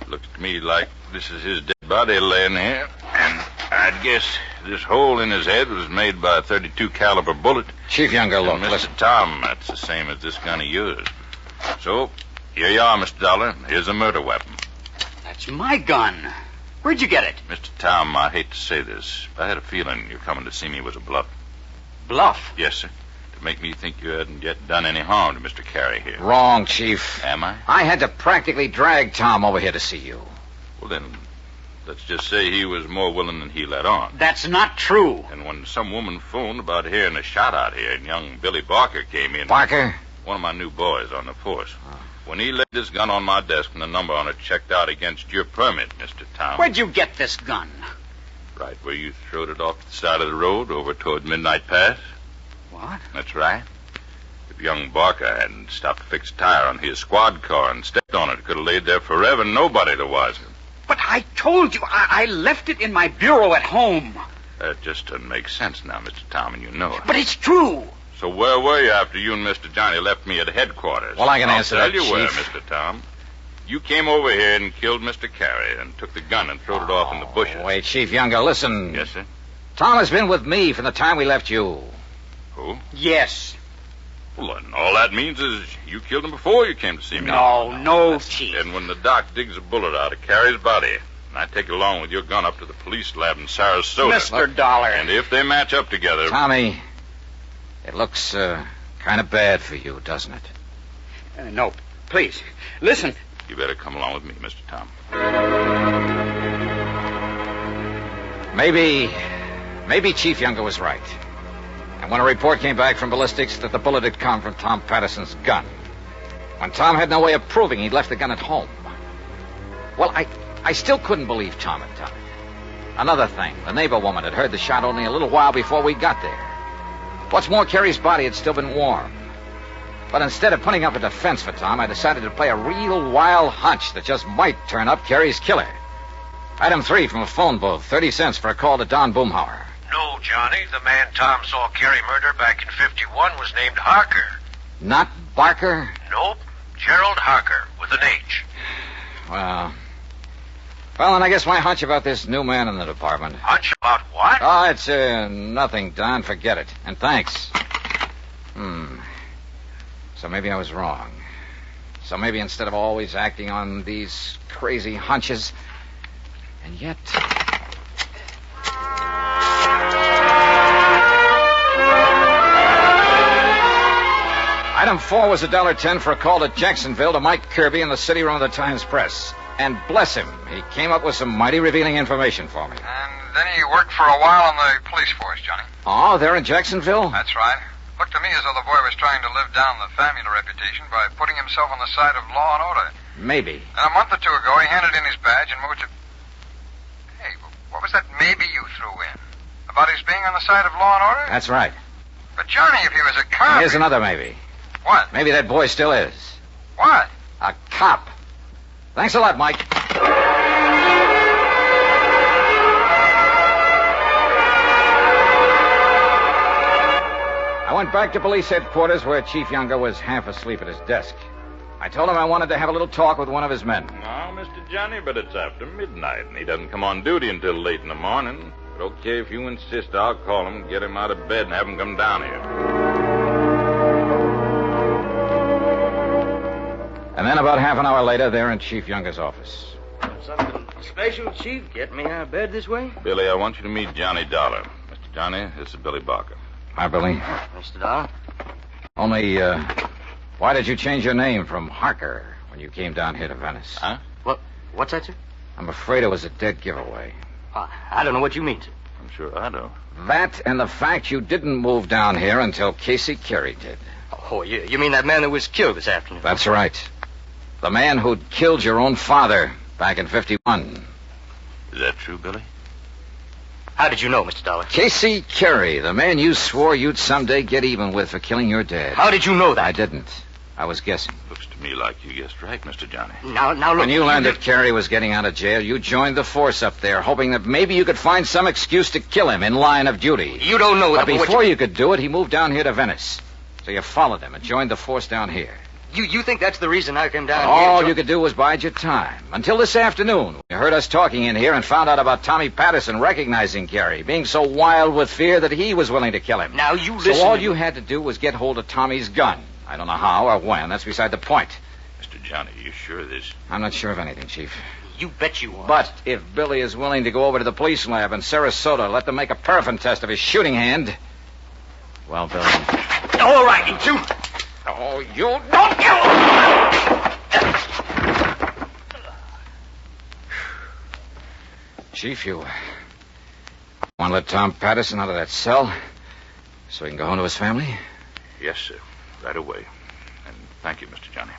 Looks to me like this is his dead body laying here, and I'd guess this hole in his head was made by a .32 caliber bullet. Chief Younger, look, And Mr. listen. Tom, that's the same as this gun of yours. So, here you are, Mr. Dollar. Here's a murder weapon. That's my gun. Where'd you get it? Mr. Tom, I hate to say this, but I had a feeling your coming to see me was a bluff. Bluff? Yes, sir. To make me think you hadn't yet done any harm to Mr. Carey here. Wrong, Chief. Am I? I had to practically drag Tom over here to see you. Well, then, let's just say he was more willing than he let on. That's not true. And when some woman phoned about hearing a shot out here, and young Billy Barker came in... Barker? One of my new boys on the force. When he laid this gun on my desk and the number on it checked out against your permit, Mr. Tom... Where'd you get this gun? Right where you throwed it off the side of the road over toward Midnight Pass. What? That's right. If young Barker hadn't stopped to fix a tire on his squad car and stepped on it could have laid there forever and nobody to was him. But I told you, I left it in my bureau at home. That just doesn't make sense now, Mr. Tom, and you know it. But it's true. So where were you after you and Mr. Johnny left me at headquarters? Well, I can answer that, I'll tell you where, Chief. Mr. Tom. You came over here and killed Mr. Carey and took the gun and throwed it off in the bushes. Wait, Chief Younger, listen. Yes, sir? Tom has been with me from the time we left you. Who? Yes. Well, then all that means is you killed him before you came to see me. No, Chief. And when the doc digs a bullet out of Carey's body, and I take it along with your gun up to the police lab in Sarasota... Mr. Dollar. And if they match up together... Tommy, it looks kind of bad for you, doesn't it? No, please, listen. You better come along with me, Mr. Tom. Maybe Chief Younger was right. And when a report came back from ballistics that the bullet had come from Tom Patterson's gun, when Tom had no way of proving he'd left the gun at home. Well, I still couldn't believe Tom had done it. Another thing, the neighbor woman had heard the shot only a little while before we got there. What's more, Carey's body had still been warm. But instead of putting up a defense for Tom, I decided to play a real wild hunch that just might turn up Carey's killer. Item 3 from a phone booth, 30 cents for a call to Don Boomhauer. No, Johnny. The man Tom saw Carey murder back in 51 was named Harker. Not Barker? Nope. Gerald Harker, with an H. Well, and I guess my hunch about this new man in the department. Hunch about what? Oh, it's nothing, Don. Forget it. And thanks. So maybe I was wrong. So maybe instead of always acting on these crazy hunches, and yet... Item 4 was $1.10 for a call to Jacksonville to Mike Kirby in the city room of the Times-Press. And bless him, he came up with some mighty revealing information for me. And then he worked for a while on the police force, Johnny. Oh, they're in Jacksonville? That's right. Looked to me as though the boy was trying to live down the family reputation by putting himself on the side of law and order. Maybe. And a month or two ago, he handed in his badge and moved to... Hey, what was that maybe you threw in? About his being on the side of law and order? That's right. But, Johnny, if he was a cop... Here's another maybe. What? Maybe that boy still is. What? A cop. Thanks a lot, Mike. I went back to police headquarters where Chief Younger was half asleep at his desk. I told him I wanted to have a little talk with one of his men. No, Mr. Johnny, but it's after midnight, and he doesn't come on duty until late in the morning. But okay, if you insist, I'll call him, get him out of bed, and have him come down here. And then about half an hour later, they're in Chief Younger's office. Something special, Chief? Get me out of bed this way? Billy, I want you to meet Johnny Dollar. Mr. Johnny, this is Billy Barker. Hi, Billy. Mr. Dollar? Only, why did you change your name from Harker when you came down here to Venice? Huh? What's that, sir? I'm afraid it was a dead giveaway. I don't know what you mean, sir. I'm sure I do. That and the fact you didn't move down here until Casey Carey did. Oh, you mean that man that was killed this afternoon? That's right. The man who'd killed your own father back in 51. Is that true, Billy? How did you know, Mr. Dollar? Casey Carey, the man you swore you'd someday get even with for killing your dad. How did you know that? I didn't. I was guessing. Looks to me like you guessed right, Mr. Johnny. Now look. When you learned that Carey was getting out of jail, you joined the force up there, hoping that maybe you could find some excuse to kill him in line of duty. You don't know But that. before you could do it, he moved down here to Venice. So you followed him and joined the force down here. You think that's the reason I came down All here? you could do was bide your time. Until this afternoon. You heard us talking in here and found out about Tommy Patterson recognizing Carey, being so wild with fear that he was willing to kill him. Now, you listen. So all you had to do was get hold of Tommy's gun. I don't know how or when. That's beside the point. Mr. Johnny, you sure of this? I'm not sure of anything, Chief. You bet you are. But if Billy is willing to go over to the police lab in Sarasota, let them make a paraffin test of his shooting hand. Well, Billy. All right, you two. Oh, you don't kill him! Chief, you want to let Tom Patterson out of that cell so he can go home to his family? Yes, sir. Right away. And thank you, Mr. Johnny.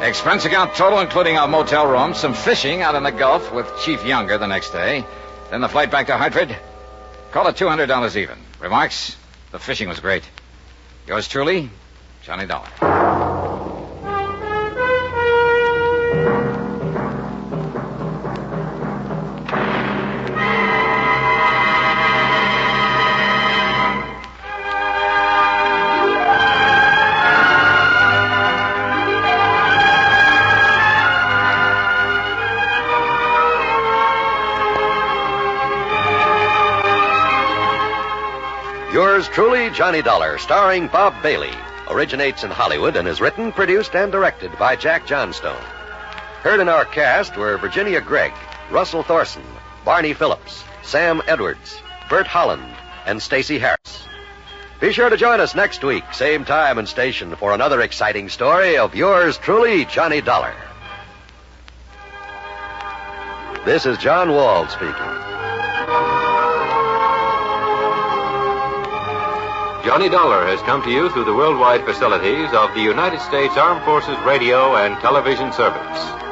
Expense account total, including our motel room, some fishing out in the Gulf with Chief Younger the next day, then the flight back to Hartford. Call it $200 even. Remarks? The fishing was great. Yours truly, Johnny Dollar. Yours truly, Johnny Dollar, starring Bob Bailey, originates in Hollywood and is written, produced, and directed by Jack Johnstone. Heard in our cast were Virginia Gregg, Russell Thorson, Barney Phillips, Sam Edwards, Bert Holland, and Stacey Harris. Be sure to join us next week, same time and station, for another exciting story of yours truly, Johnny Dollar. This is John Wald speaking. Johnny Dollar has come to you through the worldwide facilities of the United States Armed Forces Radio and Television Service.